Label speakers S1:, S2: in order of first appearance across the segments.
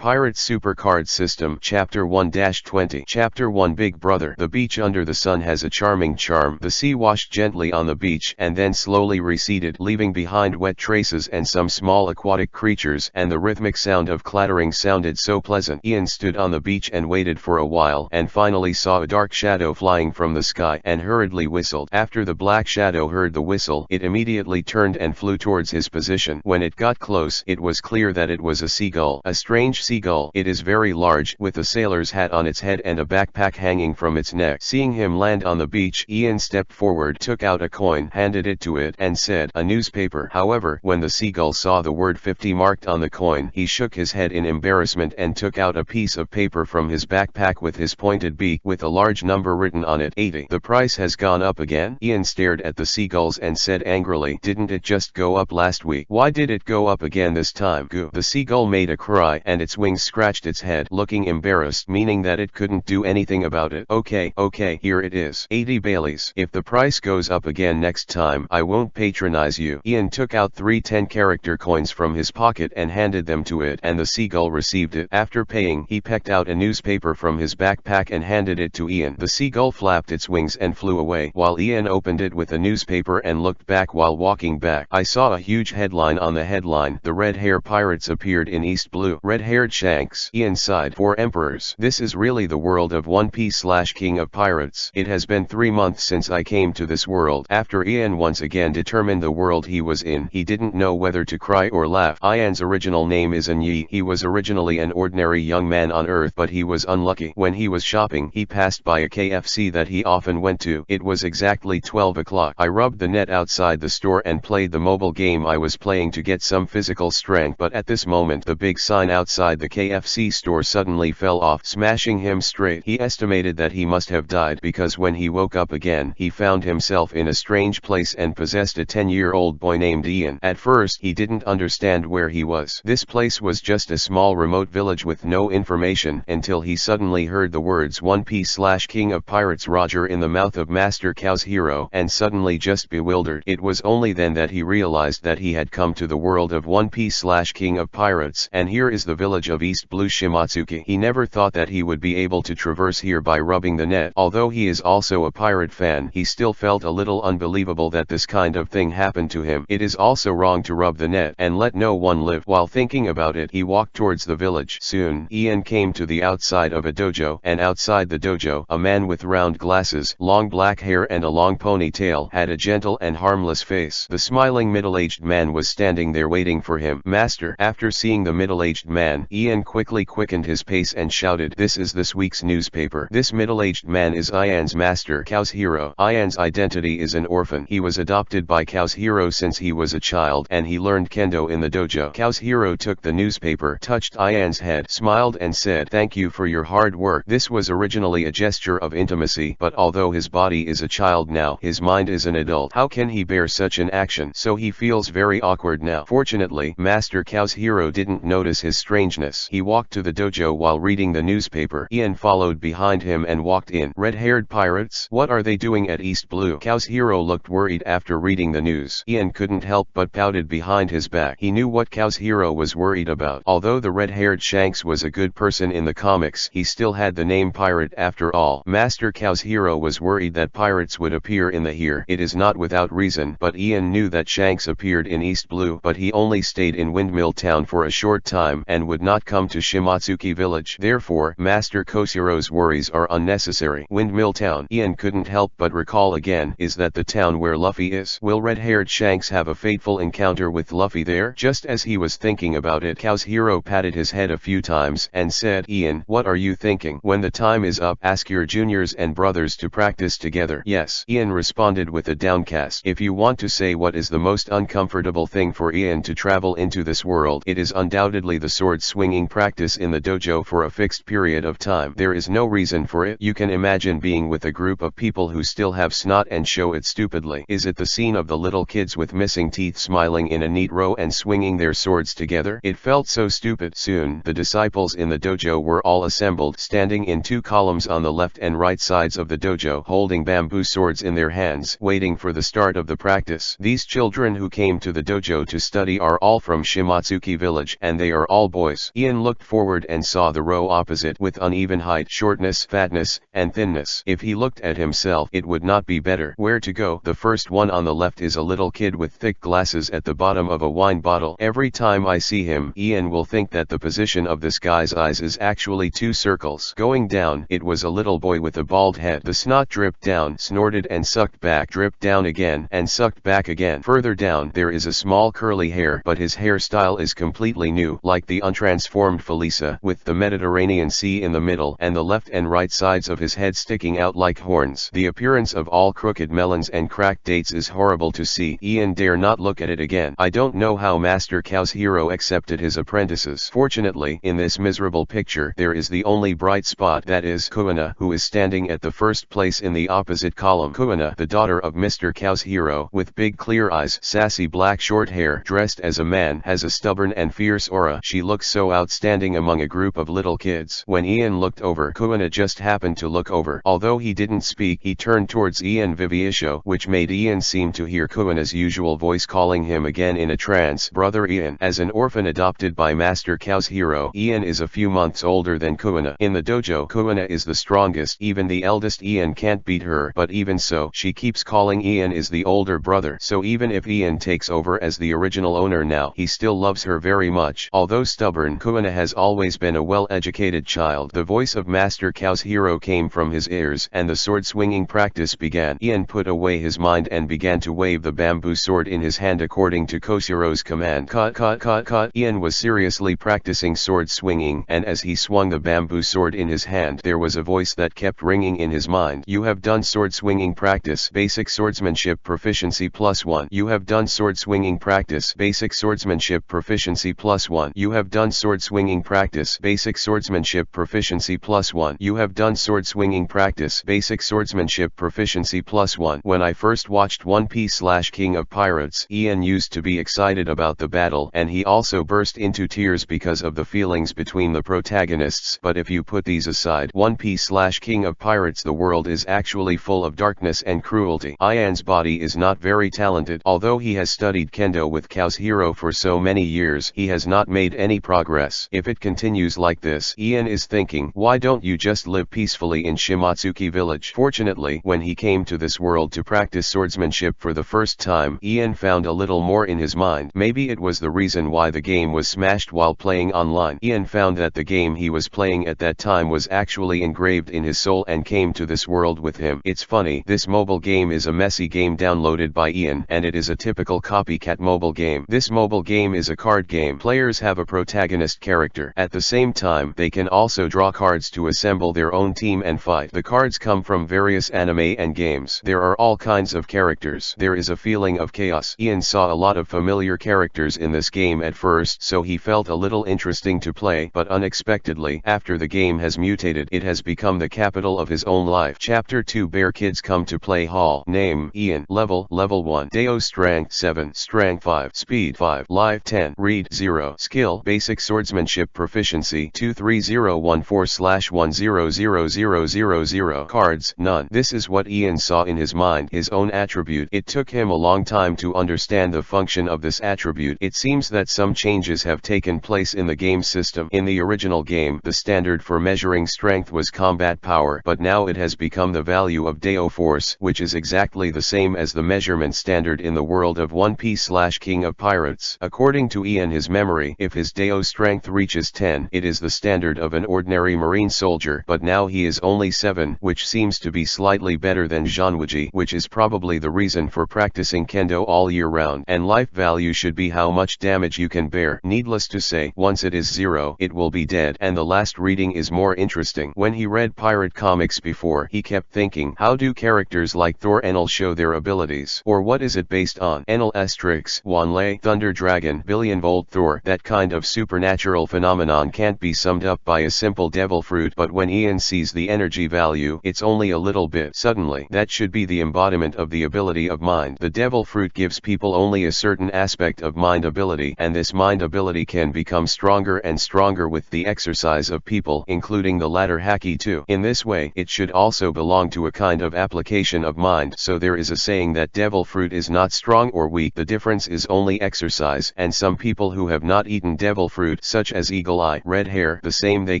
S1: Pirate Super Card System Chapter 1-20 Chapter 1 Big Brother. The beach under the sun has a charming charm. The sea washed gently on the beach and then slowly receded, leaving behind wet traces and some small aquatic creatures, and the rhythmic sound of clattering sounded so pleasant. Ian stood on the beach and waited for a while, and finally saw a dark shadow flying from the sky, and hurriedly whistled. After the black shadow heard the whistle, it immediately turned and flew towards his position. When it got close, it was clear that it was a seagull. A strange seagull. It is very large, with a sailor's hat on its head and a backpack hanging from its neck. Seeing him land on the beach, Ian stepped forward, took out a coin, handed it to it, and said, "A newspaper." However, when the seagull saw the word 50 marked on the coin, he shook his head in embarrassment and took out a piece of paper from his backpack with his pointed beak, with a large number written on it, 80. "The price has gone up again?" Ian stared at the seagulls and said angrily, "Didn't it just go up last week? Why did it go up again this time?" Goo. The seagull made a cry and its wings scratched its head, looking embarrassed, meaning that it couldn't do anything about it. Okay, here it is. 80 Baileys. If the price goes up again next time, I won't patronize you." Ian took out 3 10-character coins from his pocket and handed them to it, and the seagull received it. After paying, he pecked out a newspaper from his backpack and handed it to Ian. The seagull flapped its wings and flew away, while Ian opened it with a newspaper and looked back while walking back. "I saw a huge headline on the headline. The red hair pirates appeared in East Blue. Red-haired Shanks." Ian sighed. 4 emperors. This is really the world of One Piece/King of Pirates. It has been 3 months since I came to this world. After Ian once again determined the world he was in, he didn't know whether to cry or laugh. Ian's original name is Anyi. He was originally an ordinary young man on Earth, but he was unlucky. When he was shopping, he passed by a KFC that he often went to. It was exactly 12 o'clock. I rubbed the net outside the store and played the mobile game I was playing to get some physical strength, but at this moment the big sign outside the KFC store suddenly fell off, smashing him straight. He estimated that he must have died, because when he woke up again, he found himself in a strange place and possessed a 10-year-old boy named Ian. At first, he didn't understand where he was. This place was just a small remote village with no information, until he suddenly heard the words One Piece/King of Pirates Roger in the mouth of Master Kazuhiro, and suddenly just bewildered. It was only then that he realized that he had come to the world of One Piece/King of Pirates, and here is the village of East Blue Shimatsuki. He never thought that he would be able to traverse here by rubbing the net. Although he is also a pirate fan, he still felt a little unbelievable that this kind of thing happened to him. It is also wrong to rub the net and let no one live. While thinking about it, he walked towards the village. Soon, Ian came to the outside of a dojo, and outside the dojo, a man with round glasses, long black hair and a long ponytail had a gentle and harmless face. The smiling middle-aged man was standing there waiting for him. "Master." After seeing the middle-aged man, Ian quickly quickened his pace and shouted, "This is this week's newspaper." This middle-aged man is Ian's master, Kazuhiro. Ian's identity is an orphan. He was adopted by Kazuhiro since he was a child, and he learned Kendo in the dojo. Kazuhiro took the newspaper, touched Ian's head, smiled and said, "Thank you for your hard work." This was originally a gesture of intimacy, but although his body is a child now, his mind is an adult. How can he bear such an action? So he feels very awkward now. Fortunately, Master Kazuhiro didn't notice his strangeness. He walked to the dojo while reading the newspaper. Ian followed behind him and walked in. "Red-haired pirates? What are they doing at East Blue?" Kazuhiro looked worried after reading the news. Ian couldn't help but pouted behind his back. He knew what Kazuhiro was worried about. Although the red-haired Shanks was a good person in the comics, he still had the name pirate after all. Master Kazuhiro was worried that pirates would appear in the here. It is not without reason, but Ian knew that Shanks appeared in East Blue, but he only stayed in Windmill Town for a short time and would not come to Shimatsuki village. Therefore, Master Kazuhiro's worries are unnecessary. Windmill Town. Ian couldn't help but recall again, is that the town where Luffy is? Will red-haired Shanks have a fateful encounter with Luffy there? Just as he was thinking about it, Kazuhiro patted his head a few times and said, "Ian, what are you thinking? When the time is up, ask your juniors and brothers to practice together." "Yes," Ian responded with a downcast. If you want to say what is the most uncomfortable thing for Ian to travel into this world, it is undoubtedly the sword-swinging practice in the dojo for a fixed period of time. There is no reason for it. You can imagine being with a group of people who still have snot and show it stupidly. Is it the scene of the little kids with missing teeth smiling in a neat row and swinging their swords together? It felt so stupid. Soon, the disciples in the dojo were all assembled, standing in 2 columns on the left and right sides of the dojo, holding bamboo swords in their hands, waiting for the start of the practice. These children who came to the dojo to study are all from Shimatsuki village, and they are all boys. rows. Ian looked forward and saw the row opposite with uneven height, shortness, fatness, and thinness. If he looked at himself, it would not be better. Where to go? The first one on the left is a little kid with thick glasses at the bottom of a wine bottle. Every time I see him, Ian will think that the position of this guy's eyes is actually two circles. Going down, it was a little boy with a bald head. The snot dripped down, snorted and sucked back, dripped down again and sucked back again. Further down, there is a small curly hair, but his hairstyle is completely new, like the untransformed Felisa, with the Mediterranean Sea in the middle and the left and right sides of his head sticking out like horns. The appearance of all crooked melons and cracked dates is horrible to see. Ian dare not look at it again. I don't know how Master Cow's hero accepted his apprentices. Fortunately, in this miserable picture, there is the only bright spot, that is Kuina, who is standing at the first place in the opposite column. Kuina, the daughter of Mr. Cow's hero, with big clear eyes, sassy black short hair, dressed as a man, has a stubborn and fierce aura. She looks so outstanding among a group of little kids. When Ian looked over, Kuina just happened to look over. Although he didn't speak, he turned towards Ian Viviisho, which made Ian seem to hear Kuina's usual voice calling him again in a trance. Brother Ian. As an orphan adopted by Master Cow's hero, Ian is a few months older than Kuina. In the dojo, Kuina is the strongest. Even the eldest Ian can't beat her, but even so, she keeps calling Ian is the older brother. So even if Ian takes over as the original owner now, he still loves her very much. Although stubborn, Kuina has always been a well-educated child. The voice of Master Cow's hero came from his ears, and the sword-swinging practice began. Ian put away his mind and began to wave the bamboo sword in his hand according to Koshiro's command. Cut, cut, cut, cut. Ian was seriously practicing sword swinging, and as he swung the bamboo sword in his hand, there was a voice that kept ringing in his mind. You have done sword swinging practice, basic swordsmanship proficiency +1. You have done sword swinging practice, basic swordsmanship proficiency +1. You have done sword swinging practice, basic swordsmanship proficiency +1. You have done sword swinging practice, basic swordsmanship proficiency +1. When I first watched One Piece / King of Pirates, Ian used to be excited about the battle, and he also burst into tears because of the feelings between the protagonists. But if you put these aside, One Piece / King of Pirates, the world is actually full of darkness and cruelty. Ian's body is not very talented. Although he has studied Kendo with Cow's hero for so many years, he has not made any progress. If it continues like this, Ian is thinking, why don't you just live peacefully in Shimatsuki village? Fortunately, when he came to this world to practice swordsmanship for the first time, Ian found a little more in his mind. Maybe it was the reason why the game was smashed while playing online. Ian found that the game he was playing at that time was actually engraved in his soul and came to this world with him. It's funny, this mobile game is a messy game downloaded by Ian, and it is a typical copycat mobile game. This mobile game is a card game. Players have a protagonist character. At the same time, they can also draw cards to assemble their own team and fight. The cards come from various anime and games. There are all kinds of characters. There is a feeling of chaos. Ian saw a lot of familiar characters in this game at first, so he felt a little interesting to play, but unexpectedly, after the game has mutated, it has become the capital of his own life. Chapter 2. Bear Kids Come to Play Hall. Name, Ian. Level 1. Deo Strength 7, Strength 5, Speed 5, Life 10, Read 0, Skill, Basic Swordsmanship Proficiency 23014/100000. Cards, none. This is what Ian saw in his mind, his own attribute. It took him a long time to understand the function of this attribute. It seems that some changes have taken place in the game system. In the original game, the standard for measuring strength was combat power, but now it has become the value of Deo Force, which is exactly the same as the measurement standard in the world of One Piece / King of Pirates. According to Ian, his memory, if his Deo strength reaches 10, it is the standard of an ordinary marine soldier, but now he is only 7, which seems to be slightly better than Zanwaji, which is probably the reason for practicing Kendo all year round. And life value should be how much damage you can bear. Needless to say, once it is 0, it will be dead. And the last reading is more interesting. When he read pirate comics before, he kept thinking, how do characters like Thor Enel show their abilities? Or what is it based on? Enel Strix, Wanlei, Thunder Dragon, Billion-Volt Thor. That kind of supernatural phenomenon can't be summed up by a simple devil fruit, but when Ian sees the energy value, it's only a little bit. Suddenly, that should be the embodiment of the ability of mind. The devil fruit gives people only a certain aspect of mind ability, and this mind ability can become stronger and stronger with the exercise of people, including the latter haki too. In this way, it should also belong to a kind of application of mind. So there is a saying that devil fruit is not strong or weak. The difference is only exercise, and some people who have not eaten devil fruit such as eagle eye, red hair. The same, they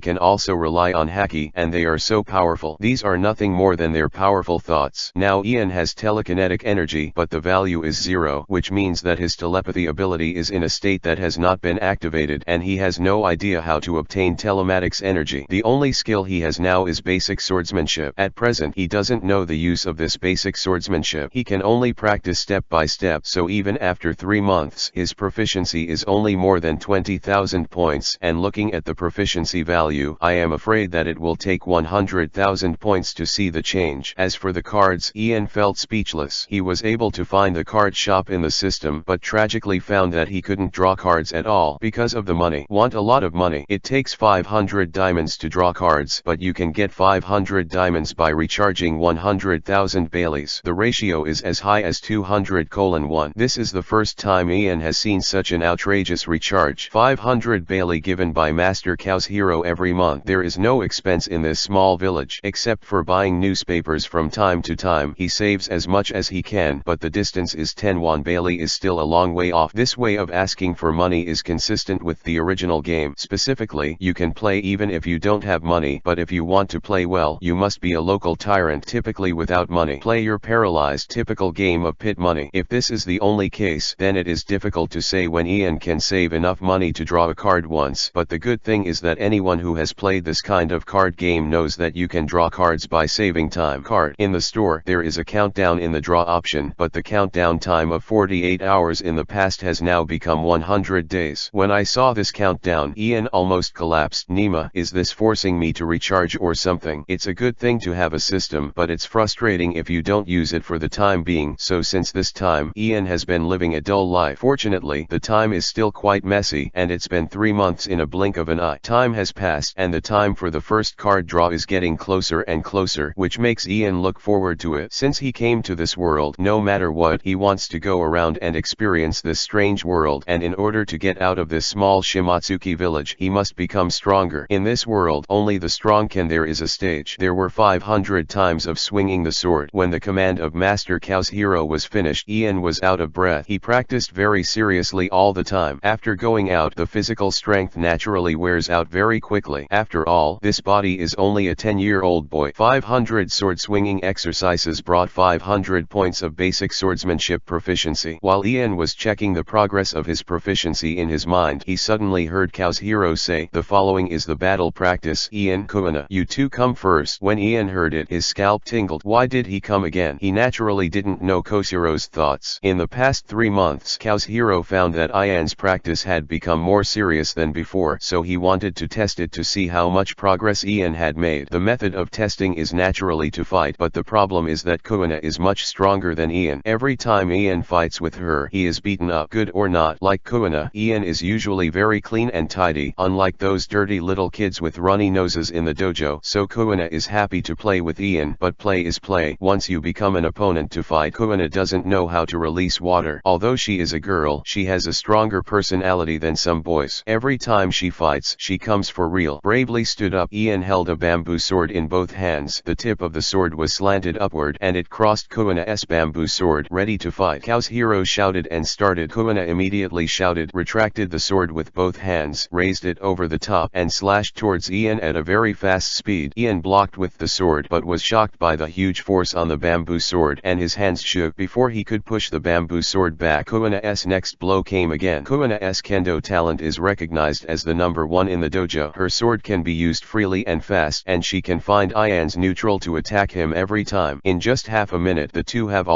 S1: can also rely on haki, and they are so powerful. These are nothing more than their powerful thoughts. Now Ian has telekinetic energy, but the value is 0, which means that his telepathy ability is in a state that has not been activated, and he has no idea how to obtain telematics energy. The only skill he has now is basic swordsmanship. At present he doesn't know the use of this basic swordsmanship. He can only practice step by step, so even after 3 months his proficiency is only more than 20,000 points, and looking at the proficiency value, I am afraid that it will take 100,000 points to see the change. As for the cards, Ian felt speechless. He was able to find the card shop in the system, but tragically found that he couldn't draw cards at all because of the money. Want a lot of money. It takes 500 diamonds to draw cards, but you can get 500 diamonds by recharging 100,000 Baileys. The ratio is as high as 200:1. This is the first time Ian has seen such an outrageous recharge. 500 Bailey given by Master Kazuhiro every month. There is no expense in this small village, except for buying newspapers from time to time. He saves as much as he can, but the distance is 10 won. Bailey is still a long way off. This way of asking for money is consistent with the original game. Specifically, you can play even if you don't have money, but if you want to play well, you must be a local tyrant, typically without money. Play your paralyzed. Typical game of pit money. If this is the only case, then it is difficult to say when Ian can save enough money to draw a card once, but the good thing is that anyone who has played this kind of card game knows that you can draw cards by saving time. Card. In the store, there is a countdown in the draw option, but the countdown time of 48 hours in the past has now become 100 days. When I saw this countdown, Ian almost collapsed. Nima, is this forcing me to recharge or something? It's a good thing to have a system, but it's frustrating if you don't use it for the time being. So since this time, Ian has been living a dull life. Fortunately, the time is still quite messy, and it's been 3 months in a blink of an eye. Time has passed, and the time for the first card draw is getting closer and closer, which makes Ian look forward to it. Since he came to this world, no matter what, he wants to go around and experience this strange world, and in order to get out of this small Shimatsuki village, he must become stronger. In this world, only the strong can. There is a stage. There were 500 times of swinging the sword. When the command of Master Kazuhiro was finished, Ian was out of breath. He practiced very seriously all the time. After going out, the physical strength naturally wears out very quickly. After all, this body is only a 10-year-old boy. 500 sword swinging exercises brought 500 points of basic swordsmanship proficiency. While Ian was checking the progress of his proficiency in his mind, he suddenly heard Kazuhiro say, "The following is the battle practice. Ian, Kuina, you two come first." When Ian heard it, his scalp tingled. Why did he come again? He naturally didn't know Kazuhiro's thoughts. In the past 3 months, Kazuhiro found that Ian's practice had become more serious than before, so he wanted to test it to see how much progress Ian had made. The method of testing is naturally to fight, but the problem is that Kuina is much stronger than Ian. Every time Ian fights with her, he is beaten up. Good or not, like Kuina, Ian is usually very clean and tidy, unlike those dirty little kids with runny noses in the dojo. So Kuina is happy to play with Ian, but play is play. Once you become an opponent to fight, Kuina doesn't know how to release water. Although she is a girl, she has a stronger personality than some boys. Every time she fights, she comes for real. Bravely stood up, Ian held a bamboo sword in both hands. The tip of the sword was slanted upward, and it crossed Kuina's bamboo sword. Ready to fight, Kazuhiro shouted and started. Kuina immediately shouted, retracted the sword with both hands, raised it over the top, and slashed towards Ian at a very fast speed. Ian blocked with the sword, but was shocked by the huge force on the bamboo sword, and his hands shook before he could push the bamboo sword back. Kuina's next blow came again. Kuina's Kendo talent is recognized as the #1 in the dojo. Her sword can be used freely and fast, and she can find Ian's neutral to attack him every time. In just half a minute, the two have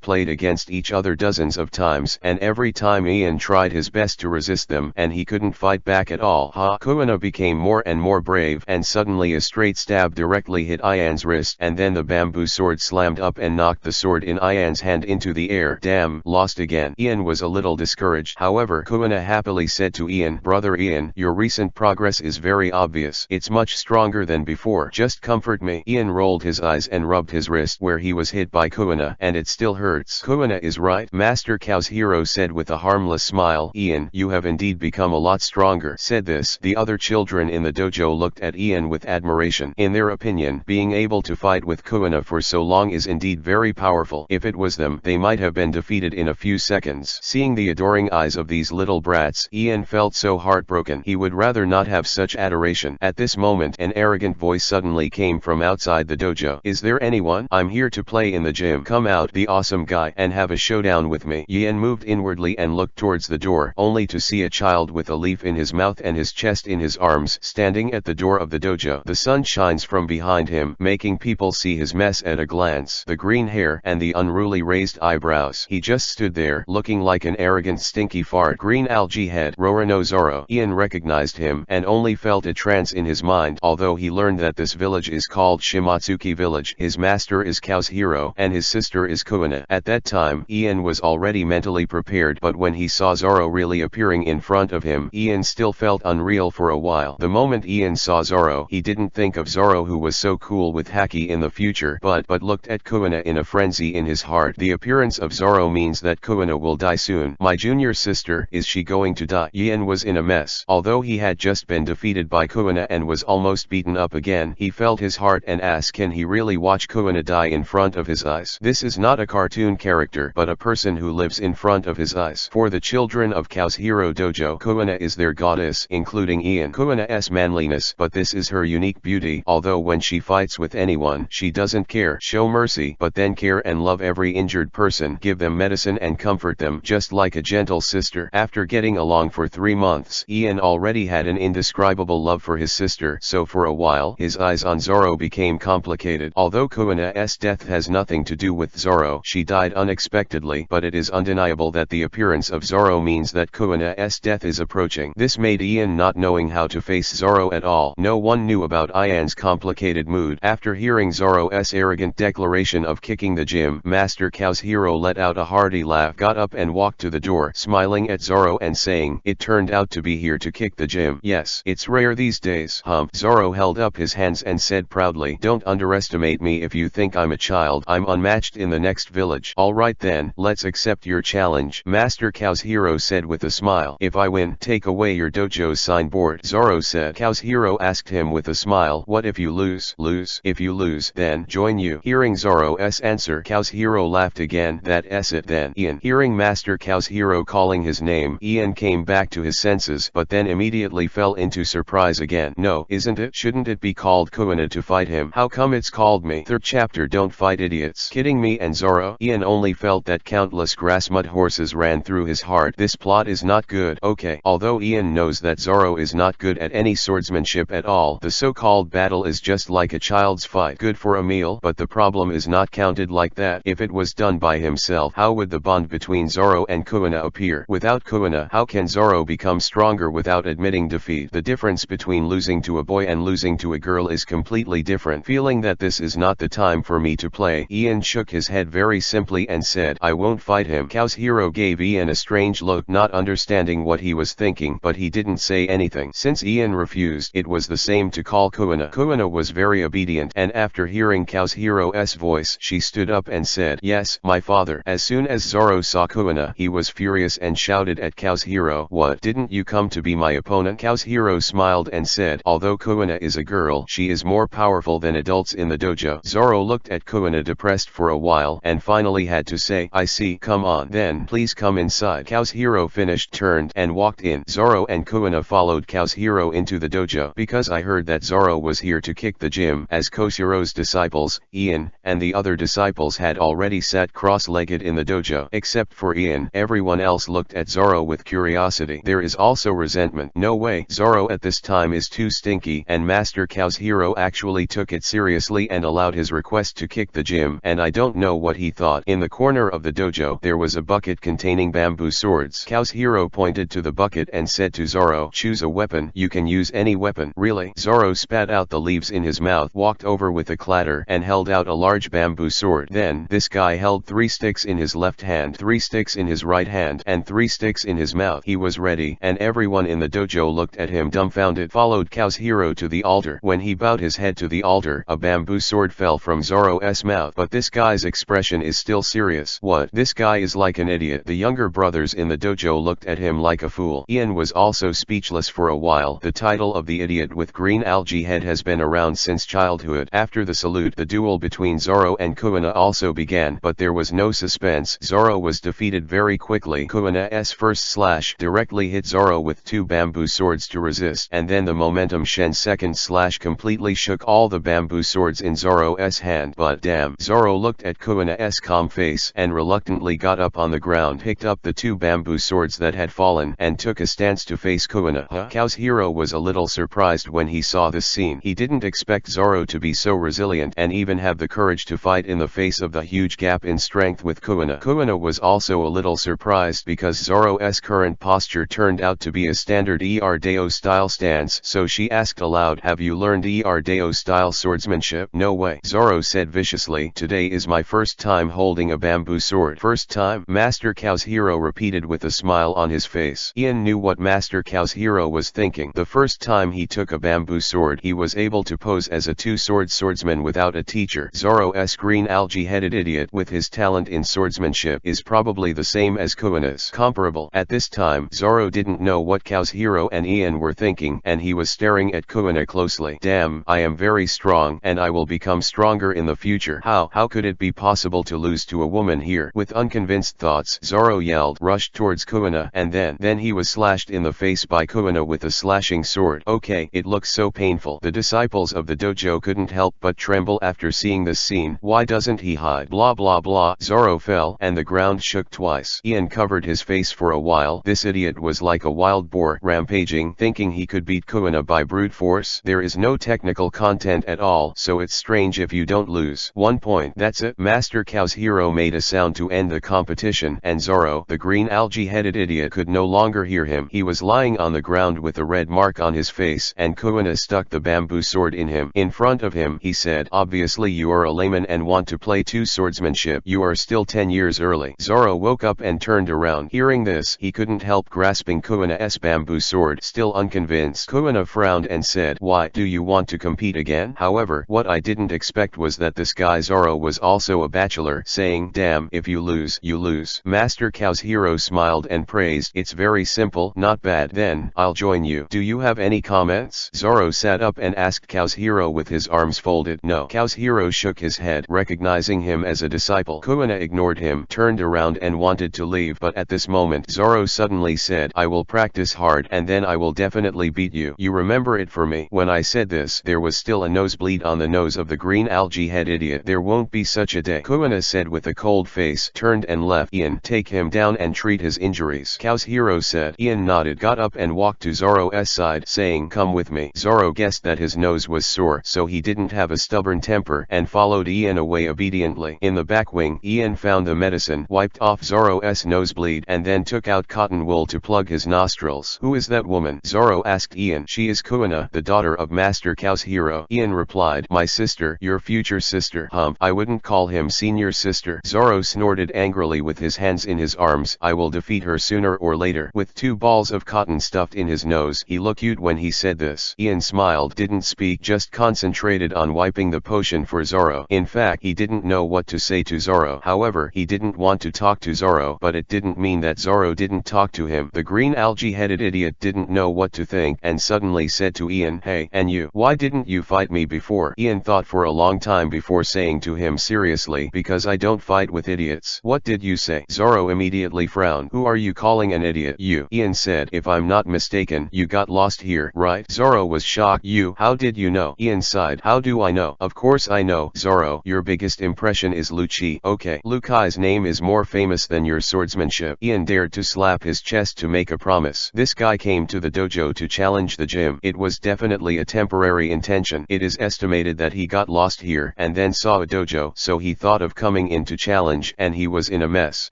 S1: played against each other dozens of times, and every time Ian tried his best to resist them, and he couldn't fight back at all. Kuina became more and more brave, and suddenly a straight stab directly hit Ian's wrist, and then the bamboo sword slammed up and knocked the sword in Ian's hand into the air. Damn, lost again. Ian was a little discouraged. However, Kuina happily said to Ian, "Brother Ian, your recent progress is very obvious. It's much stronger than before. Just comfort me." Ian rolled his eyes and rubbed his wrist where he was hit by Kuina, and it still hurts. "Kuina is right," Master Kazuhiro said with a harmless smile. "Ian, you have indeed become a lot stronger." Said this, the other children in the dojo looked at Ian with admiration. In their opinion, being able to fight with Kuina for so long is indeed very powerful. If it was them, they might have been defeated in a few seconds. Seeing the adoring eyes of these little brats, Ian felt felt so heartbroken. He would rather not have such adoration. At this moment an arrogant voice suddenly came from outside the dojo. Is there anyone? I'm here to play in the gym. Come out, the awesome guy, and have a showdown with me. Ian moved inwardly and looked towards the door, only to see a child with a leaf in his mouth and his chest in his arms, standing at the door of the dojo. The sun shines from behind him, making people see his mess at a glance. The green hair and the unruly raised eyebrows. He just stood there, looking like an arrogant stinky fart. Green algae head. Rorano Zoro. Ian recognized him, and only felt a trance in his mind, although he learned that this village is called Shimatsuki Village. His master is Kazuhiro, and his sister is Kuina. At that time, Ian was already mentally prepared, but when he saw Zoro really appearing in front of him, Ian still felt unreal for a while. The moment Ian saw Zoro, he didn't think of Zoro who was so cool with haki in the future, but looked at Kuina in a frenzy in his heart. The appearance of Zoro means that Kuina will die soon. My junior sister, is she going to die? Ian was in a mess. Although he had just been defeated by Kuina and was almost beaten up again, he felt his heart and asked, can he really watch Kuina die in front of his eyes? This is not a cartoon character, but a person who lives in front of his eyes. For the children of Kazuhiro Dojo, Kuina is their goddess, including Ian. Kuina's manliness, but this is her unique beauty. Although when she fights with anyone, she doesn't care, show mercy, but then care and love every injured person, give them medicine and comfort them, just like a gentle sister. After getting along for 3 months, Ian already had an indescribable love for his sister, so for a while, his eyes on Zoro became complicated. Although Kuina's death has nothing to do with Zoro, she died unexpectedly, but it is undeniable that the appearance of Zoro means that Kuina's death is approaching. This made Ian not knowing how to face Zoro at all. No one knew about Ian's complicated mood. After hearing Zoro's arrogant declaration of kicking the gym, Master Kazuhiro let out a hearty laugh, got up and walked to the door, smiling at Zoro and saying, it turned out to be here to kick the gym. Yes, it's rare these days. Zoro held up his hands and said proudly, don't underestimate me if you think I'm a child. I'm unmatched in the next village. Alright then, let's accept your challenge. Master Kazuhiro said with a smile. If I win, take away your dojo's signboard. Zoro said. Kazuhiro asked him with a smile, what if you lose? Lose? If you lose, then join you. Hearing Zoro's answer, Kazuhiro laughed again. That's it then. Ian. Hearing Master Kazuhiro calling his name, Ian came back to his senses, but then immediately fell into surprise again. No, isn't it? Shouldn't it be called Kuina to fight him? How come it's called me? Third chapter. Don't fight idiots. Kidding me and Zoro? Ian only felt that countless grass mud horses ran through his heart. This plot is not good. Okay. Although Ian knows that Zoro is not good at any swordsmanship at all, the so-called battle is just like a child's fight. Good for a meal, but the problem is not counted like that. If it was done by himself, how would the bond between Zoro and Kuina appear? Without Kuina, how can Zoro become stronger without admitting defeat? The difference between losing to a boy and losing to a girl is completely different. Feeling that this is not the time for me to play, Ian shook his head very simply and said, I won't fight him. Kazuhiro gave Ian a strange look, not understanding what he was thinking, but he didn't say anything. Since Ian refused, it was the same to call Kuina. Kuina was very obedient, and after hearing Kazuhiro's voice, she stood up and said, yes, my father. As soon as Zoro saw Kuina, he was furious and shouted at Kazuhiro, what, didn't you come to be my opponent? Kazuhiro smiled and said, although Kuina is a girl, she is more powerful than adults in the dojo. Zoro looked at Kuina depressed for a while, and finally had to say, I see, come on. Then please come inside. Kazuhiro finished, turned, and walked in. Zoro and Kuina followed Kazuhiro into the dojo. Because I heard that Zoro was here to kick the gym, as Kazuhiro's disciples, Ian, and the other disciples had already sat cross-legged in the dojo. Except for Ian, everyone else looked at Zoro with curiosity. There is also resentment. No way, Zoro at this time is too stinky, and Master Kazuhiro actually took it seriously and allowed his request to kick the gym, and I don't know what he thought. In the corner of the dojo, there was a bucket containing bamboo swords. Kazuhiro pointed to the bucket and said to Zoro, choose a weapon. You can use any weapon. Really? Zoro spat out the leaves in his mouth, walked over with a clatter, and held out a large bamboo sword. Then, this guy held 3 sticks in his left hand, 3 sticks in his right hand, and 3 sticks in his mouth. He was ready, and everyone in the dojo looked at him dumbfounded. Followed Kazuhiro to the altar. When he bowed his head to the altar, a bamboo sword fell from Zoro's mouth. But this guy's expression is still serious. What? This guy is like an idiot. The younger brothers in the dojo looked at him like a fool. Ian was also speechless for a while. The title of the idiot with green algae head has been around since childhood. After the salute, the duel between Zoro and Kuina also began, but there was no suspense. Zoro was defeated very quickly. Kuina's first slash directly hit hit Zoro with 2 bamboo swords to resist, and then the momentum Shen second slash completely shook all the bamboo swords in Zoro's hand. But damn, Zoro looked at Kuina's calm face and reluctantly got up on the ground, picked up the 2 bamboo swords that had fallen, and took a stance to face Kuina. Kazuhiro was a little surprised when he saw this scene. He didn't expect Zoro to be so resilient and even have the courage to fight in the face of the huge gap in strength with Kuina. Kuina was also a little surprised because Zoro's current posture turned out to be a standard Deo style stance, so she asked aloud, have you learned Deo style swordsmanship? No way, Zoro said viciously. Today is my first time holding a bamboo sword. First time? Master Kazuhiro repeated with a smile on his face. Ian knew what Master Kazuhiro was thinking. The first time he took a bamboo sword, he was able to pose as a 2-sword swordsman without a teacher. Zoro's green algae-headed idiot with his talent in swordsmanship is probably the same as Kuina's. Comparable. At this time, Zoro didn't know what Kazuhiro and Ian were thinking, and he was staring at Kuina closely. Damn, I am very strong, and I will become stronger in the future. How could it be possible to lose to a woman here? With unconvinced thoughts, Zoro yelled, rushed towards Kuina, and then he was slashed in the face by Kuina with a slashing sword. Okay, it looks so painful. The disciples of the dojo couldn't help but tremble after seeing this scene. Why doesn't he hide? Blah blah blah. Zoro fell, and the ground shook twice. Ian covered his face for a while. This idiot was like a wild boar, rampaging, thinking he could beat Kuina by brute force. There is no technical content at all, so it's strange if you don't lose. 1 point. That's it. Master Kazuhiro made a sound to end the competition, and Zoro, the green algae-headed idiot, could no longer hear him. He was lying on the ground with a red mark on his face, and Kuina stuck the bamboo sword in him. In front of him, he said, obviously you are a layman and want to play 2 swordsmanship. You are still 10 years early. Zoro woke up and turned around. Hearing this, he couldn't help grasping Kuina's bamboo sword. Still unconvinced, Kuina frowned and said, why, do you want to compete again? However, what I didn't expect was that this guy Zoro was also a bachelor, saying, damn, if you lose, you lose. Master Kazuhiro smiled and praised, it's very simple. Not bad. Then, I'll join you. Do you have any comments? Zoro sat up and asked Kazuhiro with his arms folded. No. Kazuhiro shook his head, recognizing him as a disciple. Kuina ignored him, turned around and wanted to leave, but at this moment, Zoro suddenly said, I will practice hard, and then I will definitely beat you. You remember it for me. When I said this, there was still a nosebleed on the nose of the green algae-head idiot. There won't be such a day, Kuina said with a cold face, turned and left. Ian, take him down and treat his injuries, Kazuhiro said. Ian nodded, got up and walked to Zoro's side, saying, come with me. Zoro guessed that his nose was sore, so he didn't have a stubborn temper, and followed Ian away obediently. In the back wing, Ian found the medicine, wiped off Zoro's nosebleed, and then took out cotton wool to plug his nostrils. Who is that woman? Zoro asked Ian. She is Kuina, the daughter of Master Kazuhiro. Ian replied, my sister, your future sister. I wouldn't call him senior sister. Zoro snorted angrily with his hands in his arms. I will defeat her sooner or later. With 2 balls of cotton stuffed in his nose, he looked cute when he said this. Ian smiled, didn't speak, just concentrated on wiping the potion for Zoro. In fact, he didn't know what to say to Zoro. However, he didn't want to talk to Zoro, but it didn't mean that Zoro didn't talk to him. The green algae-headed idiot didn't know what to think, and suddenly said to Ian, hey, and you, why didn't you fight me before? Ian thought for a long time before saying to him seriously, because I don't fight with idiots. What did you say? Zoro immediately frowned. Who are you calling an idiot? You. Ian said, if I'm not mistaken, you got lost here, right? Zoro was shocked. You, how did you know? Ian sighed. How do I know? Of course I know, Zoro. Your biggest impression is Lucci. Okay. Lucai's name is more famous than your swordsmanship. Ian dared to slap his chest to make a promise. This guy came to the dojo to challenge the gym. It was definitely a temporary intention. It is estimated that he got lost here and then saw a dojo, so he thought of coming in to challenge, and he was in a mess.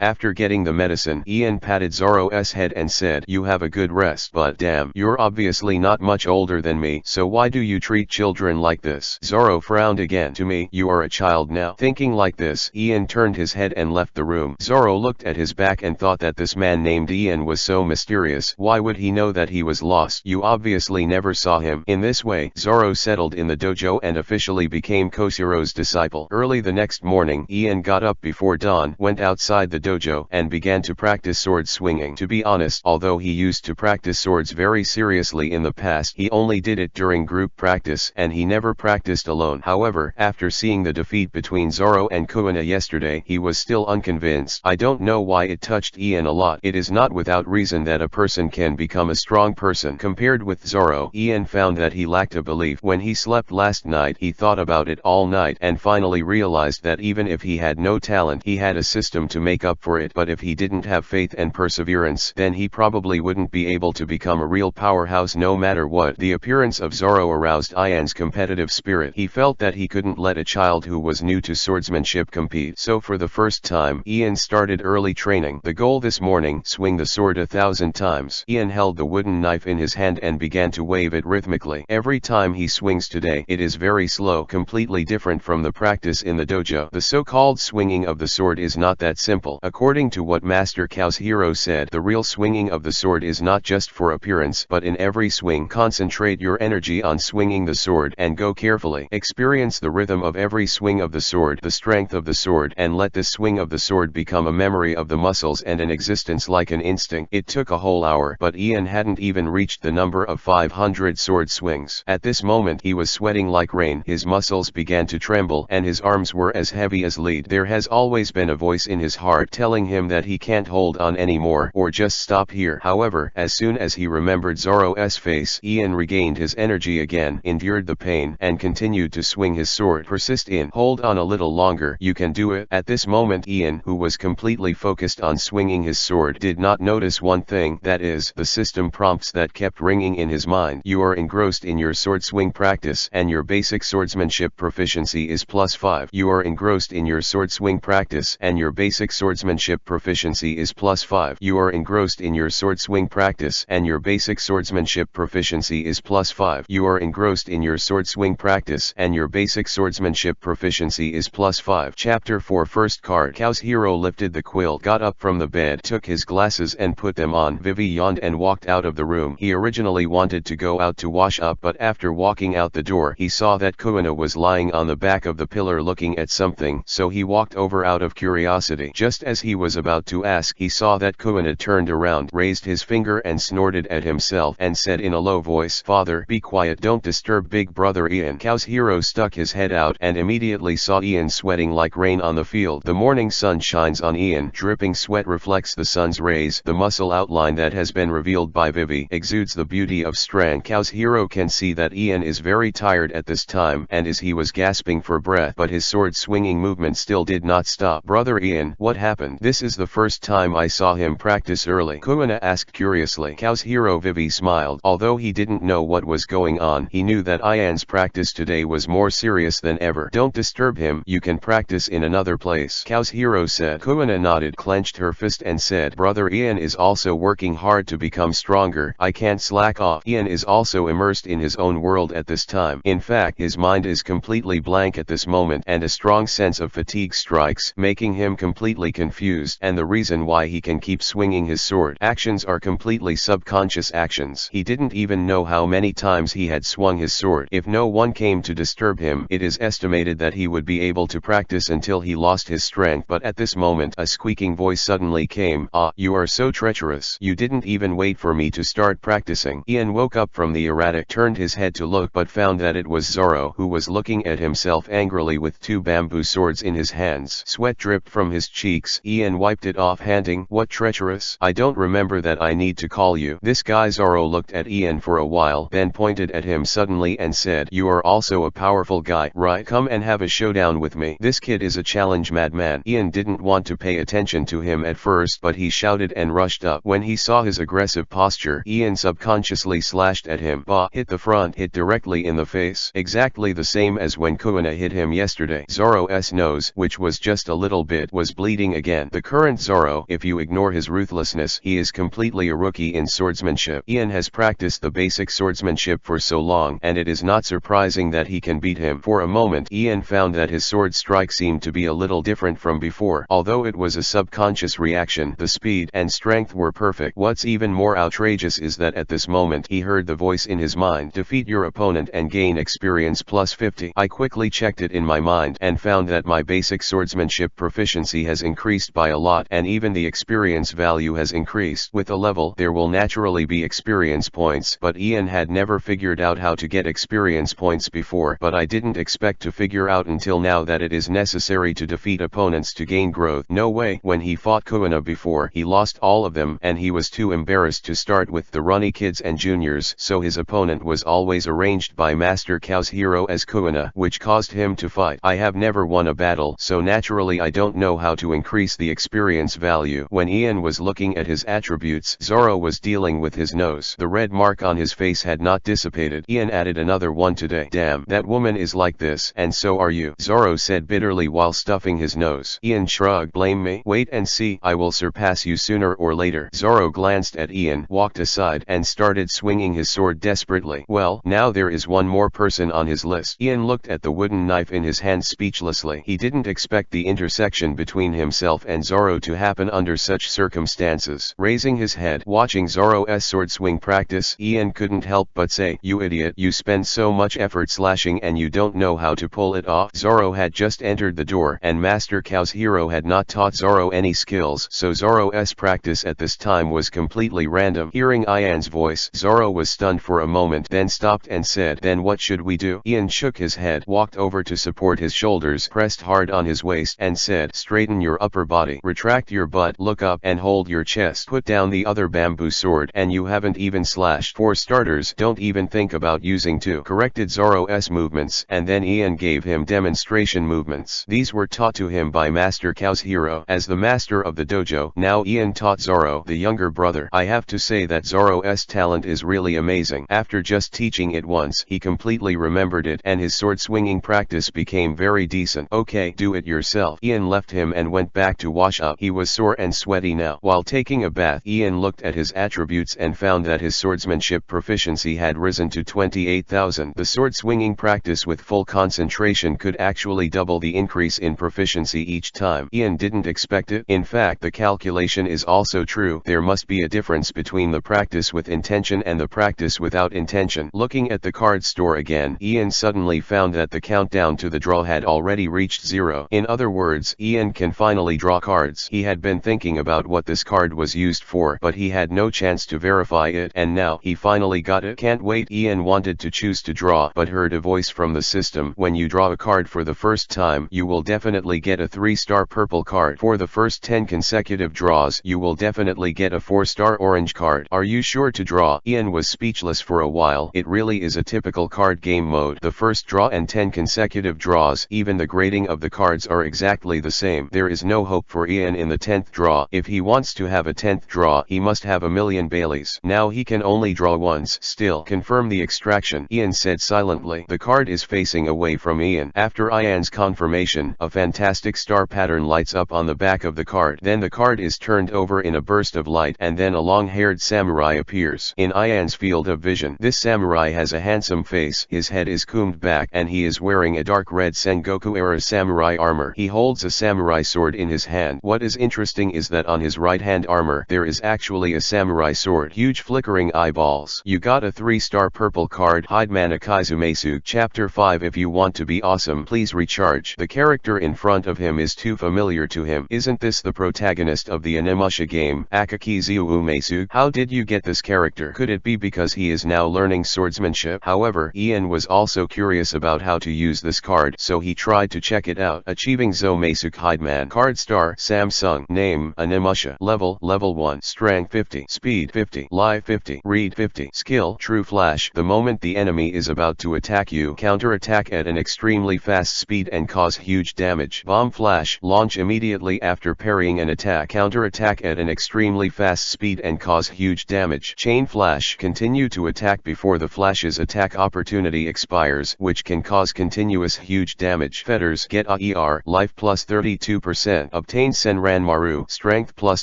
S1: After getting the medicine, Ian patted Zoro's head and said, you have a good rest, but damn, you're obviously not much older than me, so why do you treat children like this? Zoro frowned again. To me, you are a child now. Thinking like this, Ian turned his head and left the room. Zoro looked at his back and thought that this man named Ian was so mysterious. Why would he know that he was lost? You obviously never saw him. In this way, Zoro settled in the dojo and officially became Koshiro's disciple. Early the next morning, Ian got up before dawn, went outside the dojo, and began to practice sword swinging. To be honest, although he used to practice swords very seriously in the past, he only did it during group practice, and he never practiced alone. However, after seeing the defeat between Zoro and Kuina yesterday, he was still unconvinced. I don't know why it touched Ian a lot. It is not without reason that a person can become a strong person. Compared with Zoro, Ian found that he lacked a belief. When he slept last night, he thought about it all night and finally realized that even if he had no talent, he had a system to make up for it. But if he didn't have faith and perseverance, then he probably wouldn't be able to become a real powerhouse no matter what. The appearance of Zoro aroused Ian's competitive spirit. He felt that he couldn't let a child who was new to swordsmanship compete. So for the first time, Ian started early training. The goal this morning: swing the sword 1,000 times. Ian held the wooden knife in his hand and began to wave it rhythmically. Every time he swings today, it is very slow, completely different from the practice in the dojo. The so-called swinging of the sword is not that simple. According to what Master Kazuhiro said, the real swinging of the sword is not just for appearance, but in every swing, concentrate your energy on swinging the sword and go carefully. Experience the rhythm of every swing of the sword, the strength of the sword, and let this swing of the sword become a memory of the muscles and an existence like an instinct. It took a whole hour, but Ian hadn't even reached the number of 500 sword swings. At this moment he was sweating like rain, his muscles began to tremble, and his arms were as heavy as lead. There has always been a voice in his heart telling him that he can't hold on anymore or just stop here. However, as soon as he remembered Zoro's face, Ian regained his energy again, endured the pain, and continued to swing his sword. Persist, Ian. Hold on a little longer. You can do it. At this moment Ian, who was completely focused on swinging his sword, did not notice one thing, that is, the system prompts that kept ringing in his mind. You are engrossed in your sword swing practice, and your basic swordsmanship proficiency is +5. You are engrossed in your sword swing practice, and your basic swordsmanship proficiency is +5. You are engrossed in your sword swing practice, and your basic swordsmanship proficiency is +5. You are engrossed in your sword swing practice, and your basic swordsmanship proficiency is +5. Chapter 4. First card. Kazuhiro lifted the quilt, got up from the bed, took his glasses and put them on. Vivi yawned and walked out of the room. He originally wanted to go out to wash up, but after walking out the door, he saw that Kuina was lying on the back of the pillar looking at something, so he walked over out of curiosity. Just as he was about to ask, he saw that Kuina turned around, raised his finger and snorted at himself, and said in a low voice, "Father, be quiet, don't disturb big brother Ian." Kazuhiro stuck his head out and immediately saw Ian sweating like rain on the field. The morning sun shines on Ian. Dripping sweat reflects the sun's rays. The muscle outline that has been revealed by Vivi exudes the beauty of strength. Kazuhiro can see that Ian is very tired at this time, and as he was gasping for breath, but his sword swinging movement still did not stop. "Brother Ian, what happened?" "This is the first time I saw him practice early," Kuina asked curiously. Kazuhiro Vivi smiled. Although he didn't know what was going on, he knew that Ian's practice today was more serious than ever. "Don't disturb him, you can practice in another place," Kazuhiro said. Kuina nodded, clenched her fist and said, "Brother Ian is also working hard to become stronger. I can't slack off." Ian is also immersed in his own world at this time. In fact, his mind is completely blank at this moment, and a strong sense of fatigue strikes, making him completely confused, and the reason why he can keep swinging his sword. Actions are completely subconscious actions. He didn't even know how many times he had swung his sword. If no one came to disturb him, it is estimated that he would be able to practice until he lost his strength. But at this moment, a squeaking voice suddenly came. "Ah, you are so treacherous. You didn't even wait for me to start practicing." Ian woke up from the erratic, turned his head to look, but found that it was Zoro, who was looking at himself angrily with two bamboo swords in his hands. Sweat dripped from his cheeks. Ian wiped it off, handing, "What treacherous? I don't remember that I need to call you this guy." Zoro looked at Ian for a while, then pointed at him suddenly and said, "You are also a powerful guy, right? Come and have a showdown with me. This kid is a challenge madman." Ian didn't want to pay attention to him at first, but he shouted and rushed up. When he saw his aggressive posture, Ian subconsciously slashed at him. Bah! Hit the front, hit directly in the face. Exactly the same as when Kuina hit him yesterday. Zoro's nose, which was just a little bit, was bleeding again. The current Zoro, if you ignore his ruthlessness, he is completely a rookie in swordsmanship. Ian has practiced the basic swordsmanship for so long, and it is not surprising that he can beat him. For a moment, Ian found that his sword strike seemed to be a little different from before. Although it was a subconscious reaction, the speed and strength were perfect. What's even more outrageous is that at this moment he heard the voice in his mind, "Defeat your opponent and gain experience +50. I quickly checked it in my mind and found that my basic swordsmanship proficiency has increased by a lot, and even the experience value has increased. With a level, there will naturally be experience points, but Ian had never figured out how to get experience points before. But I didn't expect to figure out until now that it is necessary to defeat opponents to gain growth. No way. When he fought Kuina before, he lost all of them, and Ian he was too embarrassed to start with the runny kids and juniors, so his opponent was always arranged by Master Kazuhiro as Kuina, which caused him to fight. I have never won a battle, so naturally I don't know how to increase the experience value. When Ian was looking at his attributes, Zoro was dealing with his nose. The red mark on his face had not dissipated. Ian added another one today. Damn, that woman is like this, and so are you, Zoro said bitterly while stuffing his nose. Ian shrugged. Blame me? Wait and see, I will surpass you sooner or later. Zoro glanced at Ian, walked aside, and started swinging his sword desperately. Well, now there is one more person on his list. Ian looked at the wooden knife in his hand speechlessly. He didn't expect the intersection between himself and Zoro to happen under such circumstances. Raising his head, watching Zoro's sword swing practice, Ian couldn't help but say, "You idiot, you spend so much effort slashing and you don't know how to pull it off." Zoro had just entered the door, and Master Kazuhiro had not taught Zoro any skills, so Zoro's practice at this time was completely random. Hearing Ian's voice, Zoro was stunned for a moment, then stopped and said, "Then what should we do?" Ian shook his head, walked over to support his shoulders, pressed hard on his waist, and said, "Straighten your upper body, retract your butt, look up and hold your chest, put down the other bamboo sword, and you haven't even slashed. For starters, don't even think about using two." Corrected Zoro's movements, and then Ian gave him demonstration movements. These were taught to him by Master Kazuhiro as the master of the dojo. Now Ian taught Zoro, the younger brother. I have to say that Zoro's talent is really amazing. After just teaching it once, he completely remembered it, and his sword swinging practice became very decent. Okay, do it yourself. Ian left him and went back to wash up. He was sore and sweaty now. While taking a bath, Ian looked at his attributes and found that his swordsmanship proficiency had risen to 28,000. The sword swinging practice with full concentration could actually double the increase in proficiency each time. Ian didn't expect it. In fact, the calculation is also true. There must be a difference between the practice with intention and the practice without intention. Looking at the card store again, Ian suddenly found that the countdown to the draw had already reached 0. In other words, Ian can finally draw cards. He had been thinking about what this card was used for, but he had no chance to verify it, and now he finally got it. Can't wait. Ian wanted to choose to draw, but heard a voice from the system. When you draw a card for the first time, you will definitely get a 3-star purple card. For the first 10 consecutive draws, you will definitely get a 4-star orange card. Are you sure to draw? Ian was speechless for a while. It really is a typical card game mode. The first draw and 10 consecutive draws, even the grading of the cards are exactly the same. There is no hope for Ian in the 10th draw. If he wants to have a 10th draw, he must have a million Baileys. Now he can only draw once. Still, confirm the extraction, Ian said silently. The card is facing away from Ian. After Ian's confirmation, a fantastic star pattern lights up on the back of the card. Then the card is turned over in a burst of light, and then a long-haired samurai appears in Ian's field of vision. This samurai has a handsome face, his head is combed back, and he is wearing a dark red Sengoku-era samurai armor. He holds a samurai sword in his hand. What is interesting is that on his right hand armor, there is actually a samurai sword. Huge flickering eyeballs. You got a 3-star purple card. Hide Manakaizumesu. Chapter 5. If you want to be awesome, please recharge. The character in front of him is too familiar to him. Isn't this the protagonist of the Animusha game, Akakizu Umesu? How did you get this character? Could it be because he is now learning swordsmanship? However, Ian was also curious about how to use this card, so he tried to check it out. Achieving Zomesu Hideman. Card star Samsung. Name Animusha. Level 1. Strength 50. Speed 50. Live 50. Read 50. Skill True Flash. The moment the enemy is about to attack you, counterattack at an extremely fast speed and cause huge damage. Bomb Flash. Launch immediately after parrying an attack. Counterattack at an extremely fast speed and cause huge damage. Chain Flash. Continue to attack before the flash's attack opportunity expires, which can cause continuous huge damage. Fetters. Get AER. Life plus 32%. Obtain Senran Maru. Strength plus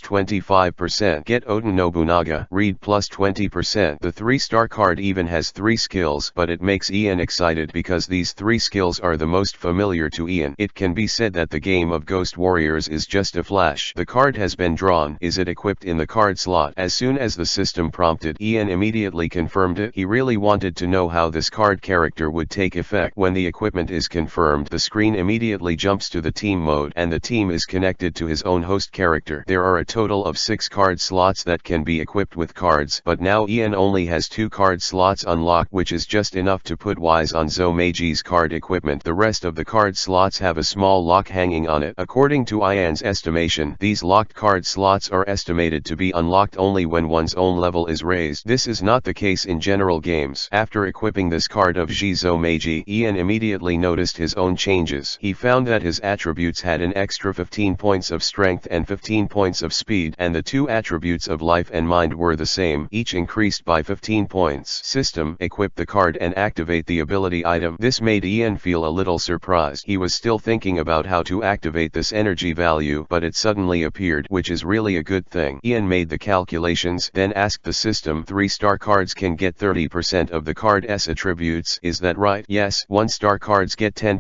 S1: 25%. Get Oden Nobunaga. Read plus 20%. The 3-star card even has 3 skills, but it makes Ian excited because these 3 skills are the most familiar to Ian. It can be said that the game of Ghost Warriors is just a flash. The card has been drawn. Is it equipped in the card slot? As soon as the system prompted, Ian immediately confirmed it. He really wanted to know how this card character would take effect. When the equipment is confirmed, the screen immediately jumps to the team mode, and the team is connected to his own host character. There are a total of 6 card slots that can be equipped with cards, but now Ian only has 2 card slots unlocked, which is just enough to put Wise on Zomeji's card equipment. The rest of the card slots have a small lock hanging on it. According to Ian's estimation, these locked card slots are estimated expected to be unlocked only when one's own level is raised. This is not the case in general games. After equipping this card of Jizo Meiji, Ian immediately noticed his own changes. He found that his attributes had an extra 15 points of strength and 15 points of speed, and the two attributes of life and mind were the same, each increased by 15 points. System: equip the card and activate the ability item. This made Ian feel a little surprised. He was still thinking about how to activate this energy value, but it suddenly appeared, which is really a good thing. Ian made the calculations, then asked the system, 3-star cards can get 30% of the card's attributes, is that right? Yes. 1-star cards get 10%,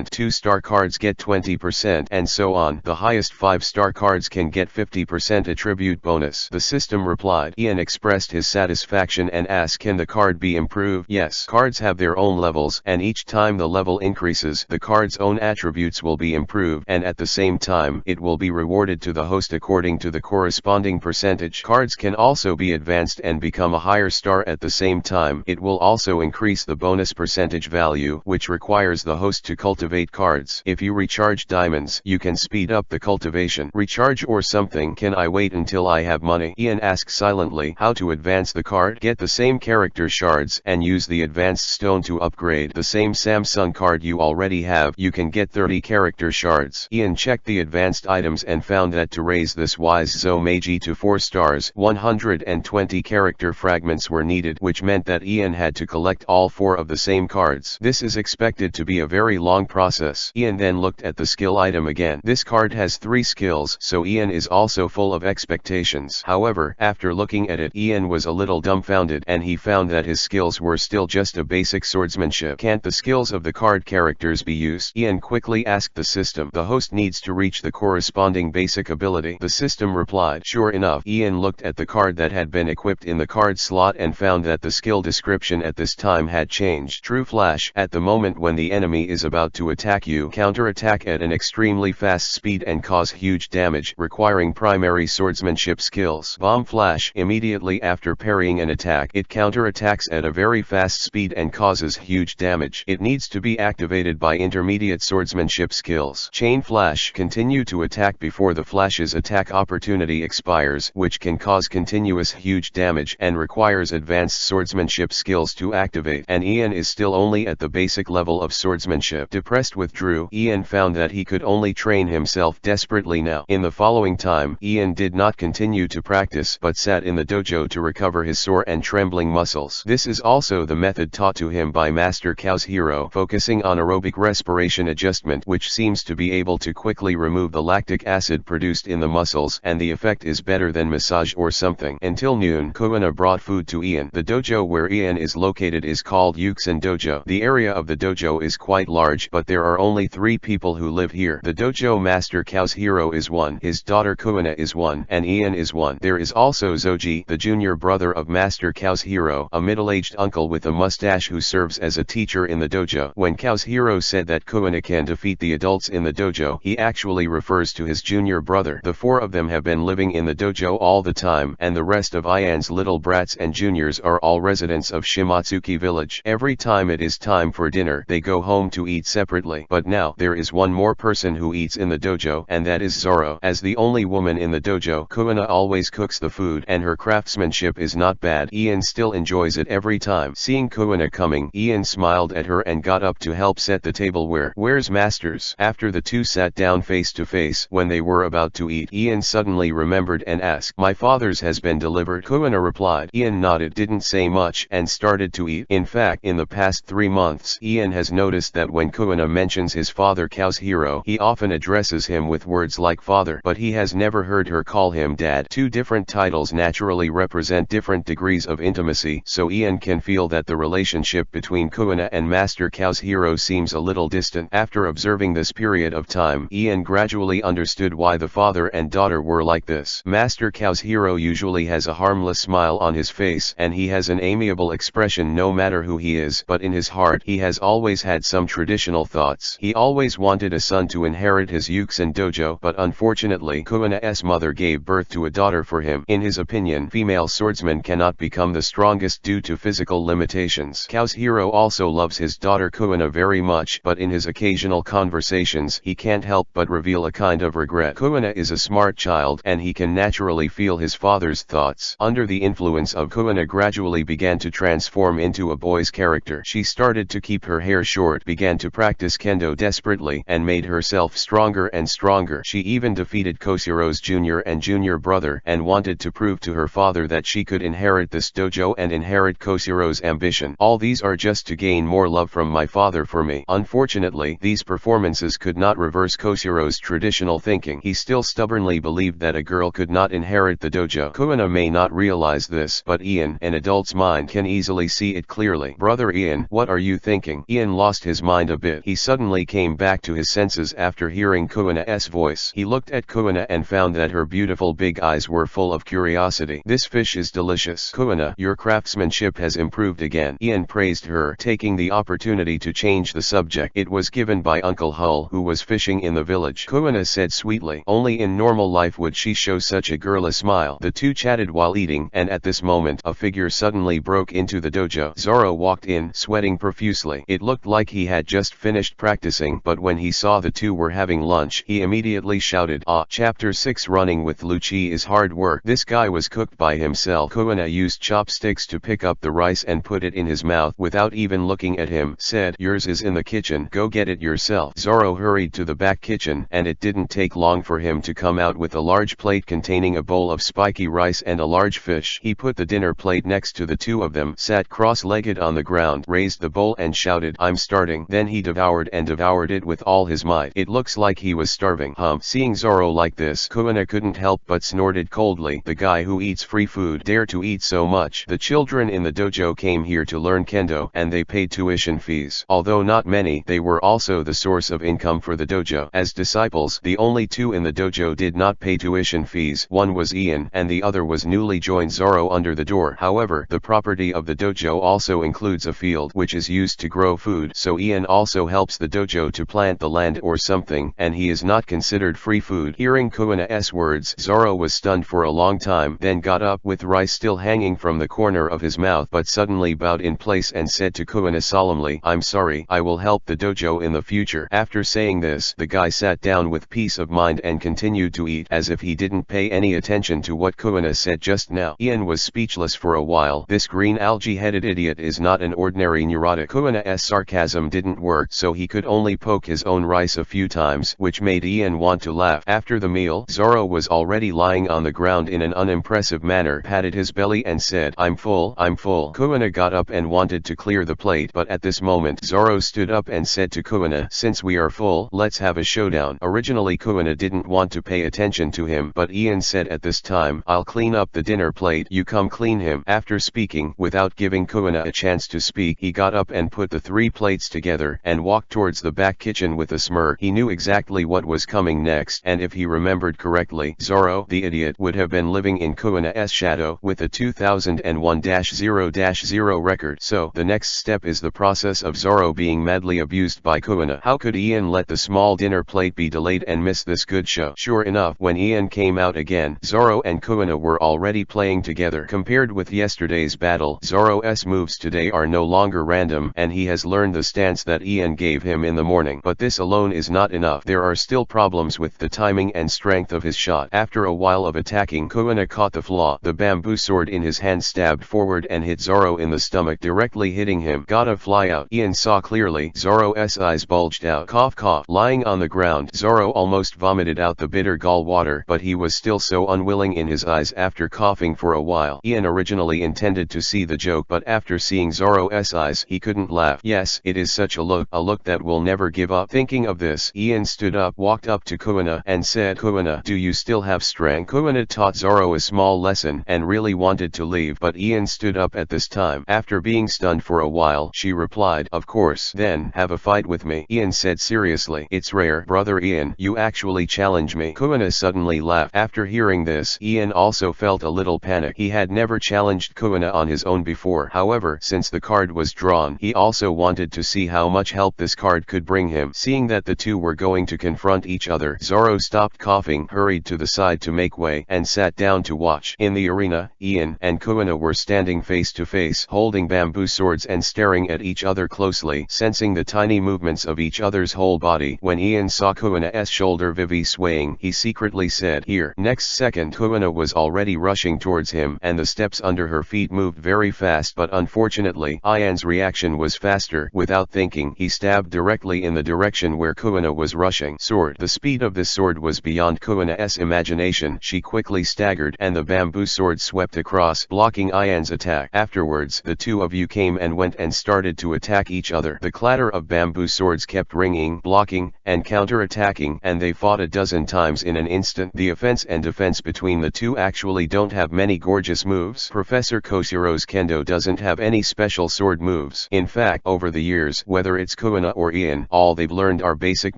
S1: 2-star cards get 20%, and so on. The highest 5-star cards can get 50% attribute bonus. The system replied. Ian expressed his satisfaction and asked, can the card be improved? Yes. Cards have their own levels, and each time the level increases, the card's own attributes will be improved, and at the same time, it will be rewarded to the host according to the corresponding percentage. Cards can also be advanced and become a higher star at the same time. It will also increase the bonus percentage value, which requires the host to cultivate cards. If you recharge diamonds, you can speed up the cultivation. Recharge or something. Can I wait until I have money? Ian asked silently. How to advance the card? Get the same character shards and use the advanced stone to upgrade the same Samsung card you already have. You can get 30 character shards. Ian checked the advanced items and found that to raise this wise Zo Meiji to 4 stars, 120 character fragments were needed, which meant that Ian had to collect all 4 of the same cards. This is expected to be a very long process. Ian then looked at the skill item again. This card has 3 skills, so Ian is also full of expectations. However, after looking at it, Ian was a little dumbfounded, and he found that his skills were still just a basic swordsmanship. Can't the skills of the card characters be used? Ian quickly asked the system. The host needs to reach the corresponding basic ability. The system replied. Sure enough, Ian looked at the card that had been equipped in the card slot and found that the skill description at this time had changed. True flash. At the moment when the enemy is about to attack you, counterattack at an extremely fast speed and cause huge damage, requiring primary swordsmanship skills. Bomb flash. Immediately after parrying an attack, it counterattacks at a very fast speed and causes huge damage. It needs to be activated by intermediate swordsmanship skills. Chain flash. Continue to attack before the flash's attack opportunity expires, which can cause continuous huge damage and requires advanced swordsmanship skills to activate. And Ian is still only at the basic level of swordsmanship. Depressed withdrew. Ian found that he could only train himself desperately now. In the following time, Ian did not continue to practice, but sat in the dojo to recover his sore and trembling muscles. This is also the method taught to him by Master Kazuhiro, focusing on aerobic respiration adjustment, which seems to be able to quickly remove the lactic acid produced in the muscles, and the effect is better than massage or something. Until noon, Kuina brought food to Ian. The dojo where Ian is located is called Yuxin Dojo. The area of the dojo is quite large, but there are only 3 people who live here. The dojo master Kazuhiro is 1, his daughter Kuina is 1, and Ian is 1. There is also Zoji, the junior brother of Master Kazuhiro, a middle-aged uncle with a mustache who serves as a teacher in the dojo. When Kazuhiro said that Kuina can defeat the adults in the dojo, he actually refers to his junior brother. The 4 of them have been living in the dojo all the time, and the rest of Ian's little brats and juniors are all residents of Shimatsuki village. Every time it is time for dinner, they go home to eat separately. But now, there is one more person who eats in the dojo, and that is Zoro. As the only woman in the dojo, Kuina always cooks the food, and her craftsmanship is not bad. Ian still enjoys it every time. Seeing Kuina coming, Ian smiled at her and got up to help set the table. Where's Masters? After the two sat down face to face, when they were about to eat, Ian suddenly remembered and asked, my father's has been delivered? Kuina replied. Ian nodded, didn't say much, and started to eat. In fact, in the past 3 months, Ian has noticed that when Kuina mentions his father Kazuhiro, he often addresses him with words like father, but he has never heard her call him dad. 2 different titles naturally represent different degrees of intimacy, so Ian can feel that the relationship between Kuina and Master Kazuhiro seems a little distant. After observing this period of time, Ian gradually understood why the father and daughter were like this. Master Kazuhiro usually has a harmless smile on his face, and he has an amiable expression no matter who he is, but in his heart he has always had some traditional thoughts. He always wanted a son to inherit his Yuxin dojo, but unfortunately Kuina's mother gave birth to a daughter for him. In his opinion, female swordsmen cannot become the strongest due to physical limitations. Kazuhiro also loves his daughter Kuina very much, but in his occasional conversations he can't help but reveal a kind of regret. Kuina is a smart child, and he can naturally naturally feel his father's thoughts. Under the influence of Kuina gradually began to transform into a boy's character. She started to keep her hair short, began to practice Kendo desperately, and made herself stronger and stronger. She even defeated Koshiro's junior and junior brother, and wanted to prove to her father that she could inherit this dojo and inherit Koshiro's ambition. All these are just to gain more love from my father for me. Unfortunately, these performances could not reverse Koshiro's traditional thinking. He still stubbornly believed that a girl could not inherit the dojo. Kuina may not realize this, but Ian, an adult's mind, can easily see it clearly. Brother Ian, what are you thinking? Ian lost his mind a bit. He suddenly came back to his senses after hearing Kuina's voice. He looked at Kuina and found that her beautiful big eyes were full of curiosity. This fish is delicious. Kuina, your craftsmanship has improved again. Ian praised her, taking the opportunity to change the subject. It was given by Uncle Hull, who was fishing in the village. Kuina said sweetly. Only in normal life would she show such a girl a smile. The two chatted while eating, and at this moment a figure suddenly broke into the dojo. Zoro walked in, sweating profusely. It looked like he had just finished practicing, but when he saw the two were having lunch, he immediately shouted, "Ah!" Chapter 6 Running with Lucci is hard work. This guy was cooked by himself. Kuina used chopsticks to pick up the rice and put it in his mouth without even looking at him. Said, "Yours is in the kitchen, go get it yourself." Zoro hurried to the back kitchen, and it didn't take long for him to come out with a large plate containing a bowl of spiky rice and a large fish. He put the dinner plate next to the two of them, sat cross-legged on the ground, raised the bowl and shouted, "I'm starting." Then he devoured it with all his might. It looks like he was starving. Seeing Zoro like this, Kuina couldn't help but snorted coldly. The guy who eats free food dare to eat so much. The children in the dojo came here to learn Kendo, and they paid tuition fees. Although not many, they were also the source of income for the dojo. As disciples, the only two in the dojo did not pay tuition fees. One was Ian, and the other was newly joined Zoro under the door. However, the property of the dojo also includes a field which is used to grow food, so Ian also helps the dojo to plant the land or something, and he is not considered free food. Hearing Kuina's words, Zoro was stunned for a long time, then got up with rice still hanging from the corner of his mouth, but suddenly bowed in place and said to Kuina solemnly, "I'm sorry, I will help the dojo in the future." After saying this, the guy sat down with peace of mind and continued to eat as if he didn't pay any attention to what Kuina said just now. Ian was speechless for a while. This green algae-headed idiot is not an ordinary neurotic. Kuina's sarcasm didn't work, so he could only poke his own rice a few times, which made Ian want to laugh. After the meal, Zoro was already lying on the ground in an unimpressive manner, patted his belly and said, "I'm full, I'm full." Kuina got up and wanted to clear the plate, but at this moment Zoro stood up and said to Kuina, "Since we are full, let's have a showdown." Originally Kuina didn't want to pay attention to him, but Ian said at this time, "I'll clean up the dinner plate, you come clean him." After speaking, without giving Kuina a chance to speak, he got up and put the three plates together, and walked towards the back kitchen with a smirk. He knew exactly what was coming next, and if he remembered correctly, Zoro, the idiot, would have been living in Kuina's shadow with a 2001-0-0 record. So, the next step is the process of Zoro being madly abused by Kuina. How could Ian let the small dinner plate be delayed and miss this good show? Sure enough, when Ian came out again, Zoro and Kuina were already playing together. Compared with yesterday's battle, Zoro's moves today are no longer random, and he has learned the stance that Ian gave him in the morning. But this alone is not enough. There are still problems with the timing and strength of his shot. After a while of attacking, Kuina caught the flaw. The bamboo sword in his hand stabbed forward and hit Zoro in the stomach, directly hitting him. Gotta fly out. Ian saw clearly. Zoro's eyes bulged out. Cough cough. Lying on the ground, Zoro almost vomited out the bitter gall water, but he was still so unwilling in his eyes after coughing for a while. Ian originally intended to see the joke, but after seeing Zoro's eyes, he couldn't laugh. Yes, it is such a look that will never give up. Thinking of this, Ian stood up, walked up to Kuina, and said, "Kuina, do you still have strength?" Kuina taught Zoro a small lesson, and really wanted to leave, but Ian stood up at this time. After being stunned for a while, she replied, "Of course." "Then, have a fight with me," Ian said seriously. "It's rare, brother Ian, you actually challenge me." Kuina suddenly laughed. After hearing this, Ian also felt a little panic. He had never challenged Kuina on his own before. However, since the card was drawn, he also wanted to see how much help this card could bring him. Seeing that the two were going to confront each other, Zoro stopped coughing, hurried to the side to make way, and sat down to watch. In the arena, Ian and Kuina were standing face to face, holding bamboo swords and staring at each other closely, sensing the tiny movements of each other's whole body. When Ian saw Kuina's shoulder vivi swaying, he secretly said, "Here." Next next second Kuina was already rushing towards him and the steps under her feet moved very fast, but unfortunately Ian's reaction was faster. Without thinking, he stabbed directly in the direction where Kuina was rushing. Sword. The speed of this sword was beyond Kuina's imagination. She quickly staggered and the bamboo sword swept across, blocking Ian's attack. Afterwards, the two of you came and went and started to attack each other. The clatter of bamboo swords kept ringing, blocking, and counter-attacking, and they fought a dozen times in an instant. The offense and defense between the two actually don't have many gorgeous moves. Professor Koshiro's Kendo doesn't have any special sword moves. In fact, over the years, whether it's Kuina or Ian, all they've learned are basic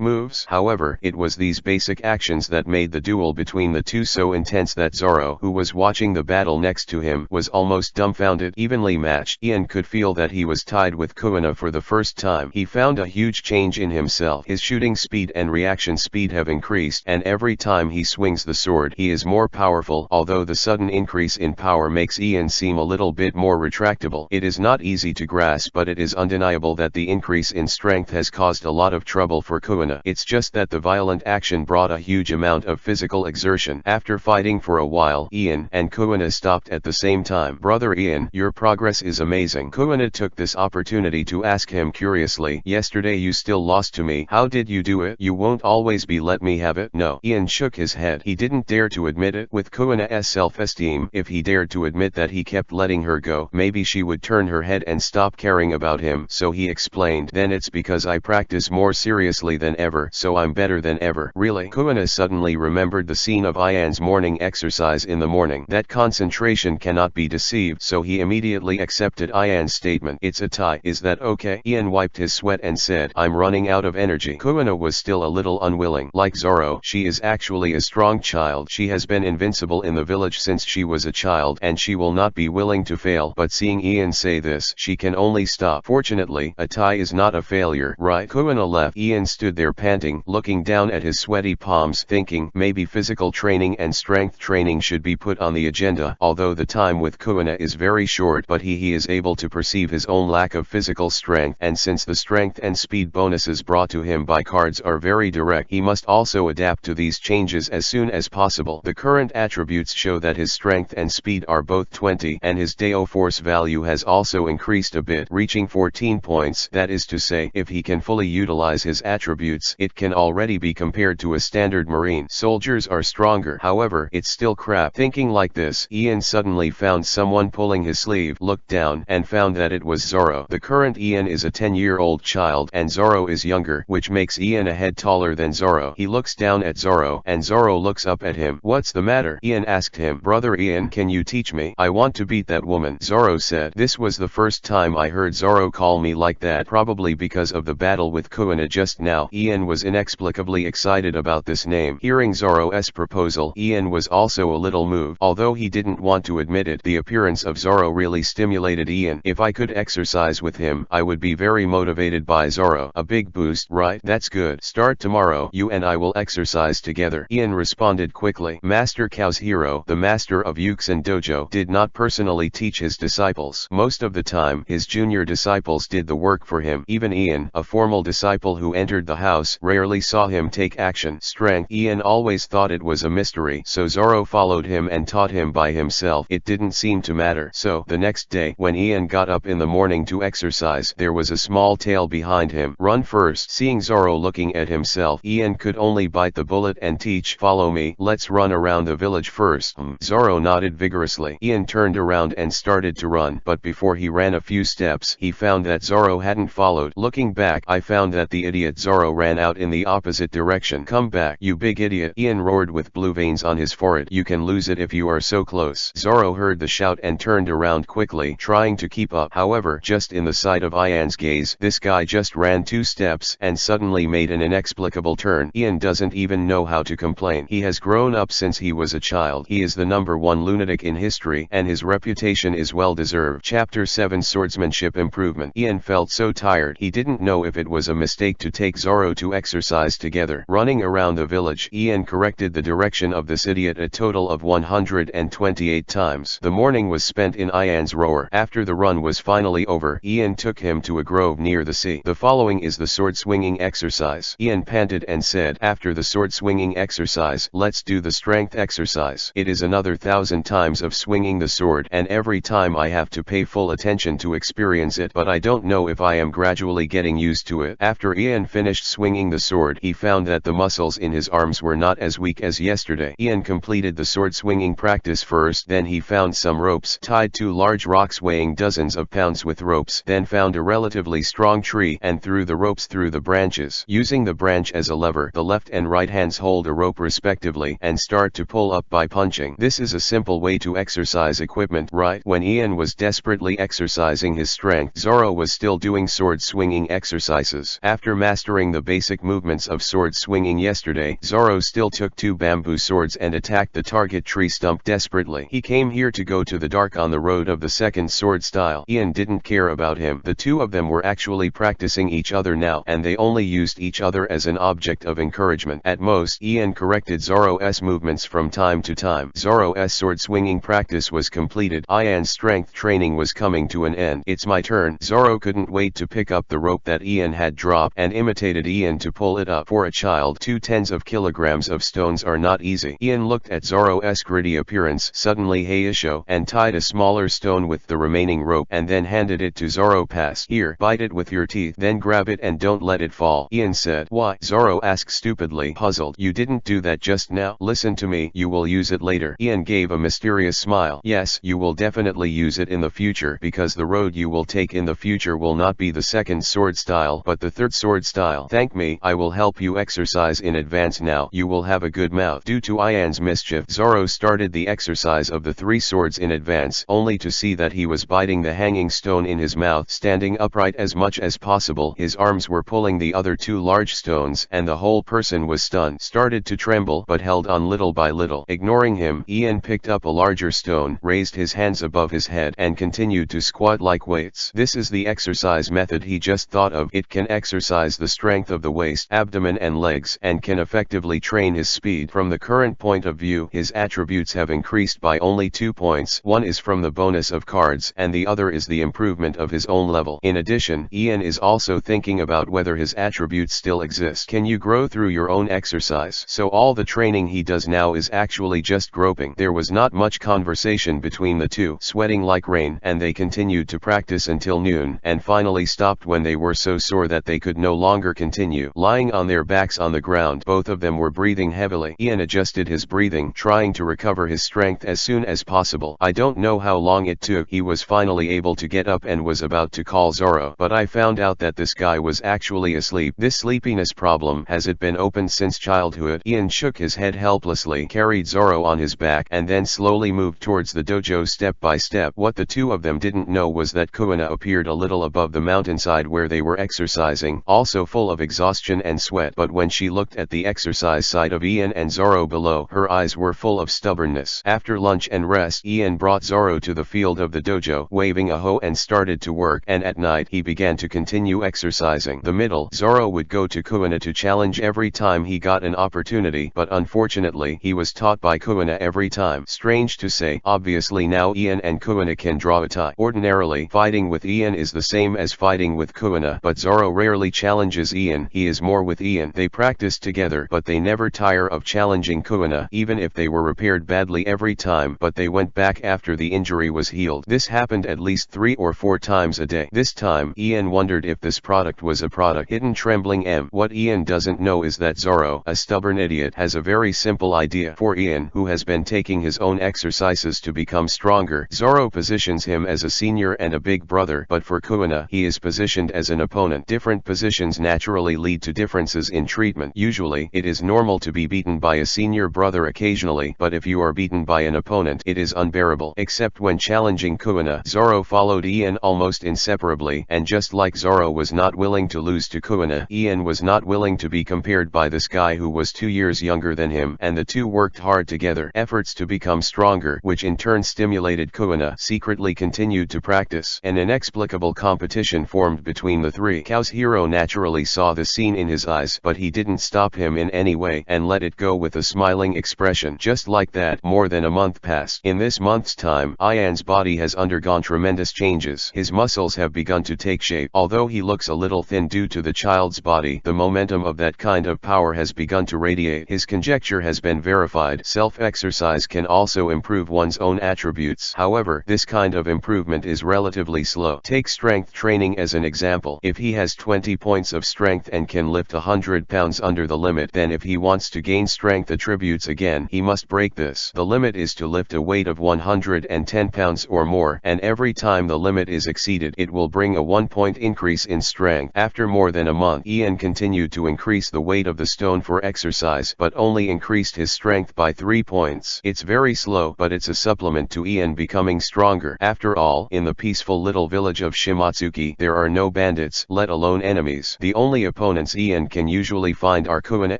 S1: moves. However, it was these basic actions that made the duel between the two so intense that Zoro, who was watching the battle next to him, was almost dumbfounded. Evenly matched, Ian could feel that he was tied with Kuina for the first time. He found a huge change in himself. His shooting speed and reaction speed have increased, and every time he swings the sword, he is more powerful. Although the sudden increase in power makes Ian seem a little bit more retractable, it is not easy to grasp, but it is undeniable that the increase in strength has caused a lot of trouble for Kuina. It's just that the violent action brought a huge amount of physical exertion. After fighting for a while, Ian and Kuina stopped at the same time. Brother Ian, your progress is amazing. Kuina took this opportunity to ask him curiously, yesterday you still lost to me. How did you do it? You won't always be let me have it? No. Ian shook his head. He didn't dare to admit it. With Kuina's self-esteem, if he dared to admit that he kept letting her go, maybe she would turn her head and stop caring about him. So he explained, then it's because I practice more seriously than ever, so I'm better than ever. Really? Kuina suddenly remembered the scene of Ian's morning exercise in the morning. That concentration cannot be deceived, so he immediately accepted Ian's statement. It's a tie. Is that okay? Ian wiped his sweat and said, I'm running out of energy. Kuina was still a little unwilling. Like Zoro, she is actually a strong child. She has been invincible in the village since she was a child, and she will not be willing to fail. But seeing Ian say this, she can only stop. Fortunately, a tie is not a failure, right? Kuina left. Ian stood there panting, looking down at his sweaty palms, thinking, maybe physical training and strength training should be put on the agenda. Although the time with Kuina is very short, but he is able to perceive his own lack of physical strength, and since the strength and speed bonuses brought to him by cards are very direct, he must also adapt to these changes as soon as possible. The current attributes show that his strength and speed are both 20, and his Deo force value has also increased a bit, reaching 14 points. That is to say, if he can fully utilize his attributes, it can already be compared to a standard marine. Soldiers are stronger. However, it's still crap. Thinking like this, Ian suddenly found someone pulling his sleeve, looked down, and found that it was Zoro. The current Ian is a 10-year-old child, and Zoro is younger, which makes Ian a head taller than Zoro. He looks down at Zoro, and Zoro looks up at him. What's the matter? Ian asked him. Brother Ian, can you teach me? I want to beat that woman. Zoro said. This was the first time I heard Zoro call me like that, probably because of the battle with Kuina just now. Ian was inexplicably excited about this name. Hearing Zoro's proposal, Ian was also a little moved. Although he didn't want to admit it, the appearance of Zoro really stimulated Ian. If I could exercise with him, I would be very motivated by Zoro. A big boost, right? That's good. Start tomorrow. You and I will exercise together. Ian responded quickly. Master Kazuhiro, the master of Yukusen Dojo, did not personally teach his disciples. Most of the time, his junior disciples did the work for him. Even Ian, a formal disciple who entered the house, rarely saw him take action. Strength. Ian always thought it was a mystery, so Zoro followed him and taught him by himself. It didn't seem to matter. So, the next day, when Ian got up in the morning to exercise, there was a small tail behind him. Run first. Seeing Zoro looking at himself, Ian could only bite the bullet and teach. Follow me. Let's run around the village first. Zoro nodded vigorously. Ian turned around and started to run, but before he ran a few steps, he found that Zoro hadn't followed. Looking back, I found that the idiot Zoro ran out in the opposite direction. Come back, you big idiot. Ian roared with blue veins on his forehead. You can lose it if you are so close. Zoro heard the shout and turned around quickly, trying to keep up. However, just in the sight of Ian's gaze, this guy just ran 2 steps and suddenly made an inexplicable turn. Ian doesn't even know how to complain. He has grown up since he was a child. He is the #1 lunatic in history, and his reputation is well deserved. Chapter 7 Swordsmanship Improvement. Ian felt so tired, he didn't know if it was a mistake to take Zoro to exercise together. Running around the village, Ian corrected the direction of this idiot a total of 128 times. The morning was spent in Ian's rower. After the run was finally over, Ian took him to a grove near the sea. The following is the sword swinging exercise. Ian panted and said, after the sword swinging exercise, let's do the strength exercise. It is another 1,000 times of swinging the sword, and every time I have to pay full attention to experience it, but I don't know if I am gradually getting used to it. After Ian finished swinging the sword, he found that the muscles in his arms were not as weak as yesterday. Ian completed the sword swinging practice first, then he found some ropes, tied 2 large rocks weighing dozens of pounds with ropes, then found a relatively strong tree and threw the ropes through the branches. Using the branch as a lever, the left and right hands hold a rope respectively and start to pull up by punching. This is a simple way to exercise equipment, right? When Ian was desperately exercising his strength, Zoro was still doing sword swinging exercises. After mastering the basic movements of sword swinging yesterday, Zoro still took 2 bamboo swords and attacked the target tree stump desperately. He came here to go to the dark on the road of the second sword style. Ian didn't care about him. The two of them were actually practicing each other now, and they only used each other as an object of encouragement. At most, Ian corrected Zoro's movements from time to time. Zoro's sword swinging practice was completed. Ian's strength training was coming to an end. It's my turn. Zoro couldn't wait to pick up the rope that Ian had dropped and imitated Ian to pull it up. For a child, 2 tens of kilograms of stones are not easy. Ian looked at Zoro's gritty appearance, suddenly Shishio, and tied a smaller stone with the remaining rope and then handed it to Zoro. Pass. Here, bite it with your teeth, then grab it and don't let it fall. Ian said. Why? Zoro asked stupidly, puzzled. You didn't do that just now. Listen to me, you will use it later. Ian gave a mysterious smile. Yes, you will definitely use it in the future, because the road you will take in the future will not be the second sword style but the third sword style. Thank me, I will help you exercise in advance now. You will have a good mouth. Due to Ian's mischief, Zoro started the exercise of the 3 swords in advance, only to see that he was biting the hanging stone in his mouth. Standing upright as much as possible, his arms were pulling the other 2 large stones, and the whole person was stunned, started to tremble, but held on little by little. Ignoring him, Ian picked up a larger stone, raised his hands above his head, and continued to squat like weights. This is the exercise method he just thought of. It can exercise the strength of the waist, abdomen and legs, and can effectively train his speed. From the current point of view, his attributes have increased by only 2 points. One is from the bonus of cards, and the other is the improvement of his own level. In addition, Ian is also thinking about whether his attributes still exist. Can you grow through your own exercise? So all the training he does now is actually just groping. There was not much conversation between the two, sweating like rain, and they continued to practice until noon, and finally stopped when they were so sore that they could no longer continue. Lying on their backs on the ground, both of them were breathing heavily. Ian adjusted his breathing, trying to recover his strength as soon as possible. I don't know how long it took. He was finally able to get up and was about to call Zoro, but I found out that this guy was actually asleep. This sleepiness problem, has it been open since childhood? Ian shook his head helplessly, carried Zoro on his back, and then slowly moved towards the dojo step by step. What the two of them didn't know was that Kuina appeared a little above the mountainside where they were exercising, also full of exhaustion and sweat. But when she looked at the exercise side of Ian and Zoro below, her eyes were full of stubbornness. After lunch and rest, Ian brought Zoro to the field of the dojo, waving a hoe, and started to work, and at night he began to continue exercising. The middle, Zoro would go to Kuina to challenge every time he got an opportunity, but unfortunately he was taught by Kuina every time. Strange to say, obviously now Ian and Kuina can draw a tie. Ordinarily, fighting with Ian is the same as fighting with Kuina, but Zoro rarely challenges Ian. He is more with Ian. They practice together, but they never tire of challenging Kuina, even if they were repaired badly every time, but they went back after the injury was healed. This happened at least 3 or 4 times a day. This time, Ian wondered if this product was a product. Hidden trembling M. What Ian doesn't know is that Zoro, a stubborn idiot, has a very simple idea. For Ian, who has been taking his own exercises to become stronger, Zoro positions him as a senior and a big brother, but for Kuina, he is positioned as an opponent. Different positions naturally lead to differences in treatment. Usually, it is normal to be beaten by a senior brother occasionally, but if you are beaten by an opponent, it is unbearable. Except when challenging Kuina, Zoro followed Ian almost inseparably, and just like Zoro was not willing to lose to Kuina, Ian was not willing to be compared by this guy who was 2 years younger than him, and the two worked hard together. Efforts to become stronger, which in turn stimulated Kuina, secretly continued to practice. An inexplicable competition formed between the three. Kazuhiro naturally saw the scene in his eyes, but he didn't stop him in any way, and let it go with a smiling expression. Just like that, more than a month passed. In this month's time, Ian's body has undergone tremendous changes. His muscles have begun to take shape. Although he looks a little thin due to the child's body, the momentum of that kind of power has begun to radiate. His conjecture has has been verified. Self-exercise can also improve one's own attributes. However, this kind of improvement is relatively slow. Take strength training as an example. If he has 20 points of strength and can lift 100 pounds under the limit, then if he wants to gain strength attributes again, he must break this. The limit is to lift a weight of 110 pounds or more, and every time the limit is exceeded, it will bring a 1-point increase in strength. After more than a month, Ian continued to increase the weight of the stone for exercise, but only increased his strength by 3 points. It's very slow, but it's a supplement to Ian becoming stronger. After all, in the peaceful little village of Shimatsuki, there are no bandits, let alone enemies. The only opponents Ian can usually find are Kuina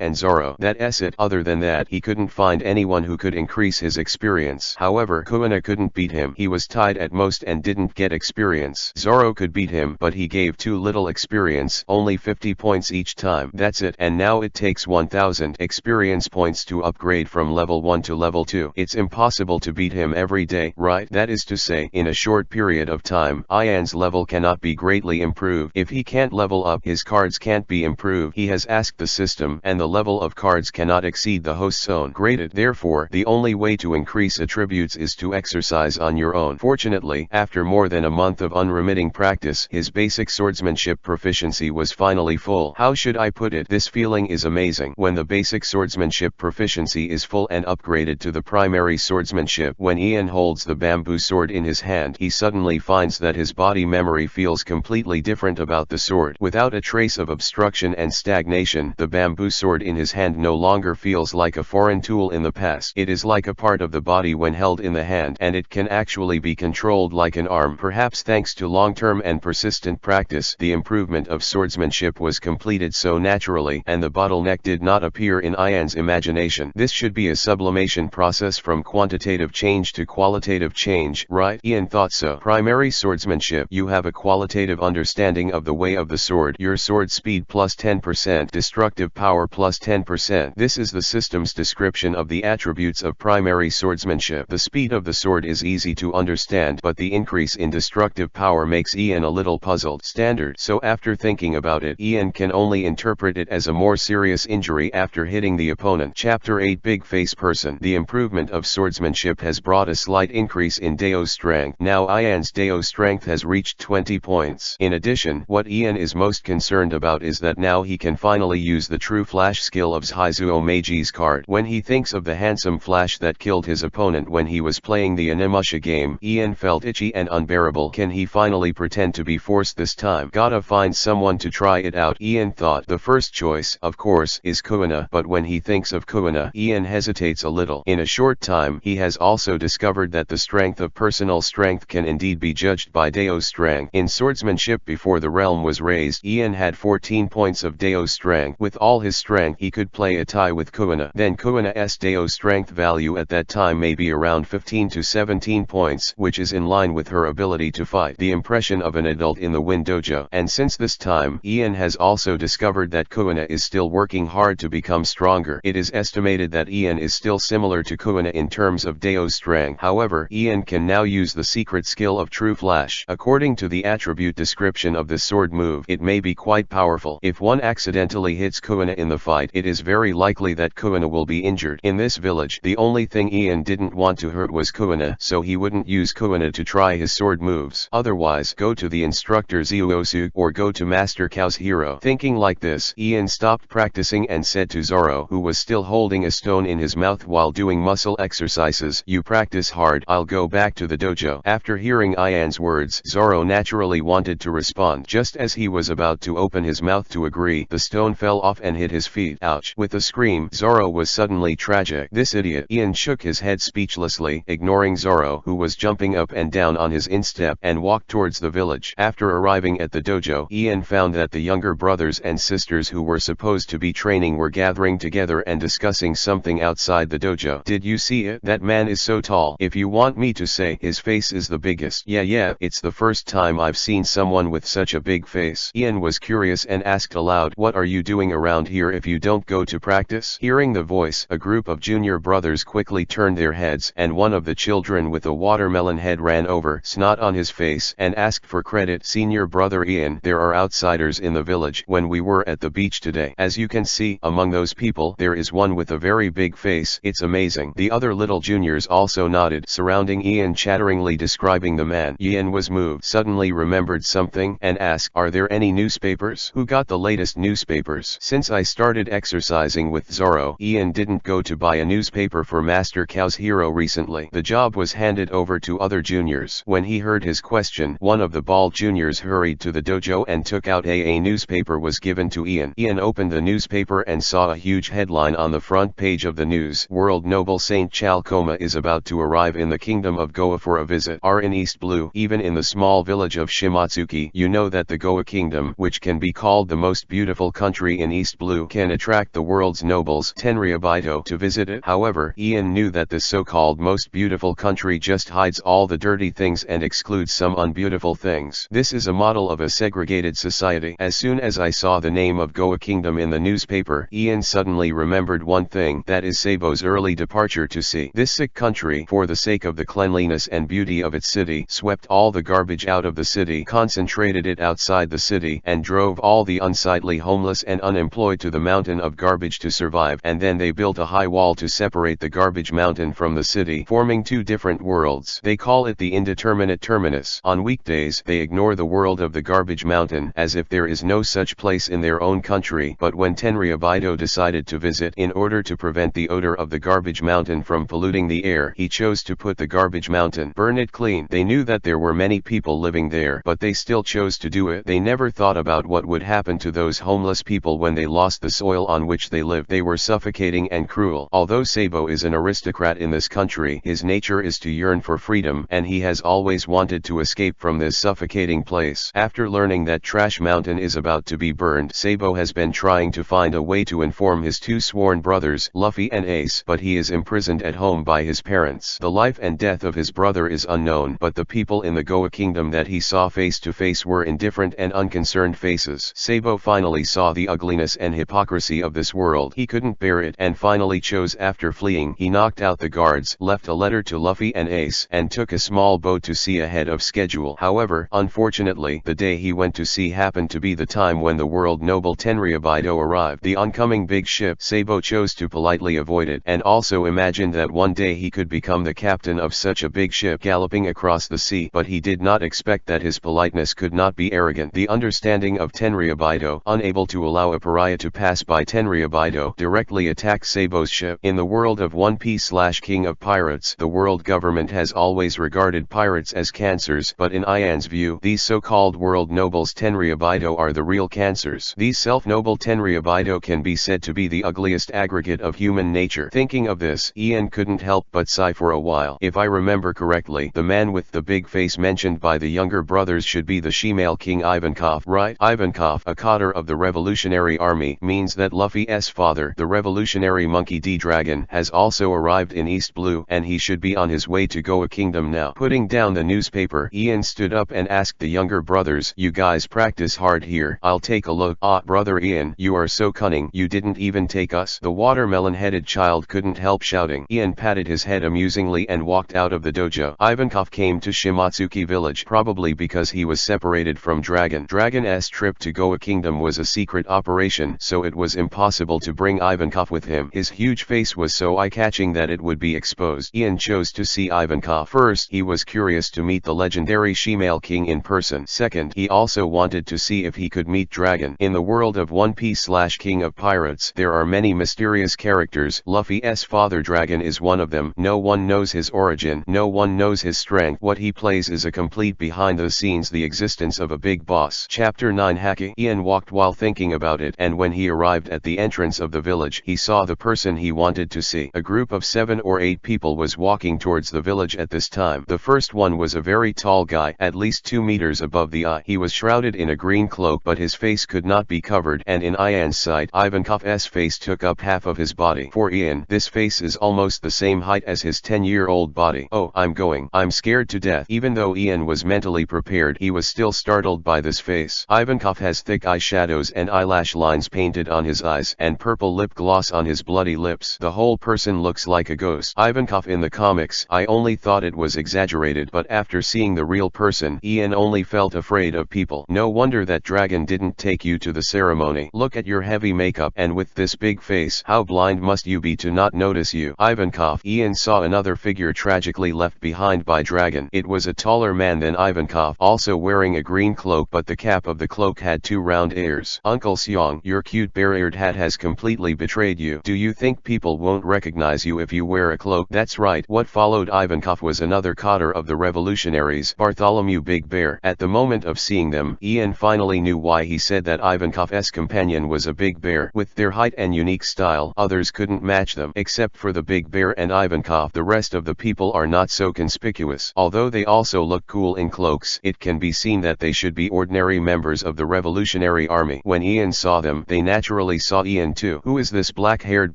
S1: and Zoro. That's it. Other than that, he couldn't find anyone who could increase his experience. However, Kuina couldn't beat him. He was tied at most and didn't get experience. Zoro could beat him, but he gave too little experience, only 50 points each time. That's it. And now it takes 1000 experience points to upgrade from level 1 to level 2. It's impossible to beat him every day, right? That is to say, in a short period of time, Ian's level cannot be greatly improved. If he can't level up, his cards can't be improved. He has asked the system, and the level of cards cannot exceed the host's own graded. Therefore, the only way to increase attributes is to exercise on your own. Fortunately, after more than a month of unremitting practice, his basic swordsmanship proficiency was finally full. How should I put it? This feeling is amazing. When the basic swordsmanship proficiency is full and upgraded to the primary swordsmanship, when Ian holds the bamboo sword in his hand, he suddenly finds that his body memory feels completely different about the sword. Without a trace of obstruction and stagnation, the bamboo sword in his hand no longer feels like a foreign tool in the past. It is like a part of the body when held in the hand, and it can actually be controlled like an arm. Perhaps thanks to long-term and persistent practice, the improvement of swordsmanship was completed so naturally, and the bottleneck did not appear in Ian's imagination. This should be a sublimation process from quantitative change to qualitative change, right? Ian thought so. Primary swordsmanship. You have a qualitative understanding of the way of the sword. Your sword speed plus 10%, destructive power plus 10%. This is the system's description of the attributes of primary swordsmanship. The speed of the sword is easy to understand, but the increase in destructive power makes Ian a little puzzled. Standard. So after thinking about it, Ian can only interpret it as a more serious injury after hitting the opponent. Chapter 8 Big Face Person. The improvement of swordsmanship has brought a slight increase in Deo strength. Now Ian's Deo strength has reached 20 points. In addition, what Ian is most concerned about is that now he can finally use the true flash skill of Shizuo Meiji's card. When he thinks of the handsome flash that killed his opponent when he was playing the Animusha game, Ian felt itchy and unbearable. Can he finally pretend to be forced this time? Gotta find someone to try it out, Ian thought. The first choice, of course, is Kuina, but when he thinks of Kuina, Ian hesitates a little. In a short time, he has also discovered that the strength of personal strength can indeed be judged by Deo strength. In swordsmanship before the realm was raised, Ian had 14 points of Deo strength. With all his strength, he could play a tie with Kuina. Then Kuina's Deo strength value at that time may be around 15 to 17 points, which is in line with her ability to fight. The impression of an adult in the Wind Dojo. And since this time, Ian has also discovered that Kuina is still working hard to become stronger. It is estimated that Ian is still similar to Kuina in terms of Deo strength. However, Ian can now use the secret skill of True Flash. According to the attribute description of the sword move, it may be quite powerful. If one accidentally hits Kuina in the fight, it is very likely that Kuina will be injured. In this village, the only thing Ian didn't want to hurt was Kuina, so he wouldn't use Kuina to try his sword moves. Otherwise, go to the instructor Zuosu or go to Master Kao's hero. Thinking like this, Ian stopped practicing and said to Zoro, who was still holding a stone in his mouth while doing muscle exercises, "You practice hard, I'll go back to the dojo." After hearing Ian's words, Zoro naturally wanted to respond. Just as he was about to open his mouth to agree, the stone fell off and hit his feet. Ouch! With a scream, Zoro was suddenly tragic. This idiot! Ian shook his head speechlessly, ignoring Zoro, who was jumping up and down on his instep, and walked towards the village. After arriving at the dojo, Ian found that the younger brothers and sisters who were supposed to be training were gathering together and discussing something outside the dojo. "Did you see it? That man is so tall. If you want me to say, his face is the biggest." Yeah, it's the first time I've seen someone with such a big face. Ian was curious and asked aloud, "What are you doing around here if you don't go to practice?" Hearing the voice, a group of junior brothers quickly turned their heads, and one of the children with a watermelon head ran over, snot on his face, and asked for credit. "Senior brother Ian, there are outsiders in the village. When we were at the beach today, as you can see, among those people, there is one with with a very big face. It's amazing. The other little juniors also nodded, surrounding Ian, chatteringly describing the man. Ian was moved, suddenly remembered something, and asked, "Are there any newspapers? Who got the latest newspapers?" Since I started exercising with Zoro, Ian didn't go to buy a newspaper for Master Cow's hero recently. The job was handed over to other juniors. When he heard his question, one of the bald juniors hurried to the dojo and took out a newspaper was given to Ian. Ian opened the newspaper and saw a huge headline on the front page of the news. World Noble Saint Chalcoma is about to arrive in the kingdom of Goa for a visit. Are in East Blue. Even in the small village of Shimatsuki, you know that the Goa kingdom, which can be called the most beautiful country in East Blue, can attract the world's nobles Tenryabito to visit it. However, Ian knew that this so-called most beautiful country just hides all the dirty things and excludes some unbeautiful things. This is a model of a segregated society. As soon as I saw the name of Goa Kingdom in the newspaper, Ian suddenly remembered one thing, that is Sabo's early departure to sea. This sick country, for the sake of the cleanliness and beauty of its city, swept all the garbage out of the city, concentrated it outside the city, and drove all the unsightly homeless and unemployed to the mountain of garbage to survive. And then they built a high wall to separate the garbage mountain from the city, forming two different worlds. They call it the indeterminate terminus. On weekdays, they ignore the world of the garbage mountain, as if there is no such place in their own country. But when Tenryabito decided to visit, in order to prevent the odor of the garbage mountain from polluting the air, he chose to put the garbage mountain, burn it clean. They knew that there were many people living there, but they still chose to do it. They never thought about what would happen to those homeless people when they lost the soil on which they lived. They were suffocating and cruel. Although Sabo is an aristocrat in this country, his nature is to yearn for freedom, and he has always wanted to escape from this suffocating place. After learning that Trash Mountain is about to be burned, Sabo has been trying to find a way to inform his two sworn brothers, Luffy and Ace, but he is imprisoned at home by his parents. The life and death of his brother is unknown, but the people in the Goa kingdom that he saw face to face were indifferent and unconcerned faces. Sabo finally saw the ugliness and hypocrisy of this world. He couldn't bear it, and finally chose. After fleeing, he knocked out the guards, left a letter to Luffy and Ace, and took a small boat to sea ahead of schedule. However, unfortunately, the day he went to sea happened to be the time when the world noble Tenryabito arrived. The oncoming big ship, Sabo chose to politely avoid it, and also imagined that one day he could become the captain of such a big ship galloping across the sea. But he did not expect that his politeness could not be arrogant. The understanding of Tenryabito, unable to allow a pariah to pass by Tenryabito, directly attacked Sabo's ship. In the world of One Piece / King of Pirates, the world government has always regarded pirates as cancers, but in Ian's view, these so-called world nobles Tenryabito are the real cancers. These self-noble Tenryabito can be said to be the ugliest aggregate of human nature. Thinking of this, Ian couldn't help but sigh for a while. If I remember correctly, the man with the big face mentioned by the younger brothers should be the Shemale King Ivankov, right? Ivankov, a cadre of the Revolutionary Army, means that Luffy's father, the revolutionary monkey D-Dragon, has also arrived in East Blue, and he should be on his way to Goa Kingdom now. Putting down the newspaper, Ian stood up and asked the younger brothers, "You guys practice hard here. I'll take a look." "Ah, brother Ian, you are so cunning. You didn't even take us." The watermelon-headed child couldn't help shouting. Ian patted his head amusingly and walked out of the dojo. Ivankov came to Shimatsuki village, probably because he was separated from Dragon. Dragon's trip to Goa Kingdom was a secret operation, so it was impossible to bring Ivankov with him. His huge face was so eye-catching that it would be exposed. Ian chose to see Ivankov. First, he was curious to meet the legendary Shemale King in person. Second, he also wanted to see if he could meet Dragon. In the world of One Piece / King of Pirates, there are many mysterious characters. Luffy's father Dragon is one of them. No one knows his origin. No one knows his strength. What he plays is a complete behind the scenes, the existence of a big boss. Chapter 9 Hacking. Ian walked while thinking about it, and when he arrived at the entrance of the village, he saw the person he wanted to see. A group of 7 or 8 people was walking towards the village at this time. The first one was a very tall guy, at least 2 meters above the eye. He was shrouded in a green cloak, but his face could not be covered, and in Ian's sight, Ivankov's face took up half of his body. For Ian, this face is almost the same height as his 10-year-old body. "Oh, I'm scared to death." Even though Ian was mentally prepared, he was still startled by this face. Ivankov has thick eyeshadows and eyelash lines painted on his eyes, and purple lip gloss on his bloody lips. The whole person looks like a ghost. Ivankov in the comics, I only thought it was exaggerated, but after seeing the real person, Ian only felt afraid of people. No wonder that Dragon didn't take you to the ceremony. Look at your heavy makeup, and with this big face, How blind must you be to not notice you? Ivankov. Ian saw another figure tragically left behind by Dragon. It was a taller man than Ivankov, also wearing a green cloak, but the cap of the cloak had 2 round ears. Uncle Seong, your cute bear-eared hat has completely betrayed you. Do you think people won't recognize you if you wear a cloak? That's right. What followed Ivankov was another cadre of the Revolutionaries, Bartholomew Big Bear. At the moment of seeing them, Ian finally knew why he said that Ivankov's companion was a big bear. With their height and unique style, others couldn't match them. Except for the Big Bear and Ivankov, the rest of the people are not so conspicuous. Although they also look cool in cloaks, it can be seen that they should be ordinary members of the Revolutionary Army. When Ian saw them, they naturally saw Ian too. Who is this black-haired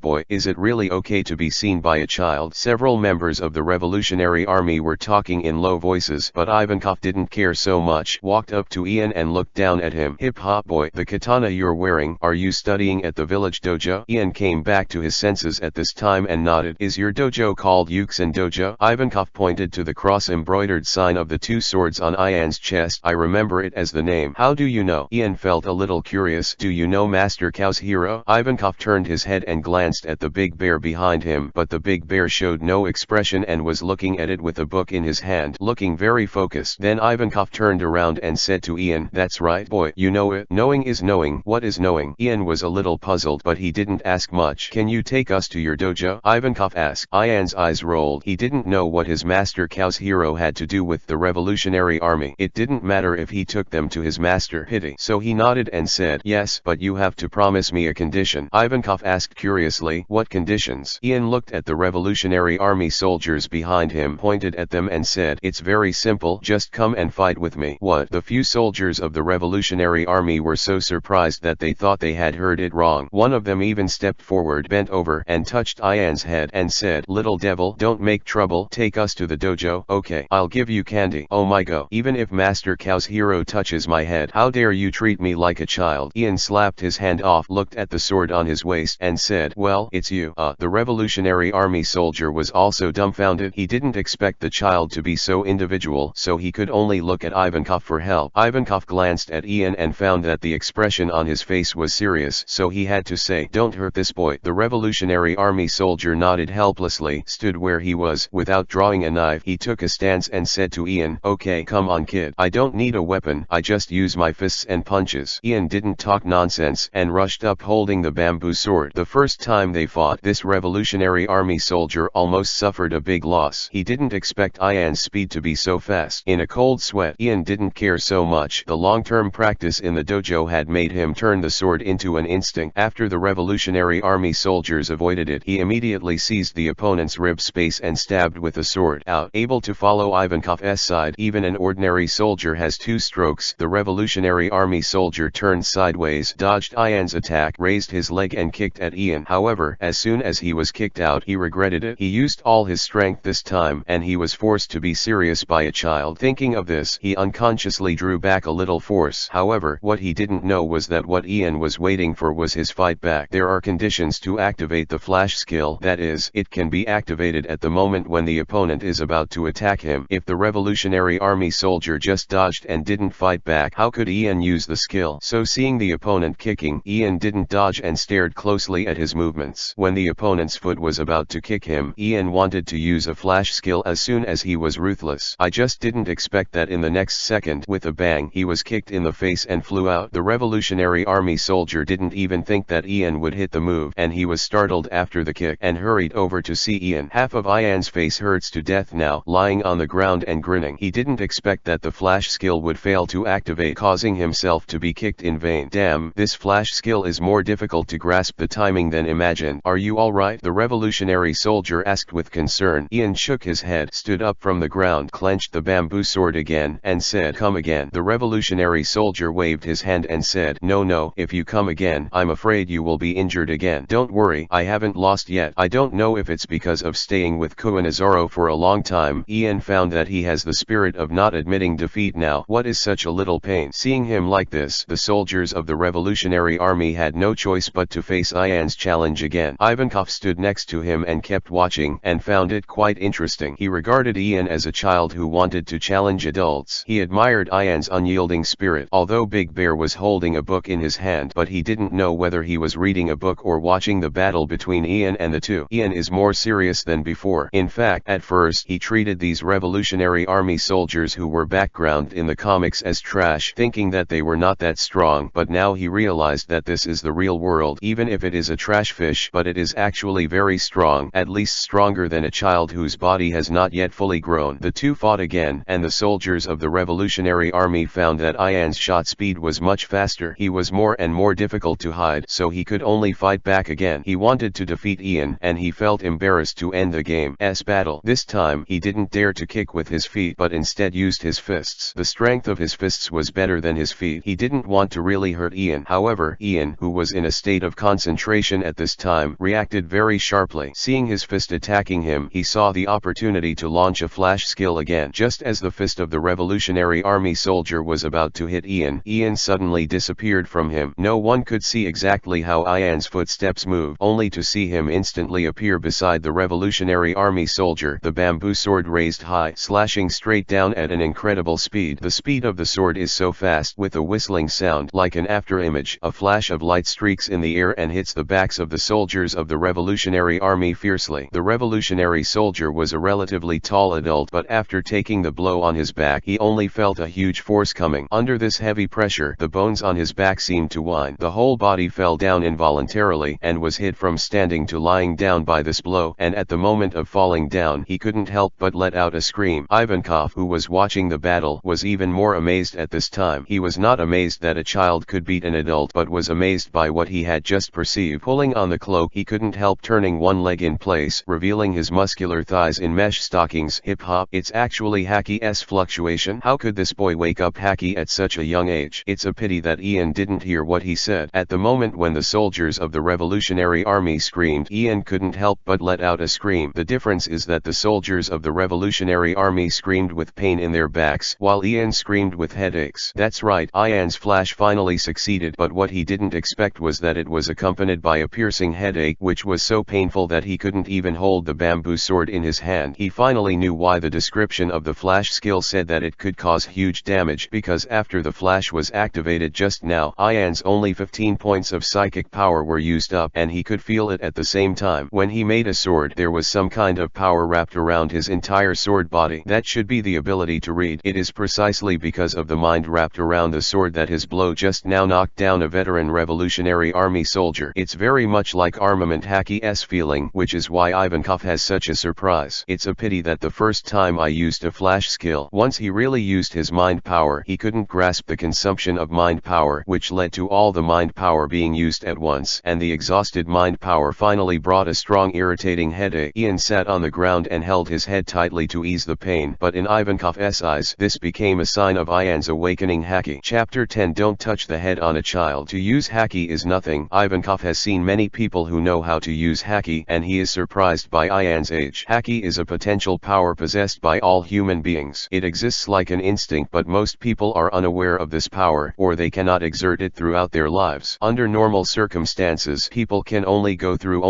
S1: boy? Is it really okay to be seen by a child? Several members of the Revolutionary Army were talking in low voices, but Ivankov didn't care so much. Walked up to Ian and looked down at him. Hip-hop boy, the katana you're wearing, are you studying at the village dojo? Ian came back to his senses at this time and nodded. Is your dojo called Yuxin Dojo? Ivankov pointed to the cross-embroidered sign of the 2 swords on Ian's chest. I remember it as the name. How do you know? Ian felt a little curious. Do you know Master Kao's hero? Ivankov turned his head and glanced at the big bear behind him, but the big bear showed no expression and was looking at it with a book in his hand, looking very focused. Then Ivankov turned around and said to Ian, that's right, boy, you know it. Knowing is knowing. What is knowing? Ian was a little puzzled, but he didn't ask much. Can you take us to your dojo? Ivankov asked. Ian's eyes rolled. He didn't know what his Master Kao's hero had to do with the Revolutionary Army. It didn't matter if he took them to his master. Pity. So he nodded and said, yes, but you have to promise me a condition. Ivankov asked curiously, what conditions? Ian looked at the Revolutionary Army soldiers behind him, pointed at them and said, it's very simple, just come and fight with me. What? The few soldiers of the Revolutionary Army were so surprised that they thought they had heard it wrong. One of them even stepped forward, bent over, and touched Ian's head and said, little devil, don't make trouble, take us to the dojo. Okay, I'll give you candy. Oh my god. Even if Master Kao's hero touches my head, how dare you treat me like a child? Ian slapped his hand off, looked at the sword on his waist, and said, well, it's you. The Revolutionary Army soldier was also dumbfounded. He didn't expect the child to be so individual, so he could only look at Ivankov for help. Ivankov glanced at Ian and found that the expression on his face was serious, so he had to say, don't hurt this boy. The Revolutionary Army soldier nodded helplessly, stood where he was, without drawing a knife. He took a stance and said to Ian, okay, come on kid, I don't need a weapon, I just use my fists and punches. Ian didn't talk nonsense, and rushed up holding the bamboo sword. The first time they fought, this Revolutionary Army soldier almost suffered a big loss. He didn't expect Ian's speed to be so fast. In a cold sweat, Ian didn't care so much. The long-term practice in the dojo had made him turn the sword into an instinct. After the Revolutionary Army soldiers avoided it, he immediately seized the opponent's rib space and stabbed with the sword. Out. Able to follow Ivankov's side, even an ordinary soldier has 2 strokes. The Revolutionary Army soldier turned sideways, dodged Ian's attack, raised his leg and kicked at Ian. However, as soon as he was kicked out, he regretted it. He used all his strength this time, and he was forced to be serious by a child. Thinking of this, he unconsciously drew back a little force. However, what he didn't know was that what Ian was waiting for was his fight back. There are conditions to activate the flash skill, that is, it can be activated at the moment when the opponent is about to attack him. If the Revolutionary Army soldier just dodged and didn't fight back, how could Ian use the skill? So seeing the opponent kicking, Ian didn't dodge and stared closely at his movements. When the opponent's foot was about to kick him, Ian wanted to use a flash skill as soon as he was ruthless. I just didn't expect that in the next second, with a bang, he was kicked in the face and flew out. The Revolutionary Army soldier didn't even think that Ian would hit the move, and he was startled after the kick and hurried over to see Ian. Half of Ian's face hurts to death now, lying on the ground and grinning. He didn't expect that the flash skill would fail to activate, causing himself to be kicked in vain. Damn, this flash skill is more difficult to grasp the timing than imagined. Are you alright? The Revolutionary soldier asked with concern. Ian shook his head, stood up from the ground, clenched the bamboo sword again, and said, come again. The Revolutionary soldier waved his hand and said, no, if you come again, I'm afraid you will be injured again. Don't worry, I haven't lost yet. I don't know if it's because of staying with Kuina Zoro for a long time. Ian found that he has the spirit of not admitting defeat now. What is such a little pain? Seeing him like this, the soldiers of the Revolutionary Army had no choice but to face Ian's challenge again. Ivankov stood next to him and kept watching, and found it quite interesting. He regarded Ian as a child who wanted to challenge adults. He admired Ian's unyielding spirit. Although Big Bear was holding a book in his hand, but he didn't know whether he was reading a book or watching the battle between Ian and the two. Ian is more serious than before. In fact, at first he treated these Revolutionary Army soldiers who were background in the comics as trash, thinking that they were not that strong, but now he realized that this is the real world, even if it is a trash fish, but it is actually very strong, at least stronger than a child whose body has not yet fully grown. The two fought again, and the soldiers of the Revolutionary Army found that Ian's shot speed was much faster. He was more and more difficult to hide, so he could only fight back again. He wanted to defeat Ian, and he felt embarrassed to end the game's battle. This time, he didn't dare to kick with his feet, but instead used his fists. The strength of his fists was better than his feet. He didn't want to really hurt Ian. However, Ian, who was in a state of concentration at this time, reacted very sharply. Seeing his fist attacking him, he saw the opportunity to launch a flash skill again. Just as the fist of the Revolutionary Army soldier was about to hit Ian, Ian suddenly disappeared from him. No one could see exactly how Ian's footsteps moved, only to see him instantly appear beside the Revolutionary Army soldier, the bamboo sword raised high, slashing straight down at an incredible speed. The speed of the sword is so fast, with a whistling sound like an afterimage. A flash of light streaks in the air and hits the backs of the soldiers of the Revolutionary Army fiercely. The revolutionary soldier was a relatively tall adult, but after taking the blow on his back, he only felt a huge force coming. Under this heavy pressure, the bones on his back seemed to whine. The whole body fell down involuntarily, and was hit from standing to lying down by this blow, and at the moment of falling down, he couldn't help but let out a scream. Ivankov, who was watching the battle, was even more amazed at this time. He was not amazed that a child could beat an adult, but was amazed by what he had just perceived. Pulling on the cloak, he couldn't help turning one leg in place, revealing his muscular thighs in mesh stockings. Hip hop, it's actually Haki's fluctuation. How could this boy wake up Haki at such a young age? It's a pity that Ian didn't hear what he said. At the moment when the soldiers of the Revolutionary Army screamed, Ian couldn't help but let out a scream. The difference is that the soldiers of the Revolutionary Army screamed with pain in their backs, while Ian screamed with headaches. That's right, Ian's flash finally succeeded, but what he didn't expect was that it was accompanied by a piercing headache, which was so painful that he couldn't even hold the bamboo sword in his hand. He finally knew why the description of the flash skill said that it could cause huge damage, because after the flash was activated just now, Ian's only 15 points of psychic power were used up, and he could feel it at the same time. When he made a sword, there was some kind of power wrapped around his entire sword body. That should be the ability to read. It is precisely because of the mind wrapped around the sword that his blow just now knocked down a veteran Revolutionary Army soldier. It's very much like Armament Haki's feeling, which is why Ivankov has such a surprise. It's a pity that the first time I used a flash skill, once he really used his mind power, he couldn't grasp the consumption of mind power, which led to all the mind power being used at once, and the exhausted mind power finally brought a strong irritating headache. Ian sat on the ground and held his head tightly to ease the pain, but in Ivankov's eyes, this became a sign of Ian's awakening Haki. Chapter 10. Don't touch the head on a child. To use Haki is nothing. Ivankov has seen many people who know how to use Haki, and he is surprised by Ian's age. Haki is a potential power possessed by all human beings. It exists like an instinct, but most people are unaware of this power, or they cannot exert it throughout their lives. Under normal circumstances, people can only go through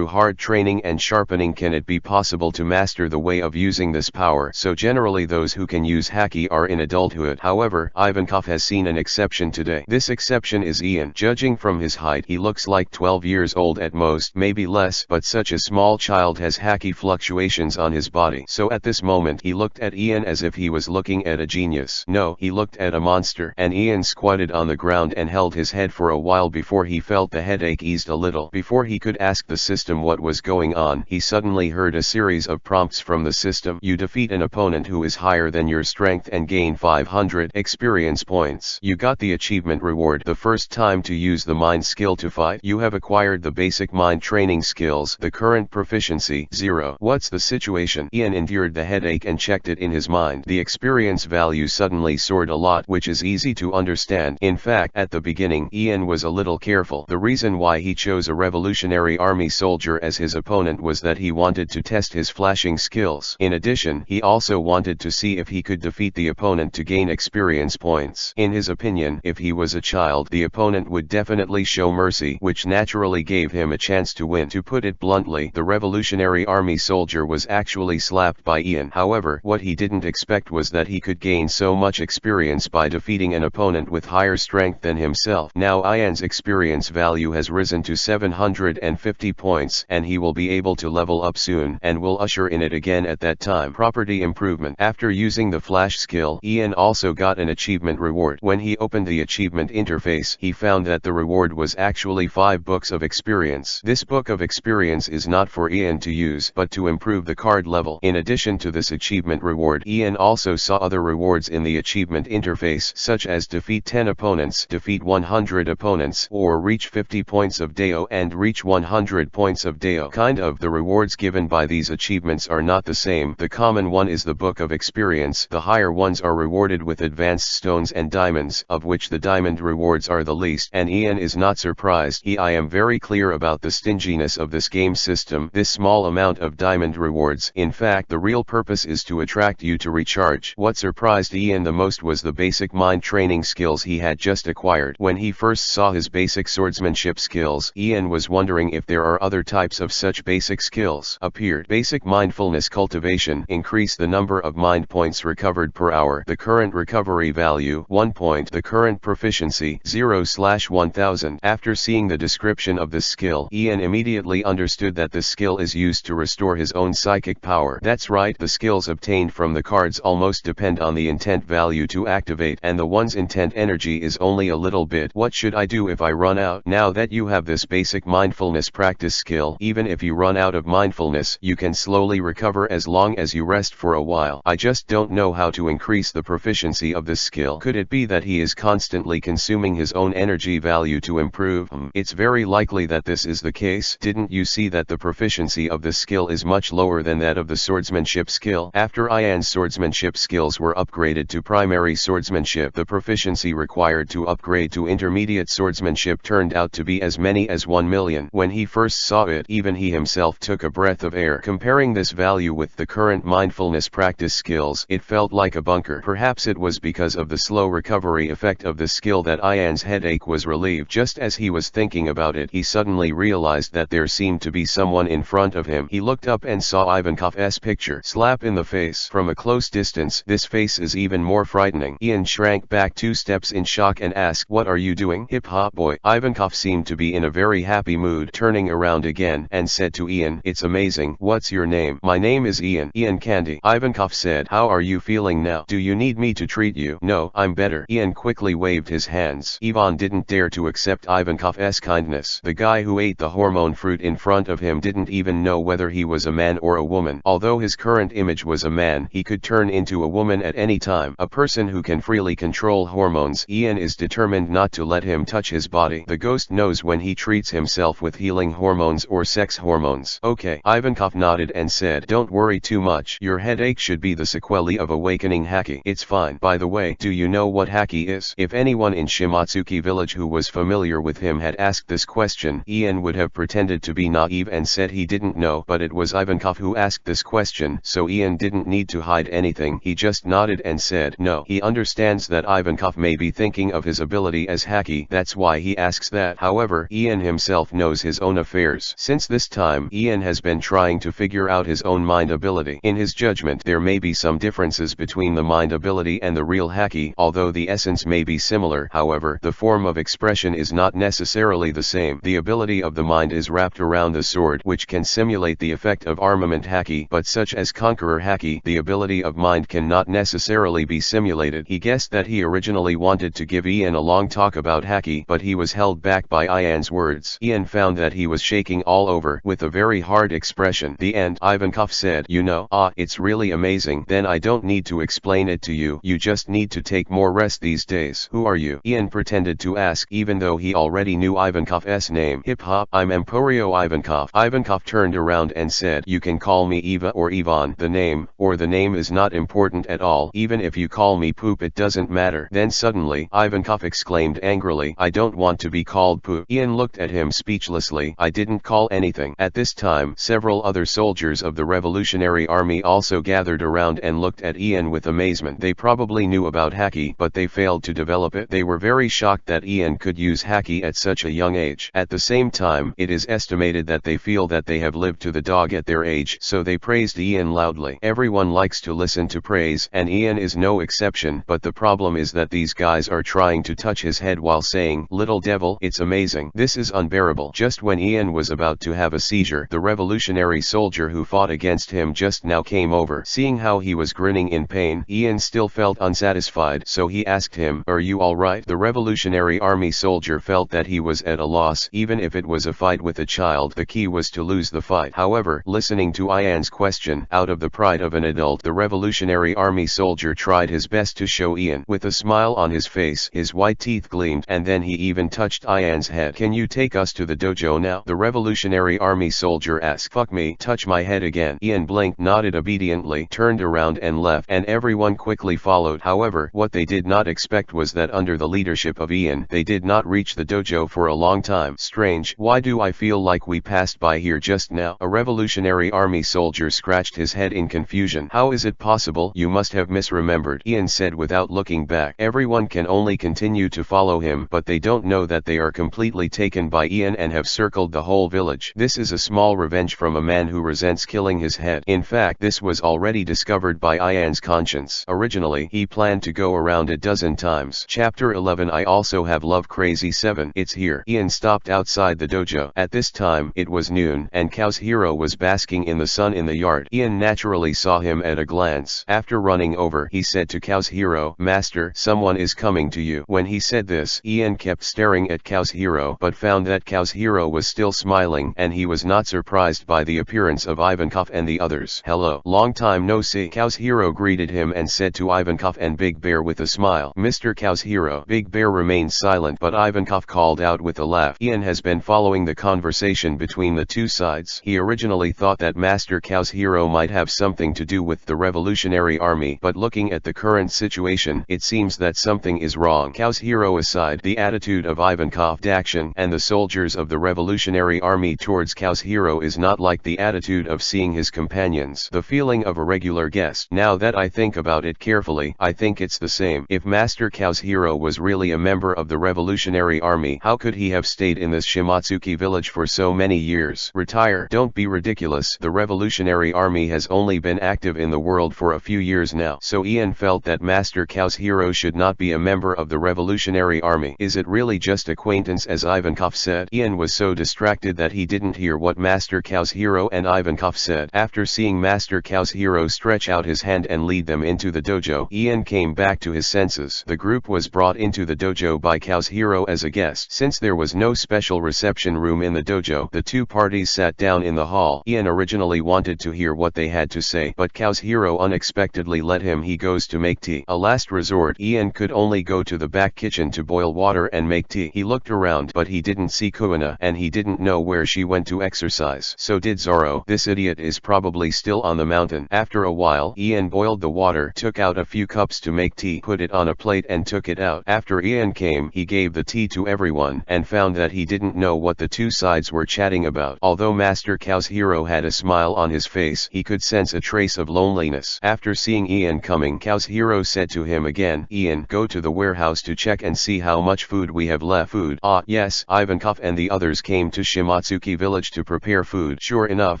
S1: hard training and sharpening can it be possible to master the way of using this power, so generally those who can use Haki are in adulthood. However, Ivankov has seen an exception today. This exception is Ian. Judging from his height, he looks like 12 years old at most, maybe less, but such a small child has Haki fluctuations on his body. So at this moment he looked at Ian as if he was looking at a genius. No, he looked at a monster, and Ian squatted on the ground and held his head for a while before he felt the headache eased a little. Before he could ask the system what was going on, he suddenly heard a series of prompts from the system. You defeat an opponent who is higher than your strength and gain 500 experience points. You got the achievement reward. The first time to use the mind skill to fight. You have acquired the basic mind training skills. The current proficiency 0. What's the situation? Ian endured the headache and checked it in his mind. The experience value suddenly soared a lot, which is easy to understand. In fact, at the beginning, Ian was a little careful. The reason why he chose a Revolutionary Army soldier as his opponent was that he wanted to test his flashing skills. In addition, he also wanted to see if he could defeat the opponent to gain experience points. In his opinion, if he was a child, the opponent would definitely show mercy, which naturally gave him a chance to win. To put it bluntly, the Revolutionary Army soldier was actually slapped by Ian. However, what he didn't expect was that he could gain so much experience by defeating an opponent with higher strength than himself. Now Ian's experience value has risen risen to 750 points and he will be able to level up soon and will usher in it again at that time. Property improvement. After using the flash skill, Ian also got an achievement reward. When he opened the achievement interface, he found that the reward was actually 5 books of experience. This book of experience is not for Ian to use but to improve the card level. In addition to this achievement reward, Ian also saw other rewards in the achievement interface, such as defeat 10 opponents, defeat 100 opponents, or reach 50 points of Deo and reach 100 points of Deo. The rewards given by these achievements are not the same. The common one is the book of experience. The higher ones are rewarded with advanced stones and diamonds, of which the diamond rewards are the least, and Ian is not surprised. I am very clear about the stinginess of this game system. This small amount of diamond rewards, in fact the real purpose is to attract you to recharge. What surprised Ian the most was the basic mind training skills he had just acquired. When he first saw his basic swordsmanship skills, Ian was wondering if there are other types of such basic skills appeared. Basic mindfulness cultivation. Increase the number of mind points recovered per hour. The current recovery value 1 point. The current proficiency 0/1000. After seeing the description of this skill, Ian immediately understood that the skill is used to restore his own psychic power. That's right, the skills obtained from the cards almost depend on the intent value to activate, and the one's intent energy is only a little bit. What should I do if I run out? Now that you have this basic mindfulness practice skill, even if you run out of mindfulness, you can slowly recover as long as you rest for a while. I just don't know how to increase the proficiency of this skill. Could it be that he is constantly consuming his own energy value to improve? It's very likely that this is the case. Didn't you see that the proficiency of this skill is much lower than that of the swordsmanship skill? After Ian's swordsmanship skills were upgraded to primary swordsmanship, the proficiency required to upgrade to intermediate swordsmanship turned out to be as many as 1 million. When he first saw it, even he himself took a breath of air. Comparing this value with the current mindfulness practice skills, it felt like a bunker. Perhaps it was because of the slow recovery effect of the skill that Ian's headache was relieved. Just as he was thinking about it, he suddenly realized that there seemed to be someone in front of him. He looked up and saw Ivankov's picture. Slap in the face. From a close distance, this face is even more frightening. Ian shrank back 2 steps in shock and asked, "What are you doing?" "Hip-hop boy." Ivankov seemed to be in a very happy mood, turning around again and said to Ian, "It's amazing. What's your name?" "My name is Ian." "Ian Candy." Ivankov said. "How are you feeling now? Do you need me to treat you?" "No, I'm better." Ian quickly waved his hands. Ivan didn't dare to accept Ivankov's kindness. The guy who ate the hormone fruit in front of him didn't even know whether he was a man or a woman. Although his current image was a man, he could turn into a woman at any time. A person who can freely control hormones. Ian is determined not to let him touch his body. The ghost knows when he treats himself with healing hormones or sex hormones. "Okay." Ivankov nodded and said, "Don't worry too much. Your headache should be the sequelae of awakening haki. It's fine. By the way, do you know what haki is?" If anyone in Shimatsuki village who was familiar with him had asked this question, Ian would have pretended to be naive and said he didn't know, but it was Ivankov who asked this question, so Ian didn't need to hide anything. He just nodded and said no. He understands that Ivankov may be thinking of his ability as haki, that's why he asks that. However, Ian himself knows his own affairs. Since this time, Ian has been trying to figure out his own mind ability. In his judgment, there may be some differences between the mind ability and the real haki, although the essence may be similar. However, the form of expression is not necessarily the same. The ability of the mind is wrapped around the sword, which can simulate the effect of armament haki, but such as conqueror haki, the ability of mind cannot necessarily be simulated. He guessed that he originally wanted to give Ian a long talk about haki, but he was held back by Ian's words. Ian found that he was shaking all over, with a very hard expression. The end. Ivankov said, "You know, it's really amazing. Then I don't need to explain it to you. You just need to take more rest these days." "Who are you?" Ian pretended to ask, even though he already knew Ivankov's name. "Hip-hop, I'm Emporio Ivankov." Ivankov turned around and said, "You can call me Eva or Ivan. The name is not important at all. Even if you call me Poop, it doesn't matter." Then suddenly, Ivankov exclaimed angrily, "I don't want to be called Poop." Ian looked at him speechlessly. "I didn't call anything." At this time, several other soldiers of the Revolutionary Army also gathered around and looked at Ian with amazement. They probably knew about haki, but they failed to develop it. They were very shocked that Ian could use haki at such a young age. At the same time, it is estimated that they feel that they have lived to the dog at their age, so they praised Ian loudly. Everyone likes to listen to praise, and Ian is no exception, but the problem is that these guys are trying to touch his head while saying, "Little devil, it's amazing." This This is unbearable. Just when Ian was about to have a seizure, the revolutionary soldier who fought against him just now came over. Seeing how he was grinning in pain, Ian still felt unsatisfied, so he asked him, "Are you alright?" The Revolutionary Army soldier felt that he was at a loss. Even if it was a fight with a child, the key was to lose the fight. However, listening to Ian's question, out of the pride of an adult, the Revolutionary Army soldier tried his best to show Ian. With a smile on his face, his white teeth gleamed, and then he even touched Ian's head. "Can you take us to the dojo now?" the Revolutionary Army soldier asked. "Fuck me, touch my head again." Ian blinked, nodded obediently, turned around and left, and everyone quickly followed. However, what they did not expect was that under the leadership of Ian, they did not reach the dojo for a long time. "Strange, why do I feel like we passed by here just now?" A Revolutionary Army soldier scratched his head in confusion. "How is it possible? You must have misremembered," Ian said without looking back. Everyone can only continue to follow him, but they don't know that they are completely taken by Ian and have circled the whole village. This is a small revenge from a man who resents killing his head. In fact, this was already discovered by Ian's conscience. Originally, he planned to go around a dozen times. Chapter 11. I also have Love Crazy 7. It's here. Ian stopped outside the dojo. At this time, it was noon, and Kazuhiro was basking in the sun in the yard. Ian naturally saw him at a glance. After running over, he said to Kazuhiro, "Master, someone is coming to you." When he said this, Ian kept staring at Kazuhiro, but found that Kazuhiro was still smiling, and he was not surprised by the appearance of Ivankov and the others. "Hello, long time no see." Kazuhiro greeted him and said to Ivankov and Big Bear with a smile, "Mr. Kazuhiro." Big Bear remained silent, but Ivankov called out with a laugh. Ian has been following the conversation between the two sides. He originally thought that Master Kazuhiro might have something to do with the Revolutionary Army, but looking at the current situation, it seems that something is wrong. Kazuhiro aside, the attitude of Ivankov, Dakshin, and the soldiers of the Revolutionary Army towards Kazuhiro is not like the attitude of seeing his companions. The feeling of a regular guest. Now that I think about it carefully, I think it's the same. If Master Kazuhiro was really a member of the Revolutionary Army, how could he have stayed in this Shimatsuki village for so many years? Retire. Don't be ridiculous. The Revolutionary Army has only been active in the world for a few years now. So Ian felt that Master Kazuhiro should not be a member of the Revolutionary Army. Is it really just acquaintance, as Ivankov said? Ian was so distracted that he didn't hear what Master Kazuhiro and Ivankov said. After seeing Master Kazuhiro stretch out his hand and lead them into the dojo, Ian came back to his senses. The group was brought into the dojo by Kazuhiro as a guest. Since there was no special reception room in the dojo, the two parties sat down in the hall. Ian originally wanted to hear what they had to say, but Kazuhiro unexpectedly let him. He goes to make tea. A last resort, Ian could only go to the back kitchen to boil water and make tea. He looked around, but he didn't see Kuina, and he didn't know where she went to exercise. So did Zoro. This idiot is probably still on the mountain. After a while, Ian boiled the water, took out a few cups to make tea, put it on a plate and took it out. After Ian came, he gave the tea to everyone, and found that he didn't know what the two sides were chatting about. Although Master Kazuhiro had a smile on his face, he could sense a trace of loneliness. After seeing Ian coming, Kazuhiro said to him again, "Ian, go to the warehouse to check and see how much food we have left." Food? Ah, yes. Ivankov and the others came to Shimatsuki village to prepare food. Sure enough,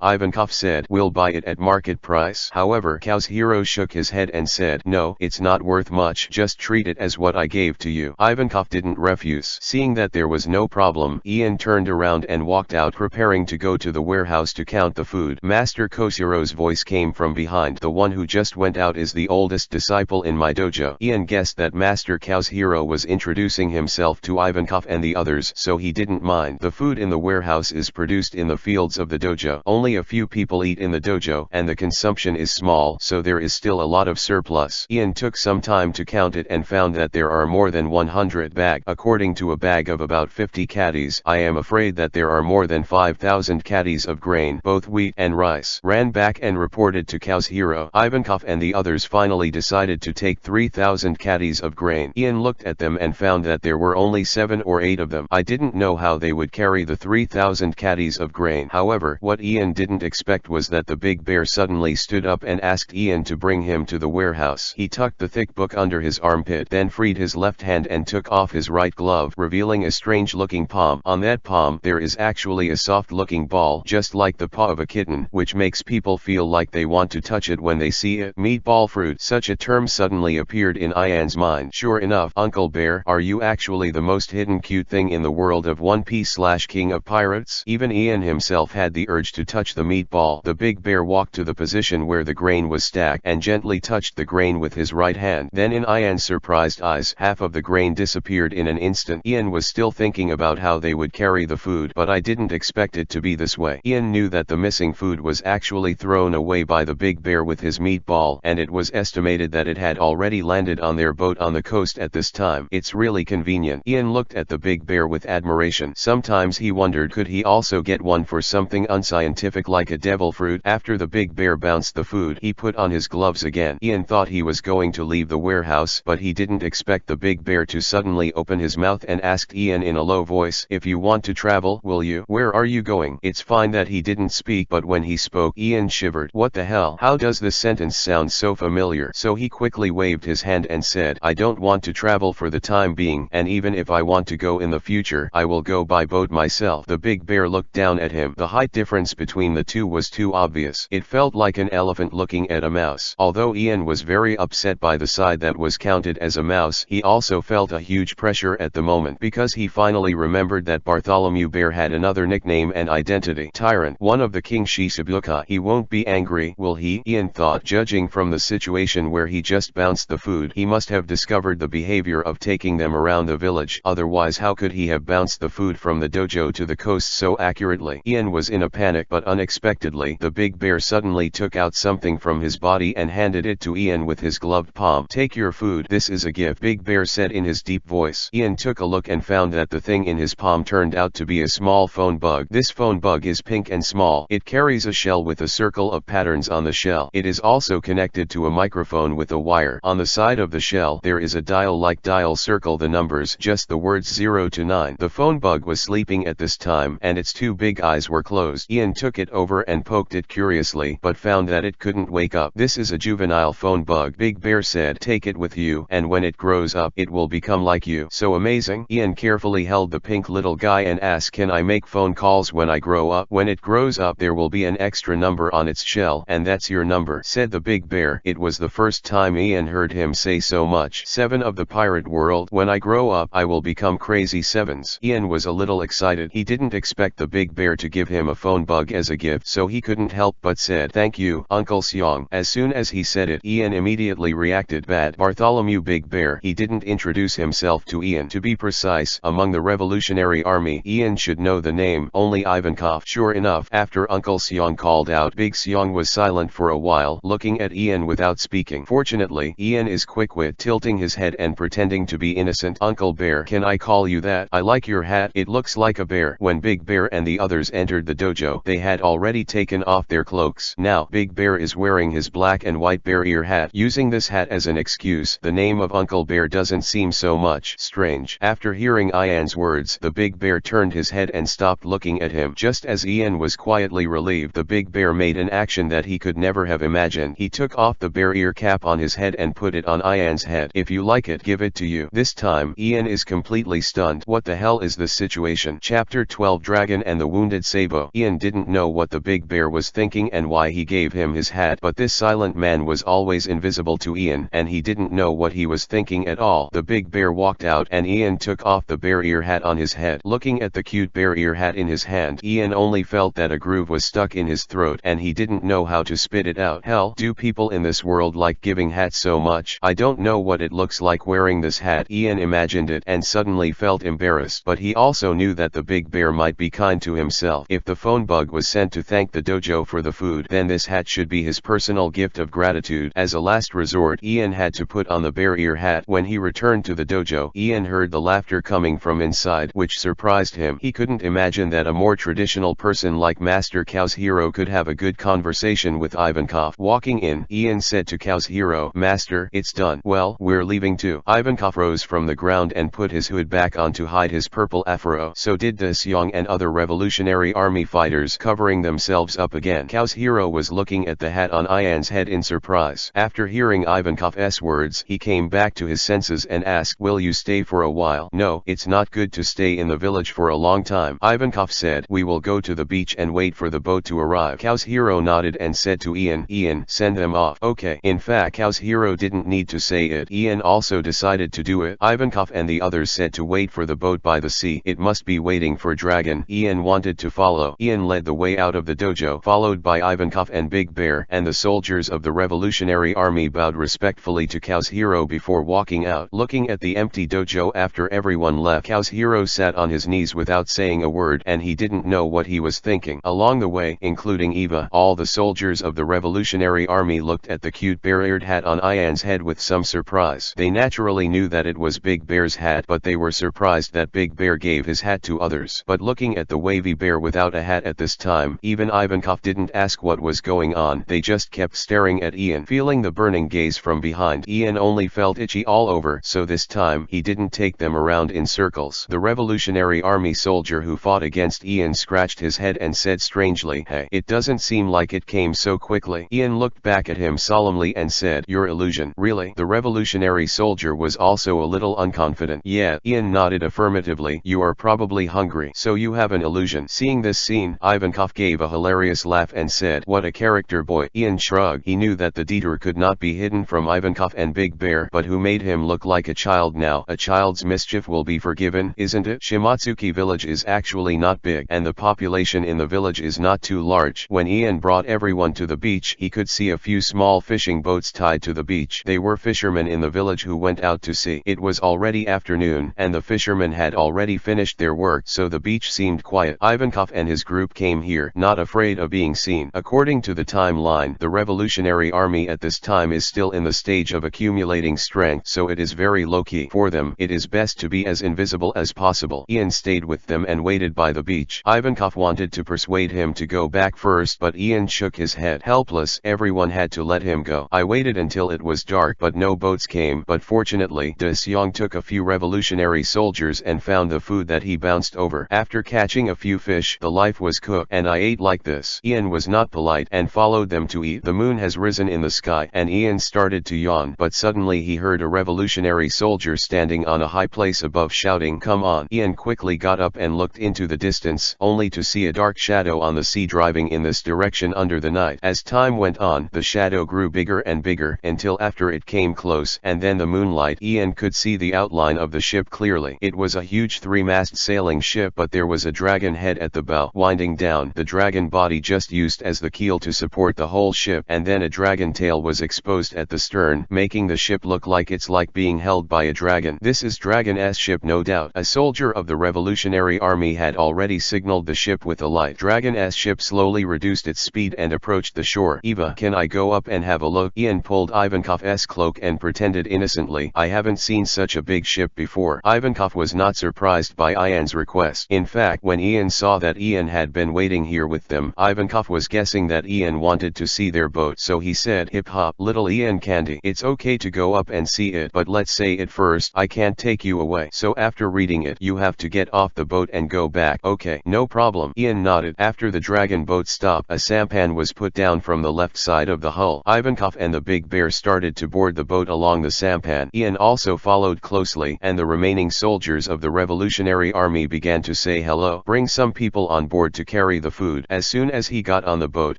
S1: Ivankov said, "We'll buy it at market price." However, Kazuhiro shook his head and said, "No, it's not worth much. Just treat it as what I gave to you." Ivankov didn't refuse. Seeing that there was no problem, Ian turned around and walked out, preparing to go to the warehouse to count the food. Master Kosuro's voice came from behind. "The one who just went out is the oldest disciple in my dojo." Ian guessed that Master Kazuhiro was introducing himself to Ivankov and the others, so he didn't mind. The food in the warehouse is produced in the fields of the dojo. Only a few people eat in the dojo, and the consumption is small, so there is still a lot of surplus. Ian took some time to count it and found that there are more than 100 bags. According to a bag of about 50 caddies, I am afraid that there are more than 5,000 caddies of grain, both wheat and rice. Ran back and reported to Kazuhiro. Ivankov and the others finally decided to take 3,000 caddies of grain. Ian looked at them and found that there were only 7 or 8 of them. I didn't know how they would carry the 3,000 caddies of grain. However, what Ian didn't expect was that the big bear suddenly stood up and asked Ian to bring him to the warehouse. He tucked the thick book under his armpit, then freed his left hand and took off his right glove, revealing a strange-looking palm. On that palm, there is actually a soft-looking ball, just like the paw of a kitten, which makes people feel like they want to touch it when they see it. Meatball fruit. Such a term suddenly appeared in Ian's mind. Sure enough, Uncle Bear, are you actually the most hidden cute thing in the world? world of One Piece / King of Pirates? Even Ian himself had the urge to touch the meatball. The big bear walked to the position where the grain was stacked and gently touched the grain with his right hand. Then in Ian's surprised eyes, half of the grain disappeared in an instant. Ian was still thinking about how they would carry the food, but I didn't expect it to be this way. Ian knew that the missing food was actually thrown away by the big bear with his meatball, and it was estimated that it had already landed on their boat on the coast at this time. It's really convenient. Ian looked at the big bear with admiration. Sometimes he wondered, could he also get one for something unscientific like a devil fruit? After the big bear bounced the food, he put on his gloves again. Ian thought he was going to leave the warehouse, but he didn't expect the big bear to suddenly open his mouth and asked Ian in a low voice, "If you want to travel, will you? Where are you going?" It's fine that he didn't speak, but when he spoke, Ian shivered. What the hell? How does this sentence sound so familiar? So he quickly waved his hand and said, "I don't want to travel for the time being, and even if I want to go in the future, I will go by boat myself." The big bear looked down at him. The height difference between the two was too obvious. It felt like an elephant looking at a mouse. Although Ian was very upset by the side that was counted as a mouse, he also felt a huge pressure at the moment, because he finally remembered that Bartholomew Bear had another nickname and identity: Tyrant, one of the King Shichibukai. He won't be angry, will he? Ian thought. Judging from the situation where he just bounced the food, he must have discovered the behavior of taking them around the village. Otherwise, how could he have bounced the food from the dojo to the coast so accurately? Ian was in a panic, but unexpectedly, the big bear suddenly took out something from his body and handed it to Ian with his gloved palm. "Take your food. This is a gift," Big Bear said in his deep voice. Ian took a look and found that the thing in his palm turned out to be a small phone bug. This phone bug is pink and small. It carries a shell with a circle of patterns on the shell. It is also connected to a microphone with a wire. On the side of the shell, there is a dial-like dial. Circle the numbers, just the words 0 to 9. The phone bug was sleeping at this time, and its two big eyes were closed. Ian took it over and poked it curiously, but found that it couldn't wake up. "This is a juvenile phone bug," Big Bear said. "Take it with you, and when it grows up, it will become like you." "So amazing." Ian carefully held the pink little guy and asked, "Can I make phone calls when I grow up?" "When it grows up, there will be an extra number on its shell, and that's your number," said the big bear. It was the first time Ian heard him say so much. "7 of the pirate world. When I grow up, I will become Crazy Sevens." Ian was a little excited. He didn't expect the big bear to give him a phone bug as a gift, so he couldn't help but said, "Thank you, Uncle Seong." As soon as he said it, Ian immediately reacted bad. Bartholomew Big Bear. He didn't introduce himself to Ian. To be precise, among the Revolutionary Army, Ian should know the name, only Ivankov. Sure enough, after Uncle Seong called out, Big Seong was silent for a while, looking at Ian without speaking. Fortunately, Ian is quick-wit, tilting his head and pretending to be innocent. "Uncle Bear, can I call you that? I like your hat. It looks like a bear." When Big Bear and the others entered the dojo, they had already taken off their cloaks. Now, Big Bear is wearing his black and white bear ear hat. Using this hat as an excuse, the name of Uncle Bear doesn't seem so much strange. After hearing Ian's words, the big bear turned his head and stopped looking at him. Just as Ian was quietly relieved, the big bear made an action that he could never have imagined. He took off the bear ear cap on his head and put it on Ian's head. "If you like it, give it to you." This time, Ian is completely stunned. What the hell is this situation? Chapter 12, Dragon and the Wounded Sabo. Ian didn't know what the big bear was thinking and why he gave him his hat, but this silent man was always invisible to Ian, and he didn't know what he was thinking at all. The big bear walked out and Ian took off the bear ear hat on his head. Looking at the cute bear ear hat in his hand, Ian only felt that a groove was stuck in his throat and he didn't know how to spit it out. Hell, do people in this world like giving hats so much? I don't know what it looks like wearing this hat. Ian imagined it and suddenly felt embarrassed, but he also knew that the big bear might be kind to himself. If the phone bug was sent to thank the dojo for the food, then this hat should be his personal gift of gratitude. As a last resort, Ian had to put on the bear ear hat. When he returned to the dojo, Ian heard the laughter coming from inside, which surprised him. He couldn't imagine that a more traditional person like Master Kazuhiro could have a good conversation with Ivankov. Walking in, Ian said to Kazuhiro, "Master, it's done." "Well, we're leaving too." Ivankov rose from the ground and put his hood back on to hide his purple afro. So did the Seong and other Revolutionary Army fighters, covering themselves up again. Kazuhiro was looking at the hat on Ian's head in surprise. After hearing Ivankov's words, he came back to his senses and asked, "Will you stay for a while?" "No, it's not good to stay in the village for a long time," Ivankov said. "We will go to the beach and wait for the boat to arrive." Kazuhiro nodded and said to Ian, "Ian, send them off." "Okay." In fact, Kazuhiro didn't need to say it. Ian also decided to do it. Ivankov and the others said to wait for the boat by the the sea. It must be waiting for Dragon. Ian wanted to follow. Ian led the way out of the dojo, followed by Ivankov and Big Bear, and the soldiers of the Revolutionary Army bowed respectfully to Kazuhiro before walking out. Looking at the empty dojo after everyone left, Kazuhiro sat on his knees without saying a word, and he didn't know what he was thinking. Along the way, including Eva, all the soldiers of the Revolutionary Army looked at the cute bear-eared hat on Ian's head with some surprise. They naturally knew that it was Big Bear's hat, but they were surprised that Big Bear gave his hat to others. But looking at the wavy bear without a hat at this time, even Ivankov didn't ask what was going on. They just kept staring at Ian, feeling the burning gaze from behind. Ian only felt itchy all over, so this time he didn't take them around in circles. The Revolutionary Army soldier who fought against Ian scratched his head and said strangely, "Hey, it doesn't seem like it came so quickly." Ian looked back at him solemnly and said, "Your illusion." "Really?" The revolutionary soldier was also a little unconfident. "Yeah." Ian nodded affirmatively. "You are probably hungry, so you have an illusion." Seeing this scene, Ivankov gave a hilarious laugh and said, "What a character, boy." Ian shrugged. He knew that the Dieter could not be hidden from Ivankov and Big Bear, but who made him look like a child now? A child's mischief will be forgiven, isn't it? Shimatsuki village is actually not big, and the population in the village is not too large. When Ian brought everyone to the beach, he could see a few small fishing boats tied to the beach. They were fishermen in the village who went out to sea. It was already afternoon, and the fishermen had already finished their work, so the beach seemed quiet. Ivankov and his group came here, not afraid of being seen. According to the timeline, the Revolutionary Army at this time is still in the stage of accumulating strength, so it is very low-key. For them, it is best to be as invisible as possible. Ian stayed with them and waited by the beach. Ivankov wanted to persuade him to go back first, but Ian shook his head. Helpless, everyone had to let him go. "I waited until it was dark, but no boats came. But fortunately, De Seong took a few revolutionary soldiers and found the food that he bounced over. After catching a few fish, the life was cooked, and I ate like this." Ian was not polite and followed them to eat. The moon has risen in the sky, and Ian started to yawn, but suddenly he heard a revolutionary soldier standing on a high place above shouting, "Come on." Ian quickly got up and looked into the distance, only to see a dark shadow on the sea driving in this direction under the night. As time went on, the shadow grew bigger and bigger, until after it came close, and then the moonlight, Ian could see the outline of the ship clearly. It was a huge three-mast sailing ship, but there was a dragon head at the bow, winding down. The dragon body just used as the keel to support the whole ship, and then a dragon tail was exposed at the stern, making the ship look like it's like being held by a dragon. "This is Dragon's ship, no doubt." A soldier of the Revolutionary Army had already signaled the ship with a light. Dragon's ship slowly reduced its speed and approached the shore. "Eva, can I go up and have a look?" Ian pulled Ivankov's cloak and pretended innocently, "I haven't seen such a big ship before." Ivankov was not surprised by Ian's request. In fact, when Ian saw that Ian had been waiting here with them, Ivankov was guessing that Ian wanted to see their boat, so he said, "Hip hop, little Ian Candy. It's okay to go up and see it, but let's say it first. I can't take you away. So after reading it, you have to get off the boat and go back." "Okay, no problem." Ian nodded. After the dragon boat stopped, a sampan was put down from the left side of the hull. Ivankov and the Big Bear started to board the boat along the sampan. Ian also followed closely, and the remaining soldiers of the Revolutionary Army began to say hello. "Bring some people on board to carry the food." As soon as he got on the boat,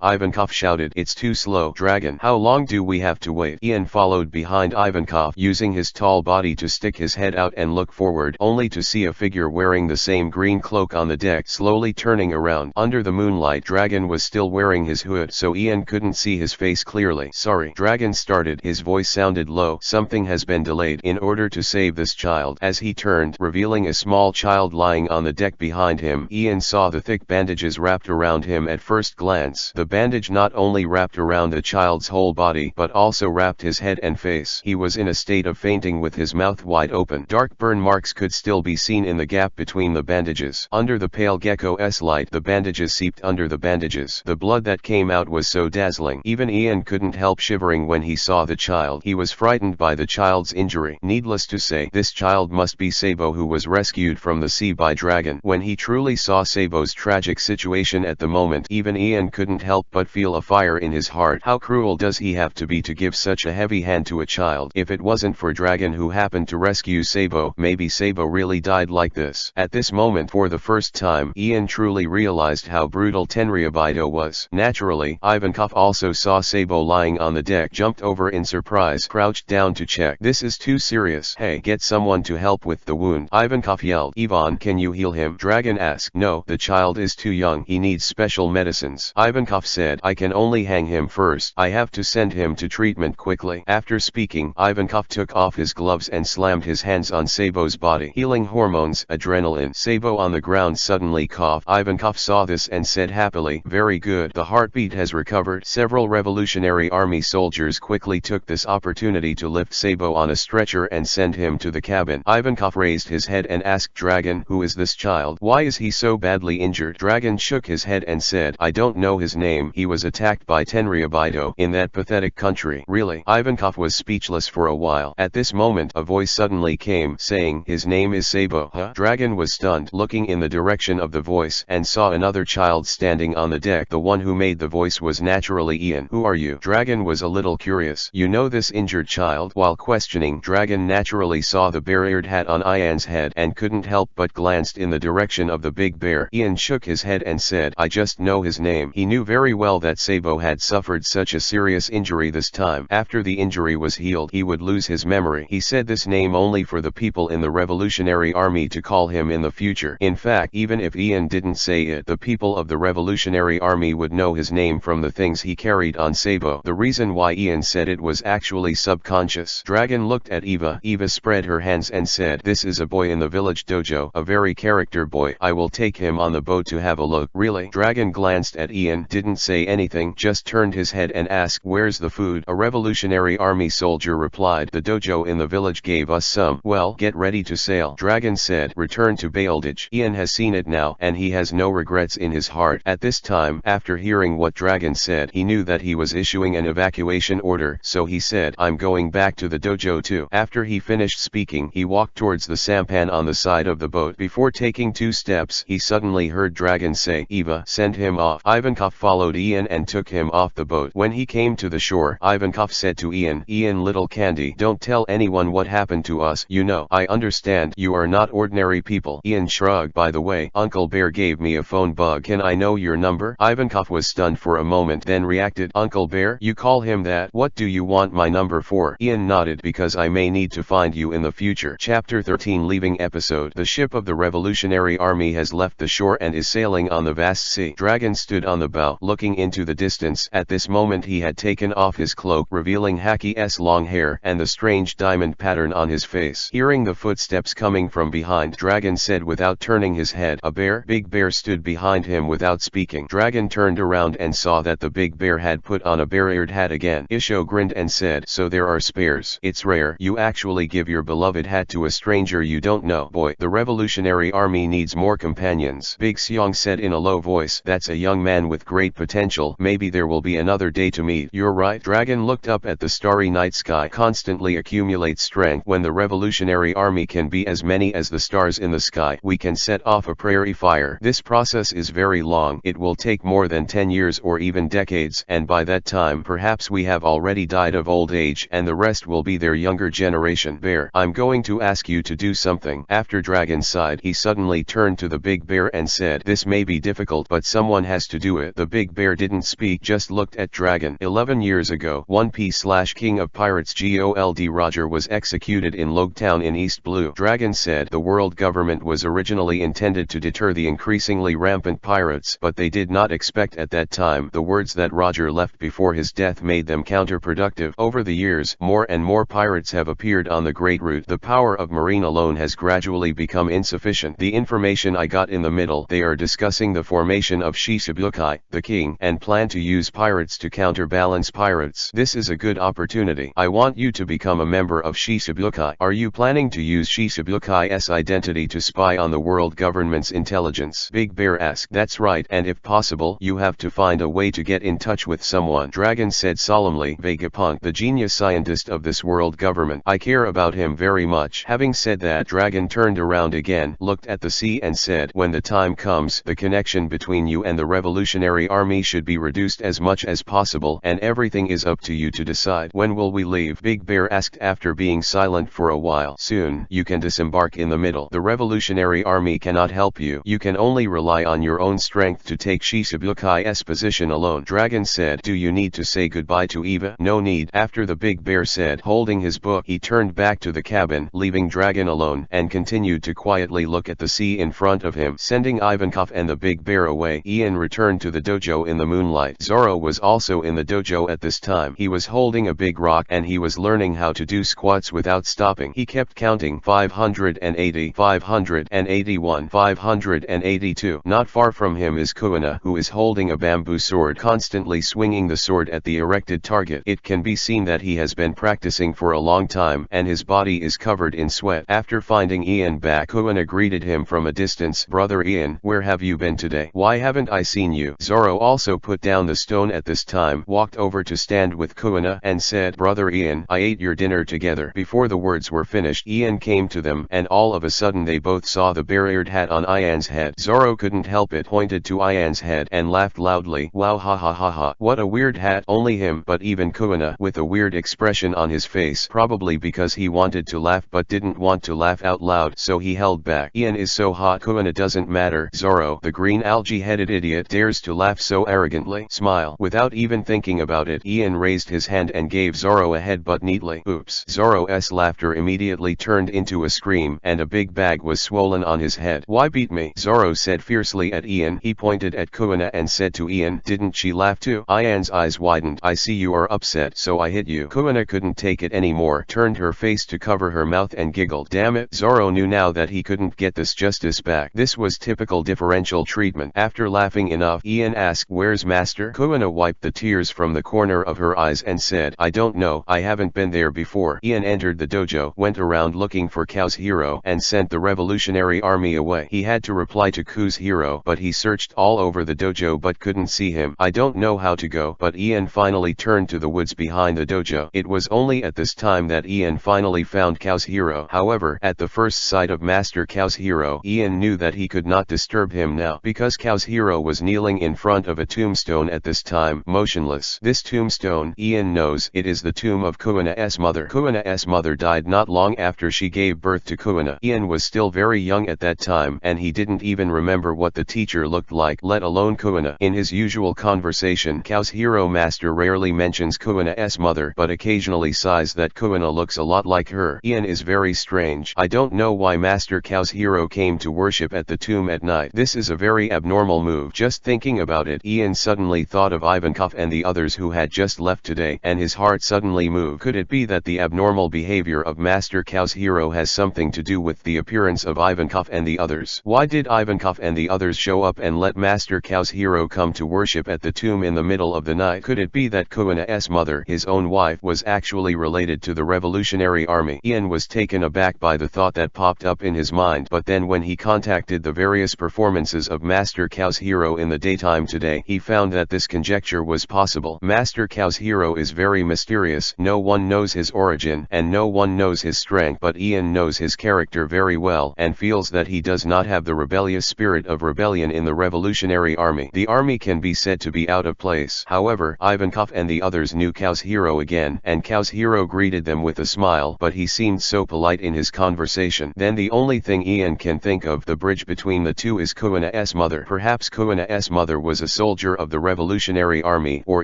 S1: Ivankov shouted, "It's too slow, Dragon. How long do we have to wait?" Ian followed behind Ivankov, using his tall body to stick his head out and look forward, only to see a figure wearing the same green cloak on the deck, slowly turning around. Under the moonlight, Dragon was still wearing his hood, so Ian couldn't see his face clearly. "Sorry." Dragon started. His voice sounded low. "Something has been delayed in order to save this child." As he turned, revealing a small child lying on the deck behind him, Ian saw the thick bandages wrapped around him at first glance. The bandage not only wrapped around the child's whole body, but also wrapped his head and face. He was in a state of fainting with his mouth wide open. Dark burn marks could still be seen in the gap between the bandages. Under the pale gecko's light, the bandages seeped under the bandages. The blood that came out was so dazzling. Even Ian couldn't help shivering when he saw the child. He was frightened by the child's injury. Needless to say, this child must be Sabo, who was rescued from the sea by Dragon. When he truly saw Sabo's tragic situation at the moment, even Ian couldn't help but feel a fire in his heart. How cruel does he have to be to give such a heavy hand to a child? If it wasn't for Dragon who happened to rescue Sabo, maybe Sabo really died like this. At this moment, for the first time, Ian truly realized how brutal Tenryabito was. Naturally, Ivankov also saw Sabo lying on the deck, jumped over in surprise, crouched down to check. "This is too serious. Hey, get someone to help with the wound." Ivankov Ivankov yelled. Ivan, can you heal him? Dragon asked. No, the child is too young. He needs special medicines. Ivankov said. I can only hang him first. I have to send him to treatment quickly. After speaking, Ivankov took off his gloves and slammed his hands on Sabo's body. Healing hormones, adrenaline. Sabo on the ground suddenly coughed. Ivankov saw this and said happily, very good. The heartbeat has recovered. Several Revolutionary Army soldiers quickly took this opportunity to lift Sabo on a stretcher and send him to the cabin. Ivankov raised his head and asked Dragon, who is this child? Why is he so badly injured? Dragon shook his head and said, I don't know his name. He was attacked by Tenryabito in that pathetic country. Really? Ivankov was speechless for a while. At this moment, a voice suddenly came, saying, his name is Sabo. Huh? Dragon was stunned, looking in the direction of the voice, and saw another child standing on the deck. The one who made the voice was naturally Ian. Who are you? Dragon was a little curious. You know this injured child? While questioning, Dragon naturally saw the barriered hat on Ian's head and couldn't help but glanced in the direction of the big bear. Ian shook his head and said, I just know his name. He knew very well that Sabo had suffered such a serious injury this time. After the injury was healed, he would lose his memory. He said this name only for the people in the Revolutionary Army to call him in the future. In fact, even if Ian didn't say it, the people of the Revolutionary Army would know his name from the things he carried on Sabo. The reason why Ian said it was actually subconscious. Dragon looked at Eva. Eva spread her hands and said, this is a boy in the village dojo, a very character boy. I will take him on the boat to have a look. Really? Dragon glanced at Ian, didn't say anything, just turned his head and asked, where's the food? A Revolutionary Army soldier replied, the dojo in the village gave us some. Well, get ready to sail. Dragon said, return to Baildage. Ian has seen it now, and he has no regrets in his heart. At this time, after hearing what Dragon said, he knew that he was issuing an evacuation order, so he said, I'm going back to the dojo too. After he finished speaking, he walked towards the sampan on the side of the boat. Before taking 2 steps, he suddenly heard Dragon say, Eva, send him off. Ivankov followed Ian and took him off the boat. When he came to the shore, Ivankov said to Ian, Ian little candy, don't tell anyone what happened to us. You know, I understand you are not ordinary people. Ian shrugged. By the way, Uncle Bear gave me a phone bug. Can I know your number? Ivankov was stunned for a moment, then reacted, Uncle Bear? You call him that? What do you want my number for? Ian nodded, because I may need to find you in the future. Chapter 13 Leaving episode. The ship of the Revolutionary Army has left the shore and is sailing on the vast sea. Dragon stood on the bow, looking into the distance. At this moment he had taken off his cloak, revealing Haki's long hair and the strange diamond pattern on his face. Hearing the footsteps coming from behind, Dragon said without turning his head, a bear? Big Bear stood behind him without speaking. Dragon turned around and saw that the big bear had put on a barriered hat again. Shishio grinned and said, so there are spares. It's rare you actually give your beloved hat to a stranger you don't know. Boy, the Revolutionary Army needs more companions. Big Seong said in a low voice, that's a young man with great potential. Maybe there will be another day to meet. You're right. Dragon looked up at the starry night sky. Constantly accumulate strength. When the Revolutionary Army can be as many as the stars in the sky, we can set off a prairie fire. This process is very long. It will take more than 10 years or even decades, and by that time perhaps we have already died of old age and the rest will be their younger generation. Bear, I'm going to ask you to do something. After Dragon sighed, he suddenly turned to the big bear and said, this may be difficult, but someone has to do it. The big bear didn't speak, just looked at Dragon. 11 years ago, One Piece / King of Pirates Gold Roger was executed in Logtown in East Blue. Dragon said the world government was originally intended to deter the increasingly rampant pirates, but they did not expect at that time the words that Roger left before his death made them counterproductive. Over the years, more and more pirates have appeared on the Great Route. The power of Marine alone has gradually become insufficient. The information I got in the middle, they are discussing the formation of Shishibukai, the king, and plan to use pirates to counterbalance pirates. This is a good opportunity. I want you to become a member of Shishibukai. Are you planning to use Shishibukai's identity to spy on the world government's intelligence? Big Bear asked. That's right, and if possible, you have to find a way to get in touch with someone. Dragon said solemnly, Vegapunk, the genius scientist of this world government. I care about him very much. Having said that, Dragon turned around again, looked at the sea and said, when the time comes, the connection between you and the Revolutionary Army should be reduced as much as possible, and everything is up to you to decide. When will we leave? Big Bear asked after being silent for a while. Soon. You can disembark in the middle. The Revolutionary Army cannot help you. You can only rely on your own strength to take Shisibukai's position alone. Dragon said, do you need to say goodbye to Eva? No need. After the Big Bear said, holding his book, he turned back to the cabin, leaving Dragon alone, and continued to quietly look at the sea in front of him, sending Ivankov and the big bear away. Ian returned to the dojo in the moonlight. Zoro was also in the dojo at this time. He was holding a big rock and he was learning how to do squats without stopping. He kept counting 580, 581, 582. Not far from him is Kuina, who is holding a bamboo sword, constantly swinging the sword at the erected target. It can be seen that he has been practicing for a long time and his body is covered in sweat. After finding Ian back, Kuina greeted him from a distance. "Brother Ian, where have you been today? Why haven't I seen you?" Zoro also put down the stone at this time, walked over to stand with Kuina and said, "Brother Ian, I ate your dinner together." Before the words were finished, Ian came to them and all of a sudden they both saw the bear-eared hat on Ian's head. Zoro couldn't help it, pointed to Ian's head and laughed loudly. "Wow, ha ha ha ha, what a weird hat." Only him, but even Kuina with a weird expression on his face, probably because he wanted to laugh but didn't want to laugh out loud, so he held back. "Ian is so hot." "Kuina doesn't matter." Zoro, the green algae-headed idiot, dares to laugh so arrogantly. Smile. Without even thinking about it, Ian raised his hand and gave Zoro a headbutt neatly. Oops. Zoro's laughter immediately turned into a scream and a big bag was swollen on his head. "Why beat me?" Zoro said fiercely at Ian. He pointed at Kuina and said to Ian, "Didn't she laugh too?" Ian's eyes widened. "I see you are upset, so I hit you." Kuina couldn't take it anymore, turned her face to cover her mouth and giggled. Damn it. Zoro knew now that he couldn't get this justice back. This was typical differential treatment. After laughing enough, Ian asked, "Where's Master?" Kuina wiped the tears from the corner of her eyes and said, "I don't know, I haven't been there before." Ian entered the dojo, went around looking for Kazuhiro, and sent the Revolutionary Army away. He had to reply to Kazuhiro, but he searched all over the dojo but couldn't see him. "I don't know how to go." But Ian finally turned to the woods behind the dojo. It was only at this time that Ian finally found Kazuhiro. However, at the first sight of Master Kazuhiro, Ian knew that he could not disturb him now, because Kazuhiro was kneeling in front of a tombstone at this time, motionless. This tombstone, Ian knows, it is the tomb of Kuina's mother. Kuina's mother died not long after she gave birth to Kuina. Ian was still very young at that time and he didn't even remember what the teacher looked like, let alone Kuina. In his usual conversation, Kazuhiro Master rarely mentions Kuina's mother but occasionally sighs that Kuina looks a lot like her. Ian is very strange. I don't know why Master Kazuhiro came to worship at the tomb at night. This is a very abnormal move. Just thinking about it, Ian suddenly thought of Ivankov and the others who had just left today, and his heart suddenly moved. Could it be that the abnormal behavior of Master Kazuhiro has something to do with the appearance of Ivankov and the others? Why did Ivankov and the others show up and let Master Kazuhiro come to worship at the tomb in the middle of the night? Could it be that Kuina's mother, his own wife, was actually related to the Revolutionary Army? Ian was taken aback by the thought that popped up in his mind, but then when he contacted the various performances of Master Kazuhiro in the daytime today, he found that this conjecture was possible. Master Kazuhiro is very mysterious. No one knows his origin and no one knows his strength, but Ian knows his character very well and feels that he does not have the rebellious spirit of rebellion in the Revolutionary Army. The army can be said to be out of place. However, Ivankov and the others knew Kazuhiro again, and Kazuhiro greeted them with a smile, but he seemed so polite in his conversation. Then the only thing Ian can think of, the bridge between the two, is Kuina's mother. Perhaps Kuina's mother was a soldier of the Revolutionary Army, or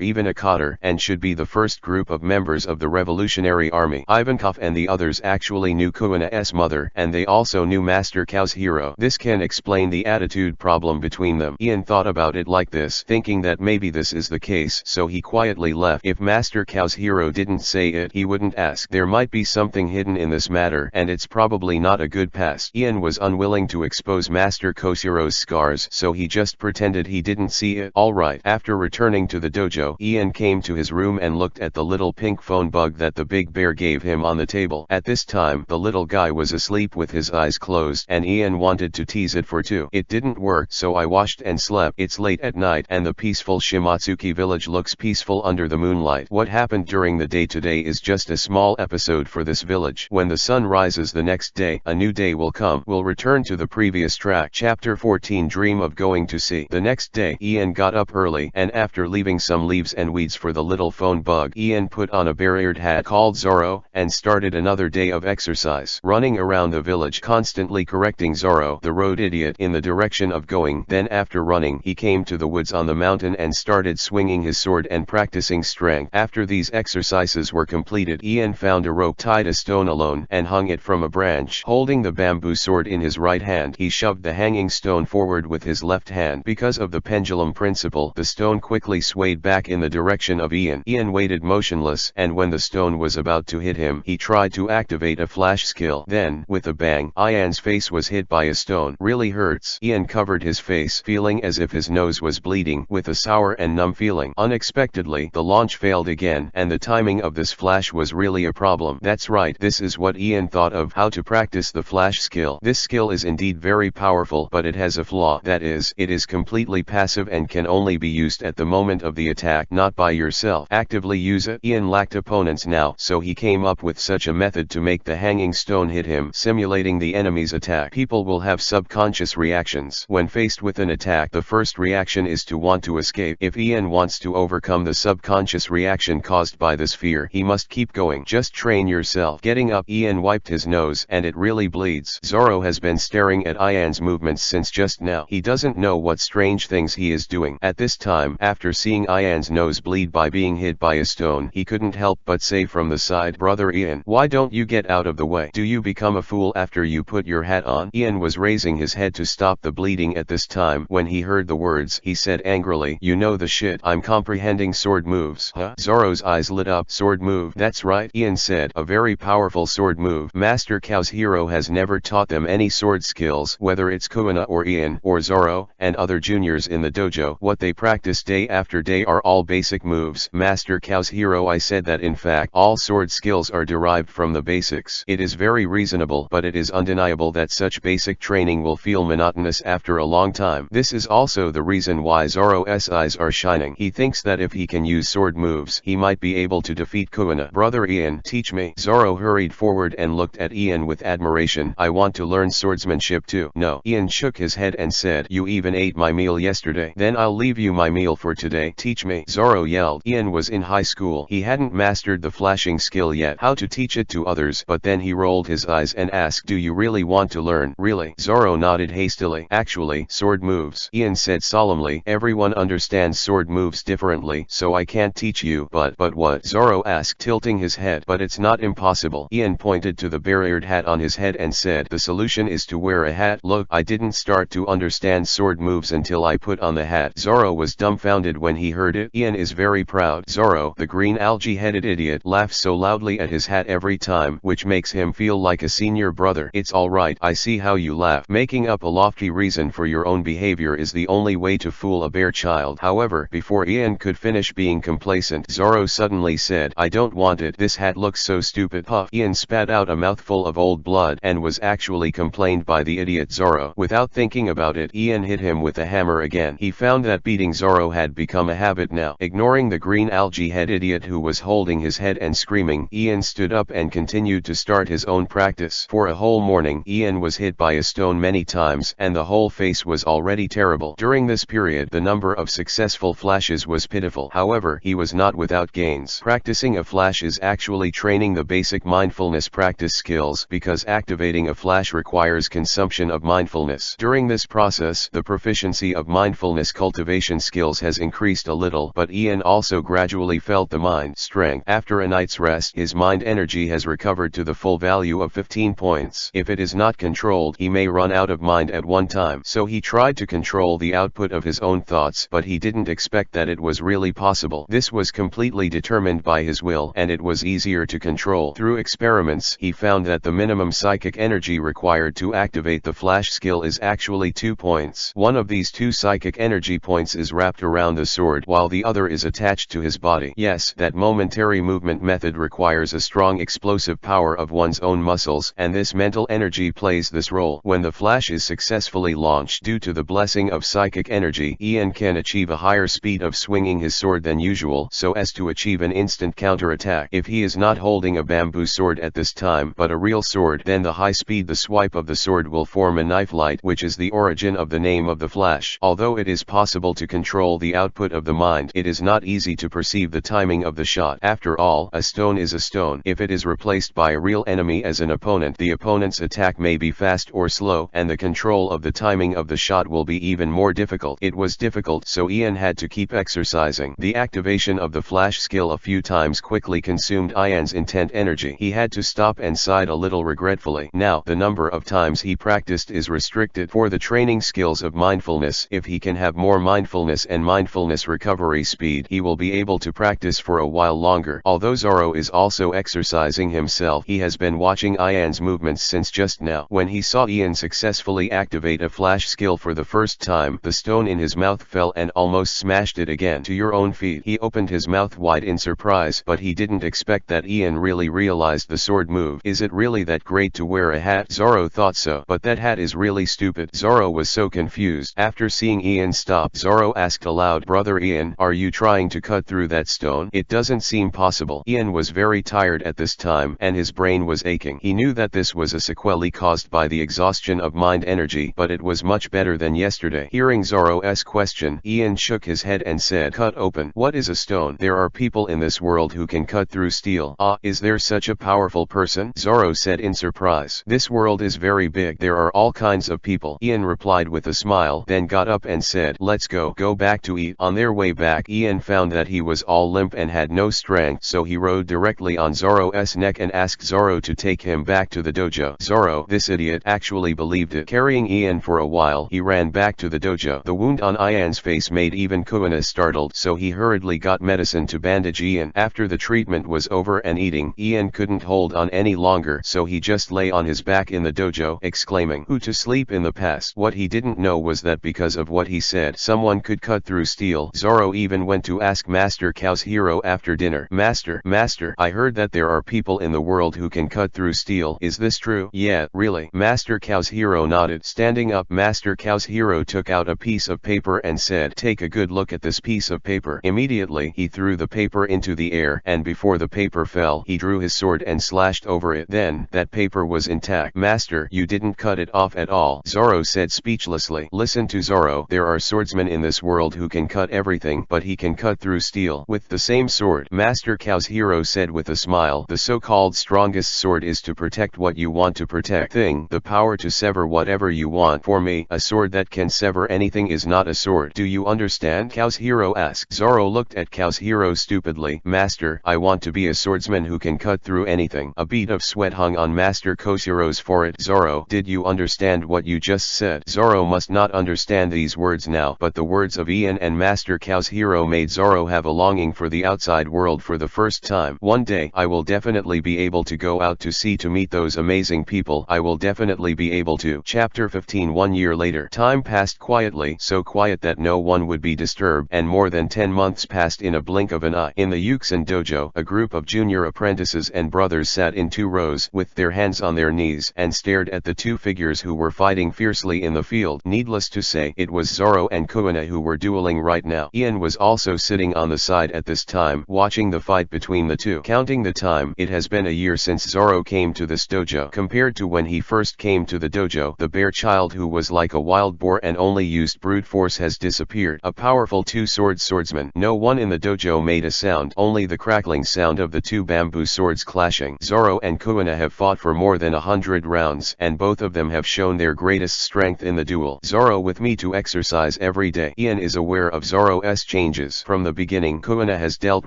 S1: even a cadre, and should be the first group of members of the Revolutionary Army. Ivankov and the others actually knew Kuina's mother, and they also knew Master Kazuhiro. This can explain the attitude problem between them. Ian thought about it like this, thinking that maybe this is the case, so he quietly left. If Master Kazuhiro didn't say it, he wouldn't ask. There might be something hidden in this matter, and it's probably not a good past. Ian was unwilling to expose Master Kazuhiro's scars, so he just pretended he didn't see it. Alright. After returning to the dojo, Ian came to his room and looked at the little pink phone bug that the big bear gave him on the table. At this time, the little guy was asleep with his eyes closed, and Ian wanted to tease it for two. It didn't work, so I washed and slept. It's late at night, and the peaceful Shimatsuki village looks peaceful under the moonlight. What happened during the day today is just a small episode for this village. When the sun rises the next day, a new day will come. We'll return to the previous track. Chapter 14, Dream of Going to Sea. The next day, Ian got up early, and after leaving some leaves and weeds for the little phone bug, Ian put on a bear-eared hat called Zoro, and started another day of exercise, running around the village, constantly correcting Zoro, the road idiot, in the direction of going. Then after running, he came to the woods on the mountain and started swinging his sword and practicing strength. After these exercises were completed, Ian found a rope, tied a stone alone, and hung it from a branch. Holding the bamboo sword in his right hand, he shoved the hanging stone forward with his left hand. Because of the pendulum principle, the stone quickly swayed back in the direction of Ian. Ian waited motionless, and when the stone was about to hit him, he tried to activate a flash skill. Then, with a bang, Ian's face was hit by a stone. Really hurts. Ian covered his face, feeling as if his nose was bleeding, with a sour and numb feeling. Unexpectedly, the launch failed again, and the timing of this flash was really a problem. That's right, this is what Ian thought of how to practice the flash skill. This skill is indeed very powerful, but it has a flaw. That is, it is completely passive and can only be used at the moment of the attack, not by yourself. Actively use it. Ian lacked opponents now, so he came up with such a method to make the hanging stone hit him, simulating the enemy's attack. People will have subconscious reactions. When faced with an attack, the first reaction is to want to escape. If Ian wants to overcome the subconscious reaction caused by this fear, he must keep going. Just train yourself. Getting up, Ian wiped his nose, and it really bleeds. Zoro has been staring at Ian's movements since just now. He doesn't know what strange things he is doing. At this time, after seeing Ian's nose bleed by being hit by a stone, he couldn't help but say from the side, "Brother Ian, why don't you get out of the way? Do you become a fool after you put your hat on?" Ian was raising his head to stop the bleeding at this time. When he heard the words, he said angrily, "You know the shit. I'm comprehending sword moves." Huh? Zoro's eyes lit up. "Sword move?" "That's right," Ian said. "A very powerful sword move. Master Kao's hero has never taught them any sword skills, whether it's Kuina or Ian, or Zoro, and other juniors in the dojo. What they practice day after day are all basic moves." "Master Kao's hero, I said that in fact, all sword skills are derived from the basics. It is very reasonable, but it is undeniable that such basic training will feel monotonous after a long time. This is also the reason why Zoro's eyes are shining. He thinks that if he can use sword moves, he might be able to defeat Kuina." "Brother Ian, teach me." Zoro hurried forward and looked at Ian with admiration. "I want to learn swordsmanship too." "No." Ian shook his head and said, "You even ate my meal yesterday." "Then I'll leave you my meal for today. Teach me." Zoro yelled. Ian was in high school. He hadn't mastered the flashing skill yet, how to teach it to others, but then he rolled his eyes and asked, "Do you really want to learn?" "Really?" Zoro nodded hastily. "Actually, sword moves," Ian said solemnly. "Everyone understands sword moves differently, so I can't teach you." But what?" Zoro asked, tilting his head. "But it's not impossible." Ian pointed to the barriered hat on his head and said, "The solution is to wear a hat." "Look, I didn't start to understand sword moves until I put on the hat." Zoro was dumbfounded when he heard it. Ian is very proud. Zoro, the green algae-headed idiot, laughs so loudly at his hat every time, which makes him feel like a senior brother. "It's alright, I see how you laugh. Making up a lofty reason for your own behavior is the only way to fool a bare child." However, before Ian could finish being complacent, Zoro suddenly said, "I don't want it. This hat looks so stupid." Puff. Ian spat out a mouthful of old blood and was actually complained by the idiot Zoro. Without thinking about it, Ian hit him with a hammer again. He found that beating Zoro had become a habit now. Ignoring the green algae-head idiot who was holding his head and screaming, Ian stood up and continued to start his own practice. For a whole morning, Ian was hit by a stone many times, and the whole face was already terrible. During this period, the number of successful flashes was pitiful. However, he was not without gains. Practicing a flash is actually training the basic mindfulness practice skills, because activating a flash requires consumption of mindfulness. During this process, the proficiency of mindfulness cultivation skills has increased a little, but Ian also gradually felt the mind strength. After a night's rest, his mind energy has recovered to the full value of 15 points. If it is not controlled, he may run out of mind at one time. So he tried to control the output of his own thoughts, but he didn't expect that it was really possible. This was completely determined by his will, and it was easier to control. Through experiments, he found that the minimum psychic energy required to activate the flash skill is actually 2 points. One of these 2 psychic energy points is wrapped around the sword, while the other is attached to his body. Yes, that momentary movement method requires a strong explosive power of one's own muscles, and this mental energy plays this role. When the flash is successfully launched due to the blessing of psychic energy, Ian can achieve a higher speed of swinging his sword than usual, so as to achieve an instant counterattack. If he is not holding a bamboo sword at this time but a real sword, then the high speed the swipe of the sword will form a knife light, which is the origin of the name of the flash. Although it is possible to control the output of the mind, it is not easy to perceive the timing of the shot. After all, a stone is a stone. If it is replaced by a real enemy as an opponent, the opponent's attack may be fast or slow, and the control of the timing of the shot will be even more difficult. It was difficult, so Ian had to keep exercising. The activation of the flash skill a few times quickly consumed Ian's intent energy. He had to stop and sighed a little, regretting dreadfully. Now, the number of times he practiced is restricted for the training skills of mindfulness. If he can have more mindfulness and mindfulness recovery speed, he will be able to practice for a while longer. Although Zoro is also exercising himself, he has been watching Ian's movements since just now. When he saw Ian successfully activate a flash skill for the first time, the stone in his mouth fell and almost smashed it again. To your own feet. He opened his mouth wide in surprise, but he didn't expect that Ian really realized the sword move. Is it really that great to wear a hat? Zoro thought so, but that hat is really stupid. Zoro was so confused. After seeing Ian stop, Zoro asked aloud, "Brother Ian, are you trying to cut through that stone? It doesn't seem possible." Ian was very tired at this time, and his brain was aching. He knew that this was a sequelae caused by the exhaustion of mind energy, but it was much better than yesterday. Hearing Zoro's question, Ian shook his head and said, "Cut open. What is a stone? There are people in this world who can cut through steel." "Ah, is there such a powerful person?" Zoro said in surprise. "This world is very big. There are all kinds of people." Ian replied with a smile, then got up and said, "Let's go back to eat." On their way back, Ian found that he was all limp and had no strength, so he rode directly on Zoro's neck and asked Zoro to take him back to the dojo. Zoro, this idiot, actually believed it. Carrying Ian for a while, he ran back to the dojo. The wound on Ian's face made even Kuina startled, so he hurriedly got medicine to bandage Ian. After the treatment was over and eating, Ian couldn't hold on any longer, so he just lay on his back in the dojo, exclaiming, "Who to sleep in the past?" What he didn't know was that because of what he said, someone could cut through steel. Zoro even went to ask Master Kazuhiro after dinner. Master, I heard that there are people in the world who can cut through steel. Is this true?" "Yeah, really." Master Kazuhiro nodded. Standing up, Master Kazuhiro took out a piece of paper and said, "Take a good look at this piece of paper." Immediately, he threw the paper into the air, and before the paper fell, he drew his sword and slashed over it. Then, that paper was intact. "Master, you didn't cut it off at all," Zoro said speechlessly. "Listen to Zoro. There are swordsmen in this world who can cut everything, but he can cut through steel with the same sword." Master Kazuhiro said with a smile, "The so-called strongest sword is to protect what you want to protect. The power to sever whatever you want. For me, a sword that can sever anything is not a sword. Do you understand?" Kazuhiro asked. Zoro looked at Kazuhiro stupidly. "Master, I want to be a swordsman who can cut through anything." A bead of sweat hung on Master Kazuhiro's forehead. "Zoro, did you understand what you just said?" Zoro must not understand these words now, but the words of Ian and Master Kazuhiro made Zoro have a longing for the outside world for the first time. "One day, I will definitely be able to go out to sea to meet those amazing people. I will definitely be able to." Chapter 15. 1 year later. Time passed quietly, so quiet that no one would be disturbed, and more than 10 months passed in a blink of an eye. In the Yuxin dojo, a group of junior apprentices and brothers sat in 2 rows, with their hands on their knees, and stared at the 2 figures who were fighting fiercely in the field. Needless to say, it was Zoro and Kuina who were dueling right now. Ian was also sitting on the side at this time, watching the fight between the two. Counting the time, it has been a year since Zoro came to this dojo. Compared to when he first came to the dojo, the bear child who was like a wild boar and only used brute force has disappeared. A powerful 2-sword swordsman. No one in the dojo made a sound, only the crackling sound of the 2 bamboo swords clashing. Zoro and Kuina have fought for more than 100 rounds, and both of them have shown their greatest strength in the duel. Zoro with me to exercise every day. Ian is aware of Zoro's changes. From the beginning, Kuina has dealt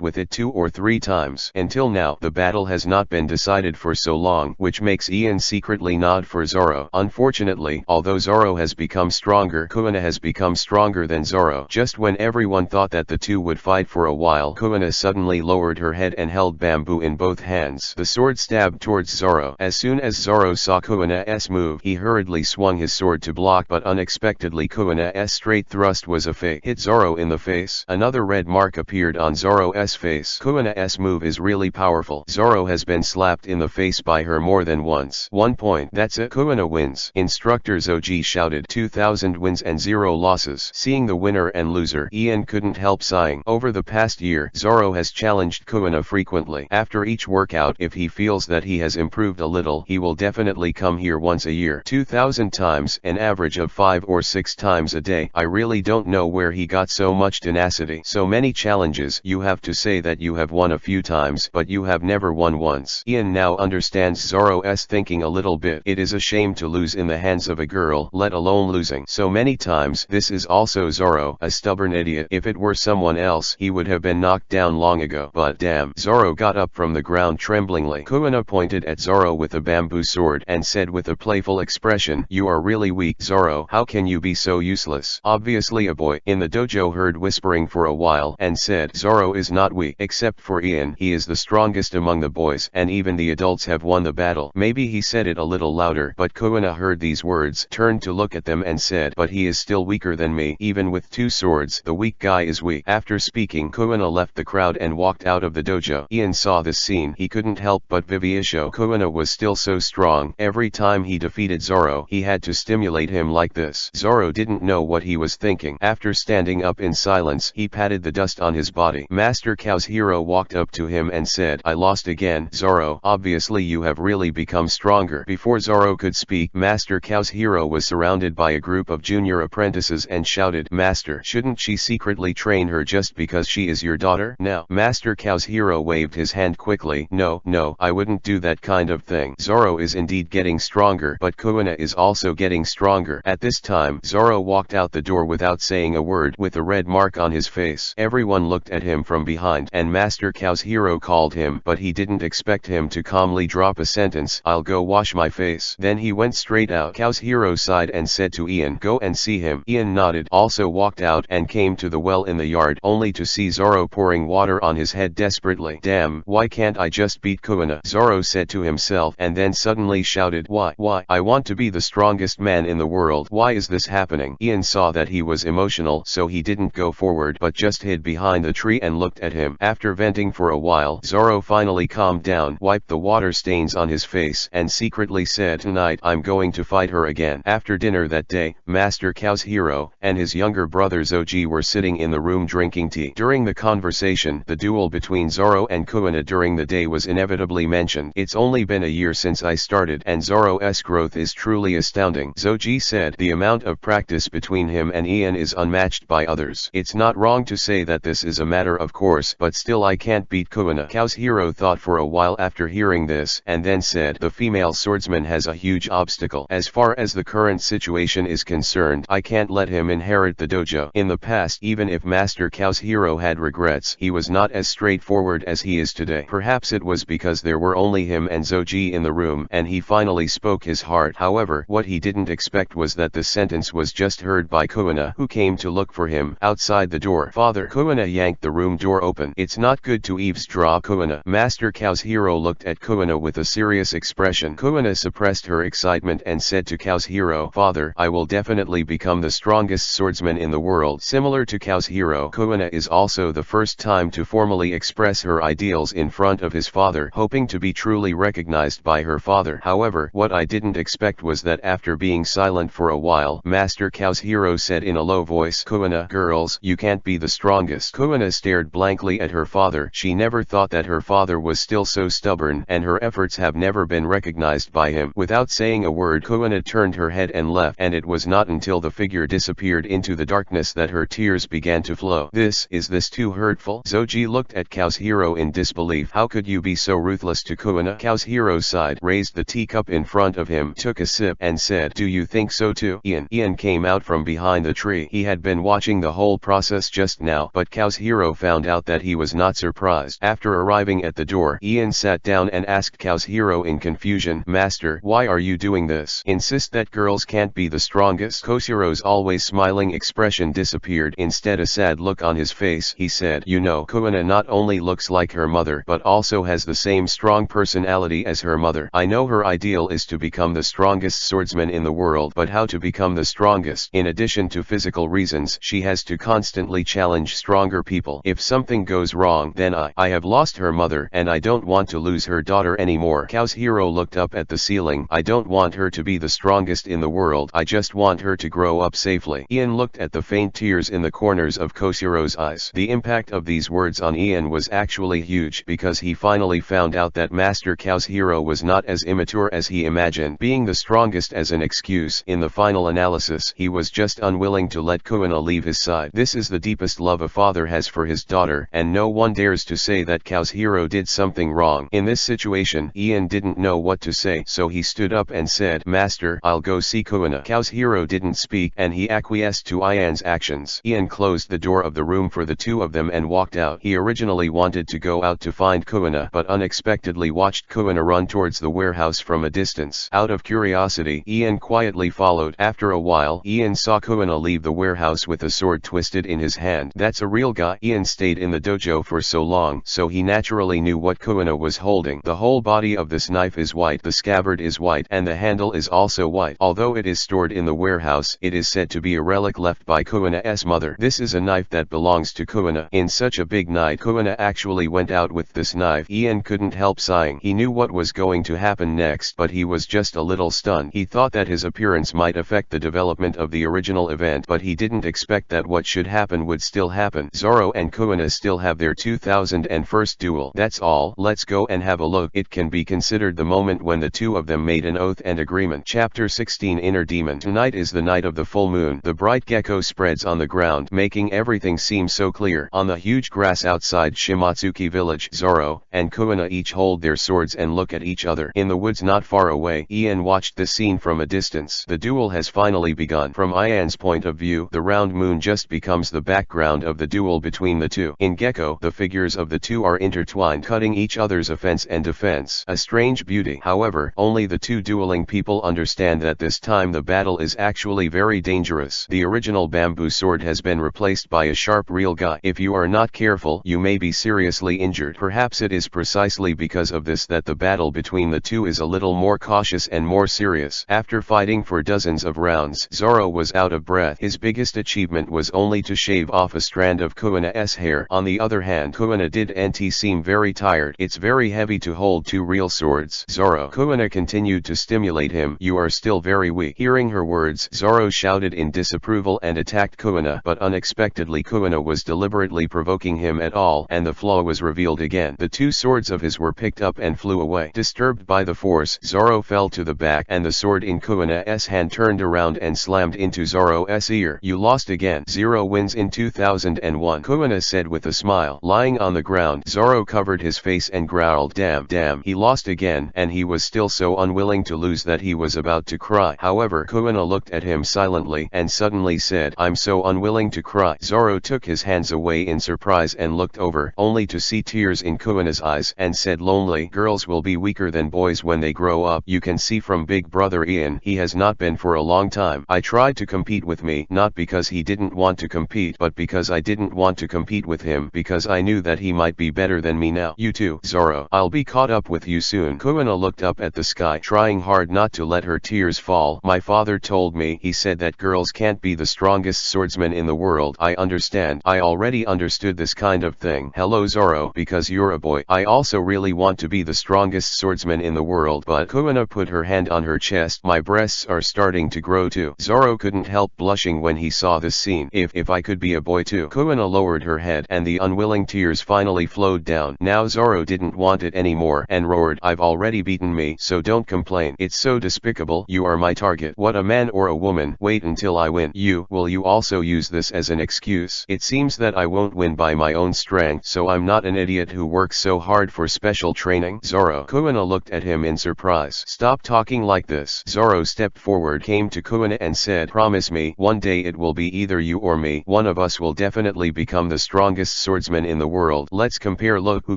S1: with it 2 or 3 times. Until now, the battle has not been decided for so long, which makes Ian secretly nod for Zoro. Unfortunately, although Zoro has become stronger, Kuina has become stronger than Zoro. Just when everyone thought that the two would fight for a while, Kuina suddenly lowered her head and held bamboo in both hands. The sword stabbed towards Zoro. As soon as Zoro saw Kuina's move, he hurriedly swung his sword to block, but unexpectedly Kuina's straight thrust was a fake hit Zoro in the face. Another red mark appeared on Zoro's face. Kuina's move is really powerful. Zoro has been slapped in the face by her more than once. 1 point. That's it. Kuina wins. Instructor Zoji shouted. 2,000 wins and 0 losses. Seeing the winner and loser, Ian couldn't help sighing. Over the past year, Zoro has challenged Kuina frequently. After each workout, if he feels that he has improved a little, he will definitely come here once a year. 2,000 times, an average of 5 or 6 times a day. I really don't know where he got so much tenacity. So many challenges. You have to say that you have won a few times, but you have never won once. Ian now understands Zoro's thinking a little bit. It is a shame to lose in the hands of a girl, let alone losing so many times. This is also Zoro, a stubborn idiot. If it were someone else, he would have been knocked down long ago. But damn. Zoro got up from the ground tremblingly. Kuina pointed at Zoro with a a bamboo sword and said with a playful expression, "You are really weak, Zoro. How can you be so useless?" Obviously a boy in the dojo heard whispering for a while and said, "Zoro is not weak. Except for Ian, he is the strongest among the boys, and even the adults have won the battle." Maybe he said it a little louder, but Kuina heard these words, turned to look at them and said, "But he is still weaker than me. Even with 2 swords, the weak guy is weak." After speaking, Kuina left the crowd and walked out of the dojo. Ian saw this scene. He couldn't help but Vivisho. Kuina was still so strong. Every time he defeated Zoro, he had to stimulate him like this. Zoro didn't know what he was thinking. After standing up in silence, he patted the dust on his body. Master Kazuhiro walked up to him and said, "I lost again, Zoro. Obviously you have really become stronger." Before Zoro could speak, Master Kazuhiro was surrounded by a group of junior apprentices and shouted, "Master, shouldn't she secretly train her just because she is your daughter?" "Now." Master Kazuhiro waved his hand quickly. No, I wouldn't do that kind of thing. Zoro is indeed getting stronger, but Kuina is also getting stronger." At this time, Zoro walked out the door without saying a word, with a red mark on his face. Everyone looked at him from behind, and Master Kazuhiro called him, but he didn't expect him to calmly drop a sentence, "I'll go wash my face." Then he went straight out. Kazuhiro sighed and said to Ian, "Go and see him." Ian nodded, also walked out and came to the well in the yard, only to see Zoro pouring water on his head desperately. "Damn, why can't I just beat Kuina?" Zoro said to himself, and then suddenly shouted, Why? I want to be the strongest man in the world. Why is this happening?" Ian saw that he was emotional, so he didn't go forward but just hid behind the tree and looked at him. After venting for a while, Zoro finally calmed down, wiped the water stains on his face, and secretly said, "Tonight I'm going to fight her again." After dinner that day, Master Kazuhiro and his younger brother Zoji were sitting in the room drinking tea. During the conversation, the duel between Zoro and Kuina during the day was inevitably mentioned. "It's only been a year since I started, and Zoro's growth is truly astounding," Zoji said. "The amount of practice between him and Ian is unmatched by others. It's not wrong to say that this is a matter of course, but still I can't beat Kuina." Kazuhiro thought for a while after hearing this, and then said, "The female swordsman has a huge obstacle. As far as the current situation is concerned, I can't let him inherit the dojo." In the past, even if Master Kazuhiro had regrets, he was not as straightforward as he is today. Perhaps it was because there were only him and Zoji in the room, and he finally spoke his heart. However, what he didn't expect was that the sentence was just heard by Kuina, who came to look for him outside the door. "Father!" Kuina yanked the room door open. "It's not good to eavesdrop, Kuina." Master Kazuhiro looked at Kuina with a serious expression. Kuina suppressed her excitement and said to Kazuhiro, "Father, I will definitely become the strongest swordsman in the world." Similar to Kazuhiro, Kuina is also the first time to formally express her ideals in front of his father, hoping to be truly recognized by her father. However, what I didn't expect was that after being silent for a while, Master Kazuhiro said in a low voice, "Kuina, girls, you can't be the strongest." Kuina stared blankly at her father. She never thought that her father was still so stubborn, and her efforts have never been recognized by him. Without saying a word, Kuina turned her head and left, and it was not until the figure disappeared into the darkness that her tears began to flow. Is this too hurtful?" Zoji looked at Kazuhiro in disbelief. "How could you be so ruthless to Kuina?" Kazuhiro sighed, raised the teacup in front of him, took a sip, and said, "Do you think so too?" Ian came out from behind the tree. He had been watching the whole process just now, but Kazuhiro found out that he was not surprised. After arriving at the door, Ian sat down and asked Kazuhiro in confusion, "Master, why are you doing this? Insist that girls can't be the strongest?" Kazuhiro's always smiling expression disappeared. Instead, a sad look on his face. He said, "You know, Kuina not only looks like her mother, but also has the same strong personality as her mother. I know her ideal is to become the strongest swordsman in the world, but how to become the strongest? In addition to physical reasons, she has to constantly challenge stronger people. If something goes wrong, then I have lost her mother, and I don't want to lose her daughter anymore." Kazuhiro looked up at the ceiling. "I don't want her to be the strongest in the world. I just want her to grow up safely." Ian looked at the faint tears in the corners of Kazuhiro's eyes. The impact of these words on Ian was actually huge, because he finally found out that Master Kazuhiro was not as immature as he imagined, being the strongest as an excuse. In the final analysis, he was just unwilling to let Kuina leave his side. This is the deepest love a father has for his daughter, and no one dares to say that Kazuhiro did something wrong. In this situation, Ian didn't know what to say, so he stood up and said, "Master, I'll go see Kuina." Kazuhiro didn't speak, and he acquiesced to Ian's actions. Ian closed the door of the room for the two of them and walked out. He originally wanted to go out to find Kuina, but unexpectedly watched Kuina run towards towards the warehouse from a distance. Out of curiosity, Ian quietly followed. After a while, Ian saw Kuina leave the warehouse with a sword twisted in his hand. That's a real guy. Ian stayed in the dojo for so long, so he naturally knew what Kuina was holding. The whole body of this knife is white, the scabbard is white, and the handle is also white. Although it is stored in the warehouse, it is said to be a relic left by Kuina's mother. This is a knife that belongs to Kuina. In such a big night, Kuina actually went out with this knife. Ian couldn't help sighing. He knew what was going to happen next, but he was just a little stunned. He thought that his appearance might affect the development of the original event, but he didn't expect that what should happen would still happen. Zoro and Kuina still have their 2001 duel. That's all. Let's go and have a look. It can be considered the moment when the two of them made an oath and agreement. Chapter 16 Inner Demon. Tonight is the night of the full moon. The bright gecko spreads on the ground, making everything seem so clear. On the huge grass outside Shimatsuki village, Zoro and Kuina each hold their swords and look at each other. In the woods not far away, Ian watched the scene from a distance. The duel has finally begun. From Ian's point of view, the round moon just becomes the background of the duel between the two. In Gecko, the figures of the two are intertwined, cutting each other's offense and defense. A strange beauty. However, only the two dueling people understand that this time the battle is actually very dangerous. The original bamboo sword has been replaced by a sharp real guy. If you are not careful, you may be seriously injured. Perhaps it is precisely because of this that the battle between the two is a little more cautious and more serious. After fighting for dozens of rounds, Zoro was out of breath. His biggest achievement was only to shave off a strand of Kuina's hair. On the other hand, Kuina didn't seem very tired. It's very heavy to hold two real swords. Zoro. Kuina continued to stimulate him. You are still very weak. Hearing her words, Zoro shouted in disapproval and attacked Kuina, but unexpectedly Kuina was deliberately provoking him at all, and the flaw was revealed again. The two swords of his were picked up and flew away. Disturbed by the force, Zoro fell to the back, and the sword in Kuina's hand turned around and slammed into Zoro's ear. You lost again. Zero wins in 2001. Kuina said with a smile. Lying on the ground, Zoro covered his face and growled, damn, he lost again, and he was still so unwilling to lose that he was about to cry. However, Kuina looked at him silently and suddenly said, I'm so unwilling to cry. Zoro took his hands away in surprise and looked over, only to see tears in Kuina's eyes, and said lonely, girls will be weaker than boys when they grow up. You can see from big brother Ian, he has not been for a long time. I tried to compete with me, not because he didn't want to compete, but because I didn't want to compete with him, because I knew that he might be better than me now. You too, Zoro. I'll be caught up with you soon. Kuina looked up at the sky, trying hard not to let her tears fall. My father told me, he said that girls can't be the strongest swordsmen in the world. I understand. I already understood this kind of thing. Hello Zoro, because you're a boy. I also really want to be the strongest swordsman in the world, but Kuina put her hand on her chest. My breasts are starting to grow too. Zoro couldn't help blushing when he saw this scene. If I could be a boy too. Kuina lowered her head, and the unwilling tears finally flowed down. Now Zoro didn't want it anymore and roared, I've already beaten me, so don't complain. It's so despicable. You are my target. What, a man or a woman? Wait until I win. Will you also use this as an excuse? It seems that I won't win by my own strength, so I'm not an idiot who works so hard for special training. Zoro. Kuina looked at him in surprise. Stop talking like this. Zoro stepped forward, came to Kuina and said, promise me, one day it will be either you or me. One of us will definitely become the strongest swordsman in the world. Let's compare, look who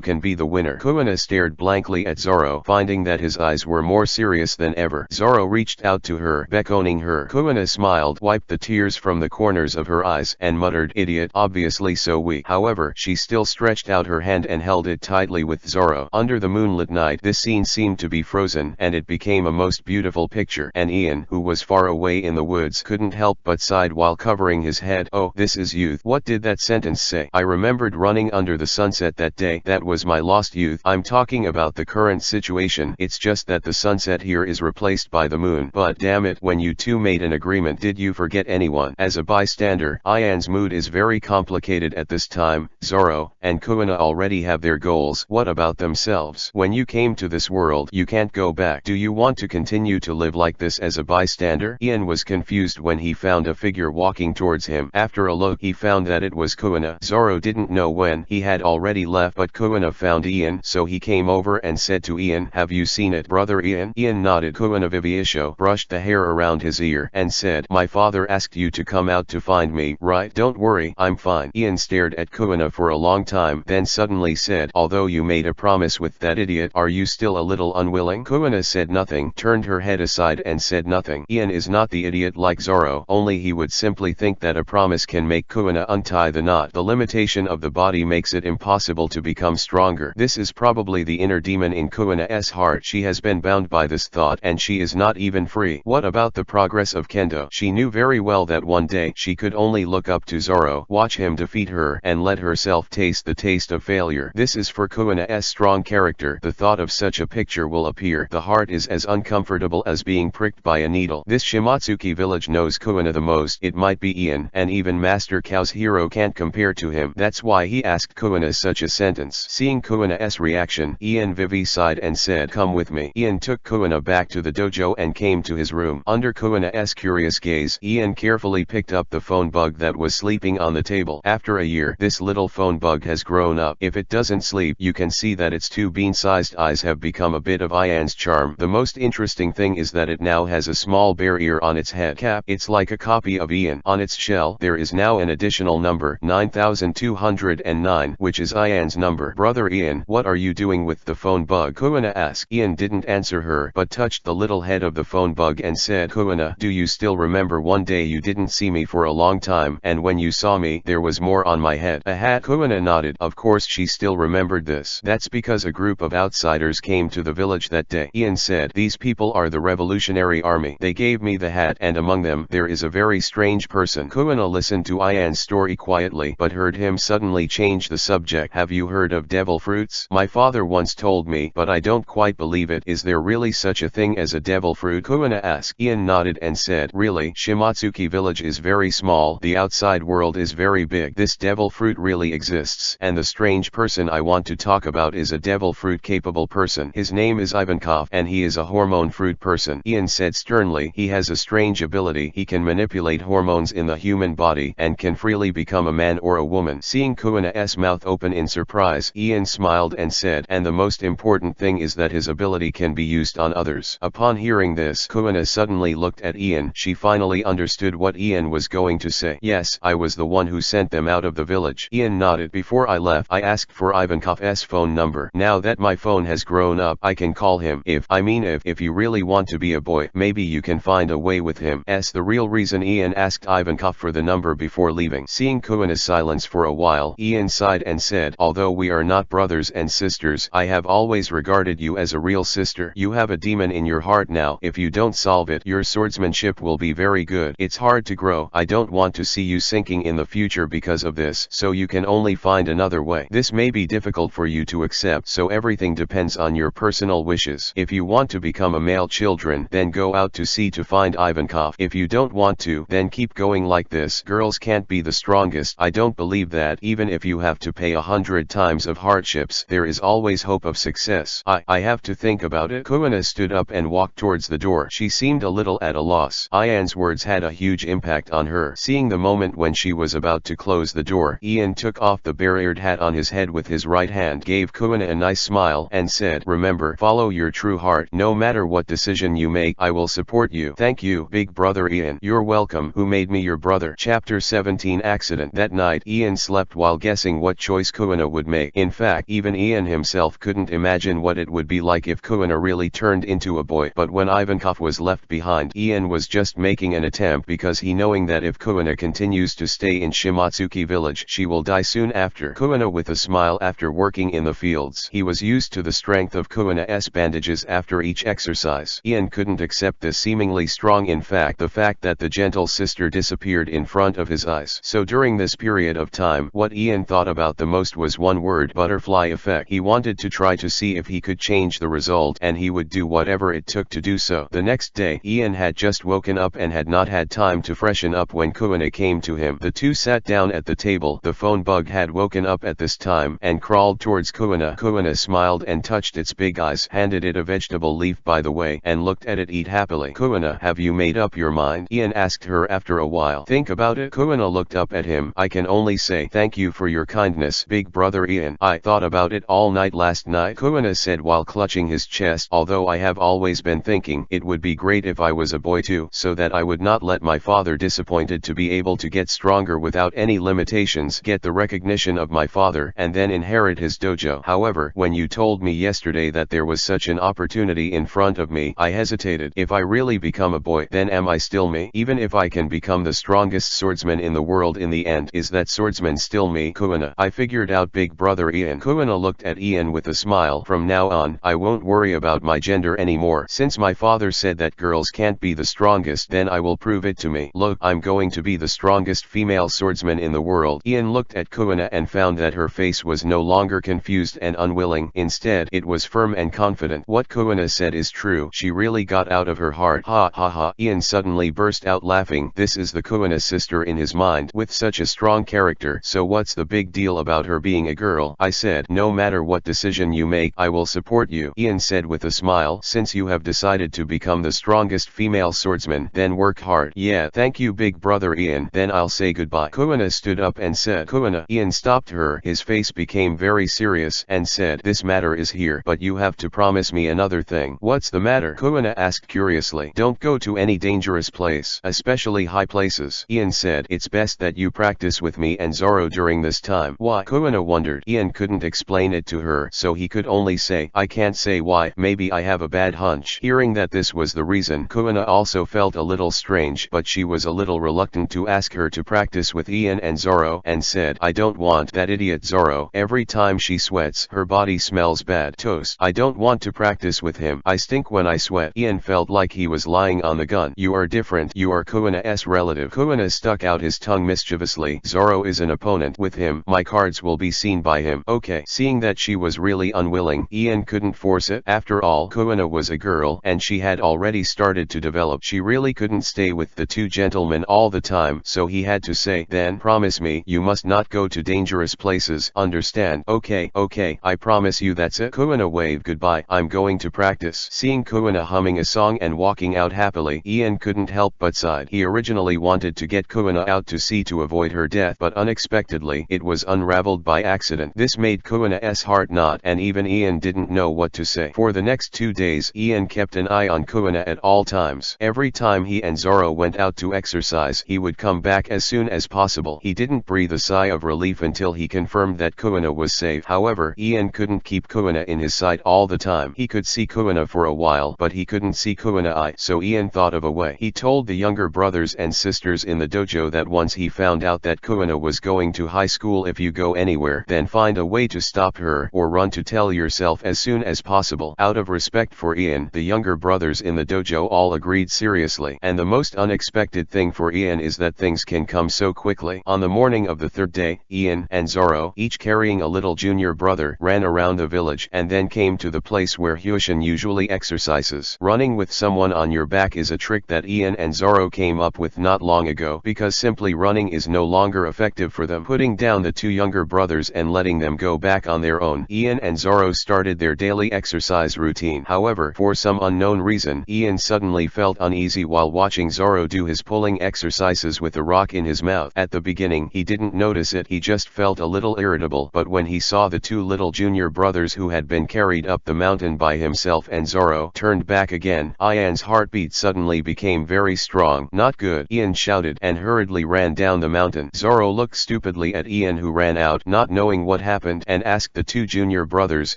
S1: can be the winner. Kuina stared blankly at Zoro, finding that his eyes were more serious than ever. Zoro reached out to her, beckoning her. Kuina smiled, wiped the tears from the corners of her eyes, and muttered, idiot, obviously so weak. However, she still stretched out her hand and held it tightly with Zoro. Under the moonlit night, this scene seemed to be frozen, and it became a most beautiful picture, and Ian, who was far away in the woods, couldn't help but sighed while covering his head. Oh, this is youth. What did that sentence say? I remembered running under the sunset that day. That was my lost youth. I'm talking about the current situation. It's just that the sunset here is replaced by the moon. But damn it, when you two made an agreement, did you forget anyone? As a bystander, Ian's mood is very complicated at this time. Zoro and Kuina already have their goals. What about themselves? When you came to this world, you can't go back. Do you want to continue to live like this as a bystander? Ian was confused when he found a figure walking towards him. After a look, he found that it was Kuina. Zoro didn't know when he had already left, but Kuina found Ian, so he came over and said to Ian, have you seen it, brother Ian? Ian nodded. Kuina Viviisho brushed the hair around his ear and said, my father asked you to come out to find me, right? Don't worry, I'm fine. Ian stared at Kuina for a long time, then suddenly said, although you made a promise with that idiot, are you still still a little unwilling? Kuina said nothing, turned her head aside and said nothing. Ian is not the idiot like Zoro, only he would simply think that a promise can make Kuina untie the knot. The limitation of the body makes it impossible to become stronger. This is probably the inner demon in Kuina's heart. She has been bound by this thought and she is not even free. What about the progress of Kendo? She knew very well that one day she could only look up to Zoro, watch him defeat her and let herself taste the taste of failure. This is for Kuina's strong character. The thought of such a picture will appear. The heart is as uncomfortable as being pricked by a needle. This Shimotsuki village knows Kuina the most. It might be Ian, and even Master Kazuhiro can't compare to him. That's why he asked Kuina such a sentence. Seeing Kuina's reaction, Ian Vivi sighed and said, "Come with me." Ian took Kuina back to the dojo and came to his room. Under Kuina's curious gaze, Ian carefully picked up the phone bug that was sleeping on the table. After a year, this little phone bug has grown up. If it doesn't sleep, you can see that its two bean-sized eyes have become a bit of Ian's charm. The most interesting thing is that it now has a small bear ear on its head cap. It's like a copy of Ian. On its shell, there is now an additional number, 9209, which is Ian's number. "Brother Ian, what are you doing with the phone bug?" Kuina asked. Ian didn't answer her, but touched the little head of the phone bug and said, "Kuina, do you still remember one day you didn't see me for a long time, and when you saw me, there was more on my head?" "A hat?" Kuina nodded. Of course she still remembered this. "That's because a group of outsiders came to the village that day." Ian said, "These people are the Revolutionary Army. They gave me the hat, and among them, there is a very strange person." Kuina listened to Ian's story quietly, but heard him suddenly change the subject. "Have you heard of devil fruits? My father once told me, but I don't quite believe it. Is there really such a thing as a devil fruit?" Kuina asked. Ian nodded and said, "Really, Shimotsuki village is very small. The outside world is very big. This devil fruit really exists, and the strange person I want to talk about is a devil fruit capable person. His name is Ivankov, and he is a hormone fruit person." Ian said sternly, "He has a strange ability. He can manipulate hormones in the human body, and can freely become a man or a woman." Seeing Kuina's mouth open in surprise, Ian smiled and said, "And the most important thing is that his ability can be used on others." Upon hearing this, Kuina suddenly looked at Ian. She finally understood what Ian was going to say. "Yes, I was the one who sent them out of the village." Ian nodded. "Before I left, I asked for Ivankov's phone number. Now that my phone has grown up, I can call him. If you really want to be a boy, maybe you can find a way with him." The real reason Ian asked Ivankov for the number before leaving. Seeing Kuina's silence for a while, Ian sighed and said, "Although we are not brothers and sisters, I have always regarded you as a real sister. You have a demon in your heart now. If you don't solve it, your swordsmanship will be very good. It's hard to grow. I don't want to see you sinking in the future because of this, so you can only find another way. This may be difficult for you to accept, so everything depends on your personal wishes. If you want to become a male children, then go out to sea to find Ivankov. If you don't want to, then keep going like this. Girls can't be the strongest. I don't believe that. Even if you have to pay 100 times of hardships, there is always hope of success. I have to think about it." Kuina stood up and walked towards the door. She seemed a little at a loss. Ian's words had a huge impact on her. Seeing the moment when she was about to close the door, Ian took off the bear-eared hat on his head with his right hand, gave Kuina a nice smile, and said, "Remember, follow your true heart. No matter what decision you make, I will support you." "Thank you, big brother Ian." "You're welcome. Who made me your brother?" Chapter 17 Accident. That night, Ian slept while guessing what choice Kuina would make. In fact, even Ian himself couldn't imagine what it would be like if Kuina really turned into a boy. But when Ivankov was left behind, Ian was just making an attempt because he knowing that if Kuina continues to stay in Shimotsuki village, she will die soon after. Kuina with a smile. After working in the fields, he was used to the strength of Kuina's bandages after each exercise. Ian couldn't accept this seemingly strong in fact the fact that the gentle sister disappeared in front of his eyes. So during this period of time, what Ian thought about the most was one word: butterfly effect. He wanted to try to see if he could change the result, and he would do whatever it took to do so. The next day, Ian had just woken up and had not had time to freshen up when Kuina came to him. The two sat down at the table. The phone bug had woken up at this time and crawled towards Kuina. Kuina smiled and touched its big eyes, handed it a vegetable leaf by the way, and looked at it eat happily. "Kuina, have you made up your mind?" Ian asked her after a while. "Think about it." Kuina looked up at him. "I can only say thank you for your kindness, big brother Ian. I thought about it all night last night," Kuina said while clutching his chest. "Although I have always been thinking it would be great if I was a boy too, so that I would not let my father disappointed to be able to get stronger without any limitations, get the recognition of my father, and then inherit his dojo. However, when you told me yesterday say that there was such an opportunity in front of me. I hesitated. If I really become a boy, then am I still me? Even if I can become the strongest swordsman in the world in the end, is that swordsman still me? Kuina. I figured out big brother Ian. Kuina looked at Ian with a smile. From now on, I won't worry about my gender anymore. Since my father said that girls can't be the strongest, then I will prove it to me. Look, I'm going to be the strongest female swordsman in the world. Ian looked at Kuina and found that her face was no longer confused and unwilling. Instead, it was firm and confident. What Kuina said is true. She really got out of her heart. Ha ha ha. Ian suddenly burst out laughing. This is the Kuina sister in his mind, with such a strong character. So what's the big deal about her being a girl? I said. No matter what decision you make, I will support you. Ian said with a smile. Since you have decided to become the strongest female swordsman, then work hard. Yeah, thank you big brother Ian. Then I'll say goodbye. Kuina stood up and said. Kuina. Ian stopped her. His face became very serious and said, this matter is here, but you have to promise me another thing. What's the matter? Kuina asked curiously. Don't go to any dangerous place, especially high places. Ian said, it's best that you practice with me and Zoro during this time. Why? Kuina wondered. Ian couldn't explain it to her, so he could only say, I can't say why, maybe I have a bad hunch. Hearing that this was the reason, Kuina also felt a little strange, but she was a little reluctant to ask her to practice with Ian and Zoro, and said, I don't want that idiot Zoro. Every time she sweats, her body smells bad. Toast. I don't want to practice with him. I stink when I sweat. Ian felt like he was lying on the gun. You are different. You are Kuina's relative. Kuina stuck out his tongue mischievously. Zoro is an opponent. With him, my cards will be seen by him. Okay. Seeing that she was really unwilling, Ian couldn't force it. After all, Kuina was a girl, and she had already started to develop. She really couldn't stay with the two gentlemen all the time, so he had to say, then promise me you must not go to dangerous places. Understand? Okay, okay, I promise you. That's it. Kuina waved goodbye. I'm going to practice. Seeing Kuina humming a song and walking out happily, Ian couldn't help but sigh. He originally wanted to get Kuina out to sea to avoid her death, but unexpectedly, it was unraveled by accident. This made Kuina's heart knot, and even Ian didn't know what to say. For the next 2 days, Ian kept an eye on Kuina at all times. Every time he and Zoro went out to exercise, he would come back as soon as possible. He didn't breathe a sigh of relief until he confirmed that Kuina was safe. However, Ian couldn't keep Kuina in his sight all the time. He could see Kuina for a while, but he couldn't see Kuina. So Ian thought of a way. He told the younger brothers and sisters in the dojo that once he found out that Kuina was going to high school, if you go anywhere, then find a way to stop her, or run to tell yourself as soon as possible. Out of respect for Ian, the younger brothers in the dojo all agreed seriously. And the most unexpected thing for Ian is that things can come so quickly. On the morning of the third day, Ian and Zoro, each carrying a little junior brother, ran around the village and then came to the place where Hyoshin usually exercises. Running with someone on your back is a trick that Ian and Zoro came up with not long ago, because simply running is no longer effective for them. Putting down the two younger brothers and letting them go back on their own, Ian and Zoro started their daily exercise routine. However, for some unknown reason, Ian suddenly felt uneasy while watching Zoro do his pulling exercises with a rock in his mouth. At the beginning, he didn't notice it. He just felt a little irritable, but when he saw the two little junior brothers who had been carried up the mountain by himself and Zoro turned back again, Ian's heartbeat suddenly became very strong. Not good, Ian shouted and hurriedly ran down the mountain. Zoro looked stupidly at Ian, who ran out not knowing what happened, and asked the two junior brothers,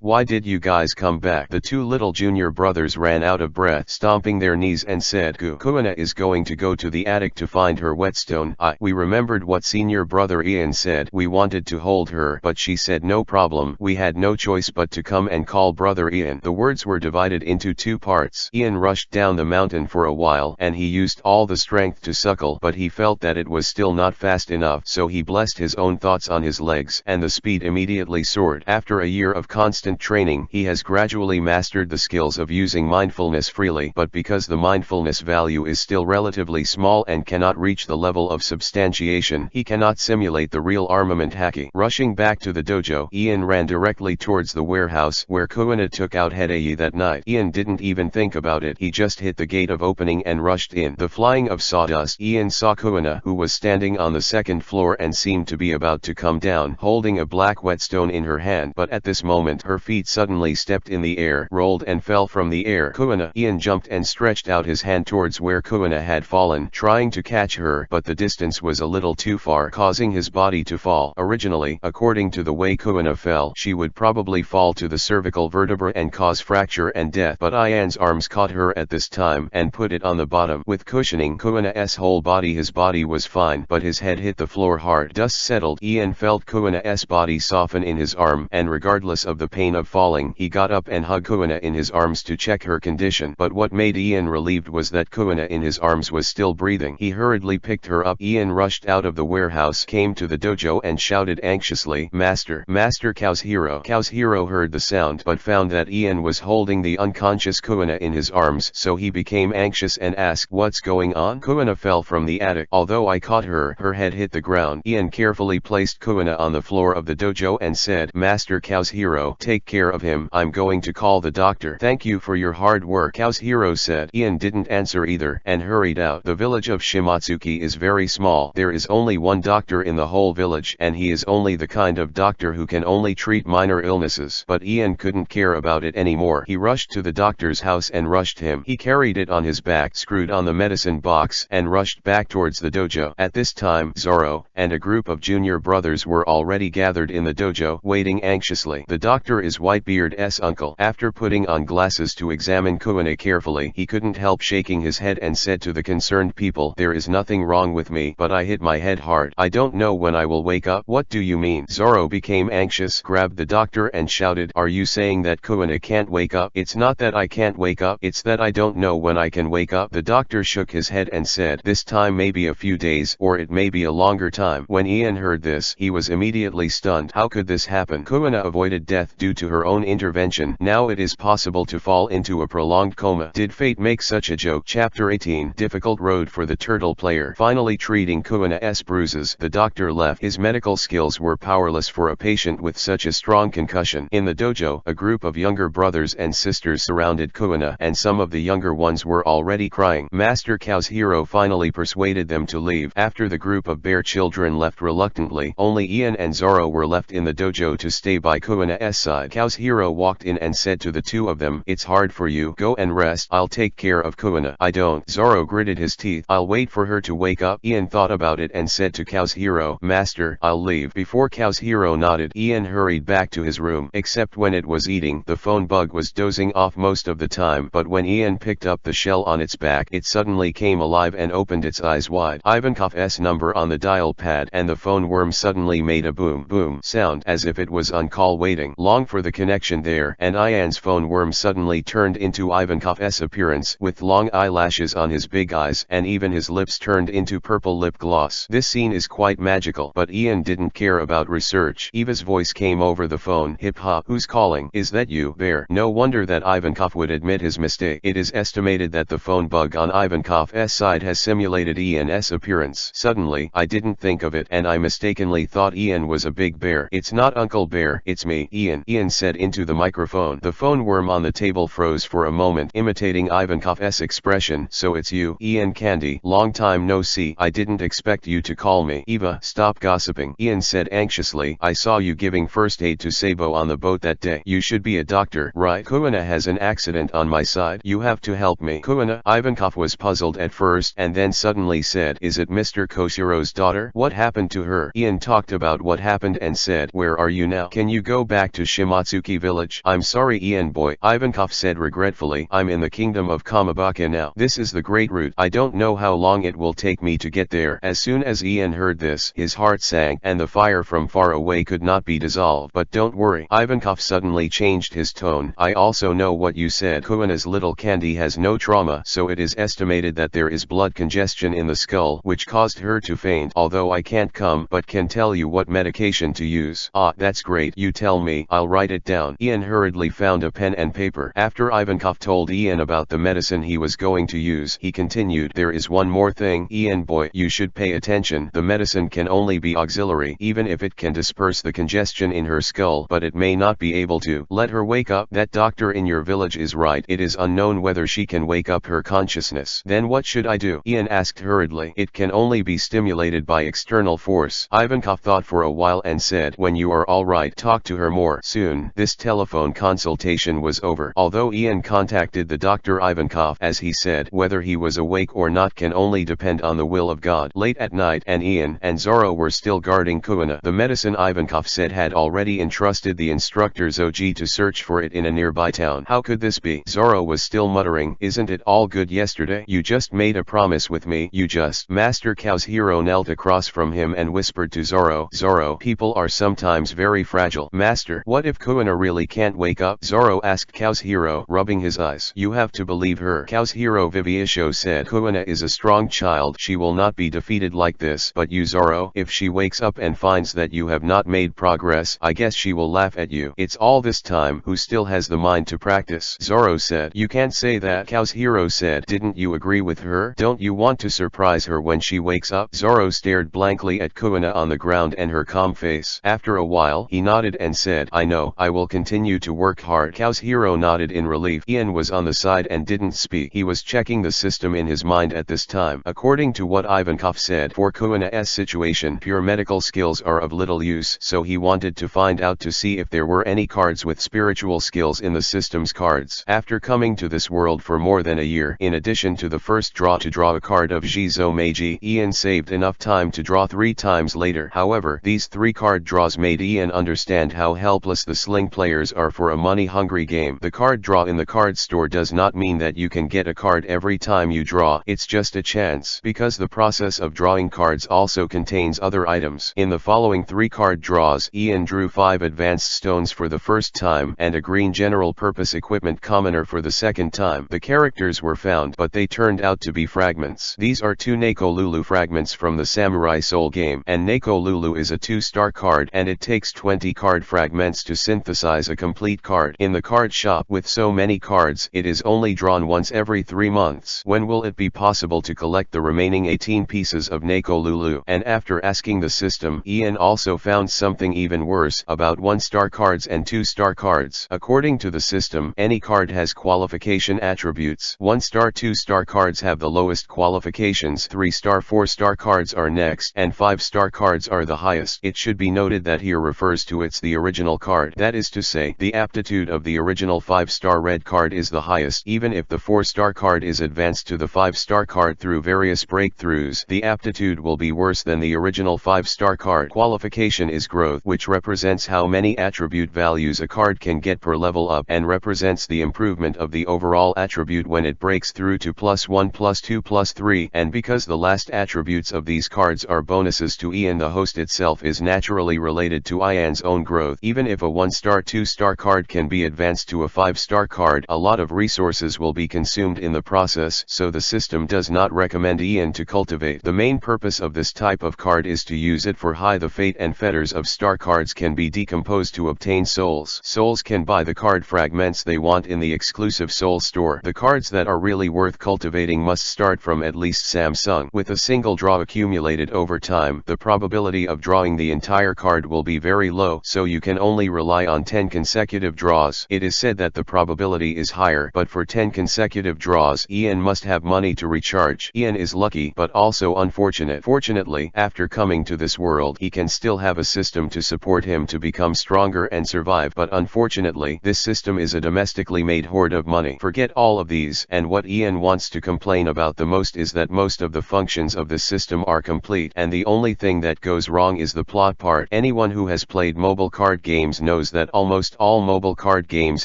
S1: why did you guys come back? The two little junior brothers ran out of breath, stomping their knees, and said, Kuina is going to go to the attic to find her whetstone. We remembered what senior brother Ian said. We wanted to hold her, but she said no problem. We had no choice but to come and call brother Ian. The words were divided into two parts. Ian rushed down the mountain for a while, and he used all the strength to suckle, but he felt that it was still not fast enough, so he blessed his own thoughts on his legs, and the speed immediately soared. After a year of constant training, he has gradually mastered the skills of using mindfulness freely, but because the mindfulness value is still relatively small and cannot reach the level of substantiation, he cannot simulate the real armament haki. Rushing back to the dojo, Ian ran directly towards the warehouse where Kuina took out Hidei that night. Ian didn't even think about it. He just hit the gate of opening and rushed in. The flying of sawdust, Ian saw Kuina, who was standing on the second floor and seemed to be about to come down, holding a black whetstone in her hand. But at this moment, her feet suddenly stepped in the air, rolled and fell from the air. Kuina! Ian jumped and stretched out his hand towards where Kuina had fallen, trying to catch her, but the distance was a little too far, causing his body to fall. Originally, according to the way Kuina fell, she would probably fall to the cervical cervical vertebra and cause fracture and death. But Ian's arms caught her at this time and put it on the bottom. With cushioning Kuina's whole body, his body was fine, but his head hit the floor hard. Dust settled. Ian felt Kuina's body soften in his arm, and regardless of the pain of falling, he got up and hugged Kuina in his arms to check her condition. But what made Ian relieved was that Kuina in his arms was still breathing. He hurriedly picked her up. Ian rushed out of the warehouse, came to the dojo and shouted anxiously, "Master, Master Kazuhiro." Kazuhiro heard the sound but found that Ian was holding the unconscious Kuina in his arms, so he became anxious and asked, "What's going on?" "Kuina fell from the attic. Although I caught her, her head hit the ground." Ian carefully placed Kuina on the floor of the dojo and said, "Master Kazuhiro, take care of him. I'm going to call the doctor." "Thank you for your hard work," Kazuhiro said. Ian didn't answer either and hurried out. The village of Shimatsuki is very small. There is only one doctor in the whole village, and he is only the kind of doctor who can only treat minor illnesses. But Ian couldn't care about it anymore. He rushed to the doctor's house and rushed him. He carried it on his back, screwed on the medicine box, and rushed back towards the dojo. At this time, Zoro and a group of junior brothers were already gathered in the dojo, waiting anxiously. The doctor is Whitebeard's uncle. After putting on glasses to examine Kuina carefully, he couldn't help shaking his head and said to the concerned people, "There is nothing wrong with me, but I hit my head hard. I don't know when I will wake up." "What do you mean?" Zoro became anxious, grabbed the doctor and shouted, "Are you saying that Kuina can't wake up?" "It's not that I can't wake up, it's that I don't know when I can wake up." The doctor shook his head and said, "This time may be a few days, or it may be a longer time." When Ian heard this, he was immediately stunned. How could this happen? Kuina avoided death due to her own intervention. Now it is possible to fall into a prolonged coma. Did fate make such a joke? Chapter 18. Difficult road for the turtle player. Finally treating Kuina's bruises, the doctor left. His medical skills were powerless for a patient with such a strong concussion. In the dojo, a group of younger brothers and sisters surrounded Kuina, and some of the younger ones were already crying. Master Kazuhiro finally persuaded them to leave. After the group of bear children left reluctantly, only Ian and Zoro were left in the dojo to stay by Kuina's side. Kazuhiro walked in and said to the two of them, "It's hard for you. Go and rest. I'll take care of Kuina." "I don't." Zoro gritted his teeth. "I'll wait for her to wake up." Ian thought about it and said to Kazuhiro, "Master, I'll leave." Before Kazuhiro nodded, Ian hurried back to his room. Except when it was eating, the phone bug was dozing off most of the time, but when Ian picked up the shell on its back, it suddenly came alive and opened its eyes wide. Ivankov's number on the dial pad, and the phone worm suddenly made a boom boom sound as if it was on call waiting long for the connection there, and Ian's phone worm suddenly turned into Ivankov's appearance, with long eyelashes on his big eyes, and even his lips turned into purple lip gloss. This scene is quite magical, but Ian didn't care about research. Eva's voice came over the phone. "Hip hop, who's calling?" "Is that you, Bear?" No wonder that Ivankov would admit his mistake. It is estimated that the phone bug on Ivankov's side has simulated Ian's appearance. Suddenly, I didn't think of it, and I mistakenly thought Ian was a big bear. "It's not Uncle Bear, it's me, Ian," Ian said into the microphone. The phone worm on the table froze for a moment, imitating Ivankov's expression. "So it's you, Ian Candy. Long time no see. I didn't expect you to call me." "Eva, stop gossiping," Ian said anxiously. "I saw you giving first aid to Sabo on the boat that day. You should be a doctor, right?" "Kuina has an accident on my side. You have to help me." "Kuina?" Ivankov was puzzled at first and then suddenly said, "Is it Mr. Koshiro's daughter? What happened to her?" Ian talked about what happened and said, "Where are you now? Can you go back to Shimatsuki village?" "I'm sorry, Ian boy," Ivankov said regretfully. "I'm in the kingdom of Kamabaka now. This is the great route. I don't know how long it will take me to get there." As soon as Ian heard this, his heart sank, and the fire from far away could not be dissolved. "But don't worry." Ivankov suddenly changed his tone. "I also know what you said. Kuina's little Candy has no trauma, so it is estimated that there is blood congestion in the skull, which caused her to faint. Although I can't come, but can tell you what medication to use." "Ah, that's great. You tell me. I'll write it down." Ian hurriedly found a pen and paper. After Ivankov told Ian about the medicine he was going to use, he continued, "There is one more thing, Ian boy. You should pay attention. The medicine can only be auxiliary, even if it can disperse the congestion in her skull, but it may not be able to let her wake up. That doctor in your village is right. It is unknown whether she can wake up her consciousness." "Then what should I do?" Ian asked hurriedly. "It can only be stimulated by external force." Ivankov thought for a while and said, "When you are all right, talk to her more soon." This telephone consultation was over. Although Ian contacted the doctor, Ivankov, as he said, whether he was awake or not can only depend on the will of God. Late at night, and Ian and Zoro were still guarding Kuina. The medicine Ivankov said had already entrusted the instructor Zoji Buggy to search for it in a nearby town. How could this be? Zoro was still muttering, isn't it all good yesterday? You just made a promise with me. You just. Master Kazuhiro knelt across from him and whispered to Zoro, Zoro, people are sometimes very fragile. Master, what if Kuina really can't wake up? Zoro asked Kazuhiro, rubbing his eyes. You have to believe her. Kazuhiro Vivishio said, Kuina is a strong child. She will not be defeated like this. But you, Zoro, if she wakes up and finds that you have not made progress, I guess she will laugh at you. It's all this time. Who still has the mind to practice? Zoro said. You can't say that. Kazuhiro said. Didn't you agree with her? Don't you want to surprise her when she wakes up? Zoro stared blankly at Kuina on the ground and her calm face. After a while, he nodded and said, I know, I will continue to work hard. Kazuhiro nodded in relief. Ian was on the side and didn't speak. He was checking the system in his mind at this time. According to what Ivankov said, for Kuina's situation, pure medical skills are of little use, so he wanted to find out to see if there were any cards with spiritual skills in the system's cards. After coming to this world for more than a year, in addition to the first draw to draw a card of Jizo Meiji, Ian saved enough time to draw 3 times later. However, these 3 card draws made Ian understand how helpless the sling players are for a money-hungry game. The card draw in the card store does not mean that you can get a card every time you draw. It's just a chance, because the process of drawing cards also contains other items. In the following 3 card draws, Ian drew 5 advanced stones for the first time and a green general purpose equipment commoner for the second time. The characters were found, but they turned out to be fragments. These are 2 Neko Lulu fragments from the Samurai Soul game, and Neko Lulu is a 2-star card and it takes 20 card fragments to synthesize a complete card. In the card shop with so many cards, it is only drawn once every 3 months. When will it be possible to collect the remaining 18 pieces of Neko Lulu? And after asking the system, Ian also found something even worse about 1-star cards and 2-star cards. According to the system, any card has qualification attributes. 1-star 2-star cards have the lowest qualifications, 3-star 4-star cards are next, and 5-star cards are the highest. It should be noted that here refers to it's the original card. That is to say, the aptitude of the original 5-star red card is the highest. Even if the 4-star card is advanced to the 5-star card through various breakthroughs, the aptitude will be worse than the original 5-star card. Qualification is growth, which represents how many attribute values a card can get per level up, and represents the improvement of the overall attribute when it breaks through to +1, +2, +3, and because the last attributes of these cards are bonuses to Ian, the host itself is naturally related to Ian's own growth. Even if a 1-star 2-star card can be advanced to a 5-star card, a lot of resources will be consumed in the process, so the system does not recommend Ian to cultivate. The main purpose of this type of card is to use it for high. The fate and fetters of star cards can be decomposed to obtain souls. Souls can buy the card fragments they want in the exclusive soul store. The cards that are really worth cultivating must start from at least Samsung. With a single draw accumulated over time, the probability of drawing the entire card will be very low, so you can only rely on 10 consecutive draws. It is said that the probability is higher, but for 10 consecutive draws, Ian must have money to recharge. Ian is lucky, but also unfortunate. Fortunately, after coming to this world, he can still have a system to support him to become stronger and survive, but unfortunately, this system is a domestically made hoard of money. Forget all of these, and what Ian wants to complain about the most is that most of the functions of the system are complete, and the only thing that goes wrong is the plot part. Anyone who has played mobile card games knows that almost all mobile card games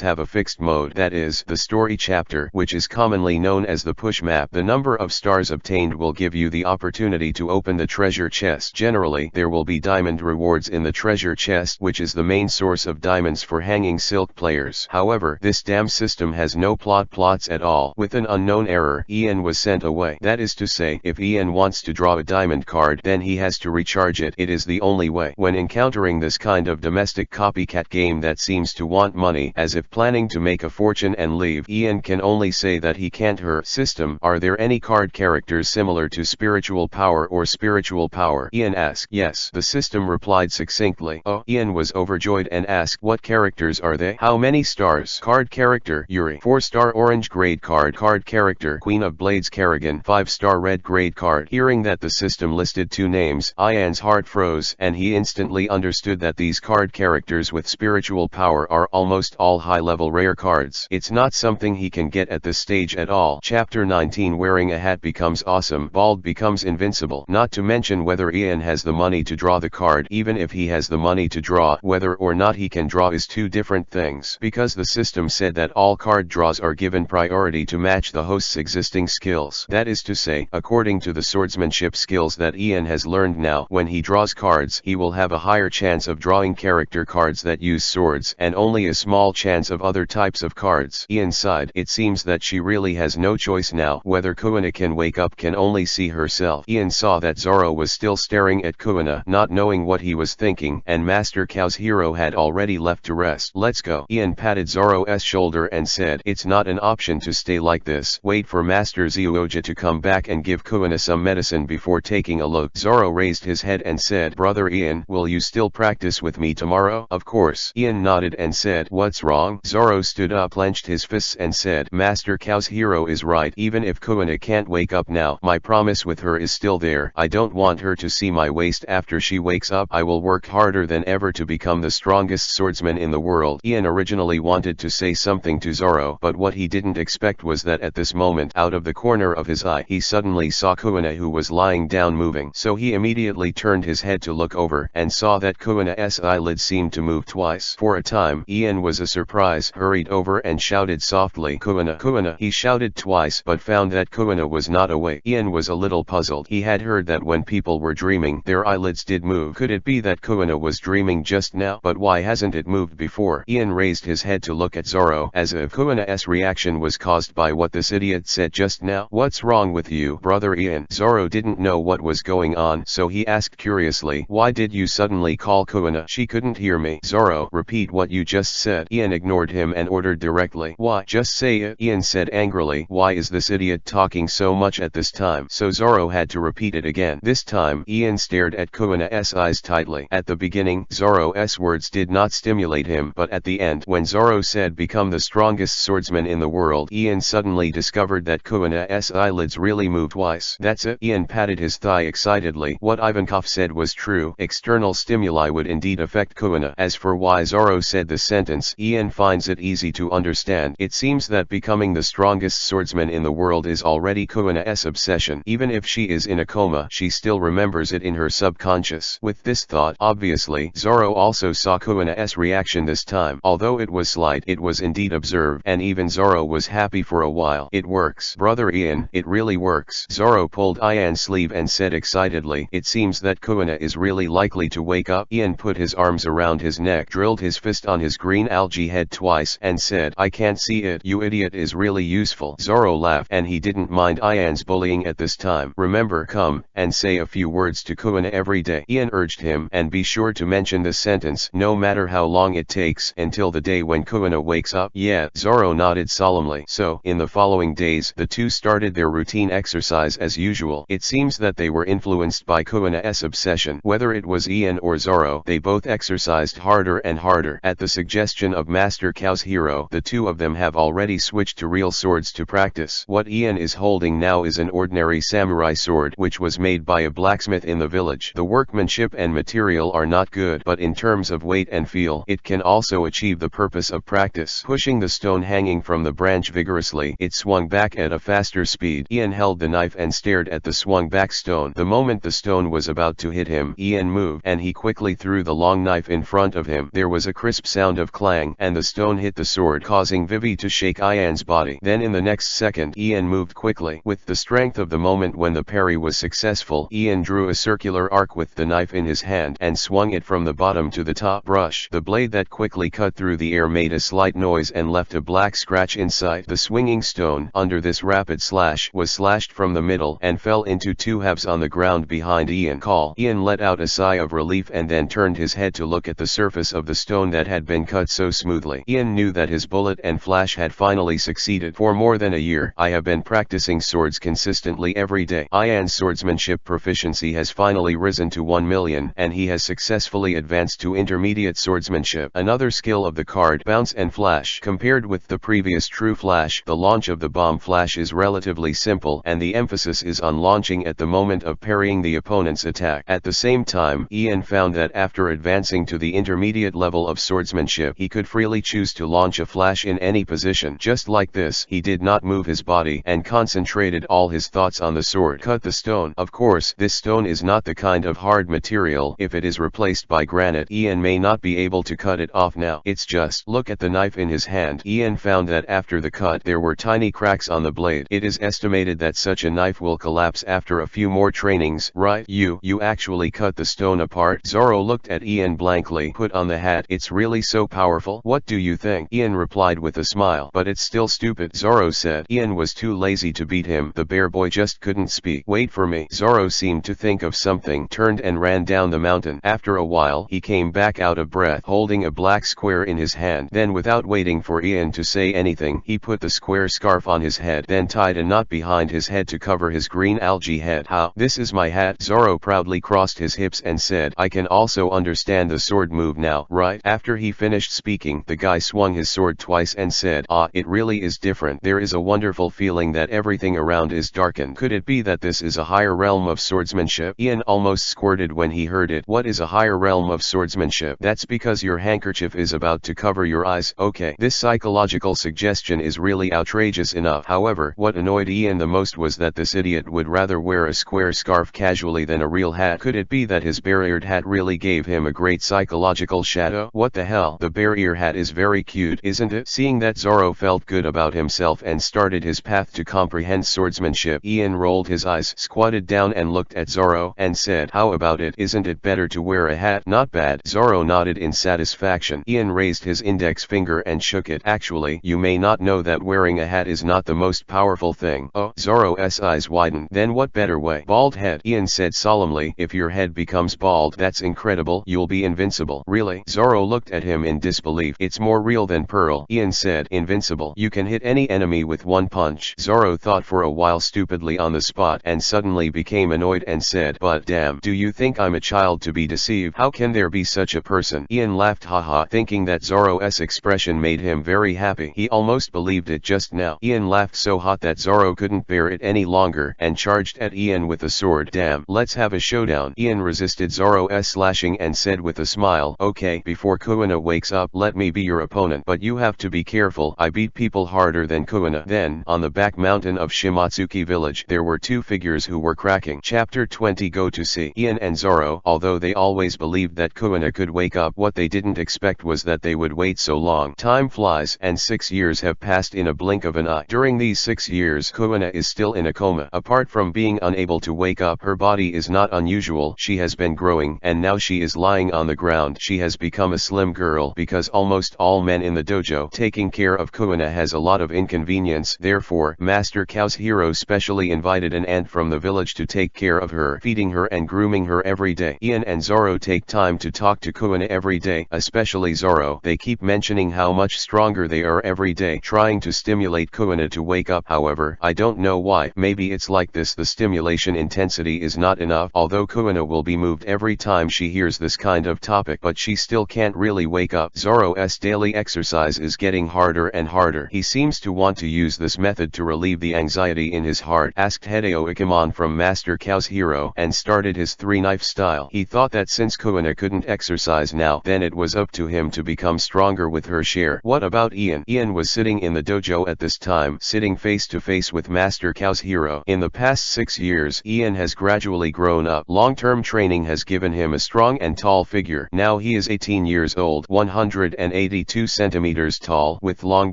S1: have a fixed mode, that is, the story chapter, which is commonly known as the push map. The number of stars obtained will give you the opportunity to open the treasure chest. Generally, there will be diamond rewards in the treasure chest, which is the main source of diamonds for hanging silk players. However, this damn system has no plots at all. With an unknown error, Ian was sent away. That is to say, if Ian wants to draw a diamond card, then he has to recharge it. It is the only way. When encountering this kind of domestic copycat game that seems to want money as if planning to make a fortune and leave, Ian can only say that he can't. Her system, are there any card characters similar to spiritual power or spiritual power? Ian asked. Yes, the system replied succinctly. Oh, Ian was overjoyed and asked, what characters are they? How many stars? Card character Yuri, 4-star orange grade card. Card character Queen of Blades Kerrigan, 5-star red grade card. Hearing that the system listed 2 names, Ian's heart froze, and he instantly understood that these card characters with spiritual power are almost all high-level rare cards. It's not something he can get at this stage at all. Chapter 19. Wearing a hat becomes awesome, bald becomes invincible. Not to mention whether Ian has the money to draw the card. Even if he has the money to draw, whether or not he can draw is two different things. Because the system said that all card draws are given priority to match the host's existing skills. That is to say, according to the swordsmanship skills that Ian has learned now, when he draws cards, he will have a higher chance of drawing character cards that use swords, and only a small chance of other types of cards. Ian sighed. It seems that she really has no choice now. Whether Kuina can wake up can only see herself. Ian saw that Zoro was still staring at Kuina, not knowing what he was thinking, and Master Cow's hero had already left to rest. Let's go. Ian patted Zoro's shoulder and said, it's not an option to stay like this. Wait for Master Zyuoja to come back and give Kuina some medicine before taking a look. Zoro raised his head and said, Brother Ian, will you still practice with me tomorrow? Of course. Ian nodded and said, what's wrong? Zoro stood up, clenched his fists and said, Master Cow's hero is right. Even if Kuina can't wake up now, my promise with her is still there. I don't want her to see my waist after she wakes up. I will work harder than ever to become the strongest swordsman in the world. Ian originally wanted to say something to Zoro, but what he didn't expect was that at this moment, out of the corner of his eye, he suddenly saw Kuina, who was lying down moving. So he immediately turned his head to look over, and saw that Kuina's eyelids seemed to move twice. For a time, Ian was a surprise, hurried over and shouted softly, Kuina, Kuina. He shouted twice, but found that Kuina was not awake. Ian was a little puzzled. He had heard that when people were dreaming, their eyelids did move. Could it be that Kuina was dreaming just now? But why hasn't it moved before? Ian raised his head to look at Zoro, as if Kuina's reaction was caused by what this idiot said just now. What's wrong with you, Brother Ian? Zoro didn't know what was going on, so he asked curiously, why did you suddenly call Kuina? She couldn't hear me. Zoro, repeat what you just said. Ian ignored him and ordered directly. Why? Just say it. Ian said angrily, why is this idiot talking so much at this time? So Zoro had to repeat it again. This time, Ian stared at Kuina's eyes tightly. At the beginning, Zoro's words did not stimulate him, but at the end, when Zoro said become the strongest swordsman in the world, Ian suddenly discovered that Kuina's eyelids really moved twice. That's it. Ian patted his thigh excitedly. What Ivankov said was true. External stimuli would indeed affect Kuina. As for why Zoro said the sentence, Ian finds it easy to understand. It seems that becoming the strongest swordsman in the world is already Kuina's obsession. Even if she is in a coma, she still remembers it in her subconscious. With this thought, obviously, Zoro also saw Kuina's reaction this time. Although it was slight, it was indeed observed, and even Zoro was happy for a while. It works. Brother Ian, it really works. Zoro pulled Ian's sleeve and said excitedly, it seems that Kuina is really likely to wake up. Ian put his arms around his neck, drilled his fist on his green algae head twice, and said, I can't see it. You idiot is really useful. Zoro laughed, and he didn't mind Ian's bullying at this time. Remember, come and say a few words to Kuina every day. Ian urged him, and be sure to mention this sentence, no matter how long it takes, until the day when Kuina wakes up. Yeah, Zoro nodded solemnly. So, in the following days, the two started their routine exercise as usual. It seems that they were influenced by Kuina's obsession. Whether it was Ian or Zoro, they both exercised harder and harder. At the suggestion of Master Cow's hero, the two of them have already switched to real swords to practice. What Ian is holding now is an ordinary samurai sword, which was made by a blacksmith in the village. The workmanship and material are not good, but in terms of weight and feel, it can also achieve the purpose of practice. Pushing the stone hanging from the branch vigorously, it swung back at a faster speed. Ian held the knife and stared at the swung back stone. The moment the stone was about to hit him, Ian moved, and he quickly threw the long knife in front of him. There was a crisp sound of clang, and the stone hit the sword, causing Vivi to shake Ian's body. Then in the next second, Ian moved quickly. With the strength of the moment when the parry was successful, Ian drew a circular arc with the knife in his hand, and swung it from the bottom to the top. Brush. The blade that quickly cut through the air made a slight noise and left a black scratch inside. The swinging stone, under this rapid slash, was slashed from the middle, and fell into two halves on the ground behind Ian. Call. Ian let out a sigh of relief and then turned his head to look at the surface of the stone that had been cut so smoothly. Ian knew that his bullet and flash had finally succeeded. For more than a year, I have been practicing swords consistently every day. Ian's swordsmanship proficiency has finally risen to 1 million, and he has successfully advanced to intermediate swordsmanship. Another skill of the card, bounce and flash. Compared with the previous true flash, the launch of the bomb flash is relatively simple, and the emphasis is on launching at the moment of parrying the opponent's attack. At the same time, Ian found that after advancing to the intermediate level of swordsmanship, he could freely choose to launch a flash in any position. Just like this, he did not move his body, and concentrated all his thoughts on the sword. Cut the stone. Of course, this stone is not the kind of hard material. If it is replaced by granite, Ian may not be able to cut cut it off now. It's just, look at the knife in his hand. Ian found that after the cut there were tiny cracks on the blade. It is estimated that such a knife will collapse after a few more trainings. Right, you actually cut the stone apart? Zoro looked at Ian blankly. Put on the hat. It's really so powerful. What do you think? Ian replied with a smile. But it's still stupid, Zoro said. Ian was too lazy to beat him. The bear boy just couldn't speak. Wait for me. Zoro seemed to think of something, turned and ran down the mountain. After a while he came back out of breath, holding a black square in his hand. Then without waiting for Ian to say anything, he put the square scarf on his head, then tied a knot behind his head to cover his green algae head. How? This is my hat. Zoro proudly crossed his hips and said, I can also understand the sword move now, right? After he finished speaking, the guy swung his sword twice and said, ah, it really is different. There is a wonderful feeling that everything around is darkened. Could it be that this is a higher realm of swordsmanship? Ian almost squirted when he heard it. What is a higher realm of swordsmanship? That's because your handkerchief is about to cover your eyes. Okay, this psychological suggestion is really outrageous enough. However, what annoyed Ian the most was that this idiot would rather wear a square scarf casually than a real hat. Could it be that his bear-eared hat really gave him a great psychological shadow? What the hell? The bear-ear hat is very cute, isn't it? Seeing that Zoro felt good about himself and started his path to comprehend swordsmanship, Ian rolled his eyes, squatted down and looked at Zoro, and said, how about it? Isn't it better to wear a hat? Not bad. Zoro nodded in satisfaction. Ian raised his index finger and shook it. Actually, you may not know that wearing a hat is not the most powerful thing. Oh, Zoro's eyes widened. Then what better way? Bald head, Ian said solemnly. If your head becomes bald, that's incredible. You'll be invincible. Really? Zoro looked at him in disbelief. It's more real than Pearl, Ian said. Invincible? You can hit any enemy with one punch. Zoro thought for a while stupidly on the spot and suddenly became annoyed and said, but damn, do you think I'm a child to be deceived? How can there be such a person? Ian laughed haha, thinking that Zoro's expression made him very happy. He almost believed it just now. Ian laughed so hot that Zoro couldn't bear it any longer and charged at Ian with a sword. Damn, let's have a showdown. Ian resisted Zoro's slashing and said with a smile, okay, before Kuina wakes up, let me be your opponent. But you have to be careful. I beat people harder than Kuina. Then, on the back mountain of Shimatsuki village, there were two figures who were cracking. Chapter 20. Go to see. Ian and Zoro, although they always believed that Kuina could wake up, what they didn't expect was that they would wait so long. Time flies, and 6 years have passed in a blink of an eye. During these 6 years, Kuina is still in a coma. Apart from being unable to wake up, her body is not unusual. She has been growing, and now she is lying on the ground. She has become a slim girl because almost all men in the dojo taking care of Kuina has a lot of inconvenience. Therefore, Master Kazuhiro specially invited an aunt from the village to take care of her, feeding her and grooming her every day. Ian and Zoro take time to talk to Kuina every day, especially Zoro. They keep mentioning how much stronger they are every day, trying to stimulate Kuina to wake up. However, I don't know why. Maybe it's like this, the stimulation intensity is not enough. Although Kuina will be moved every time she hears this kind of topic, but she still can't really wake up. Zoro's daily exercise is getting harder and harder. He seems to want to use this method to relieve the anxiety in his heart. Asked Hideo Ikamon from Master Kazuhiro and started his three-knife style. He thought that since Kuina couldn't exercise now, then it was up to him to become stronger with her share. What about Ian? Ian was sitting in the dojo at this time, sitting face to face with Master Kazuhiro. In the past 6 years, Ian has gradually grown up. Long-term training has given him a strong and tall figure. Now he is 18 years old, 182 centimeters tall, with long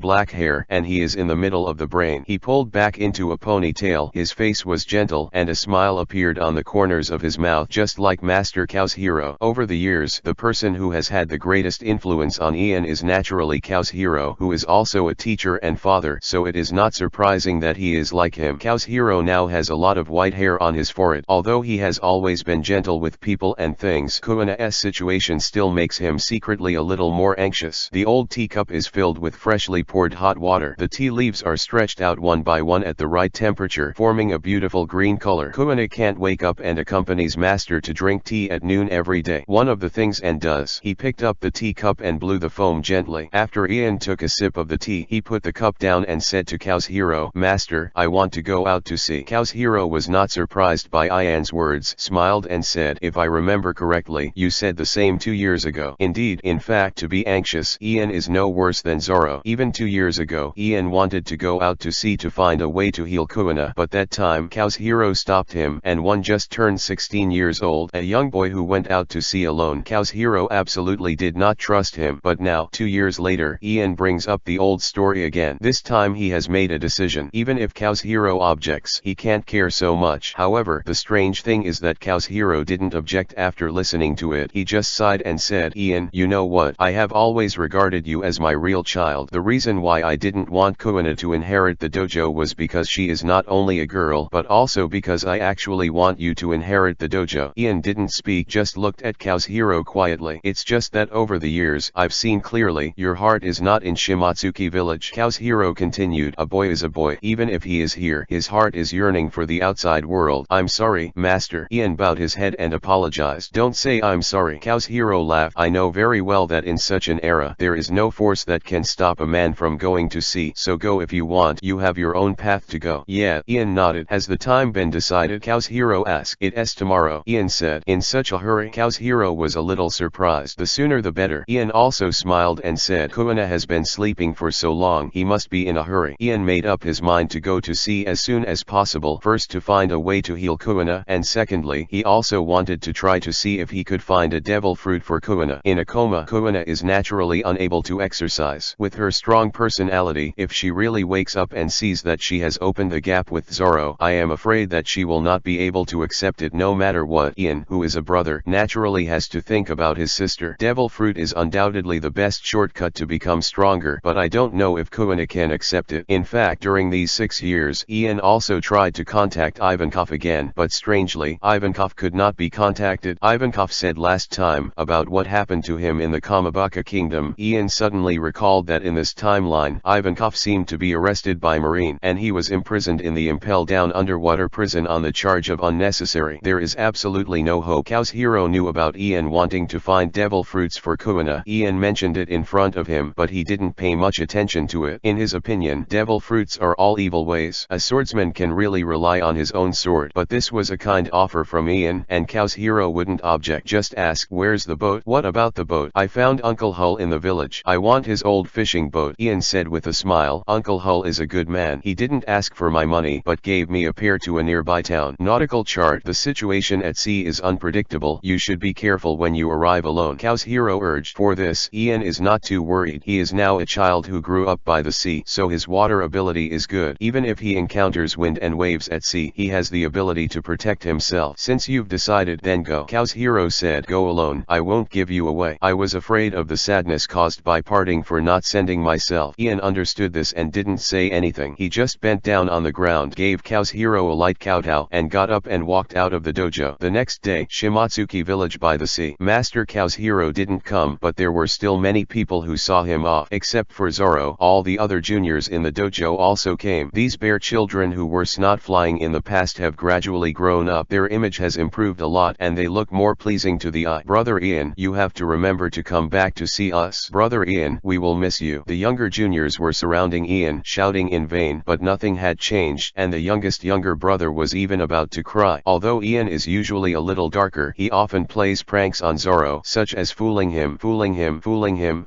S1: black hair, and he is in the middle of the brain. He pulled back into a ponytail. His face was gentle, and a smile appeared on the corners of his mouth, just like Master Kazuhiro. Over the years, the person who has had the greatest influence on Ian is naturally Kazuhiro, who is also a teacher and father, so it is not surprising that he is like him. Kazuhiro now has a lot of white hair on his forehead. Although he has always been gentle with people and things, Kuina's situation still makes him secretly a little more anxious. The old teacup is filled with freshly poured hot water. The tea leaves are stretched out one by one at the right temperature, forming a beautiful green color. Kuina can't wake up and accompanies Master to drink tea at noon every day. One of the things and does. He picked up the teacup and blew the foam gently. After Ian took a sip of the tea, he put the cup down and said to Kazuhiro, Master, I want to go out to sea. Kazuhiro was not surprised by Ian's words, smiled and said, if I remember correctly, you said the same 2 years ago. Indeed, in fact, to be anxious, Ian is no worse than Zoro. Even 2 years ago, Ian wanted to go out to sea to find a way to heal Kuina, but that time Kazuhiro stopped him, and one just turned 16 years old, a young boy who went out to sea alone. Kazuhiro absolutely did did not trust him. But now, 2 years later, Ian brings up the old story again. This time he has made a decision. Even if Kazuhiro objects, he can't care so much. However, the strange thing is that Kazuhiro didn't object after listening to it. He just sighed and said, Ian, you know what? I have always regarded you as my real child. The reason why I didn't want Kuina to inherit the dojo was because she is not only a girl, but also because I actually want you to inherit the dojo. Ian didn't speak, just looked at Kazuhiro quietly. It's just that over the years, I've seen clearly, your heart is not in Shimatsuki village. Kazuhiro continued, a boy is a boy. Even if he is here, his heart is yearning for the outside world. I'm sorry, master. Ian bowed his head and apologized. Don't say I'm sorry. Kazuhiro laughed. I know very well that in such an era, there is no force that can stop a man from going to sea. So go if you want. You have your own path to go. Yeah, Ian nodded. Has the time been decided? Kazuhiro asked. It's tomorrow, Ian said. In such a hurry? Kazuhiro was a little surprised. The sooner the better. Ian also smiled and said, Kuina has been sleeping for so long, he must be in a hurry. Ian made up his mind to go to sea as soon as possible. First, to find a way to heal Kuina, and secondly, he also wanted to try to see if he could find a devil fruit for Kuina. In a coma, Kuina is naturally unable to exercise. With her strong personality, if she really wakes up and sees that she has opened the gap with Zoro, I am afraid that she will not be able to accept it no matter what. Ian, who is a brother, naturally has to think about his sister. Devil fruit is undoubtedly the best shortcut to become stronger, but I don't know if Kuina can accept it. In fact, during these 6 years, Ian also tried to contact Ivankov again, but strangely, Ivankov could not be contacted. Ivankov said last time about what happened to him in the Kamabaka kingdom. Ian suddenly recalled that in this timeline, Ivankov seemed to be arrested by Marine, and he was imprisoned in the Impel Down underwater prison on the charge of unnecessary. There is absolutely no hope. Kazuhiro knew about Ian wanting to find devil fruits for Kuina. Ian mentioned it in front of him, but he didn't pay much attention to it. In his opinion, devil fruits are all evil ways. A swordsman can really rely on his own sword. But this was a kind offer from Ian, and Kazuhiro wouldn't object. Just ask, where's the boat? What about the boat? I found Uncle Hull in the village. I want his old fishing boat, Ian said with a smile. Uncle Hull is a good man. He didn't ask for my money, but gave me a pair to a nearby town. Nautical chart. The situation at sea is unpredictable. You should be careful when you arrive alone, Kazuhiro urged. For this, Ian is not too worried. He is now a child who grew up by the sea, so his water ability is good. Even if he encounters wind and waves at sea, he has the ability to protect himself. Since you've decided, then go, Kazuhiro said. Go alone. I won't give you away. I was afraid of the sadness caused by parting for not sending myself. Ian understood this and didn't say anything. He just bent down on the ground, gave Kazuhiro a light kowtow, and got up and walked out of the dojo. The next day, Shimatsuki village by the sea. Master Kazuhiro didn't come, but there were still many people who saw him off. Except for Zoro, all the other juniors in the dojo also came. These bear children who were snot flying in the past have gradually grown up. Their image has improved a lot and they look more pleasing to the eye. Brother Ian, you have to remember to come back to see us. Brother Ian, we will miss you. The younger juniors were surrounding Ian, shouting in vain, but nothing had changed, and the youngest younger brother was even about to cry. Although Ian is usually a little darker, he often plays pranks on Zoro, such as fooling him,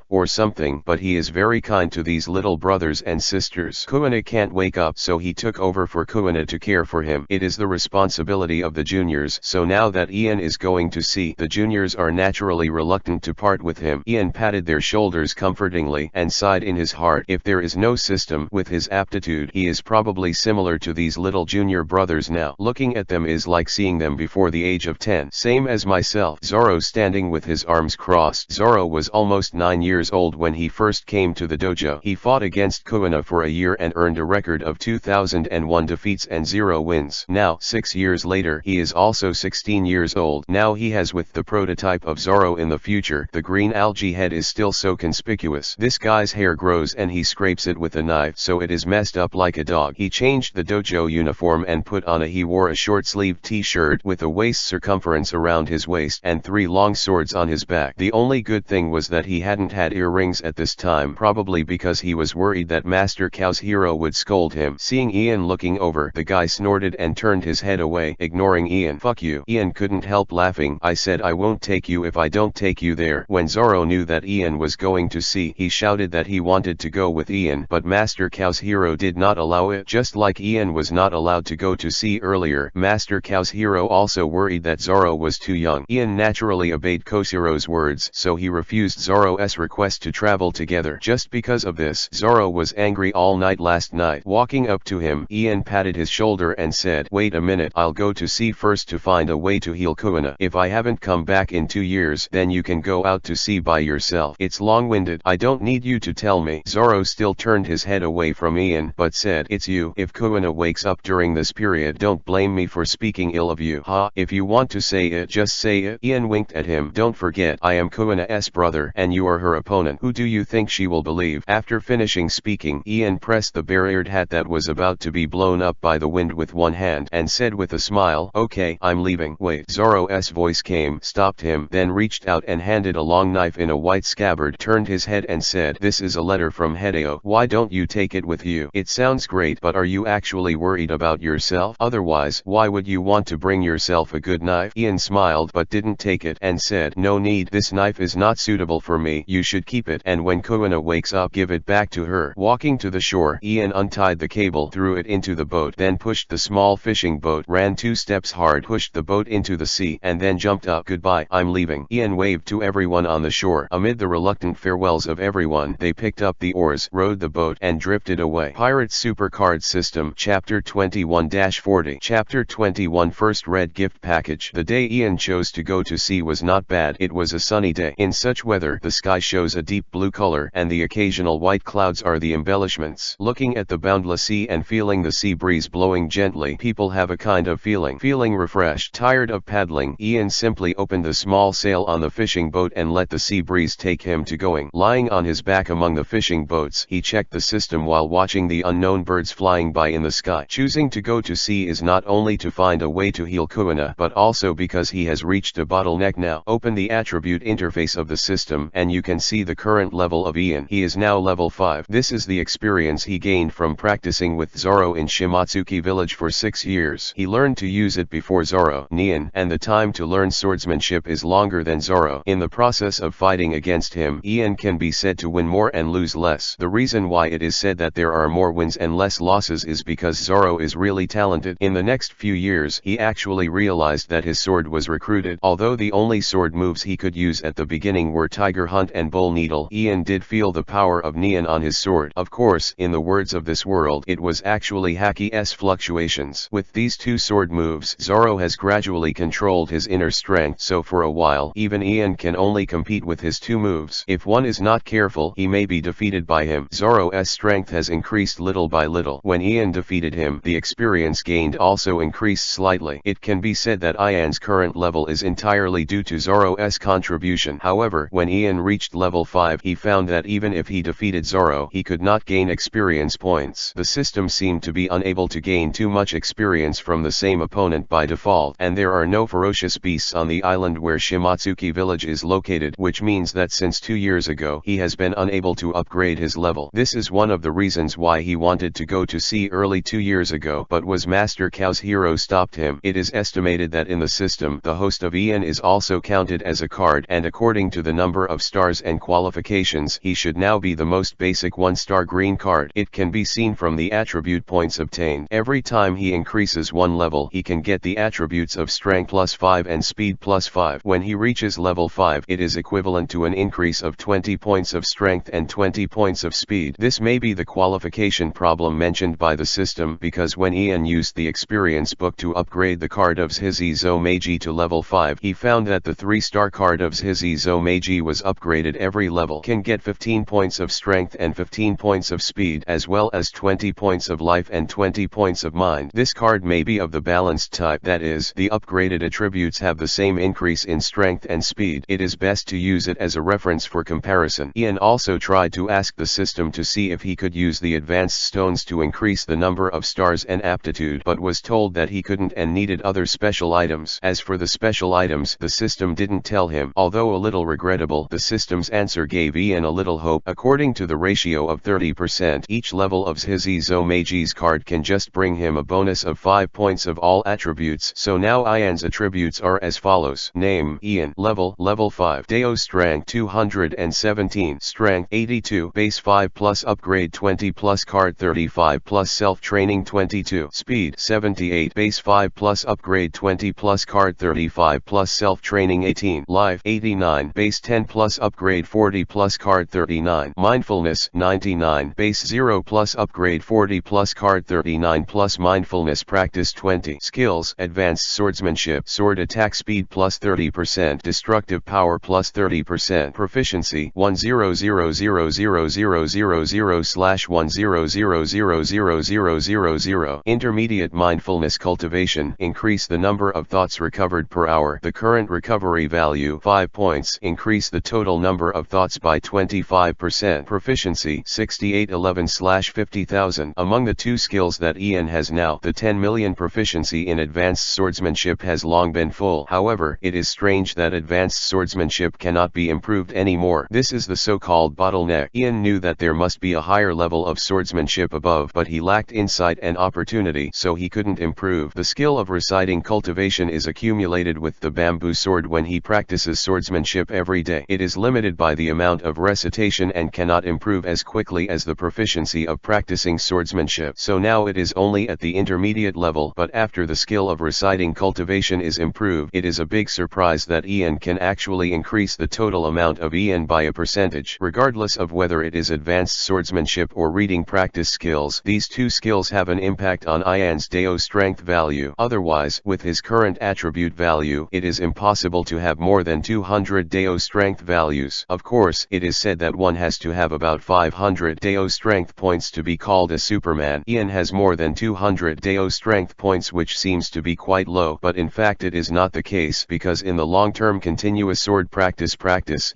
S1: or something, but he is very kind to these little brothers and sisters. Kuina can't wake up, so he took over for Kuina to care for him. It is the responsibility of the juniors, so now that Ian is going to sea, the juniors are naturally reluctant to part with him. Ian patted their shoulders comfortingly and sighed in his heart. If there is no system with his aptitude, he is probably similar to these little junior brothers now. Looking at them is like seeing them before the age of 10. Same as myself. Zoro standing with his arms crossed. Zoro was almost 9 years old when he first came to the dojo. He fought against Kuina for a year and earned a record of 2001 defeats and 0 wins. Now, 6 years later, he is also 16 years old. Now he has with the prototype of Zoro in the future. The green algae head is still so conspicuous. This guy's hair grows and he scrapes it with a knife, so it is messed up like a dog. He changed the dojo uniform and put on he wore a short-sleeved t-shirt with a waist circumference around his waist and 3 long swords on his back. The only good thing was that he hadn't had earrings at this time, probably because he was worried that Master Kazuhiro would scold him. Seeing Ian looking over, the guy snorted and turned his head away, ignoring Ian. Fuck you. Ian couldn't help laughing. I said I won't take you if I don't take you there. When Zoro knew that Ian was going to sea, he shouted that he wanted to go with Ian, but Master Kazuhiro did not allow it. Just like Ian was not allowed to go to sea earlier, Master Kazuhiro also worried that Zoro was too young. Ian naturally obeyed Kosuro's words, so he refused Zoro's request to travel together. Just because of this, Zoro was angry all night last night. Walking up to him, Ian patted his shoulder and said, "Wait a minute, I'll go to sea first to find a way to heal Kuina. If I haven't come back in 2 years, then you can go out to sea by yourself. It's long-winded. I don't need you to tell me." Zoro still turned his head away from Ian, but said, "It's you. If Kuina wakes up during this period, don't blame me for speaking ill of you. If you want to say it, just say it." Ian winked at him. "Don't forget, I am Kuina's brother, and you are her opponent. Who do you think she will believe?" After finishing speaking, Ian pressed the barriered hat that was about to be blown up by the wind with one hand, and said with a smile, "Okay, I'm leaving." "Wait." Zoro's voice came, stopped him, then reached out and handed a long knife in a white scabbard, turned his head and said, "This is a letter from Hideo. Why don't you take it with you? It sounds great, but are you actually worried about yourself? Otherwise, why would you want to bring yourself a good knife?" Ian smiled but didn't take it, and said, "No need. This knife is not suitable for me. You should keep it, and when Kuina wakes up, give it back to her." Walking to the shore, Ian untied the cable, threw it into the boat, then pushed the small fishing boat, ran 2 steps hard, pushed the boat into the sea, and then jumped up. "Goodbye, I'm leaving." Ian waved to everyone on the shore. Amid the reluctant farewells of everyone, they picked up the oars, rowed the boat, and drifted away. Pirate Supercard System Chapter 21-40 Chapter 21 First Red Gift Package. The day Ian chose to go to sea was not bad. It was a sunny day. In such weather, the sky shows a deep blue color, and the occasional white clouds are the embellishments. Looking at the boundless sea and feeling the sea breeze blowing gently, people have a kind of feeling refreshed. Tired of paddling, Ian simply opened the small sail on the fishing boat and let the sea breeze take him to going. Lying on his back among the fishing boats, he checked the system while watching the unknown birds flying by in the sky. Choosing to go to sea is not only to find a way to heal Kuina, but also because he has reached a bottleneck now. Open the attribute interface of the system, and you can see the current level of Ian. He is now level 5. This is the experience he gained from practicing with Zoro in Shimatsuki village for 6 years. He learned to use it before Zoro, Nian, and the time to learn swordsmanship is longer than Zoro. In the process of fighting against him, Ian can be said to win more and lose less. The reason why it is said that there are more wins and less losses is because Zoro is really talented. In the next few years, he actually realized that his sword was recruited. Although the only sword moves he could use at the beginning were Tiger Hunt and Bull Needle, Ian did feel the power of Nian on his sword. Of course, in the words of this world, it was actually Haki's fluctuations. With these 2 sword moves, Zoro has gradually controlled his inner strength, so for a while, even Ian can only compete with his 2 moves. If one is not careful, he may be defeated by him. Zoro's strength has increased little by little. When Ian defeated him, the experience gained also increased slightly. It can be said that Ian's current level is entirely due to Zoro's contribution. However, when Ian reached level 5, he found that even if he defeated Zoro, he could not gain experience points. The system seemed to be unable to gain too much experience from the same opponent by default, and there are no ferocious beasts on the island where Shimatsuki village is located, which means that since 2 years ago, he has been unable to upgrade his level. This is one of the reasons why he wanted to go to sea early 2 years ago, but was Master Kazuhiro stopped him. It is estimated that in the system, the host of Ian is also counted as a card, and according to the number of stars and qualifications, he should now be the most basic 1-star green card. It can be seen from the attribute points obtained. Every time he increases 1 level, he can get the attributes of strength +5 and speed +5. When he reaches level 5, it is equivalent to an increase of 20 points of strength and 20 points of speed. This may be the qualification problem mentioned by the system, because when Ian used the experience book to upgrade the card of Shizuo Meiji to level 5, he found that the 3-star card of Shizuo Meiji was upgraded every level. Can get 15 points of strength and 15 points of speed, as well as 20 points of life and 20 points of mind. This card may be of the balanced type, that is, the upgraded attributes have the same increase in strength and speed. It is best to use it as a reference for comparison. Ian also tried to ask the system to see if he could use the advanced stones to increase the number of stars and aptitude, but was told that he couldn't and needed other special items. As for the special items, the system didn't tell him. Although a little regrettable, the system's answer gave Ian a little hope. According to the ratio of 30%, each level of Shizuo Meiji's card can just bring him a bonus of 5 points of all attributes. So now Ian's attributes are as follows: Name, Ian. Level 5. Deo Strength 217. Strength 82. Base 5 plus upgrade 20 plus card 35 plus self-training 22. Speed 78. Base 5 plus upgrade 20 plus card 35 plus self-training 18. Life 89. 99, base 10 plus upgrade 40 plus card 39, mindfulness 99, base 0 plus upgrade 40 plus card 39 plus mindfulness practice 20. Skills: advanced swordsmanship, sword attack speed plus 30%, destructive power plus 30%, proficiency 1000000/100000000. Intermediate mindfulness cultivation, increase the number of thoughts recovered per hour. The current recovery value 5 points. Increase the total number of thoughts by 25%. Proficiency 6811/50,000. Among the two skills that Ian has now, the 10 million proficiency in advanced swordsmanship has long been full. However, it is strange that advanced swordsmanship cannot be improved anymore. This is the so-called bottleneck. Ian knew that there must be a higher level of swordsmanship above, but he lacked insight and opportunity, so he couldn't improve. The skill of reciting cultivation is accumulated with the bamboo sword when he practices swordsmanship every day. It is limited by the amount of recitation and cannot improve as quickly as the proficiency of practicing swordsmanship. So now it is only at the intermediate level, but after the skill of reciting cultivation is improved, it is a big surprise that Ian can actually increase the total amount of Ian by a percentage. Regardless of whether it is advanced swordsmanship or reading practice skills, these two skills have an impact on Ian's Deo strength value. Otherwise, with his current attribute value, it is impossible to have more than 200 Deo strength values. Of course, it is said that one has to have about 500 Deo strength points to be called a Superman. Ian has more than 200 Deo strength points, which seems to be quite low, but in fact it is not the case, because in the long-term continuous sword practice,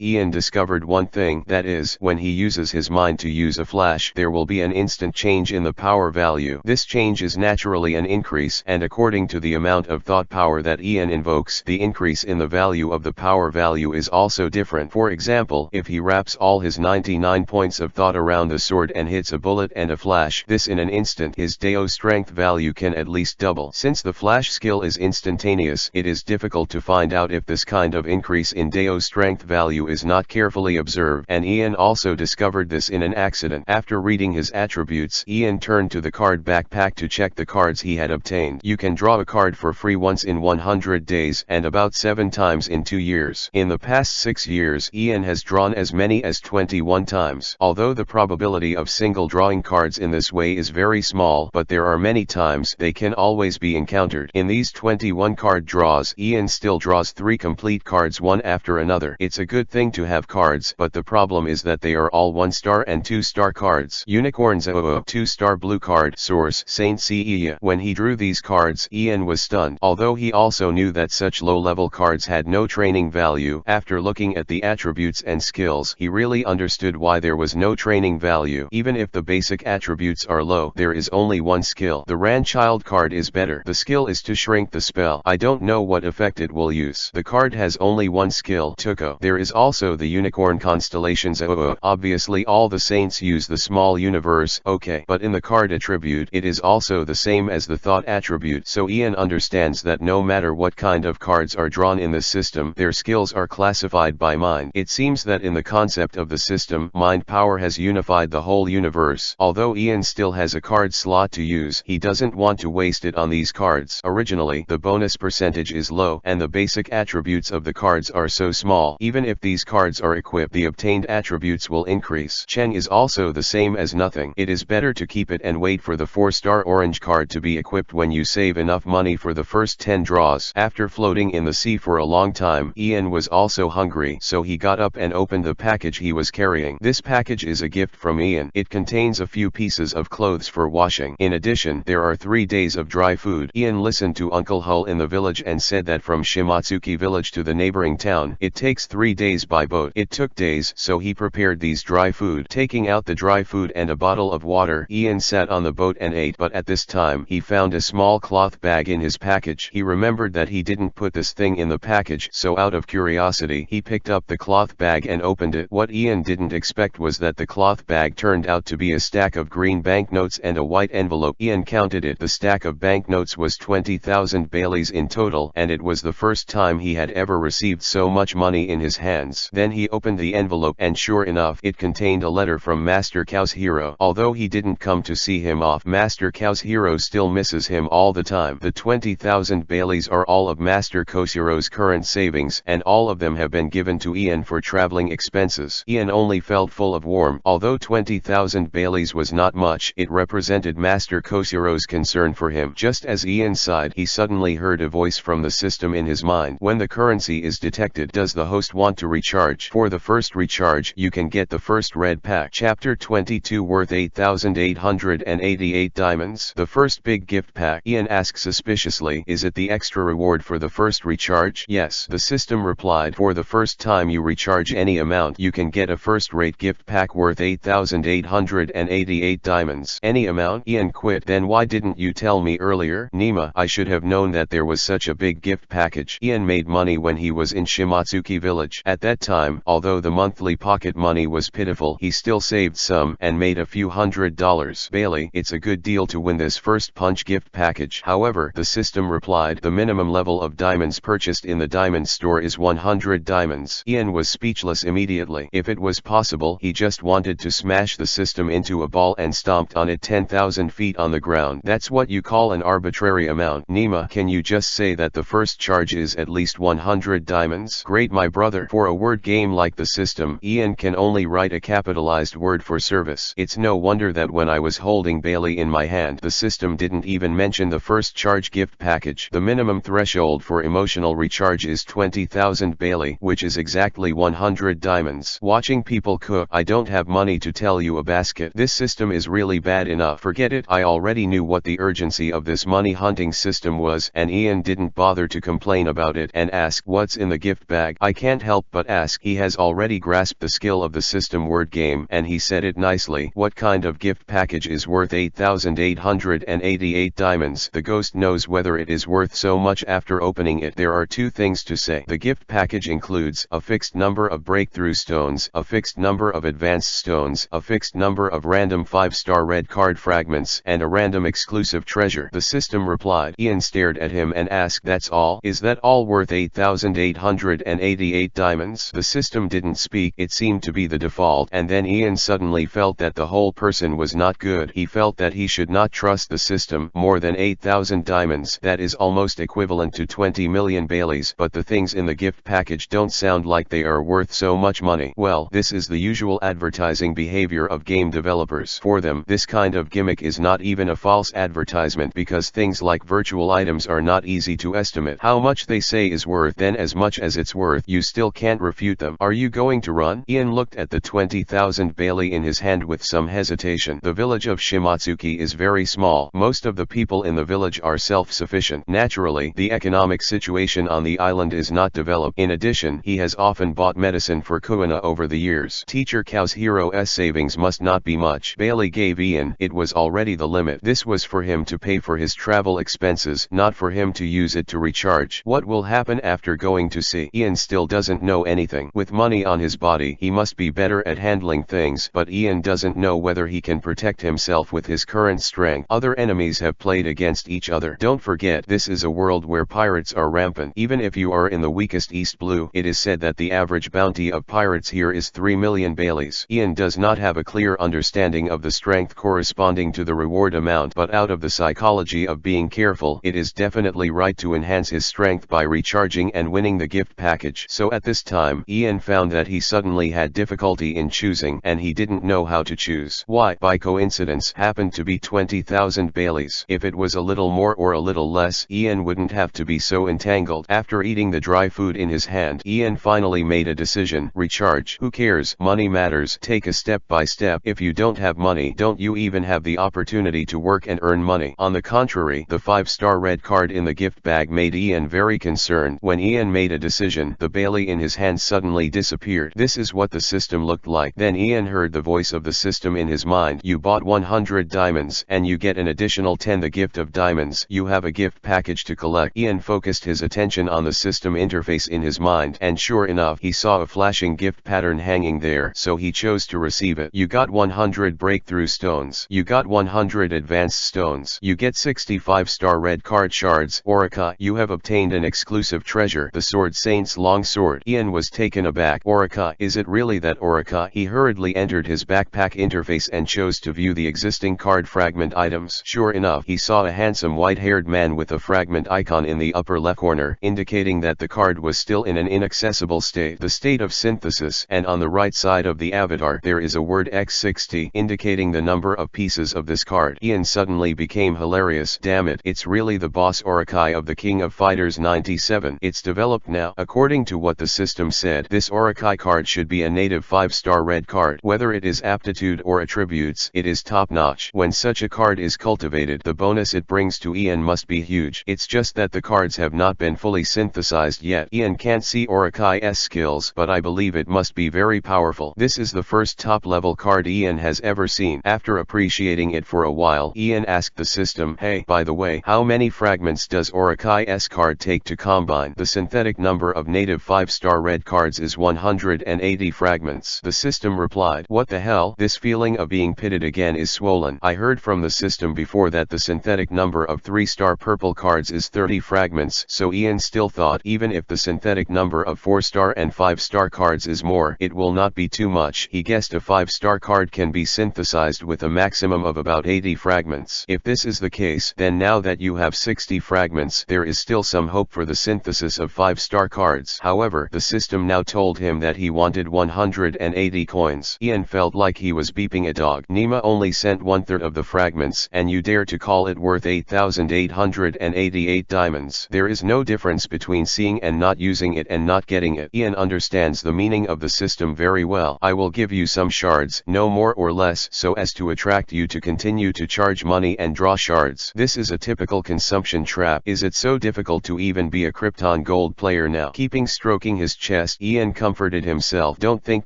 S1: Ian discovered one thing, that is, when he uses his mind to use a flash, there will be an instant change in the power value. This change is naturally an increase, and according to the amount of thought power that Ian invokes, the increase in the value of the power value is also different. For example, if he wraps all his 99 points of thought around the sword and hits a bullet and a flash, this in an instant, his Deo strength value can at least double. Since the flash skill is instantaneous, it is difficult to find out if this kind of increase in Deo strength value is not carefully observed, and Ian also discovered this in an accident. After reading his attributes, Ian turned to the card backpack to check the cards he had obtained. You can draw a card for free once in 100 days, and about 7 times in 2 years. In the past 6 years, Ian has drawn as many as 21 times. Although the probability of single drawing cards in this way is very small, but there are many times they can always be encountered. In these 21 card draws, Ian still draws 3 complete cards one after another. It's a good thing to have cards, but the problem is that they are all 1-star and 2-star cards. Unicorns 2-star blue card. Source: Saint Seiya. When he drew these cards, Ian was stunned. Although he also knew that such low-level cards had no training value, after looking at the attributes and skills, he really understood why there was no training value. Even if the basic attributes are low, there is only one skill. The Ranchild card is better. The skill is to shrink the spell. I don't know what effect it will use. The card has only one skill, Tuko. There is also the Unicorn constellations. Obviously all the saints use the small universe, okay, but in the card attribute, it is also the same as the thought attribute, so Ian understands that no matter what kind of cards are drawn in the system, their skills are classified by mind. It seems that in the concept of the system, mind power has unified the whole universe. Although Ian still has a card slot to use, he doesn't want to waste it on these cards. Originally, the bonus percentage is low, and the basic attributes of the cards are so small. Even if these cards are equipped, the obtained attributes will increase. Cheng is also the same as nothing. It is better to keep it and wait for the 4-star orange card to be equipped when you save enough money for the first 10 draws. After floating in the sea for a long time, Ian was also hungry, so he got up and opened the package he was carrying. This package is a gift from Ian. It contains a few pieces of clothes for washing. In addition, there are 3 days of dry food. Ian listened to Uncle Hull in the village and said that from Shimatsuki village to the neighboring town, it takes 3 days by boat. It took days, so he prepared these dry food. Taking out the dry food and a bottle of water, Ian sat on the boat and ate, but at this time, he found a small cloth bag in his package. He remembered that he didn't put this thing in the package, so out of curiosity, he picked up the cloth bag and opened it. What Ian didn't expect was that the cloth bag turned out to be a stack of green banknotes and a white envelope. Ian counted it. The stack of banknotes was 20,000 Baileys in total, and it was the first time he had ever received so much money in his hands. Then he opened the envelope, and sure enough, it contained a letter from Master Kazuhiro. Although he didn't come to see him off, Master Kazuhiro still misses him all the time. The 20,000 Baileys are all of Master Kazuhiro's current savings, and all of of them have been given to Ian for traveling expenses. Ian only felt full of warmth. Although 20,000 Baileys was not much, it represented Master Koshiro's concern for him. Just as Ian sighed, he suddenly heard a voice from the system in his mind. When the currency is detected, does the host want to recharge? For the first recharge, you can get the first red pack. Chapter 22 worth 8,888 diamonds. The first big gift pack. Ian asked suspiciously, is it the extra reward for the first recharge? Yes, the system replied. For the first time you recharge any amount, you can get a first-rate gift pack worth 8,888 diamonds. Any amount? Ian quit. Then why didn't you tell me earlier? Nima, I should have known that there was such a big gift package. Ian made money when he was in Shimatsuki village. At that time, although the monthly pocket money was pitiful, he still saved some and made a few $100. Bailey, it's a good deal to win this first punch gift package. However, the system replied, the minimum level of diamonds purchased in the diamond store is 100 diamonds. Ian was speechless immediately. If it was possible, he just wanted to smash the system into a ball and stomped on it 10,000 feet on the ground. That's what you call an arbitrary amount. Nima, can you just say that the first charge is at least 100 diamonds? Great, my brother. For a word game like the system, Ian can only write a capitalized word for service. It's no wonder that when I was holding Bailey in my hand, the system didn't even mention the first charge gift package. The minimum threshold for emotional recharge is 20,000 Bailey, which is exactly 100 diamonds. Watching people cook. I don't have money to tell you a basket. This system is really bad enough. Forget it. I already knew what the urgency of this money hunting system was, and Ian didn't bother to complain about it and ask what's in the gift bag. I can't help but ask. He has already grasped the skill of the system word game, and he said it nicely. What kind of gift package is worth 8,888 diamonds? The ghost knows whether it is worth so much after opening it. There are two things to say. The gift package includes a fixed number of breakthrough stones, a fixed number of advanced stones, a fixed number of random 5-star red card fragments, and a random exclusive treasure. The system replied. Ian stared at him and asked, that's all? Is that all worth 8,888 diamonds? The system didn't speak. It seemed to be the default, and then Ian suddenly felt that the whole person was not good. He felt that he should not trust the system. More than 8,000 diamonds, that is almost equivalent to 20 million Baileys, but the things in the gift package don't sound like they are worth so much money. Well, this is the usual advertising behavior of game developers. For them, this kind of gimmick is not even a false advertisement, because things like virtual items are not easy to estimate. How much they say is worth, then as much as it's worth, you still can't refute them. Are you going to run? Ian looked at the 20,000 Bailey in his hand with some hesitation. The village of Shimatsuki is very small. Most of the people in the village are self-sufficient. Naturally, the economic situation on the island is not developed. In addition, he has often bought medicine for Kuina over the years. Teacher Kazuhiro's savings must not be much. Bailey gave Ian. It was already the limit. This was for him to pay for his travel expenses, not for him to use it to recharge. What will happen after going to sea? Ian still doesn't know anything. With money on his body, he must be better at handling things, but Ian doesn't know whether he can protect himself with his current strength. Other enemies have played against each other. Don't forget, this is a world where pirates are rampant. Even if you are in the weakest East Blue, it is said that the average bounty of pirates here is 3 million Baileys. Ian does not have a clear understanding of the strength corresponding to the reward amount, but out of the psychology of being careful, it is definitely right to enhance his strength by recharging and winning the gift package. So at this time, Ian found that he suddenly had difficulty in choosing, and he didn't know how to choose. Why, by coincidence, happened to be 20,000 Baileys. If it was a little more or a little less, Ian wouldn't have to be so entangled. After eating the dry food in his hand, Ian finally made a decision. Recharge. Who cares? Money matters. Take a step by step. If you don't have money, don't you even have the opportunity to work and earn money. On the contrary, the 5-star red card in the gift bag made Ian very concerned. When Ian made a decision, the Bailey in his hand suddenly disappeared. This is what the system looked like. Then Ian heard the voice of the system in his mind. You bought 100 diamonds, and you get an additional 10. The gift of diamonds. You have a gift package to collect. Ian focused his attention on the system interface in his mind, and sure enough, he saw a flashing gift pattern hanging there, so he chose to receive it. You got 100 breakthrough stones. You got 100 advanced stones. You get 65-star red card shards. Orica, you have obtained an exclusive treasure, the Sword Saint's long sword. Ian was taken aback. Orica, is it really that Orica? He hurriedly entered his backpack interface and chose to view the existing card fragment items. Sure enough, he saw a handsome white-haired man with a fragment icon in the upper left corner, indicating that the card was still still in an inaccessible state, the state of synthesis, and on the right side of the avatar there is a word X60 indicating the number of pieces of this card. Ian suddenly became hilarious. Damn it, it's really the boss Orokai of the King of Fighters 97. It's developed now. According to what the system said, this Orokai card should be a native 5-star red card. Whether it is aptitude or attributes, it is top-notch. When such a card is cultivated, the bonus it brings to Ian must be huge. It's just that the cards have not been fully synthesized yet. Ian can't see Orakai's skills, but I believe it must be very powerful. This is the first top-level card Ian has ever seen. After appreciating it for a while, Ian asked the system, "Hey, by the way, how many fragments does Orakai's card take to combine?" The synthetic number of native 5-star red cards is 180 fragments. The system replied, "What the hell? This feeling of being pitted again is swollen. I heard from the system before that the synthetic number of 3-star purple cards is 30 fragments, so Ian still thought even if the synthetic number of 4-star and 5-star cards is more, it will not be too much." He guessed a 5-star card can be synthesized with a maximum of about 80 fragments. If this is the case, then now that you have 60 fragments, there is still some hope for the synthesis of 5-star cards. However, the system now told him that he wanted 180 coins. Ian felt like he was beeping a dog. Nima only sent 1/3 of the fragments, and you dare to call it worth 8,888 diamonds. There is no difference between seeing and not using it and not getting it. Ian understands the meaning of the system very well. I will give you some shards, no more or less, so as to attract you to continue to charge money and draw shards. This is a typical consumption trap. Is it so difficult to even be a Krypton Gold player now? Stroking his chest, Ian comforted himself. Don't think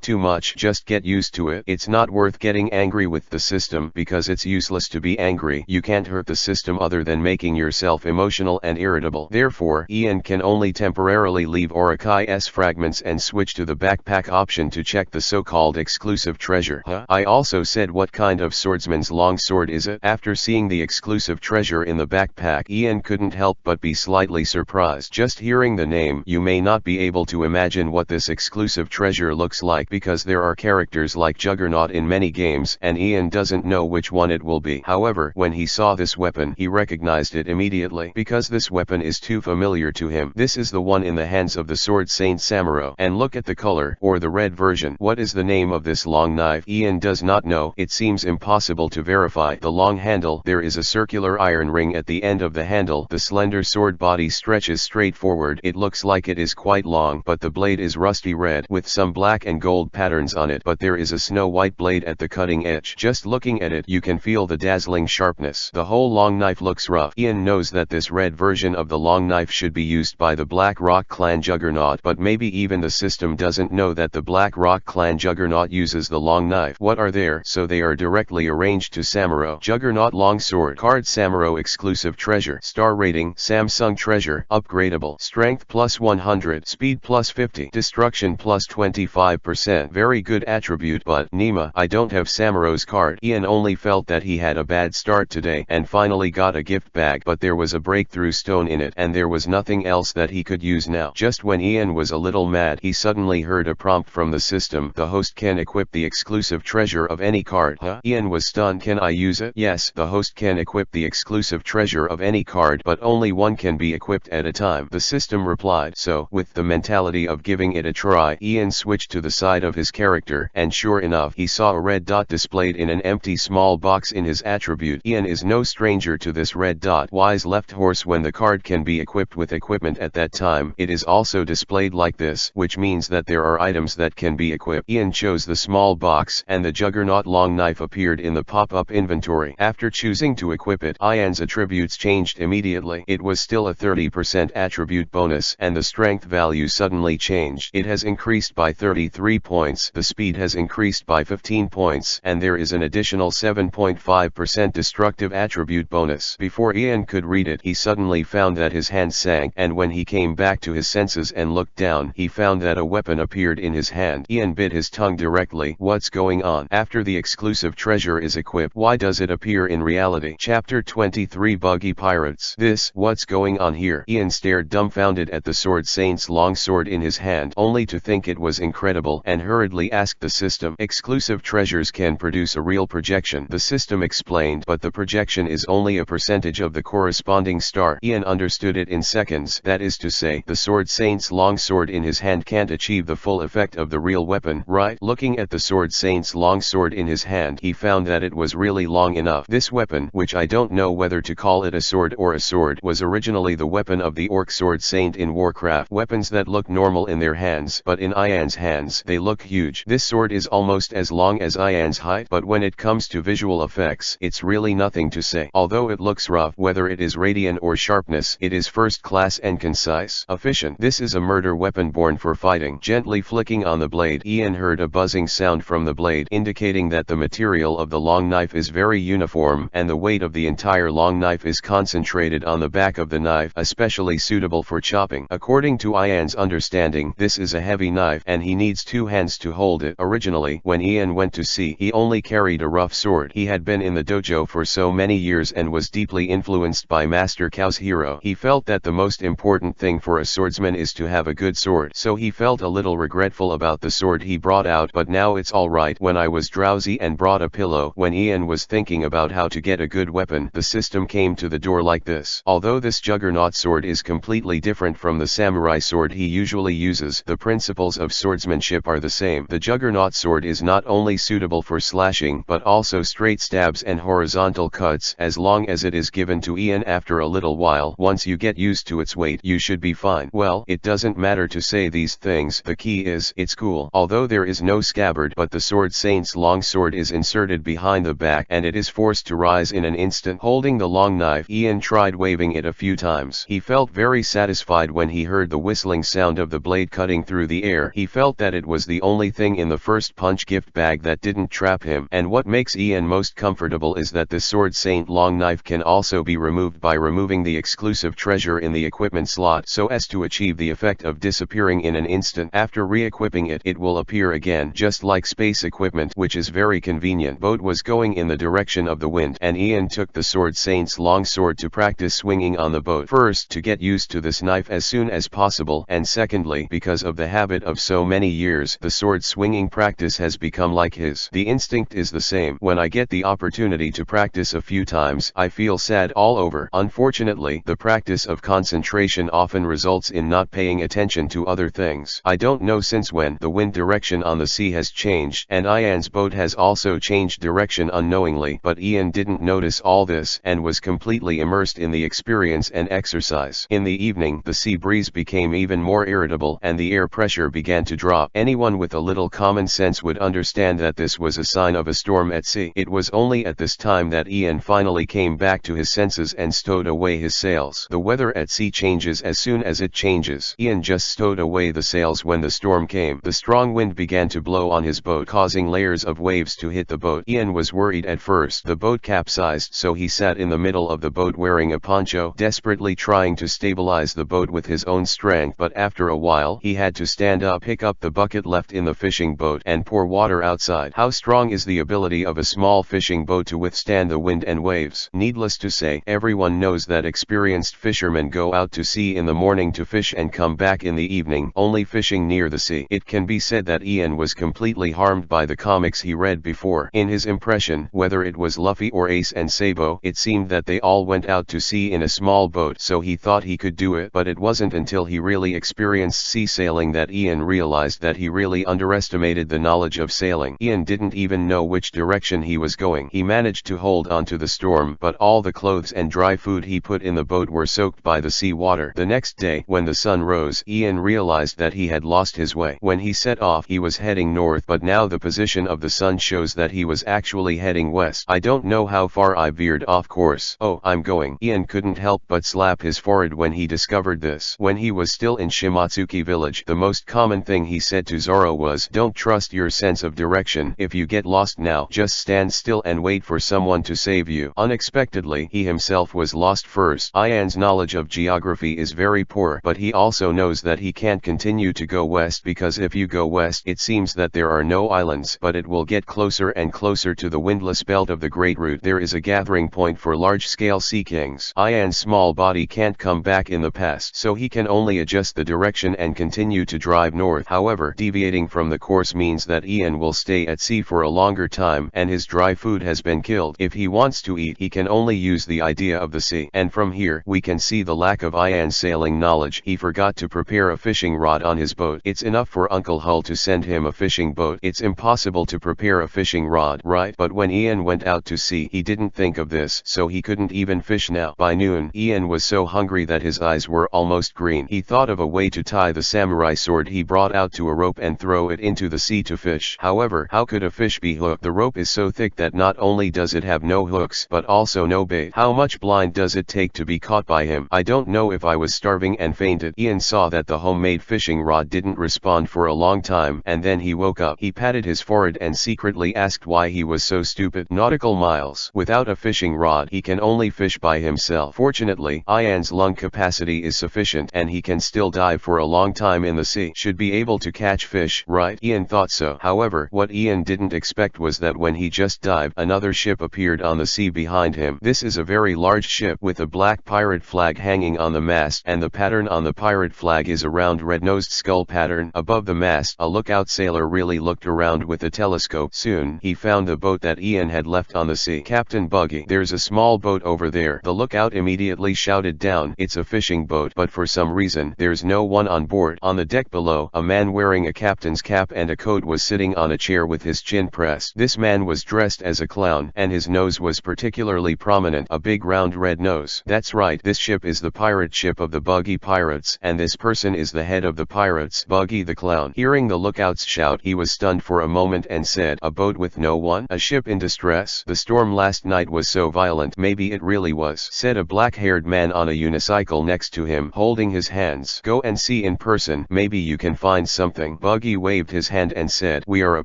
S1: too much, just get used to it. It's not worth getting angry with the system, because it's useless to be angry. You can't hurt the system other than making yourself emotional and irritable. Therefore, Ian can only temporarily leave Orakai's fragments and switch to the backpack option to check the so-called exclusive treasure. I also said, what kind of swordsman's longsword is it? After seeing the exclusive treasure in the backpack, Ian couldn't help but be slightly surprised. Just hearing the name, you may not be able to imagine what this exclusive treasure looks like, because there are characters like Juggernaut in many games, and Ian doesn't know which one it will be. However, when he saw this weapon, he recognized it immediately, because this weapon is too familiar to him. This is the one in the hands of the sword Saint Samuro. And look at the color, or the red version. What is the name of this long knife? Ian does not know. It seems impossible to verify. The long handle. There is a circular iron ring at the end of the handle. The slender sword body stretches straight forward. It looks like it is quite long, but the blade is rusty red with some black and gold patterns on it, but there is a snow white blade at the cutting edge. Just looking at it, you can feel the dazzling sharpness. The whole long knife looks rough. Ian knows that this red version of the long knife should be used by the Black Rock Clan Juggernaut, but maybe even the system doesn't know that the Black Rock Clan Juggernaut uses the long knife. What are there? So they are directly arranged to Samuro. Juggernaut Longsword. Card Samuro exclusive treasure. Star rating Samsung treasure. Upgradable. Strength plus 100. Speed plus 50. Destruction plus 25%. Very good attribute, but Nima, I don't have Samuro's card. Ian only felt that he had a bad start today and finally got a gift bag, but there was a breakthrough stone in it and there was nothing else that he could use now. Just when Ian was a little mad, he suddenly heard a prompt from the system. The host can equip the exclusive treasure of any card. Ian was stunned. Can I use it? Yes, the host can equip the exclusive treasure of any card, but only one can be equipped at a time, the system replied. So, with the mentality of giving it a try, Ian switched to the side of his character, and sure enough, he saw a red dot displayed in an empty small box in his attribute. Ian is no stranger to this red dot. Wise left horse. When the card can be equipped with equipment at that time, it is also displayed like this, which means that there are items that can be equipped. Ian chose the small box, and the Juggernaut long knife appeared in the pop-up inventory. After choosing to equip it, Ian's attributes changed immediately. It was still a 30% attribute bonus, and the strength value suddenly changed. It has increased by 33 points, the speed has increased by 15 points, and there is an additional 7.5% destructive attribute bonus. Before Ian could read it, he suddenly found that his hand sank, and when he came back to his senses and looked down, he found that a weapon appeared in his hand. Ian bit his tongue directly. What's going on? After the exclusive treasure is equipped, why does it appear in reality? Chapter 23 Buggy Pirates. What's going on here? Ian stared dumbfounded at the sword saint's longsword in his hand, only to think it was incredible, and hurriedly asked the system. Exclusive treasures can produce a real projection, the system explained, but the projection is only a percentage of the corresponding star. Ian understood it in seconds. That is to say, the sword Saint's long sword in his hand can't achieve the full effect of the real weapon, right? Looking at the Sword Saint's long sword in his hand, he found that it was really long enough. This weapon, which I don't know whether to call it a sword or a sword, was originally the weapon of the Orc Sword Saint in Warcraft. Weapons that look normal in their hands, but in Ian's hands, they look huge. This sword is almost as long as Ian's height, but when it comes to visual effects, it's really nothing to say. Although it looks rough, whether it is radiant or sharpness, it is first class and concise. Efficient. This is a murder weapon born for fighting. Gently flicking on the blade, Ian heard a buzzing sound from the blade, indicating that the material of the long knife is very uniform, and the weight of the entire long knife is concentrated on the back of the knife, especially suitable for chopping. According to Ian's understanding, this is a heavy knife, and he needs 2 hands to hold it. Originally, when Ian went to sea, he only carried a rough sword. He had been in the dojo for so many years and was deeply influenced by Master Kazuhiro. He felt that the most important thing for a swordsman is to have a good sword, so he felt a little regretful about the sword he brought out, but now it's alright. When I was drowsy and brought a pillow, when Ian was thinking about how to get a good weapon, the system came to the door like this. Although this juggernaut sword is completely different from the samurai sword he usually uses, the principles of swordsmanship are the same. The juggernaut sword is not only suitable for slashing, but also straight stabs and horizontal cuts. As long as it is given to Ian after a little while, once you get used to its weight, you should be fine. Well, it doesn't matter to say these things, the key is, it's cool. Although there is no scabbard, but the Sword Saint's long sword is inserted behind the back, and it is forced to rise in an instant. Holding the long knife, Ian tried waving it a few times. He felt very satisfied when he heard the whistling sound of the blade cutting through the air. He felt that it was the only thing in the first punch gift bag that didn't trap him. And what makes Ian most comfortable is that the Sword Saint long knife can also be removed by removing the exclusive treasure in the equipment slot, so as to achieve the effect of disappearing in an instant. After re-equipping it, it will appear again, just like space equipment, which is very convenient. Boat was going in the direction of the wind, and Ian took the Sword Saint's long sword to practice swinging on the boat. First, to get used to this knife as soon as possible, and secondly, because of the habit of so many years, the sword swinging practice has become like his. The instinct is the same. When I get the opportunity to practice a few times, I feel sad all over. Unfortunately, the practice of concentration often results in not paying attention to other things. I don't know since when the wind direction on the sea has changed, and Ian's boat has also changed direction unknowingly, but Ian didn't notice all this, and was completely immersed in the experience and exercise. In the evening, the sea breeze became even more irritable, and the air pressure began to drop. Anyone with a little common sense would understand that this was a sign of a storm at sea. It was only at this time that Ian finally came back to his senses and stowed away his sails. The weather at sea changes as soon as it changes. Ian just stowed away the sails when the storm came. The strong wind began to blow on his boat, causing layers of waves to hit the boat. Ian was worried at first. The boat capsized, so he sat in the middle of the boat wearing a poncho, desperately trying to stabilize the boat with his own strength, but after a while, he had to stand up, pick up the bucket left in the fishing boat, and pour water outside. How strong is the ability of a small fishing boat to withstand the wind and waves? Needless to say, everyone knows that experienced fishermen go out to sea in the morning to fish and come back in the evening, only fishing near the sea. It can be said that Ian was completely harmed by the comics he read before. In his impression, whether it was Luffy or Ace and Sabo, it seemed that they all went out to sea in a small boat, so he thought he could do it. But it wasn't until he really experienced sea sailing that Ian realized that he really underestimated the knowledge of sailing. Ian didn't even know which direction he was going. He managed to hold on to the storm, but all the clothes and dry food he put in the boat were soaked by the sea water. The next day, when the sun rose, Ian realized that he had lost his way. When he set off, he was heading north, but now the position of the sun shows that he was actually heading west. I don't know how far I veered off course. Oh, I'm going. Ian couldn't help but slap his forehead when he discovered this. When he was still in Shimatsuki village, the most common thing he said to Zoro was, "Don't trust your sense of direction. If you get lost now, just stand still and wait for someone to save you." Unexpectedly, he himself was lost first. Ian's knowledge of geography is very poor, but he also knows that he can't continue to go west, because if you go west, it seems that there are no islands, but it will get closer and closer to the windless belt of the Great Root. There is a gathering point for large-scale sea kings. Ian's small body can't come back in the past, so he can only adjust the direction and continue to drive north. However, deviating from the course means that Ian will stay at sea for a longer time, and his dry food has been killed. If he wants to eat, he can only use the idea of the sea. And from here, we can see the lack of Ian's sailing knowledge. He forgot forgot to prepare a fishing rod on his boat. It's enough for Uncle Hull to send him a fishing boat. It's impossible to prepare a fishing rod, right? But when Ian went out to sea, he didn't think of this, so he couldn't even fish now. By noon, Ian was so hungry that his eyes were almost green. He thought of a way to tie the samurai sword he brought out to a rope and throw it into the sea to fish. However, how could a fish be hooked? The rope is so thick that not only does it have no hooks, but also no bait. How much blind does it take to be caught by him? I don't know if I was starving and fainted. Ian saw that the homemade fishing rod didn't respond for a long time, and then he woke up. He patted his forehead and secretly asked why he was so stupid. Nautical miles. Without a fishing rod, he can only fish by himself. Fortunately, Ian's lung capacity is sufficient and he can still dive for a long time in the sea. Should be able to catch fish, right? Ian thought so. However, what Ian didn't expect was that when he just dived, another ship appeared on the sea behind him. This is a very large ship with a black pirate flag hanging on the mast, and the pattern on the pirate flag is a round red-nosed skull pattern. Above the mast, a lookout sailor really looked around with a telescope. Soon, he found the boat that Ian had left on the sea. Captain Buggy, there's a small boat over there. The lookout immediately shouted down, it's a fishing boat, but for some reason, there's no one on board. On the deck below, a man wearing a captain's cap and a coat was sitting on a chair with his chin pressed. This man was dressed as a clown, and his nose was particularly prominent, a big round red nose. That's right, this ship is the pirate ship of the Buggy pirates, and this person is the head of the pirates, Buggy the clown. Hearing the lookout's shout, he was stunned for a moment and said, a boat with no one? A ship in distress? The storm last night was so violent. Maybe it really was, said a black-haired man on a unicycle next to him, holding his hands. Go and see in person, maybe you can find something. Buggy waved his hand and said, we are a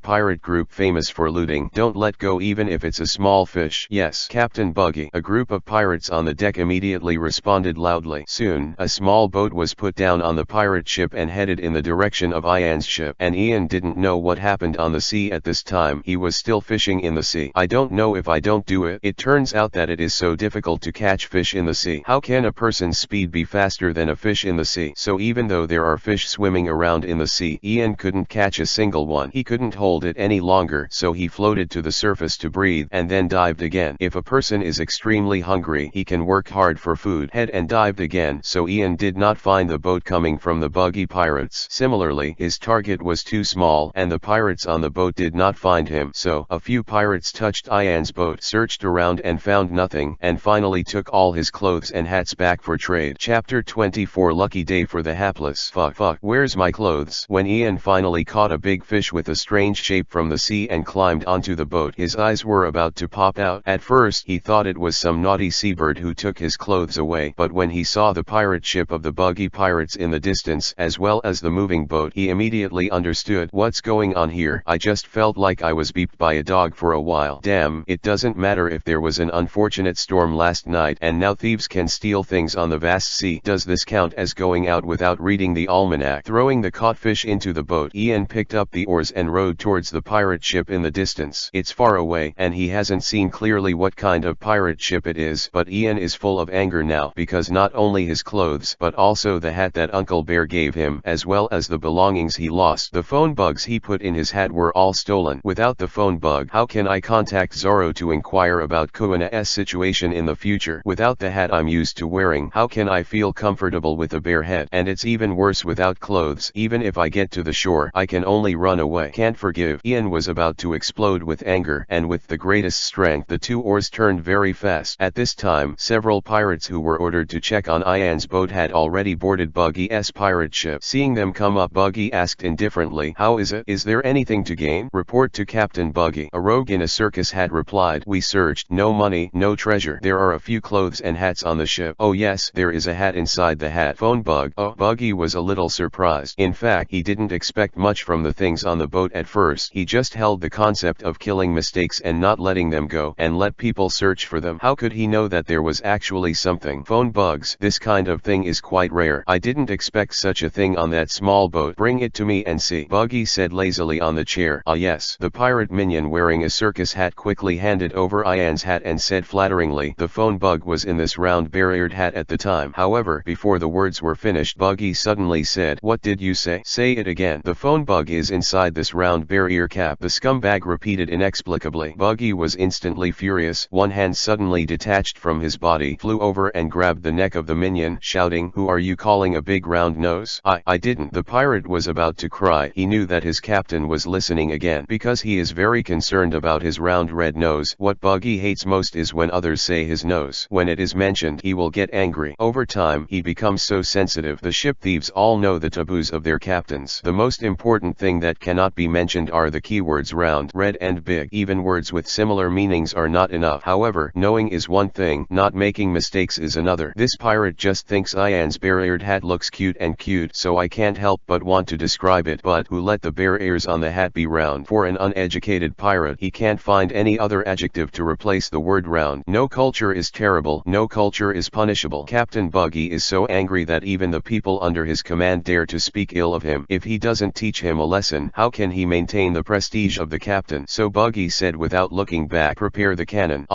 S1: pirate group famous for looting. Don't let go even if it's a small fish. Yes, Captain Buggy. A group of pirates on the deck immediately responded loudly. Soon, a small boat was put down on the pirate ship and headed in the direction of Ian's ship. And Ian didn't know what happened on the sea at this time. He was still fishing in the sea. I don't know if I don't do it. It turns out that it is so difficult to catch fish in the sea. How can a person's speed be faster than a fish in the sea? So even though there are fish swimming around in the sea, Ian couldn't catch a single one. He couldn't hold it any longer, so he floated to the surface to breathe and then dived again. If a person is extremely hungry, he can work hard for food. Head and dived again, so Ian did not find the boat coming from the Buggy pirates. Similarly, his target was too small and the pirates on the boat did not find him. So, a few pirates touched Ian's boat, searched around and found nothing, and finally took all his clothes and hats back for trade. Chapter 24 Lucky Day for the Hapless. Fuck, where's my clothes? When Ian finally caught a big fish with a strange shape from the sea and climbed onto the boat, his eyes were about to pop out. At first, he thought it was some naughty seabird who took his clothes away, but when he saw the pirate ship of the Buggy pirates in the distance, as well as the moving boat, he immediately understood what's going on here. I just felt like I was beeped by a dog for a while. Damn, it doesn't matter if there was an unfortunate storm last night and now thieves can steal things on the vast sea. Does this count as going out without reading the almanac? Throwing the caught fish into the boat, Ian picked up the oars and rowed towards the pirate ship in the distance. It's far away, and he hasn't seen clearly what kind of pirate ship it is, but Ian is full of anger now, because not only his clothes, but also the hat that Uncle Bear gave him, as well as the belongings he lost. The phone bugs he put in his hat were all stolen. Without the phone bug, how can I contact Zoro to inquire about Kuina's situation in the future? Without the hat I'm used to wearing, how can I feel comfortable with a bare head? And it's even worse without clothes. Even if I get to the shore, I can only run away. Can't forgive. Ian was about to explode with anger, and with the greatest strength, the two oars turned very fast. At this time, several pirates who were ordered to check on Ian's boat had already boarded Buggy's pirate ship. Seeing them come up, Buggy asked indifferently, how is it? Is there anything to gain? Report to Captain Buggy. A rogue in a circus hat replied, we searched. No money, no treasure. There are a few clothes and hats on the ship. Oh yes, there is a hat inside the hat. Phone bug. Oh, Buggy was a little surprised. In fact, he didn't expect much from the things on the boat at first. He just held the concept of killing mistakes and not letting them go, and let people search for them. How could he know that there was actually something? Phone bugs. This kind of thing is quite rare. I didn't expect such a thing on that small boat. Bring it to me and see. Buggy said lazily on the chair. Ah yes. The pirate minion wearing a circus hat quickly handed over Ian's hat and said flatteringly, the phone bug was in this round bare-eared hat at the time. However, before the words were finished, Buggy suddenly said, what did you say? Say it again. The phone bug is inside this round bare-ear cap. The scumbag repeated inexplicably. Buggy was instantly furious. One hand suddenly detached from his body, flew over and grabbed the neck of the minion, shouting, who are you calling calling a big round nose? I didn't. The pirate was about to cry. He knew that his captain was listening again, because he is very concerned about his round red nose. What Buggy hates most is when others say his nose. When it is mentioned, he will get angry. Over time, he becomes so sensitive. The ship thieves all know the taboos of their captains. The most important thing that cannot be mentioned are the keywords round, red and big. Even words with similar meanings are not enough. However, knowing is one thing, not making mistakes is another. This pirate just thinks Ian's bear-eared hat looks cute, so I can't help but want to describe it. But who let the bear ears on the hat be round? For an uneducated pirate, he can't find any other adjective to replace the word round. No culture is terrible. No culture is punishable. Captain Buggy is so angry that even the people under his command dare to speak ill of him. If he doesn't teach him a lesson, how can he maintain the prestige of the captain? So Buggy said without looking back, "Prepare the cannon."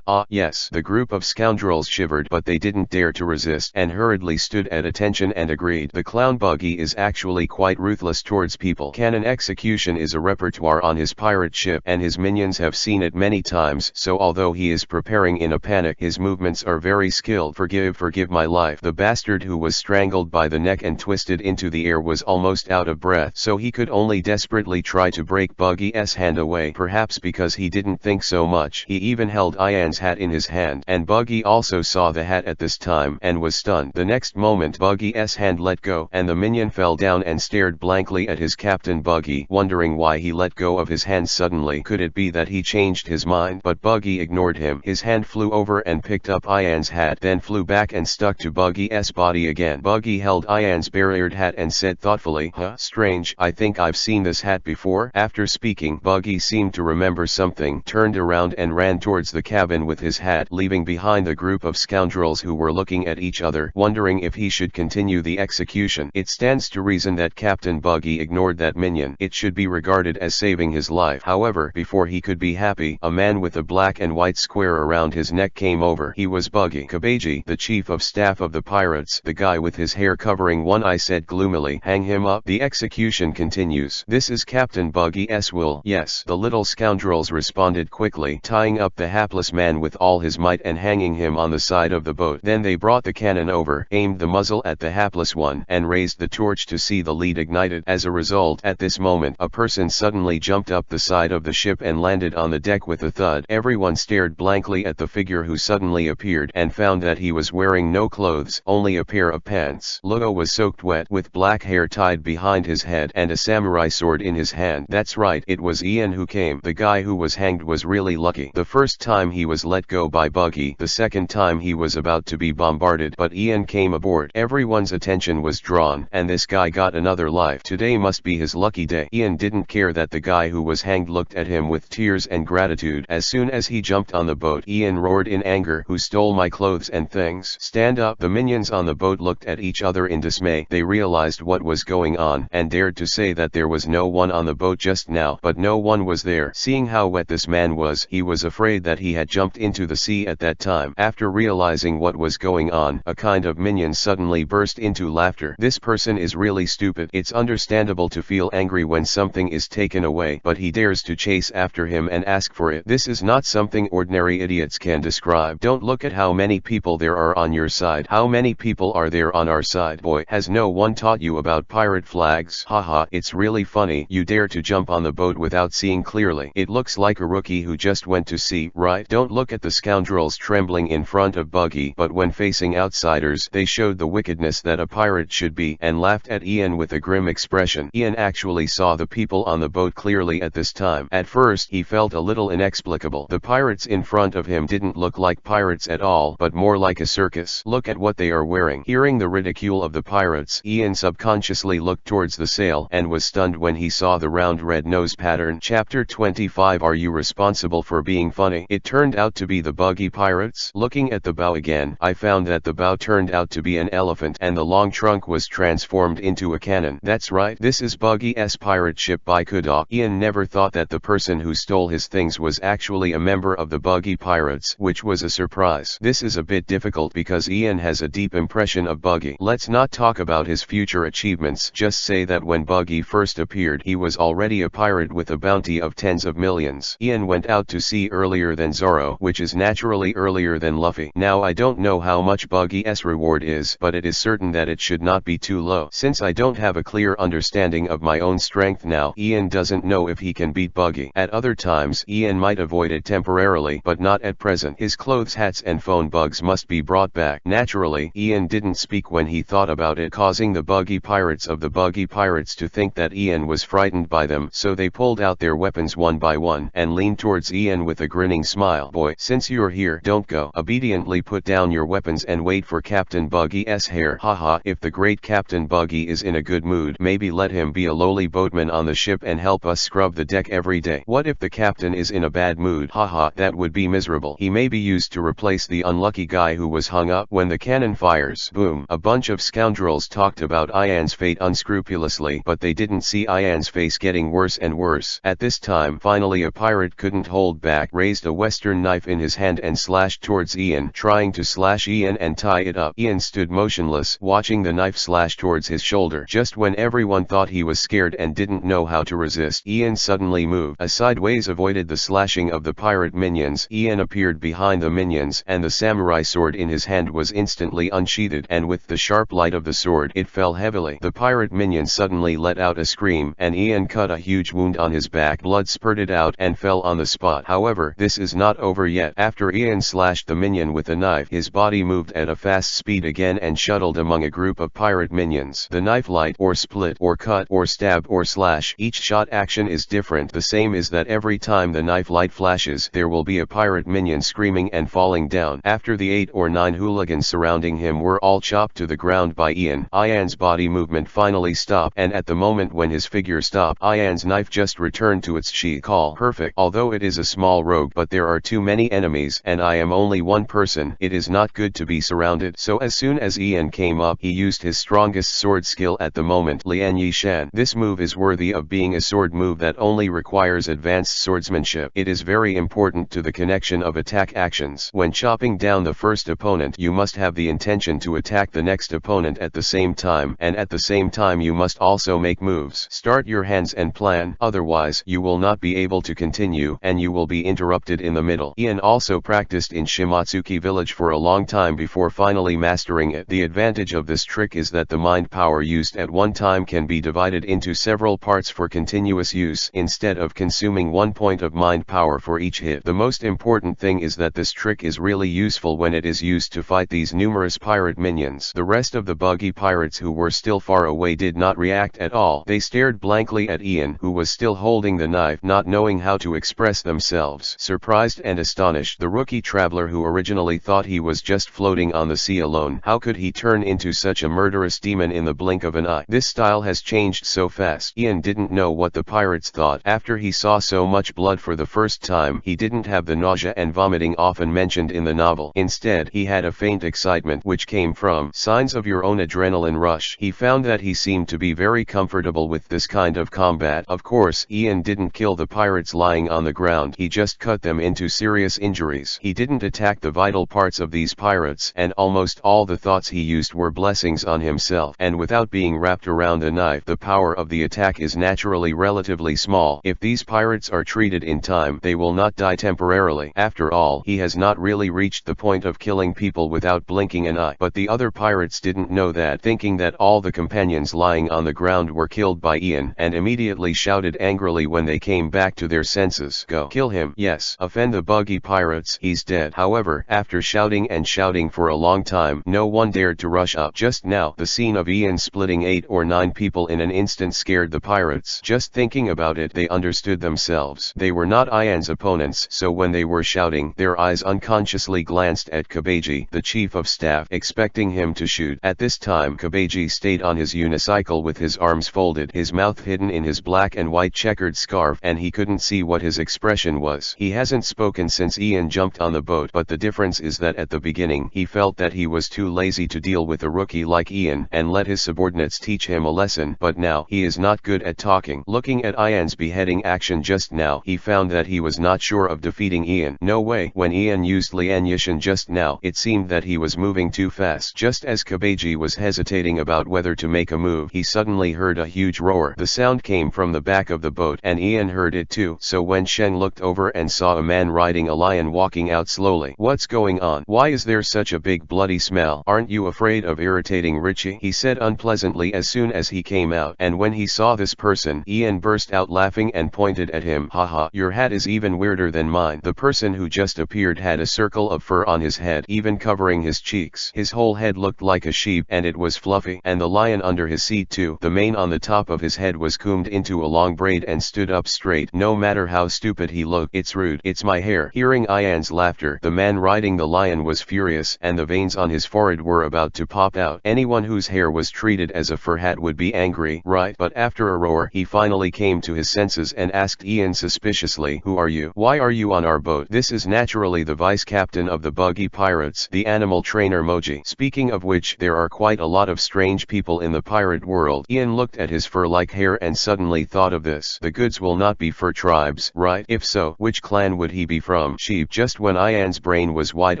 S1: Yes. The group of scoundrels shivered, but they didn't dare to resist, and hurriedly stood at attention and agreed. The clown Buggy is actually quite ruthless towards people. Cannon execution is a repertoire on his pirate ship, and his minions have seen it many times, so although he is preparing in a panic, his movements are very skilled. Forgive my life. The bastard who was strangled by the neck and twisted into the air was almost out of breath, so he could only desperately try to break Buggy's hand away. Perhaps because he didn't think so much, he even held Ian's hat in his hand, and Buggy also saw the hat at this time and was stunned. The next moment Buggy's hand let go, and the minion fell down and stared blankly at his captain. Buggy, wondering why he let go of his hand suddenly. Could it be that he changed his mind? But Buggy ignored him. His hand flew over and picked up Ian's hat, then flew back and stuck to Buggy's body again. Buggy held Ian's bear-eared hat and said thoughtfully, "Huh? Strange, I think I've seen this hat before." After speaking, Buggy seemed to remember something, turned around and ran towards the cabin with his hat, leaving behind the group of scoundrels who were looking at each other, wondering if he should continue the execution. It stands to reason that Captain Buggy ignored that minion. It should be regarded as saving his life. However, before he could be happy, a man with a black and white square around his neck came over. He was Buggy. Kabeji, the chief of staff of the pirates, the guy with his hair covering one eye, said gloomily, "Hang him up." The execution continues. "This is Captain Buggy's will." "Yes," the little scoundrels responded quickly, tying up the hapless man with all his might and hanging him on the side of the boat. Then they brought the cannon over, aimed the muzzle at the hapless one, and raised the torch to see the lead ignited. As a result, at this moment, a person suddenly jumped up the side of the ship and landed on the deck with a thud. Everyone stared blankly at the figure who suddenly appeared, and found that he was wearing no clothes, only a pair of pants. Logo was soaked wet, with black hair tied behind his head and a samurai sword in his hand. That's right, it was Ian who came. The guy who was hanged was really lucky. The first time he was let go by Buggy, the second time he was about to be bombarded, but Ian came aboard. Everyone's attention was drawn, and this guy got another life. Today must be his lucky day. Ian didn't care that the guy who was hanged looked at him with tears and gratitude. As soon as he jumped on the boat, Ian roared in anger, "Who stole my clothes and things? Stand up!" The minions on the boat looked at each other in dismay. They realized what was going on, and dared to say that there was no one on the boat just now, but no one was there. Seeing how wet this man was, he was afraid that he had jumped into the sea at that time. After realizing what was going on, a kind of minion suddenly burst into laughter. "This person is really stupid. It's understandable to feel angry when something is taken away, but he dares to chase after him and ask for it. This is not something ordinary idiots can describe. Don't look at how many people there are on your side. How many people are there on our side? Boy, has no one taught you about pirate flags? Haha, it's really funny. You dare to jump on the boat without seeing clearly. It looks like a rookie who just went to sea, right?" Don't look at the scoundrels trembling in front of Buggy, but when facing outsiders, they showed the wickedness that a pirate should be, and laughed at Ian with a grim expression. Ian actually saw the people on the boat clearly at this time. At first, he felt a little inexplicable. The pirates in front of him didn't look like pirates at all, but more like a circus. Look at what they are wearing. Hearing the ridicule of the pirates, Ian subconsciously looked towards the sail, and was stunned when he saw the round red nose pattern. Chapter 25. Are you responsible for being funny? It turned out to be the Buggy pirates. Looking at the bow again, I found that the bow turned out to be an elephant, and the long trunk was transformed into a cannon. That's right, this is Buggy's pirate ship by Kobo. Ian never thought that the person who stole his things was actually a member of the Buggy pirates, which was a surprise. This is a bit difficult because Ian has a deep impression of Buggy. Let's not talk about his future achievements, just say that when Buggy first appeared, he was already a pirate with a bounty of tens of millions. Ian went out to sea earlier than Zoro, which is naturally earlier than Luffy. Now I don't know how much Buggy's reward is, but it is certainly certain that it should not be too low. Since I don't have a clear understanding of my own strength now, Ian doesn't know if he can beat Buggy. At other times Ian might avoid it temporarily, but not at present. His clothes, hats and phone bugs must be brought back. Naturally, Ian didn't speak when he thought about it, causing the Buggy pirates to think that Ian was frightened by them, so they pulled out their weapons one by one and leaned towards Ian with a grinning smile. "Boy, since you're here, don't go. Obediently put down your weapons and wait for Captain Buggy's hair. Haha, if the great Captain Buggy is in a good mood, maybe let him be a lowly boatman on the ship and help us scrub the deck every day. What if the captain is in a bad mood? Haha, that would be miserable. He may be used to replace the unlucky guy who was hung up when the cannon fires." Boom. A bunch of scoundrels talked about Ian's fate unscrupulously, but they didn't see Ian's face getting worse and worse. At this time, finally a pirate couldn't hold back, raised a western knife in his hand and slashed towards Ian, trying to slash Ian and tie it up. Ian stood motionless, watching the knife slash towards his shoulder. Just when everyone thought he was scared and didn't know how to resist, Ian suddenly moved sideways, avoided the slashing of the pirate minions. Ian appeared behind the minions, and the samurai sword in his hand was instantly unsheathed, and with the sharp light of the sword, it fell heavily. The pirate minion suddenly let out a scream, and Ian cut a huge wound on his back. Blood spurted out and fell on the spot. However, this is not over yet. After Ian slashed the minion with a knife, his body moved at a fast speed again and shuttled among a group of pirate minions. The knife light, or split, or cut, or stab, or slash, each shot action is different. The same is that every time the knife light flashes, there will be a pirate minion screaming and falling down. After the 8 or 9 hooligans surrounding him were all chopped to the ground by Ian, Ian's body movement finally stopped, and at the moment when his figure stopped, Ian's knife just returned to its sheath. Call perfect. Although it is a small rogue, but there are too many enemies, and I am only one person. It is not good to be surrounded. So as soon as Ian came up, he used his strongest sword skill at the moment, Lian Yishan. This move is worthy of being a sword move that only requires advanced swordsmanship. It is very important to the connection of attack actions. When chopping down the first opponent, you must have the intention to attack the next opponent at the same time, and at the same time you must also make moves. Start your hands and plan, otherwise you will not be able to continue, and you will be interrupted in the middle. Ian also practiced in Shimatsuki village for a long time before finally mastering it. The advantage of this trick is that the mind power used at one time can be divided into several parts for continuous use, instead of consuming 1 point of mind power for each hit. The most important thing is that this trick is really useful when it is used to fight these numerous pirate minions. The rest of the Buggy pirates who were still far away did not react at all. They stared blankly at Ian, who was still holding the knife, not knowing how to express themselves. Surprised and astonished, the rookie traveler who originally thought he was just floating on the sea alone, how could he turn into such a murderous demon in the blink of an eye? This style has changed so fast. Ian didn't know what the pirates thought. After he saw so much blood for the first time, he didn't have the nausea and vomiting often mentioned in the novel. Instead, he had a faint excitement which came from signs of your own adrenaline rush. He found that he seemed to be very comfortable with this kind of combat. Of course, Ian didn't kill the pirates lying on the ground, he just cut them into serious injuries. He didn't attack the vital parts of these pirates, and almost all the thoughts he used were blessings on himself, and without being wrapped around a knife, the power of the attack is naturally relatively small. If these pirates are treated in time, they will not die temporarily. After all, he has not really reached the point of killing people without blinking an eye. But the other pirates didn't know that, thinking that all the companions lying on the ground were killed by Ian, and immediately shouted angrily when they came back to their senses. Go. Kill him. Yes. Offend the Buggy pirates. He's dead. However, after shouting and shouting for a long time, no one dared to rush up. Just now, the scene of Ian splitting 8 or 9 people in an instant scared the pirates. Just thinking about it, they understood themselves. They were not Ian's opponents, so when they were shouting, their eyes unconsciously glanced at Kabeji, the chief of staff, expecting him to shoot. At this time, Kabeji stayed on his unicycle with his arms folded, his mouth hidden in his black and white checkered scarf, and he couldn't see what his expression was. He hasn't spoken since Ian jumped on the boat, but the difference is that at the beginning, he felt that he was too lazy to deal with a rookie like Ian, and let his subordinates teach him a lesson, but now, he is not good at talking. Looking at Ian's beheading action just now, he found that he was not sure of defeating Ian. No way. When Ian used Lian Yishan just now, it seemed that he was moving too fast. Just as Kabeji was hesitating about whether to make a move, he suddenly heard a huge roar. The sound came from the back of the boat, and Ian heard it too. So when Sheng looked over and saw a man riding a lion walking out slowly. What's going on? Why is there such a big bloody smell? Aren't you afraid? afraid of irritating Richie," he said unpleasantly as soon as he came out. And when he saw this person, Ian burst out laughing and pointed at him. "Haha, your hat is even weirder than mine." The person who just appeared had a circle of fur on his head, even covering his cheeks. His whole head looked like a sheep, and it was fluffy, and the lion under his seat too. The mane on the top of his head was combed into a long braid and stood up straight. No matter how stupid he looked. "It's rude. It's my hair." Hearing Ian's laughter, the man riding the lion was furious, and the veins on his forehead were about to pop out. Anyone whose hair was treated as a fur hat would be angry, right? But after a roar, he finally came to his senses and asked Ian suspiciously, "Who are you? Why are you on our boat?" "This is naturally the vice captain of the Buggy pirates, the animal trainer Moji. Speaking of which, there are quite a lot of strange people in the pirate world." Ian looked at his fur-like hair and suddenly thought of this. The goods will not be fur tribes, right? If so, which clan would he be from? Sheep. Just when Ian's brain was wide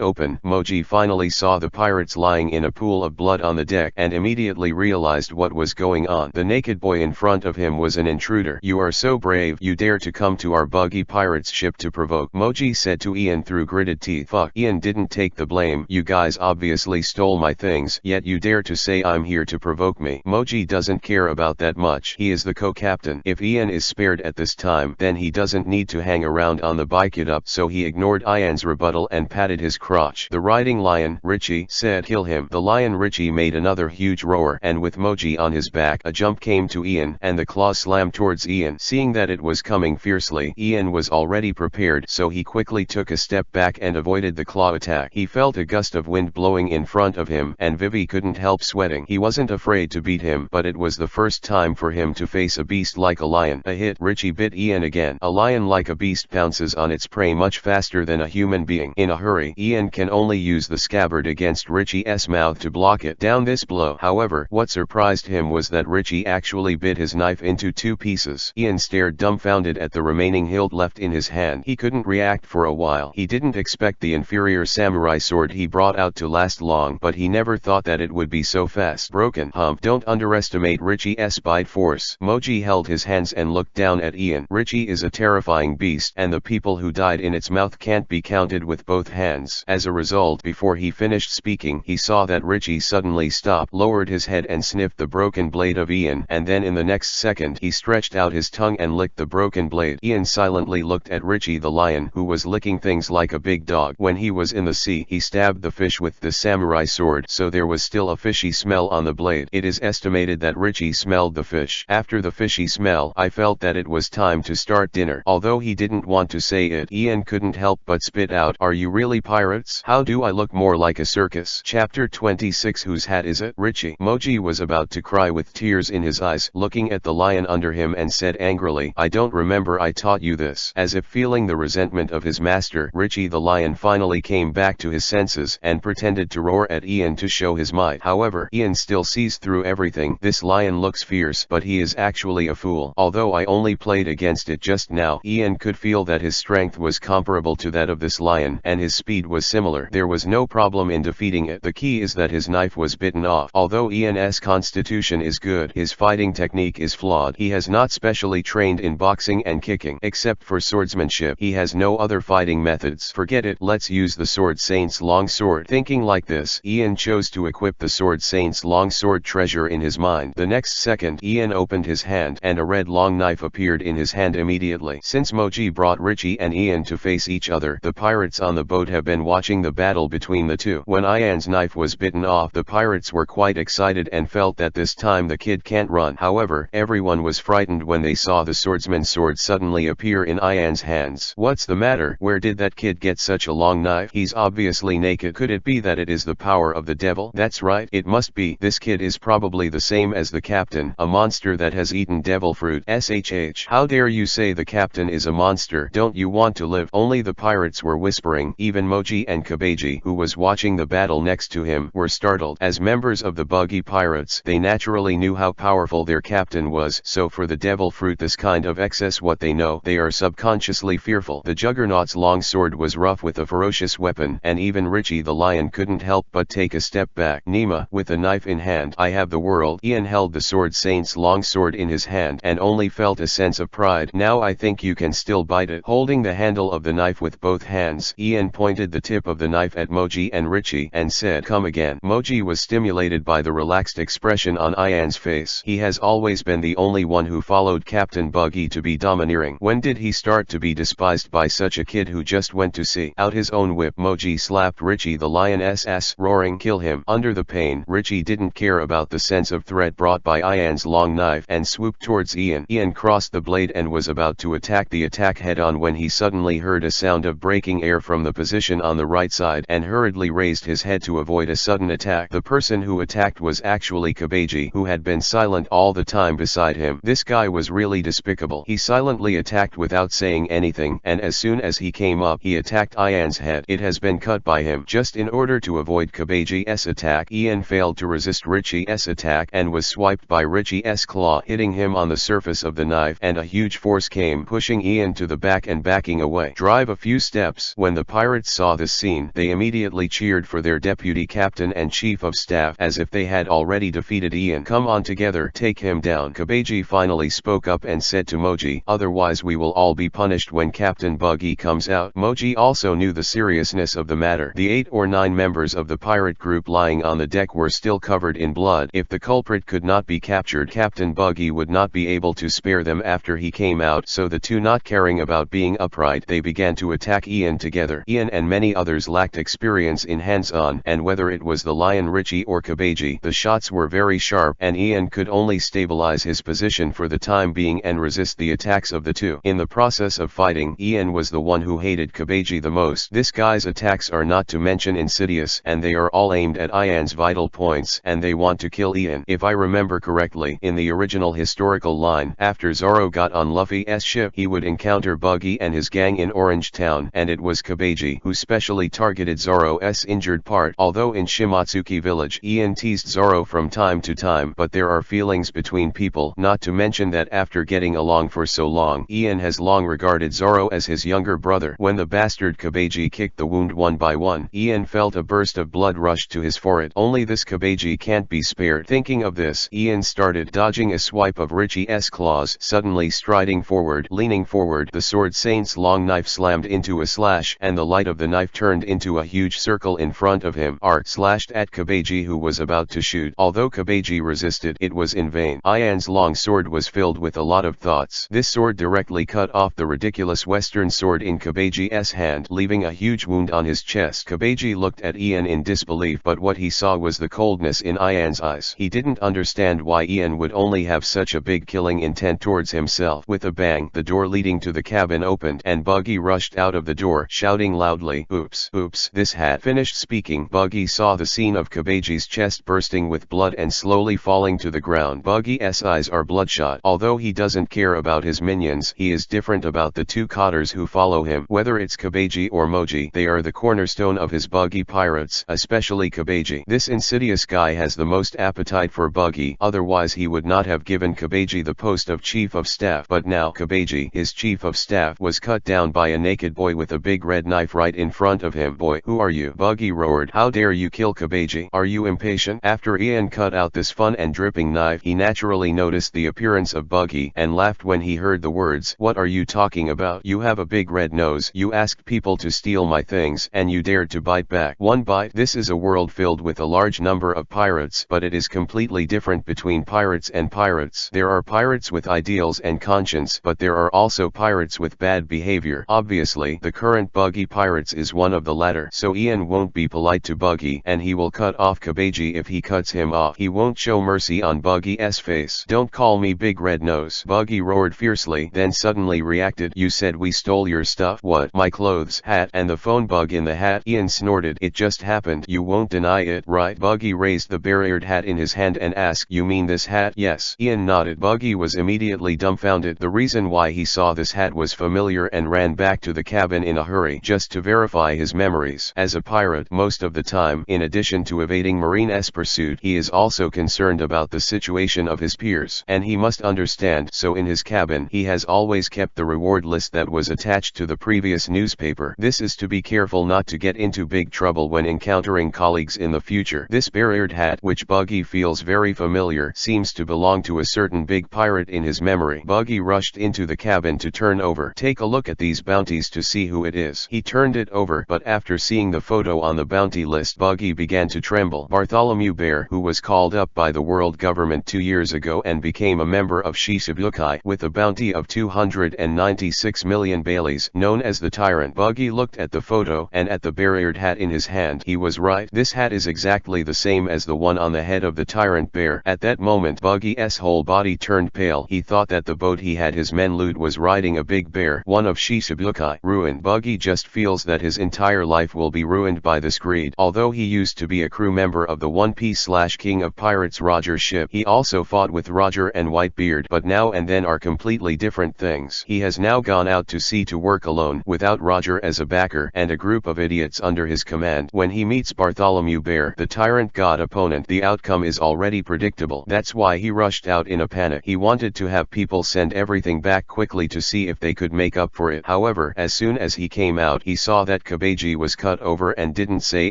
S1: open, Moji finally saw the pirates lying in a pool of blood on the deck and immediately realized what was going on. The naked boy in front of him was an intruder. "You are so brave. You dare to come to our Buggy pirates ship to provoke," Moji said to Ian through gritted teeth. "Fuck." Ian didn't take the blame. "You guys obviously stole my things, yet you dare to say I'm here to provoke me." Moji doesn't care about that much. He is the co-captain. If Ian is spared at this time, then he doesn't need to hang around on the bike it up, so he ignored Ian's rebuttal and patted his crotch. "The riding lion," Richie said. "Kill him." The lion Richie made another huge roar, and with Moji on his back, a jump came to Ian, and the claw slammed towards Ian. Seeing that it was coming fiercely, Ian was already prepared, so he quickly took a step back and avoided the claw attack. He felt a gust of wind blowing in front of him, and Vivi couldn't help sweating. He wasn't afraid to beat him, but it was the first time for him to face a beast like a lion. A hit. Richie bit Ian again. A lion like a beast pounces on its prey much faster than a human being. In a hurry, Ian can only use the scabbard against Richie's mouth to block it down this blow. However, what surprised him was that Richie actually bit his knife into two pieces. Ian stared dumbfounded at the remaining hilt left in his hand. He couldn't react for a while. He didn't expect the inferior samurai sword he brought out to last long, but he never thought that it would be so fast. Broken. Don't underestimate Richie's bite force. Moji held his hands and looked down at Ian. Richie is a terrifying beast, and the people who died in its mouth can't be counted with both hands. As a result, before he finished speaking, he saw that Richie suddenly stopped, lowered his head and sniffed the broken blade of Ian, and then in the next second he stretched out his tongue and licked the broken blade. Ian silently looked at Richie the lion, who was licking things like a big dog. When he was in the sea, he stabbed the fish with the samurai sword, so there was still a fishy smell on the blade. It is estimated that Richie smelled the fish. After the fishy smell, I felt that it was time to start dinner. Although he didn't want to say it, Ian couldn't help but spit out, "Are you really pirates? How do I look more like a circus?" Chapter 26. Whose hat is it? Richie. Moji was about to cry with tears in his eyes, looking at the lion under him, and said angrily, "I don't remember I taught you this." As if feeling the resentment of his master, Richie the lion finally came back to his senses and pretended to roar at Ian to show his might. However, Ian still sees through everything. This lion looks fierce, but he is actually a fool. Although I only played against it just now, Ian could feel that his strength was comparable to that of this lion, and his speed was similar. There was no problem in defeating it. The key is that his knife was bitten off. Although Ian's constitution is good, his fighting technique is flawed. He has not specially trained in boxing and kicking. Except for swordsmanship, he has no other fighting methods. Forget it, let's use the Sword Saint's long sword. Thinking like this, Ian chose to equip the Sword Saint's long sword treasure in his mind. The next second, Ian opened his hand, and a red long knife appeared in his hand immediately. Since Moji brought Richie and Ian to face each other, the pirates on the boat have been watching the battle between the two. When Ian's knife was bitten off, the pirates were quite excited and felt that this time the kid can't run. However, everyone was frightened when they saw the swordsman's sword suddenly appear in Ian's hands. "What's the matter? Where did that kid get such a long knife? He's obviously naked. Could it be that it is the power of the devil?" "That's right, it must be. This kid is probably the same as the captain, a monster that has eaten devil fruit. SHH. How dare you say the captain is a monster? Don't you want to live?" Only the pirates were whispering. Even Moji and Kabeji, who was watching the battle next to him, were startled. As members of the Buggy pirates, they naturally knew how powerful their captain was, so for the devil fruit, this kind of excess what they know, they are subconsciously fearful. The Juggernaut's long sword was rough with a ferocious weapon, and even Richie the lion couldn't help but take a step back. "Nima, with a knife in hand, I have the world." Ian held the Sword Saint's long sword in his hand, and only felt a sense of pride. "Now I think you can still bite it." Holding the handle of the knife with both hands, Ian pointed the tip of the knife at Moji and Richie, and said, "Come again." Moji was stimulated by the relaxed expression on Ian's face. He has always been the only one who followed Captain Buggy to be domineering. When did he start to be despised by such a kid who just went to see out his own whip? Moji slapped Richie the lion's ass, roaring, "Kill him!" Under the pain, Richie didn't care about the sense of threat brought by Ian's long knife and swooped towards Ian. Ian crossed the blade and was about to attack the attack head-on when he suddenly heard a sound of breaking air from the position on the right side and hurriedly raised his head to avoid a sudden attack. The person who attacked was actually Kabeji, who had been silent all the time beside him. This guy was really despicable. He silently attacked without saying anything, and as soon as he came up, he attacked Ian's head. It has been cut by him. Just in order to avoid Kabeji's attack, Ian failed to resist Richie's attack and was swiped by Richie's claw, hitting him on the surface of the knife, and a huge force came pushing Ian to the back and backing away. Drive a few steps. When the pirates saw this scene, they immediately cheered for their deputy captain and chief of staff as if they had already defeated Ian. "Come on together, take him down." Kabeji finally spoke up and said to Moji, "Otherwise we will all be punished when Captain Buggy comes out." Moji also knew the seriousness of the matter. The 8 or 9 members of the pirate group lying on the deck were still covered in blood. If the culprit could not be captured, Captain Buggy would not be able to spare them after he came out, so the two, not caring about being upright, they began to attack Ian together. Ian and many others lacked experience in hands-on, and whether it was the lion Richie or Kabeji, the shots were very sharp and Ian could only stabilize his position for the time being and resist the attacks of the two. In the process of fighting, Ian was the one who hated Kabeji the most. This guy's attacks are not to mention insidious, and they are all aimed at Ian's vital points, and they want to kill Ian. If I remember correctly, in the original historical line, after Zoro got on Luffy's ship, he would encounter Buggy and his gang in Orange Town, and it was Kabeji who specially targeted Zoro's injured part. Although in Shimotsuki village, Ian teased Zoro from time to time, but there are feelings between people, not to mention that after getting along for so long, Ian has long regarded Zoro as his younger brother. When the bastard Kabeji kicked the wound one by one, Ian felt a burst of blood rush to his forehead. Only this Kabeji can't be spared. Thinking of this, Ian started dodging a swipe of Richie's claws. Suddenly striding forward, leaning forward, the sword saint's long knife slammed into a slash, and the light of the knife turned into a huge circle in front of him. Art slashed at Kabeji, who was about to shoot. Although Kabeji resisted, it was in vain. Ian's long sword was filled with a lot of thoughts. This sword directly cut off the ridiculous western sword in Kabeji's hand, leaving a huge wound on his chest. Kabeji looked at Ian in disbelief, but what he saw was the coldness in Ian's eyes. He didn't understand why Ian would only have such a big killing intent towards himself. With a bang, the door leading to the cabin opened, and Buggy rushed out of the door, shouting loudly, "Oops, oops, this hat." Finished speaking, Buggy saw the scene of Kabeji's chest bursting with blood and slowly falling to the ground. Buggy's eyes are bloodshot. Although he doesn't care about his minions, he is different about the two cotters who follow him. Whether it's Kabeji or Moji, they are the cornerstone of his Buggy pirates, especially Kabeji. This insidious guy has the most appetite for Buggy, otherwise he would not have given Kabeji the post of chief of staff. But now Kabeji, his chief of staff, was cut down by a naked boy with a big red knife right in front of him. "Boy, who are you?" Buggy roared. "How dare you kill Kabeji? Are you impatient?" After Ian cut out this fun and dripping knife, he naturally noticed the appearance of Buggy and laughed when he heard the words, "What are you talking about? You have a big red nose. You asked people to steal my things, and you dared to bite back. One bite." This is a world filled with a large number of pirates, but it is completely different between pirates and pirates. There are pirates with ideals and conscience, but there are also pirates with bad behavior. Obviously, the current Buggy pirates is one of the latter. So Ian won't be polite to Buggy, and he will cut off Kabeji if he cuts him off. He won't show mercy on Buggy's face. "Don't call me Big Red Nose," Buggy roared fiercely, then suddenly reacted. "You said we stole your stuff." "What? My clothes, hat, and the phone bug in the hat?" Ian snorted. "It just happened. You won't deny it, right?" Buggy raised the barriered hat in his hand and asked, "You mean this hat?" "Yes." Ian nodded. Buggy was immediately dumbfounded. The reason why he saw this hat was familiar and ran back to the cabin in a hurry, just to verify his memories. As a pirate, most of the time, in addition to evading Marine's pursuit, he is also concerned about the situation of his peers, and he must understand. So in his cabin, he has always kept the reward list that was attached to the previous newspaper. This is to be careful not to get into big trouble when encountering colleagues in the future. This barriered hat, which Buggy feels very familiar, seems to belong to a certain big pirate in his memory. Buggy rushed into the cabin to turn over. "Take a look at these bounties to see who it is." He turned it over, but after seeing the photo on the bounty list, Buggy began began to tremble. Bartholomew Bear, who was called up by the world government 2 years ago and became a member of Shichibukai with a bounty of 296 million baileys, known as the Tyrant. Buggy looked at the photo and at the bear-eared hat in his hand. He was right. This hat is exactly the same as the one on the head of the Tyrant Bear. At that moment Buggy's whole body turned pale. He thought that the boat he had his men loot was riding a big bear, one of Shichibukai. Ruined. Buggy just feels that his entire life will be ruined by this greed. Although he used to be a crew member of the One Piece / King of Pirates Roger's ship, he also fought with Roger and Whitebeard, but now and then are completely different things. He has now gone out to sea to work alone, without Roger as a backer and a group of idiots under his command. When he meets Bartholomew Bear, the tyrant god opponent, the outcome is already predictable. That's why he rushed out in a panic. He wanted to have people send everything back quickly to see if they could make up for it. However, as soon as he came out, he saw that Kabeji was cut over and didn't say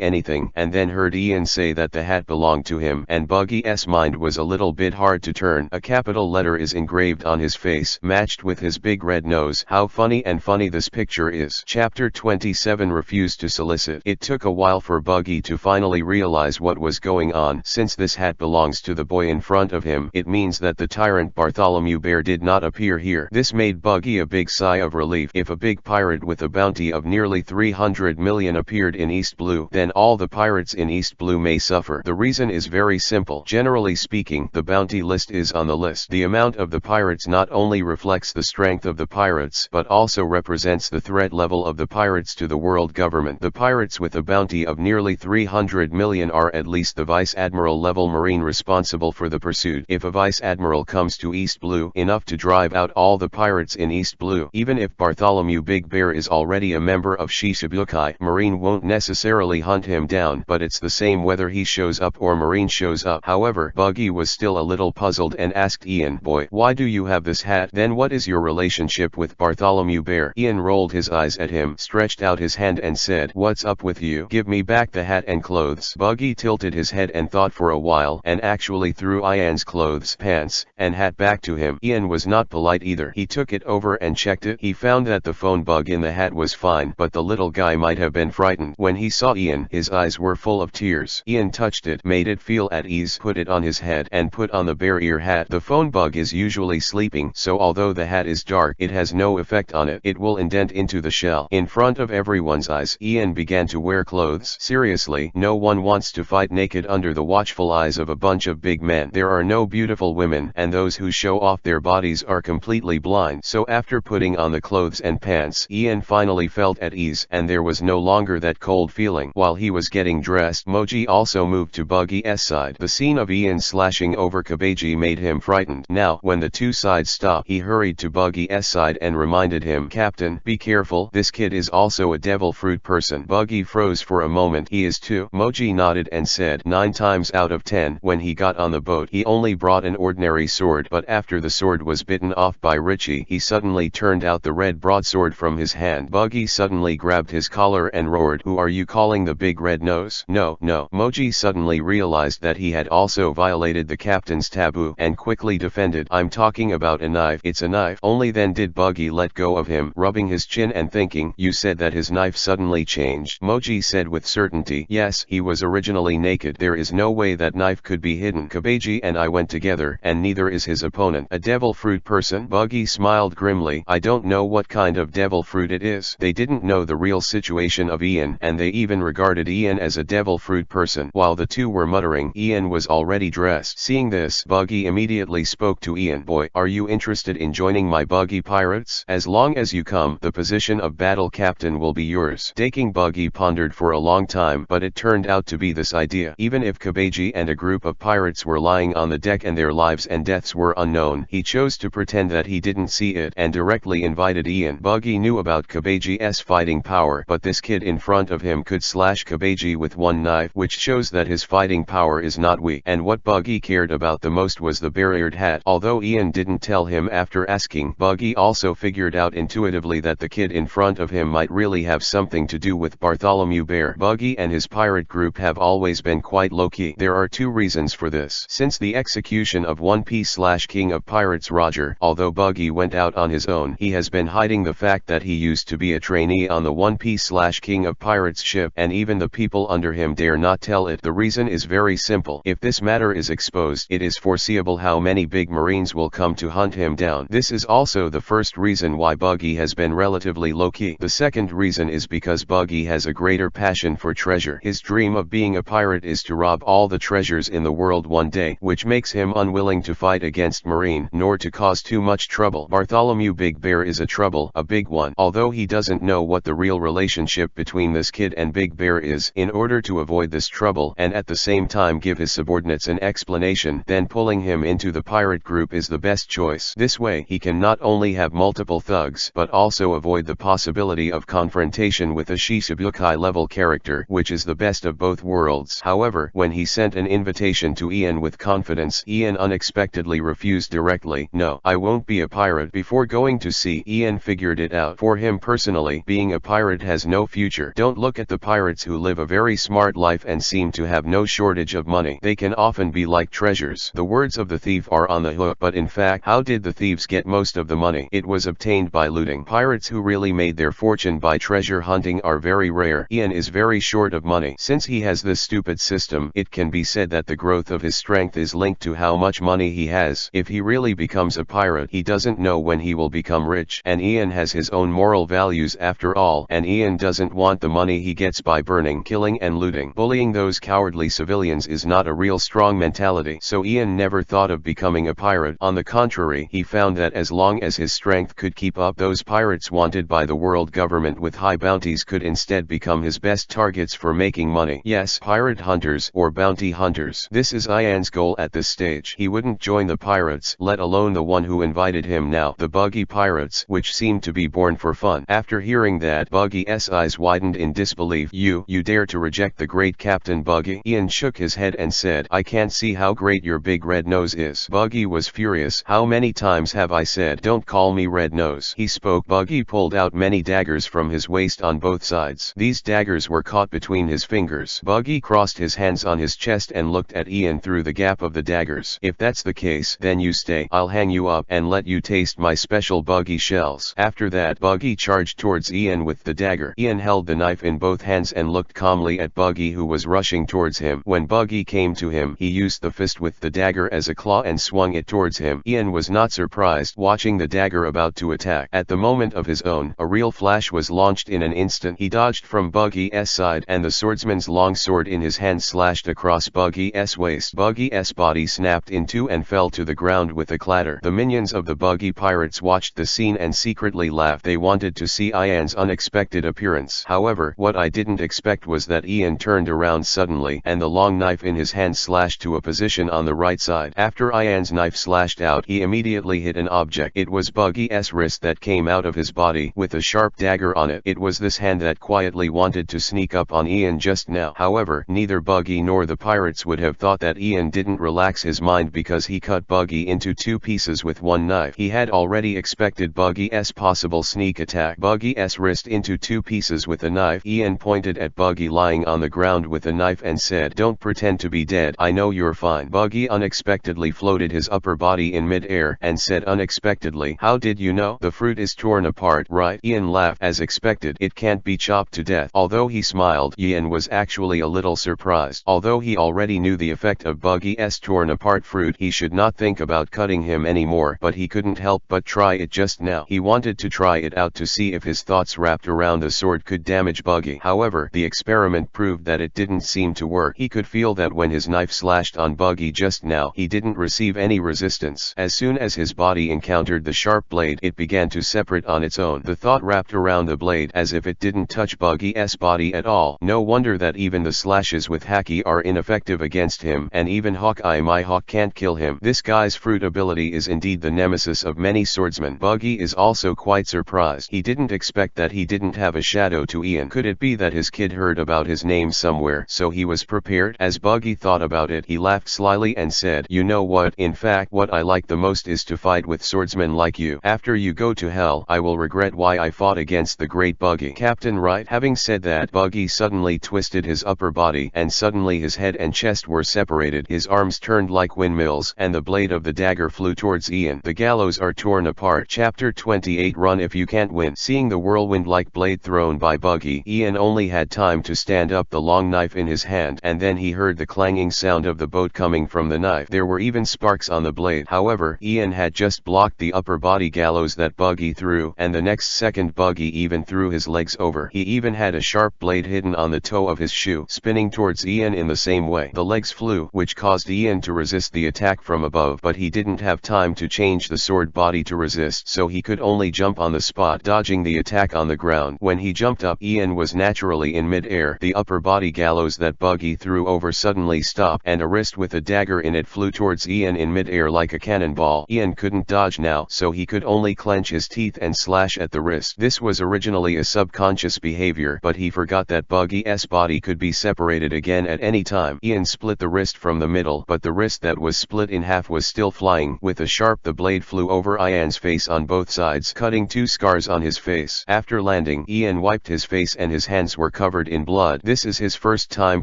S1: anything, and then heard Ian say that the hat belonged to him, and Buggy's mind was a little bit hard to turn. A capital letter is engraved on his face, matched with his big red nose. How funny and funny this picture is. Chapter 27 Refused to solicit. It took a while for Buggy to finally realize what was going on. Since this hat belongs to the boy in front of him, it means that the tyrant Bartholomew Bear did not appear here. This made Buggy a big sigh of relief. If a big pirate with a bounty of nearly 300 million appeared in East Blue, then all the pirates in East Blue may suffer. The reason is very simple. Generally speaking, the bounty list is on the list. The amount of the pirates not only reflects the strength of the pirates, but also represents the threat level of the pirates to the world government. The pirates with a bounty of nearly 300 million are at least the vice admiral level marine responsible for the pursuit. If a vice admiral comes to East Blue, enough to drive out all the pirates in East Blue. Even if Bartholomew Big Bear is already a member of Shichibukai, Marine won't necessarily hunt him down, but it's the same whether he shows up or Marine shows up. However, Buggy was still a little puzzled and asked Ian, "Boy, why do you have this hat? Then what is your relationship with Bartholomew Bear?" Ian rolled his eyes at him, stretched out his hand and said, "What's up with you? Give me back the hat and clothes." Buggy tilted his head and thought for a while, and actually threw Ian's clothes, pants, and hat back to him. Ian was not polite either. He took it over and checked it. He found that the phone bug in the hat was fine, but the little guy might have been frightened. When he saw Ian, his eyes were full of tears. Ian touched it, made it feel at ease, put it on his head, and put on the bear ear hat. The phone bug is usually sleeping, so although the hat is dark, it has no effect on it. It will indent into the shell. In front of everyone's eyes, Ian began to wear clothes. Seriously, no one wants to fight naked under the watchful eyes of a bunch of big men. There are no beautiful women, and those who show off their bodies are completely blind. So after putting on the clothes and pants, Ian finally felt at ease, and there was no longer that cold feeling. While he was getting dressed, Moji also moved to Buggy's side. The scene of Ian slashing over Kabeji made him frightened. Now, when the two sides stopped, he hurried to Buggy's side and reminded him, "Captain, be careful, this kid is also a devil fruit person." Buggy froze for a moment. "He is too." Moji nodded and said, 9 times out of 10, when he got on the boat, he only brought an ordinary sword, but after the sword was bitten off by Richie, he suddenly turned out the red broadsword from his hand. Buggy suddenly grabbed his collar and roared, "Who are you calling the big red nose?" No. Moji suddenly realized that he had also violated the captain's taboo, and quickly defended, "I'm talking about a knife. It's a knife." Only then did Buggy let go of him, rubbing his chin and thinking, "You said that his knife suddenly changed." Moji said with certainty, "Yes, he was originally naked. There is no way that knife could be hidden. Kabeji and I went together, and neither is his opponent." "A devil fruit person?" Buggy smiled grimly. "I don't know what kind of devil fruit it is." They didn't know the real situation of Ian, and they even regarded Ian as a devil fruit person. While the two were muttering, Ian was already dressed. Seeing this, Buggy immediately spoke to Ian, "Boy, are you interested in joining my Buggy pirates? As long as you come, the position of battle captain will be yours." Taking Buggy pondered for a long time, but it turned out to be this idea. Even if Kabeji and a group of pirates were lying on the deck and their lives and deaths were unknown, he chose to pretend that he didn't see it and directly invited Ian. Buggy knew about Kabeji's fighting power, but this kid in front of him could slash Kabeji with one knife, which shows that his fighting power is not weak. And what Buggy cared about the most was the bear-eared hat. Although Ian didn't tell him after asking, Buggy also figured out intuitively that the kid in front of him might really have something to do with Bartholomew Bear. Buggy and his pirate group have always been quite low-key. There are 2 reasons for this. Since the execution of One Piece / King of Pirates Roger, although Buggy went out on his own, he has been hiding the fact that he used to be a trainee on the One Piece / King of Pirates ship, and even the people under him dare not tell it. The reason is very simple. If this matter is exposed, it is foreseeable how many big marines will come to hunt him down. This is also the first reason why Buggy has been relatively low-key. The second reason is because Buggy has a greater passion for treasure. His dream of being a pirate is to rob all the treasures in the world one day, which makes him unwilling to fight against Marine, nor to cause too much trouble. Bartholomew Big Bear is a trouble, a big one. Although he doesn't know what the real relationship between this kid and Big Bear is, in order to avoid this trouble and at the same time give his subordinates an explanation, then pulling him into the pirate group is the best choice. This way he can not only have multiple thugs but also avoid the possibility of confrontation with a Shichibukai level character, which is the best of both worlds. However, when he sent an invitation to Ian with confidence, Ian unexpectedly refused directly. No, I won't be a pirate. Before going to sea, Ian figured it out. For him personally, being a pirate has no future. Don't look at the pirates who live a very smart life and seem to have no shortage of money. They can often be like treasures. The words of the thief are on the hook, but in fact, how did the thieves get most of the money? It was obtained by looting. Pirates who really made their fortune by treasure hunting are very rare. Ian is very short of money. Since he has this stupid system, it can be said that the growth of his strength is linked to how much money he has. If he really becomes a pirate, he doesn't know when he will become rich. And Ian has his own moral values after all, and Ian doesn't want the money he gets by burning, killing and looting. Bullying those cowardly civilians is not a real strong mentality. So Ian never thought of becoming a pirate. On the contrary, he found that as long as his strength could keep up, those pirates wanted by the world government with high bounties could instead become his best targets for making money. Yes, pirate hunters or bounty hunters. This is Ian's goal at this stage. He wouldn't join the pirates, let alone the one who invited him now, the Buggy pirates, which seemed to be born for fun. After hearing that, Buggy's eyes widened in disbelief. You dare to reject the great Captain Buggy? Ian shook his head and said, I can't see how great your big red nose is. Buggy was furious. How many times have I said, don't call me red nose? He spoke. Buggy pulled out many daggers from his waist on both sides. These daggers were caught between his fingers. Buggy crossed his hands on his chest and looked at Ian through the gap of the daggers. If that's the case, then you stay. I'll hang you up and let you taste my special Buggy shells. After that, Buggy charged towards Ian with the dagger. Ian held the knife in both hands and looked calmly at Buggy, who was rushing towards him. When Buggy came to him, he used the fist with the dagger as a claw and swung it towards him. Ian was not surprised, watching the dagger about to attack. At the moment of his own, a real flash was launched in an instant. He dodged from Buggy's side, and the swordsman's long sword in his hand slashed across Buggy's waist. Buggy's body snapped in two and fell to the ground with a clatter. The minions of the Buggy pirates watched the scene and secretly laughed. They wanted to see Ian's unexpected appearance. However, what I didn't expect was that Ian turned around suddenly, and the long knife in his hand slashed to a position on the right side. After Ian's knife slashed out, he immediately hit an object. It was Buggy's wrist that came out of his body, with a sharp dagger on it. It was this hand that quietly wanted to sneak up on Ian just now. However, neither Buggy nor the pirates would have thought that Ian didn't relax his mind because he cut Buggy into two pieces with one knife. He had already expected Buggy's possible sneak attack. Buggy's wrist into two pieces with a knife. Ian pointed at Buggy lying on the ground with a knife and said, don't pretend to be dead. I know you're fine. Buggy unexpectedly floated his upper body in mid-air and said unexpectedly, how did you know? The fruit is torn apart, right? Ian laughed. As expected, it can't be chopped to death. Although he smiled, Ian was actually a little surprised. Although he already knew the effect of Buggy's torn apart fruit, he should not think about cutting him anymore, but he couldn't help but try it just now. He wanted to try it out to see if his thoughts wrapped around the sword could damage Buggy. However, the experiment proved that it didn't seem to work. He could feel that when his knife slashed on Buggy just now, he didn't receive any resistance. As soon as his body encountered the sharp blade, it began to separate on its own. The thought wrapped around the blade as if it didn't touch Buggy's body at all. No wonder that even the slashes with haki are ineffective against him, and even Hawkeye my hawk can't kill him. This guy's fruit ability is indeed the nemesis of many swordsmen. Buggy is also quite surprised. He didn't expect that he didn't have a shadow to Ian. Could it be that his kid heard about his name somewhere, so he was prepared? As Buggy thought about it, he laughed slyly and said, you know what, in fact what I like the most is to fight with swordsmen like you. After you go to hell, I will regret why I fought against the great Buggy. Captain Right. Having said that, Buggy suddenly twisted his upper body, and suddenly his head and chest were separated. His arms turned like windmills, and the blade of the dagger flew towards Ian. The gallows are torn apart. Chapter 28. Run if you can't win. Seeing the whirlwind-like blade thrown by Buggy, Ian only had time to stand up. The long knife in his hand, and then he heard the clanging sound of the boat coming from the knife. There were even sparks on the blade. However, Ian had just blocked the upper body gallows that Buggy threw, and the next second Buggy even threw his legs over. He even had a sharp blade hidden on the toe of his shoe, spinning towards Ian in the same way. The legs flew, which caused Ian to resist the attack from above, but he didn't have time to change the sword body to resist, so he could only jump on the spot, dodging the attack on the ground. When he jumped up, Ian was naturally in mid-air. The upper body gallows that Buggy threw over suddenly stopped, and a wrist with a dagger in it flew towards Ian in mid-air like a cannonball. Ian couldn't dodge now, so he could only clench his teeth and slash at the wrist. This was originally a subconscious behavior, but he forgot that Buggy's body could be separated again at any time. Ian split the wrist from the middle, but the wrist that was split in half was still flying. With a sharp, the blade flew over Ian's face on both sides, cutting 2 scars on his face. After landing, Ian wiped his face and his hands were covered in blood. This is his first time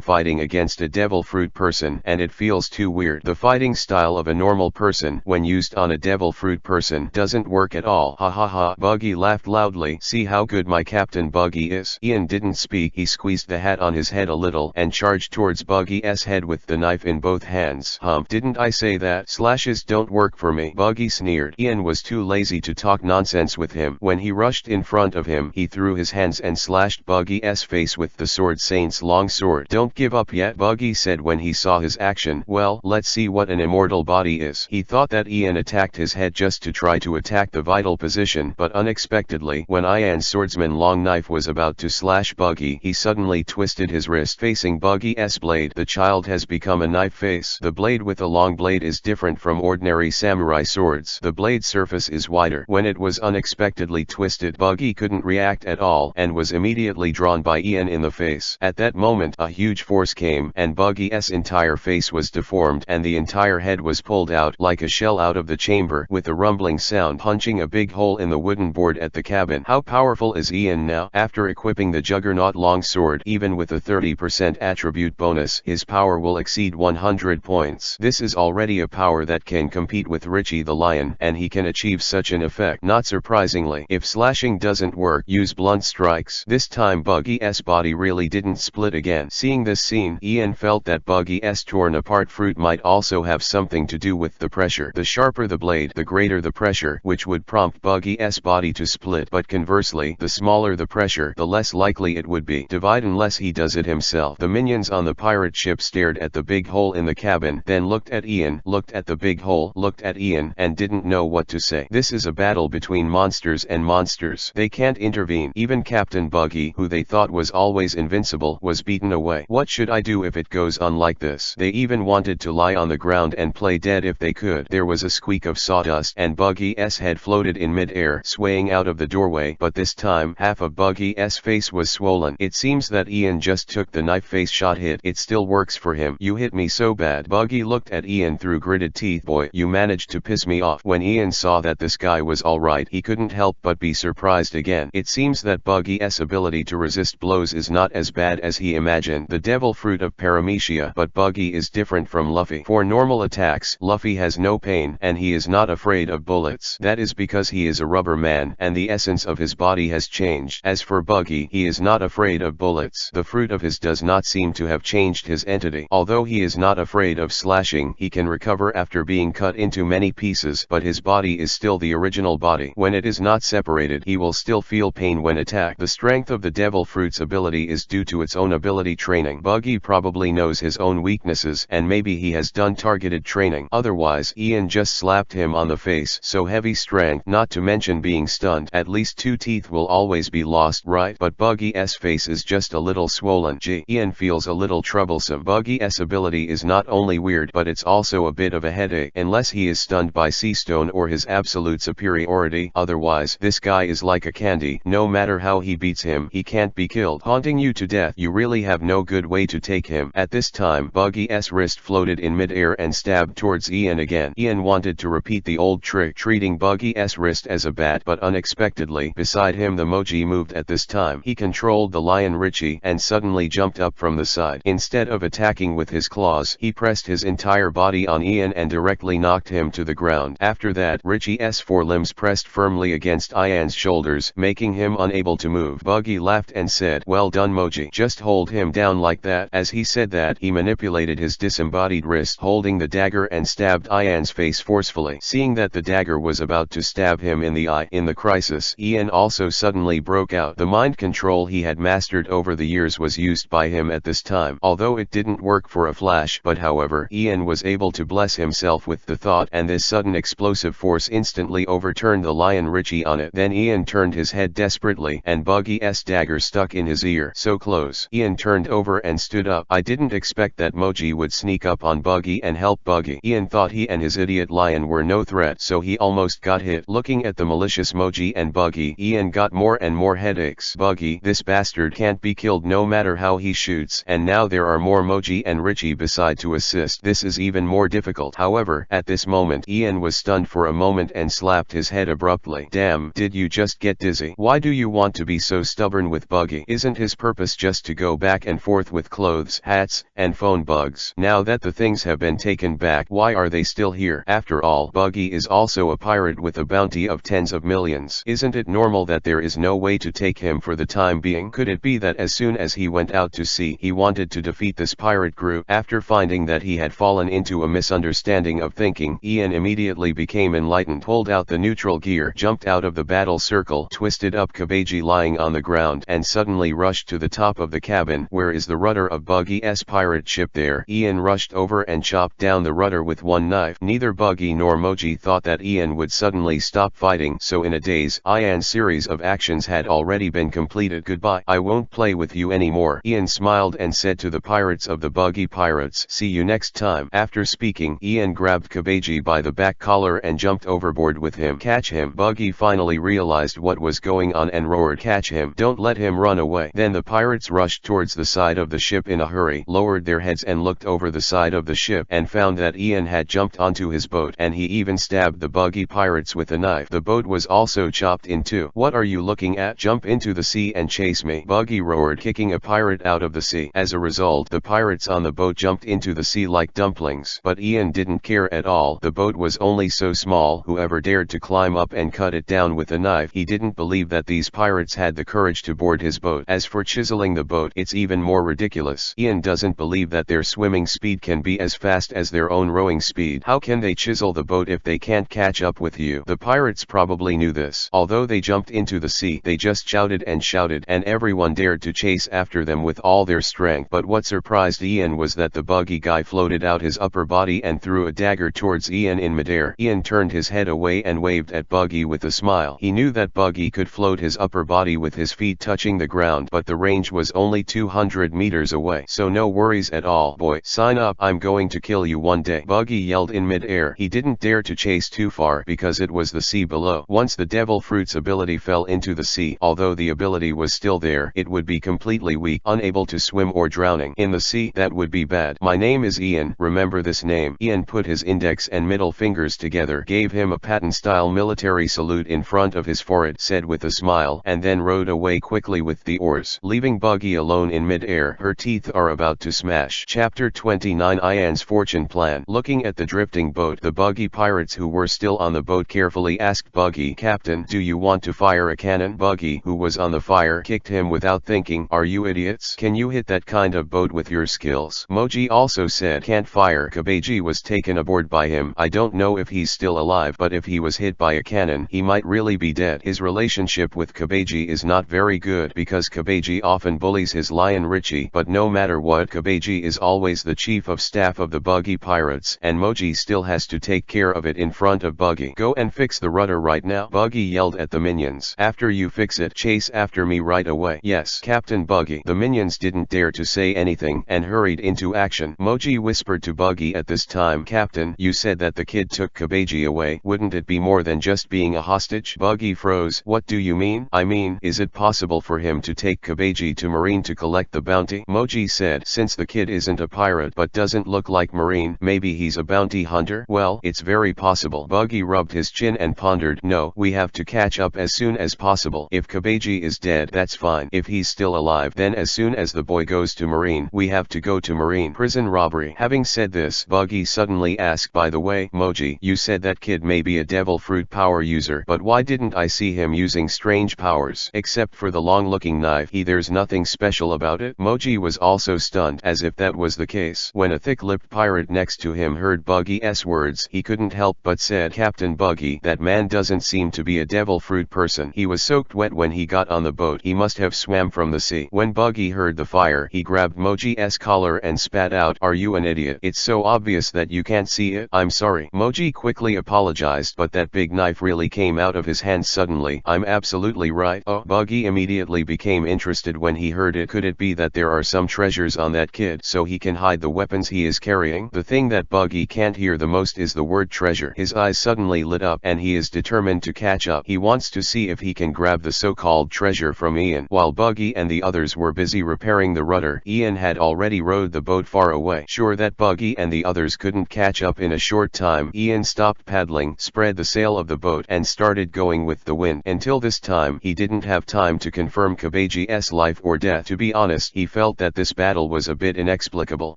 S1: fighting against a devil fruit person, and it feels too weird. The fighting style of a normal person, when used on a devil fruit person, doesn't work at all. Ha ha ha. Buggy laughed loudly. See how good my Captain Buggy is. Ian didn't speak. He squeezed the hat on his head a little and charged towards Buggy's head with the knife in both hands. Didn't I say that? Slashes don't work for me, Buggy sneered. Ian was too lazy to talk nonsense with him. When he rushed in front of him, he threw his hands and slashed Buggy's face with the sword Saint's long sword. Don't give up yet, Buggy said when he saw his action. Well, let's see what an immortal body is. He thought that Ian attacked his head just to try to attack the vital position, but unexpectedly, when Ian's swordsman long knife was about to slash Buggy, he suddenly twisted his wrist facing Buggy's blade. The child has become a knife face. The blade with a long blade is different from ordinary samurai swords. The blade surface is wider. When it was unexpectedly twisted, Buggy couldn't react at all and was immediately drawn by Ian in the face. At that moment, a huge force came, and Buggy's entire face was deformed and the entire head was pulled out like a shell out of the chamber with a rumbling sound, punching a big hole in the wooden board at the cabin. How powerful is Ian now? After equipping the Juggernaut long sword, even with a 30% attribute bonus, his power will exceed 100 points. This is already a power that can compete with Richie the Lion, and he can achieve such an effect. Not surprisingly, if slashing doesn't work, use blunt strikes. This time Buggy's body really didn't split again. Seeing this scene, Ian felt that Buggy's torn apart fruit might also have something to do with the pressure. The sharper the blade, the greater the pressure, which would prompt Buggy's body to split. But conversely, the smaller the pressure, the less likely it would be divide unless he does it himself. The minions on the pirate ship stared at the big hole in the cabin, then looked at Ian, looked at the big hole, looked at Ian, and didn't know what to say. This is a battle between monsters and monsters. They can't intervene. Even Captain Buggy, who they thought was always invincible, was beaten away. What should I do if it goes on like this? They even wanted to lie on the ground and play dead if they could. There was a squeak of sawdust, and Buggy's head floated in mid-air, swaying out of the doorway, but this time, half of Buggy's face was swollen. It seems that Ian just took the knife face shot hit. It still works for him. You hit me so bad. Buggy looked at Ian through gritted teeth. Boy, you managed to piss me off. When Ian saw that this guy was alright, he couldn't help but be surprised again. It seems that Buggy's ability to resist blows is not as bad as he imagined. The devil fruit of Paramecia, but Buggy is different from Luffy. For normal attacks, Luffy has no pain, and he is not afraid of bullets. That is because he is a rubber man, and the essence of his body has changed. As for Buggy, he is not afraid of bullets. The fruit of his does not seem to have changed his entity. Although he is not afraid of slashing, he can recover after being cut into many pieces, but his body is still the original body. When it is not separated, he will still feel pain when attacked. The strength of the devil fruit's ability is due to its own ability training. Buggy probably knows his own weaknesses, and maybe he has done targeted training. Otherwise, Ian just slapped him on the face. So heavy strength, not to mention being stunned. At least 2 teeth will always be lost, right? But Buggy's face is just a little swollen. Gee, Ian feels a little troublesome. Buggy's ability is not only weird, but it's also a bit of a headache. Unless he is stunned by Sea Stone or his absolute superiority. Otherwise, this guy is like a candy. No matter how he beats him, he can't be killed. Haunting you to death. You really have no good way to take him. At this time, Buggy's wrist floated in mid-air and stabbed towards Ian again. Ian wanted to repeat the old trick, treating Buggy's wrist as a bat, but unexpectedly, beside him the Moji moved at this time. He controlled the lion Richie and suddenly jumped up from the side. Instead of attacking with his claws, he pressed his entire body on Ian and directly knocked him to the ground. After that, Richie's forelimbs pressed firmly against Ian's shoulders, making him unable to move. Buggy laughed and said, "Well done, Moji. Just hold him down like that?" As he said that, he manipulated his disembodied wrist holding the dagger and stabbed Ian's face forcefully. Seeing that the dagger was about to stab him in the eye in the crisis, Ian also suddenly broke out. The mind control he had mastered over the years was used by him at this time. Although it didn't work for a flash, but however, Ian was able to bless himself with the thought, and this sudden explosive force instantly overturned the lion Richie on it. Then Ian turned his head desperately, and Buggy's dagger stuck in his ear. So close. Ian turned over and stood up. "I didn't expect that Moji would sneak up on Buggy and help Buggy." Ian thought he and his idiot lion were no threat, so he almost got hit. Looking at the malicious Moji and Buggy, Ian got more and more headaches. "Buggy, this bastard can't be killed no matter how he shoots, and now there are more Moji and Richie beside to assist. This is even more difficult." However, at this moment Ian was stunned for a moment and slapped his head abruptly. "Damn, did you just get dizzy? Why do you want to be so stubborn with Buggy? Isn't his purpose just to go back and forth with clothes, hats, and phone bugs? Now that the things have been taken back, why are they still here? After all, Buggy is also a pirate with a bounty of tens of millions. Isn't it normal that there is no way to take him for the time being? Could it be that as soon as he went out to sea, he wanted to defeat this pirate crew?" After finding that he had fallen into a misunderstanding of thinking, Ian immediately became enlightened, pulled out the neutral gear, jumped out of the battle circle, twisted up Kabeji lying on the ground, and suddenly rushed to the top of the cabin. "Where is the rudder of Buggy's pirate ship?" There. Ian rushed over and chopped down the rudder with one knife. Neither Buggy nor Moji thought that Ian would suddenly stop fighting, so in a daze, Ian's series of actions had already been completed. "Goodbye, I won't play with you anymore." Ian smiled and said to the pirates of the Buggy pirates, "See you next time." After speaking, Ian grabbed Kabeji by the back collar and jumped overboard with him. "Catch him!" Buggy finally realized what was going on and roared, "Catch him! Don't let him run away!" Then the pirates rushed towards the side of the ship in a hurry, lowered their heads and looked over the side of the ship, and found that Ian had jumped onto his boat, and he even stabbed the Buggy pirates with a knife. The boat was also chopped in two. "What are you looking at? Jump into the sea and chase me!" Buggy roared, kicking a pirate out of the sea. As a result, the pirates on the boat jumped into the sea like dumplings. But Ian didn't care at all. The boat was only so small, whoever dared to climb up and cut it down with a knife? He didn't believe that these pirates had the courage to board his boat. As for chiseling the boat, it's even more ridiculous. Ian doesn't believe that their swimming speed can be as fast as their own rowing speed. How can they chisel the boat if they can't catch up with you? The pirates probably knew this. Although they jumped into the sea, they just shouted and shouted, and everyone dared to chase after them with all their strength. But what surprised Ian was that the Buggy guy floated out his upper body and threw a dagger towards Ian in midair. Ian turned his head away and waved at Buggy with a smile. He knew that Buggy could float his upper body with his feet touching the ground, but the range was only 200 meters away. So no worries at all. "Boy, sign up, I'm going to kill you one day," Buggy yelled in midair. He didn't dare to chase too far because it was the sea below. Once the Devil Fruit's ability fell into the sea, although the ability was still there, it would be completely weak, unable to swim or drowning in the sea. That would be bad. "My name is Ian, remember this name." Ian put his index and middle fingers together, gave him a Patton-style military salute in front of his forehead, said with a smile, and then rowed away quickly with the oars, leaving Buggy alone in mid-air. Her teeth are about to smash. Chapter 29 Ian's Fortune Plan. Looking at the drifting boat, the Buggy pirates who were still on the boat carefully asked Buggy, "Captain, do you want to fire a cannon?" Buggy, who was on the fire, kicked him without thinking. "Are you idiots? Can you hit that kind of boat with your skills?" Moji also said, "Can't fire." Kabeji was taken aboard by him. "I don't know if he's still alive, but if he was hit by a cannon, he might really be dead." His relationship with Kabeji is not very good because Kabeji often bullies his lion Richie, but no matter what, Kabeji is always the chief of staff of the Buggy pirates, and Moji still has to take care of it in front of Buggy. "Go and fix the rudder right now," Buggy yelled at the minions. "After you fix it, chase after me right away." "Yes, Captain Buggy." The minions didn't dare to say anything and hurried into action. Moji whispered to Buggy at this time, "Captain, you said that the kid took Kabeji away. Wouldn't it be more than just being a hostage?" Buggy froze. "What do you mean?" "I mean, is it possible for him to take Kabeji to Marine to collect the bounty?" Moji said, "Since the kid isn't a pirate but doesn't look like Marine, maybe he's a bounty hunter?" "Well, it's very possible." Buggy rubbed his chin and pondered. "No, we have to catch up as soon as possible. If Kabeji is dead, that's fine. If he's still alive, then as soon as the boy goes to Marine, we have to go to Marine. Prison robbery." Having said this, Buggy suddenly asked, "By the way, Moji, you said that kid may be a devil fruit power user, but why didn't I see him using strange powers? Except for the long-looking knife, there's nothing special special about it? Moji was also stunned, as if that was the case. When a thick-lipped pirate next to him heard Buggy's words, he couldn't help but said, "Captain Buggy, that man doesn't seem to be a devil fruit person. He was soaked wet when he got on the boat. He must have swam from the sea." When Buggy heard the fire, he grabbed Moji's collar and spat out, "Are you an idiot? It's so obvious that you can't see it." "I'm sorry." Moji quickly apologized, but that big knife really came out of his hand suddenly. "I'm absolutely right." "Oh." Buggy immediately became interested when he heard it. Could it be that there are some treasures on that kid, so he can hide the weapons he is carrying? The thing that Buggy can't hear the most is the word treasure. His eyes suddenly lit up, and he is determined to catch up. He wants to see if he can grab the so-called treasure from Ian. While Buggy and the others were busy repairing the rudder, Ian had already rowed the boat far away. Sure that Buggy and the others couldn't catch up in a short time, Ian stopped paddling, spread the sail of the boat, and started going with the wind. Until this time, he didn't have time to confirm Kabaji's life or death. To be honest, he felt that this battle was a bit inexplicable.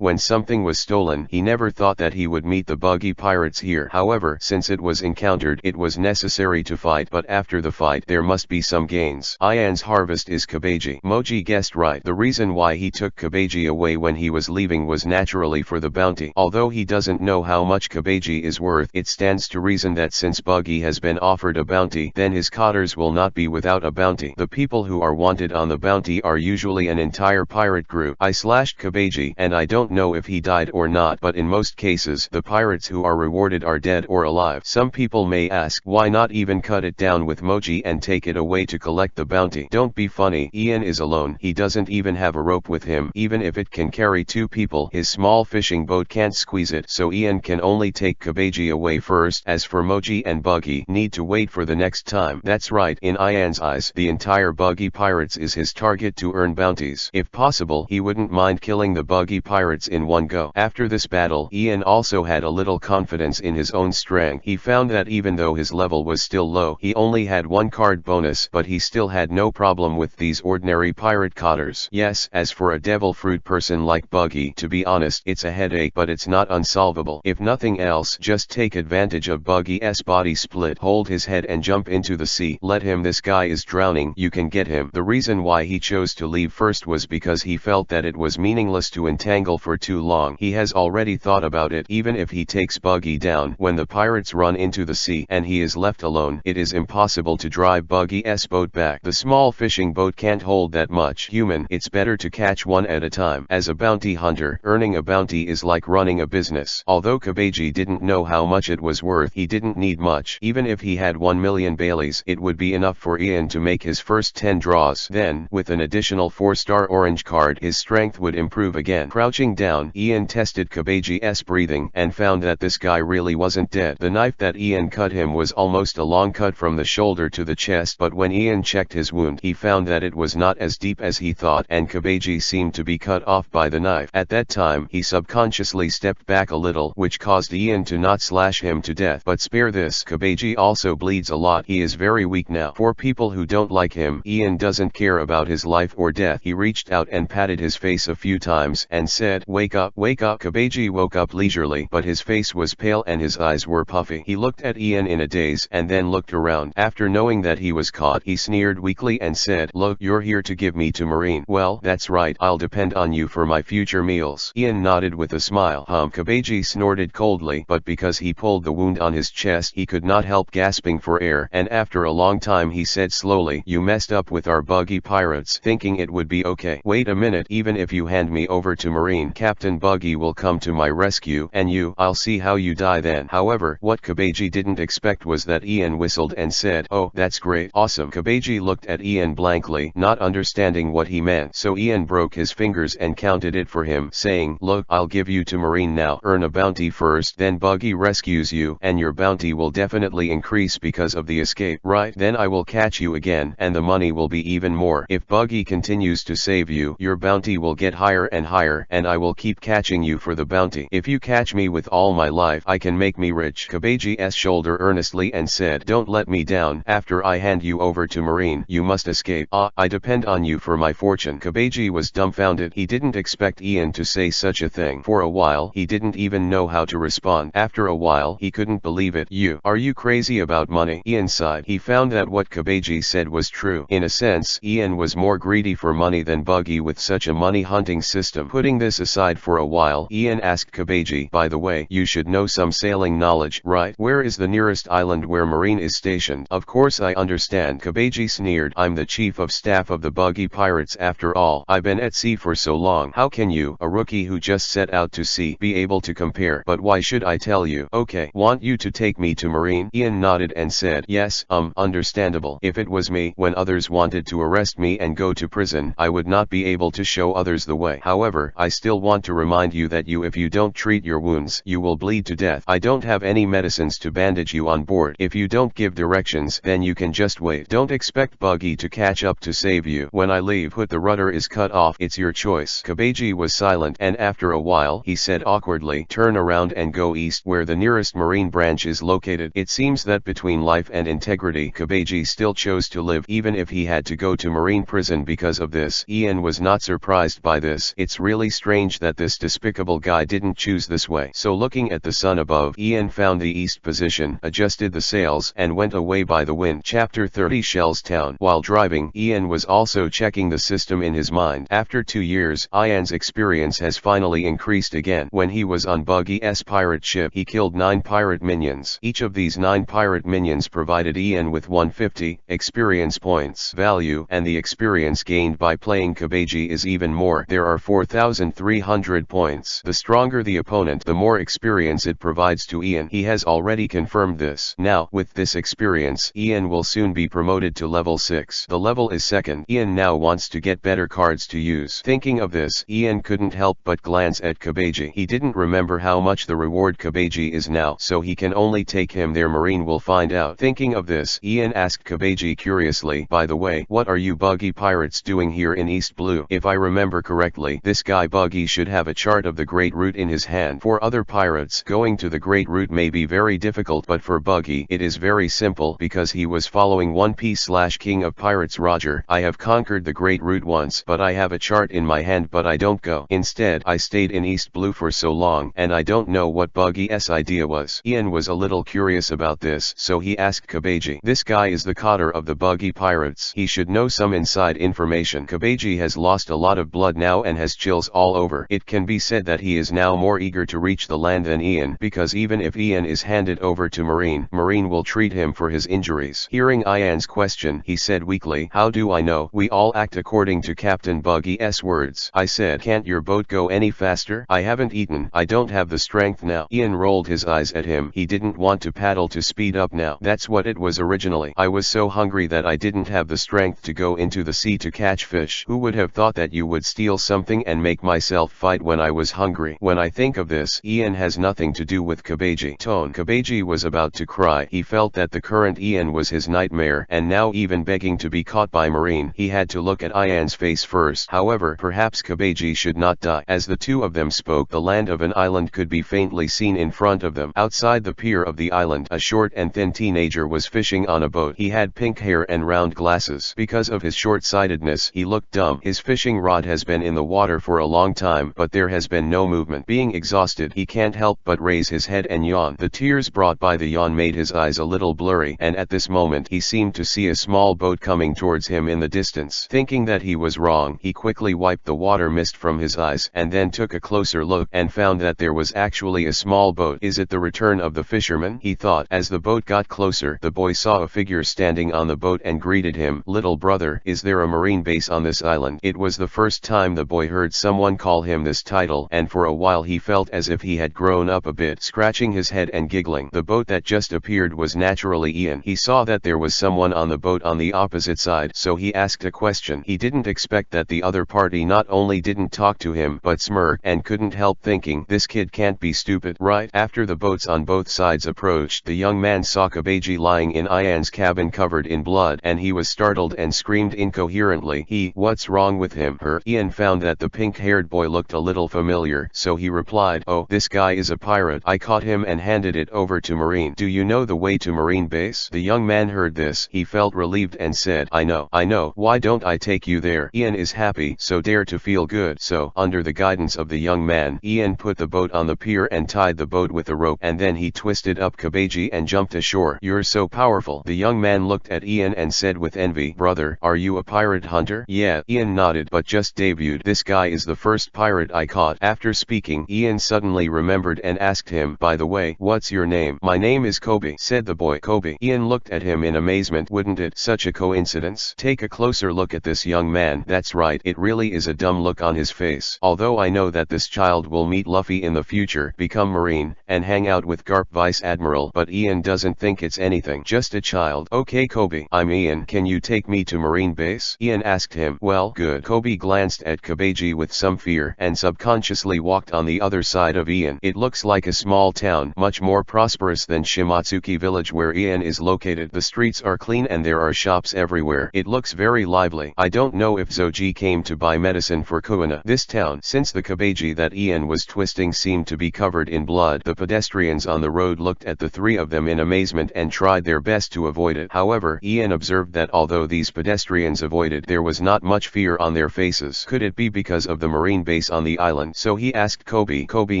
S1: When something was stolen, he never thought that he would meet the Buggy pirates here. However, since it was encountered, it was necessary to fight, but after the fight, there must be some gains. Ian's harvest is Kabaji. Moji guessed right. The reason why he took Kabaji away when he was leaving was naturally for the bounty. Although he doesn't know how much Kabaji is worth, it stands to reason that since Buggy has been offered a bounty, then his cotters will not be without a bounty. The people who are wanted on the bounty are usually an entire pirate group. I slashed Kabaji, and I don't know if he died or not, but in most cases, the pirates who are rewarded are dead or alive. Some people may ask, why not even cut it down with Moji and take it away to collect the bounty? Don't be funny. Ian is alone. He doesn't even have a rope with him. Even if it can carry 2 people, his small fishing boat can't squeeze it, so Ian can only take Kabaji away first. As for Moji and Buggy, need to wait for the next time. That's right, in Ian's eyes, the entire Buggy pirates is his target to earn bounties. If possible, he wouldn't mind killing the Buggy pirates in one go. After this battle, Ian also had a little confidence in his own strength. He found that even though his level was still low, he only had 1 card bonus, but he still had no problem with these ordinary pirate cotters. Yes, as for a devil fruit person like Buggy, to be honest, it's a headache, but it's not unsolvable. If nothing else, just take advantage of Buggy's body split, hold his head and jump into the sea. Let him. This guy is drowning. You can get him. The reason why he chose to leave first was because he felt that it was meaningless to entangle for too long. He has already thought about it. Even if he takes Buggy down, when the pirates run into the sea and he is left alone, it is impossible to drive Buggy's boat back. The small fishing boat can't hold that much human. It's better to catch one at a time. As a bounty hunter, earning a bounty is like running a business. Although Kabaji didn't know how much it was worth, he didn't need much. Even if he had 1 million Baileys, it would be enough for Ian to make his first 10 draws. Then, with an additional 4-star orange card, his strength would improve again. Crouching down, Ian tested Kabaji's breathing, and found that this guy really wasn't dead. The knife that Ian cut him was almost a long cut from the shoulder to the chest, but when Ian checked his wound, he found that it was not as deep as he thought, and Kabaji seemed to be cut off by the knife. At that time, he subconsciously stepped back a little, which caused Ian to not slash him to death. But spare this, Kabaji also bleeds a lot. He is very weak now. For people who don't like him, Ian doesn't care about his life or death. He reached out and patted his face a few times and said, "Wake up, wake up." Kabaji woke up leisurely, but his face was pale and his eyes were puffy. He looked at Ian in a daze and then looked around. After knowing that he was caught, he sneered weakly and said, "Look, you're here to give me to Marine." "Well, that's right, I'll depend on you for my future meals." Ian nodded with a smile. Kabaji snorted coldly, but because he pulled the wound on his chest, he could not help gasping for air, and after a long time he said slowly, "You messed up with our Buggy pirates, thinking it would be okay. Wait a minute, even if you hand me over to Marine, Captain Buggy will come to my rescue, and I'll see how you die then." However, what Kabaji didn't expect was that Ian whistled and said, "Oh, that's great, awesome." Kabaji looked at Ian blankly, not understanding what he meant, so Ian broke his fingers and counted it for him, saying, "Look, I'll give you to Marine now. Earn a bounty first, then Buggy rescues you, and your bounty will definitely increase because of the escape. Right? Then I will catch you again, and the money will be even more. If Buggy continues to save you, your bounty will get higher and higher, and I will keep catching you for the bounty. If you catch me with all my life, I can make me rich." Kabaji's shoulder earnestly and said, "Don't let me down. After I hand you over to Marine, you must escape. I depend on you for my fortune." Kabaji was dumbfounded. He didn't expect Ian to say such a thing. For a while, he didn't even know how to respond. After a while, he couldn't believe it. Are you crazy about money?" Ian sighed. He found that what Kabaji said was true. In a sense, Ian was more greedy for money money than Buggy with such a money hunting system. Putting this aside for a while, Ian asked Kabeji, by the way, you should know some sailing knowledge, right? Where is the nearest island where Marine is stationed? Of course I understand, Kabeji sneered. I'm the chief of staff of the Buggy pirates after all. I've been at sea for so long. How can you, a rookie who just set out to sea, be able to compare? But why should I tell you? Okay, want you to take me to Marine? Ian nodded and said, yes, understandable. If it was me, when others wanted to arrest me and go to prison, I would not be able to show others the way. However, I still want to remind you that if you don't treat your wounds, you will bleed to death. I don't have any medicines to bandage you on board. If you don't give directions, then you can just wait. Don't expect Buggy to catch up to save you. When I leave, the rudder is cut off. It's your choice. Kabeji was silent, and after a while, he said awkwardly, turn around and go east where the nearest Marine branch is located. It seems that between life and integrity, Kabeji still chose to live even if he had to go to Marine prison because of this. Ian was not surprised by this. It's really strange that this despicable guy didn't choose this way. So looking at the sun above, Ian found the east position, adjusted the sails, and went away by the wind. Chapter 30 Shell's Town. While driving, Ian was also checking the system in his mind. After 2 years, Ian's experience has finally increased again. When he was on Buggy's pirate ship, he killed 9 pirate minions. Each of these 9 pirate minions provided Ian with 150 experience points value, and the experience gained by playing Kabeji is even more. There are 4,300 points. The stronger the opponent, the more experience it provides to Ian. He has already confirmed this. Now, with this experience, Ian will soon be promoted to level 6. The level is second. Ian now wants to get better cards to use. Thinking of this, Ian couldn't help but glance at Kabeji. He didn't remember how much the reward Kabeji is now, so he can only take him there. Marine will find out. Thinking of this, Ian asked Kabeji curiously, by the way, what are you Buggy pirates doing here in East Blue? If I remember correctly, this guy Buggy should have a chart of the Great Route in his hand. For other pirates, going to the Great Route may be very difficult, but for Buggy, it is very simple because he was following One Piece/King of Pirates Roger. I have conquered the Great Route once, but I have a chart in my hand, but I don't go. Instead, I stayed in East Blue for so long, and I don't know what Buggy's idea was. Ian was a little curious about this, so he asked Kabeji. This guy is the cotter of the Buggy pirates. He should know some inside information. Kabeji has lost a lot of blood now and has chills all over. It can be said that he is now more eager to reach the land than Ian, because even if Ian is handed over to Marine, Marine will treat him for his injuries. Hearing Ian's question, he said weakly, how do I know? We all act according to Captain Buggy's words. I said, can't your boat go any faster? I haven't eaten. I don't have the strength now. Ian rolled his eyes at him. He didn't want to paddle to speed up now. That's what it was originally. I was so hungry that I didn't have the strength to go into the sea to catch fish. Who would have thought that you would steal something and make myself fight when I was hungry? When I think of this, Ian has nothing to do with Kabeji. Kabeji was about to cry. He felt that the current Ian was his nightmare, and now even begging to be caught by Marine. He had to look at Ian's face first. However, perhaps Kabeji should not die. As the two of them spoke, the land of an island could be faintly seen in front of them. Outside the pier of the island, a short and thin teenager was fishing on a boat. He had pink hair and round glasses. Because of his short-sightedness, he looked dumb. His fishing rod has been in the water for a long time, but there has been no movement. Being exhausted, he can't help but raise his head and yawn. The tears brought by the yawn made his eyes a little blurry, and at this moment he seemed to see a small boat coming towards him in the distance. Thinking that he was wrong, he quickly wiped the water mist from his eyes, and then took a closer look, and found that there was actually a small boat. Is it the return of the fisherman? He thought. As the boat got closer, the boy saw a figure standing on the boat and greeted him. Little brother, is there a Marine base on this island? It was the first time the boy heard someone call him this title, and for a while he felt as if he had grown up a bit. Scratching his head and giggling, the boat that just appeared was naturally Ian. He saw that there was someone on the boat on the opposite side, so he asked a question. He didn't expect that the other party not only didn't talk to him, but smirked, and couldn't help thinking, this kid can't be stupid, right? After the boats on both sides approached, the young man saw Kabeji lying in Ian's cabin covered in blood, and he was startled and screamed incoherently. What's wrong with him? Ian found that the pink-haired boy looked a little familiar, so he replied, oh, this guy is a pirate. I caught him and handed it over to Marine. Do you know the way to Marine base? The young man heard this. He felt relieved and said, I know. Why don't I take you there? Ian is happy, so dare to feel good. So, under the guidance of the young man, Ian put the boat on the pier and tied the boat with a rope, and then he twisted up Kabeji and jumped ashore. You're so powerful. The young man looked at Ian and said with envy, brother, are you a pirate hunter? Yeah, Ian nodded, but just debuted. This guy is the first pirate I caught. After speaking, Ian suddenly remembered and asked him, by the way, what's your name? My name is Kobe, said the boy. Kobe. Ian looked at him in amazement. Wouldn't it such a coincidence? Take a closer look at this young man. That's right, it really is a dumb look on his face. Although I know that this child will meet Luffy in the future, become Marine, and hang out with Garp Vice Admiral, but Ian doesn't think it's anything. Just a child. Okay Kobe, I'm Ian. Can you take me to Marine Base? Ian asked him. Well, good. Kobe glanced at Kabeji with some fear, and subconsciously walked on the other side of Ian. It looks like a small town, much more prosperous than Shimatsuki village where Ian is located. The streets are clean and there are shops everywhere. It looks very lively. I don't know if Zoji came to buy medicine for Kuina. This town, since the Kabeji that Ian was twisting seemed to be covered in blood. The pedestrians on the road looked at the three of them in amazement and tried their best to avoid it. However, Ian observed that although these pedestrians avoided, there was not much fear on their faces. Could it be because of the marine base on the island? So he asked Kobe. Kobe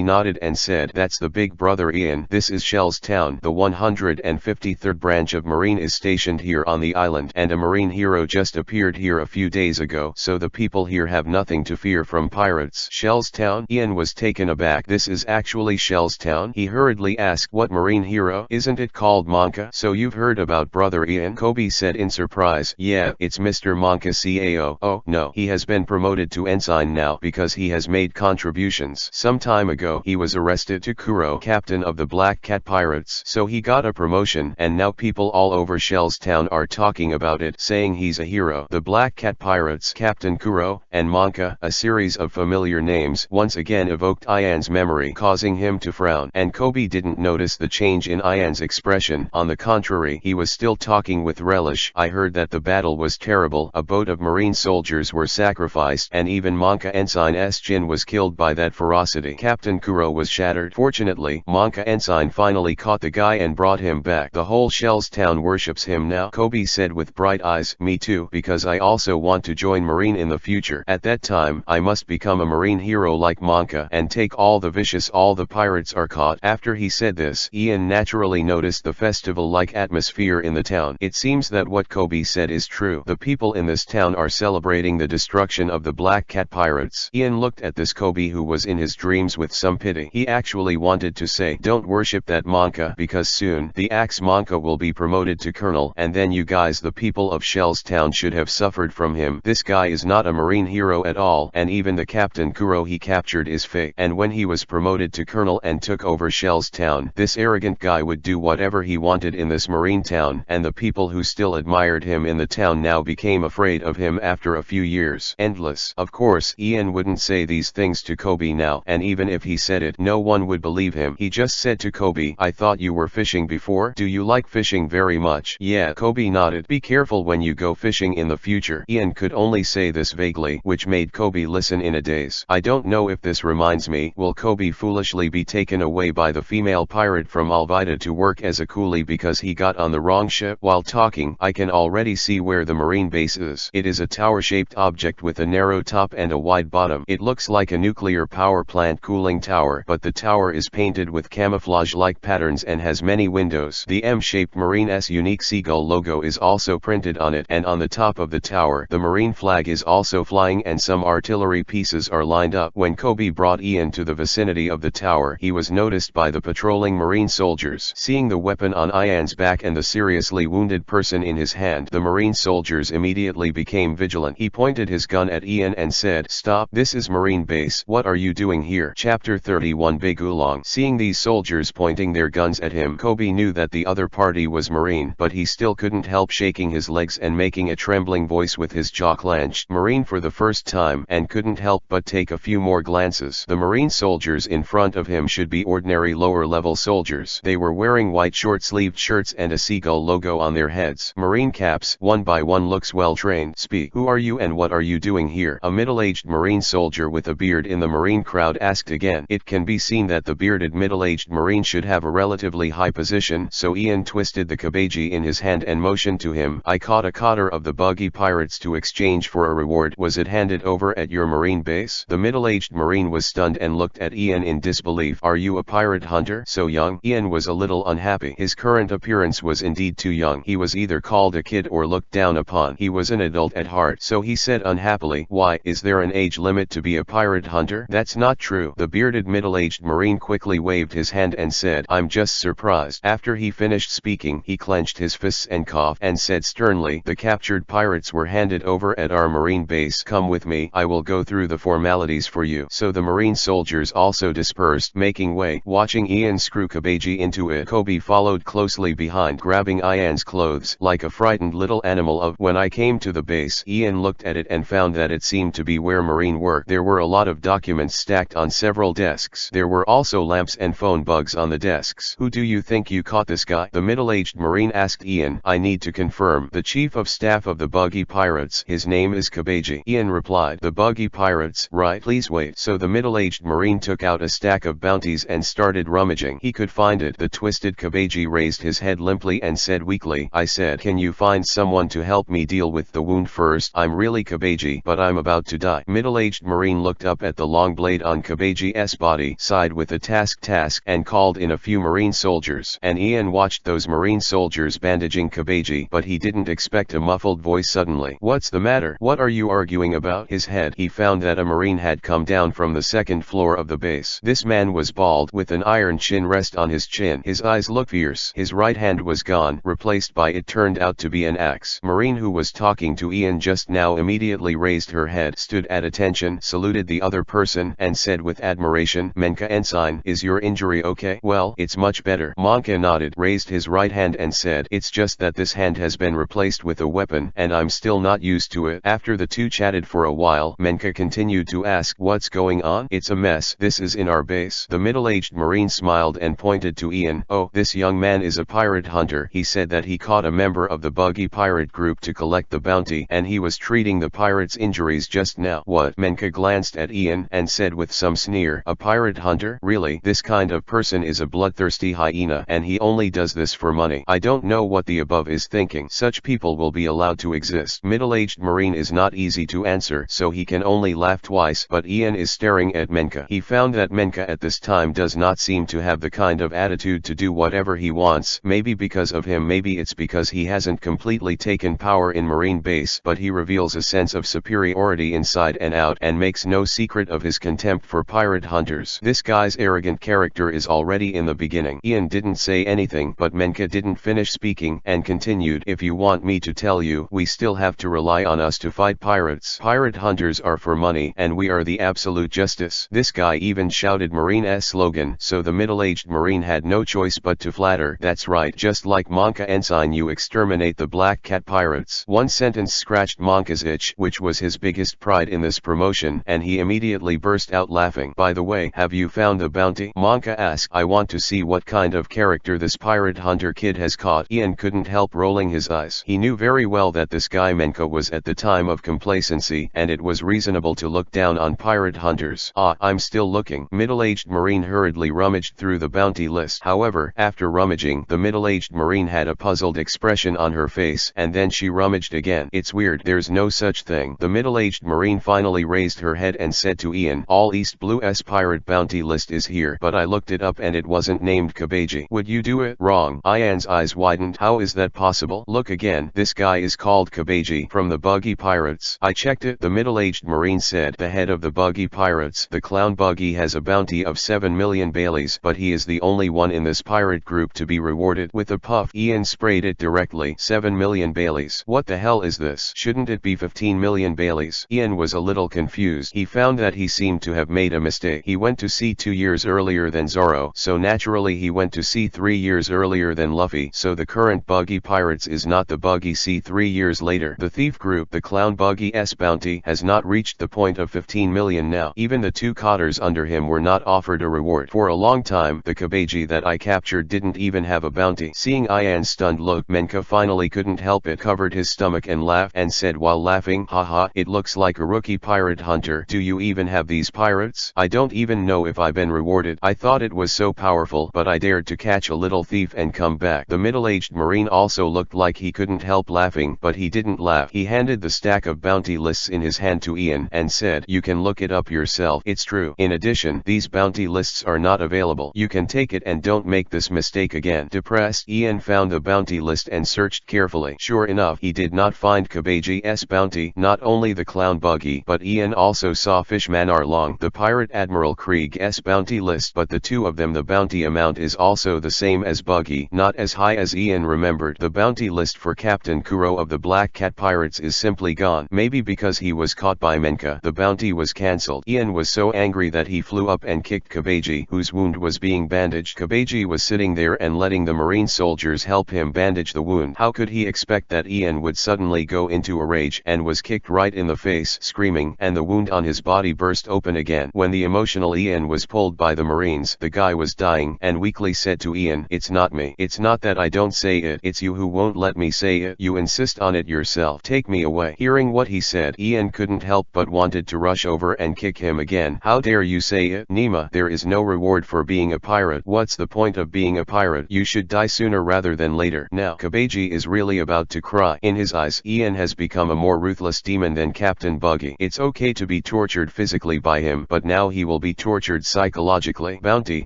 S1: nodded and said, that's the big brother Ian. This is Shell's town. The 153rd branch of Marine is stationed here on the island, and a marine hero just appeared here a few days ago, so the people here have nothing to fear from pirates. Shell's town? Ian was taken aback. This is actually Shell's town? He hurriedly asked, what marine hero? Isn't it called Monka? So you've heard about brother Ian? Kobe said in surprise. Yeah, it's Mr. Monka CAO. Oh, no. He has been promoted to ensign now because he has made contributions. Some time ago, he was arrested to Kuro, captain of the Black Cat Pirates. So he got a promotion, and now people all over Shell's town are talking about it, saying he's a hero. The Black Cat Pirates, Captain Kuro, and Monka, a series of familiar names, once again evoked Ian's memory, causing him to frown. And Kobe didn't notice the change in Ian's expression. On the contrary, he was still talking with relish. I heard that the battle was terrible. A boat of marine soldiers were sacrificed, and even Monka Ensign Jin was killed by that ferocity. Captain Kuro was shattered. Fortunately, Monka Ensign finally caught the guy and brought him back. The whole Shell's town worships him now, Kobe said with bright eyes. Me too, because I also want to join Marine in the future. At that time, I must become a marine hero like Monka and take all the vicious all the pirates are caught. After he said this, Ian naturally noticed the festival-like atmosphere in the town. It seems that what Kobe said is true. The people in this town are celebrating the destruction of the Black Cat Pirates. Ian looked at this Kobe who was in his dreams with some pity. He actually wanted to say, don't worship that Monka, because soon, the axe Monka will be promoted to colonel, and then you guys, the people of Shell's town, should have suffered from him. This guy is not a marine hero at all, and even the Captain Kuro he captured is fake. And when he was promoted to colonel and took over Shell's town, this arrogant guy would do whatever he wanted in this marine town, and the people who still admired him in the town now became afraid of him after a few years. Endless. Of course, Ian wouldn't say these things to Kobe now, and even if he said it, no one would believe him. He just said to Kobe, I thought you were fishing before. Do you like fishing very much? Yeah, Kobe nodded. Be careful when you go fishing in the future. Ian could only say this vaguely, which made Kobe listen in a daze. I don't know if this reminds me, will Kobe foolishly be taken away by the female pirate from Alvida to work as a coolie because he got on the wrong ship? While talking, I can already see where the marine base is. It is a tower-shaped object with a narrow top and a wide bottom. It looks like a nuclear power plant cooling tower, but the tower is painted with camouflage-like patterns and has many windows. The M-shaped Marine's unique seagull logo is also printed on it, and on the top of the tower, the marine flag is also flying and some artillery pieces are lined up. When Kobe brought Ian to the vicinity of the tower, he was noticed by the patrolling marine soldiers. Seeing the weapon on Ian's back and the seriously wounded person in his hand, the marine soldiers immediately became vigilant. He pointed his gun at Ian and said, stop, this is Marine Base. What are you doing here? Chapter 31 Big Oolong. Seeing these soldiers pointing their guns at him, Kobe knew that the other party was Marine, but he still couldn't help shaking his legs and making a trembling voice with his jaw clenched. Marine for the first time, and couldn't help but take a few more glances. The Marine soldiers in front of him should be ordinary lower-level soldiers. They were wearing white short-sleeved shirts and a seagull logo on their heads. Marine caps, one by one, looks well-trained. Speak. Who are you and what are you doing here? A middle-aged Marine soldier with a beard in the Marine crowd asked again. It can be seen that the bearded middle-aged Marine should have a relatively high position, so Ian twisted the kabeji in his hand and motioned to him. I caught a cutter of the Buggy pirates to exchange for a reward. Was it handed over at your Marine base? The middle-aged Marine was stunned and looked at Ian in disbelief. Are you a pirate hunter? So young? Ian was a little unhappy. His current appearance was indeed too young. He was either called a kid or looked down upon. He was an adult at heart. heart. So he said unhappily, "Why, is there an age limit to be a pirate hunter?" "That's not true." The bearded middle-aged Marine quickly waved his hand and said, "I'm just surprised." After he finished speaking, he clenched his fists and coughed and said sternly, "The captured pirates were handed over at our Marine base. Come with me, I will go through the formalities for you." So the Marine soldiers also dispersed, making way. Watching Ian screw Kabeji into it, Kobe followed closely behind, grabbing Ian's clothes like a frightened little animal. When I came to the base, Ian looked at it and found that it seemed to be where Marine worked. There were a lot of documents stacked on several desks. There were also lamps and phone bugs on the desks. "Who do you think you caught this guy?" the middle-aged Marine asked Ian. "I need to confirm. The chief of staff of the Buggy Pirates. His name is Kabeji." Ian replied. "The Buggy Pirates, right? Please wait." So the middle-aged Marine took out a stack of bounties and started rummaging. He could find it. The twisted Kabeji raised his head limply and said weakly, "I said, can you find someone to help me deal with the wound first? I'm really Kabeji, but I'm about to die." Middle-aged Marine looked up at the long blade on Kabeji's body, sighed with a task, and called in a few Marine soldiers. And Ian watched those Marine soldiers bandaging Kabeji, but he didn't expect a muffled voice suddenly. "What's the matter? What are you arguing about?" His head. He found that a Marine had come down from the second floor of the base. This man was bald, with an iron chin rest on his chin. His eyes looked fierce. His right hand was gone, replaced by it turned out to be an axe. Marine, who was talking to Ian just now, immediately raised her head, stood at attention, saluted the other person, and said with admiration, "Menka Ensign, is your injury okay?" "Well, it's much better." Menka nodded, raised his right hand and said, "It's just that this hand has been replaced with a weapon, and I'm still not used to it." After the two chatted for a while, Menka continued to ask, "What's going on?" "It's a mess. This is in our base." The middle-aged Marine smiled and pointed to Ian. "Oh, this young man is a pirate hunter. He said that he caught a member of the Buggy pirate group to collect the bounty, and he was treating the pirate's injuries just now." "What?" Menka glanced at Ian and said with some sneer, "A pirate hunter? Really? This kind of person is a bloodthirsty hyena, and he only does this for money. I don't know what the above is thinking. Such people will be allowed to exist." Middle-aged Marine is not easy to answer, so he can only laugh twice, but Ian is staring at Menka. He found that Menka at this time does not seem to have the kind of attitude to do whatever he wants. Maybe because of him, maybe it's because he hasn't completely taken power in Marine base, but he reveals a sense of superiority inside and out, and makes no secret of his contempt for pirate hunters. This guy's arrogant character is already in the beginning. Ian didn't say anything, but Menka didn't finish speaking, and continued, "If you want me to tell you, we still have to rely on us to fight pirates. Pirate hunters are for money, and we are the absolute justice." This guy even shouted Marine's slogan, so the middle-aged Marine had no choice but to flatter, "That's right, just like Menka Ensign, you exterminate the Black Cat pirates." One sentence scratched Menka's itch, which was his biggest pride in this promotion, and he immediately burst out laughing. "By the way, have you found the bounty?" Menka asked. "I want to see what kind of character this pirate hunter kid has caught." Ian couldn't help rolling his eyes. He knew very well that this guy Menka was at the time of complacency, and it was reasonable to look down on pirate hunters. "Ah, I'm still looking." Middle-aged Marine hurriedly rummaged through the bounty list. However, after rummaging, the middle-aged Marine had a puzzled expression on her face, and then she rummaged again. "It's weird, there's no such thing." The middle-aged Marine finally raised her head and said to Ian, "All East Blue's pirate bounty list is here, but I looked it up and it wasn't named Kabeji. Would you do it?" "Wrong." Ian's eyes widened. "How is that possible?" "Look again. This guy is called Kabeji, from the Buggy Pirates. I checked it." The middle-aged Marine said, "The head of the Buggy Pirates, the clown Buggy, has a bounty of 7 million Baileys, but he is the only one in this pirate group to be rewarded." With a puff, Ian sprayed it directly. 7 million Baileys. What the hell is this? Shouldn't it be 15 million Baileys? Ian was a little confused. He found that he seemed to have made a mistake. He went to sea 2 years earlier than Zoro, so naturally he went to sea 3 years earlier than Luffy, so the current Buggy Pirates is not the Buggy Sea 3 years later. The thief group, the clown Buggy's bounty, has not reached the point of 15 million now. Even the 2 cotters under him were not offered a reward. For a long time, the Kabeji that I captured didn't even have a bounty. Seeing Ian's stunned look, Menka finally couldn't help it, covered his stomach and laughed, and said while laughing, "Haha, it looks like a rookie pirate hunter. Do you even have these pirates? I don't even know if I've been rewarded. I thought it was so powerful, but I dared to catch a little thief and come back." The middle-aged Marine also looked like he couldn't help laughing, but he didn't laugh. He handed the stack of bounty lists in his hand to Ian and said, "You can look it up yourself. It's true. In addition, these bounty lists are not available. You can take it and don't make this mistake again." Depressed, Ian found the bounty list and searched carefully. Sure enough, he did not find Kabeji Kabeji's bounty. Not only the clown Buggy but Ian also saw Fishman Arlong, the pirate Admiral Krieg's bounty list, but the two of them the bounty amount is also the same as Buggy, not as high as Ian remembered. The bounty list for Captain Kuro of the Black Cat Pirates is simply gone. Maybe because he was caught by Menka, the bounty was cancelled. Ian was so angry that he flew up and kicked Kabeji, whose wound was being bandaged. Kabeji was sitting there and letting the marine soldiers help him bandage the wound. How could he expect that Ian would suddenly go into a rage, and was kicked right in the face, screaming, and the wound on his body burst open again. When the emotional Ian was pulled by the marines, the guy was dying and weakly said to Ian, "It's not me. It's not that I don't say it. It's you who won't let me say it. You insist on it yourself. Take me away." Hearing what he said, Ian couldn't help but wanted to rush over and kick him again. "How dare you say it, Nima? There is no reward for being a pirate. What's the point of being a pirate? You should die sooner rather than later." Now Kabeji is really about to cry. In his eyes, Ian has become a more ruthless demon than Captain Buggy. It's okay to be tortured physically by him, but now he will be tortured psychologically. Bounty,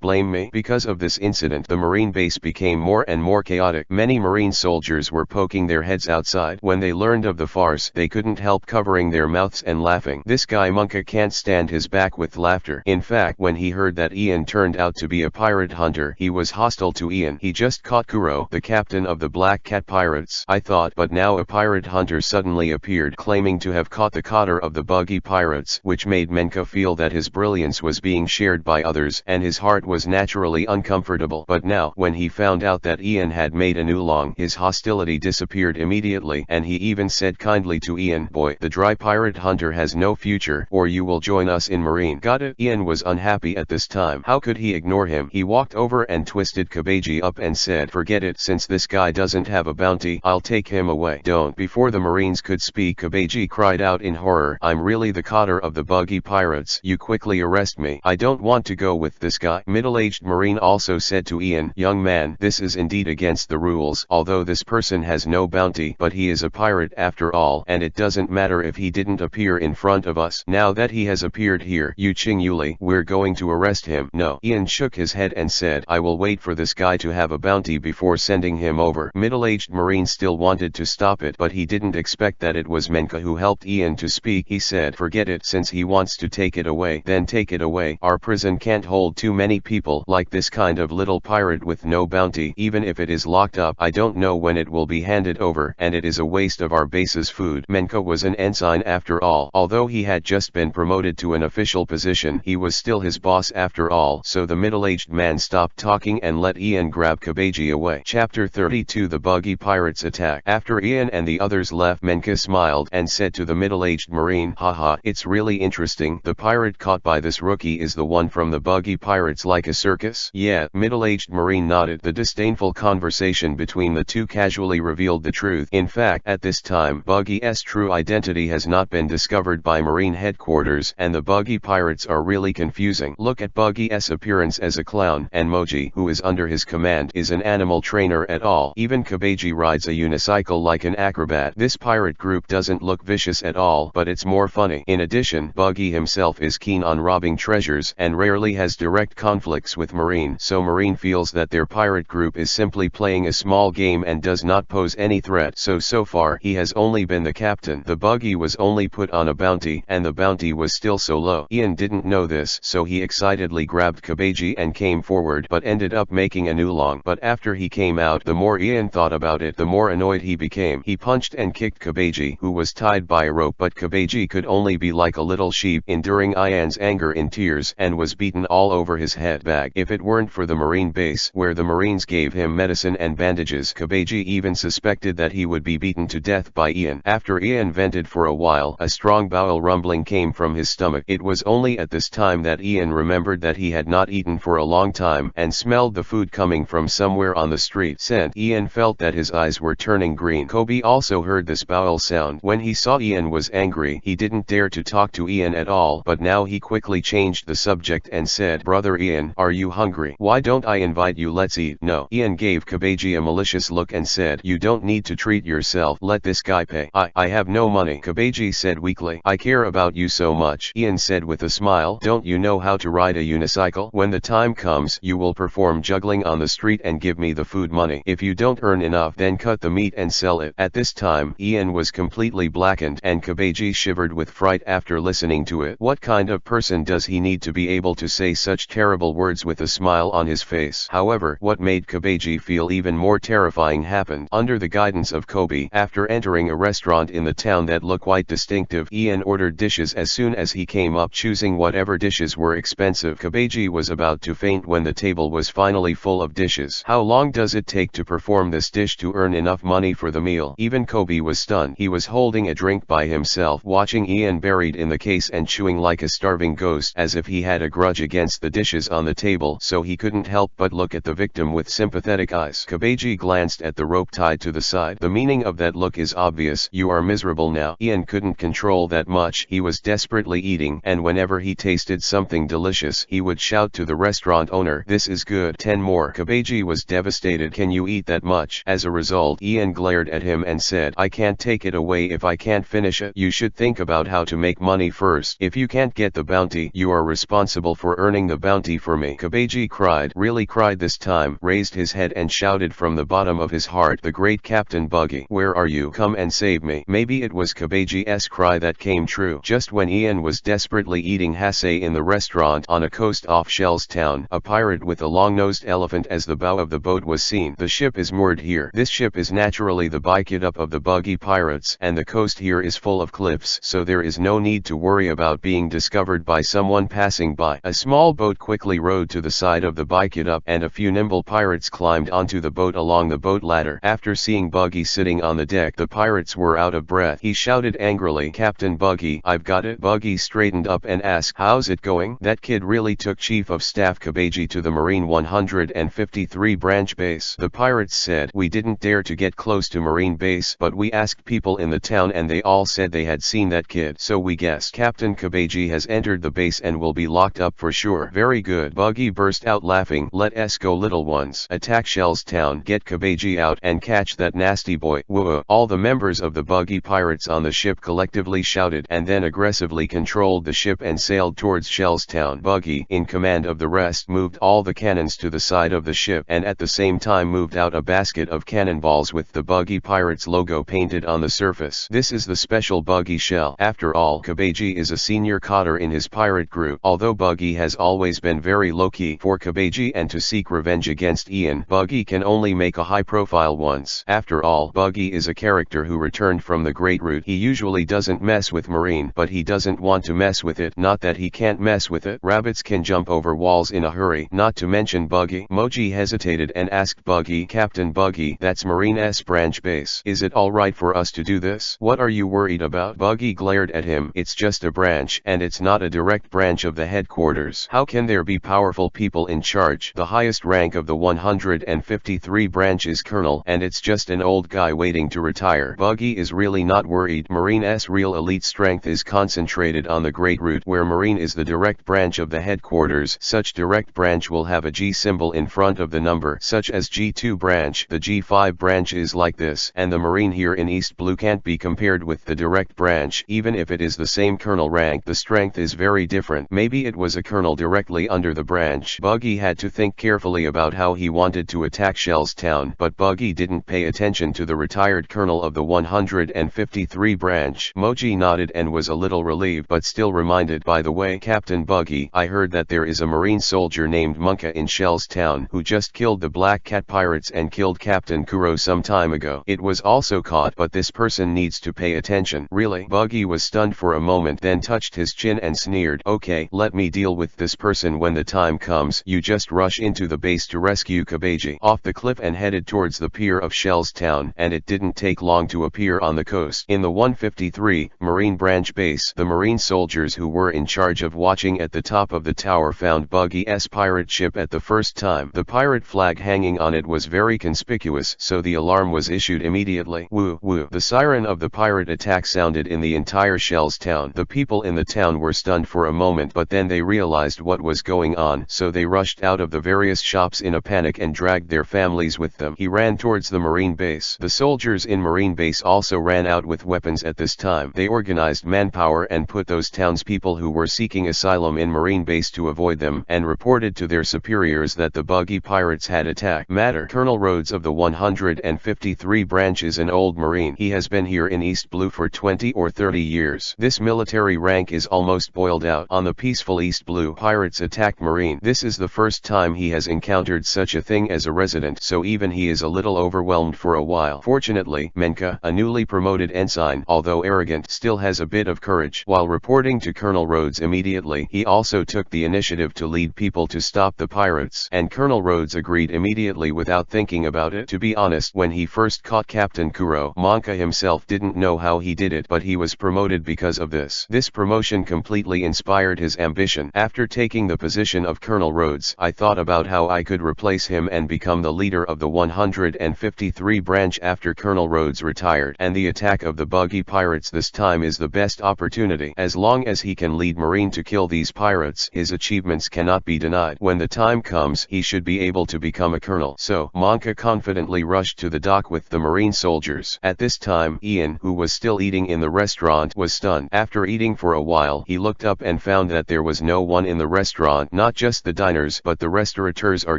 S1: blame me. Because of this incident, the marine base became more and more chaotic. Many marine soldiers were poking their heads outside. When they learned of the farce, they couldn't help covering their mouths and laughing. This guy Monka can't stand his back with laughter. In fact, when he heard that Ian turned out to be a pirate hunter, he was hostile to Ian. He just caught Kuro, the captain of the Black Cat Pirates, I thought, but now a pirate hunter suddenly appeared, claiming to have caught the cotter of the Buggy pirates, which made Menka feel that his brilliance was being shared by others, and his heart was naturally uncomfortable. But now, when he found out that Ian had made a new long, his hostility disappeared immediately, and he even said kindly to Ian, "Boy, the dry pirate hunter has no future, or you will join us in marine." Got it? Ian was unhappy at this time. How could he ignore him? He walked over and twisted Kabeji up and said, "Forget it, since this guy doesn't have a bounty, I'll take him away." "Don't." Before the marines could speak, Kabeji cried out in horror, "I'm really the cotter of the Buggy pirates. You quickly arrest me. I don't want to go with this guy." Middle-aged marine also said to Ian, "Young man, this is indeed against the rules. Although this person has no bounty, but he is a pirate after all, and it doesn't matter if he didn't appear in front of us. Now that he has appeared here, Yu Ching Yuli, we're going to arrest him." "No." Ian shook his head and said, "I will wait for this guy to have a bounty before sending him over." Middle-aged marine still wanted to stop it, but he didn't expect that it was Menka who helped Ian to speak. He said, "Forget it, since he wants to take it away, then take it away. Our prison can't hold too many people like this kind of little pirate with no bounty. Even if it is locked up, I don't know when it will be handed over, and it is a waste of our base's food." Menka was an ensign after all. Although he had just been promoted to an official position, he was still his boss after all. So the middle-aged man stopped talking and let Ian grab Kabeji away. Chapter 32: The Buggy Pirates Attack. After Ian and the others left, Menka smiled and said to the middle-aged marine, "Haha, it's really interesting. The pirate caught by this rookie is the one from the Buggy Pirates, like a circus?" "Yeah." Middle-aged marine nodded. The disdainful conversation between the two casually revealed the truth. In fact, at this time, Buggy's true identity has not been discovered by Marine headquarters, and the Buggy Pirates are really confusing. Look at Buggy's appearance as a clown, and Moji, who is under his command, is an animal trainer at all. Even Kabeji rides a unicycle like an acrobat. This pirate group doesn't look vicious at all, but it's more funny. In addition, Buggy himself is keen on robbing treasures, and rarely has direct conflicts with Marine, so Marine feels that their pirate group is simply playing a small game and does not pose any threat. So far, he has only been the captain. The Buggy was only put on a bounty, and the bounty was still so low. Ian didn't know this, so he excitedly grabbed Kabeji and came forward, but ended up making a new long. But after he came out, the more Ian thought about it, the more annoyed he became. He punched and kicked Kabeji, who was tied by a rope, but Kabeji could only be like a little sheep, enduring Ian's anger in tears, and was beaten all over his head bag. If it weren't for the Marine base, where the Marines gave him medicine and bandages, Kabeji even suspected that he would be beaten to death by Ian. After Ian vented for a while, a strong bowel rumbling came from his stomach. It was only at this time that Ian remembered that he had not eaten for a long time, and smelled the food coming from somewhere on the street. Scent. Ian felt that his eyes were turning green. Kobe also heard this bowel sound. When he saw Ian was angry, he didn't dare to talk to Ian at all, but now he quickly changed the subject and said, "Brother Ian, are you hungry? Why don't I invite you? Let's eat." "No." Ian gave Kabeji a malicious look and said, "You don't need to treat yourself. Let this guy pay." I have no money," Kabeji said weakly. "I care about you so much," Ian said with a smile. "Don't you know how to ride a unicycle? When the time comes, you will perform juggling on the street and give me the food money. If you don't earn enough, then cut the meat and sell it." At this time, Ian was completely blackened and Kabeji shivered with fright after listening to it. What kind of person does he need to be able to say such terrible words with a smile on his face? However, what made Kabeji feel even more terrifying happened. Under the guidance of Kobe, after entering a restaurant in the town that looked quite distinctive, Ian ordered dishes as soon as he came up, choosing whatever dishes were expensive. Kabeji was about to faint when the table was finally full of dishes. How long does it take to perform this dish to earn enough money for the meal? Even Kobe was stunned. He was holding a drink by himself, watching Ian buried in the case and chewing like a starving ghost, as if he had a grudge against the dishes on the table, so he couldn't help but look at the victim with sympathetic eyes. Kabeji glanced at the rope tied to the side. The meaning of that look is obvious. You are miserable now. Ian couldn't control that much. He was desperately eating, and whenever he tasted something delicious, he would shout to the restaurant owner, "This is good. 10 more." Kabeji was devastated. "Can you eat that much?" As a result, Ian glared at him and said, "I can't take it away if I can't finish it. You should think about how to make money first. If you can't get the bounty, you are responsible for earning the bounty for me." Kabeji cried, really cried this time, raised his head and shouted from the bottom of his heart, "The great Captain Buggy, where are you? Come and save me." Maybe it was Kabeji's cry that came true. Just when Ian was desperately eating hase in the restaurant on a coast off Shell's town, a pirate with a long-nosed elephant as the bow of the boat was seen. "The ship is moored here. This ship is naturally the backup of the Buggy pirates, and the coast here is full of cliffs, so there is no need to worry about being discovered by someone passing by." A small boat quickly rowed to the side of the backup, and a few nimble pirates climbed onto the boat along the boat ladder. After seeing Buggy sitting on the deck, the pirates were out of breath. He shouted angrily, "Captain Buggy, I've got it." Buggy straightened up and asked, "How's it going?" "That kid really took Chief of Staff Kabeji to the Marine 153 branch base," the pirates said. "We didn't dare to get close to Marine base, but we asked people in the town and they all said they had seen that kid, so we guessed. Captain Kabeji has entered the base and will be locked up for sure." "Very good." Buggy burst out laughing. "Let us go, little ones. Attack Shell's town, get Kabeji out, and catch that nasty boy." Whoa! All the members of the Buggy pirates on the ship collectively shouted, and then aggressively controlled the ship and sailed towards Shell's town. Buggy, in command of the rest, moved all the cannons to the side of the ship, and at the same time moved out a basket of cannonballs with the Buggy pirates logo painted on the surface. This is the special Buggy shell. After all, Kabeji is a senior coder in his pirate group. Although Buggy has always been very low-key for Kabeji and to seek revenge against Ian, Buggy can only make a high profile once. After all, Buggy is a character who returned from the Great Route. He usually doesn't mess with Marine, but he doesn't want to mess with it. Not that he can't mess with it. Rabbits can jump over walls in a hurry, not to mention Buggy. Moji hesitated and asked Buggy, "Captain Buggy, that's Marine's branch base. Is it alright for us to do this? What are you worried about?" Buggy glared at him. "It's just a branch, and it's not a direct branch of the headquarters. How can there be powerful people in charge? The highest rank of the 153 branch is Colonel, and it's just an old guy waiting to retire." Buggy is really not worried. Marine's real elite strength is concentrated on the Great Route, where Marine is the direct branch of the headquarters. Such direct branch will have a G symbol in front of the number, such as G2 branch. The G5 branch is like this, and the Marine here in East Blue can't be compared with the direct branch. Even if it is the same colonel rank, the strength is very different. Maybe it was a colonel directly under the branch. Buggy had to think carefully about how he wanted to attack Shell's town, but Buggy didn't pay attention to the retired colonel of the 153 branch. Moji nodded and was a little relieved, but still reminded, "By the way, Captain Buggy, I heard that there is a Marine soldier named Monka in Shell's town who just killed the Black Cat pirates and killed Captain Kuro some time ago. It was also caught, but this person needs to pay attention." "Really?" Buggy was stunned for a moment, then touched his chin and sneered, "Okay, let me deal with this person when the time comes. You just rush into the base to rescue Kabeji." Off the cliff and headed towards the pier of Shell's town, and it didn't take long to appear on the coast. In the 153 Marine branch base, the Marine soldiers who were in charge of watching at the top of the tower found Buggy's pirate ship at the first time. The pirate flag hanging on it was very conspicuous, so the alarm was issued immediately. Woo woo. The siren of the pirate attack sounded in the entire Shell's town. The people in the town were stunned for a moment, but then they realized what was going on, so they rushed out of the various shops in a panic and dragged their families with them. He ran towards the Marine base. The soldiers in Marine base also ran out with weapons at this time. They organized manpower and put those townspeople who were seeking asylum in Marine base to avoid them, and reported to their superiors that the Buggy pirates had attacked. Colonel Rhodes of the 153 branch is an old Marine. He has been here in East Blue for 20 or 30 years. This military rank is almost boiled out. On the peaceful East Blue, pirates attacked Marine. This is the first time he has encountered such a thing as a resident, so even he is a little overwhelmed for a while. Fortunately, Menka, a newly promoted ensign, although arrogant, still has a bit of courage. While reporting to Colonel Rhodes immediately, he also took the initiative to lead people to stop the pirates, and Colonel Rhodes agreed immediately without thinking about it. To be honest, when he first caught Captain Kuro, Monka himself didn't know how he did it, but he was promoted because of this. This promotion completely inspired his ambition. After taking the position of Colonel Rhodes, I thought about how I could replace him and become the leader of the 153 branch after Colonel Rhodes retired. And the attack of the Buggy pirates this time is the best opportunity. As long as he can lead Marine to kill these pirates, his achievements cannot be denied. When the time comes, he should be able to become a colonel. So, Monka confidently rushed to the dock with the Marine soldiers. At this time, Ian, who was still eating in the restaurant, was stunned. After eating for a while, he looked up and found that there was no one in the restaurant. Not just the diners, but the restaurateurs are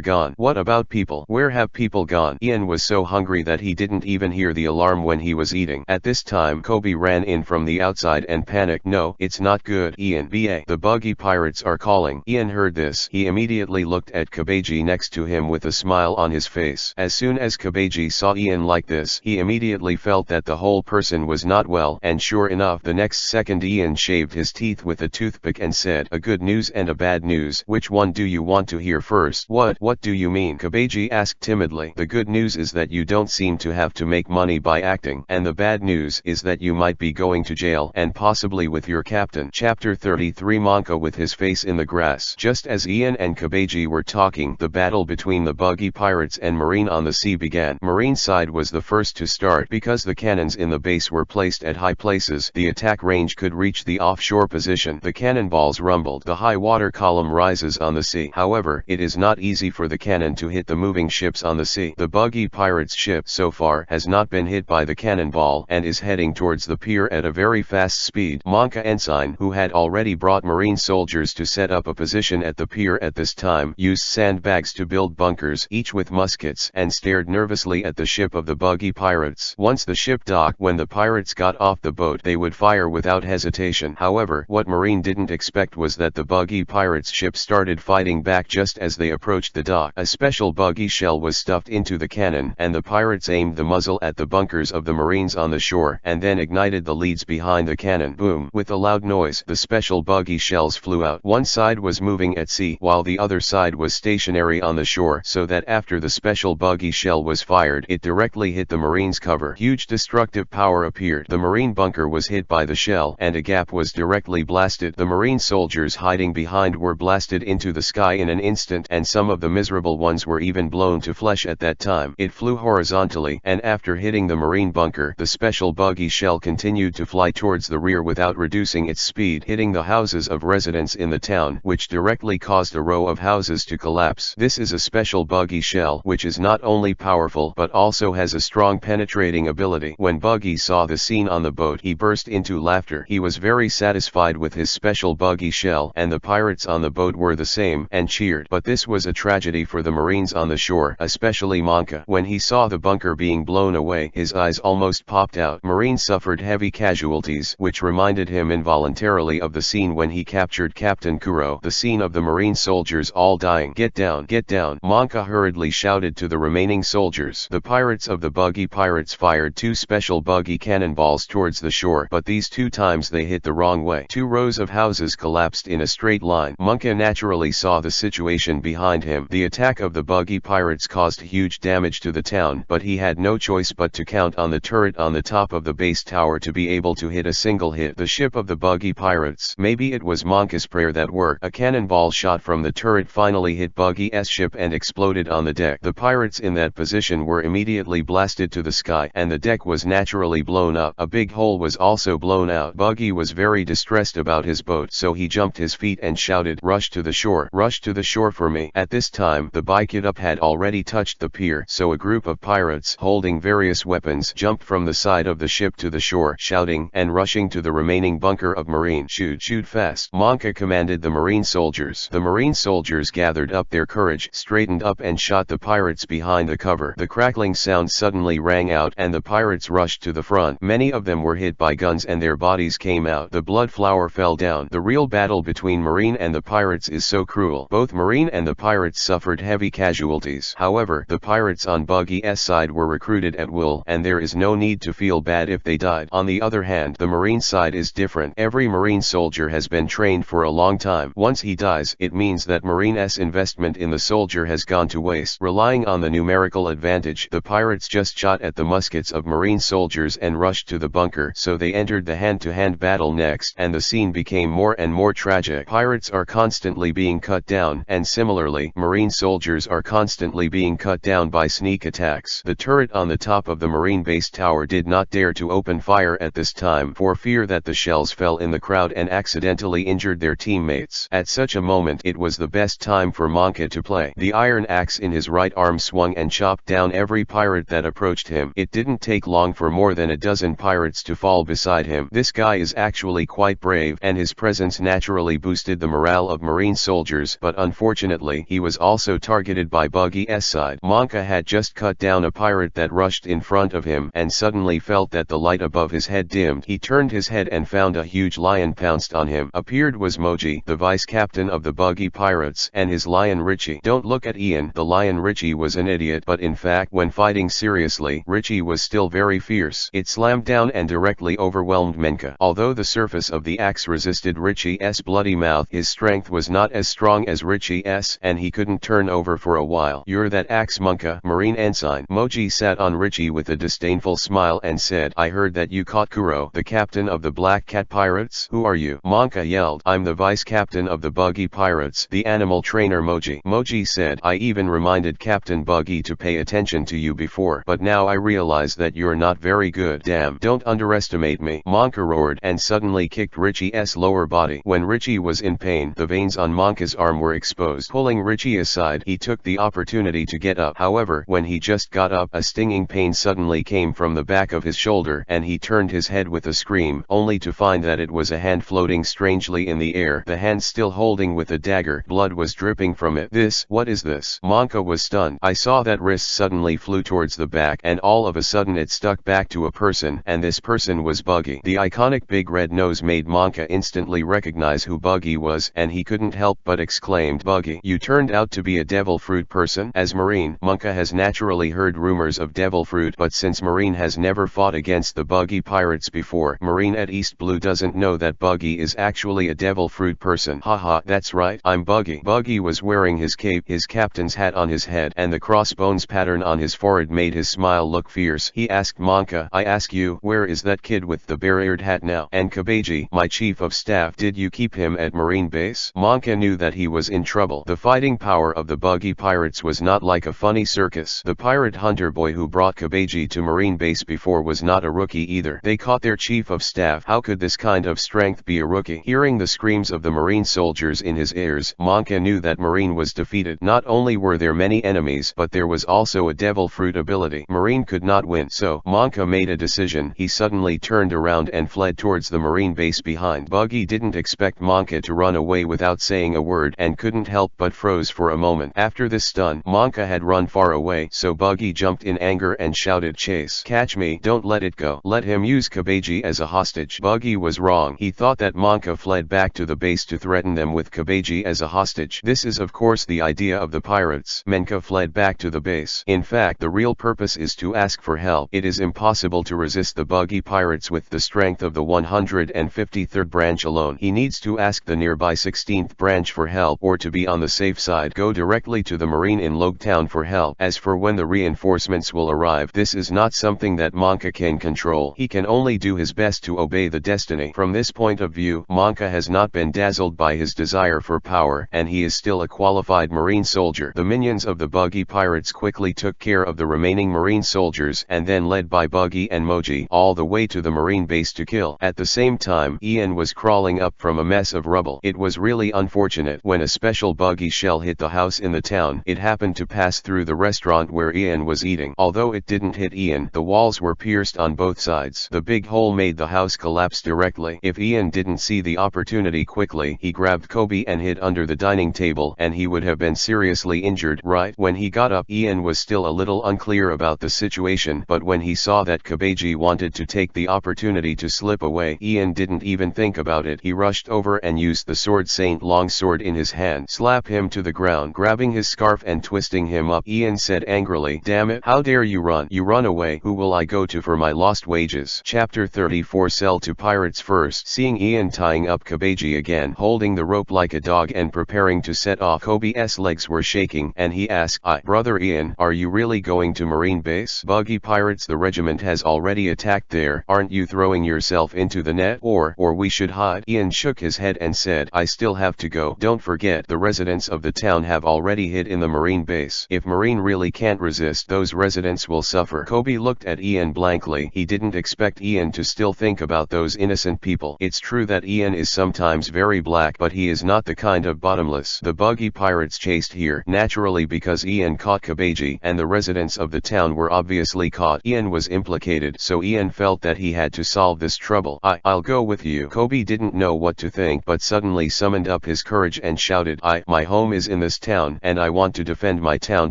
S1: gone. What about people? Where have people gone? Ian was so hungry that he didn't even hear the alarm when he was eating. At this time, Kobe ran in from the outside and panicked. No, it's not good, Ian. The Buggy pirates are calling. Ian heard this. He immediately looked at Kabeji next to him with a smile on his face. As soon as Kabeji saw Ian like this, he immediately felt that the whole person was not well, and sure enough, the next second Ian shaved his teeth with a toothpick and said, "A good news and a bad news. Which one do you want to hear first?" What do you mean?" Kabeji asked timidly. "The good news is that you don't seem to have to make money by acting, and the bad news is that you might be going to jail, and possibly with your captain." Chapter 33. Monka with his face in the grass. Just as Ian and Kabeji were talking, the battle between the Buggy pirates and Marine on the sea began. Marine's side was the first to start because the cannons in the base were placed at high places. The attack range could reach the offshore position. The cannonballs rumbled. The high water column rises on the sea. However, it is not easy for the cannon to hit the moving ships on the sea. The Buggy pirates ship so far has not been hit by the cannonball and is heading towards the pier at a very fast speed. Monka ensign, who had already brought Marine soldiers to set up a position at the pier at this time, used sandbags to build bunkers, each with muskets, and stared nervously at the ship of the Buggy pirates. Once the ship docked, when the pirates got off the boat, they would fire without hesitation. However, what Marine didn't expect was that the Buggy pirates ship started fighting back just as they approached the dock. A special Buggy shell was stuffed into the cannon, and the pirates aimed the muzzle at the bunkers of the Marines on the shore, and then ignited the leads behind the cannon. Boom! With a loud noise, the special Buggy shells flew out. One side was moving at sea, while the other side was stationary on the shore, so that after the special Buggy shell was fired, it directly hit the Marine's cover. Huge destructive power appeared. The Marine bunker was hit by the shell, and a gap was directly blasted. The Marine soldiers hiding behind were blasted into the sky in an instant, and some of the miserable ones were even blown to flesh at that time. It flew horizontally, and after hitting the Marine bunker, the special Buggy shell continued to fly towards the rear without reducing its speed, hitting the houses of residents in the town, which directly caused a row of houses to collapse. This is a special Buggy shell, which is not only powerful but also has a strong penetrating ability. When Buggy saw the scene on the boat, he burst into laughter. He was very satisfied with his special Buggy shell, and the pirates on the boat were the same, and cheered. But this was a tragedy for the Marines on the shore, especially Monka. When he saw the bunker being blown away, his eyes almost popped out. Marine suffered heavy casualties, which reminded him involuntarily of the scene when he captured Captain Kuro. The scene of the Marine soldiers all dying. "Get down, get down!" Monka hurriedly shouted to the remaining soldiers. The pirates of the Buggy pirates fired 2 special Buggy cannonballs towards the shore, but these 2 times they hit the wrong way. 2 rows of houses collapsed in a straight line. Monka naturally saw the situation behind him. The attack of the Buggy pirates caused huge damage to the town, but he had no choice but to count on the turret on the top of the base tower to be able to hit a single hit the ship of the Buggy pirates. Maybe it was Monka's prayer that worked. A cannonball shot from the turret finally hit Buggy's ship and exploded on the deck. The pirates in that position were immediately blasted to the sky, and the deck was naturally blown up. A big hole was also blown out. Buggy was very distressed about his boat, so he jumped his feet and shouted, "Rush to the shore! Rush to the shore for me!" At this time, the EPUB had already touched the pier, so a group of pirates holding various weapons jumped from the side of the ship to the shore, shouting and rushing to the remaining bunker of Marine. "Shoot, shoot fast!" Monka commanded the Marine soldiers. The Marine soldiers gathered up their courage, straightened up and shot the pirates behind the cover. The crackling sound suddenly rang out, and the pirates pirates rushed to the front. Many of them were hit by guns and their bodies came out. The blood flower fell down. The real battle between Marine and the pirates is so cruel. Both Marine and the pirates suffered heavy casualties. However, the pirates on Buggy's side were recruited at will, and there is no need to feel bad if they died. On the other hand, the Marine side is different. Every Marine soldier has been trained for a long time. Once he dies, it means that Marine's investment in the soldier has gone to waste. Relying on the numerical advantage, the pirates just shot at the muskets of Marine soldiers and rushed to the bunker, so they entered the hand-to-hand battle next, and the scene became more and more tragic. Pirates are constantly being cut down, and similarly, Marine soldiers are constantly being cut down by sneak attacks. The turret on the top of the Marine base tower did not dare to open fire at this time for fear that the shells fell in the crowd and accidentally injured their teammates. At such a moment, it was the best time for Monka to play. The iron axe in his right arm swung and chopped down every pirate that approached him. It didn't take long for more than a dozen pirates to fall beside him. This guy is actually quite brave, and his presence naturally boosted the morale of Marine soldiers, but unfortunately, he was also targeted by Buggy's side. Monka had just cut down a pirate that rushed in front of him, and suddenly felt that the light above his head dimmed. He turned his head and found a huge lion pounced on him. Appeared was Moji, the vice-captain of the Buggy pirates, and his lion Richie. Don't look at Ian. The lion Richie was an idiot, but in fact, when fighting seriously, Richie was still very fierce. It slammed down and directly overwhelmed Menka. Although the surface of the axe resisted Richie's bloody mouth, his strength was not as strong as Richie's, and he couldn't turn over for a while. You're that axe Monka, Marine ensign. Moji sat on Richie with a disdainful smile and said, I heard that you caught Kuro, the captain of the Black Cat pirates. Who are you? Monka yelled. I'm the vice-captain of the Buggy pirates, the animal trainer Moji. Moji said, I even reminded Captain Buggy to pay attention to you before, but now I realize that you're not very good. Damn, don't underestimate me. Monka roared and suddenly kicked Richie's lower body. When Richie was in pain, the veins on Monka's arm were exposed. Pulling Richie aside, he took the opportunity to get up. However, when he just got up, a stinging pain suddenly came from the back of his shoulder, and he turned his head with a scream, only to find that it was a hand floating strangely in the air, the hand still holding with a dagger. Blood was dripping from it. What is this? Monka was stunned. I saw that wrist suddenly flew towards the back, and all of a sudden it stuck back to a person, and this person was Buggy. The iconic big red nose made Monka instantly recognize who Buggy was, and he couldn't help but exclaimed, Buggy, you turned out to be a devil fruit person. As Marine, Monka has naturally heard rumors of devil fruit, but since Marine has never fought against the Buggy pirates before, Marine at East Blue doesn't know that Buggy is actually a devil fruit person. Haha, that's right, I'm Buggy. Buggy was wearing his cape, his captain's hat on his head, and the crossbones pattern on his forehead made his smile look fierce. He asked Monka, I ask you, where is that kid with the bear-eared hat now? And Kabeji, my chief of staff, did you keep him at Marine base? Monka knew that he was in trouble. The fighting power of the Buggy pirates was not like a funny circus. The pirate hunter boy who brought Kabeji to Marine base before was not a rookie either. They caught their chief of staff. How could this kind of strength be a rookie? Hearing the screams of the Marine soldiers in his ears, Monka knew that Marine was defeated. Not only were there many enemies, but there was also a devil fruit ability. Marine could not win, so Monka made a decision. He suddenly turned around and fled towards the Marine base behind. Buggy didn't expect Monka to run away without saying a word, and couldn't help but froze for a moment. After this stun, Monka had run far away, so Buggy jumped in anger and shouted, chase. Catch me, don't let it go. Let him use Kabeji as a hostage. Buggy was wrong. He thought that Monka fled back to the base to threaten them with Kabeji as a hostage. This is of course the idea of the pirates. Menka fled back to the base. In fact, the real purpose is to ask for help. It is impossible to resist the Buggy pirates with the strength of the 153rd branch alone. He needs to ask the nearby 16th branch for help, or to be on the safe side, go directly to the Marine in Logtown for help. As for when the reinforcements will arrive, this is not something that Monka can control. He can only do his best to obey the destiny. From this point of view, Monka has not been dazzled by his desire for power, and he is still a qualified Marine soldier. The minions of the Buggy pirates quickly took care of the remaining Marine soldiers, and then led by Buggy and Moji all the way to the Marine base to kill. At the same time, Ian was crawling up from a mess of rubble. It was really unfortunate when a special Buggy shell hit the house in the town. It happened to pass through the restaurant where Ian was eating. Although it didn't hit Ian, the walls were pierced on both sides. The big hole made the house collapse directly. If Ian didn't see the opportunity quickly, he grabbed Kobe and hid under the dining table, and he would have been seriously injured. Right when he got up, Ian was still a little unclear about the situation, but when he saw that Kabeji wanted to take the opportunity to slip away, Ian didn't even think about it. He rushed over and used the sword Saint Longsword in his hand, slap him to the ground, grabbing his scarf and twisting him up. Ian said angrily, "Damn it, how dare you run? You run away. Who will I go to for my lost wages?" Chapter 34 Sell to Pirates First. Seeing Ian tying up Kabeji again, holding the rope like a dog and preparing to set off, Kobe's legs were shaking, and he asked, Brother Ian, are you really going to Marine Base? Buggy pirates, the regiment has already attacked there. Aren't you throwing yourself into the net? Or we should hide?" Ian shook his head and said, "I still have to go. Don't forget, the residents of the town have already hid in the Marine Base. If Marine really can't resist, those residents will suffer." Kobe looked at Ian blankly. He didn't expect Ian to still think about those innocent people. It's true that Ian is sometimes very black, but he is not the kind of bottomless. The buggy pirates chased here, naturally, because Ian caught Kabeji, and the residents of the town were obviously caught. Ian was implicated, so Ian felt that he had to solve this trouble. I'll go with you." Kobe didn't know what to think, but suddenly summoned up his courage and shouted, My home is in this town, and I want to defend my town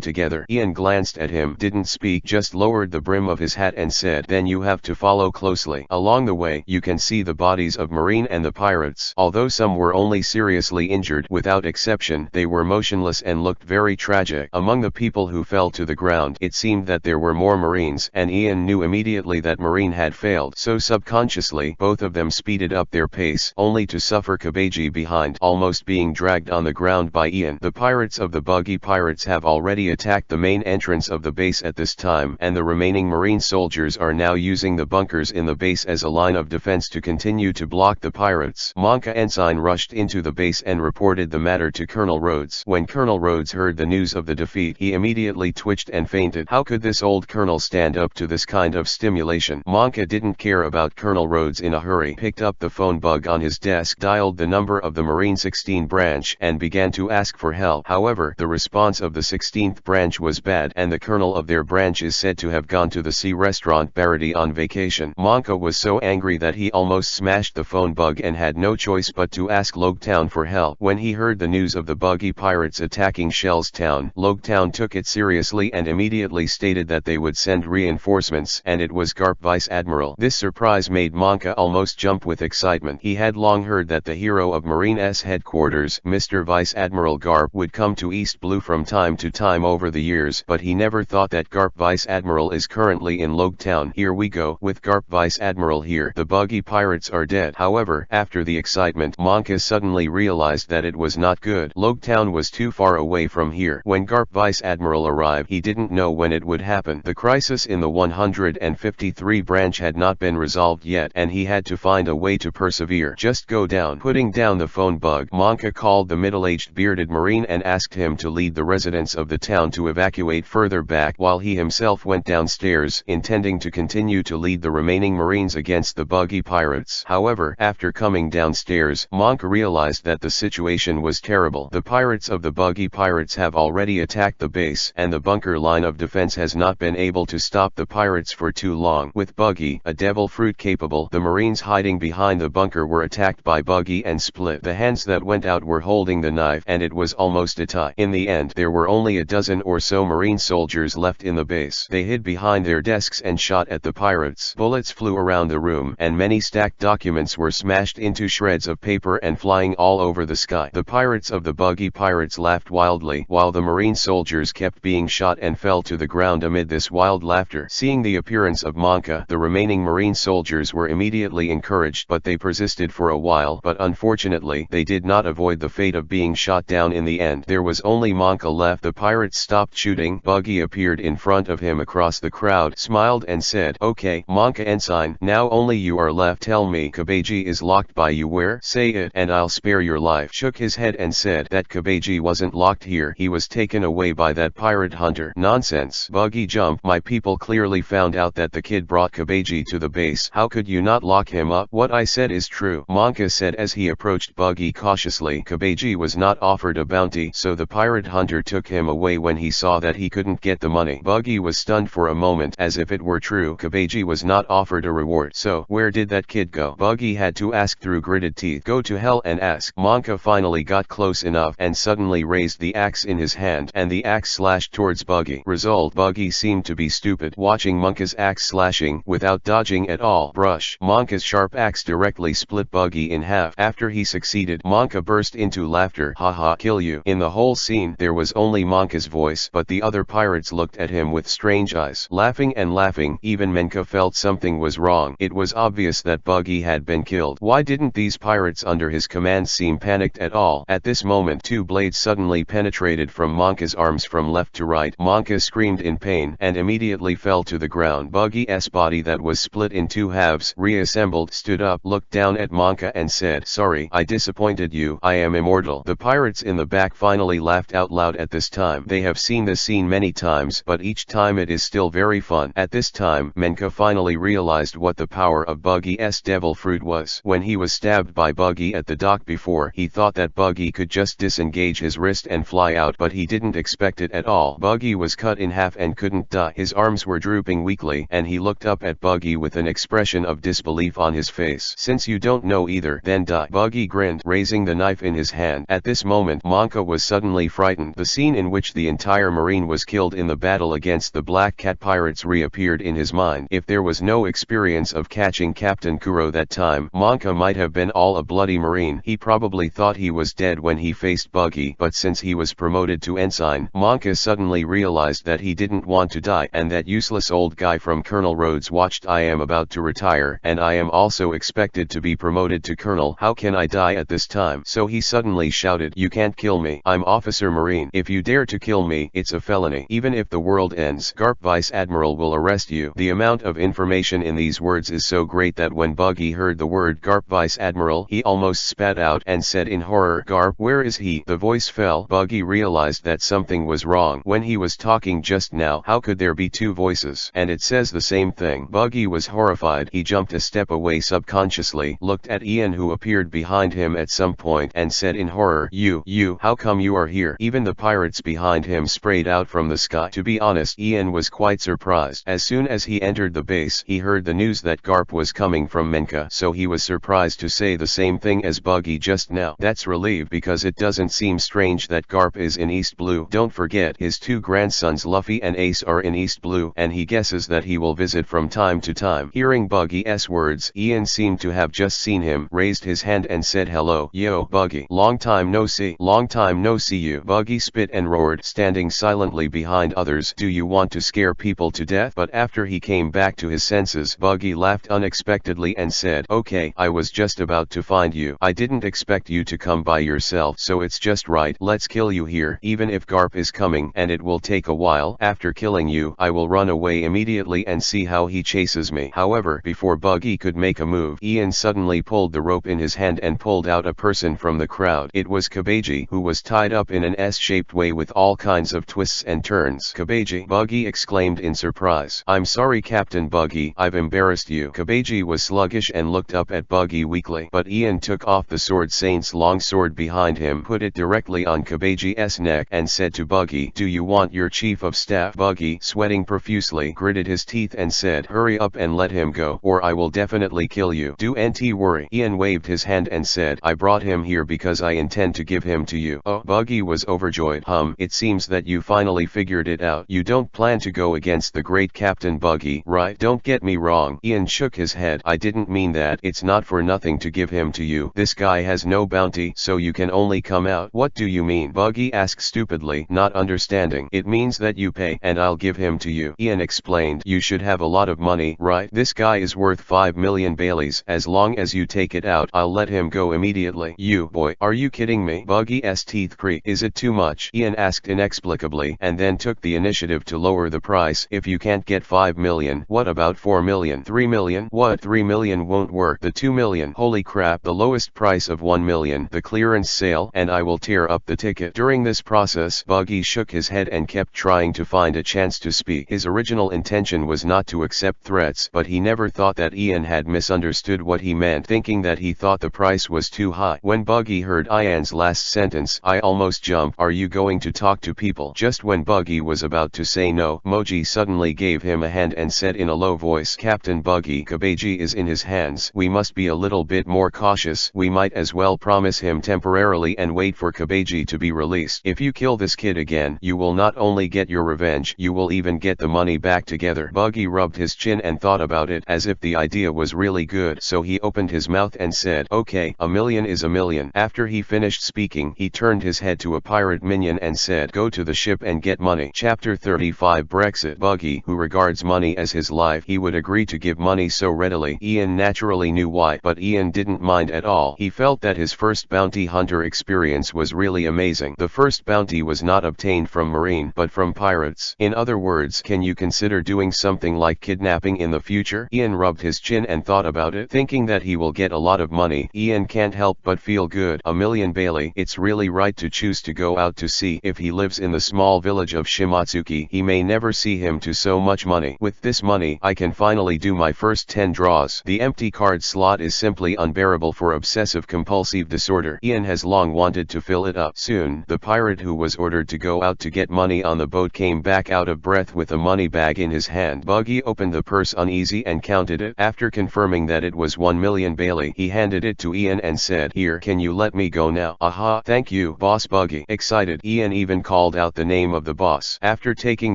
S1: together." Ian glanced at him, didn't speak, just lowered the brim of his hat and said, "Then you have to follow closely. Along the way, you can see the bodies of Marine and the pirates. Although some were only seriously injured, without exception, they were motionless and looked very tragic. Among the people who fell to the ground, it seemed that there were more Marines, and Ian knew immediately that Marine had failed. So subconsciously, both of them speeded up their pace, only to suffer Kabeji behind, almost being dragged on the ground by Ian. The pirates of the buggy pirates have already attacked the main entrance of the base at this time, and the remaining Marine soldiers are now using the bunkers in the base as a line of defense to continue to block the pirates. Monka Ensign rushed into the base and reported the matter to Colonel Rhodes. When Colonel Rhodes heard the news of the defeat, he immediately twitched and fainted. How could this old colonel stand up to this kind of stimulation? Monka didn't care about Colonel Rhodes in a hurry, picked up the phone bug on his desk, dialed the number of the Marine 16 branch, and began to ask for help. However, the response of the 16th branch was bad, and the colonel of their branch is said to have gone to the sea restaurant Barity on vacation. Monka was so angry that he almost smashed the phone bug and had no choice but to ask Logtown for help. When he heard the news of the buggy pirates attacking Shell's town, Logtown took it seriously and immediately stated that they would send reinforcements, and it was Garp Vice Admiral. This surprise made Monka almost jump with excitement. He had long heard that the hero of Marine's headquarters, Mr. Vice Admiral Garp, would come to East Blue from time to time over the years, but he never thought that Garp Vice Admiral is currently in Logtown. Here we go, with Garp Vice Admiral here, the buggy pirates are dead. However, after the excitement, Monka suddenly realized that it was not good. Logtown was too far away from here. When Garp Vice Admiral arrived, he didn't know when it would happen. The crisis in the 153 branch had not been resolved yet, and he had to find a way to persevere. Just go down. Putting down the phone bug, Monka called the middle-aged bearded Marine and asked him to lead the residents of the town to evacuate further back, while he himself went downstairs, intending to continue to lead the remaining Marines against the buggy pirates. However, after coming downstairs, Monka realized that the situation was terrible. The pirates of the buggy pirates have already attacked the base, and the bunker line of defense has not been able to stop the pirates for too long. With Buggy, a devil fruit capable, the Marines hiding behind the bunker were attacked by Buggy and split. The hands that went out were holding the knife, and it was almost a tie. In the end, there were only a dozen or so Marine soldiers left in the base. They hid behind their desks and shot at the pirates. Bullets flew around the room, and many stacked documents were smashed into shreds of paper and flying all over the sky. The pirates of the buggy pirates laughed wildly, while the Marine soldiers kept being shot and fell to the ground amid this wild laughter. Seeing the appearance of Monka, the remaining Marine soldiers were immediately encouraged, but they persisted for a while. But unfortunately, they did not avoid the fate of being shot down in the end. There was only Monka left. The pirates stopped shooting. Buggy appeared in front of him across the crowd, smiled and said, "Okay, Monka Ensign, now only you are left. Tell me, Kabeji is locked by you where? Say it, and I'll spare your life." Shook his head and said that Kabeji wasn't locked here. He was taken away by that pirate hunter. Nonsense. Buggy jumped. My people clearly found out that the kid brought Kabeji to the base. How could you not lock him up? What I said is true, Monka said as he approached Buggy cautiously. Kabeji was not offered a bounty, so the pirate hunter took him away when he saw that he couldn't get the money. Buggy was stunned for a moment, as if it were true. Kabeji was not offered a reward. So, where did that kid go? Buggy had to ask through gritted teeth. Go to hell and ask. Monka finally got close enough and suddenly raised the axe in his hand, and the axe slashed towards Buggy. Result: Buggy seemed to be stupid. Watch watching Monka's axe slashing without dodging at all. Brush. Monka's sharp axe directly split Buggy in half. After he succeeded, Monka burst into laughter. Haha, kill you. In the whole scene, there was only Monka's voice, but the other pirates looked at him with strange eyes. Laughing and laughing, even Menka felt something was wrong. It was obvious that Buggy had been killed. Why didn't these pirates under his command seem panicked at all? At this moment, two blades suddenly penetrated from Monka's arms from left to right. Monka screamed in pain and immediately fell to the ground. Buggy's body that was split in two halves reassembled, stood up, looked down at Monka and said, "Sorry, I disappointed you. I am immortal." The pirates in the back finally laughed out loud at this time. They have seen this scene many times, but each time it is still very fun. At this time, Menka finally realized what the power of Buggy's devil fruit was. When he was stabbed by Buggy at the dock before, he thought that Buggy could just disengage his wrist and fly out, but he didn't expect it at all. Buggy was cut in half and couldn't die. His arms were drooping weakly, and he looked up at Buggy with an expression of disbelief on his face. "Since you don't know either, then die." Buggy grinned, raising the knife in his hand. At this moment, Monka was suddenly frightened. The scene in which the entire marine was killed in the battle against the Black Cat pirates reappeared in his mind. If there was no experience of catching Captain Kuro that time, Monka might have been all a bloody marine. He probably thought he was dead when he faced Buggy, but since he was promoted to ensign, Monka suddenly realized that he didn't want to die, and that useless old guy from Colonel Rhodes watched. "I am about to retire, and I am also expected to be promoted to colonel. How can I die at this time?" So he suddenly shouted, "You can't kill me. I'm Officer Marine. If you dare to kill me, it's a felony. Even if the world ends, Garp Vice Admiral will arrest you." The amount of information in these words is so great that when Buggy heard the word Garp Vice Admiral, he almost spat out and said in horror, "Garp, where is he?" The voice fell. Buggy realized that something was wrong. When he was talking just now, how could there be two voices? And it says the same thing. Buggy was horrified. He jumped a step away subconsciously, looked at Ian who appeared behind him at some point, and said in horror, You, how come you are here?" Even the pirates behind him sprayed out from the sky. To be honest, Ian was quite surprised. As soon as he entered the base, he heard the news that Garp was coming from Menka, so he was surprised to say the same thing as Buggy just now. That's relieved, because it doesn't seem strange that Garp is in East Blue. Don't forget, his two grandsons Luffy and Ace are in East Blue, and he guesses that he will visit from time to time. Hearing Buggy's words, Ian seemed to have just seen him, raised his hand and said, "Hello, yo, Buggy. Long time no see." "Long time no see you." Buggy spit and roared, standing silently behind others. "Do you want to scare people to death?" But after he came back to his senses, Buggy laughed unexpectedly and said, "Okay, I was just about to find you. I didn't expect you to come by yourself, so it's just right. Let's kill you here, even if Garp is coming, and it will take a while. After killing you, I will run away immediately and see how he chases me." However, before Buggy could make a move, Ian suddenly pulled the rope in his hand and pulled out a person from the crowd. It was Kabeji, who was tied up in an S-shaped way with all kinds of twists and turns. "Kabeji!" Buggy exclaimed in surprise. "I'm sorry, Captain Buggy, I've embarrassed you." Kabeji was sluggish and looked up at Buggy weakly, but Ian took off the Sword Saint's long sword behind him, put it directly on Kabeji's neck, and said to Buggy, "Do you want your chief of staff?" Buggy, sweating profusely, gritted his teeth and said, "Hurry up and let him go, or I will definitely kill you." "Don't worry." Ian waved his hand and said, "I brought him here because I intend to give him to you." "Oh." Buggy was overjoyed. It seems that you finally figured it out. You don't plan to go against the great Captain Buggy, right?" "Don't get me wrong." Ian shook his head. "I didn't mean that. It's not for nothing to give him to you. This guy has no bounty, so you can only come out." "What do you mean?" Buggy asked stupidly, not understanding. "It means that you pay, and I'll give him to you." Ian explained. "You should have a lot of money, right? This guy is worth 5 million Baileys. As long as you take it out, I'll let him go immediately." "You, boy, are you kidding me?" Buggy's teeth creaked. "Is it too much?" Ian asked inexplicably, and then took the initiative to lower the price. "If you can't get 5 million, what about 4 million? 3 million? What? 3 million won't work. The 2 million. Holy crap, the lowest price of 1 million. The clearance sale, and I will tear up the ticket." During this process, Buggy shook his head and kept trying to find a chance to speak. His original intention was not to accept threats, but he never thought that Ian had misunderstood what he meant, thinking that he thought the price was too high. When Buggy heard Ian's last sentence, I almost jumped. "Are you going to talk to people?" Just when Buggy was about to say no, Moji suddenly gave him a hand and said in a low voice, "Captain Buggy, Kabeji is in his hands. We must be a little bit more cautious. We might as well promise him temporarily and wait for Kabeji to be released. If you kill this kid again, you will not only get your revenge, you will even get the money back together. Buggy rubbed his chin and thought about it as if the idea was really good, so he opened his mouth and said, "Okay, a million is a million." After he finished speaking, he turned his head to a pirate minion and said, "Go to the ship and get money." Chapter 35 Brexit. Buggy, who regards money as his life, he would agree to give money so readily. Ian naturally knew why, but Ian didn't mind at all. He felt that his first bounty hunter experience was really amazing. The first bounty was not obtained from Marine but from pirates. In other words, can you consider doing something like kidnapping in the future? Ian rubbed his chin and thought about it, thinking that he will get a lot of money. Ian can't help but feel good. A million Bailey. It's really right to choose to go out to sea. If he lives in the small village of Shimatsuki, he may never see him to so much money. With this money, I can finally do my first 10 draws. The empty card slot is simply unbearable for obsessive compulsive disorder. Ian has long wanted to fill it up. Soon, the pirate who was ordered to go out to get money on the boat came back out of breath with a money bag in his hand. Buggy opened the purse uneasy and counted it. After confirming that it was 1 million Bailey, he handed it to Ian and said, "Here, can you let me go now?" "Aha, thank you, boss." Buggy excited. Ian even called out the name of the boss. After taking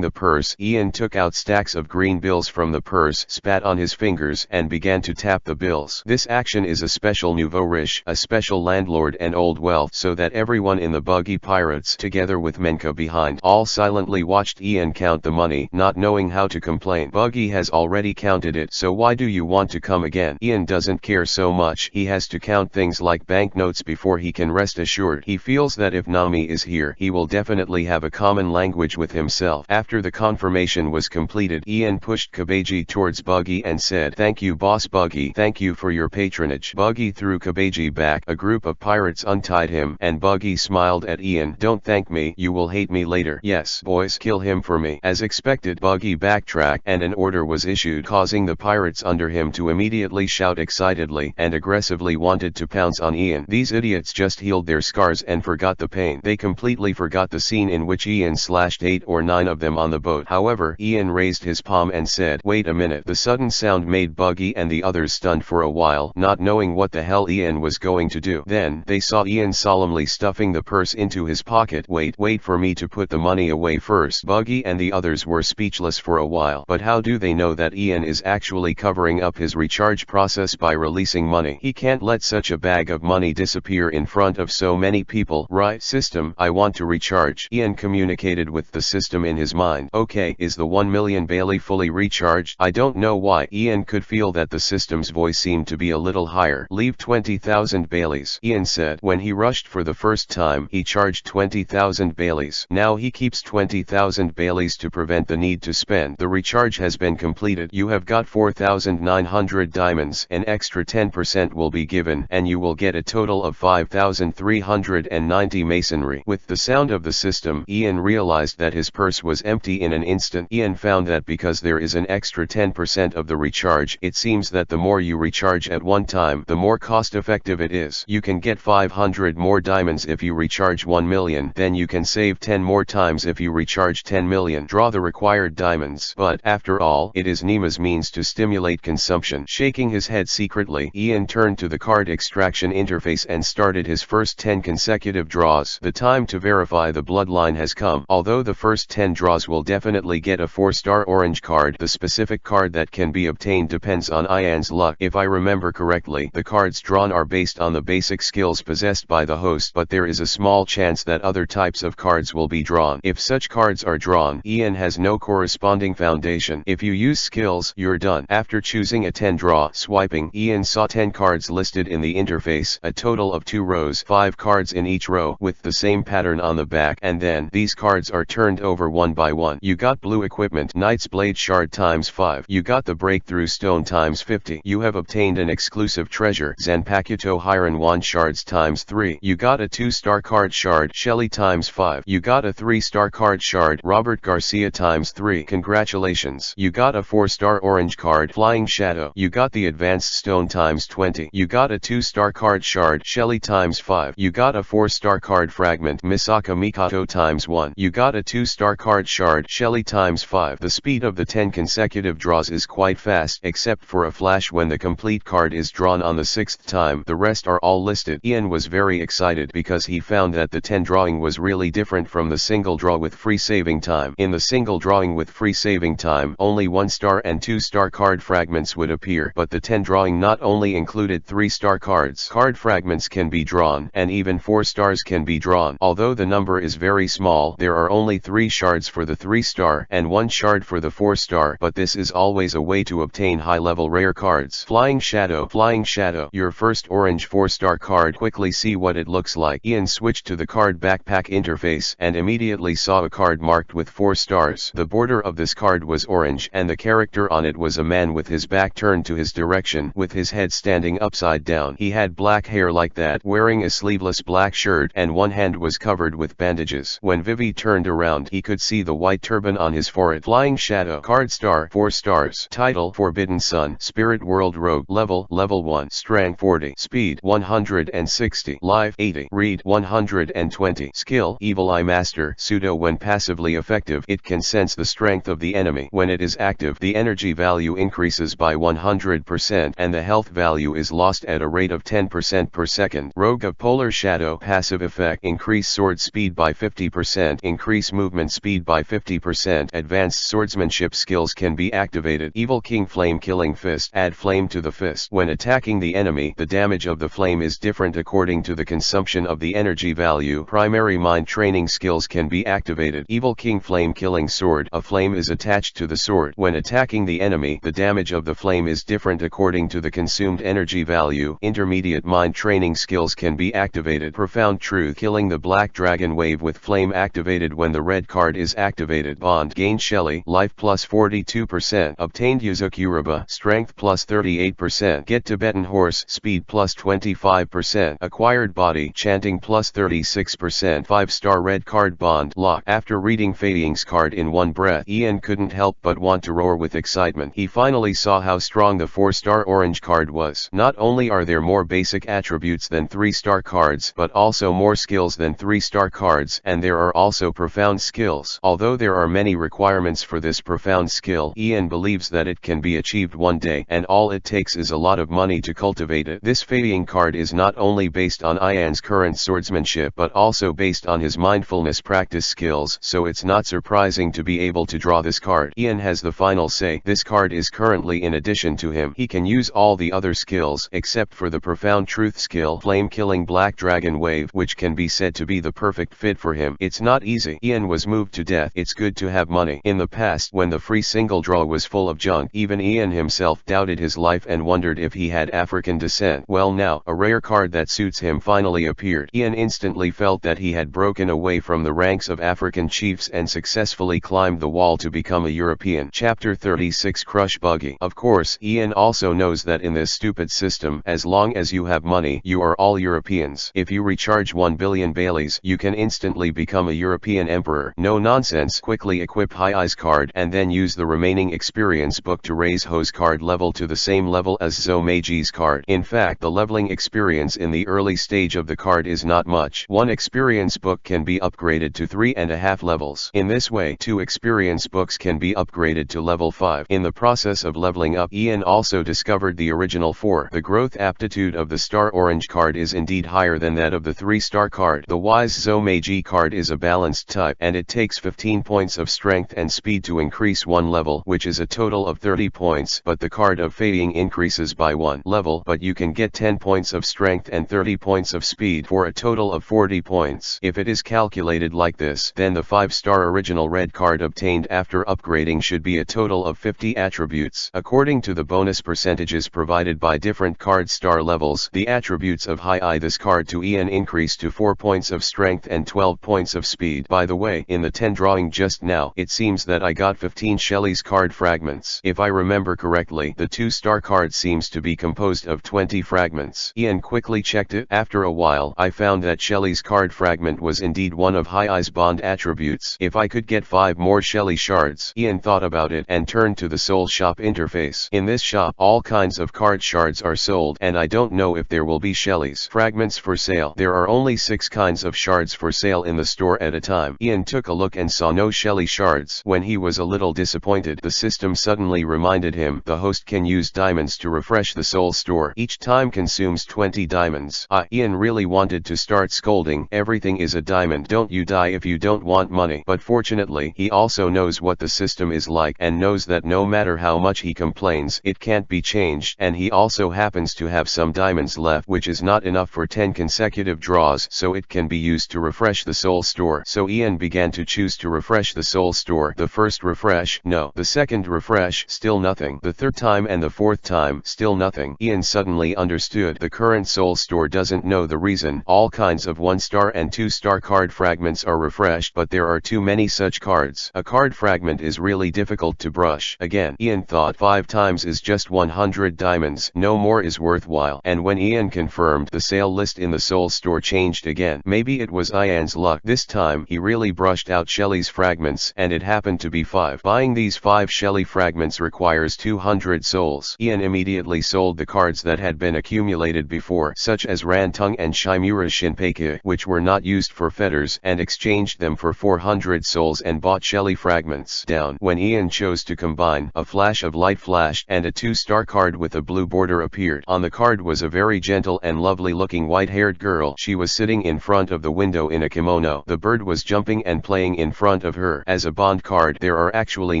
S1: the purse, Ian took out stacks of green bills from the purse, spat on his fingers, and began to tap the bills. This action is a special nouveau riche, a special landlord and old wealth, so that everyone in the Buggy pirates, together with Menka behind, all silently watched Ian count the money, not knowing how to complain. Buggy has already counted it, so why do you want to come again? Ian doesn't care so much. He has to count things like banknotes before he can rest assured. He feels that if Nami is here, he will definitely have a common language with himself. After the confirmation was completed, Ian pushed Kabeji towards Buggy and said, "Thank you, boss." Buggy, "Thank you for your patronage." Buggy threw Kabeji back. A group of pirates untied him, and Buggy smiled at Ian. "Don't thank me, you will hate me later." "Yes, boys, kill him for me." As expected, Buggy backtracked, and an order was issued, causing the pirates under him to immediately shout excitedly and aggressively wanted to pounce on Ian. These idiots just healed their scars and forgot the pain. They completely forgot the scene in which Ian slashed 8 or 9 of them on the boat. However, Ian raised his palm and said, "Wait a minute." The sudden sound made Buggy and the others stunned for a while, not knowing what the hell Ian was going to do. Then, they saw Ian solemnly stuffing the purse into his pocket. Wait for me to put the money away first." Buggy and the others were speechless for a while. But how do they know that Ian is actually covering up his recharge process by releasing money? He can't let such a bag of money disappear in front of so many people. "Right, system, I want to recharge." Ian communicated with the system in his mind. "Okay, is the 1 million Bailey fully recharged?" I don't know why. Ian could feel that the system's voice seemed to be a little higher. "Leave 20,000 Baileys," Ian said. When he rushed for the first time, he charged 20,000 Baileys. Now he keeps 20,000 Baileys to prevent the need to spend. The recharge has been completed. You have got 4,900 diamonds. An extra 10% will be given, and you will get a total of 5,390 masonry. With the sound of the system, Ian realized that his purse was empty in an instant. Ian found that because there is an extra 10% of the recharge, it seems that the more you recharge at one time, the more cost-effective it is. You can get 500 more diamonds if you recharge 1 million, then you can save 10 more times if you recharge 10 million. Draw the required diamonds. But, after all, it is Nima's means to stimulate consumption. Shaking his head secretly, Ian turned to the card extraction interface and started his first 10 consecutive draws. The time to verify the bloodline has come. Although the first 10 draws will definitely get a 4-star orange card, the specific card that can be obtained depends on Ian's luck. If I remember correctly, the cards drawn are based on the basic skills possessed by the host, but there is a small chance that other types of cards will be drawn. If such cards are drawn, Ian has no corresponding foundation. If you use skills, you're done. After choosing a 10 draw, swiping, Ian saw 10 cards listed in the interface, a total of 2 rows, 5 cards in each row, with the same pattern on the back, and then, these cards are turned over one by one. You got blue equipment, Knight's Blade Shard times 5. You got the Breakthrough Stone times 50. You have obtained an exclusive treasure, Zanpakuto Hiron Wand Shards times 3. You got a 2-star card shard, Shelly times 5. You got a 3-star card shard, Robert Garcia times 3. Congratulations. You got a 4-star orange card, Flying Shadow. You got the Advanced Stone times 20. You got a 2-star card shard, Shelly times 5. You got a 4-star card fragment, Misaka Mikoto times 1. You got a 2-star card shard, Shelly times 5. The speed of the 10 consecutive draws is quite fast, except for a flash when the complete card is drawn on the 6th time. The rest are all listed. Ian was very excited because he found that the 10 drawing was really different from the single draw with free saving time. In the single drawing with free saving time. Only 1-star and 2-star card fragments would appear, but the 10 drawing not only included 3-star cards. Card fragments can be drawn, and even 4 stars can be drawn. Although the number is very small, there are only 3 shards for the 3-star and 1 shard for the 4-star, but this is always a way to obtain high-level rare cards. Flying Shadow. Flying Shadow, your first orange 4-star card. Quickly see what it looks like. Ian switched to the card backpack interface and immediately saw a card marked with 4 stars. The border of this card was orange and the character on it was a man with his back turned to his direction, with his head standing upside down. He had black hair like that, wearing a sleeveless black shirt, and one hand was covered with bandages. When Vivi turned around, he could see the white turban on his forehead. Flying Shadow. Card star 4 stars. Title: Forbidden Sun. Spirit World Rogue. Level 1. Strength 40. Speed 160. Life 80. Read 120. Skill: Evil Eye Master. Pseudo. When passively effective, it can sense the strength of the enemy. When it is active, the energy value increases by 100% and the health value is lost at a rate of 10% per second. Rogue of Polar Shadow. Passive effect: increase sword speed by 50%, increase movement speed by 50%. Advanced swordsmanship skills can be activated. Evil King Flame Killing Fist. Add flame to the fist. When attacking the enemy, the damage of the flame is different according to the consumption of the energy value. Primary mind training skills can be activated. Evil King Flame Killing Sword. A flame is attached to the sword. When attacking the enemy, the damage of the flame is different according to the consumed energy value. Intermediate mind training skills can be activated. Profound Truth. Killing the Black Dragon Wave with flame activated when the red card is activated. Bond. Gain Shelly. Life plus 42%. Obtained Yuzukuruba. Strength plus 38%. Get Tibetan Horse. Speed plus 25%. Acquired Body. Chanting plus 36%. 5-star red card. Bond. Lock. After reading Fei Ying's card in one breath, Ian couldn't help but want to roar with excitement. He finally saw how strong the 4-star orange card was. Not only are there more basic attributes than 3-star cards, but also more skills than 3-star cards, and there are also profound skills. Although there are many requirements for this profound skill, Ian believes that it can be achieved one day, and all it takes is a lot of money to cultivate it. This Fei Ying card is not only based on Ian's current swordsmanship but also based on his mindfulness practice skills, so it's not surprising to be able to draw this card. Ian has the final say. This card is currently in addition to him. He can use all the other skills except for the Profound Truth skill, Flame Killing Black Dragon Wave, which can be said to be the perfect fit for him. It's not easy. Ian was moved to death. It's good to have money. In the past, when the free single draw was full of junk, even Ian himself doubted his life and wondered if he had African descent. Well, now, a rare card that suits him finally appeared. Ian instantly felt that he had broken away from the ranks of African chiefs and successfully climbed the wall to become a European. Chapter 36. Crush Buggy. Of course, Ian also knows that in this stupid system, as long as you have money, you are all Europeans. If you recharge 1 billion Baileys, you can instantly become a European emperor. No nonsense. Quickly equip High Eyes card and then use the remaining experience book to raise Ho's card level to the same level as Zomeji's card. In fact, the leveling experience in the early stage of the card is not much. One experience book can be upgraded to 3.5 levels. In this way, 2 experience books can be upgraded to level 5. In the process of leveling up, Ian also discovered the original 4. The growth aptitude of the Star Orange card is indeed higher than that of the 3-star card. The Wise Zomeji card is a balanced type, and it takes 15 points of strength and speed to increase 1 level, which is a total of 30 points. But the card of Fei Ying increases by 1 level, but you can get 10 points of strength and 30 points of speed for a total of 40 points. If it is calculated like this, then the 5-star original red card obtained after upgrading should be a total of 50 attributes. According to the bonus percentages provided by different card star levels, the attributes of High Eye this card to Ian increase to 4 points of strength and 12 points of speed. By the way, in the 10 drawing just now, it seems that I got 15 Shelly's card fragments. If I remember correctly, the 2-star card seems to be composed of 20 fragments. Ian quickly checked it. After a while, I found that Shelly's card fragment was indeed one of High Eye's bond attributes. If I could get 5 more Shelly shards. Ian thought about it and turned to the Soul Shop interface. In this shop, all kinds of card shards are sold, and I don't know if there will be Shelly's fragments for sale. There are only 6 kinds of shards for sale in the store at a time. Ian took a look and saw no Shelly shards. When he was a little disappointed, the system suddenly reminded him the host can use diamonds to refresh the soul store. Each time consumes 20 diamonds. Ian really wanted to start scolding. Everything is a diamond. Don't you die if you don't want money. But fortunately, he also knows knows what the system is like and knows that no matter how much he complains, it can't be changed, and he also happens to have some diamonds left, which is not enough for 10 consecutive draws, so it can be used to refresh the soul store. So Ian began to choose to refresh the soul store. The first refresh, no. The second refresh, still nothing. The third time and the fourth time, still nothing. Ian suddenly understood the current soul store doesn't know the reason. All kinds of 1-star and 2-star card fragments are refreshed, but there are too many such cards. A card fragment is really difficult to brush. Again, Ian thought 5 times is just 100 diamonds. No more is worthwhile. And when Ian confirmed, the sale list in the soul store changed again. Maybe it was Ian's luck. This time, he really brushed out Shelly's fragments, and it happened to be 5. Buying these 5 Shelly fragments requires 200 souls. Ian immediately sold the cards that had been accumulated before, such as Rantung and Shimura Shinpeiku, which were not used for fetters, and exchanged them for 400 souls and bought Shelly fragments. Down. When Ian chose to combine, a flash of light flashed, and a 2-star card with a blue border appeared. On the card was a very gentle and lovely looking white-haired girl. She was sitting in front of the window in a kimono. The bird was jumping and playing in front of her. As a bond card, there are actually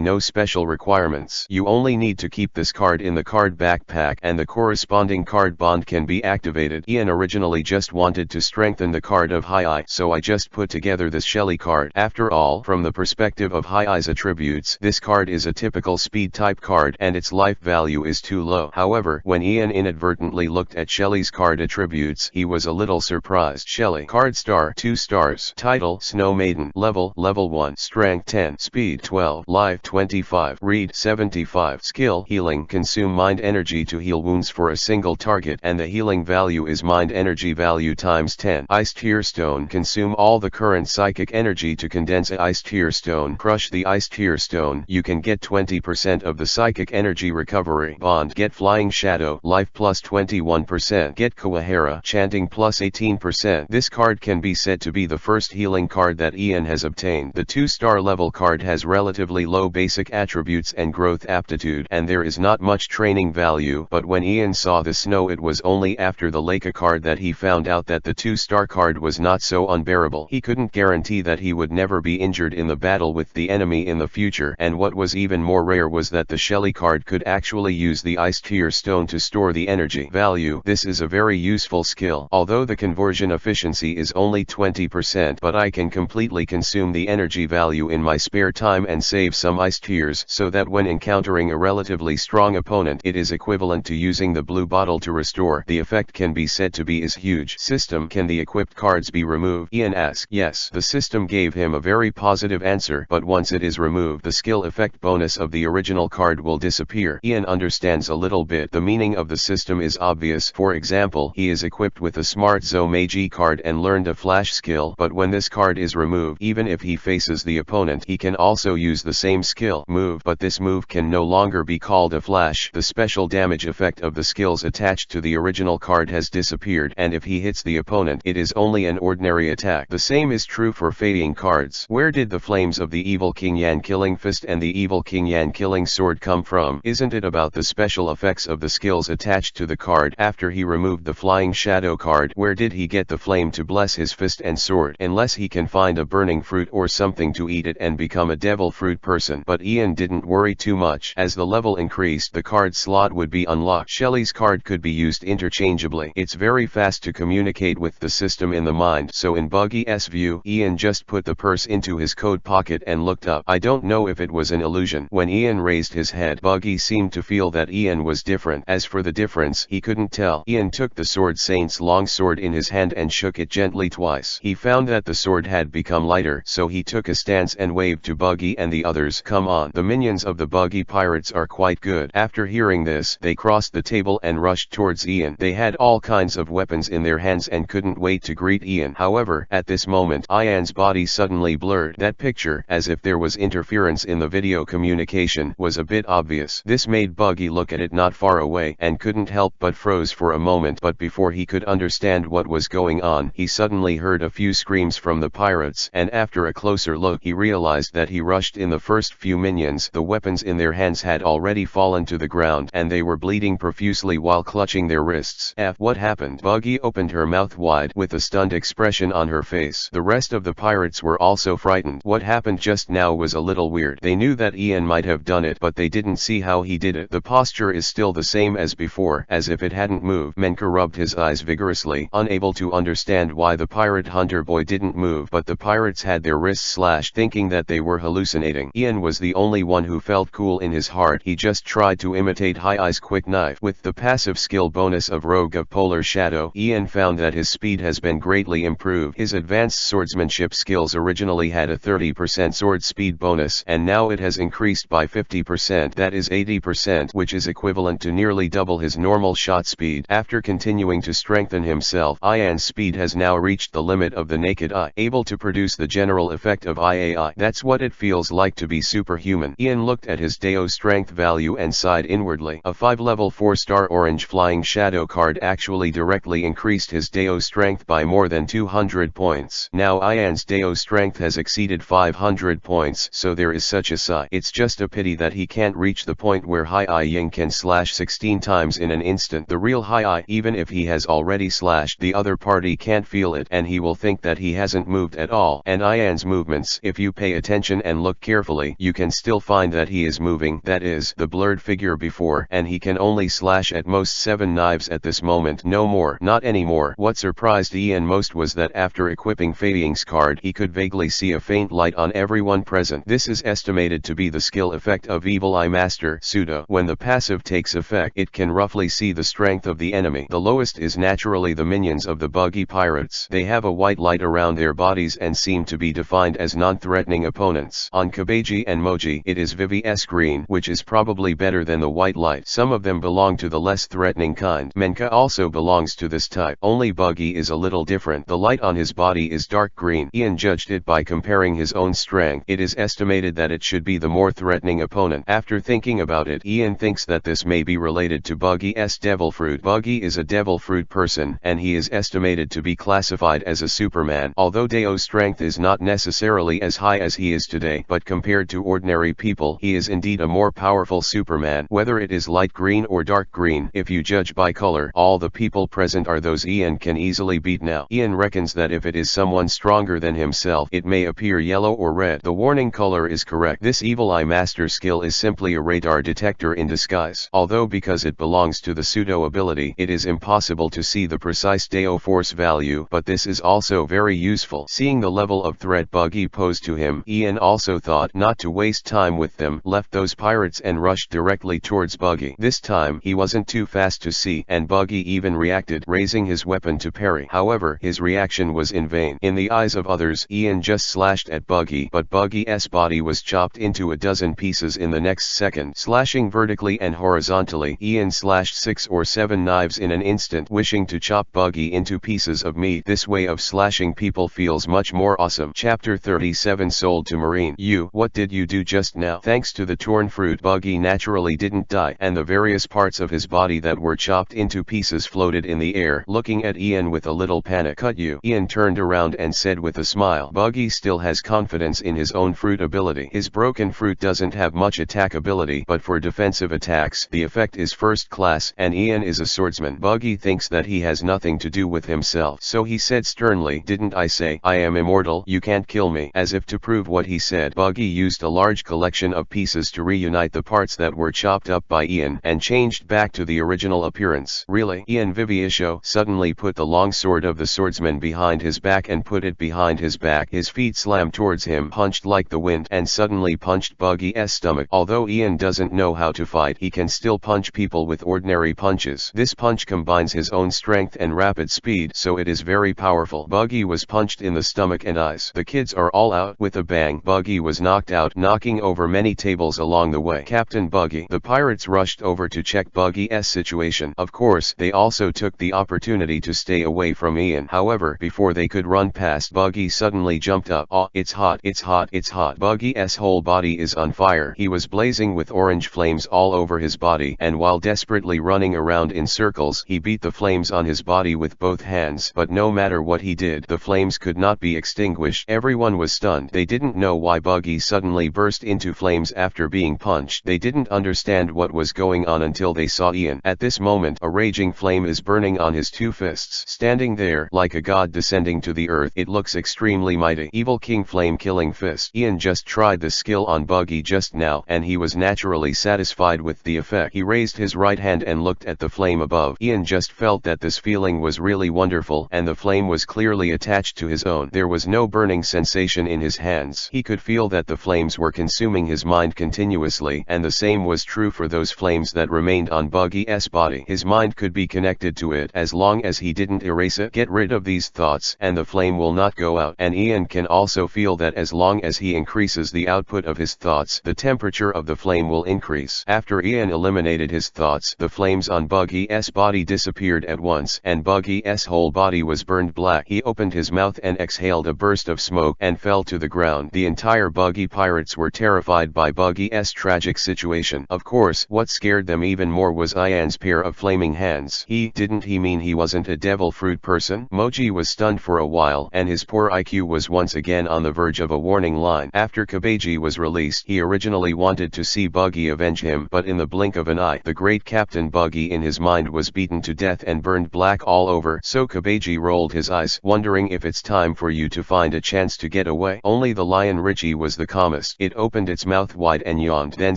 S1: no special requirements. You only need to keep this card in the card backpack, and the corresponding card bond can be activated. Ian originally just wanted to strengthen the card of Hai, so I just put together this Shelly card. After all, from the perspective of Hai's attributes, this card is a typical speed type card and its life value is too low. However, when Ian inadvertently looked at Shelly's card attributes, he was a little surprised. Shelly. Card star 2 stars. Title Snow Maiden. Level 1. Strength 10. Speed 12. Life 25. Read 75. Skill Healing. Consume mind energy to heal wounds for a single target, and the healing value is mind energy value times 10. Ice Tear Stone. Consume all the current psychic energy to condense a Ice Tear Stone. Crush the Ice Tear Stone. You can get 20% of the psychic energy recovery. Bond. Get Flying Shadow. Life plus 21%. Get Kawahara. Chanting plus 18%. This card can be said to be the first healing card that Ian has obtained. The 2-star level card has relatively low basic attributes and growth aptitude, and there is not much training value, but when Ian saw the snow, it was only after the Leica card that he found out that the 2-star card was not so unbearable. He couldn't guarantee that he would never be injured in the battle with the enemy in the future, and what was even more rare was that the Shelly card could actually use the Ice Tear Stone to store the energy value. This is a very useful skill. Although the conversion efficiency is only 20%, but I can completely consume the energy value in my spare time and save some ice tears, so that when encountering a relatively strong opponent, it is equivalent to using the blue bottle to restore. The effect can be said to be is huge. System. Can the equipped cards be removed? Ian asked. Yes. The system gave him a very positive answer, but once it is removed, the skill effect bonus of the original card will disappear. Ian understands a little bit. The meaning of the system is obvious. For example, he is equipped with a Smart Zo Meiji card and learned a flash skill, but when this card is removed, even if he faces the opponent, he can also use the same skill move, but this move can no longer be called a flash. The special damage effect of the skills attached to the original card has disappeared, and if he hits the opponent, it is only an ordinary attack. The same is true for fading cards. Where did the flames of the Evil King Yan Killing Fist and the Evil King Yan Killing Sword come from? Isn't it about the special effects of the skills attached to the card? After he removed the Flying Shadow card, where did he get the flame to bless his fist and sword? Unless he can find a burning fruit or something to eat it and become a devil fruit person. But Ian didn't worry too much. As the level increased, the card slot would be unlocked. Shelly's card could be used interchangeably. It's very fast to communicate with the system in the mind, so in Buggy's view, Ian just put the purse into his coat pocket and looked up. I don't know if it was an illusion. When Ian raised his head, Buggy seemed to feel that Ian was different. As for the difference, he couldn't tell. Ian took the Sword Saint's long sword in his hand and shook it gently twice. He found that the sword had become lighter, so he took a stance and waved to Buggy and the others. Come on. The minions of the Buggy pirates are quite good. After hearing this, they crossed the table and rushed towards Ian. They had all kinds of weapons in their hands and couldn't wait to greet Ian. However, at this moment, Ian's body suddenly blurred. That picture, as if there was interference in the video communication, was a bit obvious. This made Buggy look at it not far away and couldn't help but froze for a moment, but before he could understand what was going on, he suddenly heard a few screams from the pirates, and after a closer look, he realized that he rushed in the first few minions. The weapons in their hands had already fallen to the ground, and they were bleeding profusely while clutching their wrists. What happened? Buggy opened her mouth wide with a stunned expression on her face. The rest of the pirates were also frightened. What happened just now was a little weird. They knew that Ian might have done it, but they didn't see how he did it. The posture is still the same as before, as if it hadn't moved. Menka rubbed his eyes vigorously, unable to understand why the pirate hunter boy didn't move, but the pirates had their wrists slashed, thinking that they were hallucinating. Ian was the only one who felt cool in his heart. He just tried to imitate Hai-Ai's quick knife. With the passive skill bonus of Rogue of Polar Shadow, Ian found that his speed has been greatly improved. His advanced swordsmanship skills originally had a 30% sword speed bonus, and now it has increased by 50%, that is 80%, which is equivalent to nearly double his normal shot speed. After continuing to strengthen himself, Ian's speed has now reached the limit of the naked eye, able to produce the general effect of IAI. That's what it feels like to be superhuman. Ian looked at his Deo strength value and sighed inwardly. A 5-level 4-star orange flying shadow card actually directly increased his Deo strength by more than 200 points. Now Ian's Deo strength has exceeded 500 points, so there is such a sigh. It's just a pity that he can't reach the point where Hai-Ai Ying can slash 16 times in an instant. The real Hai-Ai, even if he has already slashed, the other party can't feel it, and he will think that he hasn't moved at all. And Ian's movements, if you pay attention and look carefully, you can still find that he is moving, that is, the blurred figure before, and he can only slash at most 7 knives at this moment, no more, not anymore. What surprised Ian most was that after equipping Fei Ying's card, he could vaguely see a faint light on everyone present. This is estimated to be the skill effect of Evil Eye Master Pseudo. When the passive takes effect, it can roughly see the strength of the enemy. The lowest is naturally the minions of the Buggy pirates. They have a white light around their bodies and seem to be defined as non-threatening opponents. On Kabeji and Moji, it is Vivi's green, which is probably better than the white light. Some of them belong to the less threatening kind. Menka also belongs to this type, only Buggy is a little different. The light on his body is dark green. Ian judged it by comparing his own strength. It is estimated that it should be the more threatening opponent. After thinking about it, Ian thinks that this may be related to Buggy's devil fruit. Buggy is a devil fruit person, and he is estimated to be classified as a Superman. Although Deo's strength is not necessarily as high as he is today, but compared to ordinary people, he is indeed a more powerful Superman. Whether it is light green or dark green, if you judge by color, all the people present are those Ian can easily beat now. Ian reckons that if it is someone stronger than himself, it may appear yellow or red. The warning color is correct. This Evil Eye Master skill is simply a radar detector in disguise. Although because it belongs to the pseudo ability, it is impossible to see the precise Deo force value, but this is also very useful. Seeing the level of threat Buggy posed to him, Ian also thought not to waste time with them, left those pirates and rushed directly towards Buggy. This time, he wasn't too fast to see, and Buggy even reacted, raising his weapon to parry. However, his reaction was in vain. In the eyes of others, Ian just slashed at Buggy, but Buggy's body was chopped into a dozen pieces in the next second. Slashing vertically and horizontally, Ian slashed 6 or 7 knives in an instant, wishing to chop Buggy into pieces of meat. This way of slashing people feels much more awesome. Chapter 37 Sold to Marine. What did you do just now? Thanks to the torn fruit, Buggy naturally didn't die, and the various parts of his body that were chopped into pieces floated in the air. Looking at Ian with a little panic. Cut you. Ian turned around and said with a smile. Buggy still has confidence in his own fruit ability. His broken fruit doesn't have much attack ability, but for defensive attacks, the effect is first class, and Ian is a swordsman. Buggy thinks that he has nothing to do with himself, so he said sternly, "Didn't I say I am immortal? You can't kill me." As if to prove what he said, Buggy used a large collection of pieces to reunite the parts that were chopped up by Ian, and changed back to the original appearance. Really? Ian Vivisio suddenly put the long sword of the swordsman behind his back and put it behind his back. His feet slammed towards him, punched like the wind, and suddenly punched Buggy's stomach. Although Ian doesn't know how to fight, he can still punch people with ordinary punches. This punch combines his own strength and rapid speed, so it is very powerful. Buggy was punched in the stomach and eyes. The kids are all out. With a bang, Buggy was knocked out, knocking over many tables along the way. Captain Buggy. The pirates rushed over to check Buggy's situation. Of course, they also took the opportunity to stay away from Ian. However, before they could run past, Buggy suddenly jumped up. "Oh, it's hot, it's hot, it's hot." Buggy's whole body is on fire. He was blazing with orange flames all over his body, and while desperately running around in circles, he beat the flames on his body with both hands. But no matter what he did, the flames could not be extinguished. Everyone was stunned. They didn't know why Buggy suddenly burst into flames after being punched. They didn't understand what was going on until they saw Ian. At this moment, a raging flame is burning on his 2 fists. Standing there, like a god descending to the earth, it looks extremely mighty. Evil King Flame Killing Fist. Ian just tried the skill on Buggy just now and he was naturally satisfied with the effect. He raised his right hand and looked at the flame above. Ian just felt that this feeling was really wonderful and the flame was clearly attached to his own. There was no burning sensation in his hands. He could feel that the flames were consuming his mind continuously, and the same was true for those flames that remained on Buggy's body. His mind could be connected to it as long as he didn't erase it. Get rid of these thoughts and the flame will not go out. And Ian can also feel that as long as he increases the output of his thoughts, the temperature of the flame will increase. After Ian eliminated his thoughts, the flames on Buggy's body disappeared at once, and Buggy's whole body was burned black. He opened his mouth and exhaled a burst of smoke and fell to the ground. The entire Buggy pirates were terrified by Buggy's tragic situation. Of course, what scared them even more was Ian's pair of flaming hands. Didn't he mean he wasn't a devil fruit person? Moji was stunned for a while, and his poor IQ was once again on the verge of a warning line. After Kabeji was released, he originally wanted to see Buggy avenge him, but in the blink of an eye, the great Captain Buggy in his mind was beaten to death and burned black all over. So Kabeji rolled his eyes, wondering if it's time for you to find a chance to get away. Only the lion Richie was the calmest. It opened its mouth wide and yawned, then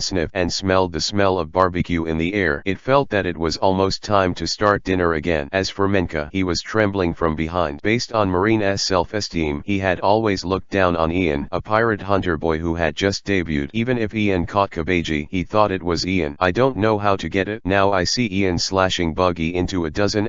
S1: sniffed and smelled the smell of barbecue in the air. It felt that it was almost time to start dinner again. As for Menka, he was trembling from behind. Based on Marina's self-esteem, he had always looked down on Ian, a pirate hunter boy who had just debuted. Even if Ian caught Kabeji, he thought it was Ian. I don't know how to get it. Now I see Ian slashing Buggy into 1.5 dozen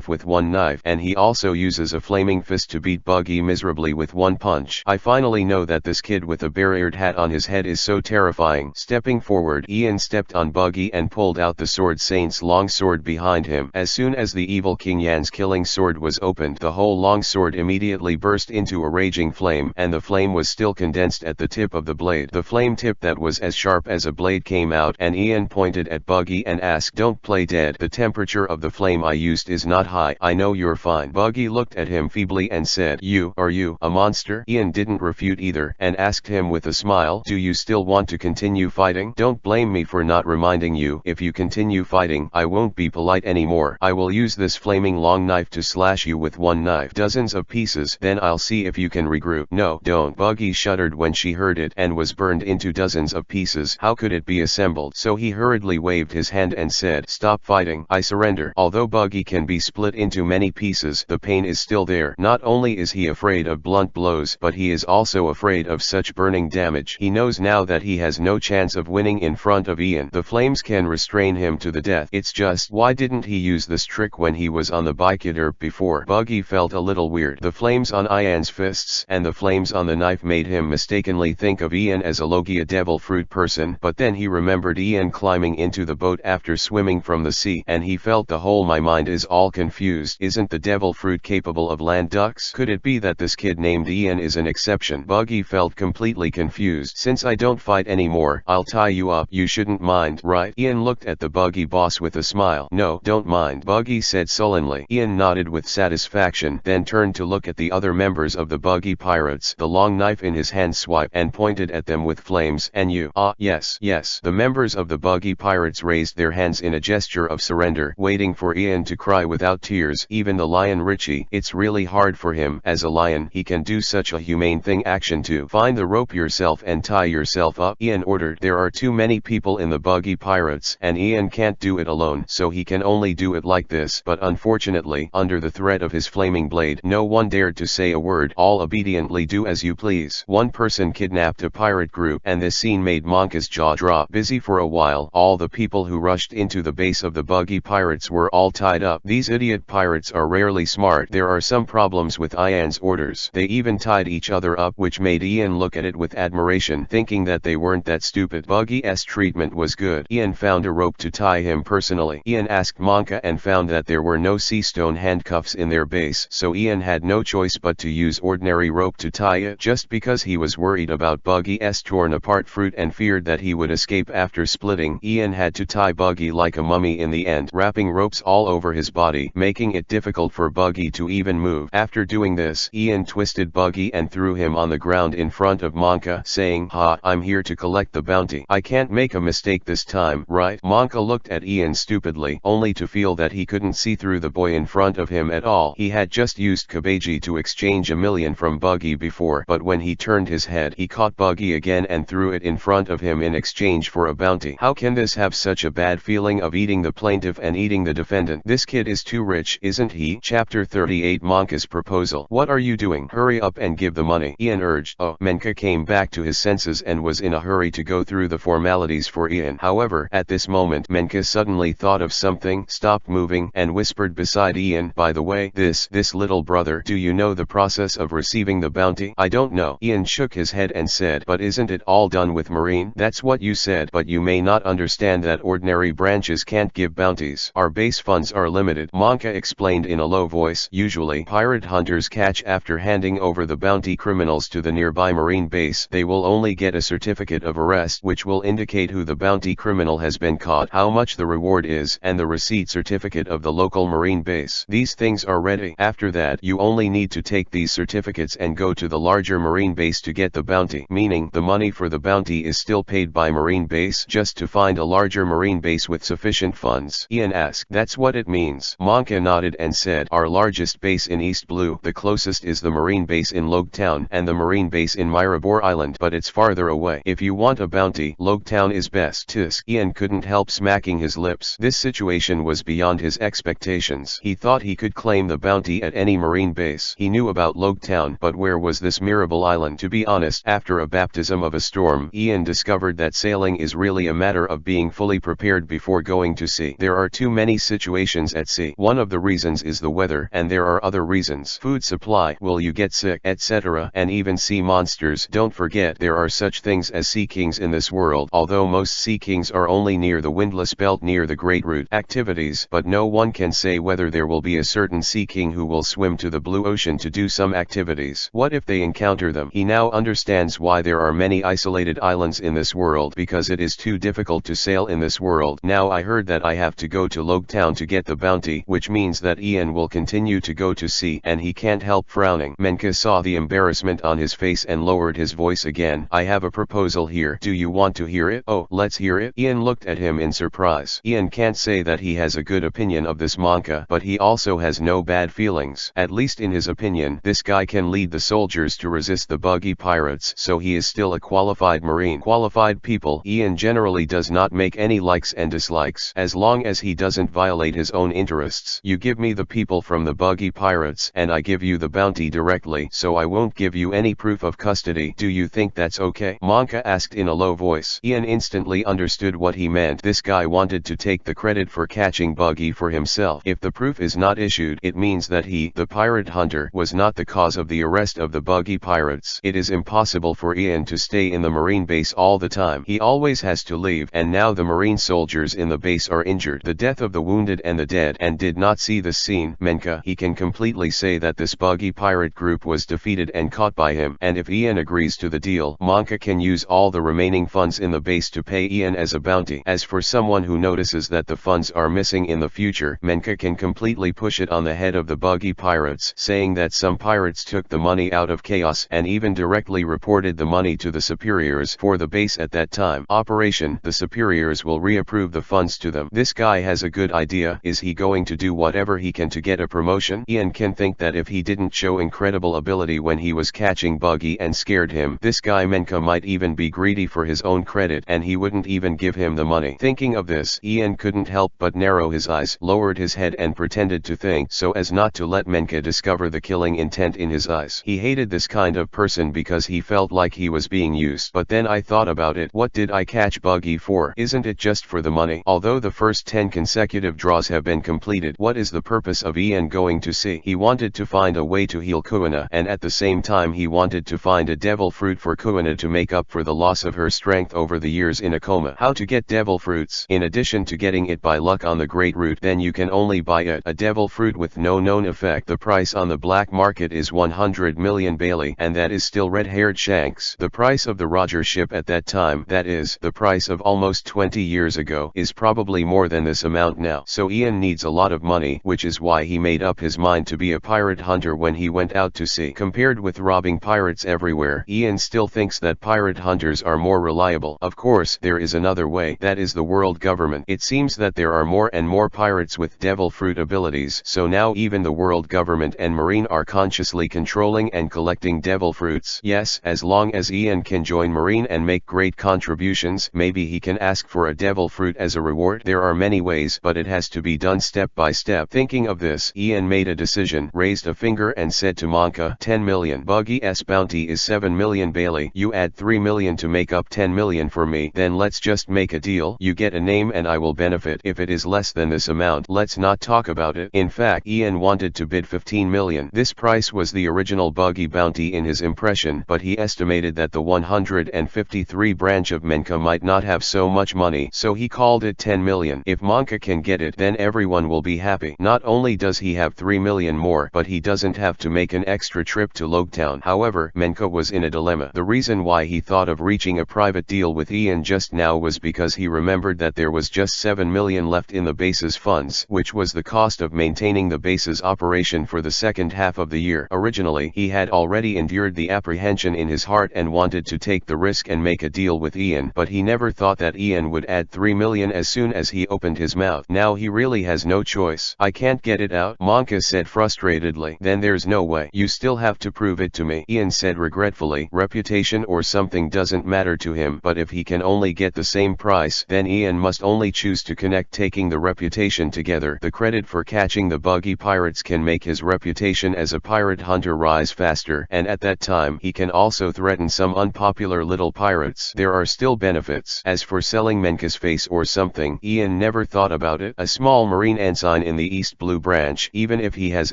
S1: with one knife, and he also uses a flaming fist to beat Buggy miserably with one punch. I finally know that this kid with a bear-eared hat on his head is so terrifying. Stepping forward, Ian stepped on Buggy and pulled out the Sword Saint's long sword behind him. As soon as the evil King Yan's killing sword was opened, the whole long sword immediately burst into a raging flame, and the flame was still condensed at the tip of the blade. The flame tip that was as sharp as a blade came out, and Ian pointed at Buggy and asked, "Don't play dead. The temperature of the flame I used is not high. I know you're fine." Buggy looked at him feebly and said, Are you a monster?" Ian didn't refute either, and asked him with a smile, "Do you still want to continue fighting? Don't blame me for not reminding you. If you continue fighting, I won't be polite anymore. I will use this flaming long knife to slash you with one knife. Dozens of pieces. Then I'll see if you can regroup." "No, don't." Buggy shuddered when she heard it and was burned into dozens of pieces. How could it be assembled? So he hurriedly waved his hand and said, "Stop fighting. I surrender." Although Buggy can be split into many pieces, the pain is still there. Not only is he afraid of blunt blows, but he is also afraid of such burning damage. He knows now that he has no chance of winning in front of Ian. The flames can restrain him to the death. It's just, why didn't he use this trick when he was on the bicycle before? Buggy felt a little weird. The flames on Ian's fists and the flames on the knife made him mistakenly think of Ian as a Logia devil fruit person, but then he remembered Ian climbing into the boat after swimming from the sea, and he felt the whole my mind is all confused. Isn't the devil fruit capable of land ducks? Could it be that this kid named Ian is an exception? Buggy felt completely confused. "Since I don't fight anymore, I'll tie you up. You shouldn't mind, right?" Ian looked at the Buggy boss with a smile. "No, don't mind," Buggy said sullenly. Ian nodded with satisfaction, then turned to look at the other members of the Buggy pirates. The long knife in his hand swiped and pointed at them with flames. "And you?" "Ah, yes, yes." The members of the Buggy pirates raised their hands in a gesture of surrender, waiting for Ian to cry without tears. Even the lion Richie, it's really hard for him. As a lion, he can do such a humane thing. Action 2. "Find the rope yourself and tie yourself up," Ian ordered. There are too many people in the Buggy pirates, and Ian can't do it alone, so he can only do it like this. But unfortunately, under the threat of his flaming blade, no one dared to say a word. All obediently do as you please. One person kidnapped a pirate group, and this scene made Monka's jaw drop. Busy for a while, all the people who rushed into the base of the Buggy pirates were all tied up. These idiot pirates are rarely smart. There are some problems with Ian's orders. They even tied each other up, which made Ian look at it with admiration, thinking that they weren't that stupid. Buggy's treatment was good. Ian found a rope to tie him personally. Ian asked Monka and found that there were no sea stone handcuffs in their base, so Ian had no choice but to use ordinary rope to tie it. Just because he was worried about Buggy's torn apart fruit and feared that he would escape after splitting, Ian had to tie Buggy like a mummy in the end, wrapping ropes all over his body, making it difficult for Buggy to even move. After doing this, Ian twisted Buggy and threw him on the ground in front of Monka, saying, "Ha, I'm here to collect the bounty. I can't make a mistake this time, right?" Monka looked at Ian stupidly, only to feel that he couldn't see through the boy in front of him at all. He had just used Kabeji to exchange $1 million from Buggy before, but when he turned his his head. He caught Buggy again and threw it in front of him in exchange for a bounty. How can this have such a bad feeling of eating the plaintiff and eating the defendant? This kid is too rich, isn't he? Chapter 38 Monka's Proposal. What are you doing? Hurry up and give the money, Ian urged. Oh, Menka came back to his senses and was in a hurry to go through the formalities for Ian. However, at this moment Menka suddenly thought of something, stopped moving, and whispered beside Ian, by the way, this little brother, do you know the process of receiving the bounty? I don't know. Ian shook his head and said, but isn't it all done with marine? That's what you said, but you may not understand that ordinary branches can't give bounties. Our base funds are limited, Monka explained in a low voice. Usually, pirate hunters catch after handing over the bounty criminals to the nearby marine base. They will only get a certificate of arrest, which will indicate who the bounty criminal has been caught, how much the reward is, and the receipt certificate of the local marine base. These things are ready. After that, you only need to take these certificates and go to the larger marine base to get the bounty, meaning the money for the bounty is still paid by marine base just to find a larger marine base with sufficient funds. Ian asked, that's what it means. Monka nodded and said, our largest base in East Blue, the closest is the marine base in Logetown and the marine base in Mirabor Island, but it's farther away. If you want a bounty, Logetown is best. Tisk. Ian couldn't help smacking his lips. This situation was beyond his expectations. He thought he could claim the bounty at any marine base. He knew about Logetown, but where was this Mirabel Island? To be honest, after a baptism of a storm, Ian discovered that sailing is really a matter of being fully prepared before going to sea. There are too many situations at sea. One of the reasons is the weather, and there are other reasons. Food supply, will you get sick, etc., and even sea monsters. Don't forget there are such things as sea kings in this world, although most sea kings are only near the windless belt near the Great Root. Activities, but no one can say whether there will be a certain sea king who will swim to the blue ocean to do some activities. What if they encounter them? He now understands why there are many isolated islands in this world, because it is too difficult to sail in this world. Now I heard that I have to go to Logetown to get the bounty, which means that Ian will continue to go to sea, and he can't help frowning. Menka saw the embarrassment on his face and lowered his voice again. I have a proposal here. Do you want to hear it? Oh, let's hear it. Ian looked at him in surprise. Ian can't say that he has a good opinion of this Monka, but he also has no bad feelings. At least in his opinion, this guy can lead the soldiers to resist the Buggy pirates, so he is still a qualified marine. Qualified people, Ian generally does not make any likes and dislikes, as long as he doesn't violate his own interests. You give me the people from the Buggy pirates, and I give you the bounty directly, so I won't give you any proof of custody. Do you think that's okay? Monka asked in a low voice. Ian instantly understood what he meant. This guy wanted to take the credit for catching Buggy for himself. If the proof is not issued, it means that he, the pirate hunter, was not the cause of the arrest of the Buggy pirates. It is impossible for Ian to stay in the marine base all the time. He always has to leave, and now the marine soldiers in the base are injured. The death of the wounded and the dead, and did not see this scene. Menka, he can completely say that this Buggy pirate group was defeated and caught by him, and if Ian agrees to the deal, Monka can use all the remaining funds in the base to pay Ian as a bounty. As for someone who notices that the funds are missing in the future, Menka can completely push it on the head of the Buggy pirates, saying that some pirates took the money out of chaos and even directly reported the money to the superiors for the base at that time. Operation, the superiors will reapprove the funds to them. This guy has a good idea. Is he going to do whatever he can to get a promotion? Ian can think that if he didn't show incredible ability when he was catching Buggy and scared him, this guy Menka might even be greedy for his own credit, and he wouldn't even give him the money. Thinking of this, Ian couldn't help but narrow his eyes, lowered his head and pretended to think, so as not to let Menka discover the killing intent in his eyes. He hated this kind of person because he felt like he was being used. But then I thought about it. What did I catch Buggy for? Isn't it just for the money? Although the first 10 consecutive draws have been completed, what is the purpose of Ian going to sea? He wanted to find a way to heal Kuina, and at the same time he wanted to find a devil fruit for Kuina to make up for the loss of her strength over the years in a coma. How to get devil fruits? In addition to getting it by luck on the Great Root, then you can only buy it. A devil fruit with no known effect. The price on the black market is 100 million Bailey, and that is still red-haired Shanks. The price of the Roger ship at that time, that is, the price of almost 20 years ago, is probably more than this amount now. So Ian needs a lot of money, which is why he made up his mind to be a pirate hunter when he went out to sea. Compared with robbing pirates everywhere, Ian still thinks that pirate hunters are more reliable. Of course, there is another way, that is the world government. It seems that there are more and more pirates with devil fruit abilities, so now even the world government and marine are consciously controlling and collecting devil fruits. Yeah, Yes, as long as Ian can join Marine and make great contributions, maybe he can ask for a devil fruit as a reward. There are many ways, but it has to be done step by step. Thinking of this, Ian made a decision, raised a finger and said to Monka, 10 million. Buggy's bounty is 7 million Bailey. You add 3 million to make up 10 million for me. Then let's just make a deal. You get a name and I will benefit. If it is less than this amount, let's not talk about it. In fact, Ian wanted to bid 15 million. This price was the original Buggy bounty in his impression, but he estimated that the 153 branch of Menka might not have so much money, so he called it 10 million. If Monka can get it, then everyone will be happy. Not only does he have 3 million more, but he doesn't have to make an extra trip to Logtown. However, Menka was in a dilemma. The reason why he thought of reaching a private deal with Ian just now was because he remembered that there was just 7 million left in the base's funds, which was the cost of maintaining the base's operation for the second half of the year. Originally, he had already endured the apprehension in his heart and wanted to take the risk and make a deal with Ian, but he never thought that Ian would add 3 million as soon as he opened his mouth. Now he really has no choice. I can't get it out, Monka said frustratedly. Then there's no way. You still have to prove it to me, Ian said regretfully. Reputation or something doesn't matter to him, but if he can only get the same price, then Ian must only choose to connect taking the reputation together. The credit for catching the Buggy pirates can make his reputation as a pirate hunter rise faster, and at that time he can also threaten some unpopular little pirates. There are still benefits. As for selling Menka's face or something, Ian never thought about it. A small marine ensign in the East Blue branch, even if he has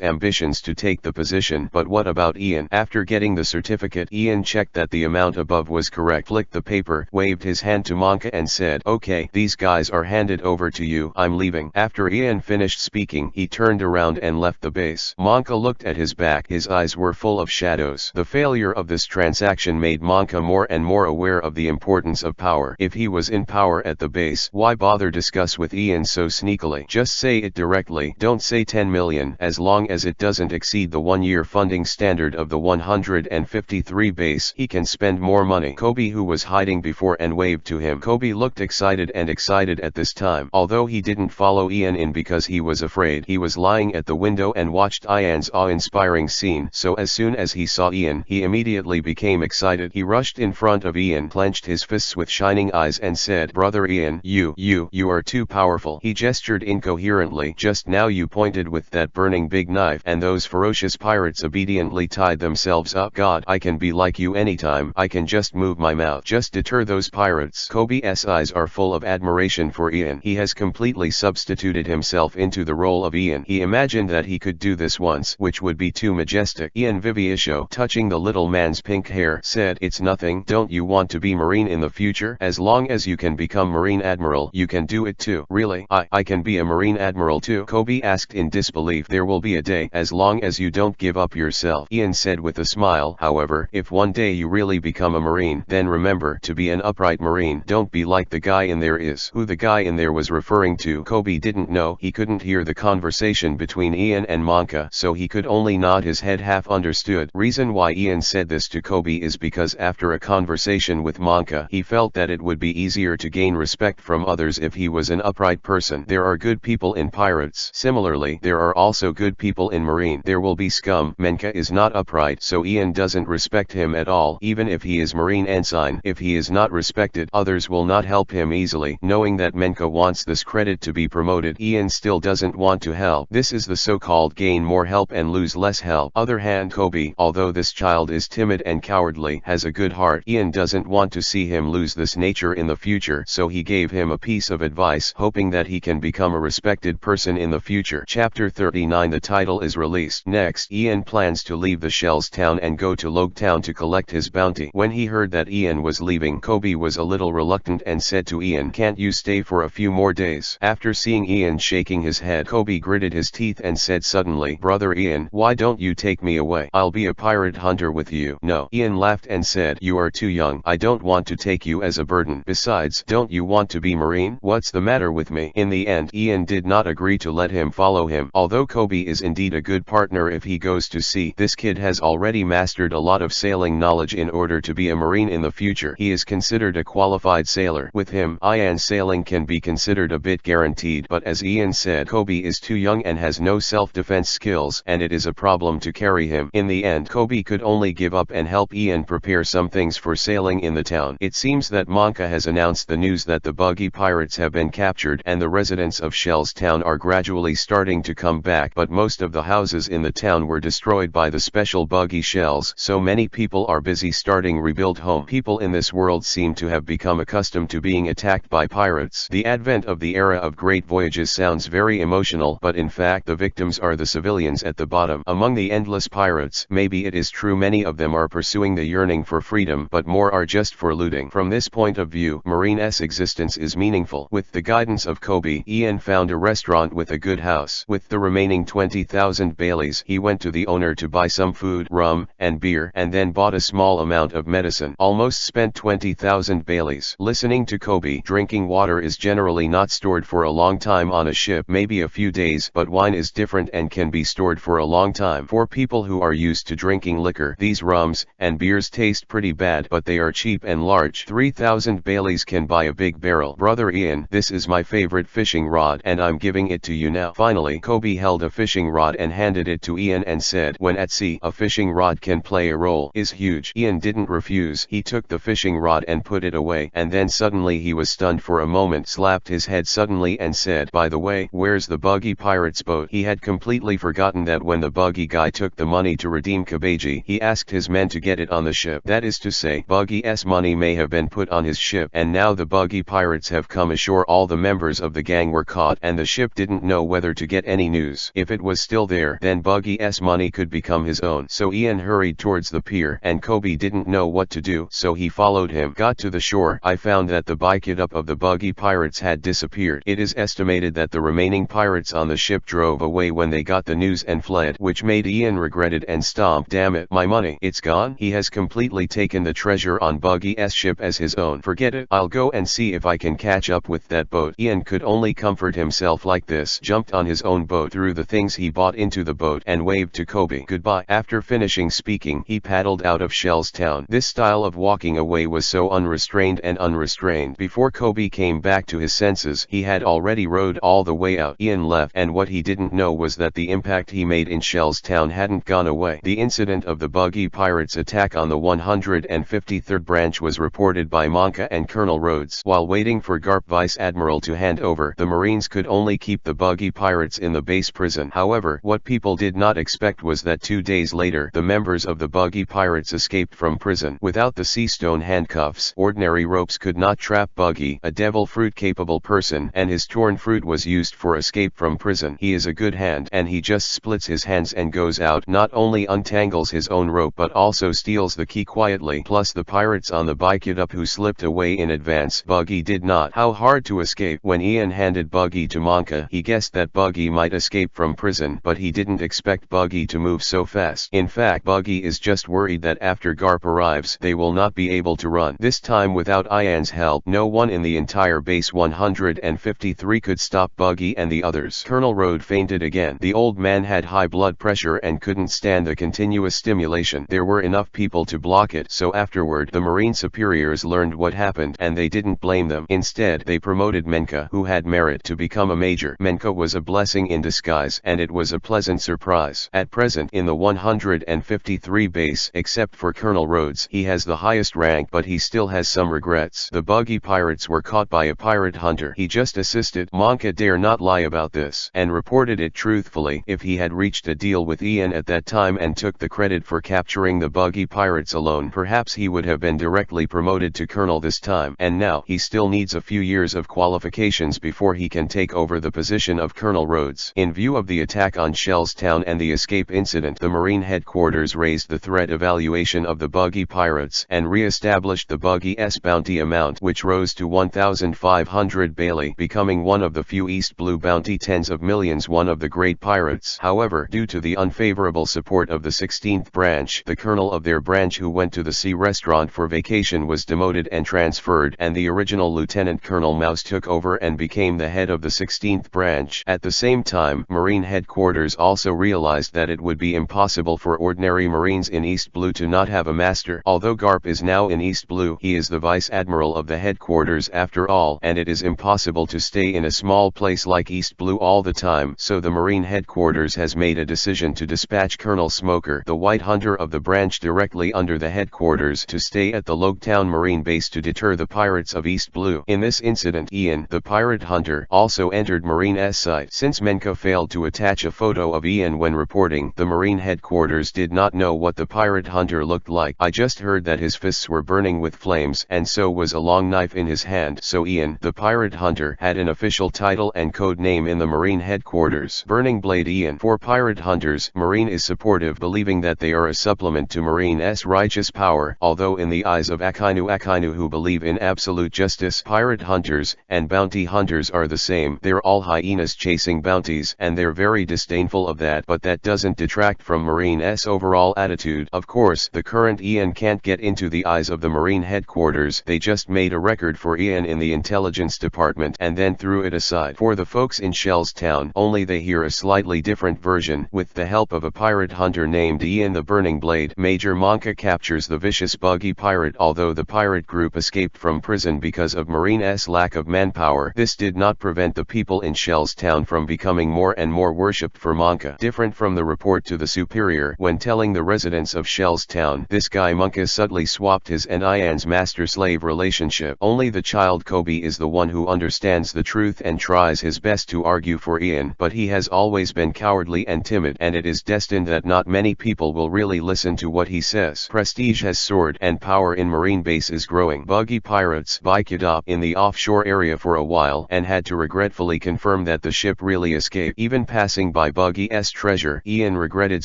S1: ambitions to take the position. But what about Ian? After getting the certificate, Ian checked that the amount above was correct, flicked the paper, waved his hand to Monka and said, okay, these guys are handed over to you, I'm leaving. After Ian finished speaking, he turned around and left the base. Monka looked at his back, his eyes were full of shadows. The failure of this transaction made Monka more and more aware of the importance of power. If he was in power at the base, why bother discuss with Ian so sneakily? Just say it directly. Don't say 10 million, as long as it doesn't exceed the 1-year funding standard of the 153 base, he can spend more money. Kobe, who was hiding before and waved to him. Kobe looked excited at this time. Although he didn't follow Ian in because he was afraid, he was lying at the window and watched Ian's awe-inspiring scene. So as soon as he saw Ian, he immediately became excited. He rushed in front of Ian, clenched his fists with shining eyes and said, brother Ian, you are too powerful. He gestured incoherently. Just now you pointed with that burning big knife, and those ferocious pirates obediently tied themselves up. God, I can be like you anytime. I can just move my mouth. Just deter those pirates. Kobe's eyes are full of admiration for Ian. He has completely substituted himself into the role of Ian. He imagined that he could do this once, which would be too majestic. Ian Viviisho, touching the little man's pink hair, said, it's nothing. Don't you want to be Marine in the future? As long as you can become Marine Admiral, you can do it too. Really? I can be a Marine Admiral too? Kobe asked in disbelief. There will be a day, as long as you don't give up yourself, Ian said with a smile. However, if one day you really become a Marine, then remember to be an upright Marine. Don't be like the guy in there is. Who the guy in there was referring to, Kobe didn't know. He couldn't hear the conversation between Ian and Monka, so he could only nod his head half understood. Reason why Ian said this to Kobe is because after a conversation with Monka, he felt that it would be easier to gain respect from others if he was an upright person. There are good people in pirates. Similarly, there are also good people in Marine. There will be scum. Menka is not upright, so Ian doesn't respect him at all, even if he is Marine ensign. If he is not respected, others will not help him easily. Knowing that Menka wants this credit to be promoted, Ian still doesn't want to help. This is the so-called gain more help and lose less help. Other hand, Kobe, although this child is timid and cowardly, has a good heart. Ian doesn't want to see him lose this nature in the future, so he gave him a piece of advice, hoping that he can become a respected person in the future. Chapter 39. The title is released. Next, Ian plans to leave the Shells town and go to Logtown to collect his bounty. When he heard that Ian was leaving, Kobe was a little reluctant and said to Ian, can't you stay for a few more days? After seeing Ian shaking his head, Kobe gritted his teeth and said suddenly, brother Ian, why don't you take me away? I'll be a pirate hunter with you. No. Ian laughed and said, you are too young. I don't want to take you as a burden. Besides, don't you want to be Marine? What's the matter with me? In the end, Ian did not agree to let him follow him. Although Kobe is indeed a good partner if he goes to sea, this kid has already mastered a lot of sailing knowledge in order to be a Marine in the future. He is considered a qualified sailor. With him, Ian's sailing can be considered a bit guaranteed, but as Ian said, Kobe is too young and has no self-defense skills, and it is a problem to carry him. In the end, Kobe could only give up and help Ian prepare some things for sailing in the town. It seems that Monka has announced the news that the Buggy pirates have been captured and the residents of Shell's town are gradually starting to come back, but most of the houses in the town were destroyed by the special Buggy shells, so many people are busy starting rebuild home. People in this world seem to have become accustomed to being attacked by pirates. The advent of the era of great voyages sounds very emotional, but in fact the victims are the civilians at the bottom. Among the endless pirates, maybe it is true many of them are pursuing the yearning for freedom, but more are just for looting. From this point of view, Marine's existence is meaningful. With the guidance of Kobe, Ian found a restaurant with a good house. With the remaining 20,000 Baileys, he went to the owner to buy some food, rum, and beer, and then bought a small amount of medicine. Almost spent 20,000 Baileys. Listening to Kobe, drinking water is generally not stored for a long time on a ship, maybe a few days, but wine is different and can be stored for a long time. For people who are used to drinking liquor, these rums and beers taste pretty bad, but they are cheap and large. 3,000 Baileys can buy a big barrel. Brother Ian, this is my favorite fishing rod and I'm giving it to you now. Finally, Kobe held a fishing rod and handed it to Ian and said, when at sea, a fishing rod can play a role. Is huge. Ian didn't refuse. He took the fishing rod and put it away, and then suddenly he was stunned for a moment, slapped his head suddenly and said, by the way, where's the Buggy pirates boat? He had completely forgotten that when the Buggy guy took the money to redeem Kabeji, he asked his men to get it on the ship. That is to say, Buggy's money may have been put on his ship, and now the Buggy pirates have come ashore. All the members of the gang were caught, and the ship didn't know whether to get any news. If it was still there, then Buggy's money could become his own. So Ian hurried towards the pier, and Kobe didn't know what to do, so he followed him. Got to the shore, I found that the bike-up of the Buggy pirates had disappeared. It is estimated that the remaining pirates on the ship drove away when they got the news and fled, which made Ian regretted and stomp. Damn it, my money, it's gone. He has completely taken the treasure on Buggy's ship as his own. Forget it, I'll go and see if I can catch up with that boat. Ian could only comfort himself like this, jumped on his own boat, threw the things he bought into the boat, and waved to Kobe goodbye. After finishing speaking, he paddled out of Shell's town. This style of walking away was so unrestrained and unrestrained. Before Kobe came back to his senses, he had already rowed all the way out. Ian left, and what he didn't know was that the impact he made in Shell's town hadn't gone away. The incident of the Buggy pirates' attack on the 153rd branch was reported by Monka and Colonel Rhodes. While waiting for Garp Vice Admiral to hand over, the Marines could only keep the Buggy pirates in the base prison. However, what people did not expect was that 2 days later, the members of the Buggy pirates escaped from prison. Without the sea stone handcuffs, ordinary ropes could not trap Buggy, a devil fruit-capable person, and his torn fruit was used for escape from prison. He is a good hand, and he just splits his hands and goes out. Not only untangles his own rope but also steals the key quietly. Plus the pirates on the bike-up who slipped away in advance. Buggy did not. How hard to escape. When Ian handed Buggy to Monka, he guessed that Buggy might escape from prison, but he didn't expect Buggy to move so fast. In fact, Buggy is just worried that after Garp arrives, they will not be able to run. This time without Ian's help, no one in the entire base 153 could stop Buggy and the others. Colonel Rhodes fainted again. The old man had high blood pressure and couldn't stand the continuous stimulation. There were enough people to block it, so afterward the Marine superiors learned what happened, and they didn't blame them. Instead, they promoted Menka, who had merit, to become a major. Menka was a blessing in disguise, and it was a pleasant surprise. At present, in the 153 base, except for Colonel Rhodes, he has the highest rank, but he still has some regrets. The Buggy pirates were caught by a pirate hunter. He just assisted. Monka dare not lie about this, and reported it truthfully. If he had reached a deal with Ian at that time and took the credit for capturing the Buggy pirates alone, perhaps he would have been directly promoted to colonel this time. And now, he still needs a few years of qualifications before he can take over the position of Colonel Rhodes. In view of the attack on Shell's town and the escape incident, the Marine headquarters raised the threat evaluation of the Buggy pirates and re-established the Buggy's bounty amount, which rose to 1,500 Bailey, becoming one of the few East Blue bounty tens of millions, one of the great pirates. However, due to the unfavorable support of the 16th branch, the colonel of their branch, who went to the sea restaurant for vacation, was demoted and transferred, and the original Lieutenant Colonel Mouse took over and became the head of the 16th branch. At the same time, Marine headquarters also realized that it would be impossible for ordinary Marines in East Blue to not have a master. Although Garp is now in East Blue, he is the Vice Admiral of the headquarters after all, and it is impossible to stay in a small place like East Blue all the time. So the Marine headquarters has made a decision to dispatch Colonel Smoker, the White Hunter of the branch, ranch directly under the headquarters to stay at the Logetown Marine Base to deter the pirates of East Blue. In this incident, Ian, the pirate hunter, also entered Marine's sight. Since Menka failed to attach a photo of Ian when reporting, the Marine headquarters did not know what the pirate hunter looked like. I just heard that his fists were burning with flames, and so was a long knife in his hand. So Ian, the pirate hunter, had an official title and code name in the Marine headquarters. Burning Blade Ian. For pirate hunters, Marine is supportive, believing that they are a supplement to Marine's righteous power. Although in the eyes of Akainu who believe in absolute justice, pirate hunters and bounty hunters are the same. They're all hyenas chasing bounties, and they're very disdainful of that, but that doesn't detract from Marine's overall attitude. Of course, the current Ian can't get into the eyes of the Marine headquarters. They just made a record for Ian in the intelligence department and then threw it aside. For the folks in Shell's Town, only they hear a slightly different version. With the help of a pirate hunter named Ian the Burning Blade, Major Monka captures the vicious Buggy pirate. Although the pirate group escaped from prison because of Marine's lack of manpower, this did not prevent the people in Shell's Town from becoming more and more worshipped for Monka. Different from the report to the superior, when telling the residents of Shell's Town, this guy Monka subtly swapped his and Ian's master-slave relationship. Only the child Kobe is the one who understands the truth and tries his best to argue for Ian, but he has always been cowardly and timid, and it is destined that not many people will really listen to what he says. Prestige has soared, and power in Marine Base is growing. Buggy pirates biked up in the offshore area for a while, and had to regretfully confirm that the ship really escaped. Even passing by Buggy's treasure, Ian regretted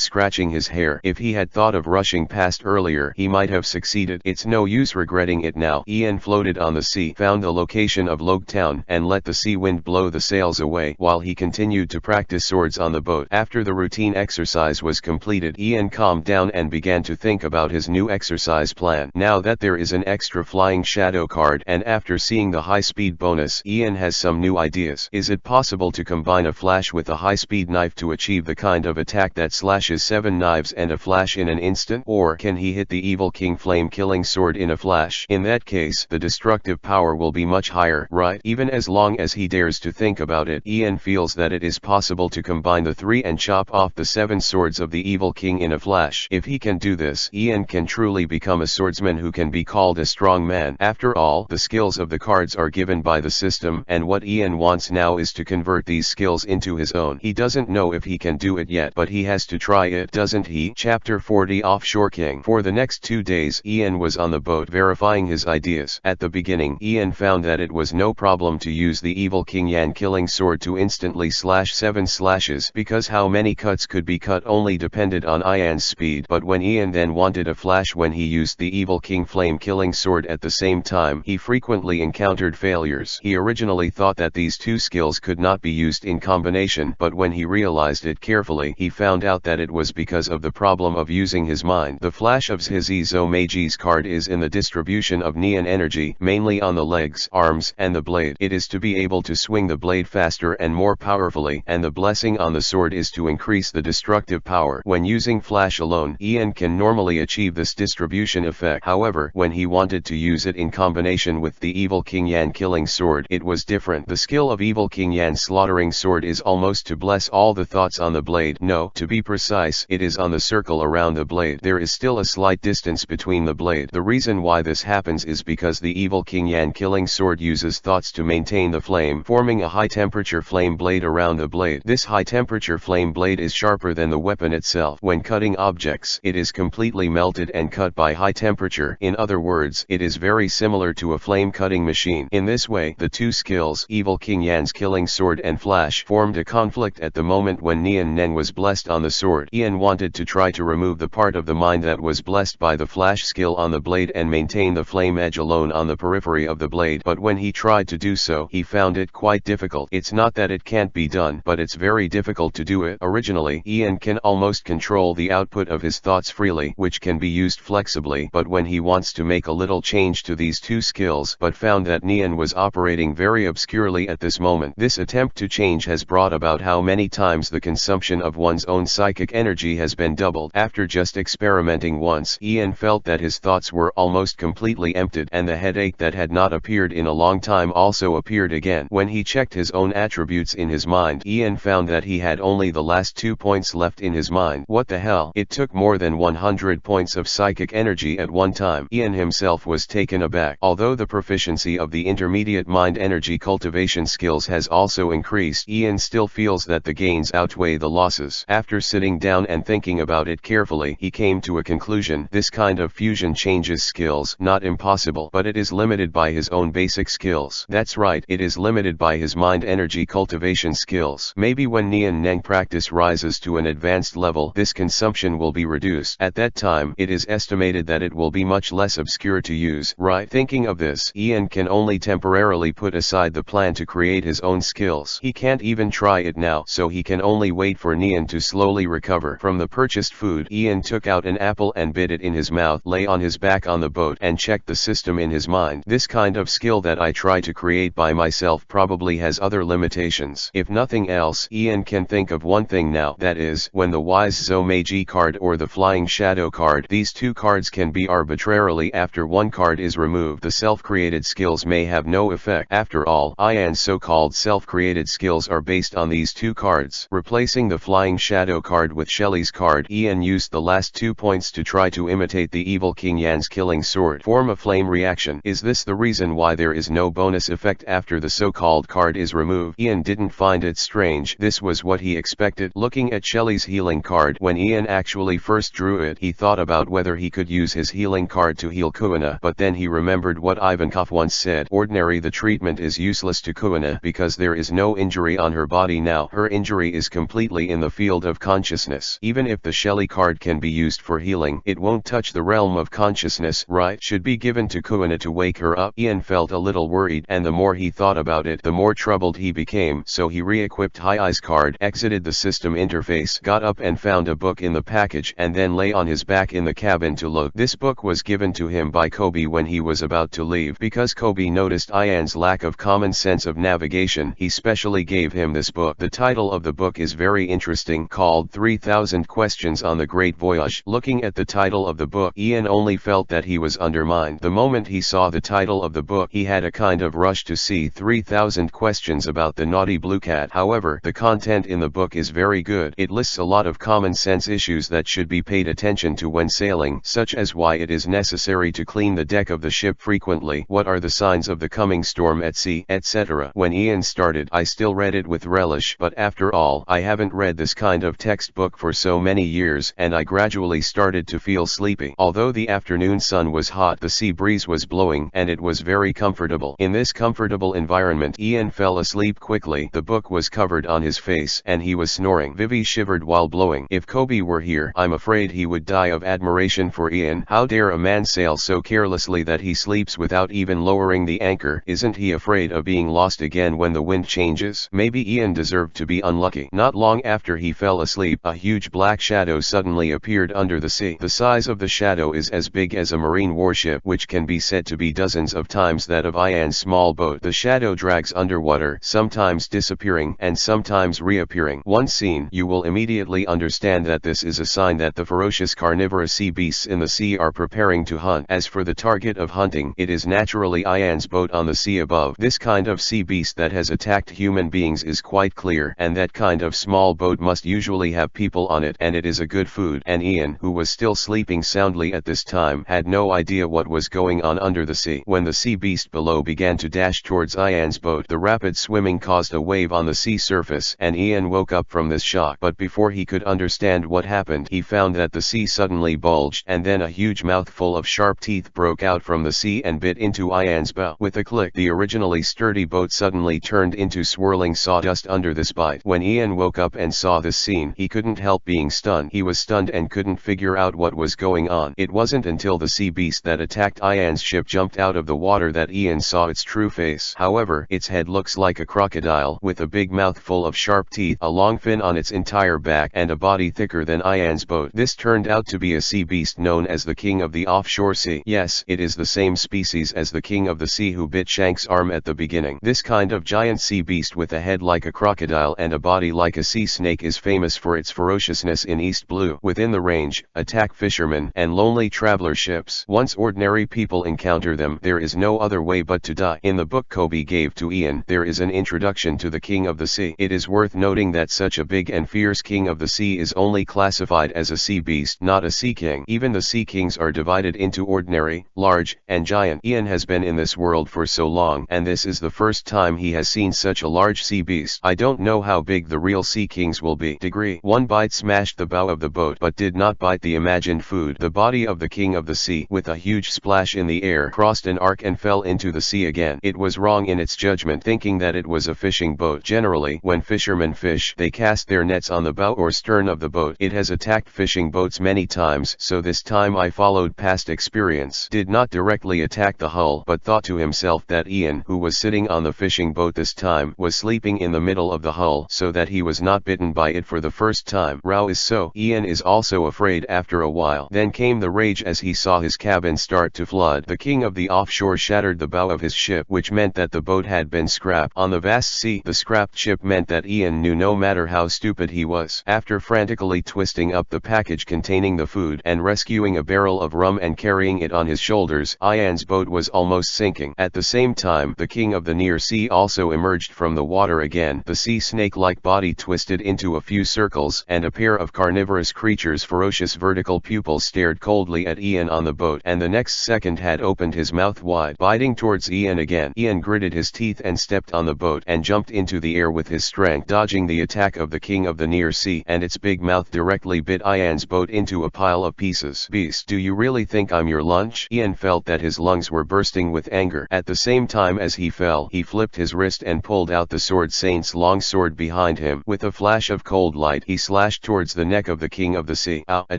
S1: scratching his hair. If he had thought of rushing past earlier, he might have succeeded. It's no use regretting it now. Ian floated on the sea, found the location of Logetown, and let the sea wind blow the sails away, while he continued to practice swords on the boat. After the routine exercise was completed, Ian calmed down and began to think about his new exercise plan. Now that there is an extra flying shadow card, and after seeing the high-speed bonus, Ian has some new ideas. Is it possible to combine a flash with a high-speed knife to achieve the kind of attack that slashes 7 knives and a flash in an instant? Or can he hit the Evil King flame-killing sword in a flash? In that case, the destructive power will be much higher, right? Even as long as he dares to think about it, Ian feels that it is possible to combine the 3 and chop off the 7 swords of the Evil King in a flash. If he can do this, Ian can truly become a swordsman who can be called a strong man. After all, the skills of the cards are given by the system, and what Ian wants now is to convert these skills into his own. He doesn't know if he can do it yet, but he has to try it, doesn't he? Chapter 40 Offshore King. For the next 2 days, Ian was on the boat verifying his ideas. At the beginning, Ian found that it was no problem to use the Evil King Yan killing sword to instantly slash 7 slashes, because how many cuts could be cut only depended on Ian's speed. But when Ian then wanted a flash when he used the Evil King flame killing sword at the same time, he frequently encountered failures. He originally thought that these 2 skills could not be used in combination, but when he realized it carefully, he found out that it was because of the problem of using his mind. The flash of Shizuo Meiji's card is in the distribution of neon energy, mainly on the legs, arms, and the blade. It is to be able to swing the blade faster and more powerfully, and the blessing on the sword is to increase the destructive power. When using flash alone, Ian can normally achieve this distribution effect. However, when he wanted to use it in combination with the Evil King Yan killing sword, it was different. The skill of Evil King Yan's slaughtering sword is almost to bless all the thoughts on the blade. No, to be precise, it is on the circle around the blade. There is still a slight distance between the blade. The reason why this happens is because the Evil King Yan killing sword uses thoughts to maintain the flame, forming a high-temperature flame blade around the blade. This high-temperature flame blade is sharper than the weapon itself. When cutting objects, it is completely melted and cut by high temperature. In other words, it is very similar to a flame cutting machine. In this way, the 2 skills, Evil King Yan's killing sword and flash, formed a conflict at the moment when Neon Nen was blessed on the sword. Ian wanted to try to remove the part of the mind that was blessed by the flash skill on the blade and maintain the flame edge alone on the periphery of the blade, but when he tried to do so, he found it quite difficult. It's not that it can't be done, but it's very difficult to do it. Originally, Ian can almost control the output of his thoughts freely, which can be used flexibly, but when he wants to make a little change to these 2 skills, but found that Neon was operating very obscurely at this moment. This attempt to change has brought about how many times the consumption of one's own psychic energy has been doubled. After just experimenting once, Ian felt that his thoughts were almost completely emptied, and the headache that had not appeared in a long time also appeared again. When he checked his own attributes in his mind, Ian found that he had only the last 2 points left in his mind. What the hell? It took more than 100 points of psychic energy at one time. Ian himself was taken aback. Although the proficiency of the intermediate mind energy cultivation skills has also increased, Ian still feels that the gains outweigh the losses. After sitting down and thinking about it carefully, he came to a conclusion. This kind of fusion changes skills, not impossible, but it is limited by his own basic skills. That's right, it is limited by his mind energy cultivation skills. Maybe when Nian Neng practice rises to an advanced level, this consumption will be reduced. At that time, it is estimated that it will be much less obscure to use. Right? Thinking of this, Ian can only temporarily put aside the plan to create his own skills. He can't even try it now, so he can only wait for Nian to slowly recover. From the purchased food, Ian took out an apple and bit it in his mouth, lay on his back on the boat, and checked the system in his mind. This kind of skill that I try to create by myself probably has other limitations. If nothing else, Ian can think of one thing now, that is, when the Wise Zo Meiji card or the Flying Shadow card, these two cards can be arbitrarily after one card is removed. The self-created skills may have no effect. After all, Ian's so-called self-created skills are based on these two cards. Replacing the Flying Shadow card with Shelley's card, Ian used the last 2 points to try to imitate the evil King Yan's killing sword. Form a flame reaction. Is this the reason why there is no bonus effect after the so-called card is removed? Ian didn't find it strange. This was what he expected. Looking at Shelley's healing card, when Ian actually first drew it, he thought about whether he could use his healing card to heal Kuina, but then he remembered what Ivankov once said. Ordinary, the treatment is useless to Kuina because there is no injury on her body now. Her injury is completely in the field of consciousness. Even if the Shelley card can be used for healing, it won't touch the realm of consciousness. Right? Should be given to Kuina to wake her up. Ian felt a little worried, and the more he thought about it, the more troubled he became, so he re-equipped Hai-Ai's card, exited the system interface, got up and found a book in the package, and then lay on his back in the cabin to look. This book was given to him by Kobe when he was about to leave. Because Kobe noticed Ian's lack of common sense of navigation, he specially gave him this book. The title of the book is very interesting, called 3000 Questions on the Great Voyage. Looking at the title of the book, Ian only felt that he was undermined. The moment he saw the title of the book, he had a kind of rush to see 3000 questions about the naughty blue cat. However, the content in the book is very good. It lists a lot of common sense issues that should be paid attention to when sailing, such as why it is necessary to clean the deck of the ship frequently, what are the signs of the coming storm at sea, etc. When Ian started, I still read it with relish, but after all, I haven't read this kind of textbook for so many years, and I gradually started to feel sleepy. Although the afternoon sun was hot, the sea breeze was blowing, and it was very comfortable. In this comfortable environment, Ian fell asleep quickly. The book was covered on his face, and he was snoring. Vivi shivered while blowing. If Kobe were here, I'm afraid he would die of admiration for Ian. How dare a man sail so carelessly that he sleeps without even lowering the anchor? Isn't he afraid of being lost again when the wind changes? Maybe Ian deserved to be unlucky. Not long after he fell asleep, a huge black shadow suddenly appeared under the sea. The size of the shadow is as big as a marine warship, which can be said to be dozens of times that of Ian's small boat. The shadow drags underwater, sometimes disappearing and sometimes reappearing. Once seen, you will immediately understand that this is a sign that the ferocious carnivorous sea beasts in the sea are preparing to hunt. As for the target of hunting, it is naturally Ian's boat on the sea above. This kind of sea beast that has attacked human beings is quite clear, and that kind of small boat must usually have people on it, and it is a good food. And Ian, who was still sleeping soundly at this time, had no idea what was going on under the sea. When the sea beast below began to dash towards Ian's boat, the rapid swimming caused a wave on the sea surface, and Ian woke up from this shock. But before he could understand what happened, he found that the sea suddenly bulged, and then a huge mouthful of sharp teeth broke out from the sea and bit into Ian's bow. With a click, the originally sturdy boat suddenly turned into swirling sawdust under this bite. When Ian woke up and saw this scene, he couldn't help being stunned. He was stunned and couldn't figure out what was going on. It wasn't until the sea beast that attacked Ian's ship jumped out of the water that Ian saw its true face. However, its head looks like a crocodile, with a big mouth full of sharp teeth, a long fin on its entire back, and a body thicker than Ian's boat. This turned out to be a sea beast known as the King of the Offshore Sea. Yes, it is the same species as the King of the Sea who bit Shank's arm at the beginning. This kind of giant sea beast with a head like a crocodile and a body like a sea snake is famous for its ferociousness in East Blue. Within the range, attack fishermen and lonely traveler ships. Once ordinary people encounter them, there is no other way but to die. In the book Kobe gave to Ian, there is an introduction to the King of the Sea. It is worth noting that such a big and fierce King of the Sea is only classified as a sea beast beast, not a sea king. Even the sea kings are divided into ordinary, large, and giant. Ian has been in this world for so long, and this is the first time he has seen such a large sea beast. I don't know how big the real sea kings will be. Degree. One bite smashed the bow of the boat, but did not bite the imagined food. The body of the king of the sea, with a huge splash in the air, crossed an arc and fell into the sea again. It was wrong in its judgment, thinking that it was a fishing boat. Generally, when fishermen fish, they cast their nets on the bow or stern of the boat. It has attacked fishing boats many times, so this time I followed past experience. Did not directly attack the hull, but thought to himself that Ian, who was sitting on the fishing boat this time, was sleeping in the middle of the hull, so that he was not bitten by it for the first time. Row is so. Ian is also afraid after a while. Then came the rage as he saw his cabin start to flood. The king of the offshore shattered the bow of his ship, which meant that the boat had been scrapped. On the vast sea, the scrapped ship meant that Ian knew no matter how stupid he was. After frantically twisting up the package containing the food and rescuing a barrel of rum and carrying it on his shoulders, Ian's boat was almost sinking. At the same time, the king of the near sea also emerged from the water again. The sea snake-like body twisted into a few circles, and a pair of carnivorous creatures' ferocious vertical pupils stared coldly at Ian on the boat, and the next second had opened his mouth wide, biting towards Ian again. Ian gritted his teeth and stepped on the boat and jumped into the air with his strength, dodging the attack of the king of the near sea, and its big mouth directly bit Ian's boat into a pile of pieces. Beast, do you really think I'm your lunch? Ian felt that his lungs were bursting with anger. At the same time as he fell, he flipped his wrist and pulled out the sword Saint's long sword behind him. With a flash of cold light, he slashed towards the neck of the king of the sea. Ow! A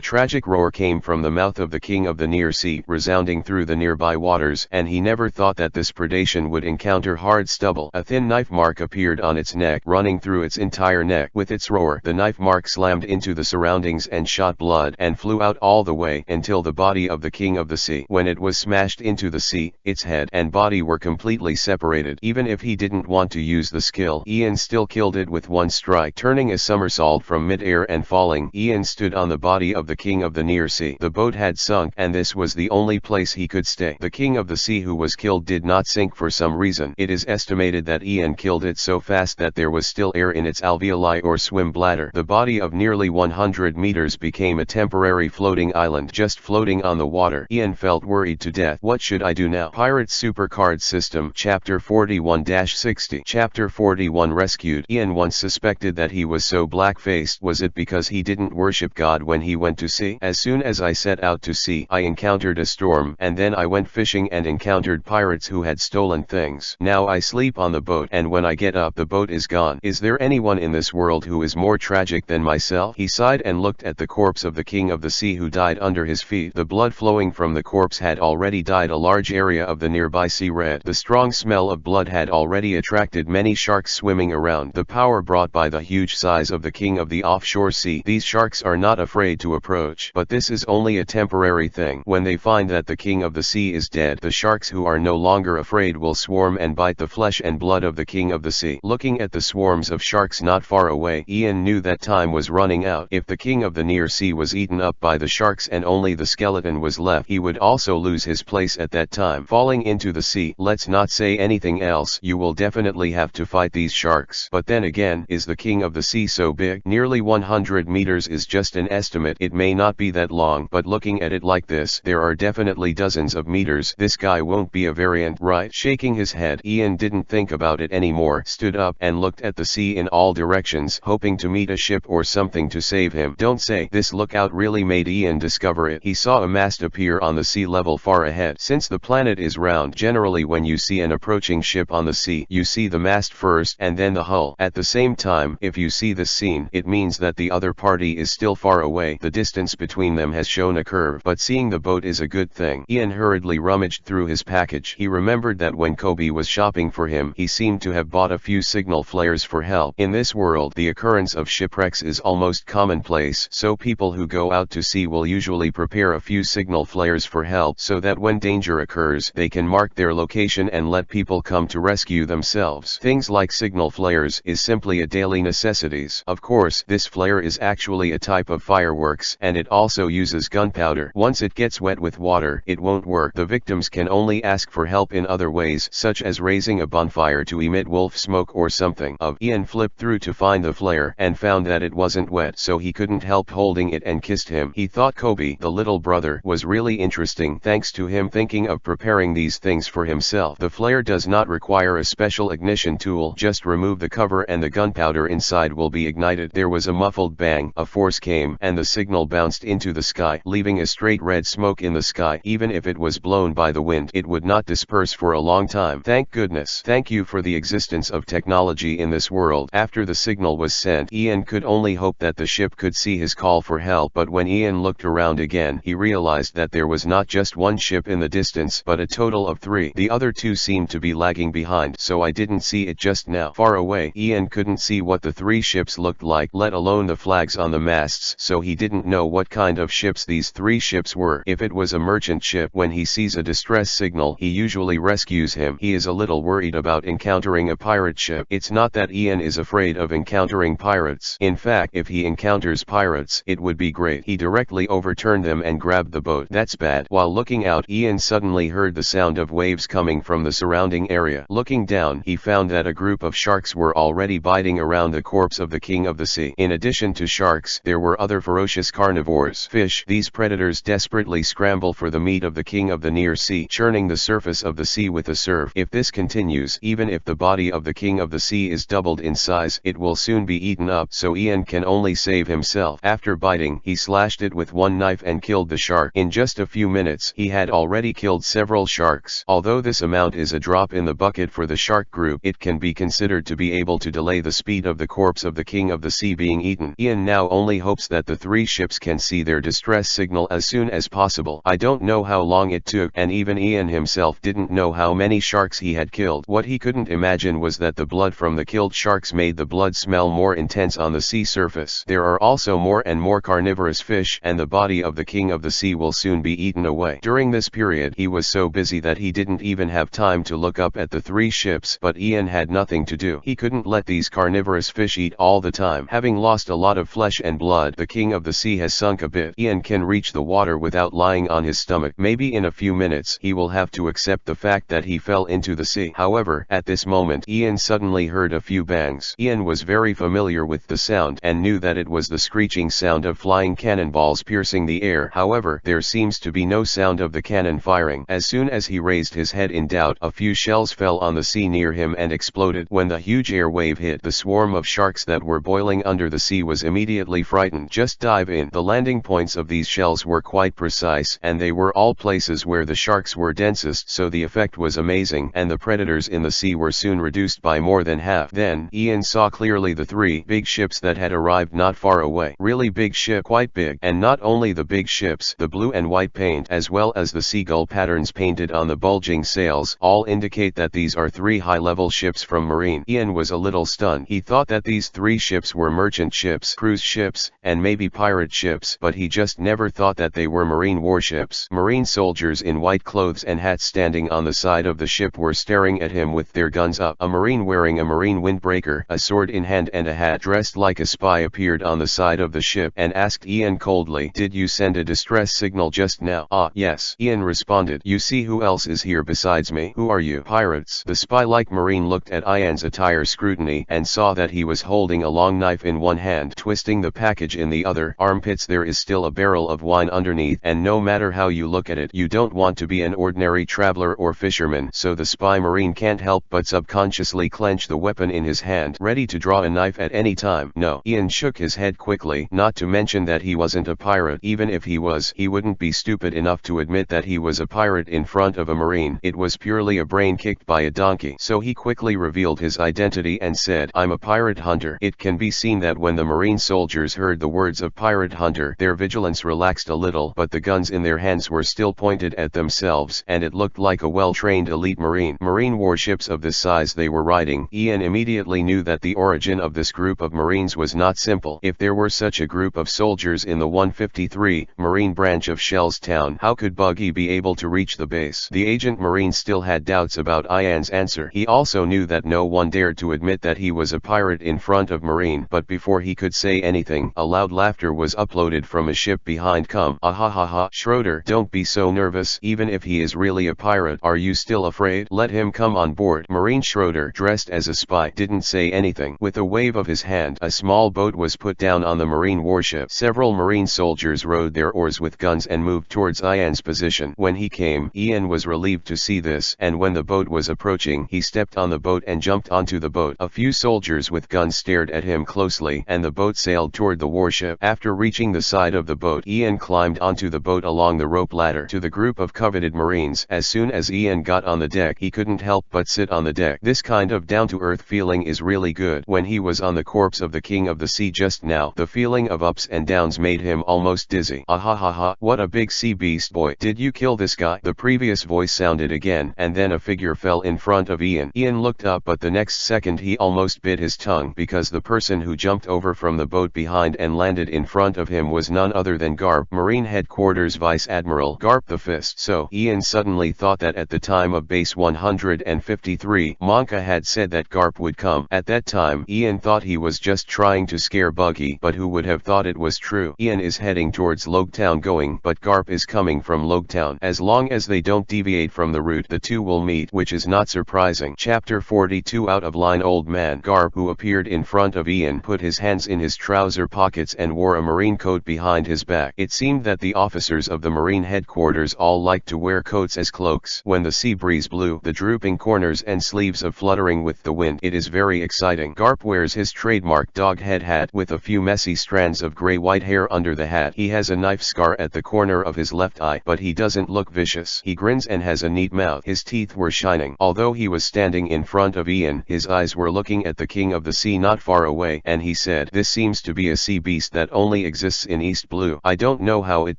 S1: tragic roar came from the mouth of the king of the near sea, resounding through the nearby waters, and he never thought that this predation would encounter hard stubble. A thin knife mark appeared on its neck, running through its entire neck. With its roar, the knife mark slammed into the surroundings and shot blood and flew out all the way until the body of the king of the sea. When it was smashed into the sea, its head and body were completely separated. Even if he didn't want to use the skill, Ian still killed it with one strike. Turning a somersault from mid-air and falling, Ian stood on the body of the king of the near sea. The boat had sunk, and this was the only place he could stay. The king of the sea who was killed did not sink for some reason. It is estimated that Ian killed it so fast that there was still air in its alveoli or swim bladder. The body of nearly 100 meters became a temporary floating island, just floating on the water. Ian felt worried to death. What should I do now? Pirates Supercard System Chapter 41-60 Chapter 41 Rescued. Ian once suspected that he was so black-faced. Was it because he didn't worship God when he went to sea? As soon as I set out to sea, I encountered a storm, and then I went fishing and encountered pirates who had stolen things. Now I sleep on the boat, and when I get up, the boat is gone. Is there anyone in this world who is more tragic than myself? He sighed and looked at the corpse of the king of the sea who died under his feet. The blood flowing from the corpse had already dyed a large area of the nearby sea red. The strong smell of blood had already attracted many sharks swimming around. The power brought by the huge size of the king of the offshore sea. These sharks are not afraid to approach, but this is only a temporary thing. When they find that the king of the sea is dead, the sharks who are no longer afraid will swarm and bite the flesh and blood of the king of the sea. Looking at the swarms of sharks not far away, Ian knew that time was running out. If the king of the near sea was eaten up by the sharks and only the skeleton was left, he would also lose his place at that time. Falling into the sea. Let's not say anything else. You will definitely have to fight these sharks. But then again, is the king of the sea so big? Nearly 100 meters is just an estimate. It may not be that long, but looking at it like this, there are definitely dozens of meters. This guy won't be a variant, right? Shaking his head, Ian didn't think about it anymore, stood up and looked at the sea in all directions, hoping to meet a ship or something to save him. Don't say. This lookout really made Ian discover it. He saw a mast appear on the sea level far ahead. Since the planet is round, generally when you see an approaching ship on the sea, you see the mast first and then the hull. At the same time, if you see this scene, it means that the other party is still far away. The distance between them has shown a curve, but seeing the boat is a good thing. Ian hurriedly rummaged through his package. He remembered that when Kobe was shopping for him, he seemed to have bought a few signal flares for help. In this world, the occurrence of shipwrecks is almost commonplace, so people who go out to sea will usually prepare a few signal flares for help so that when danger occurs, they can mark their location and let people come to rescue themselves. Things like signal flares is simply a daily necessities. Of course, this flare is actually a type of fireworks, and it also uses gunpowder. Once it gets wet with water, it won't work. The victims can only ask for help in other ways, such as raising a bonfire to emit wolf smoke or something. Ian flipped through to find the flare and found that it wasn't wet, so he couldn't help holding it it and kissed him. He thought Kobe, the little brother, was really interesting thanks to him thinking of preparing these things for himself. The flare does not require a special ignition tool, just remove the cover and the gunpowder inside will be ignited. There was a muffled bang, a force came, and the signal bounced into the sky, leaving a straight red smoke in the sky. Even if it was blown by the wind, it would not disperse for a long time. Thank goodness. Thank you for the existence of technology in this world. After the signal was sent, Ian could only hope that the ship could see his call for help, but when Ian looked around again, he realized that there was not just one ship in the distance, but a total of 3. The other 2 seemed to be lagging behind, so I didn't see it just now. Far away, Ian couldn't see what the 3 ships looked like, let alone the flags on the masts, so he didn't know what kind of ships these 3 ships were. If it was a merchant ship, when he sees a distress signal, he usually rescues him. He is a little worried about encountering a pirate ship. It's not that Ian is afraid of encountering pirates. In fact, if he encounters pirates, it would be great. He directly overturned them and grabbed the boat. That's bad. While looking out, Ian suddenly heard the sound of waves coming from the surrounding area. Looking down, he found that a group of sharks were already biting around the corpse of the king of the sea. In addition to sharks, there were other ferocious carnivores, fish. These predators desperately scramble for the meat of the king of the near sea, churning the surface of the sea with a surf. If this continues, even if the body of the king of the sea is doubled in size, it will soon be eaten up, so Ian can only save himself. After biting, he slashed it with one knife and killed the shark. In just a few minutes, he had already killed several sharks. Although this amount is a drop in the bucket for the shark group, it can be considered to be able to delay the speed of the corpse of the king of the sea being eaten. Ian now only hopes that the 3 ships can see their distress signal as soon as possible. I don't know how long it took, and even Ian himself didn't know how many sharks he had killed. What he couldn't imagine was that the blood from the killed sharks made the blood smell more intense on the sea surface. There are also more and more carnivorous fish, and the body of the king of the sea will soon be eaten away. During this period, he was so busy that he didn't even have time to look up at the 3 ships, but Ian had nothing to do. He couldn't let these carnivorous fish eat all the time. Having lost a lot of flesh and blood, the king of the sea has sunk a bit. Ian can reach the water without lying on his stomach. Maybe in a few minutes, he will have to accept the fact that he fell into the sea. However, at this moment, Ian suddenly heard a few bangs. Ian was very familiar with the sound, and knew that it was the screeching sound of flying cannonballs piercing the air. However, there seems to be no sound of the cannon firing. As soon as he raised his head in doubt, a few shells fell on the sea near him and exploded. When the huge air wave hit, the swarm of sharks that were boiling under the sea was immediately frightened. Just dive in. The landing points of these shells were quite precise, and they were all places where the sharks were densest, so the effect was amazing, and the predators in the sea were soon reduced by more than half. Then, Ian saw clearly the 3 big ships that had arrived not far away. Really big ship, quite big. And not only the big ships, the blue and white paint, as well as the seagull patterns painted on the bulging sails, all indicate that these are 3 high-level ships from Marine. Ian was a little stunned. He thought that these 3 ships were merchant ships, cruise ships, and maybe pirate ships, but he just never thought that they were Marine warships. Marine soldiers in white clothes and hats standing on the side of the ship were staring at him with their guns up. A Marine wearing a Marine windbreaker, a sword in hand and a hat, dressed like a spy, appeared on the side of the ship and asked Ian coldly, "Did you send a distress signal just now?" "Ah, yes," Ian responded. "You see who else is here besides me?" "Who are you?" "Pirates." The spy-like Marine looked at Ian's attire scrutiny and saw that he was holding a long knife in one hand, twisting the package in the other. Armpits. There is still a barrel of wine underneath, and no matter how you look at it, you don't want to be an ordinary traveler or fisherman, so the spy Marine can't help but subconsciously clench the weapon in his hand, ready to draw a knife at any time. "No." Ian shook his head quickly, not to mention that he wasn't a pirate. Even if he was, he wouldn't be stupid enough to admit that he was a pirate in front of a Marine. It was purely a brain kicked by a donkey. So he quickly revealed his identity and said, "I'm a pirate hunter." It can be seen that when the Marine soldiers heard the words of pirate hunter, their vigilance relaxed a little, but the guns in their hands were still pointed at themselves, and it looked like a well-trained elite Marine. Marine warships of this size they were riding. Ian immediately knew that the origin of this group of Marines was not simple. If there were such a group of soldiers in the 153 Marine branch of Shell's town, how could Buggy be able to reach the base? The agent Marine still had doubts about Ian's answer. He also knew that no one dared to admit that he was a pirate in front of Marine, but before he could say anything, a loud laughter was uploaded from a ship behind. "Come, ahahaha, Schroeder, don't be so nervous. Even if he is really a pirate, are you still afraid? Let him come on board." Marine Schroeder, dressed as a spy, didn't say anything. With a wave of his hand, a small boat was put down on the Marine warship. Several marine soldiers rowed their oars with guns and moved towards Ian's position. When he came, Ian was relieved to see this, and when the boat was approaching, he stepped on the boat and jumped onto the boat. A few soldiers with guns stared at him closely, and the boat sailed toward the warship. After reaching the side of the boat, Ian climbed onto the boat along the rope ladder to the group of coveted marines. As soon as Ian got on the deck, he couldn't help but sit on the deck. This kind of down-to-earth feeling is really good. When he was on the corpse of the king of the sea just now, the feeling of ups and downs made him almost dizzy. Ahahaha, what a big sea beast, boy. Did you kill this guy? The previous voice sounded again, and then a figure fell in front of Ian. Ian looked up, but the next second he almost bit his tongue, because the person who jumped over from the boat behind and landed in front of him was none other than Garp, Marine Headquarters Vice Admiral Garp the Fist. So, Ian suddenly thought that at the time of base 153, Monka had said that Garp would come. At that time, Ian thought he was just trying to scare Buggy, but who would have thought it was true? Ian is heading towards Logetown going, but Garp is coming from Logetown. As long as they don't deviate from the route, the two will meet, which is not surprising. Chapter 42. Out of line. Old man Garp, who appeared in front of Ian, put his hands in his trouser pockets and wore a marine coat behind his back. It seemed that the officers of the marine headquarters all liked to wear coats as cloaks. When the sea breeze blew, the drooping corners and sleeves of fluttering with the wind, it is very exciting. Garp wears his trademark dog head hat with a few messy strands of gray-white hair under the hat. He has a knife scar at the corner of his left eye, but he doesn't look vicious. He grins and has a neat mouth. His teeth were shining. Although he was standing in front of Ian, his eyes were looking at the king of the sea not far away, and he said, "This seems to be a sea beast that only exists in East Blue. I don't know how it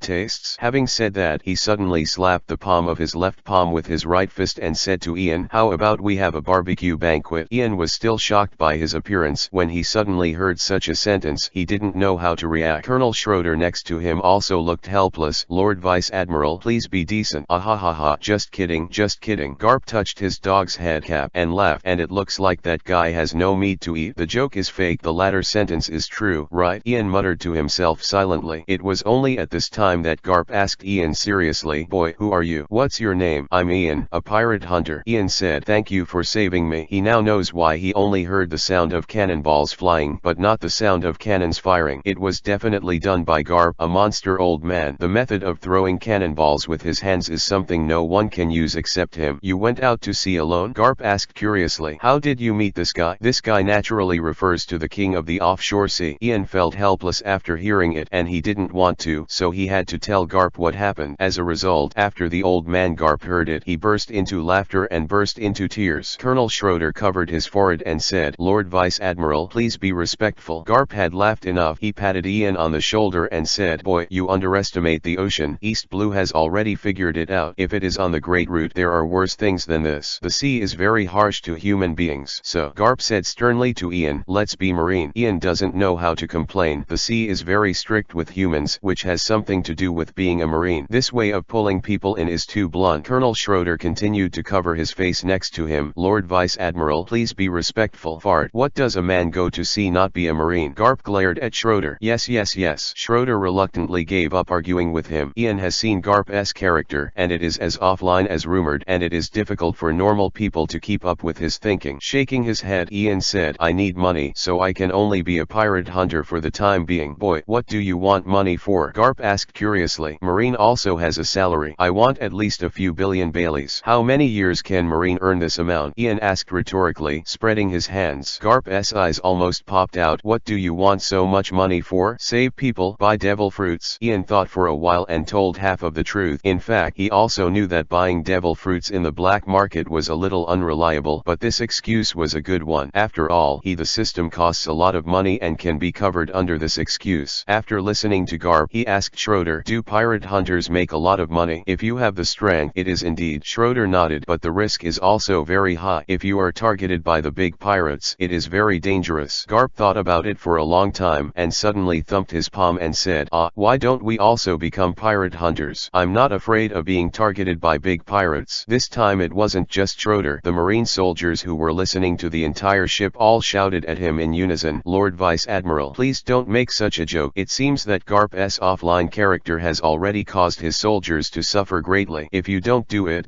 S1: tastes." Having said that, he suddenly slapped the palm of his left palm with his right fist and said to Ian, "How about we have a barbecue banquet?" Ian was still shocked by his appearance. When he suddenly heard such a sentence, he didn't know how to react. Colonel Schroeder next to him also looked helpless. "Lord Vice Admiral, please be decent." "Ahahaha, just kidding, just kidding." Garp touched his dog's head cap and laughed, "And it looks like that guy has no meat to eat." "The joke is fake. The latter sentence is true, right?" Ian muttered to himself silently. It was only at this time that Garp asked Ian seriously, "Boy, who are you? What's your name?" "I'm Ian, a pirate hunter." Ian said, "Thank you for saving me." He now knows why he only heard the sound of cannonballs flying, but not the sound of cannons firing. It was definitely done by Garp, a monster old man. The method of throwing cannonballs with his hands is something no one can use except him. "You went out to sea alone?" Garp asked curiously. "How did you meet this guy?" "This guy" naturally refers to the king of the offshore sea. Ian felt helpless after hearing it, and he didn't want to, so he had to tell Garp what happened. As a result, after the old man Garp heard it, he burst into laughter and burst into tears. Colonel Schroeder covered his forehead and said, "Lord Vice Admiral, please be respectful." Garp had laughed enough. He patted Ian on the shoulder and said, "Boy, you underestimate the ocean. East Blue has already figured it out. If it is on the Great Route, there are worse things than this. The sea is very harsh to human beings." So, Garp said sternly to Ian, "Let's be marine." Ian doesn't know how to complain. The sea is very strict with humans, which has something to do with being a marine. This way of pulling people in is too blunt. Colonel Schroeder continued to cover his face next to him. "Lord Vice Admiral, please be respectful." "Fart. What does a man go to sea not be a marine?" Garp glared at Schroeder. Yes. Schroeder reluctantly gave up arguing with him. Ian has seen Garp's character, and it is as offline as rumored, and it is difficult for normal people to keep up with his thinking. Shaking his head, Ian said, "I need money, so I can only be a pirate hunter for the time being." "Boy, what do you want money for?" Garp asked curiously. "Marine also has a salary. I want at least a few billion Baileys." "How many years can Marine earn this amount?" Ian asked rhetorically, spreading his hands. Garp's eyes almost popped out. "What do you want so much money for?" "Save people, buy devil fruits." Ian thought for a while and told half of the truth. In fact, he also knew that buying devil fruits in the black market was a little unreliable, but this excuse was a good one. After all, the system costs a lot of money and can be covered under this excuse. After listening to Garp, he asked Schroeder, "Do pirate hunters make a lot of money?" "If you have the strength, it is indeed." Schroeder nodded. "But the risk is also very high. If you are targeted by the big pirates, it is very dangerous." Garp thought about it for a long time, and suddenly thumped his palm and said, Why don't we also become pirate hunters? I'm not afraid of being targeted by big pirates." This time it wasn't just Schroeder. The marine soldiers who were listening to the entire ship all shouted at him in unison, "Lord Vice Admiral, please don't make such a joke." It seems that Garp's offline character has already caused his soldiers to suffer greatly. "If you don't do it,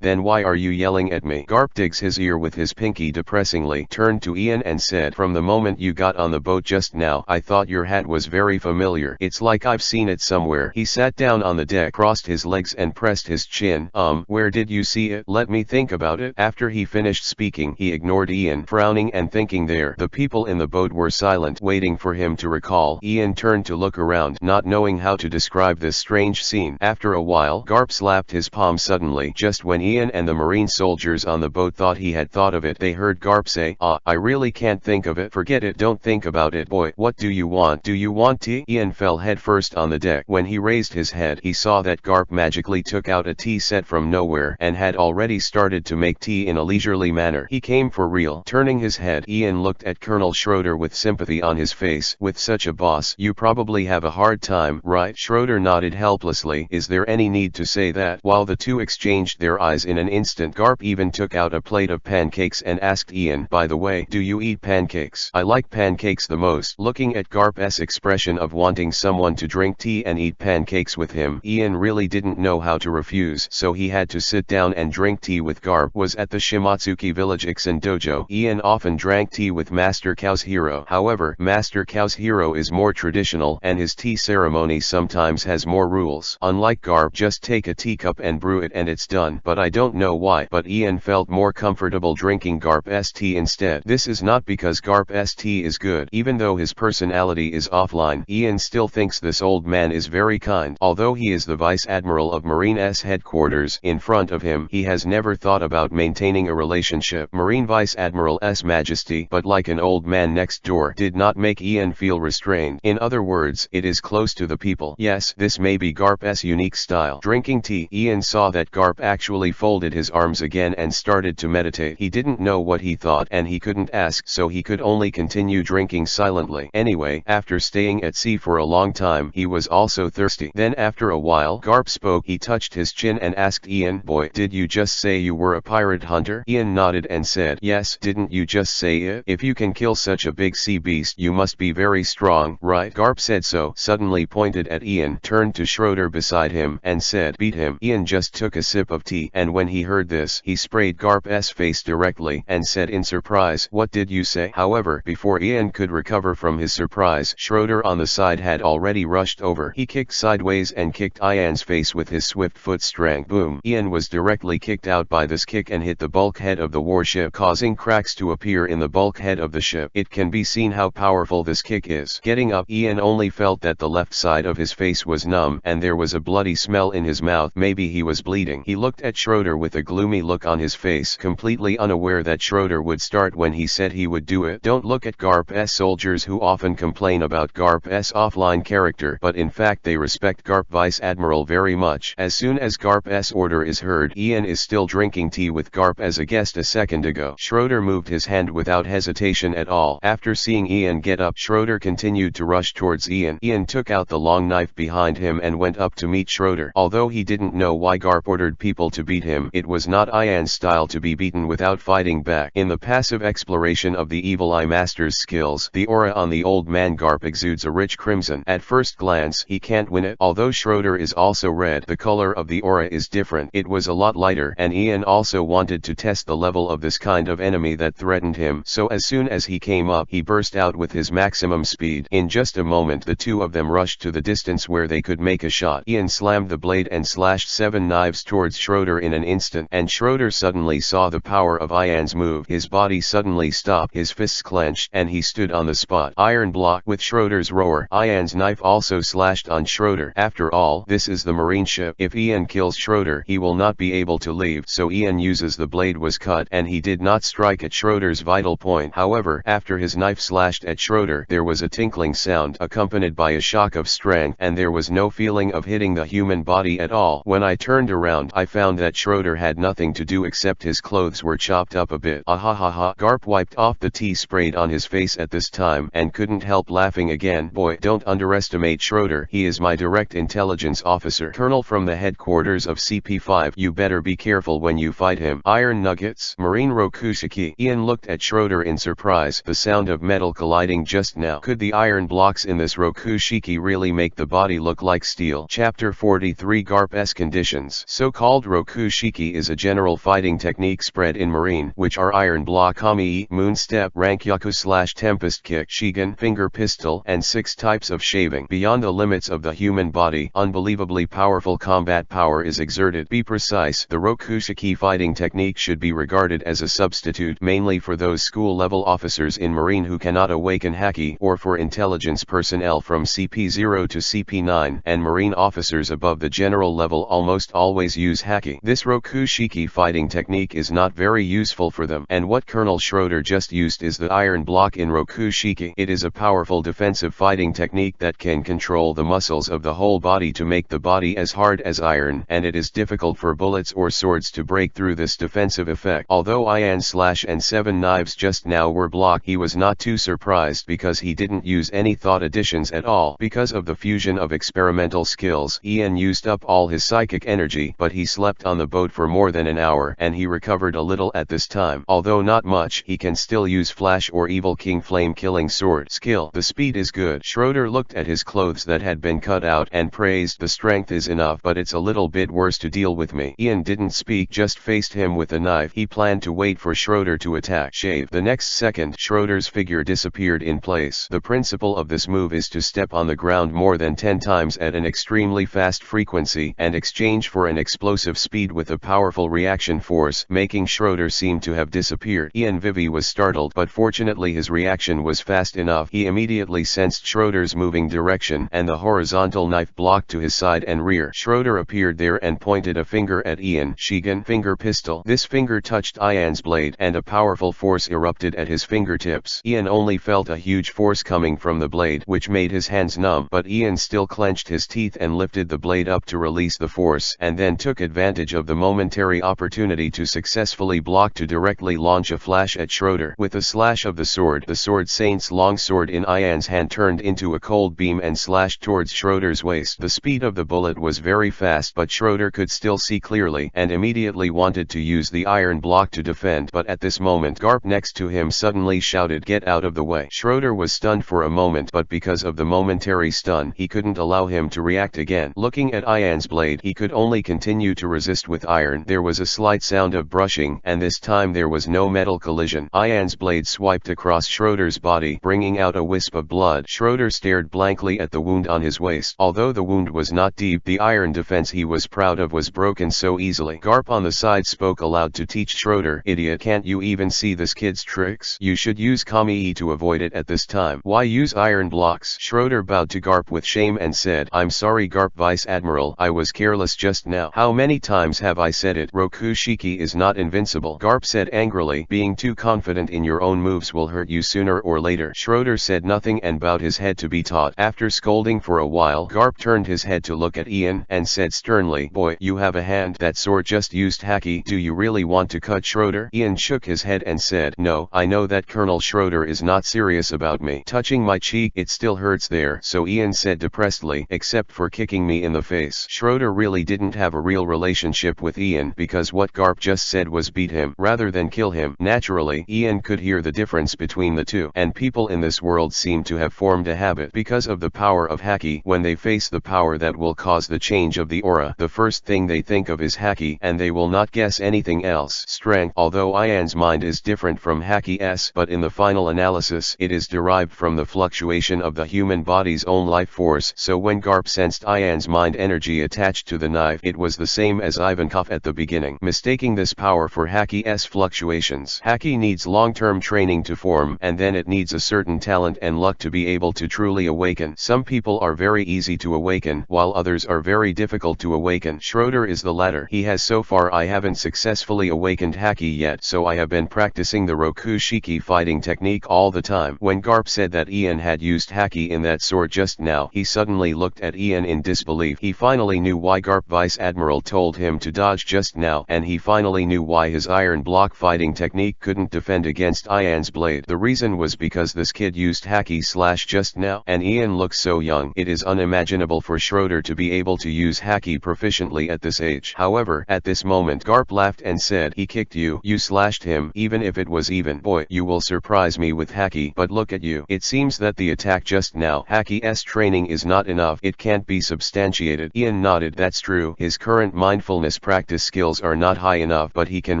S1: then why are you yelling at me?" Garp digs his ear with his pinky depressingly, turned to Ian and said, "From the moment you got on the boat just now, I thought your hat was very familiar. It's like I've seen it somewhere. He sat down on the deck, crossed his legs and pressed his chin. Where did you see it? Let me think about it. After he finished speaking, he ignored Ian, frowning and thinking there. The people in the boat were silent, waiting for him to recall. Ian turned to look around, not knowing how to describe this strange scene. After a while, Garp slapped his palm suddenly. Just when Ian and the marine soldiers on the boat thought he had thought of it, they heard Garp say, I really can't think of it. Forget it, don't think about it, boy. What do you want? Do you want tea? Ian fell headfirst on the deck. When he raised his head, he saw that Garp magically took out a tea set from nowhere and had already started to make tea in a leisurely manner. He came for real. Turning his head, Ian looked at Colonel Schroeder with sympathy on his face. With such a boss, you probably have a hard time, right? Schroeder nodded helplessly. Is there any need to say that? While the two exchanged their eyes in an instant, Garp even took out a plate of pancakes and asked Ian, by the way, do you eat pancakes? I like pancakes the most. Looking at Garp's expression of wanting someone to drink tea and eat pancakes with him, Ian really didn't know how to refuse, so he had to sit down and drink tea with Garp. Was at the Shimatsuki village Ixen dojo. Ian often drank tea with Master Kazuhiro. However, Master Kazuhiro is more traditional and his tea ceremony sometimes has more rules. Unlike Garp, just take a teacup and brew it and it's done. But I don't know why, but Ian felt more comfortable drinking Garp's tea instead. This is not because Garp's tea is good. Even though his personality is offline, Ian still thinks this old man is very kind. Although he is the Vice Admiral of Marine's headquarters in front of him, he has never thought about maintaining a relationship. Marine Vice Admiral's Majesty, but like an old man next door, did not make Ian feel restrained. In other words, it is close to the people. Yes, this may be Garp's unique style. Drinking tea, Ian saw that Garp actually folded his arms again and started to meditate. He didn't know what he thought and he couldn't ask, so he could only continue drinking silently. Anyway, after staying at sea for a long time, he was also thirsty. Then after a while, Garp spoke. He touched his chin and asked Ian, boy, did you just say you were a pirate hunter? Ian nodded and said, yes, didn't you just say it? If you can kill such a big sea beast, you must be very strong, right? Garp said so, suddenly pointed at Ian, turned to Schroeder beside him, and said, beat him. Ian just took a sip of tea, and when he heard this, he sprayed Garp's face directly, and said in surprise, what did you say? However, before Ian could recover from his surprise, Schroeder on the side had already rushed over. He kicked sideways and kicked Ian's face with his swift foot strength. Boom! Ian was directly kicked out by this kick and hit the bulkhead of the warship, causing cracks to appear in the bulkhead of the ship. It can be seen how powerful this kick is. Getting up, Ian only felt that the left side of his face was numb and there was a bloody smell in his mouth. Maybe he was bleeding. He looked at Schroeder with a gloomy look on his face, completely unaware that Schroeder would start when he said he would do it. Don't look at Garp's soldiers who often complain about Garp's offline character, but in fact they respect Garp Vice Admiral very much. As soon as Garp's order is heard, Ian is still drinking tea with Garp as a guest a second ago. Schroeder moved his hand without hesitation at all. After seeing Ian get up, Schroeder continued to rush towards Ian. Ian took out the long knife behind him and went up to meet Schroeder. Although he didn't know why Garp ordered people to beat him, it was not Ian's style to be beaten without fighting back. In the passive exploration of the Evil Eye Master's skills, the aura on the old man Garp exudes a rich crimson. At first glance, he can't win it. Although Schroeder is also red, the color of the aura is different. It was a lot lighter, and Ian also wanted to test the level of this kind of enemy that threatened him, so as soon as he came up, he burst out with his maximum speed. In just a moment, the two of them rushed to the distance where they could make a shot. Ian slammed the blade and slashed 7 knives towards Schroeder in an instant, and Schroeder suddenly saw the power of Ian's move. His body suddenly stopped, his fists clenched, and he stood on the spot. Iron block. With Schroeder's roar, Ian's knife also slashed on Schroeder. After all, this is the marine ship. If Ian kills Schroeder, he will not be able to leave, so Ian uses the blade was cut, and he did not strike at Schroeder's vital point. However, after his knife slashed at Schroeder, there was a tinkling sound, accompanied by a shock of strength, and there was no feeling of hitting the human body at all. When I turned around, I found that Schroeder had nothing to do except his clothes were chopped up a bit. Ahahaha. Garp wiped off the tea sprayed on his face at this time, and couldn't help laughing again. Boy, don't underestimate Schroeder. He is my direct intelligence officer. Colonel from the headquarters of CP5. You better be careful when you fight him. Iron nuggets. Marine Rokushiki. Ian looked at Schroeder in surprise. The sound of metal colliding just now. Could the iron blocks in this Rokushiki really make the body look like steel? Chapter 43 Garp's Conditions. So-called Rokushiki is a general fighting technique spread in marine, which are iron block, kami, moon step, rankyaku / tempest kick, shigen, finger pistol, skill, and 6 types of shaving. Beyond the limits of the human body, unbelievably powerful combat power is exerted. Be precise, the Rokushiki fighting technique should be regarded as a substitute mainly for those school-level officers in Marine who cannot awaken Haki, or for intelligence personnel from CP0 to CP9, and Marine officers above the general level almost always use Haki. This Rokushiki fighting technique is not very useful for them, and what Colonel Schroeder just used is the iron block in Rokushiki. It is a powerful defensive fighting technique that can control the muscles of the whole body to make the body as hard as iron, and it is difficult for bullets or swords to break through this defensive effect. Although Ian's slash and 7 knives just now were blocked, he was not too surprised because he didn't use any thought additions at all. Because of the fusion of experimental skills, Ian used up all his psychic energy, but he slept on the boat for more than an hour, and he recovered a little at this time. Although not much, he can still use Flash or Evil King Flame killing sword skill. The speed is good. Schroeder looked at his clothes that had been cut out and praised the strength is enough, but it's a little bit worse to deal with me. Ian didn't speak, just faced him with a knife. He planned to wait for Schroeder to attack. Shave. The next second, Schroeder's figure disappeared in place. The principle of this move is to step on the ground more than 10 times at an extremely fast frequency and exchange for an explosive speed with a powerful reaction force, making Schroeder seem to have disappeared. Ian Vivi was startled, but fortunately his reaction was fast enough. He immediately sensed Schroeder's moving direction and the horizontal knife blocked to his side and rear. Schroeder appeared there and pointed a finger at Ian. Shigen finger pistol. This finger touched Ian's blade and a powerful force erupted at his fingertips. Ian only felt a huge force coming from the blade, which made his hands numb, but Ian still clenched his teeth and lifted the blade up to release the force, and then took advantage of the momentary opportunity to successfully block to directly launch a flash at Schroeder. With a slash of the sword Saint's long sword in Ian's hand turned into a cold beam and slashed towards Schroeder's waist. The speed of the bullet was very fast, but Schroeder could still see clearly and immediately wanted to use the iron block to defend, but at this moment Garp next to him suddenly shouted, "Get out of the way." Schroeder was stunned for a moment, but because of the momentary stun, he couldn't allow him to react again. Looking at Ian's blade, he could only continue to resist with iron. There was a slight sound of brushing, and this time there was no metal collision. Ian's blade swiped across Schroeder's body, bringing out a wisp of blood. Schroeder stared blankly at the wound on his waist. Although the wound was not deep, the iron defense he was proud of was broken so easily. Garp on the side spoke aloud to teach Schroeder, "Idiot, can't you even see this kid's tricks? You should use Kami-e to avoid it at this time. Why use iron blocks?" Schroeder bowed to Garp with shame and said, "I'm sorry Garp Vice Admiral, I was careless just now. How many times have I said it? Rokushiki is not invincible." Garp said angrily, "Being too confident in your own moves will hurt you sooner or later." Schroeder said nothing and bowed his head to be taught. After scolding for a while, Garp turned his head to look at Ian and said sternly, "Boy, you have a hand. That sword just used Haki. Do you really want to cut Schroeder?" Ian shook his head and said, "No, I know that Colonel Schroeder is not serious about me touching my cheek. It still hurts there." So Ian said depressedly, "Except for kicking me in the face." Schroeder really didn't have a real relationship with Ian because what Garp just said was beat him rather than kill him. Naturally, Ian could hear the difference between the two, and people in this world seem to have formed a habit because of the power of Haki. When they face the power that will cause the change of the aura, the first thing they think of is Haki, and they will not guess anything else. Strength. Although Ian's mind is different from Haki's, but in the final analysis it is derived from the fluctuation of the human body's own life force. So when Garp sensed Ian's mind energy attached to the knife, it was the same as Ivankov at the beginning, mistaking this power for Haki's fluctuations. Haki needs long-term training to form, and then it needs a certain talent and luck to be able to truly awaken. Some people are very easy to awaken, while others are very difficult to awaken. Schroeder is the latter. He has. So far I haven't successfully awakened Haki yet, so I have been practicing the Rokushiki fighting technique all the time. When Garp said that Ian had used Haki in that sword just now, he suddenly looked at Ian in disbelief. He finally knew why Garp Vice Admiral told him to dodge just now, and he finally knew why his iron block fighting technique couldn't defend against Ian's blade. The reason was because this kid used Haki slash just now, and Ian looks so young. It is unimaginable for Schroeder to be able to use Haki proficiently at this age. However, at this moment Garp laughed and said, "He kicked you. You slashed him. Even if it was even. Boy, you will surprise me with Haki. But look at you. It seems that the attack just now, Haki's training is not enough. It can't be substantiated." Ian nodded. That's true. His current mindfulness practice skills are not high enough, but he can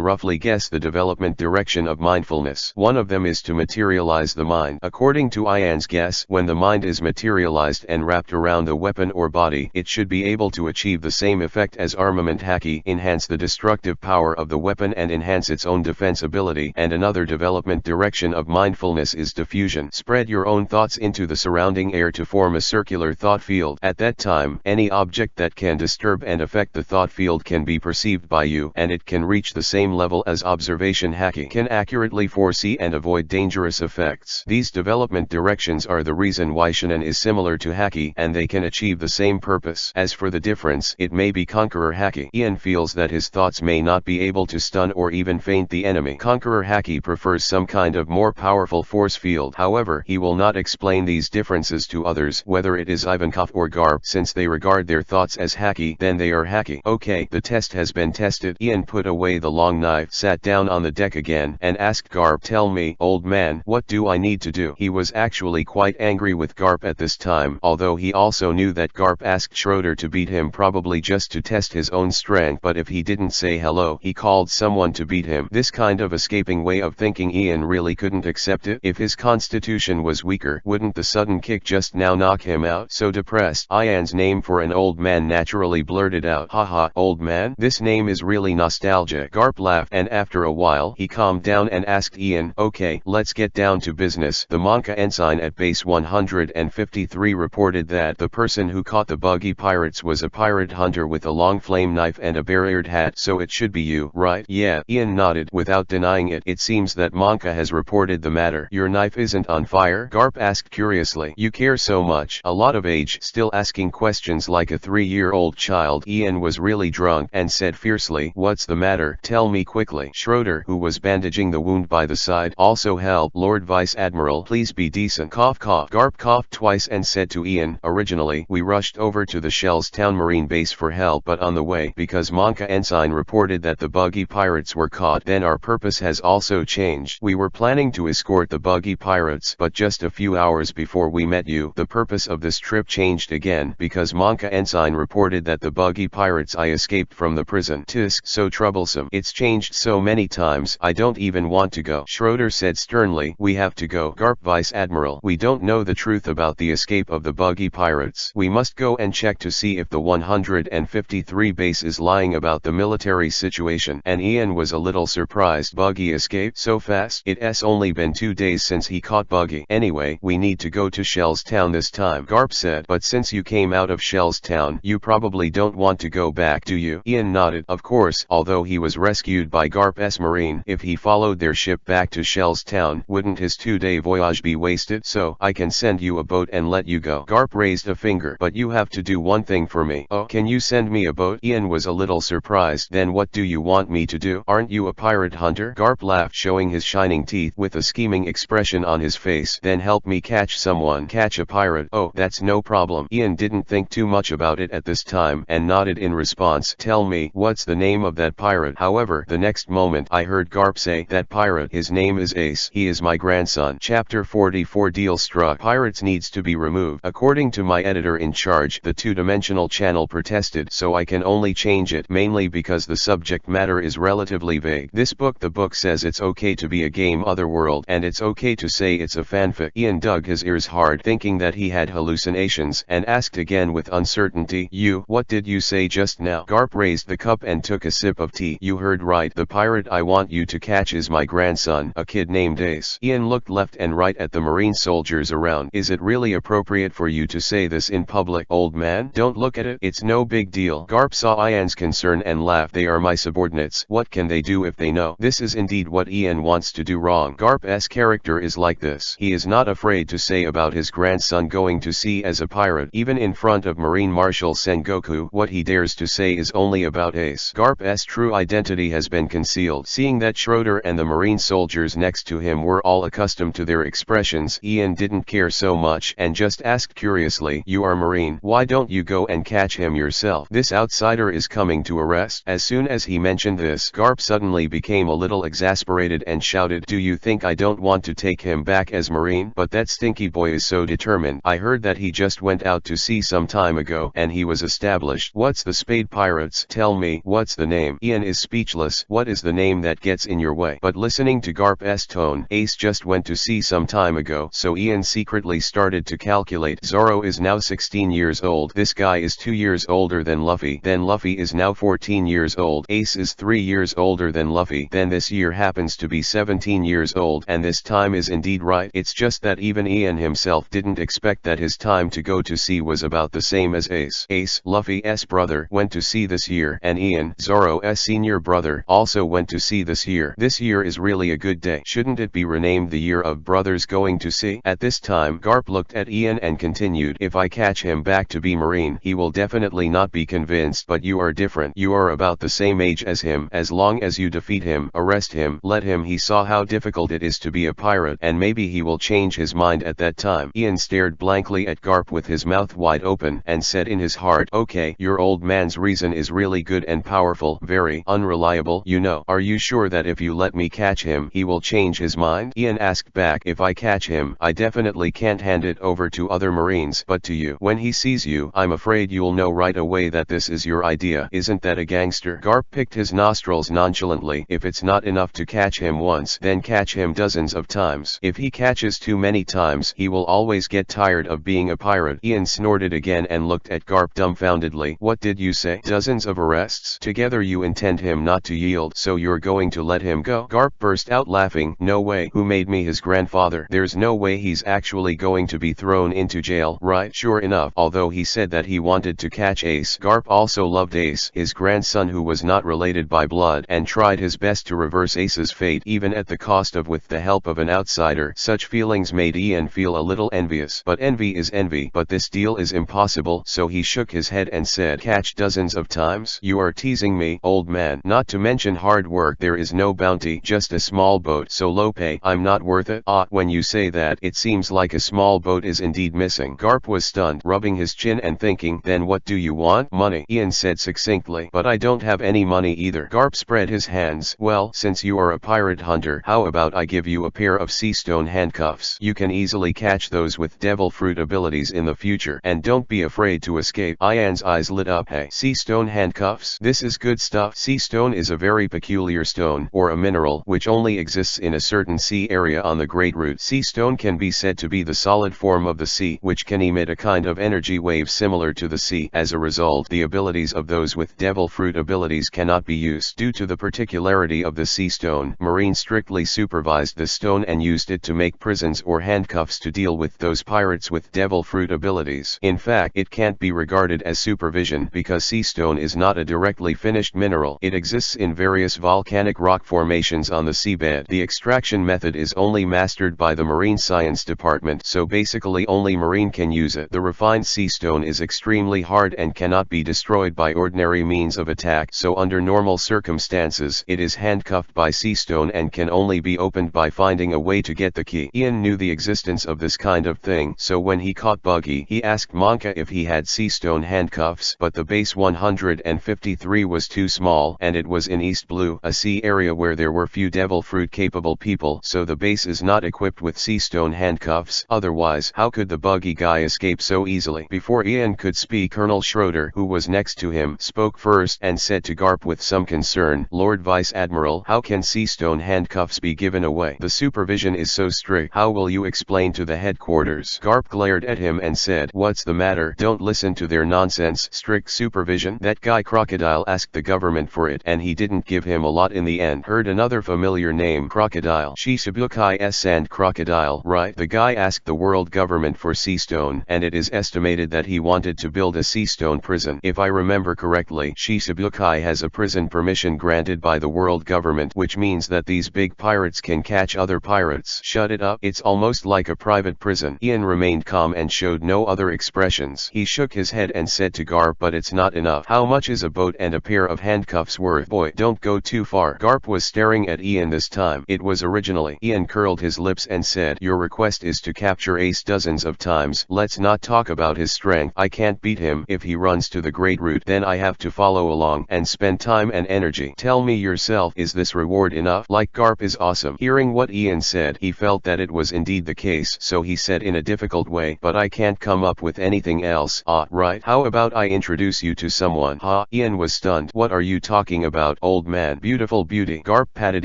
S1: roughly guess the development direction of mindfulness. One of them is to materialize the mind. According to Ian's one's guess. When the mind is materialized and wrapped around the weapon or body, it should be able to achieve the same effect as armament haki, enhance the destructive power of the weapon and enhance its own defense ability. And another development direction of mindfulness is diffusion. Spread your own thoughts into the surrounding air to form a circular thought field. At that time, any object that can disturb and affect the thought field can be perceived by you, and it can reach the same level as observation haki, can accurately foresee and avoid dangerous effects. These development directions are the reason why shonen is similar to haki, and they can achieve the same purpose. As for the difference, it may be conqueror haki. Ian feels that his thoughts may not be able to stun or even feint the enemy. Conqueror haki prefers some kind of more powerful force field. However, he will not explain these differences to others, whether it is Ivankov or Garp. Since they regard their thoughts as haki, then they are haki. Okay, the test has been tested. Ian put away the long knife, sat down on the deck again, and asked Garp, "Tell me, old man, what do I need to do?" He was actually quite angry with Garp at this time, although he also knew that Garp asked Schroeder to beat him probably just to test his own strength, but if he didn't say hello, he called someone to beat him. This kind of escaping way of thinking Ian really couldn't accept it. If his constitution was weaker, wouldn't the sudden kick just now knock him out? So depressed, Ian's name for an old man naturally blurted out, "Haha, old man? This name is really nostalgic." Garp laughed, and after a while, he calmed down and asked Ian, "Okay, let's get down to business." The Monka ensign at base 153 reported that the person who caught the Buggy pirates was a pirate hunter with a long flame knife and a barriered hat, so it should be you, right? Yeah, Ian nodded without denying it. It seems that Monka has reported the matter. Your knife isn't on fire? Garp asked curiously. You care so much. A lot of age, still asking questions like a 3-year-old child. Ian was really drunk and said fiercely, "What's the matter? Tell me quickly." Schroeder, who was bandaging the wound by the side, also helped. "Lord Vice Admiral, please be decent." Cough cough. Garp coughed twice and said to Ian, "Originally, we rushed over to the Shellstown Marine base for help, but on the way, because Monka ensign reported that the Buggy pirates were caught, then our purpose has also changed. We were planning to escort the Buggy pirates, but just a few hours before we met you, the purpose of this trip changed again, because Monka ensign reported that the Buggy pirates I escaped from the prison. Tisk, so troublesome. It's changed so many times, I don't even want to go." Schroeder said sternly, "We have to go." Garp, Vice Admiral, "We don't know the truth about the escape of the Buggy pirates. We must go and check to see if the 153 base is lying about the military situation." And Ian was a little surprised. Buggy escaped so fast? It's only been 2 days since he caught Buggy. "Anyway, we need to go to Shellstown this time," Garp said. "But since you came out of Shellstown, you probably don't want to go back, do you?" Ian nodded. Of course, although he was rescued by Garp's Marine, if he followed their ship back to Shellstown, wouldn't his 2-day voyage be wasted? "So, I can send you a boat and let you go." Garp raised a finger. "But you have to do one thing for me." "Oh, can you send me a boat?" Ian was a little surprised. "Then what do you want me to do? Aren't you a pirate hunter?" Garp laughed, showing his shining teeth with a scheming expression on his face. "Then help me catch someone." "Catch a pirate? Oh, that's no problem." Ian didn't think too much about it at this time, and nodded in response. "Tell me, what's the name of that pirate?" However, the next moment I heard Garp say, "That pirate, his name is Ace. He is my grandson." Chapter 44. Deal struck. Pirates needs to be removed. According to my editor in charge, the two-dimensional channel protested, so I can only change it, mainly because the subject matter is relatively vague. The book says it's okay to be a game otherworld, and it's okay to say it's a fanfic. Ian dug his ears hard, thinking that he had hallucinations, and asked again with uncertainty, "What did you say just now?" Garp raised the cup and took a sip of tea. "You heard right. The pirate I want you to catch is my grandson, a kid named Ace." Ian looked left and right at the Marine soldiers around. "Is it really appropriate for you to say this in public, old man? Don't look at it. It's no big deal." Garp saw Ian's concern and laughed. "They are my subordinates. What can they do if they know?" This is indeed what Ian wants to do wrong. Garp's character is like this. He is not afraid to say about his grandson going to sea as a pirate, even in front of Marine Marshal Sengoku. What he dares to say is only about Ace. Garp's true identity has been concealed. Seeing that Schroeder and the Marine soldiers next to him were all accustomed to their expressions, Ian didn't care so much, and just asked curiously, "You are Marine. Why don't you go and catch him yourself? This outsider is coming to arrest." As soon as he mentioned this, Garp suddenly became a little exasperated and shouted, "Do you think I don't want to take him back as Marine? But that stinky boy is so determined. I heard that he just went out to sea some time ago, and he was established." "What's the Spade Pirates? Tell me, what's the name?" Ian is speechless. What is the name that gets in your way? But listening to Garp's tone, Ace just went to sea some time ago, so so Ian secretly started to calculate. Zoro is now 16 years old. This guy is 2 years older than Luffy. Then Luffy is now 14 years old. Ace is 3 years older than Luffy. Then this year happens to be 17 years old. And this time is indeed right. It's just that even Ian himself didn't expect that his time to go to sea was about the same as Ace. Ace, Luffy's brother, went to sea this year, and Ian, Zoro's senior brother, also went to sea this year. This year is really a good day. Shouldn't it be renamed the year of brothers going to sea? At this time, Garp looked at Ian and continued, if I catch him back to be Marine, he will definitely not be convinced, but you are different. You are about the same age as him. As long as you defeat him, arrest him, let him. He saw how difficult it is to be a pirate, and maybe he will change his mind at that time. Ian stared blankly at Garp with his mouth wide open, and said in his heart, okay, your old man's reason is really good and powerful, very unreliable, you know. Are you sure that if you let me catch him, he will change his mind? Ian asked back, if I catch him, I definitely can't hand it over to other Marines, but to you. When he sees you, I'm afraid you'll know right away that this is your idea. Isn't that a gangster? Garp picked his nostrils nonchalantly. If it's not enough to catch him once, then catch him dozens of times. If he catches too many times, he will always get tired of being a pirate. Ian snorted again and looked at Garp dumbfoundedly. What did you say? Dozens of arrests? Together you intend him not to yield, so you're going to let him go? Garp burst out laughing. No way. Who made me his grandfather? There's no way he's actually going to be thrown into jail, right? Sure enough, although he said that he wanted to catch Ace, Garp also loved Ace, his grandson who was not related by blood, and tried his best to reverse Ace's fate even at the cost of with the help of an outsider. Such feelings made Ian feel a little envious. But envy is envy. But this deal is impossible, so he shook his head and said, catch dozens of times? You are teasing me, old man. Not to mention hard work. There is no bounty, just a small boat, so low pay. I'm not worth it. Ah, when you say that, it seems like a small boat is indeed missing. Garp was stunned, rubbing his chin and thinking, then what do you want? Money, Ian said succinctly. But I don't have any money either. Garp spread his hands. Well, since you are a pirate hunter, how about I give you a pair of sea stone handcuffs? You can easily catch those with devil fruit abilities in the future, and don't be afraid to escape. Ian's eyes lit up. Hey, sea stone handcuffs? This is good stuff. Sea stone is a very peculiar stone, or a mineral, which only exists in a certain sea area on the Great Route. Sea stone can be said to be the solid form of the sea, which can emit a kind of energy wave similar to the sea. As a result, the abilities of those with devil fruit abilities cannot be used. Due to the particularity of the sea stone, Marines strictly supervised the stone and used it to make prisons or handcuffs to deal with those pirates with devil fruit abilities. In fact, it can't be regarded as supervision because sea stone is not a directly finished mineral. It exists in various volcanic rock formations on the seabed. The extraction method is only mastered by the Marine Science Department, so basically only Marine can use it. The refined sea stone is extremely hard and cannot be destroyed by ordinary means of attack, so under normal circumstances, it is handcuffed by sea stone and can only be opened by finding a way to get the key. Ian knew the existence of this kind of thing, so when he caught Buggy, he asked Monka if he had sea stone handcuffs, but the base 153 was too small, and it was in East Blue, a sea area where there were few devil fruit capable people, so the base is not equipped with sea stone handcuffs. Otherwise, how could the Buggy guy escape so easily? Before Ian could speak, Colonel Schroeder, who was next to him, spoke first and said to Garp with some concern, Lord Vice Admiral, how can sea stone handcuffs be given away? The supervision is so strict. How will you explain to the headquarters? Garp glared at him and said, what's the matter? Don't listen to their nonsense. Strict supervision? That guy Crocodile asked the government for it, and he didn't give him a lot in the end. Heard another familiar name, Crocodile. Shishibukai and Crocodile, right? The guy asked the world government for sea stone, and it is estimated that he wanted to build a sea stone prison. If I remember correctly, Shishibukai has a prison permission granted by the world government, which means that these big pirates can catch other pirates. Shut it up. It's almost like a private prison. Ian remained calm and showed no other expressions. He shook his head and said to Garp, but it's not enough. How much is a boat and a pair of handcuffs worth? Boy, don't go too far. Garp was staring at Ian this time. It was originally. Ian curled his lips and said, your request is to capture Ace dozens of times. Let's not talk about his strength. I can't beat him. If he runs to the Great Route, then I have to follow along and spend time and energy. Tell me yourself, is this reward enough? Like Garp is awesome. Hearing what Ian said, he felt that it was indeed the case, so he said in a difficult way, but I can't come up with anything else. Ah, right. How about I introduce you to someone? Ha, Ian was stunned. What are you talking about, old man? Beautiful beauty. Garp patted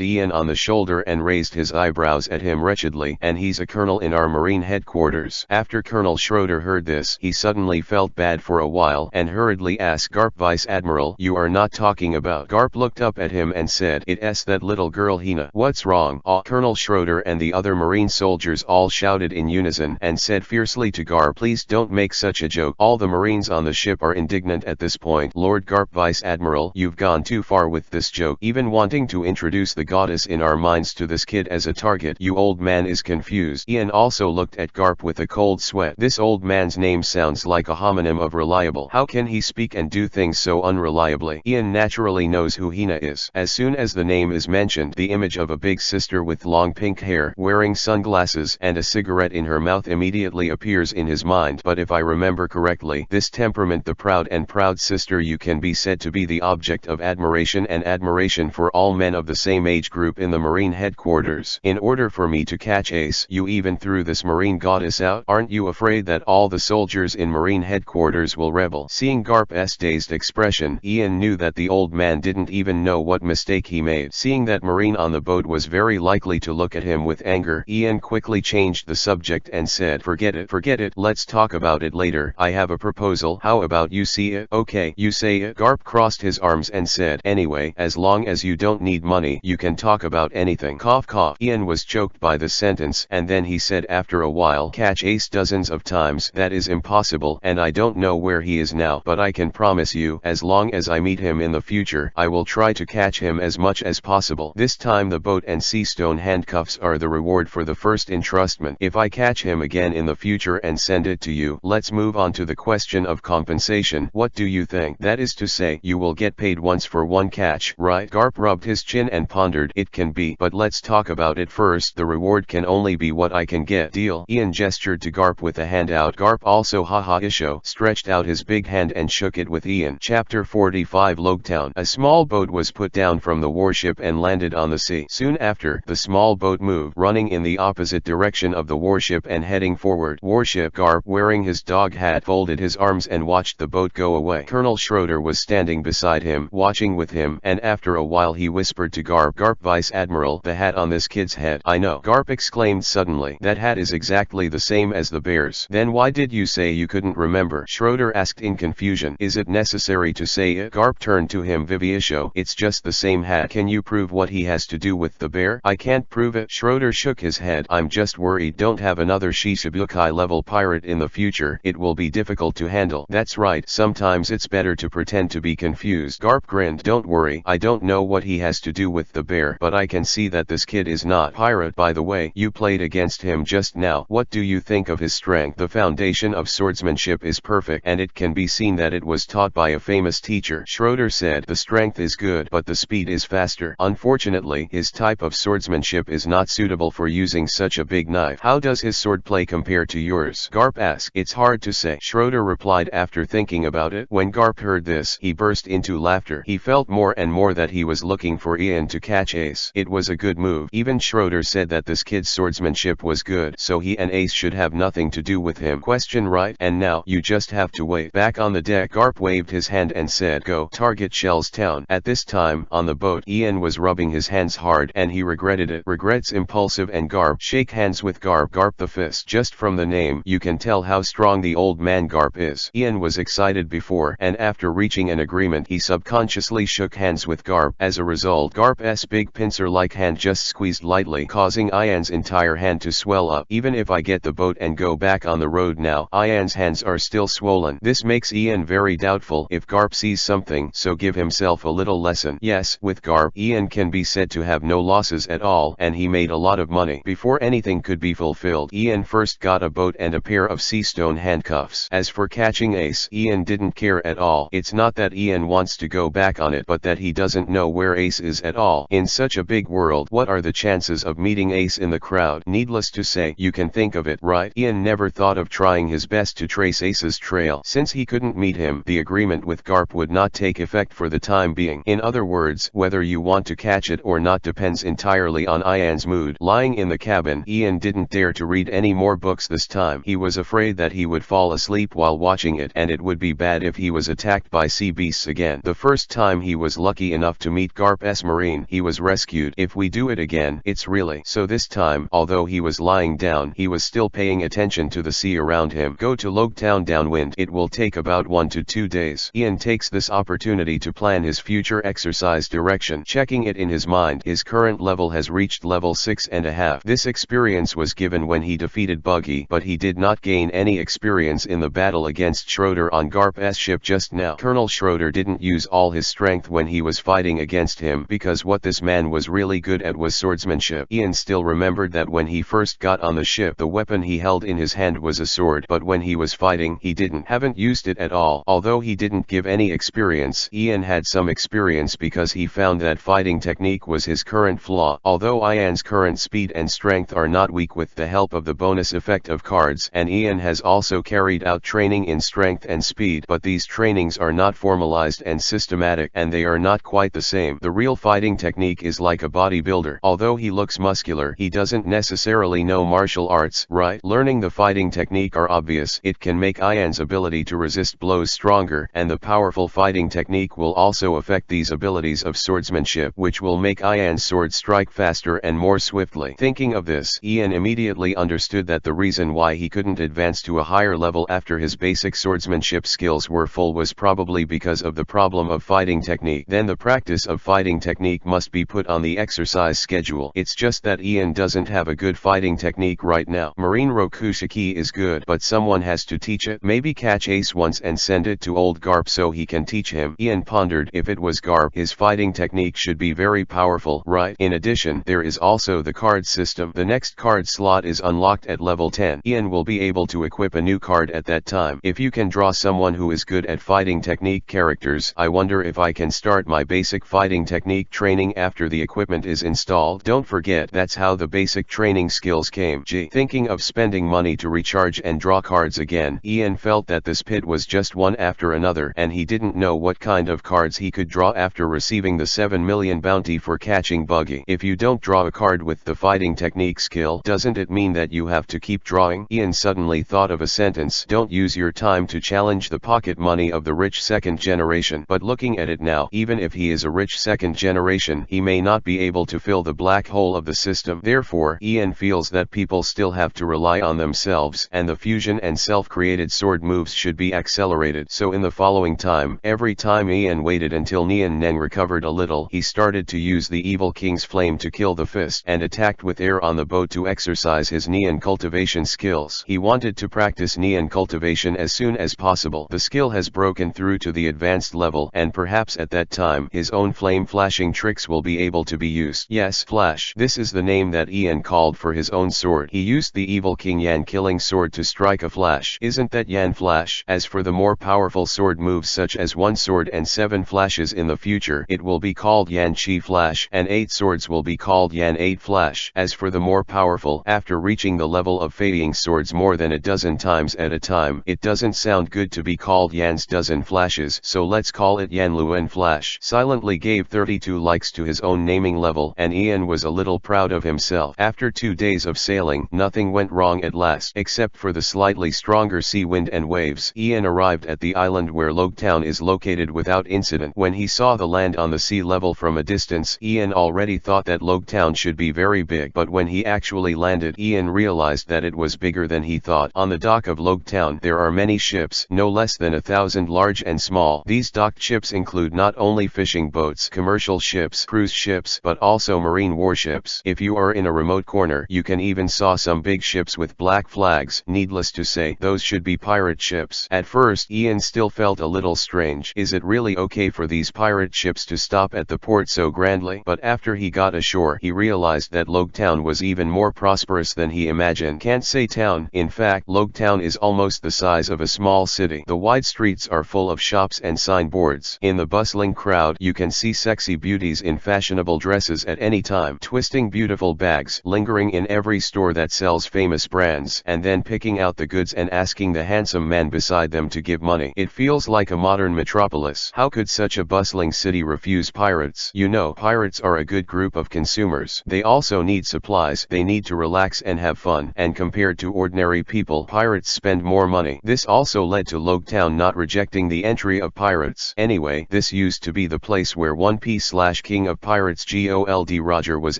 S1: Ian on the shoulder and raised his eyebrows at him wretchedly, and he's a colonel colonel in our Marine headquarters. After Colonel Schroeder heard this, he suddenly felt bad for a while and hurriedly asked Garp, Vice Admiral, you are not talking about. Garp looked up at him and said, it's that little girl Hina. What's wrong? Colonel Schroeder and the other Marine soldiers all shouted in unison and said fiercely to Garp, please don't make such a joke. All the Marines on the ship are indignant at this point. Lord Garp, Vice Admiral, you've gone too far with this joke. Even wanting to introduce the goddess in our minds to this kid as a target. You old man is confused. Ian also looked at Garp with a cold sweat. This old man's name sounds like a homonym of reliable. How can he speak and do things so unreliably? Ian naturally knows who Hina is. As soon as the name is mentioned, the image of a big sister with long pink hair, wearing sunglasses and a cigarette in her mouth immediately appears in his mind. But if I remember correctly, this temperament, the proud and proud sister, you can be said to be the object of admiration and admiration for all men of the same age group in the Marine headquarters. In order for me to catch Ace, you even threw this Marine goddess out? Aren't you afraid that all the soldiers in Marine headquarters will rebel? Seeing Garp's dazed expression, Ian knew that the old man didn't even know what mistake he made. Seeing that Marine on the boat was very likely to look at him with anger, Ian quickly changed the subject and said, forget it, let's talk about it later. I have a proposal. How about you see it? Okay, you say it. Garp crossed his arms and said, anyway, as long as you don't need money, you can talk about anything. Cough cough. Ian was choked by the sentence, and then he said after a while, catch Ace dozens of times? That is impossible, and I don't know where he is now, but I can promise you, as long as I meet him in the future, I will try to catch him as much as possible. This time the boat and sea stone handcuffs are the reward for the first entrustment. If I catch him again in the future and send it to you, let's move on to the question of compensation. What do you think? That is to say, you will get paid once for one catch, right? Garp rubbed his chin and pondered. It can be, but let's talk about it first. The reward can only be what I can get. Deal? Ian gestured to Garp with a hand out. Garp also Isho stretched out his big hand and shook it with Ian. Chapter 45 Logetown. A small boat was put down from the warship and landed on the sea. Soon after, the small boat moved, running in the opposite direction of the warship and heading forward. Warship. Garp, wearing his dog hat, folded his arms and watched the boat go away. Colonel Schroeder was standing beside him, watching with him, and after a while he whispered to Garp, Vice Admiral, the hat on this kid's head. I know. Garp exclaimed suddenly. That hat is exactly the same as the bear's. Then why did you say you couldn't remember? Schroeder asked in confusion. Is it necessary to say it? Garp turned to him. Vivisho, it's just the same hat. Can you prove what he has to do with the bear? I can't prove it. Schroeder shook his head. I'm just worried don't have another Shishibukai level pirate in the future. It will be difficult to handle. That's right. Sometimes it's better to pretend to be confused. Garp grinned. Don't worry. I don't know what he has to do with the bear, but I can see that this kid is not pirate. By the way, you played against him just now. What do you think of his strength? The foundation of swordsmanship is perfect, and it can be seen that it was taught by a famous teacher. Schroeder said, the strength is good, but the speed is faster. Unfortunately, his type of swordsmanship is not suitable for using such a big knife. How does his swordplay compare to yours? Garp asked. It's hard to say. Schroeder replied after thinking about it. When Garp heard this, he burst into laughter. He felt more and more that he was looking for Ian to catch Ace. It was a good move. Even Schroeder said that this kid's swordsmanship was good, so he and Ace should have nothing to do with him. Question right? And now, you just have to wait. Back on the deck, Garp waved his hand and said, go. Target Shell's Town. At this time, on the boat, Ian was rubbing his hands hard and he regretted it. Regrets impulsive and Garp. Shake hands with Garp. Garp the Fist. Just from the name, you can tell how strong the old man Garp is. Ian was excited before, and after reaching an agreement, he subconsciously shook hands with Garp. As a result, Garp's big pincer-like hand just squeezed lightly, causing Ian's entire hand to swell up. Even if I get the boat and go back on the road now, Ian's hands are still swollen. This makes Ian very doubtful if Garp sees something, so give himself a little lesson. Yes, with Garp, Ian can be said to have no losses at all, and he made a lot of money. Before anything could be fulfilled, Ian first got a boat and a pair of sea stone handcuffs. As for catching Ace, Ian didn't care at all. It's not that Ian wants to go back on it, but that he doesn't know where Ace is at all. In such a big world, what are the chances of meeting Ace in the crowd? Needless to say, you can think of it, right? Ian never thought of trying his best to trace Ace's trail. Since he couldn't meet him, the agreement with Garp would not take effect for the time being. In other words, whether you want to catch it or not depends entirely on Ian's mood. Lying in the cabin, Ian didn't dare to read any more books this time. He was afraid that he would fall asleep while watching it, and it would be bad if he was attacked by sea beasts again. The first time he was lucky enough to meet Garp's Marine, he was rescued. If we do it again, it's really so this time. Although he was was lying down. He was still paying attention to the sea around him. Go to Logtown downwind. It will take about 1 to 2 days. Ian takes this opportunity to plan his future exercise direction. Checking it in his mind, his current level has reached level 6.5. This experience was given when he defeated Buggy, but he did not gain any experience in the battle against Schroeder on Garp's ship just now. Colonel Schroeder didn't use all his strength when he was fighting against him, because what this man was really good at was swordsmanship. Ian still remembered that when he first got on the ship, the weapon he held in his hand was a sword, but when he was fighting, he haven't used it at all. Although he didn't give any experience, Ian had some experience because he found that fighting technique was his current flaw. Although Ian's current speed and strength are not weak with the help of the bonus effect of cards, and Ian has also carried out training in strength and speed, but these trainings are not formalized and systematic, and they are not quite the same. The real fighting technique is like a bodybuilder. Although he looks muscular, he doesn't necessarily know martial arts, right? Learning the fighting technique are obvious. It can make Ian's ability to resist blows stronger, and the powerful fighting technique will also affect these abilities of swordsmanship, which will make Ian's sword strike faster and more swiftly. Thinking of this, Ian immediately understood that the reason why he couldn't advance to a higher level after his basic swordsmanship skills were full was probably because of the problem of fighting technique. Then the practice of fighting technique must be put on the exercise schedule. It's just that Ian doesn't have a good fighting technique right now. Marine Rokushiki is good, but someone has to teach it. Maybe catch Ace once and send it to old Garp so he can teach him. Ian pondered, if it was Garp, his fighting technique should be very powerful, right? In addition, there is also the card system. The next card slot is unlocked at level 10. Ian will be able to equip a new card at that time. If you can draw someone who is good at fighting technique characters, I wonder if I can start my basic fighting technique training after the equipment is installed. Don't forget, that's how the basic training skills came. Thinking of spending money to recharge and draw cards again, Ian felt that this pit was just one after another, and he didn't know what kind of cards he could draw after receiving the 7 million bounty for catching Buggy. If you don't draw a card with the fighting technique skill, doesn't it mean that you have to keep drawing? Ian suddenly thought of a sentence: don't use your time to challenge the pocket money of the rich second generation. But looking at it now, even if he is a rich second generation, he may not be able to fill the black hole of the system. Therefore, Ian feels that people still have to rely on themselves, and the fusion and self-created sword moves should be accelerated. So in the following time, every time Ian waited until Nian Neng recovered a little, he started to use the Evil King's Flame to kill the fist, and attacked with air on the boat to exercise his Nian cultivation skills. He wanted to practice Nian cultivation as soon as possible. The skill has broken through to the advanced level, and perhaps at that time, his own flame flashing tricks will be able to be used. Yes, Flash. This is the name that Ian called for his own sword. He used the Evil King Yan killing sword to strike a flash. Isn't that Yan Flash? As for the more powerful sword moves such as 1 sword and 7 flashes in the future, it will be called Yan Chi Flash, and 8 swords will be called Yan 8 Flash. As for the more powerful, after reaching the level of feiting swords more than a dozen times at a time, it doesn't sound good to be called Yan's dozen flashes, so let's call it Yan Luen Flash. Silently gave 32 likes to his own naming level, and Ian was a little proud of himself. After 2 days of sailing, nothing went wrong at last, except for the slightly stronger sea wind and waves. Ian arrived at the island where Logtown is located without incident. When he saw the land on the sea level from a distance, Ian already thought that Logtown should be very big, but when he actually landed, Ian realized that it was bigger than he thought. On the dock of Logtown, there are many ships, no less than 1,000 large and small. These docked ships include not only fishing boats, commercial ships, cruise ships, but also marine warships. If you are in a remote corner, you can even saw some big ships with black flags. Needless to say, those should be pirate ships. At first, Ian still felt a little strange. Is it really okay for these pirate ships to stop at the port so grandly? But after he got ashore, he realized that Logtown was even more prosperous than he imagined. Can't say town. In fact, Logtown is almost the size of a small city. The wide streets are full of shops and signboards. In the bustling crowd, you can see sexy beauties in fashionable dresses at any time, twisting beautiful bags, lingering in every store that sells famous brands, and then picking out the goods and asking the handsome man beside them to give money. It feels like a modern metropolis. How could such a bustling city refuse pirates? You know, pirates are a good group of consumers. They also need supplies. They need to relax and have fun, and compared to ordinary people, pirates spend more money. This also led to Logtown not rejecting the entry of pirates. Anyway, this used to be the place where 1P/King of Pirates Gold Roger was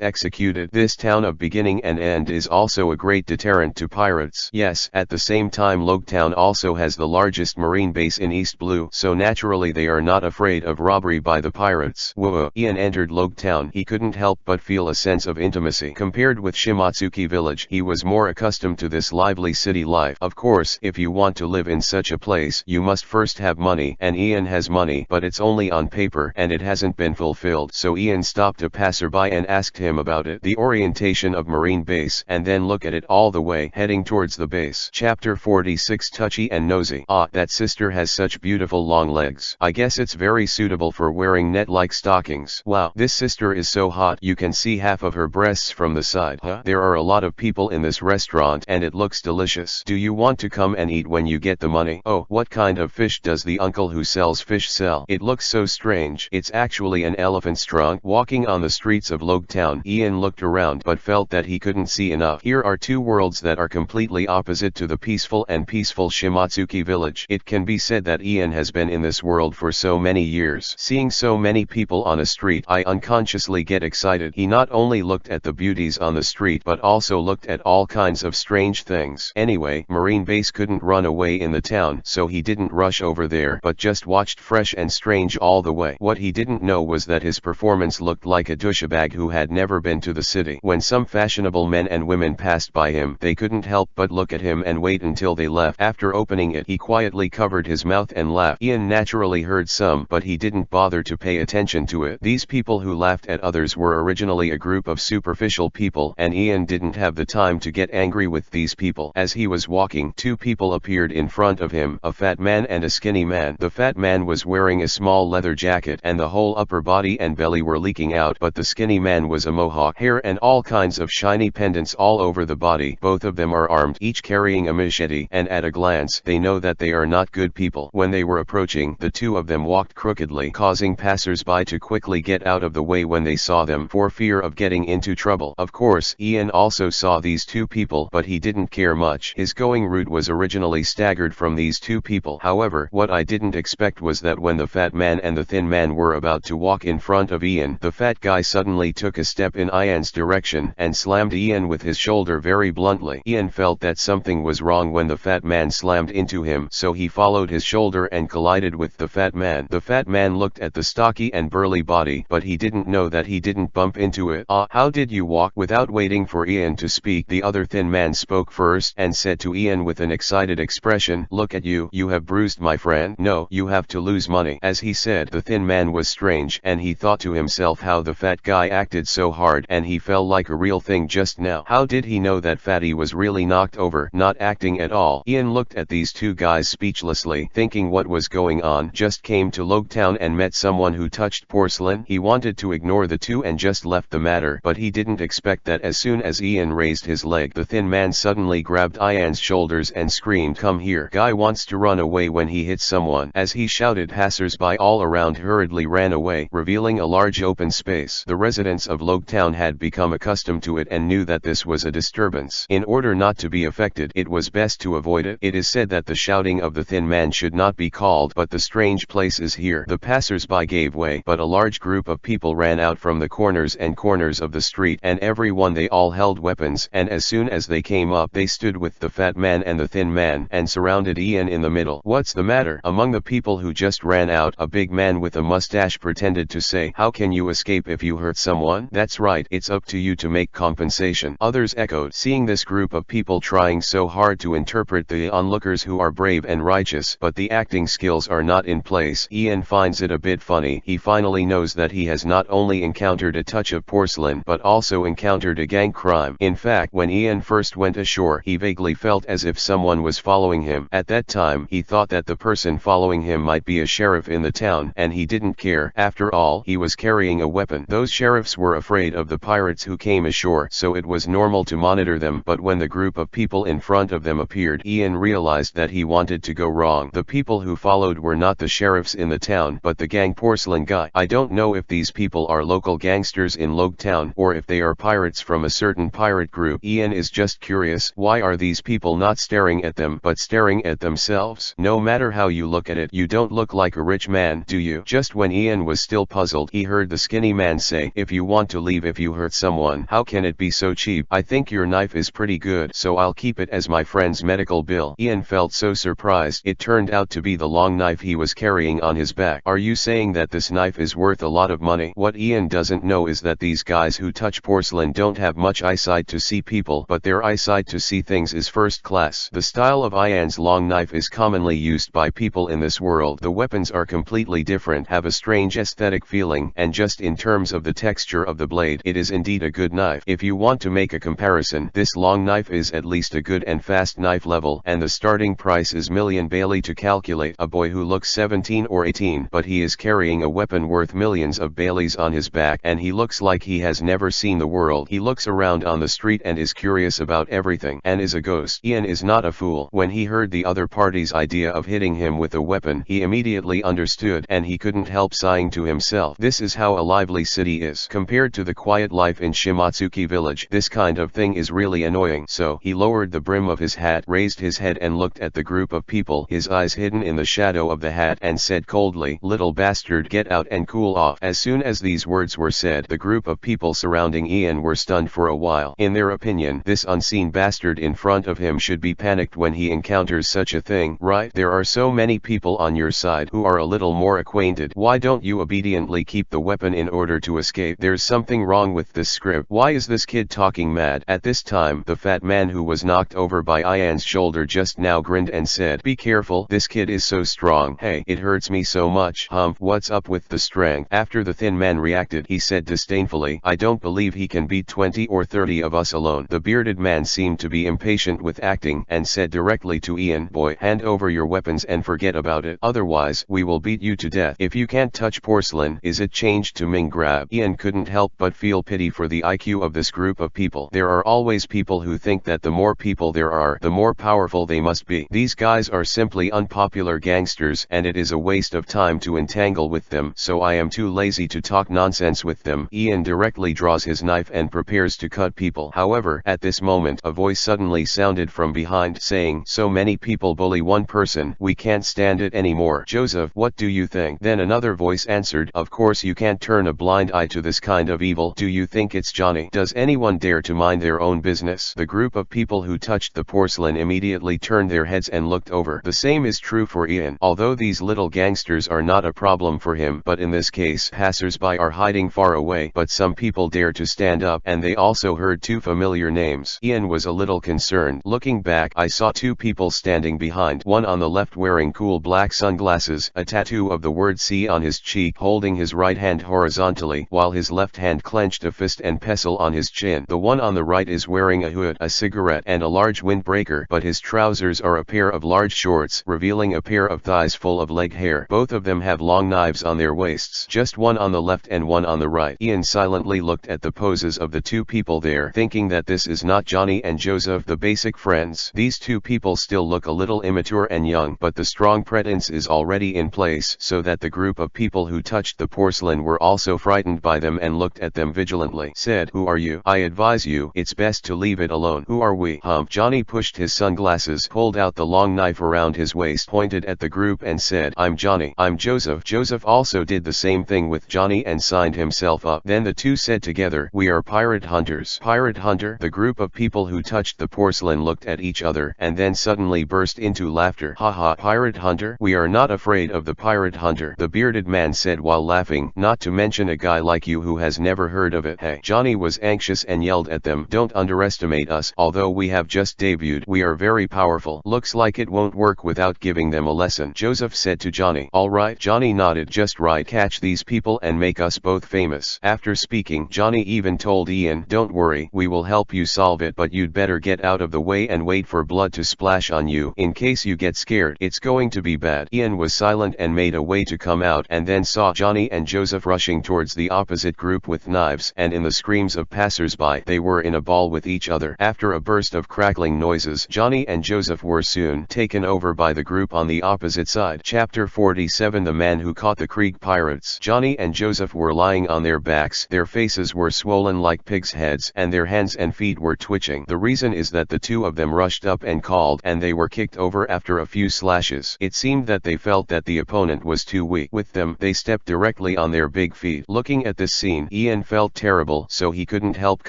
S1: executed. This town of beginning and is also a great deterrent to pirates. Yes, at the same time Logetown also has the largest marine base in East Blue, so naturally they are not afraid of robbery by the pirates. Whoa! Ian entered Logetown. He couldn't help but feel a sense of intimacy. Compared with Shimatsuki village, he was more accustomed to this lively city life. Of course, if you want to live in such a place, you must first have money, and Ian has money, but it's only on paper, and it hasn't been fulfilled. So Ian stopped a passerby and asked him about it, the orientation of marine base, and then look at it all the way, heading towards the base. Chapter 46 Touchy and Nosy. Ah, that sister has such beautiful long legs. I guess it's very suitable for wearing net-like stockings. Wow, this sister is so hot, you can see half of her breasts from the side. Huh? There are a lot of people in this restaurant, and it looks delicious. Do you want to come and eat when you get the money? Oh, what kind of fish does the uncle who sells fish sell? It looks so strange. It's actually an elephant's trunk. Walking on the streets of Logetown, Ian looked around but felt that he couldn't see enough. Here are two worlds that are completely opposite to the peaceful Shimatsuki village. It can be said that Ian has been in this world for so many years. Seeing so many people on a street, I unconsciously get excited. He not only looked at the beauties on the street but also looked at all kinds of strange things. Anyway, Marine Base couldn't run away in the town, so he didn't rush over there but just watched Fresh and Strange all the way. What he didn't know was that his performance looked like a douchebag who had never been to the city. When some fashionable men and women passed by him, they couldn't help but look at him and wait until they left. After opening it, he quietly covered his mouth and laughed. Ian naturally heard some, but he didn't bother to pay attention to it. These people who laughed at others were originally a group of superficial people, and Ian didn't have the time to get angry with these people. As he was walking, two people appeared in front of him, a fat man and a skinny man. The fat man was wearing a small leather jacket, and the whole upper body and belly were leaking out, but the skinny man was a mohawk, hair and all kinds of shiny pendants all over the body. Both of them are armed, each carrying a machete, and at a glance, they know that they are not good people. When they were approaching, the two of them walked crookedly, causing passers-by to quickly get out of the way when they saw them, for fear of getting into trouble. Of course, Ian also saw these two people, but he didn't care much. His going route was originally staggered from these two people. However, what I didn't expect was that when the fat man and the thin man were about to walk in front of Ian, the fat guy suddenly took a step in Ian's direction and slammed Ian with his shoulder very bluntly. Ian felt that something was wrong when the fat man slammed into him, so he followed his shoulder and collided with the fat man. The fat man looked at the stocky and burly body, but he didn't know that he didn't bump into it. Ah, how did you walk? Without waiting for Ian to speak, the other thin man spoke first and said to Ian with an excited expression, "Look at you, you have bruised my friend. No, you have to lose money." As he said, the thin man was strange, and he thought to himself how the fat guy acted so hard, and he felt like a real thing just now. How did he know that Fatty was really knocked over, not acting at all? Ian looked at these two guys speechlessly, thinking what was going on. Just came to Logetown and met someone who touched porcelain. He wanted to ignore the two and just left the matter, but he didn't expect that as soon as Ian raised his leg, the thin man suddenly grabbed Ian's shoulders and screamed, "Come here." Guy wants to run away when he hits someone. As he shouted, passers-by all around hurriedly ran away, revealing a large open space. The residents of Logetown had become accustomed to it and knew that this was a disturbance. In order not to be affected, it was best to avoid it. It is said that the shouting of the thin man should not be called, but the strange place is here. The passers-by gave way, but a large group of people ran out from the corners of the street, and everyone they all held weapons, and as soon as they came up they stood with the fat man and the thin man, and surrounded Ian in the middle. "What's the matter?" Among the people who just ran out, a big man with a mustache pretended to say, "How can you escape if you hurt someone?" "That's right, it's up to you to make compensation," others echoed. Seeing this group of people trying so hard to interpret the onlookers who are brave and righteous, but the acting skills are not in place, Ian finds it a bit funny. He finally knows that he has not only encountered a touch of porcelain, but also encountered a gang crime. In fact, when Ian first went ashore, he vaguely felt as if someone was following him. At that time, he thought that the person following him might be a sheriff in the town, and he didn't care. After all, he was carrying a weapon. Those sheriffs were afraid of the pirates who came ashore, so it was normal to monitor them. But when the group of people in front of them appeared, Ian realized that he wanted to go wrong. The people who followed were not the sheriffs in the town, but the gang porcelain guy. I don't know if these people are local gangsters in Logetown, or if they are pirates from a certain pirate group. Ian is just curious, why are these people not staring at them, but staring at themselves? No matter how you look at it, you don't look like a rich man, do you? Just when Ian was still puzzled, he heard the skinny man say, "If you want to leave if you hurt someone, how can it be so cheap. I think your knife is pretty good, so I'll keep it as my friend's medical bill. Ian felt so surprised. It turned out to be the long knife he was carrying on his back. Are you saying that this knife is worth a lot of money? What Ian doesn't know is that these guys who touch porcelain don't have much eyesight to see people, but their eyesight to see things is first class. The style of Ian's long knife is commonly used by people in this world. The weapons are completely different, have a strange aesthetic feeling, and just in terms of the texture of the blade, it is indeed a good knife. If you want to make a comparison, this long knife is at least a good and fast knife level, and the starting price is million Bailey to calculate. A boy who looks 17 or 18, but he is carrying a weapon worth millions of Baileys on his back, and he looks like he has never seen the world. He looks around on the street and is curious about everything, and is a ghost. Ian is not a fool. When he heard the other party's idea of hitting him with a weapon, he immediately understood, and he couldn't help sighing to himself. This is how a lively city is. Compared to the quiet life in Shimatsuki village, this kind of thing is really annoying. So, he lowered the brim of his hat, raised his head and looked at the group of people, his eyes hidden in the shadow of the hat, and said coldly, "Little bastard, get out and cool off." As soon as these words were said, the group of people surrounding Ian were stunned for a while. In their opinion, this unseen bastard in front of him should be panicked when he encounters such a thing, right? There are so many people on your side who are a little more acquainted. Why don't you obediently keep the weapon in order to escape? There's something wrong with this script. Why is this kid talking mad? At this time, the fat man who was knocked over by Ian's shoulder just now grinned and said, "Be careful, this kid is so strong. Hey, it hurts me so much." Humph, what's up with the strength? After the thin man reacted, he said disdainfully, "I don't believe he can beat 20 or 30 of us alone." The bearded man seemed to be impatient with acting, and said directly to Ian, "Boy, hand over your weapons and forget about it. Otherwise, we will beat you to death. If you can't touch porcelain, is it changed to Ming grab?" Ian couldn't help but feel pity for the IQ of this group of people. There are always people who think that the more people there are, the more powerful they must be. These guys are simply unpopular gangsters, and it is a waste of time to entangle with them, so I am too lazy to talk nonsense with them. Ian directly draws his knife and prepares to cut people. However, at this moment, a voice suddenly sounded from behind saying, "So many people bully one person, we can't stand it anymore. Joseph, what do you think?" Then another voice answered, "Of course you can't turn a blind eye to this kind of evil. Do you think it's Johnny? Does anyone dare to mind their own business?" The group of people who touched the porcelain immediately turned their heads and looked over. The same is true for Ian. Although these little gangsters are not a problem for him, but in this case, passers-by are hiding far away, but some people dare to stand up, and they also heard two familiar names. Ian was a little concerned. Looking back, I saw two people standing behind, one on the left wearing cool black sunglasses, a tattoo of the word C on his cheek, holding his right hand horizontally, while his left hand clenched a fist and pestle on his chin. The one on the right is wearing a hood, a cigarette, and a large windbreaker, but his trousers are a pair of large shorts, revealing a pair of thighs full of leg hair. Both of them have long knives on their waists, just one on the left and one on the right. Ian silently looked at the poses of the two people there, thinking that this is not Johnny and Joseph, the basic friends. These two people still look a little immature and young, but the strong pretense is already in place, so that the group of people who touched the porcelain were also frightened by them and looked at them vigilantly. Said, "Who are you? I advise you, it's best to leave it alone." "Who are we?" Humph. Johnny pushed his sunglasses, pulled out the long knife around his waist, pointed at the group and said, "I'm Johnny." "I'm Joseph." Joseph also did the same thing with Johnny and signed himself up. Then the two said together, "We are pirate hunters." Pirate hunter? The group of people who touched the porcelain looked at each other, and then suddenly burst into laughter. "Ha ha, pirate hunter? We are not afraid of the pirate hunter," the bearded man said while laughing, "not to mention a guy like you who has never heard of it." "Hey!" Johnny was anxious and yelled at them, "Don't underestimate us. Although we have just debuted, we are very powerful. Looks like it won't work without giving them a lesson," Joseph said to Johnny. "All right." Johnny nodded. "Just right. Catch these people and make us both famous." After speaking, Johnny even told Ian, "Don't worry, we will help you solve it, but you'd better get out of the way and wait for blood to splash on you, in case you get scared. It's going to be bad." Ian was silent and made a way to come out, and then saw Johnny and Joseph rushing towards the opposite group with knives, and in the screams of passers-by, they were in a ball with each other. After a burst of crackling noises, Johnny and Joseph were soon taken over by the group on the opposite side. Chapter 47 The Man Who Caught the Krieg Pirates. Johnny and Joseph were lying on their backs, their faces were swollen like pigs' heads, and their hands and feet were twitching. The reason is that the two of them rushed up and called, and they were kicked over after a few slashes. It seemed that they felt that the opponent was too weak. With them, they stepped directly on their big feet. Looking at this scene, Ian felt terrible, so he couldn't help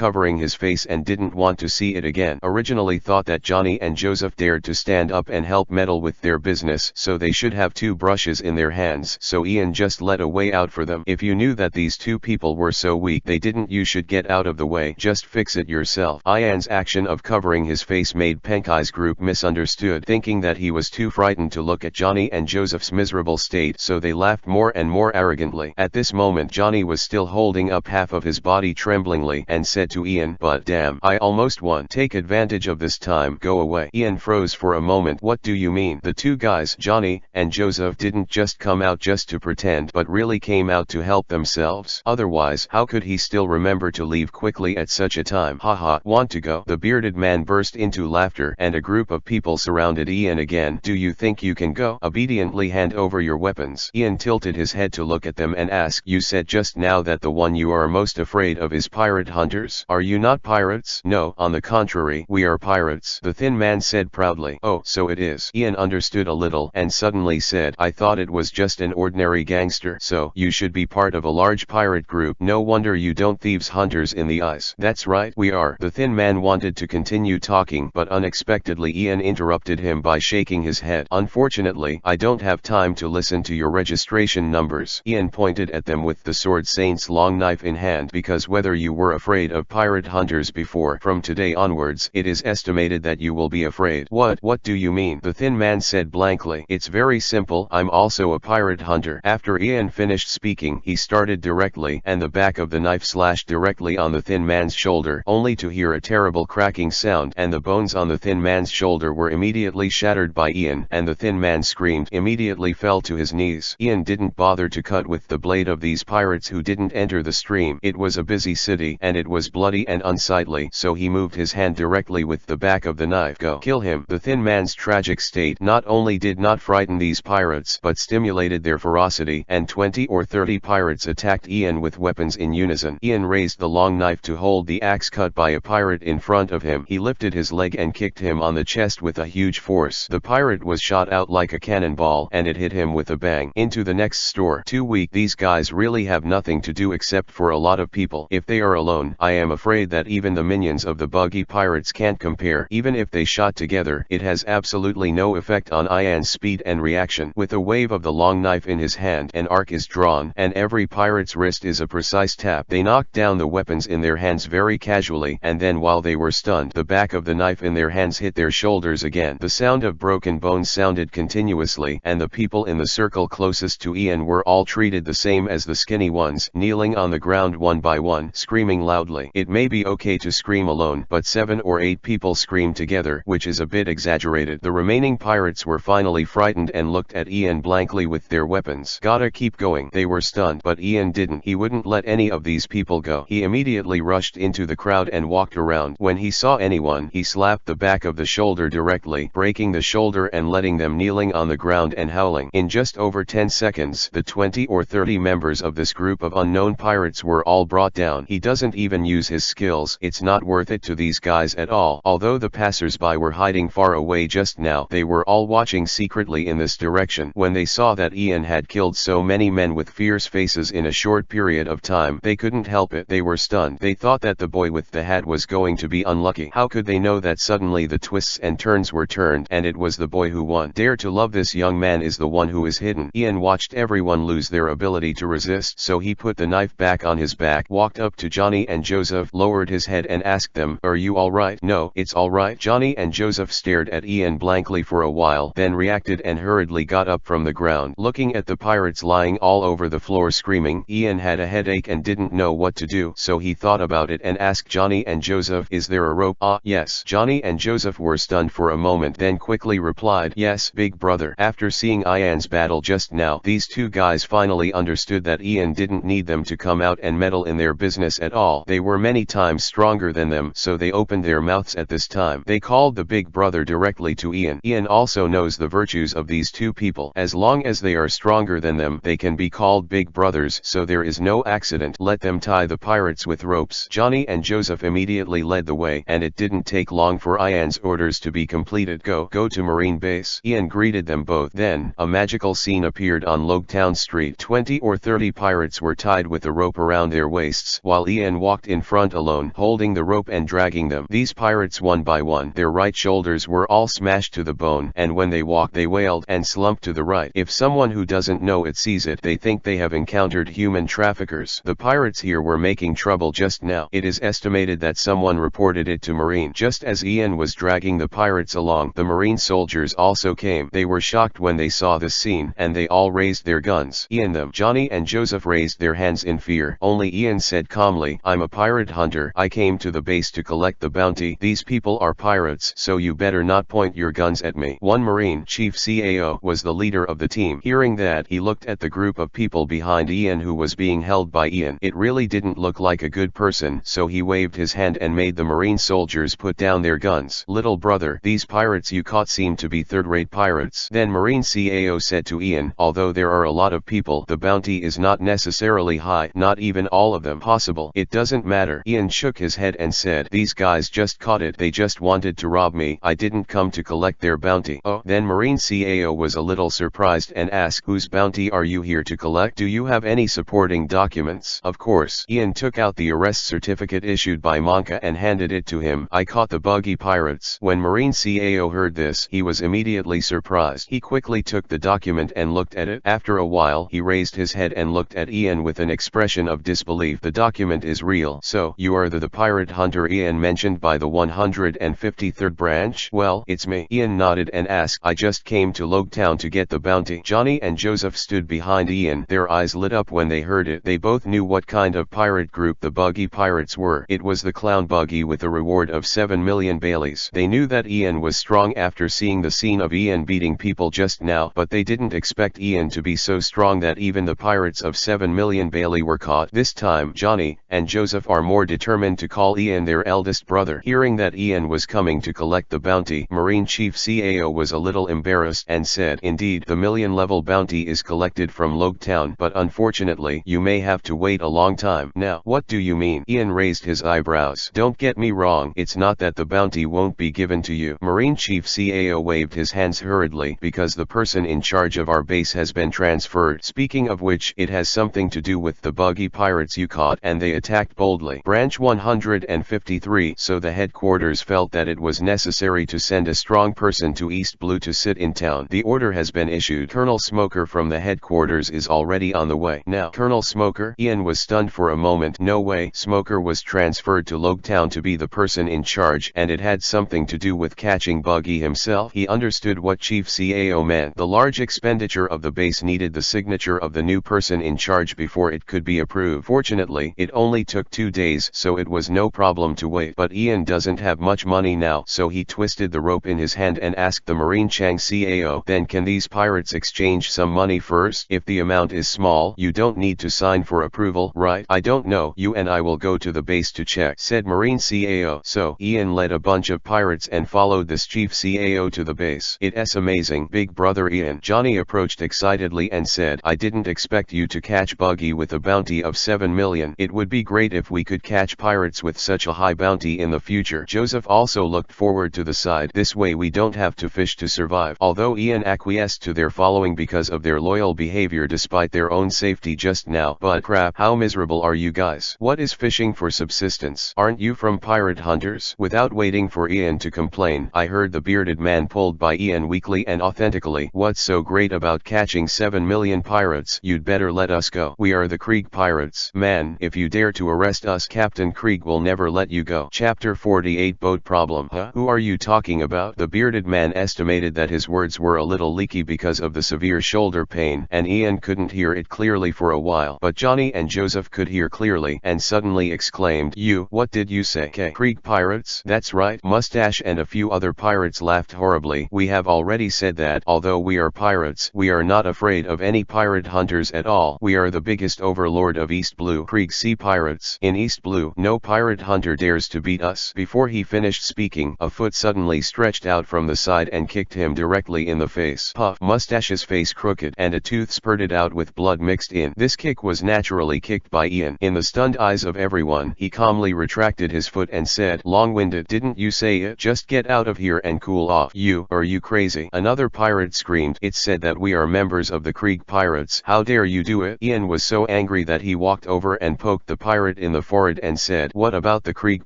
S1: covering his face and didn't want to see it again. Originally thought that Johnny and Joseph dared to stand up and help meddle with their business, so they should have two brushes in their hands, so Ian just let a way out for them. If you knew that these two people were so weak they didn't, you should get out of the way. Just fix it yourself. Ian's action of covering his face made Penkai's group misunderstood, thinking that he was too frightened to look at Johnny and Joseph's miserable state, so they laughed more and more arrogantly. At this moment Johnny was still holding up half of his body tremblingly and said to Ian, "But damn, I almost won. Take advantage of this time. Go away." Ian froze for a moment. What do you mean? The two guys, Johnny and Joseph, didn't just come out just to pretend, but really came out to help themselves. Otherwise, how could he still remember to leave quickly at such a time? Haha, want to go? The bearded man burst into laughter, and a group of people surrounded Ian again. Do you think you can go? Obediently hand over your weapons. Ian tilted his head to look at them and asked, "You said just now that the one you are most afraid of is pirate hunters. Are you not pirates?" "No, on the contrary, we are pirates," the thin man said proudly. "Oh, so it is." Ian understood a little and suddenly said, "I thought it was just an ordinary gangster." "So, you should be part of a large pirate group. No wonder you don't thieves hunters in the eyes." "That's right, we are." The thin man wanted to continue talking, but unexpectedly Ian interrupted him by shaking his head. "Unfortunately, I don't have time to listen to your registration numbers." Ian pointed at them with the sword saint's long knife in hand. "Because whether you were afraid of pirate hunters before, from today onwards, it is estimated that you will be afraid." What do you mean?" the thin man said blankly. "It's very simple. I'm also a pirate hunter." After Ian finished speaking, he started directly, and the back of the knife slashed directly on the thin man's shoulder, only to hear a terrible cracking sound, and the bones on the thin man's shoulder were immediately shattered by Ian, and the thin man screamed, immediately fell to his knees. Ian didn't bother to cut with the blade of these pirates who didn't enter the stream. It was a busy city, and it was bloody and unsightly, so he moved his hand directly with the back of the knife. "Go. Kill him." The thin man's tragic state not only did not frighten these pirates, but stimulated their ferocity, and 20 or 30 pirates attacked Ian with weapons in unison. Ian raised the long knife to hold the axe cut by a pirate in front of him. He lifted his leg and kicked him on the chest with a huge force. The pirate was shot out like a cannonball, and it hit him with a bang into the next store. Too weak. These guys really have nothing to do except for a lot of people. If they are alone, I am afraid that even the minions of the Buggy pirates can't compare. Even if they shot together, it has absolutely no effect on Ian's speed and reaction. With a wave of the long knife in his hand, an arc is drawn, and every pirate's wrist is a precise tap. They knocked down the weapons in their hands very casually, and then while they were stunned, the back of the knife in their hands hit their shoulders again. The sound of broken bones sounded continuously, and the people in the circle closest to Ian were all treated the same as the skinny ones, kneeling on the ground one by one, screaming loudly. It may be okay to scream alone, but 7 or 8 people screamed together, which is a bit exaggerated. The remaining pirates were finally frightened and looked at Ian blankly with their weapons. "Gotta keep going." They were stunned, but Ian didn't. He wouldn't let any of these people go. He immediately rushed into the crowd and walked around. When he saw anyone, he slapped the back of the shoulder directly, breaking the shoulder and letting them kneeling on the ground and howling. In just over 10 seconds, the 20 or 30 members of this group of unknown pirates were all brought down. He doesn't even use his skills. It's not worth it to these guys at all. Although the passers-by were hiding far away just now, they were all watching secretly in this direction. When they saw that Ian had killed so many men with fierce faces in a short period of time, they couldn't help it. They were stunned. They thought that the boy with the hat was going to be unlucky. How could they know that suddenly the twists and turns were turned, and it was the boy who won? Dare to love this young man is the one who is hidden. Ian watched everyone lose their ability to resist, so he put the knife back on his back, walked up to Johnny and Joseph, lowered his head and asked them, "Are you alright?" "No, it's alright." Johnny and Joseph stared at Ian blankly for a while, then reacted and hurriedly got up from the ground. Looking at the pirates lying all over the floor screaming, Ian had a headache and didn't know what to do, so he thought about it and asked Johnny and Joseph, "Is there a rope?" "Ah, yes." Johnny and Joseph were stunned for a moment, then quickly replied, "Yes, big brother." After seeing Ian's battle just now, these two guys finally understood that Ian didn't need them to come out and meddle in their business at all. They were many times stronger than them, so they opened their mouths at this time. They called the big brother directly to Ian. Ian also knows the virtues of these two people. As long as they are stronger than them, they can be called big brothers, so there is no accident. Let them tie the pirates with ropes. Johnny and Joseph immediately led the way, and it didn't take long for Ian's orders to be completed. Go to Marine Base." Ian greeted them both. Then, a magical scene appeared on Logetown Street. 20 or 30 pirates were tied with a rope around their waists, while Ian walked in front alone, holding the rope and dragging them. These pirates one by one, their right shoulders were all smashed to the bone, and when they walked they wailed and slumped to the right. If someone who doesn't know it sees it, they think they have encountered human traffickers. The pirates here were making trouble just now. It is estimated that someone reported it to Marine. Just as Ian was dragging the pirates along, the Marine soldiers also came. They were shocked when they saw this scene, and they all raised their guns. Ian, them, Johnny and Joseph raised their hands in fear. Only Ian said calmly, "I'm a pirate hunter. I came to the base to collect the bounty. These people are pirates, so you better not point your guns at me." One Marine, Chief CAO, was the leader of the team. Hearing that, he looked at the group of people behind Ian who was being held by Ian. It really didn't look like a good person, so he waved his hand and made the Marine soldiers put down their guns. "Little brother, these pirates you caught seem to be third-rate pirates." Then Marine CAO said to Ian, "Although there are a lot of people, the bounty is not necessarily high, not even all of them possible. It doesn't matter." Ian shook his head and said, "These guys just caught it. They just wanted to rob me. I didn't come to collect their bounty." "Oh." Then Marine CAO was a little surprised and asked, "Whose bounty are you here to collect? Do you have any supporting documents?" "Of course." Ian took out the arrest certificate issued by Monka and handed it to him. "I caught the Buggy pirates." When Marine CAO heard this, he was immediately surprised. He quickly took the document and looked at it. After a while, he raised his head and looked at Ian with an expression of disbelief. "The document is real. So, you are the pirate hunter Ian mentioned by the 153rd branch?" "Well, it's me." Ian nodded and asked, "I just came to Logtown to get the bounty." Johnny and Joseph stood behind Ian. Their eyes lit up when they heard it. They both knew what kind of pirate group the Buggy pirates were. It was the clown Buggy with a reward of 7 million Baileys. They knew that Ian was strong after seeing the scene of Ian beating people just now, but they didn't expect Ian to be so strong that even the pirates of 7 million Bailey were caught. This time, Johnny and Joseph are more determined to call Ian their eldest brother. Hearing that Ian was coming to collect the bounty, Marine Chief CAO was a little embarrassed and said, "Indeed, the million-level bounty is collected from Logtown, but unfortunately, you may have to wait a long time." "Now, what do you mean?" Ian raised his eyebrows. "Don't get me wrong, it's not that the bounty won't be given to you." Marine Chief CAO waved his hands hurriedly, "Because the person in charge of our base has been transferred. Speaking of which, it has something to do with the Buggy pirates you caught, and they attacked boldly. Branch 153. So the headquarters felt that it was necessary to send a strong person to East Blue to sit in town. The order has been issued. Colonel Smoker from the headquarters is already on the way." "Now, Colonel Smoker?" Ian was stunned for a moment. No way. Smoker was transferred to Logtown to be the person in charge, and it had something to do with catching Buggy himself. He understood what Chief CAO meant. The large expenditure of the base needed the signature of the new person in charge before it could be approved. Fortunately, it only took 2 days, so it was no problem to wait. But Ian doesn't have much money now, so he twisted the rope in his hand and asked the Marine Chang CAO, "Then can these pirates exchange some money first? If the amount is small, you don't need to sign for approval, right?" "I don't know. You and I will go to the base to check," said Marine CAO. So, Ian led a bunch of pirates and followed this Chief CAO to the base. "It's amazing, big brother Ian." Johnny approached excitedly and said, "I didn't expect you to catch Buggy with a bounty of 7 million. It would be great if we could catch pirates with such a high bounty in the future." Joseph also looked forward to the side. "This way we don't have to fish to survive." Although Ian acquiesced to their following because of their loyal behavior despite their own safety just now. "But crap, how miserable are you guys? What is fishing for subsistence? Aren't you from pirate hunters?" Without waiting for Ian to complain, I heard the bearded man pulled by Ian weakly and authentically. "What's so great about catching 7 million pirates? You'd better let us go. We are the Krieg pirates. Man, if you dare to arrest us, Captain Krieg will never let you go." Chapter 48 Boat Problem. "Huh? Who are you talking about?" The bearded man estimated that his words were a little leaky because of the severe shoulder pain, and Ian couldn't hear it clearly for a while. But Johnny and Joseph could hear clearly, and suddenly exclaimed, "You, what did you say?" "Krieg pirates?" "That's right." Mustache and a few other pirates laughed horribly. "We have already said that, although we are pirates, we are not afraid of any pirate hunters at all. We are the biggest overlord of East Blue, Krieg Sea Pirates. In East Blue, no pirate hunter dares to beat us." Before he finished speaking, a foot suddenly stretched out from the side and kicked him directly in the face. Puff! Mustache's face crooked, and a tooth spurted out with blood mixed in. This kick was naturally kicked by Ian. In the stunned eyes of everyone, he calmly retracted his foot and said, "Long-winded, didn't you say it? Just get out of here and cool off." Are you crazy?" Another pirate screamed. "It's said that we are members of the Krieg pirates. How dare you do it?" Ian was so angry that he walked over and poked the pirate in the forehead horrid and said, "What about the Krieg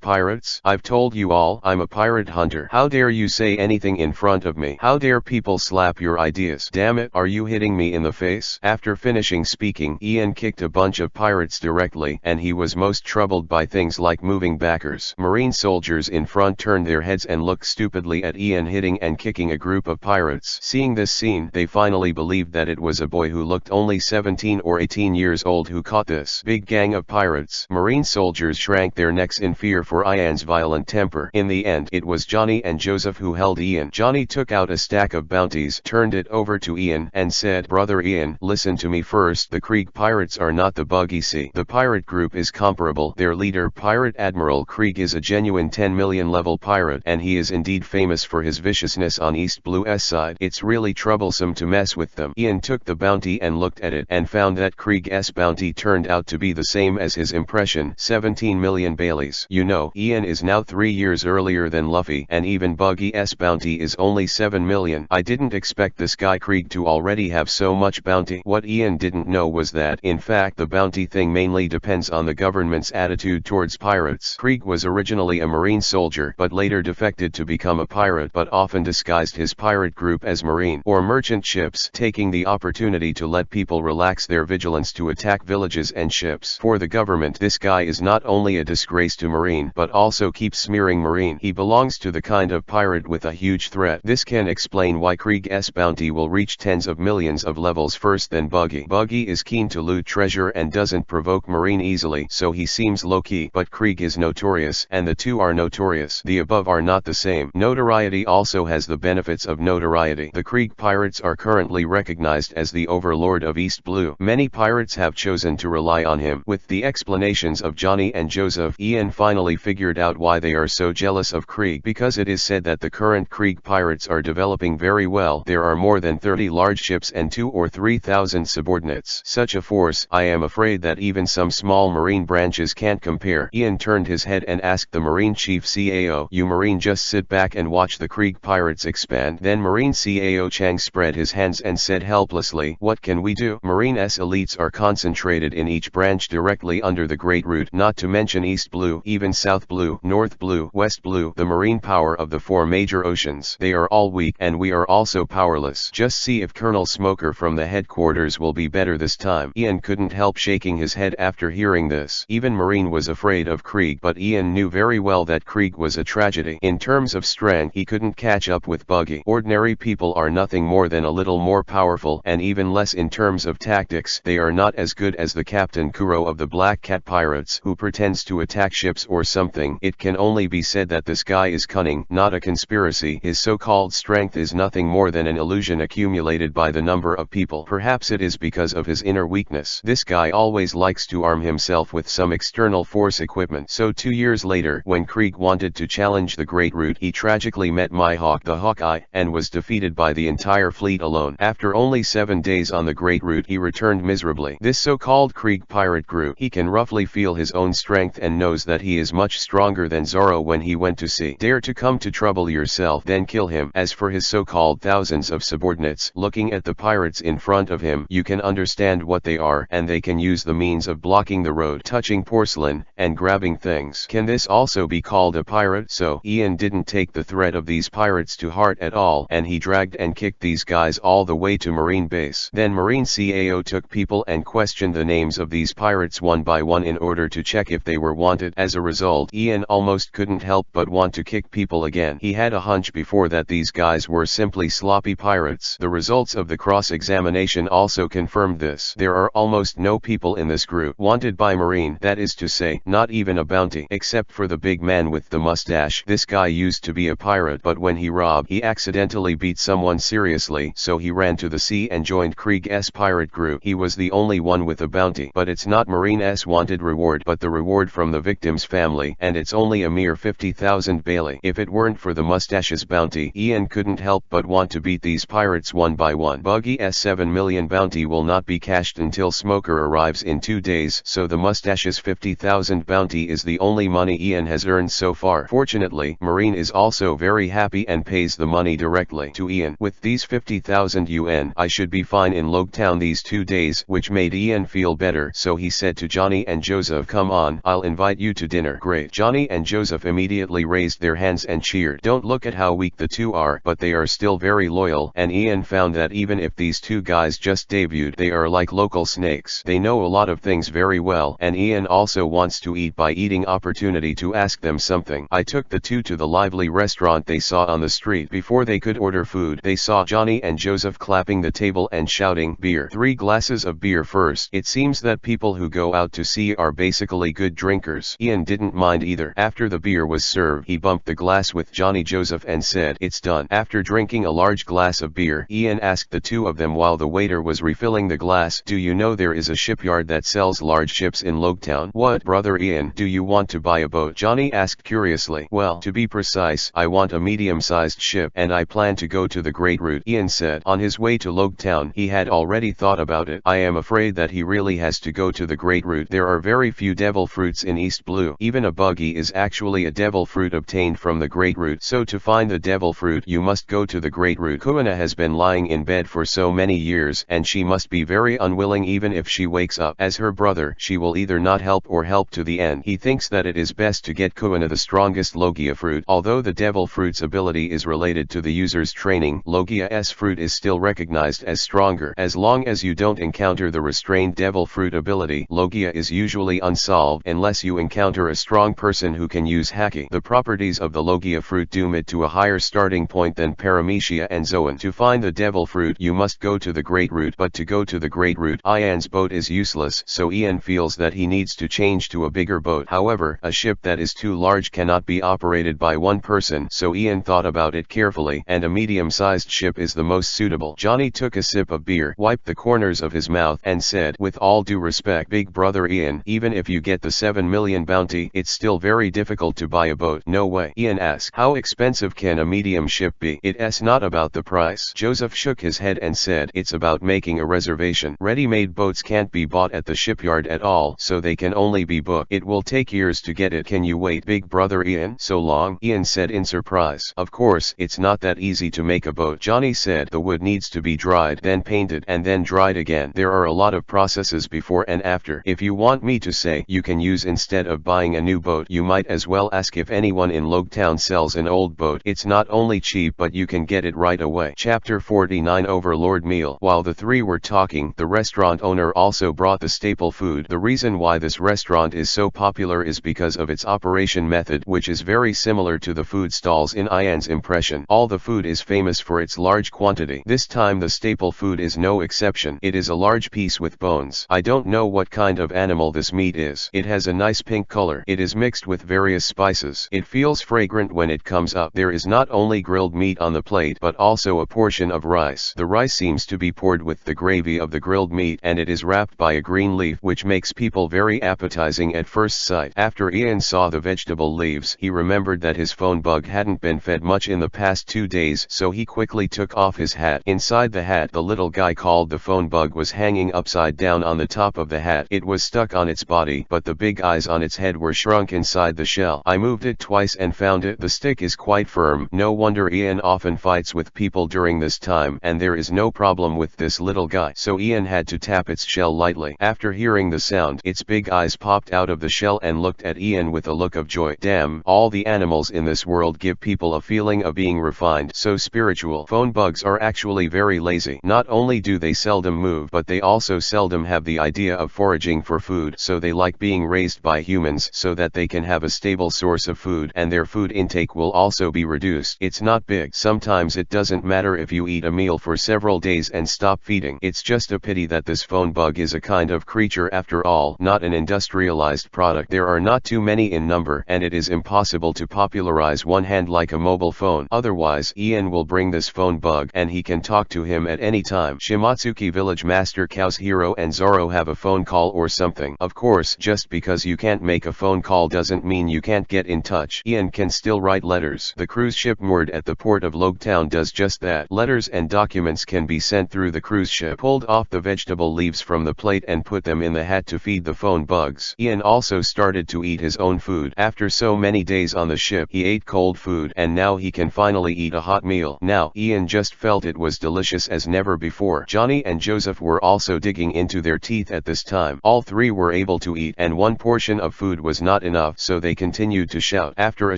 S1: pirates? I've told you all I'm a pirate hunter. How dare you say anything in front of me? How dare people slap your ideas? Damn it, are you hitting me in the face?" After finishing speaking, Ian kicked a bunch of pirates directly, and he was most troubled by things like moving backers. Marine soldiers in front turned their heads and looked stupidly at Ian hitting and kicking a group of pirates. Seeing this scene, they finally believed that it was a boy who looked only 17 or 18 years old who caught this big gang of pirates. Marine soldiers shrank their necks in fear for Ian's violent temper. In the end, it was Johnny and Joseph who held Ian. Johnny took out a stack of bounties, turned it over to Ian, and said, "Brother Ian, listen to me first. The Krieg pirates are not the Buggy. The pirate group is comparable. Their leader, Pirate Admiral Krieg, is a genuine 10 million level pirate, and he is indeed famous for his viciousness on East Blue's side. It's really troublesome to mess with them." Ian took the bounty and looked at it, and found that Krieg's bounty turned out to be the same as his impression, 17 million Baileys. You know, Ian is now 3 years earlier than Luffy, and even Buggy's bounty is only 7 million. I didn't expect this guy Krieg to already have so much bounty. What Ian didn't know was that, in fact, the bounty thing mainly depends on the government's attitude towards pirates. Krieg was originally a marine soldier, but later defected to become a pirate, but often disguised his pirate group as marine or merchant ships, taking the opportunity to let people relax their vigilance to attack villages and ships. For the government, this guy is not only a disgrace to marine, but also keeps smearing marine. He belongs to the kind of pirate with a huge threat. This can explain why Krieg's bounty will reach tens of millions of levels first than Buggy. Buggy is keen to loot treasure and doesn't provoke marine easily, so he seems low-key, but Krieg is notorious, and the two are notorious. The above are not the same. Notoriety also has the benefits of notoriety. The Krieg pirates are currently recognized as the overlord of East Blue. Many pirates have chosen to rely on him. With the explanations of Johnny and Joseph, Ian finally figured out why they are so jealous of Krieg. Because it is said that the current Krieg pirates are developing very well. There are more than 30 large ships and 2,000 or 3,000 subordinates. Such a force, I am afraid that even some small marine branches can't compare. Ian turned his head and asked the Marine Chief CAO, "You Marine just sit back and watch the Krieg pirates expand?" Then Marine CAO Chang spread his hands and said helplessly, "What can we do? Marine's elites are concentrated in each branch directly under the Great Root, not to mention East Blue, even South Blue, North Blue, West Blue, the marine power of the 4 major oceans. They are all weak, and we are also powerless. Just see if Colonel Smoker from the headquarters will be better this time." Ian couldn't help shaking his head after hearing this. Even Marine was afraid of Krieg, but Ian knew very well that Krieg was a tragedy. In terms of strength, he couldn't catch up with Buggy. Ordinary people are nothing more than a little more powerful, and even less in terms of tactics. They are not as good as the Captain Kuro of the Black Cat Pirates, who pretends to attack ships or something. It can only be said that this guy is cunning, not a conspiracy. His so-called strength is nothing more than an illusion accumulated by the number of people. Perhaps it is because of his inner weakness. This guy always likes to arm himself with some external force equipment. So 2 years later, when Krieg wanted to challenge the Great Root, he tragically met Mihawk the Hawkeye, and was defeated by the entire fleet alone. After only 7 days on the Great Root, he returned miserably. This so-called Krieg pirate group, he can roughly feel his own strength and knows that he is much stronger than Zoro when he went to sea. Dare to come to trouble yourself, then kill him. As for his so-called thousands of subordinates, looking at the pirates in front of him, you can understand what they are, and they can use the means of blocking the road, touching porcelain, and grabbing things. Can this also be called a pirate? So, Ian didn't take the threat of these pirates to heart at all, and he dragged and kicked these guys all the way to Marine base. Then Marine CAO took people and questioned the names of these pirates one by one in order to check if they were wanted. As a result, Ian almost couldn't help but want to kick people again. He had a hunch before that these guys were simply sloppy pirates. The results of the cross-examination also confirmed this. There are almost no people in this group wanted by Marine, that is to say, not even a bounty, except for the big man with the mustache. This guy used to be a pirate, but when he robbed, he accidentally beat someone seriously, so he ran to the sea and joined Krieg's pirate group. He was the only one with a bounty, but it's not Marine's wanted reward, but the reward from the victim's family, and it's only a mere 50,000 Bailey. If it weren't for the mustache's bounty, Ian couldn't help but want to beat these pirates one by one. Buggy's 7 million bounty will not be cashed until Smoker arrives in 2 days, so the mustache's 50,000 bounty is the only money Ian has earned so far. Fortunately, Marine is also very happy and pays the money directly to Ian. With these 50,000 UN, I should be fine in Logtown these 2 days, which made Ian feel better, so he said to Johnny and Joseph, come on, I'll invite you to dinner. Great. Johnny and Joseph immediately raised their hands and cheered. Don't look at how weak the two are, but they are still very loyal, and Ian found that even if these two guys just debuted, they are like local snakes. They know a lot of things very well, and Ian also wants to eat by eating opportunity to ask them something. I took the two to the lively restaurant they saw on the street. Before they could order food, they saw Johnny and Joseph clapping the table and shouting, "Beer. 3 glasses of beer first." It seems that people who go out to sea are basically good drinkers. Ian didn't mind either. After the beer was served, he bumped the glass with Johnny Joseph and said, "It's done." After drinking a large glass of beer, Ian asked the two of them while the waiter was refilling the glass, "Do you know there is a shipyard that sells large ships in Logetown?" "What, brother Ian, do you want to buy a boat?" Johnny asked curiously. "Well, to be precise, I want a medium-sized ship, and I plan to go to the Great Route," Ian said. On his way to Logetown, he had already thought about it. I am afraid that he really has to go to the Great Route. There are very few devil fruits in East Blue. Even a buggy is actually a devil fruit obtained from the Great Route. So to find the devil fruit, you must go to the Great Route. Kuina has been lying in bed for so many years, and she must be very unwilling. Even if she wakes up as her brother, she will either not help or help to the end. He thinks that it is best to get Kuina the strongest Logia fruit. Although the devil fruit's ability is related to the user's training, Logia's fruit is still recognized as stronger. As long as you don't encounter the restrained devil fruit ability, Logia is usually unsolved unless you encounter a strong person who can use Haki. The properties of the Logia fruit doom it to a higher starting point than Paramecia and Zoan. To find the devil fruit, you must go to the Great Route, but to go to the Great Route, Ian's boat is useless, so Ian feels that he needs to change to a bigger boat. However, a ship that is too large cannot be operated by one person, so Ian thought about it carefully, and a medium-sized ship is the most suitable. Johnny took a sip of beer, wiped the corners of his mouth, and said, "With all due respect, big brother Ian, even if you get the 7 million bounty, it's still very difficult to buy a boat." "No way." Ian asked. "How expensive can a medium ship be?" "It's not about the price." Joseph shook his head and said, "It's about making a reservation. Ready-made boats can't be bought at the shipyard at all, so they can only be booked. It will take years to get it." "Can you wait, big brother Ian?" "So long?" Ian said in surprise. "Of course, it's not that easy to make a boat," Johnny said. "The wood needs to be dried, then painted, and then dried again. There are a lot of processes before and after. If you want me to say you can use instead of buying a new boat, you might as well ask if anyone in Logetown sells an old boat. It's not only cheap, but you can get it right away." Chapter 49 Overlord Meal. While the three were talking, the restaurant owner also brought the staple food. The reason why this restaurant is so popular is because of its operation method, which is very similar to the food stalls in Ian's impression. All the food is famous for its large quantity. This time the staple food is no exception. It is a large piece with bones. I don't know what kind of animal this meat is. It has a nice pink color. It is mixed with various spices. It feels fragrant when it comes up. There is not only grilled meat on the plate, but also a portion of rice. The rice seems to be poured with the gravy of the grilled meat, and it is wrapped by a green leaf, which makes people very appetizing at first sight. After Ian saw the vegetable leaves, he remembered that his phone bug hadn't been fed much in the past 2 days, so he quickly took off his hat. Inside the hat, the little guy called the phone bug was hanging upside down on the top of the hat. It was stuck on its body, but the big eyes on its head were shrunk inside the shell. I moved it twice and found it. The stick is quite firm. No wonder Ian often fights with people during this time, and there is no problem with this little guy. So Ian had to tap its shell lightly. After hearing the sound, its big eyes popped out of the shell and looked at Ian with a look of joy. Damn, all the animals in this world give people a feeling of being refined, so spiritual. Phone bugs are actually very lazy. Not only do they seldom move, but they also seldom have the idea of foraging for food, so they like being raised by humans so that they can have a stable source of food, and their food intake will also be reduced. It's not big. Sometimes it doesn't matter if you eat a meal for several days and stop feeding. It's just a pity that this phone bug is a kind of creature after all, not an industrialized product. There are not too many in number, and it is impossible to popularize one hand like a mobile phone. Otherwise, Ian will bring this phone bug, and he can talk to him at any time. Shimatsuki Village Master Kazuhiro and Zoro have a phone call or something. Of course, just because you can't make a phone call doesn't mean you can't get in touch. Ian can still write letters. The cruise ship moored at the port of Logetown does just that. Letters and documents can be sent through the cruise ship. Pulled off the vegetable leaves from the plate and put them in the hat to feed the phone bugs. Ian also started to eat his own food. After so many days on the ship, he ate cold food, and now he can finally eat a hot meal. Now, Ian just felt it was delicious as never before. Johnny and Joseph were also digging into their teeth at this time. All three were able to eat eat, and one portion of food was not enough, so they continued to shout. After a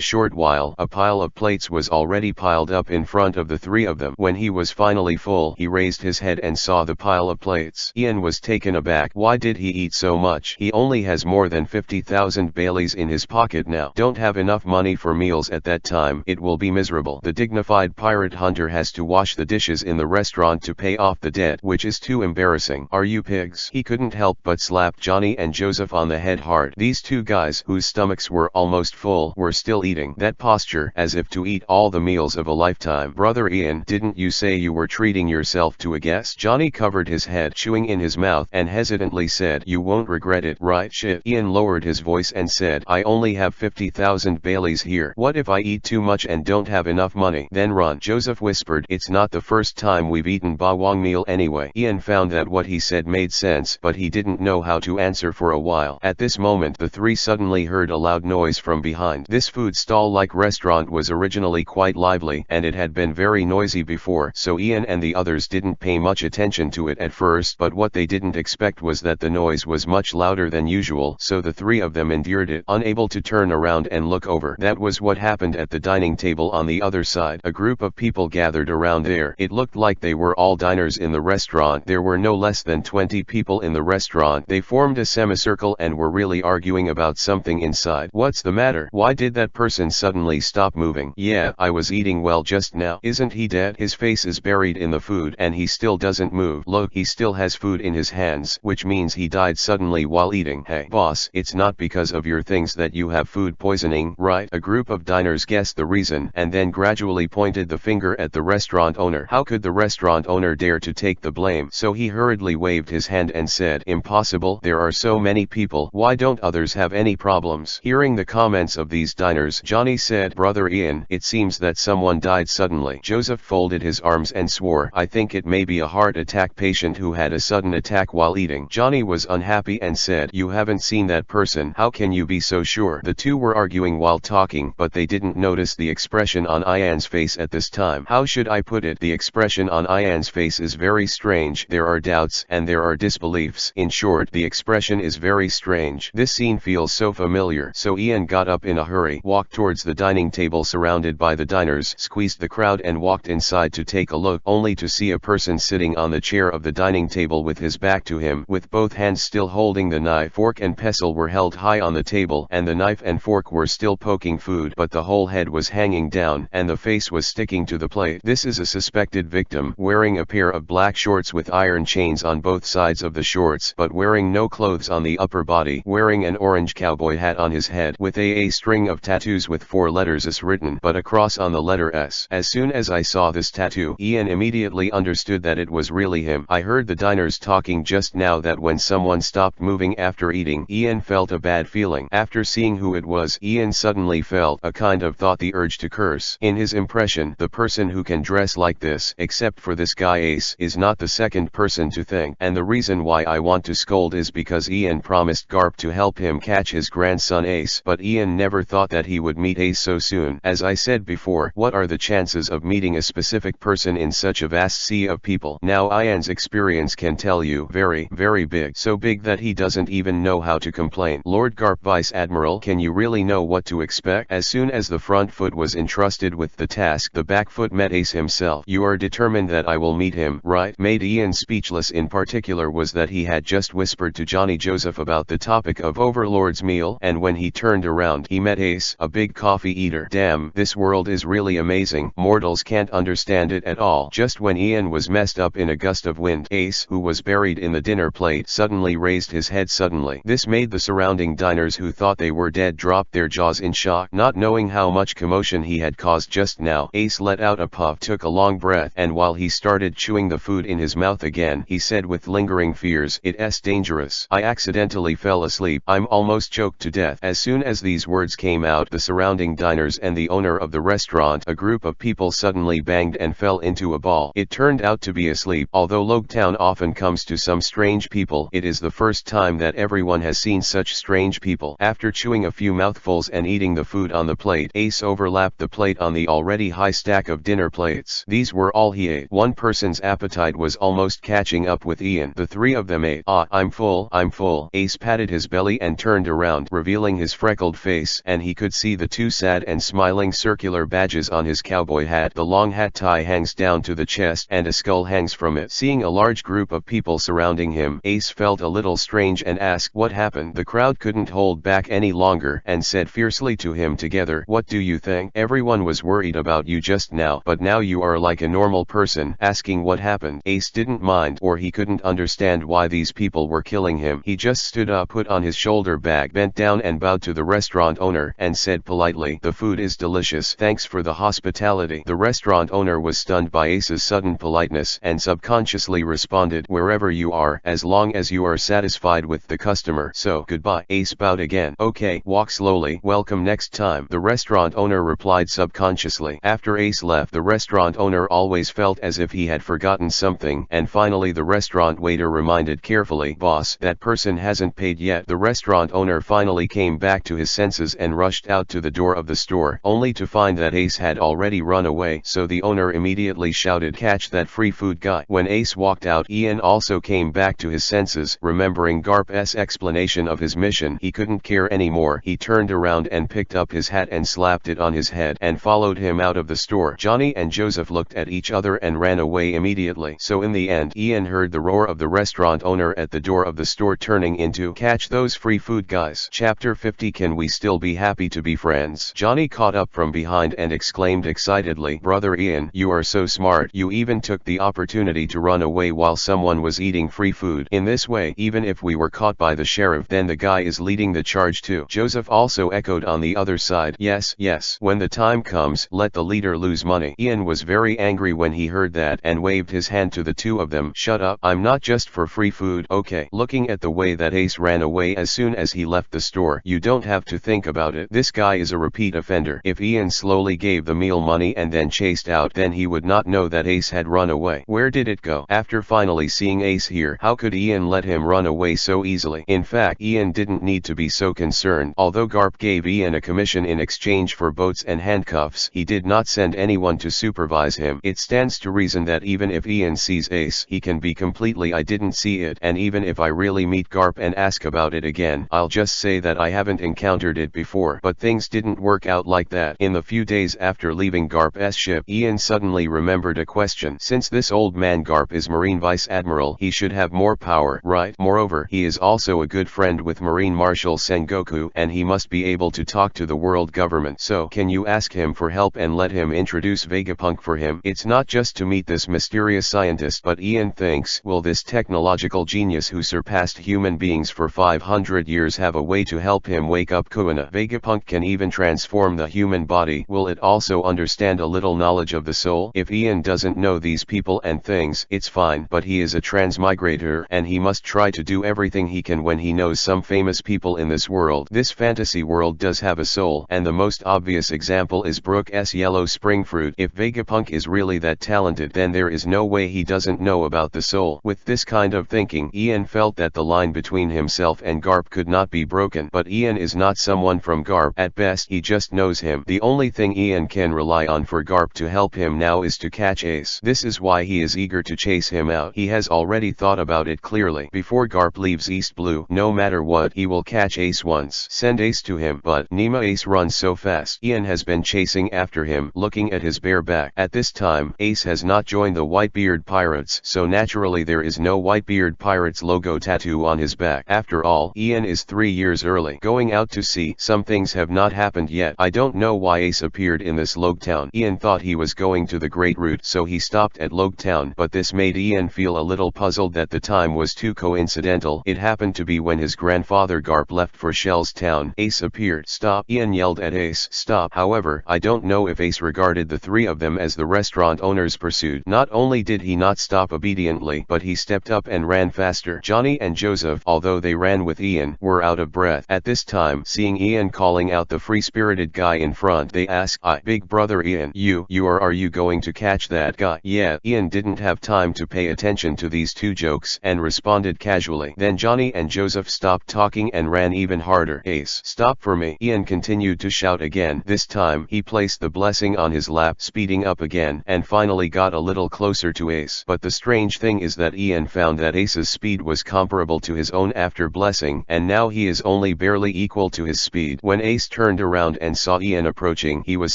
S1: short while, a pile of plates was already piled up in front of the three of them. When he was finally full, he raised his head and saw the pile of plates. Ian was taken aback. Why did he eat so much? He only has more than 50,000 Baileys in his pocket now. Don't have enough money for meals at that time. It will be miserable. The dignified pirate hunter has to wash the dishes in the restaurant to pay off the debt, which is too embarrassing. Are you pigs? He couldn't help but slap Johnny and Joseph on the head hard. These two guys, whose stomachs were almost full, were still eating. That posture, as if to eat all the meals of a lifetime. Brother Ian, didn't you say you were treating yourself to a guest? Johnny covered his head, chewing in his mouth, and hesitantly said, you won't regret it, right? Shit. Ian lowered his voice and said, I only have 50,000 Baileys here. What if I eat too much and don't have enough money? Then run. Joseph whispered, it's not the first time we've eaten bawang meal anyway. Ian found that what he said made sense, but he didn't know how to answer for a while. At this moment, the three suddenly heard a loud noise from behind. This food stall-like restaurant was originally quite lively, and it had been very noisy before, so Ian and the others didn't pay much attention to it at first, but what they didn't expect was that the noise was much louder than usual, so the three of them endured it, unable to turn around and look over. That was what happened at the dining table on the other side. A group of people gathered around there. It looked like they were all diners in the restaurant. There were no less than 20 people in the restaurant. They formed a semicircle and were really arguing about something inside. What's the matter? Why did that person suddenly stop moving? Yeah, I was eating well just now. Isn't he dead? His face is buried in the food and he still doesn't move. Look, he still has food in his hands, which means he died suddenly while eating. Hey, boss, it's not because of your things that you have food poisoning, right? A group of diners guessed the reason and then gradually pointed the finger at the restaurant owner. How could the restaurant owner dare to take the blame? So he hurriedly waved his hand and said, impossible, there are so many people. Why don't others have any problems? Hearing the comments of these diners, Johnny said, Brother Ian, it seems that someone died suddenly. Joseph folded his arms and swore, I think it may be a heart attack patient who had a sudden attack while eating. Johnny was unhappy and said, you haven't seen that person. How can you be so sure? The two were arguing while talking, but they didn't notice the expression on Ian's face at this time. How should I put it? The expression on Ian's face is very strange. There are doubts and there are disbeliefs. In short, the expression is very strange. This scene feels so familiar. So Ian got up in a hurry, walked towards the dining table surrounded by the diners, squeezed the crowd and walked inside to take a look, only to see a person sitting on the chair of the dining table with his back to him, with both hands still holding the knife. Fork and pestle were held high on the table, and the knife and fork were still poking food, but the whole head was hanging down, and the face was sticking to the plate. This is a suspected victim, wearing a pair of black shorts with iron chains on both sides of the shorts, but wearing no clothes on the upper body, wearing an orange cowboy hat on his head, with a string of tattoos with 4 letters S written, but a cross on the letter S. As soon as I saw this tattoo, Ian immediately understood that it was really him. I heard the diners talking just now that when someone stopped moving after eating, Ian felt a bad feeling. After seeing who it was, Ian suddenly felt a kind of thought, the urge to curse. In his impression, the person who can dress like this, except for this guy Ace, is not the second person to think. And the reason why I want to scold is because Ian promised Garp to help him catch his grandson Ace, but Ian never thought that he would meet Ace so soon. As I said before, what are the chances of meeting a specific person in such a vast sea of people? Now Ian's experience can tell you, very, very big. So big that he doesn't even know how to complain. Lord Garp, Vice Admiral, can you really know what to expect? As soon as the front foot was entrusted with the task, the back foot met Ace himself. You are determined that I will meet him, right? Made Ian speechless in particular was that he had just whispered to Johnny Joseph about the topic of Overlord's meal, and when he turned around, he met Ace, a big coffee eater. Damn, this world is really amazing. Mortals can't understand it at all. Just when Ian was messed up in a gust of wind, Ace, who was buried in the dinner plate, suddenly raised his head suddenly. This made the surrounding diners, who thought they were dead, drop their jaws in shock, not knowing how much commotion he had caused just now. Ace let out a puff, took a long breath, and while he started chewing the food in his mouth again, he said with lingering fears, "It's dangerous. I accidentally fell asleep. I'm almost choked to death." As soon as these words came out, the surrounding diners and the owner of the restaurant, a group of people, suddenly banged and fell into a ball. It turned out to be asleep. Although Logtown often comes to some strange people, it is the first time that everyone has seen such strange people. After chewing a few mouthfuls and eating the food on the plate, Ace overlapped the plate on the already high stack of dinner plates. These were all he ate. One person's appetite was almost catching up with Ian. The three of them ate. "Ah, I'm full, I'm full." Ace patted his belly and turned around, revealing his freckled face, and he could see the two sad and smiling circular badges on his cowboy hat. The long hat tie hangs down to the chest and a skull hangs from it. Seeing a large group of people surrounding him, Ace felt a little strange and asked what happened. The crowd couldn't hold back any longer and said fiercely to him together, "What do you think? Everyone was worried about you just now, but now you are like a normal person." Asking what happened, Ace didn't mind, or he couldn't understand why these people were killing him. He just stood up, put on his shoulder bag, bent down and bowed to the restaurant owner and said politely, "The food is delicious. Thanks for the hospitality." The restaurant owner was stunned by Ace's sudden politeness and subconsciously responded, "Wherever you are, as long as you are satisfied with the customer. So, goodbye." Ace bowed again. "Okay, walk slowly. Welcome next time," the restaurant owner replied subconsciously. After Ace left, the restaurant owner always felt as if he had forgotten something, and finally the restaurant waiter reminded carefully, "Boss, that person hasn't paid yet." The restaurant owner finally came back to his senses and rushed out to the door of the store, only to find that Ace had already run away. So the owner immediately shouted, "Catch that free food guy." When Ace walked out, Ian also came back to his senses, remembering Garp's explanation of his mission. He couldn't care anymore. He turned around and picked up his hat and slapped it on his head and followed him out of the store. Johnny and Joseph looked at each other and ran away immediately. So in the end, Ian heard the roar of the restaurant owner at the door of the store turning into, "Catch those free food guys." Chapter 50. Can we still be happy to be friends? Johnny caught up from behind and exclaimed excitedly, "Brother Ian, you are so smart. You even took the opportunity to run away while someone was eating free food. In this way, even if we were caught by the sheriff, then the guy is leading the charge too." Joseph also echoed on the other side, "Yes, yes. When the time comes, let the leader lose money." Ian was very angry when he heard that and waved his hand to the two of them. "Shut up. I'm not just for free food, okay?" Looking at the way that Ace ran away as soon as he left the store, you don't have to think about it. This guy is a repeat offender. If Ian slowly gave the meal money and then chased out, then he would not know that Ace had run away. Where did it go? After finally seeing Ace here, how could Ian let him run away so easily? In fact, Ian didn't need to be so concerned. Although Garp gave Ian a commission in exchange for boats and handcuffs, he did not send anyone to supervise him. It stands to reason that even if Ian sees Ace, he can be completely, "I didn't see it," and even if I really meet Garp and ask about it again, I'll just say that I haven't encountered it before. But things didn't work out like that. In the few days after leaving Garp's ship, Ian suddenly remembered a question. Since this old man Garp is Marine Vice Admiral, he should have more power, right? Moreover, he is also a good friend with Marine Marshal Sengoku, and he must be able to talk to the world government. So, can you ask him for help and let him introduce Vegapunk for him? It's not just to meet this mysterious scientist, but Ian thinks, will this technological genius who surpassed human beings for 500 years have a way to help him wake up Kuina? Vegapunk can even transform the human body. Will it also understand a little knowledge of the soul? If Ian doesn't know these people and things, it's fine, but he is a transmigrator and he must try to do everything he can when he knows some famous people in this world. This fantasy world does have a soul, and the most obvious example is Brook's yellow spring fruit. If Vegapunk is really that talented, then there is no way he doesn't know about the soul. With this kind of thinking, Ian felt that the line between himself and Garp could not be broken. But Ian is not someone from Garp. At best, he just knows him. The only thing Ian can rely on for Garp to help him now is to catch Ace. This is why he is eager to chase him out. He has already thought about it clearly. Before Garp leaves East Blue, no matter what, he will catch Ace once. Send Ace to him. But Nima, Ace runs so fast. Ian has been chasing after him, looking at his bare back. At this time, Ace has not joined the Whitebeard Pirates, so naturally there is no Whitebeard Pirates logo tattoo on his back. After all, Ian is 3 years early. Going out to sea, some things have not happened yet. I don't know why Ace appeared in this Log Town. Ian thought he was going to the Great Route, so he stopped at Log Town, but this made Ian feel a little puzzled that the time was too coincidental. It happened to be when his grandfather Garp left for Shell's Town. Ace appeared. "Stop!" Ian yelled at Ace. "Stop!" However, I don't know if Ace regarded the three of them as the restaurant owners pursued. Not only did he not stop obediently, but he stepped up and ran faster. Johnny and Joseph, although they ran with Ian, were out of breath. At this time, seeing Ian calling out the free-spirited guy in front, they asked, "Big brother Ian, are you going to catch that guy?" "Yeah." Ian didn't have time to pay attention to these two jokes and responded casually. Then Johnny and Joseph stopped talking and ran even harder. "Ace, stop for me!" Ian continued to shout again. This time, he placed the blessing on his lap, speeding up again, and finally got a little closer to Ace. But the strange thing is that Ian found that Ace's speed was comparable to his own after blessing, and now he is only barely equal to his speed. When Ace turned around and saw Ian approaching, he was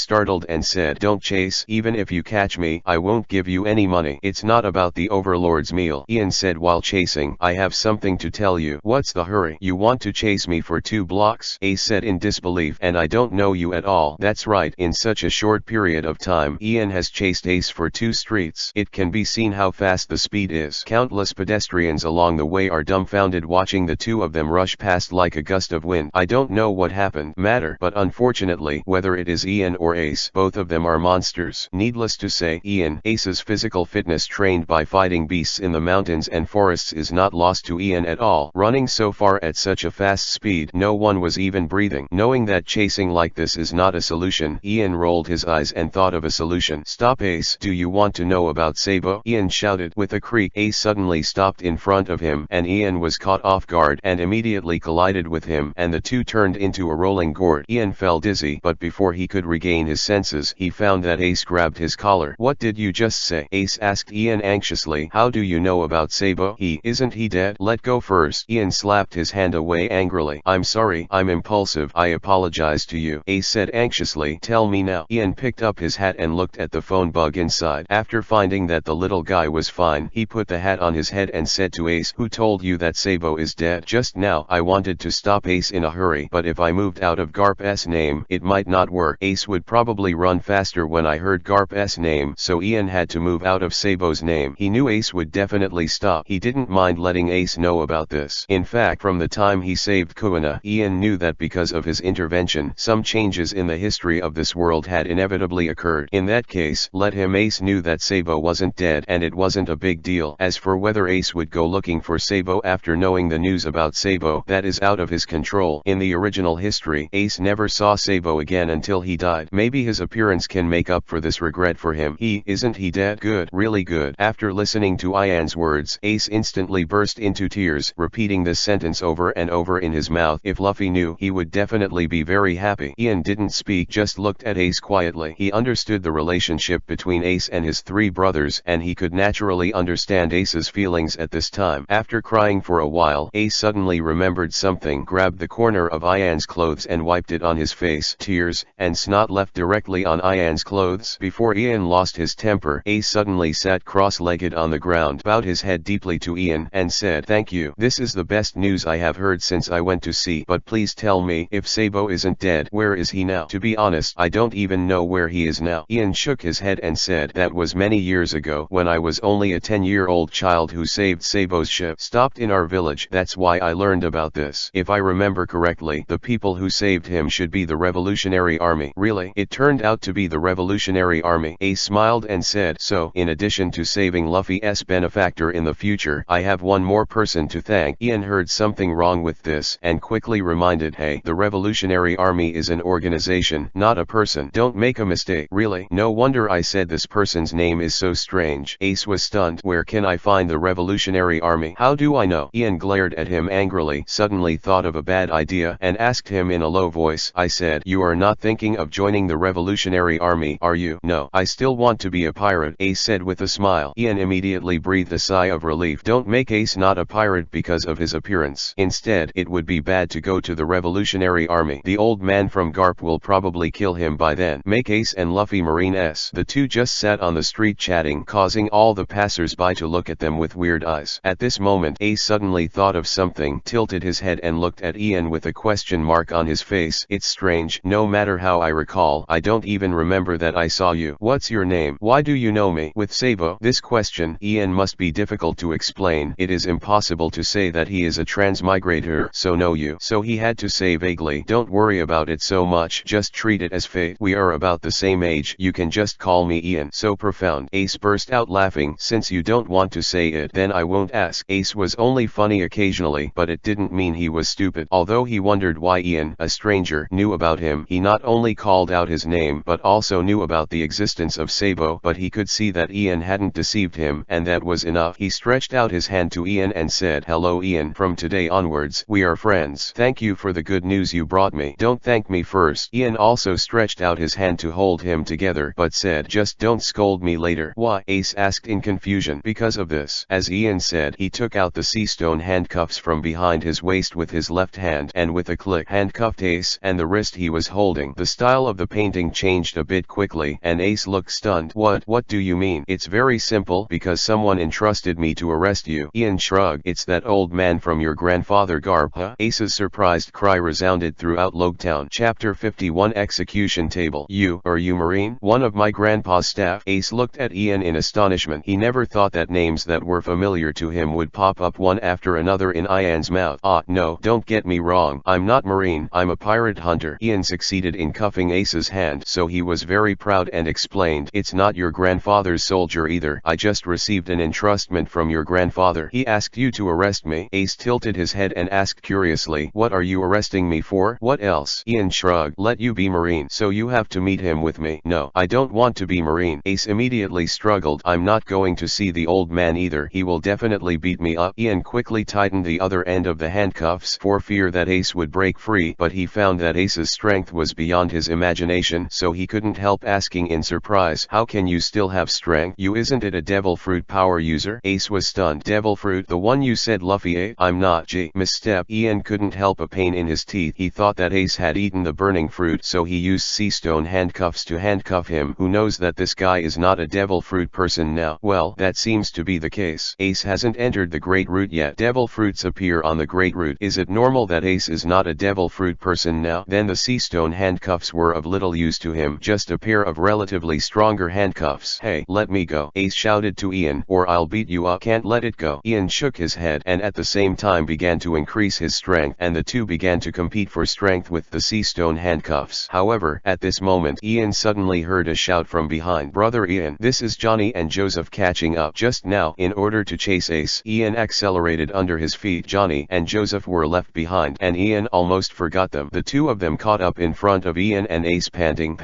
S1: startled and said, "Don't chase. Even if you catch me, I won't give you any money. It's not about the overlord's meal," Ian said while chasing. "I have something to tell you." "What's the hurry? You want to chase me for 2 blocks?" Ace said in disbelief. "And I don't know you at all." "That's right." In such a short period of time, Ian has chased Ace for 2 streets. It can be seen how fast the speed is. Countless pedestrians along the way are dumbfounded watching the two of them rush past like a gust of wind. I don't know what happened, but unfortunately, whether it is Ian or Ace, both of them are monsters. Needless to say, Ace's physical fitness trained by fighting beasts in the mountains and forests is not lost to Ian at all. Running so far at such a fast speed, no one was even breathing. Knowing that chasing like this is not a solution, Ian rolled his eyes and thought of a solution. "Stop, Ace. Do you want to know about Sabo?" Ian shouted. With a creak, Ace suddenly stopped in front of him, and Ian was caught off guard and immediately collided with him, and the two turned into a rolling gourd. Ian fell dizzy, but before he could regain his senses, he found that Ace grabbed his collar. "What did you just say?" Ace asked Ian anxiously. "How do you know about Sabo? Isn't he dead?" "Let go first." Ian slapped his hand away angrily. "I'm sorry, I'm impulsive. I apologize to you," Ace said anxiously. "Tell me now." Ian picked up his hat and looked at the phone bug inside. After finding that the little guy was fine, he put the hat on his head and said to Ace, "Who told you that Sabo is dead?" "Just now." I wanted to stop Ace in a hurry, but if I moved out of Garp's name, it might not work. Ace would probably run faster when I heard Garp's name, so Ian had to move out of Sabo's name. He knew Ace would definitely stop. He didn't mind letting Ace know about this. In fact, from the time he saved Kuina, Ian knew that because of his intervention, some changes in the history of this world had inevitably occurred. In that case, let him. Ace knew that Sabo wasn't dead, and it wasn't a big deal. As for whether Ace would go looking for Sabo after knowing the news about Sabo, that is out of his control. In the original history, Ace never saw Sabo again until he died. Maybe his appearance can make up for this regret for him. Isn't he dead? Good, really good. After listening to Ian's words, Ace instantly burst into tears, repeating this sentence over and over in his mouth. If Luffy knew, he would definitely be very happy. Ian didn't speak, just looked at Ace quietly. He understood the relationship between Ace and his 3 brothers, and he could naturally understand Ace's feelings at this time. After crying for a while, Ace suddenly remembered something, grabbed the corner of Ian's clothes and wiped it on his face. Tears and snot left directly on Ian's clothes. Before Ian lost his temper, Ace suddenly sat cross-legged on the ground, bowed his head deeply to Ian, and said, "Thank you. This is the best news I have heard since I went to sea. But please tell me, if Sabo isn't dead, where is he now?" "To be honest, I don't even know where he is now." Ian shook his head and said, "That was many years ago, when I was only a 10-year-old child who saved Sabo's ship. Stopped in our village. That's why I learned about this. If I remember correctly, the people who saved him should be the Revolutionary Army." "Really? It turned out to be the Revolutionary Army." Ace smiled and said, "So, in addition to saving Luffy's benefactor in the future, I have one more person to thank." Ian heard something wrong with this, and quickly reminded, "Hey, the Revolutionary Army is an organization, not a person. Don't make a mistake." "Really? No wonder I said this person's name is so strange." Ace was stunned. "Where can I find the Revolutionary Army?" "How do I know?" Ian glared at him angrily, suddenly thought of a bad idea, and asked him in a low voice. "I said, you are not thinking of joining the Revolutionary Army, are you?" "No, I still want to be a pirate," Ace said with a smile. Ian immediately breathed a sigh of relief. Don't make Ace not a pirate because of his appearance. Instead, it would be bad to go to the Revolutionary Army. The old man from Garp will probably kill him by then. Make Ace and Luffy Marines. The two just sat on the street chatting, causing all the passers-by to look at them with weird eyes. At this moment, Ace suddenly thought of something, tilted his head and looked at Ian with a question mark on his face. "It's strange. No matter how I recall, I don't even remember that I saw you. What's your name? Why do you know me?" With Sabo, this question, Ian must be difficult to explain. It is impossible to say that he is a transmigrator, so know you. So he had to say vaguely, "Don't worry about it so much, just treat it as fate. We are about the same age. You can just call me Ian." "So profound." Ace burst out laughing. "Since you don't want to say it, then I won't ask." Ace was only funny occasionally, but it didn't mean he was stupid. Although he wondered why Ian, a stranger, knew about him, he not only called out his name but also knew about the existence of Sabo. But he could see that Ian hadn't deceived him, and that was enough. He stretched out his hand to Ian and said, "Hello Ian, from today onwards, we are friends. Thank you for the good news you brought me." "Don't thank me first." Ian also stretched out his hand to hold him together, but said, "Just don't scold me later." "Why?" Ace asked in confusion. "Because of this." As Ian said, he took out the sea stone handcuff handcuffs from behind his waist with his left hand, and with a click handcuffed Ace and the wrist he was holding. The style of the painting changed a bit quickly, and Ace looked stunned. What do you mean? It's very simple, because someone entrusted me to arrest you. Ian shrugged. It's that old man from your grandfather Garb, huh? Ace's surprised cry resounded throughout Logtown. Chapter 51 Execution Table. Are you Marine? One of my grandpa's staff. Ace looked at Ian in astonishment. He never thought that names that were familiar to him would pop up one after another in Ian's mouth. No, don't get me wrong. I'm not Marine. I'm a pirate hunter. Ian succeeded in cuffing Ace's hand, so he was very proud and explained, it's not your grandfather's soldier either. I just received an entrustment from your grandfather. He asked you to arrest me. Ace tilted his head and asked curiously, what are you arresting me for? What else? Ian shrugged. Let you be Marine, so you have to meet him with me. No, I don't want to be Marine. Ace immediately struggled. I'm not going to see the old man either. He will definitely beat me up. Ian quickly tightened the other end of the handcuffs for fear that Ace would break free, but he found that Ace's strength was beyond his imagination, so he couldn't help asking in surprise, how can you still have strength? You isn't it a devil fruit power user? Ace was stunned. Devil fruit? The one you said Luffy ate? I'm not. Misstep. Ian couldn't help a pain in his teeth. He thought that Ace had eaten the burning fruit, so he used sea stone handcuffs to handcuff him. Who knows that this guy is not a devil fruit person now? Well, that seems to be the case. Ace hasn't entered the Great Root yet. Devil fruits appear on the Great Root. Is it normal that Ace is not a devil fruit person now? Then the sea stone handcuffs were of little use to him, just a pair of relatively stronger handcuffs. Hey, let me go, Ace shouted to Ian, or I'll beat you up. Can't let it go. Ian shook his head and at the same time began to increase his strength, and the two began to compete for strength with the sea stone handcuffs. However, at this moment, Ian suddenly heard a shout from behind. Brother Ian, this is Johnny and Joseph catching up. Just now, in order to chase Ace, Ian accelerated under his feet. Johnny and Joseph were left behind, and Ian almost forgot them. The two of them caught up in front of Ian and Ace, panting.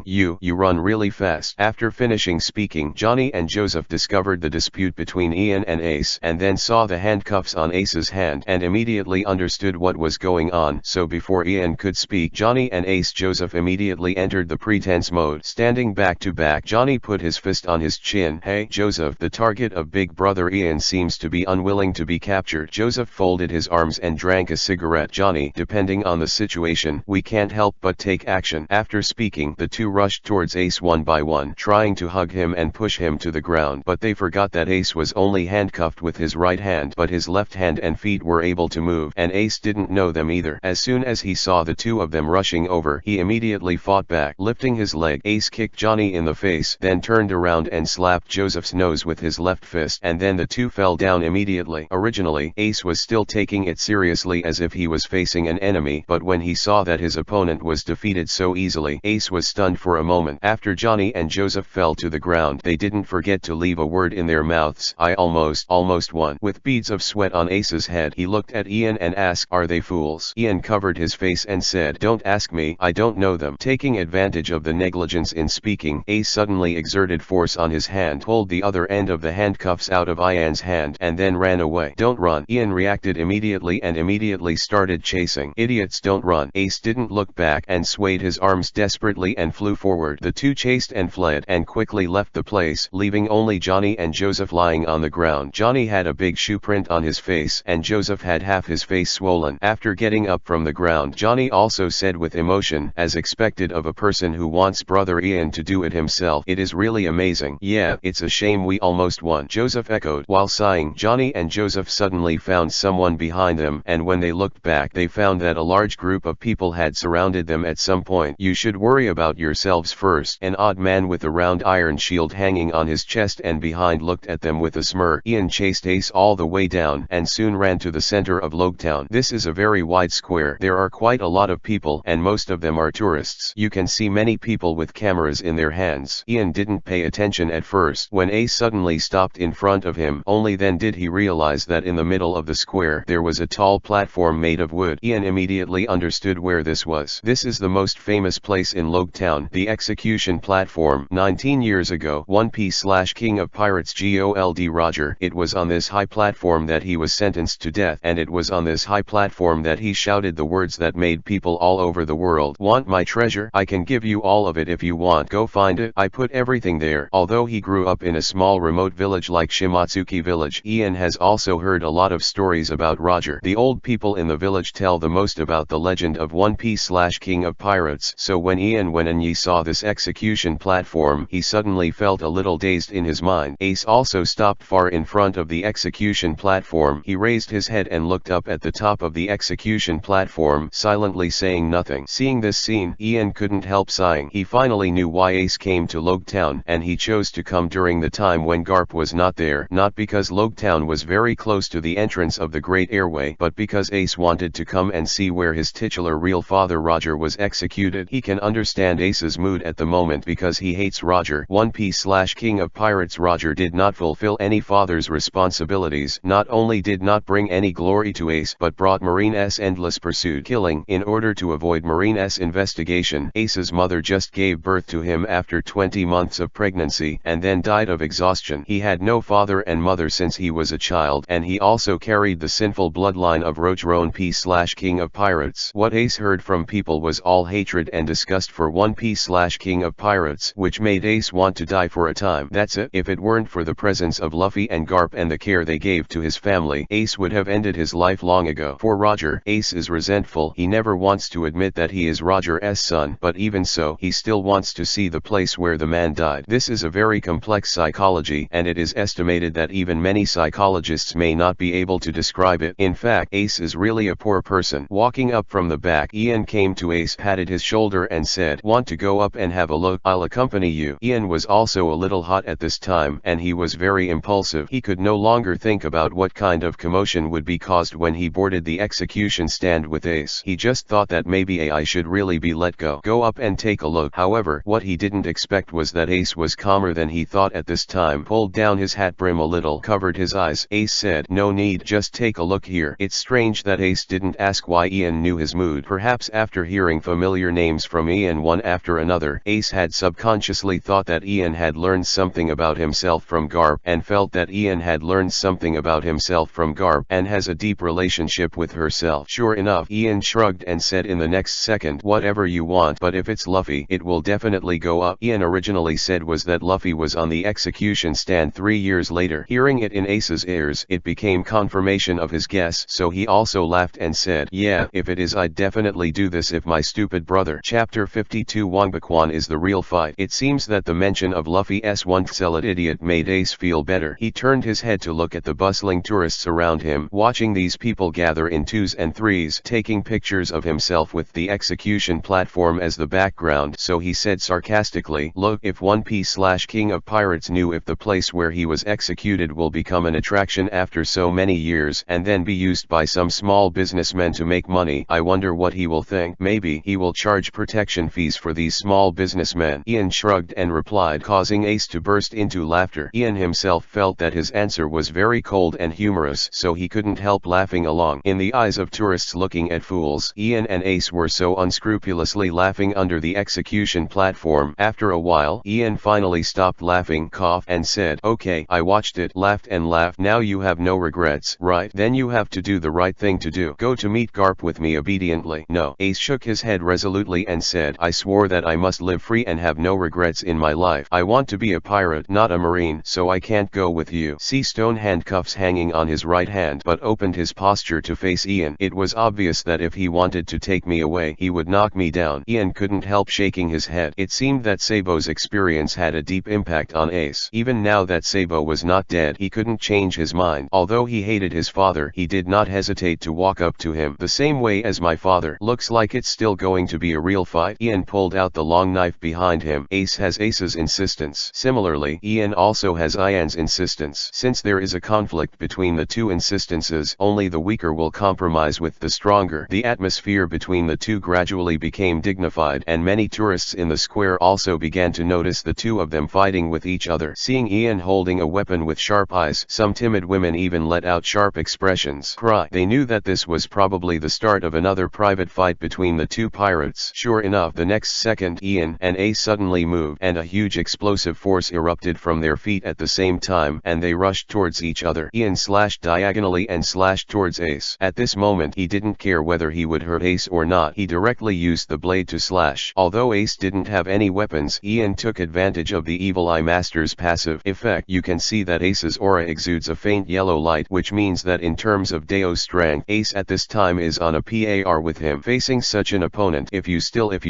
S1: You run really fast. After finishing speaking, Johnny and Joseph discovered the dispute between Ian and Ace, and then saw the handcuffs on Ace's hand, and immediately understood what was going on. So before Ian could speak, Johnny and Joseph immediately entered the pretense mode. Standing back to back, Johnny put his fist on his chin. Hey, Joseph, the target of big brother Ian seems to be unwilling to be captured. Joseph folded his arms and drank a cigarette. Johnny, depending on the situation, we can't help but take action. After speaking, the two rushed towards Ace one by one, trying to hug him and push him to the ground, but they forgot that Ace was only handcuffed with his right hand, but his left hand and feet were able to move, and Ace didn't know them either. As soon as he saw the two of them rushing over, he immediately fought back. Lifting his leg, Ace kicked Johnny in the face, then turned around and slapped Joseph's nose with his left fist, and then the two fell down immediately. Originally, Ace was still taking it seriously as if he was facing an enemy, but when he saw that his opponent was defeated so easily, Ace was stunned for a moment. After Johnny and Joseph fell to the ground, they didn't forget to leave a word in their mouths. I almost won. With beads of sweat on Ace's head, he looked at Ian and asked, are they fools? Ian covered his face and said, don't ask me, I don't know them. Taking advantage of the negligence in speaking, Ace suddenly exerted force on his hand, pulled the other end of the handcuffs out of Ian's hand, and then ran away. Don't run. Ian reacted immediately and immediately started chasing. Idiots, don't run. Ace didn't look back and swayed his arms desperately and flew forward. The two chased and fled and quickly left the place, leaving only Johnny and Joseph lying on the ground. Johnny had a big shoe print on his face, and Joseph had half his face swollen. After getting up from the ground, Johnny also said with emotion, as expected of a person who wants brother Ian to do it himself, it is really amazing. Yeah, it's a shame we almost won. Joseph echoed. While sighing, Johnny and Joseph suddenly found someone behind them, and when they looked back, they found that a large group of people had surrounded them at some point. You should worry about yourselves first. An odd man with a round iron shield hanging on his chest and behind looked at them with a smirk. Ian chased Ace all the way down and soon ran to the center of Logtown. This is a very wide square. There are quite a lot of people, and most of them are tourists. You can see many people with cameras in their hands. Ian didn't pay attention at first. When Ace suddenly stopped in front of him, only then did he realize that in the middle of the square there was a tall platform made of wood. Ian immediately understood where this was. This is the most famous place in Logtown, the execution platform. 19 years ago, One Piece/King of Pirates Gold Roger. It was on this high platform that he was sentenced to death, and it was on this high platform that he shouted the words that made people all over the world want my treasure. I can give you all of it if you want. Go find it. I put everything there. Although he grew up in a small remote village like Shimatsuki village, Ian has also heard a lot of of stories about Roger. The old people in the village tell the most about the legend of One Piece/King of Pirates. So when Ian went and ye saw this execution platform, he suddenly felt a little dazed in his mind. Ace also stopped far in front of the execution platform. He raised his head and looked up at the top of the execution platform, silently saying nothing. Seeing this scene, Ian couldn't help sighing. He finally knew why Ace came to Logtown, and he chose to come during the time when Garp was not there. Not because Logtown was very close to the entrance of the Great Airway, but because Ace wanted to come and see where his titular real father Roger was executed. He can understand Ace's mood at the moment because he hates Roger. One Piece/King of Pirates. Roger did not fulfill any father's responsibilities, not only did not bring any glory to Ace, but brought Marine's endless pursuit, killing. In order to avoid Marine's investigation, Ace's mother just gave birth to him after 20 months of pregnancy, and then died of exhaustion. He had no father and mother since he was a child, and he also carried the sinful bloodline of Roger. One Piece/King of Pirates. What Ace heard from people was all hatred and disgust for One Piece/King of Pirates, which made Ace want to die for a time. That's it. If it weren't for the presence of Luffy and Garp and the care they gave to his family, Ace would have ended his life long ago. For Roger, Ace is resentful. He never wants to admit that he is Roger's son, but even so, he still wants to see the place where the man died. This is a very complex psychology, and it is estimated that even many psychologists may not be able to describe it. In fact, Ace is really a poor person. Walking up from the back, Ian came to Ace, patted his shoulder and said, "Want to go up and have a look? I'll accompany you." Ian was also a little hot at this time, and he was very impulsive. He could no longer think about what kind of commotion would be caused when he boarded the execution stand with Ace. He just thought that maybe I should really be let go. Go up and take a look. However, what he didn't expect was that Ace was calmer than he thought at this time. Pulled down his hat brim a little, covered his eyes. Ace said, "No need, just take a look here." It's strange that Ace didn't ask why Ian knew his mood. Perhaps after hearing familiar names from Ian one after another, Ace had subconsciously thought that Ian had learned something about himself from Garp, and felt that Ian had learned something about himself from Garp, and has a deep relationship with herself. Sure enough, Ian shrugged and said in the next second, "Whatever you want, but if it's Luffy, it will definitely go up." Ian originally said was that Luffy was on the execution stand 3 years later. Hearing it in Ace's ears, it became confirmation of his guess, so he also laughed and said, "Yeah, if it is, I'd definitely do this if my stupid brother." Chapter 52. Wangbaquan is the real fight. It seems that the mention of Luffy's one zealot idiot made Ace feel better. He turned his head to look at the bustling tourists around him, watching these people gather in twos and threes, taking pictures of himself with the execution platform as the background. So he said sarcastically, "Look, if One Piece/King of Pirates knew if the place where he was executed will become an attraction after so many years, and then be used by some small businessmen to make money, I wonder what he will think. Maybe he will charge protection fees for these small businessmen." Ian shrugged and replied, causing Ace to burst into laughter. Ian himself felt that his answer was very cold and humorous, so he couldn't help laughing along. In the eyes of tourists looking at fools, Ian and Ace were so unscrupulously laughing under the execution platform. After a while, Ian finally stopped laughing, coughed, and said, "Okay, I watched it, laughed and laughed. Now you have no regrets, right? Then you have to do the right thing to do. Go to meet Garp with me obediently." "No." Ace shook his head resolutely and said, "I swore that I must live free and have no regrets in my life. I want to be a pirate, not a marine, so I can't go with you." See stone handcuffs hanging on his right hand, but opened his posture to face Ian. It was obvious that if he wanted to take me away, he would knock me down. Ian couldn't help shaking his head. It seemed that Sabo's experience had a deep impact on Ace. Even now that Sabo was not dead, he couldn't change his mind. Although he hated his father, he did not hesitate to walk up to him. "The same way as my father. Looks like it's still going to be a real fight." Ian pulled out the long knife behind him. Ace has Ace's insistence. Similarly, Ian also has Ian's insistence. Since there is a conflict between the two insistences, only the weaker will compromise with the stronger. The atmosphere between the two gradually became dignified, and many tourists in the square also began to notice the two of them fighting with each other. Seeing Ian holding a weapon with sharp eyes, some timid women even let out sharp expressions. Cry. They knew that this was probably the start of another private fight between the two pirates. Sure enough, the next second, Ian and Ace suddenly moved, and a huge explosive force erupted from their feet at the same time, and they rushed towards each other. Ian slashed diagonally and slashed towards Ace. At this moment, he didn't care whether he would hurt Ace or not. He directly used the blade to slash. Although Ace didn't have any weapons, Ian took advantage of the Evil Eye Master's passive effect. You can see that Ace's aura exudes a faint yellow light, which means that in terms of Deo strength, Ace at this time is on a par with him. Facing such an opponent, if you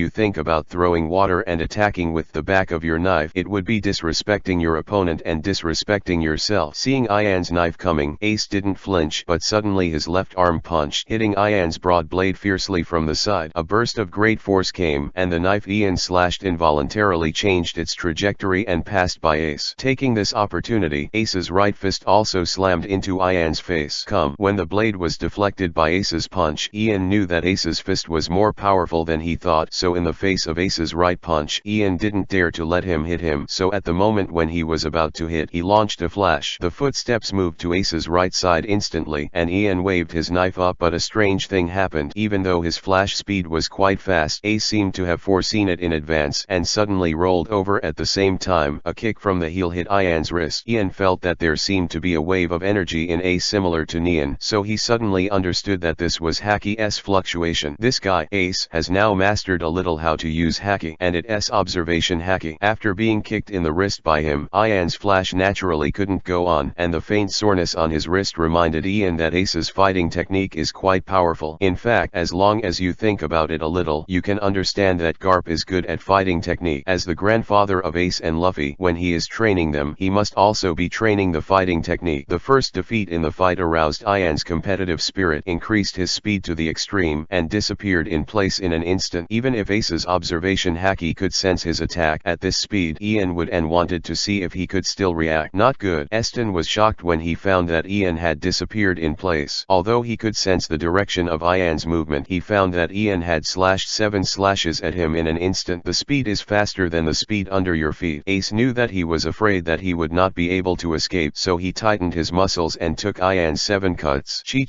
S1: think about throwing water and attacking with the back of your knife, it would be disrespecting your opponent and disrespecting yourself. Seeing Ian's knife coming, Ace didn't flinch, but suddenly his left arm punched, hitting Ian's broad blade fiercely from the side. A burst of great force came, and the knife Ian slashed involuntarily changed its trajectory and passed by Ace. Taking this opportunity, Ace's right fist also slammed into Ian's face. When the blade was deflected by Ace's punch, Ian knew that Ace's fist was more powerful than he thought, so in the face of Ace's right punch, Ian didn't dare to let him hit him, so at the moment when he was about to hit, he launched a flash. The footsteps moved to Ace's right side instantly, and Ian waved his knife up, but a strange thing happened. Even though his flash speed was quite fast, Ace seemed to have foreseen it in advance, and suddenly rolled over at the same time. A kick from the heel hit Ian's wrist. Ian felt that there seemed to be a wave of energy in Ace similar to Neon, so he suddenly understood that this was Haki's fluctuation. This guy, Ace, has now mastered a little how to use Haki, and it's observation Haki. After being kicked in the wrist by him, Ian's flash naturally couldn't go on, and the faint soreness on his wrist reminded Ian that Ace's fighting technique is quite powerful. In fact, as long as you think about it a little, you can understand that Garp is good at fighting technique. As the grandfather of Ace and Luffy, when he is training them, he must also be training the fighting technique. The first defeat in the fight aroused Ian's competitive spirit, increased his speed to the extreme, and disappeared in place in an instant. Even if Ace's observation Haki could sense his attack at this speed, Ian would and wanted to see if he could still react. Not good. Eston was shocked when he found that Ian had disappeared in place. Although he could sense the direction of Ian's movement, he found that Ian had slashed 7 slashes at him in an instant. The speed is faster than the speed under your feet. Ace knew that he was afraid that he would not be able to escape, so he tightened his muscles and took Ian's 7 cuts. Chi.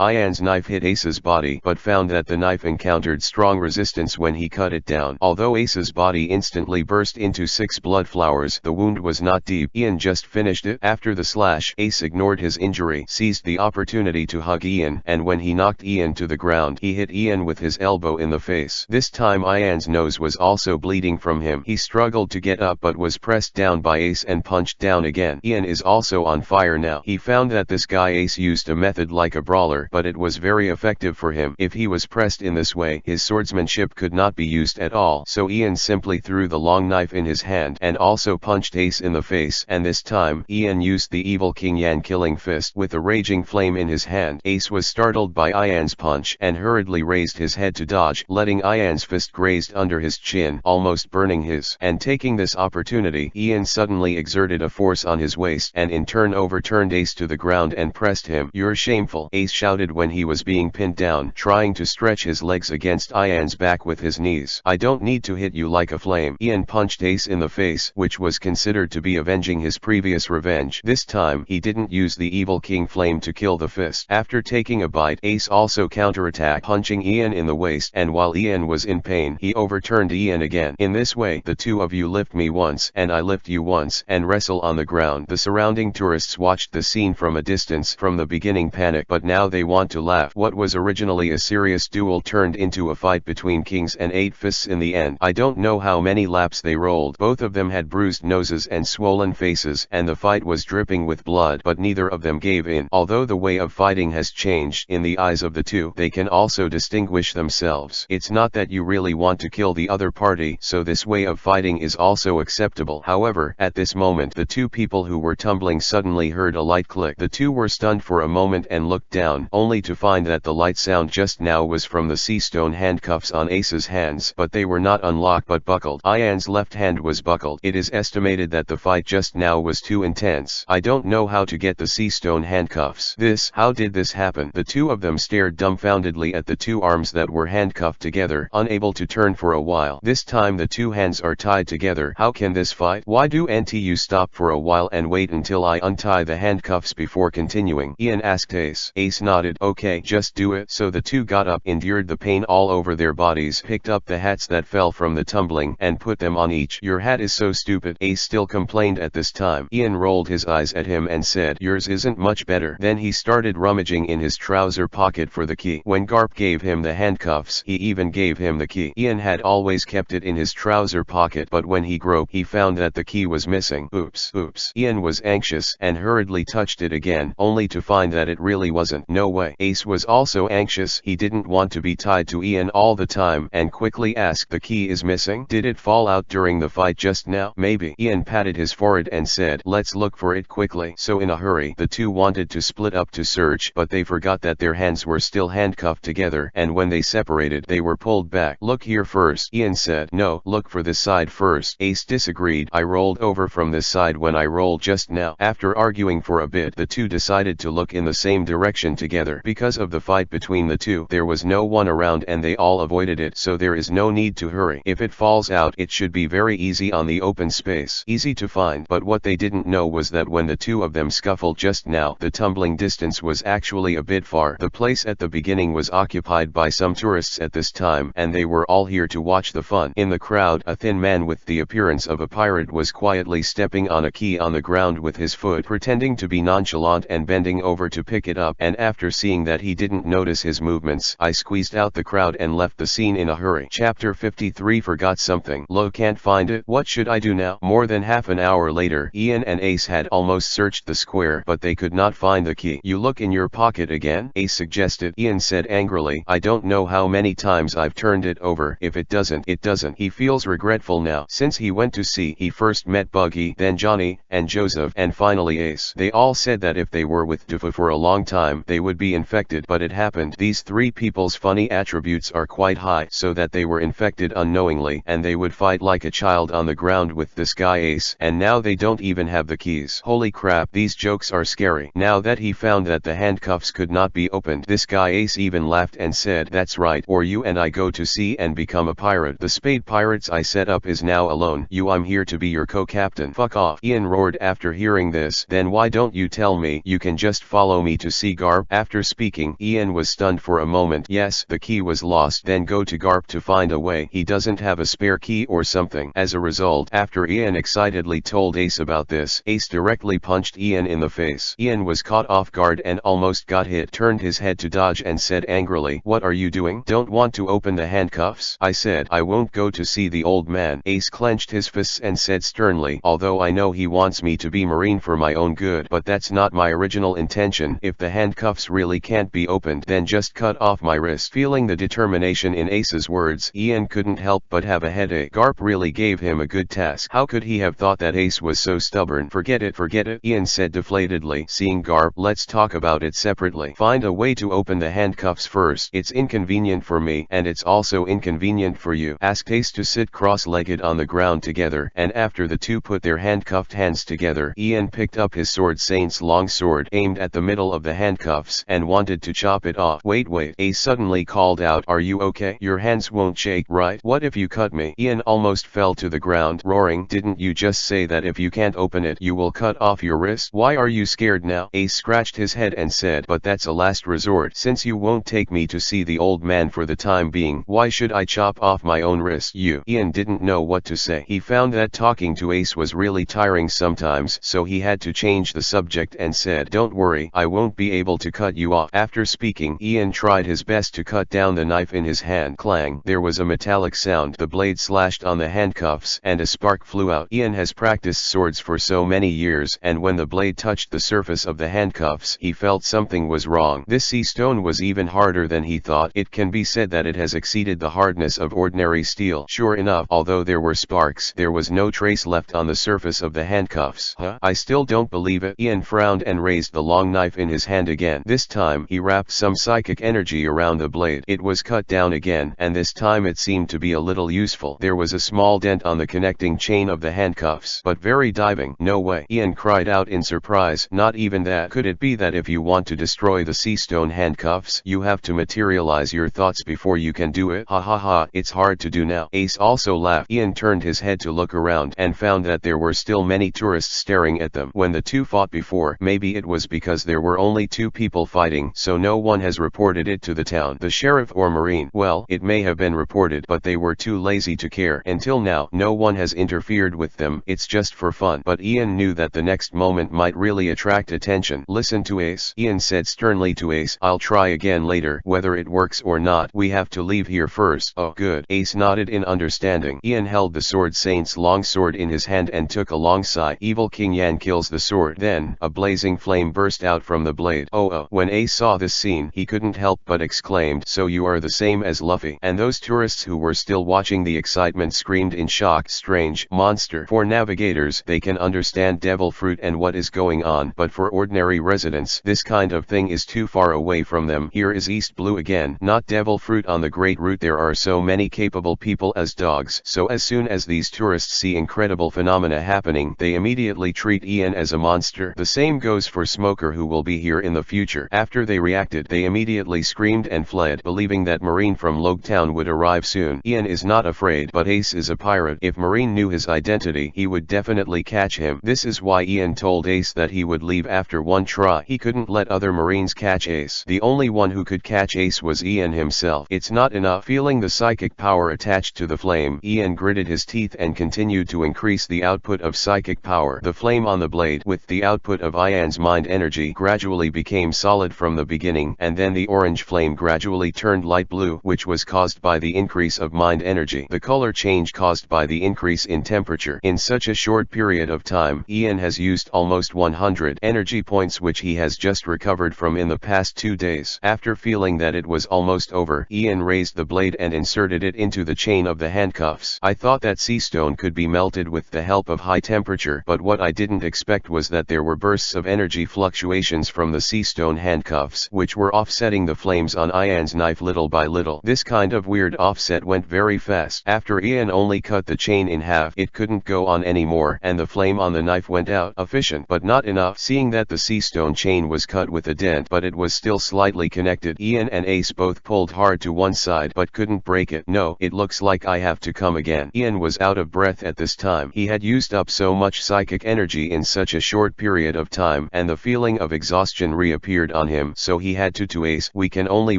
S1: Ian's knife hit Ace's body, but found that the knife encountered strong resistance when he cut it down. Although Ace's body instantly burst into 6 blood flowers, the wound was not deep. Ian just finished it. After the slash, Ace ignored his injury, seized the opportunity to hug Ian, and when he knocked Ian to the ground, he hit Ian with his elbow in the face. This time Ian's nose was also bleeding from him. He struggled to get up but was pressed down by Ace and punched down again. Ian is also on fire now. He found that this guy Ace used a method like a brawler, but it was very effective for him. If he was pressed in this way, his swordsmanship could not be used at all, so Ian simply threw the long knife in his hand and also punched Ace in the face, and this time, Ian used the evil King Yan killing fist with a raging flame in his hand. Ace was startled by Ian's punch and hurriedly raised his head to dodge, letting Ian's fist grazed under his chin, almost burning his. And taking this opportunity, Ian suddenly exerted a force on his waist and in turn overturned Ace to the ground and pressed him. "You're shameful," Ace shouted when he was being pinned down, trying to stretch his legs against Ian's back with his knees. "I don't need to hit you like a flame." Ian punched Ace in the face, which was considered to be avenging his previous revenge. This time, he didn't use the evil King Flame to kill the fist. After taking a bite, Ace also counterattacked, punching Ian in the waist, and while Ian was in pain, he overturned Ian again. "In this way, the two of you lift me once, and I lift you once, and wrestle on the ground." The surrounding tourists watched the scene from a distance. From the beginning panic, but now they want to laugh. What was originally a serious duel turned into a fight between kings and 8 fists in the end. I don't know how many laps they rolled. Both of them had bruised noses and swollen faces, and the fight was dripping with blood, but neither of them gave in. Although the way of fighting has changed in the eyes of the two, they can also distinguish themselves. It's not that you really want to kill the other party, so this way of fighting is also acceptable. However, at this moment, the two people who were tumbling suddenly heard a light click. The two were stunned for a moment and looked down, only to find that the light sound just now was from the sea stone handcuffs on Ace's hands, but they were not unlocked but buckled. Ian's left hand was buckled. It is estimated that the fight just now was too intense. "I don't know how to get the sea stone handcuffs." How did this happen? The two of them stared dumbfoundedly at the two arms that were handcuffed together, unable to turn for a while. This time the two hands are tied together. How can this fight? "Why don't you stop for a while and wait until I untie the handcuffs before continuing?" Ian asked Ace. Ace nodded. "Okay, just do it." So the two got up, endured the pain all over their bodies, picked up the hats that fell from the tumbling, and put them on each. "Your hat is so stupid," Ace still complained at this time. Ian rolled his eyes at him and said, "Yours isn't much better." Then he started rummaging in his trouser pocket for the key. When Garp gave him the handcuffs, he even gave him the key. Ian had always kept it in his trouser pocket, but when he groped, he found that the key was missing. Oops. Ian was anxious and hurriedly touched it again, Ian, only to find that it really wasn't. No way. Ace was also anxious. He didn't want to be tied to Ian all the time and quickly asked, the key is missing? Did it fall out during the fight just now? Maybe. Ian patted his forehead and said, let's look for it quickly. So in a hurry, the two wanted to split up to search, but they forgot that their hands were still handcuffed together, and when they separated, they were pulled back. Look here first, Ian said. No, look for this side first. Ace disagreed. I rolled over from this side when I rolled just now. After arguing for a bit, the two decided to look in the same direction together. Because of the fight between the two, there was no one around and they all avoided it, so there is no need to hurry. If it falls out, it should be very easy on the open space. Easy to find. But what they didn't know was that when the two of them scuffled just now, the tumbling distance was actually a bit far. The place at the beginning was occupied by some tourists at this time, and they were all here to watch the fun. In the crowd, a thin man with the appearance of a pirate was quietly stepping on a key on the ground with his foot, pretending to be nonchalant and bending over to pick it up, and after seeing that he didn't notice his movements, I squeezed out the crowd and left the scene in a hurry. Chapter 53 Forgot something. Lo, can't find it. What should I do now? More than half an hour later, Ian and Ace had almost searched the square, but they could not find the key. You look in your pocket again? Ace suggested. Ian said angrily, I don't know how many times I've turned it over. If it doesn't, it doesn't. He feels regretful now. Since he went to sea, he first met Buggy, then Johnny, and Joseph, and finally Ace. They all said that if they were with Dufa for a long time, they would be infected, but it happened. These three people's funny attributes are quite high, so that they were infected unknowingly, and they would fight like a child on the ground with this guy Ace, and now they don't even have the keys. Holy crap, these jokes are scary. Now that he found that the handcuffs could not be opened, this guy Ace even laughed and said, that's right, or you and I go to sea and become a pirate. The spade pirates I set up is now alone. I'm here to be your co-captain. Fuck off, Ian roared after hearing this. Then why don't you tell me? You can just follow me to sea, Garp. After speaking, Ian was stunned for a moment. Yes, the key was lost. Then go to Garp to find a way. He doesn't have a spare key or something. As a result, after Ian excitedly told Ace about this, Ace directly punched Ian in the face. Ian was caught off guard and almost got hit, turned his head to dodge and said angrily, what are you doing? Don't want to open the handcuffs? I said, I won't go to see the old man. Ace clenched his fists and said sternly, although I know he wants me to be Marine for my own good, but that's not my original intention. If the handcuffs really can't be opened, then just cut off my wrist. Feeling the determination in Ace's words, Ian couldn't help but have a headache. Garp really gave him a good task. How could he have thought that Ace was so stubborn? Forget it, Ian said deflatedly. Seeing Garp, let's talk about it separately. Find a way to open the handcuffs first. It's inconvenient for me, and it's also inconvenient for you. Asked Ace to sit cross-legged on the ground together, and after the two put their handcuffed hands together, Ian picked up his sword, Saint's long sword, aimed at the middle of the handcuffs, and wanted to chop it off. Wait, Ace suddenly called out, are you okay? Your hands won't shake, right? What if you cut me? Ian almost fell to the ground, roaring, didn't you just say that if you can't open it, you will cut off your wrist? Why are you scared now? Ace scratched his head and said, but that's a last resort. Since you won't take me to see the old man for the time being, why should I chop off my own wrist? Ian didn't know what to say. He found that talking to Ace was really tiring sometimes, so he had to change the subject and said, don't worry, I won't be able to cut you off. After speaking, Ian tried his best to cut down the knife in his hand. Clang! There was a metallic sound. The blade slashed on the handcuffs, and a spark flew out. Ian has practiced swords for so many years, and when the blade touched the surface of the handcuffs, he felt something was wrong. This sea stone was even harder than he thought. It can be said that it has exceeded the hardness of ordinary steel. Sure enough, although there were sparks, there was no trace left on the surface of the handcuffs. I still don't believe it. Ian frowned and raised the long knife in his hand again. This time, he wrapped some psychic energy around the blade. It was cut down again, and this time it seemed to be a little useful. There was a small dent on the connecting chain of the handcuffs, but very diving. No way! Ian cried out in surprise. Not even that? Could it be that if you want to destroy the sea stone handcuffs, you have to materialize your thoughts before you can do it? Ha ha ha, it's hard to do now. Ace also laughed. Ian turned his head to look around, and found that there were still many tourists staring at them. When the two fought before, maybe it was because there were only two people fighting, so no one has reported it to the town, the sheriff or marine. Well, it may have been reported, but they were too lazy to care. Until now, no one has interfered with them. It's just for fun. But Ian knew that the next moment might really attract attention. Listen to Ace, Ian said sternly to Ace. I'll try again later. Whether it works or not, we have to leave here first. Oh, good. Ace nodded in understanding. Ian held the sword, Saint's long sword, in his hand and took a long sigh. Evil King Yan kills the sword. Then, a blazing flame burst out from the blade. Oh. When Ace saw this scene, he couldn't help but exclaimed, "So you are the same as Luffy." And those tourists who were still watching the excitement screamed in shock, "Strange monster." For navigators, they can understand devil fruit and what is going on, but for ordinary residents, this kind of thing is too far away from them. Here is East Blue again. Not devil fruit on the Great Route. There are so many capable people as dogs. So as soon as these tourists see incredible phenomena happening, they immediately treat Ian as a monster. The same goes for Smoker, who will be here in the future. After they reacted, they immediately screamed and fled, believing that Marine from Logtown would arrive soon. Ian is not afraid, but Ace is a pirate. If Marine knew his identity, he would definitely catch him. This is why Ian told Ace that he would leave after one try. He couldn't let other Marines catch Ace. The only one who could catch Ace was Ian himself. It's not enough. Feeling the psychic power attached to the flame, Ian gritted his teeth and continued to increase the output of psychic power. The flame on the blade, with the output of Ian's mind energy, gradually became solid from the beginning, and then the orange flame gradually turned light blue, which was caused by the increase of mind energy. The color change caused by the increase in temperature. In such a short period of time, Ian has used almost 100 energy points, which he has just recovered from in the past 2 days. After feeling that it was almost over, Ian raised the blade and inserted it into the chain of the handcuffs. I thought that sea stone could be melted with the help of high temperature, but what I didn't expect was that there were bursts of energy fluctuations from the sea stone handcuffs, which were offsetting the flames on Ian's knife little by little. This kind of weird offset went very fast. After Ian only cut the chain in half, it couldn't go on anymore, and the flame on the knife went out. Efficient, but not enough. Seeing that the sea stone chain was cut with a dent, but it was still slightly connected, Ian and Ace both pulled hard to one side, but couldn't break it. "No, it looks like I have to come again." Ian was out of breath at this time. He had used up so much psychic energy in such a short period of time, and the feeling of exhaustion reappeared on him, so he had to Ace, "We can only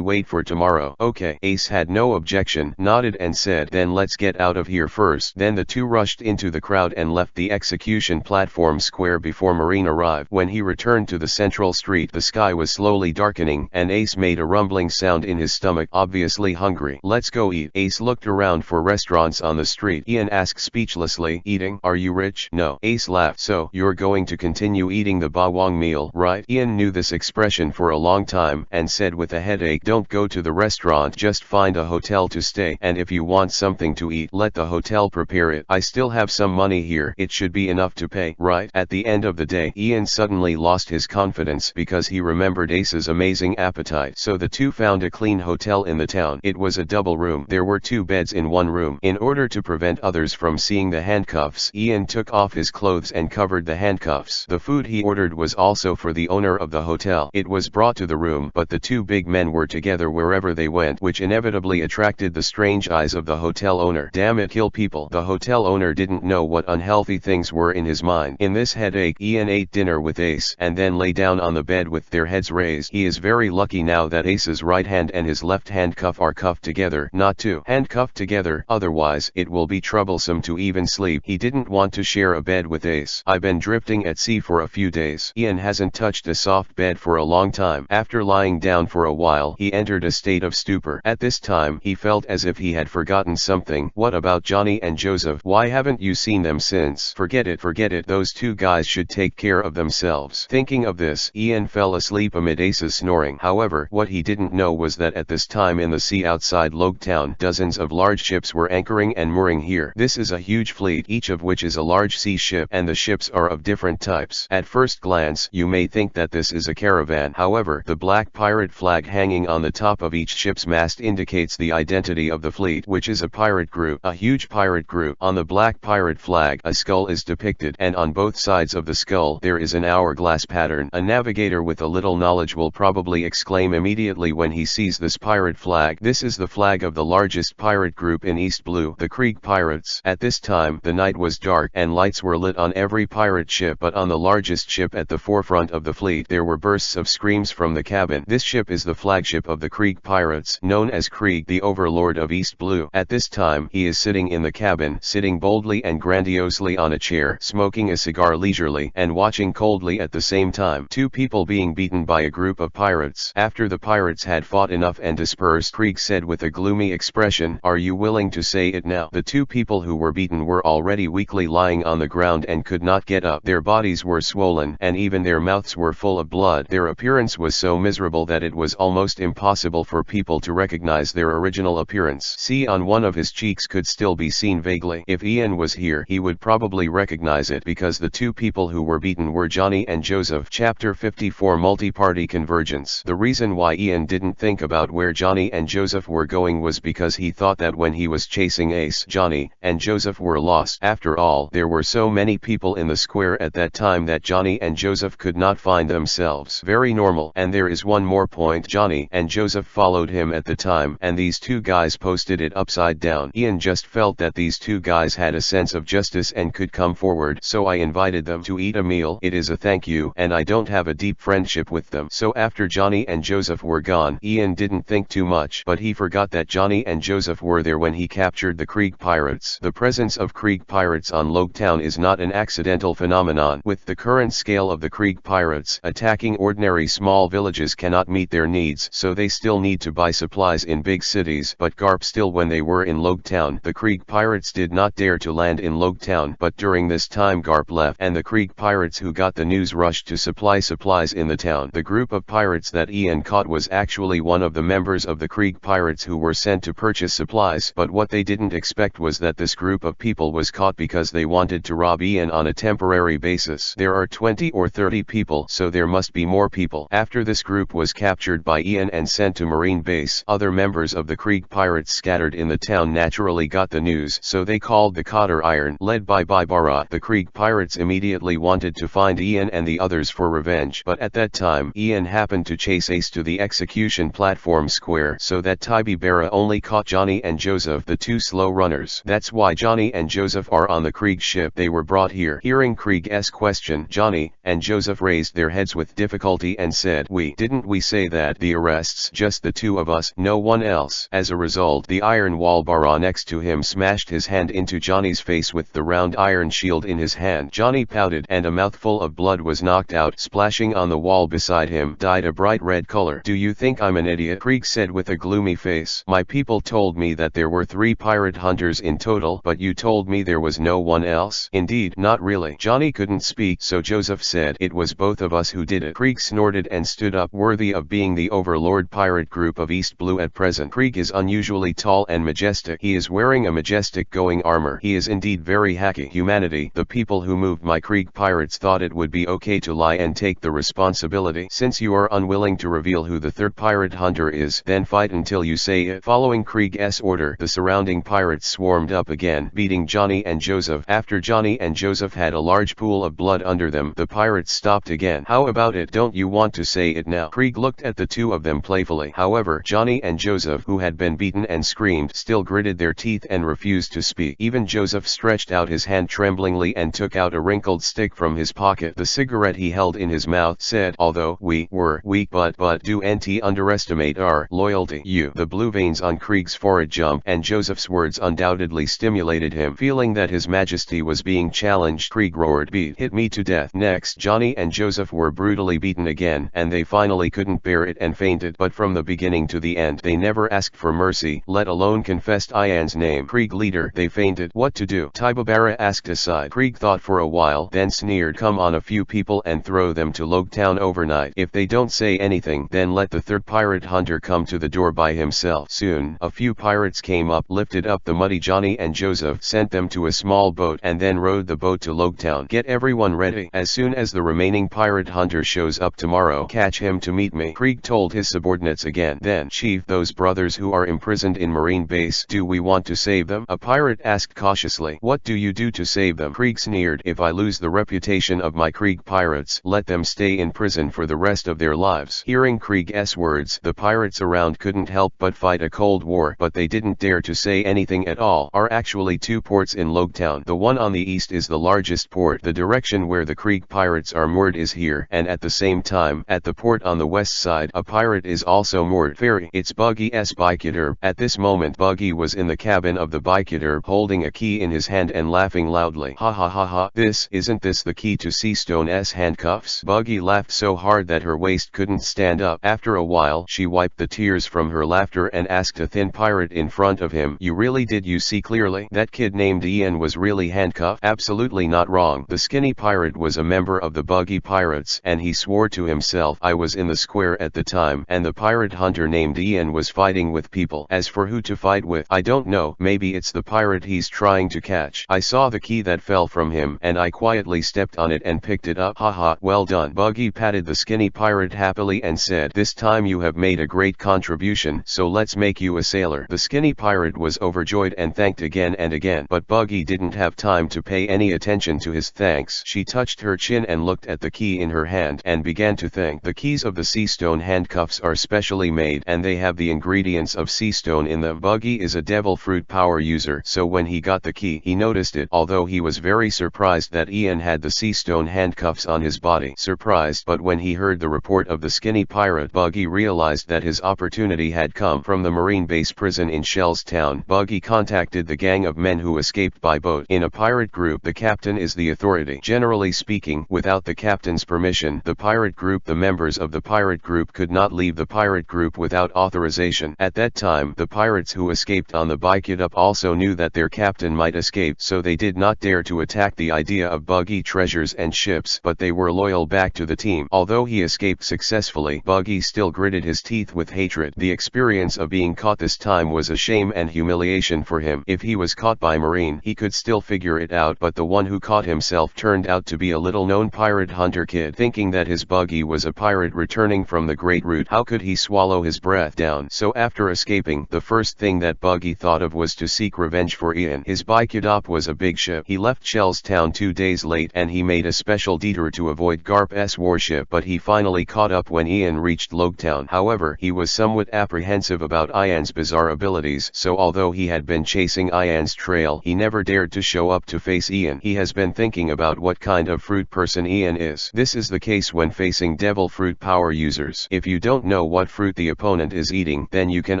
S1: wait for tomorrow." "Okay." Ace had no objection, nodded and said, "Then let's get out of here first." Then the two rushed into the crowd and left the execution platform square before Marine arrived. When he returned to the central street, the sky was slowly darkening, and Ace made a rumbling sound in his stomach, obviously hungry. "Let's go eat." Ace looked around for restaurants on the street. Ian asked speechlessly, "Eating? Are you rich?" "No." Ace laughed. "So, you're going to continue eating the bawang meal, right?" Ian knew this expression for a long time, and said with a headache, "Don't go to the restaurant, just find a hotel to stay, and if you want something to eat, let the hotel prepare it. I still have some money here, it should be enough to pay, right?" At the end of the day, Ian suddenly lost his confidence because he remembered Ace's amazing appetite. So the two found a clean hotel in the town. It was a double room. There were 2 beds in one room. In order to prevent others from seeing the handcuffs, Ian took off his clothes and covered the handcuffs. The food he ordered was also for the owner of the hotel. It was brought to the room, but the 2 big men were together wherever they went, which inevitably attracted the strange eyes of the hotel owner. Damn it, kill people. The hotel owner didn't know what unhealthy things were in his mind. In this headache, Ian ate dinner with Ace, and then lay down on the bed with their heads raised. He is very lucky now that Ace's right hand and his left handcuff are cuffed together, not two handcuffed together, otherwise it will be troublesome to even sleep. He didn't want to share a bed with Ace. "I've been drifting at sea for a few days." Ian hasn't touched a soft bed for a long time. After lying down for a while, he entered a state of stupor. At this time, he felt as if he had forgotten something. "What about Johnny and Joseph? Why haven't you seen them since?" Forget it. Those 2 guys should take care of themselves." Thinking of this, Ian fell asleep amid Ace's snoring. However, what he didn't know was that at this time in the sea outside Logtown, dozens of large ships were anchoring and mooring here. This is a huge fleet, each of which is a large sea ship, and the ships are of different types. At first glance, you may think that this is a caravan. However, the black pirate flag hanging on the top of each ship's mast indicates the identity of the fleet, which is a pirate group, a huge pirate group. On the black pirate flag, a skull is depicted, and on both sides of the skull there is an hourglass pattern. A navigator with a little knowledge will probably exclaim immediately when he sees this pirate flag, "This is the flag of the largest pirate group in East Blue, the Krieg Pirates." At this time, the night was dark, and lights were lit on every pirate ship, but on the largest ship at the forefront of the fleet, there were bursts of screams from the cabin. This ship is the flagship of the Krieg Pirates, known as Krieg, the overlord of East Blue. At this time, he is sitting in the cabin, sitting boldly and grandiosely on a chair, smoking a cigar leisurely, and watching coldly at the same time 2 people being beaten by a group of pirates. After the pirates had fought enough and dispersed, Krieg said with a gloomy expression, "Are you willing to say it now?" The 2 people who were beaten were already weakly lying on the ground and could not get up. Their bodies were swollen, and even even their mouths were full of blood. Their appearance was so miserable that it was almost impossible for people to recognize their original appearance. See, on one of his cheeks could still be seen vaguely. If Ian was here, he would probably recognize it, because the two people who were beaten were Johnny and Joseph. Chapter 54 Multi-Party Convergence. The reason why Ian didn't think about where Johnny and Joseph were going was because he thought that when he was chasing Ace, Johnny and Joseph were lost. After all, there were so many people in the square at that time that Johnny and Joseph could not find themselves. Very normal. And there is one more point. Johnny and Joseph followed him at the time, and these two guys posted it upside down. Ian just felt that these two guys had a sense of justice and could come forward, so I invited them to eat a meal. It is a thank you, and I don't have a deep friendship with them. So after Johnny and Joseph were gone, Ian didn't think too much, but he forgot that Johnny and Joseph were there when he captured the Krieg pirates. The presence of Krieg pirates on Logtown is not an accidental phenomenon. With the current scale of the Krieg pirates, attacking ordinary small villages cannot meet their needs, so they still need to buy supplies in big cities. But Garp still, when they were in Logtown, the Krieg pirates did not dare to land in Logtown. But during this time Garp left, and the Krieg pirates who got the news rushed to supply supplies in the town. The group of pirates that Ian caught was actually one of the members of the Krieg pirates who were sent to purchase supplies, but what they didn't expect was that this group of people was caught because they wanted to rob Ian on a temporary basis. There are 20 or 30 people, so there must be more people. After this group was captured by Ian and sent to Marine Base, other members of the Krieg pirates scattered in the town naturally got the news, so they called the Cotter Iron, led by Baibara. The Krieg pirates immediately wanted to find Ian and the others for revenge, but at that time Ian happened to chase Ace to the execution platform square, so that Taibibara only caught Johnny and Joseph, the two slow runners. That's why Johnny and Joseph are on the Krieg ship. They were brought here. Hearing Krieg's question, Johnny and Joseph raised their heads with difficulty and said, Didn't we say that the arrests just the two of us, no one else? As a result, the iron wall bara next to him smashed his hand into Johnny's face with the round iron shield in his hand. Johnny pouted, and a mouthful of blood was knocked out, splashing on the wall beside him, dyed a bright red color. Do you think I'm an idiot? Krieg said with a gloomy face. My people told me that there were 3 pirate hunters in total, but you told me there was no one else. Indeed, not really. Johnny couldn't speak, so Joseph said, it was both of us who did it. Krieg snorted and stood up, worthy of being the overlord pirate group of East Blue at present. Krieg is unusually tall and majestic. He is wearing a majestic going armor. He is indeed very hacky. Humanity, the people who moved my Krieg pirates thought it would be okay to lie and take the responsibility. Since you are unwilling to reveal who the 3rd pirate hunter is, then fight until you say it. Following Krieg's order, the surrounding pirates swarmed up again, beating Johnny and Joseph. After Johnny and Joseph had a large pool of blood under them, the pirates stopped again. How about it? Don't you want to say it now? Krieg looked at the two of them playfully. However, Johnny and Joseph, who had been beaten and screamed, still gritted their teeth and refused to speak. Even Joseph stretched out his hand tremblingly and took out a wrinkled stick from his pocket. The cigarette he held in his mouth said, although we were weak, but do nt underestimate our loyalty. The blue veins on Krieg's forehead jumped, and Joseph's words undoubtedly stimulated him. Feeling that his majesty was being challenged, Krieg roared, hit me to death. Next, Johnny and Joseph were brutally beaten again, and they finally couldn't bear it and fainted. But from the beginning to the end, they never asked for mercy, let alone confessed Ian's name. Krieg leader, they fainted. What to do? Taibibara asked aside. Krieg thought for a while, then sneered, come on a few people and throw them to Logtown overnight. If they don't say anything, then let the 3rd pirate hunter come to the door by himself. Soon, a few pirates came up, lifted up the muddy Johnny and Joseph, sent them to a small boat, and then rowed the boat to Logtown. Get everyone ready. As soon as the remaining pirate hunter shows up tomorrow, catch him to meet me. Krieg told his subordinates again. Then, Chief, those brothers who are imprisoned in Marine Base, do we want to save them? A pirate asked cautiously. What do you do to save them? Krieg sneered. If I lose the reputation of my Krieg pirates, let them stay in prison for the rest of their lives. Hearing Krieg's words, the pirates around couldn't help but fight a cold war, but they didn't dare to say anything at all. Are actually 2 ports in Logtown. The one on the east is the largest port. The direction where the Krieg pirates are moored is here, and at the same time, at the port on the west side, a pirate is also moored. Ferry. It's Buggy's bicutter. At this moment, Buggy was in the cabin of the bicutter, holding a key in his hand and laughing loudly. Ha ha ha ha. Isn't this the key to Seastone's handcuffs? Buggy laughed so hard that her waist couldn't stand up. After a while, she wiped the tears from her laughter and asked a thin pirate in front of him, did you see clearly? That kid named Ian was really handcuffed? Absolutely not wrong. The skinny pirate was a member of of the Buggy pirates, and he swore to himself, I was in the square at the time, and the pirate hunter named Ian was fighting with people. As for who to fight with, I don't know, maybe it's the pirate he's trying to catch. I saw the key that fell from him, and I quietly stepped on it and picked it up. Haha, well done. Buggy patted the skinny pirate happily and said, this time you have made a great contribution, so let's make you a sailor. The skinny pirate was overjoyed and thanked again and again, but Buggy didn't have time to pay any attention to his thanks. She touched her chin and looked at the key in her hand and began to think. The keys of the sea stone handcuffs are specially made, and they have the ingredients of sea stone in them. Buggy is a devil fruit power user, so when he got the key, he noticed it, although he was very surprised that Ian had the sea stone handcuffs on his body. Surprised, but when he heard the report of the skinny pirate, Buggy realized that his opportunity had come. From the Marine base prison in Shell's Town, Buggy contacted the gang of men who escaped by boat. In a pirate group, the captain is the authority. Generally speaking, without the captain's permission, the members of the pirate group could not leave the pirate group without authorization. At that time, the pirates who escaped on the EPUB also knew that their captain might escape, so they did not dare to attack the idea of Buggy treasures and ships, but they were loyal back to the team. Although he escaped successfully, Buggy still gritted his teeth with hatred. The experience of being caught this time was a shame and humiliation for him. If he was caught by Marine, he could still figure it out, but the one who caught himself turned out to be a little-known pirate hunter kid. Thinking that his Buggy was a pirate returning from the Great Route, how could he swallow his breath down? So after escaping, the first thing that Buggy thought of was to seek revenge for Ian. His EPUB was a big ship. He left Shell's Town 2 days late, and he made a special detour to avoid Garp's warship, but he finally caught up when Ian reached Logtown. However, he was somewhat apprehensive about Ian's bizarre abilities, so although he had been chasing Ian's trail, he never dared to show up to face Ian. He has been thinking about what kind of fruit person Ian is. This is the case when facing devil fruit power users. If you don't know what fruit the opponent is eating, then you can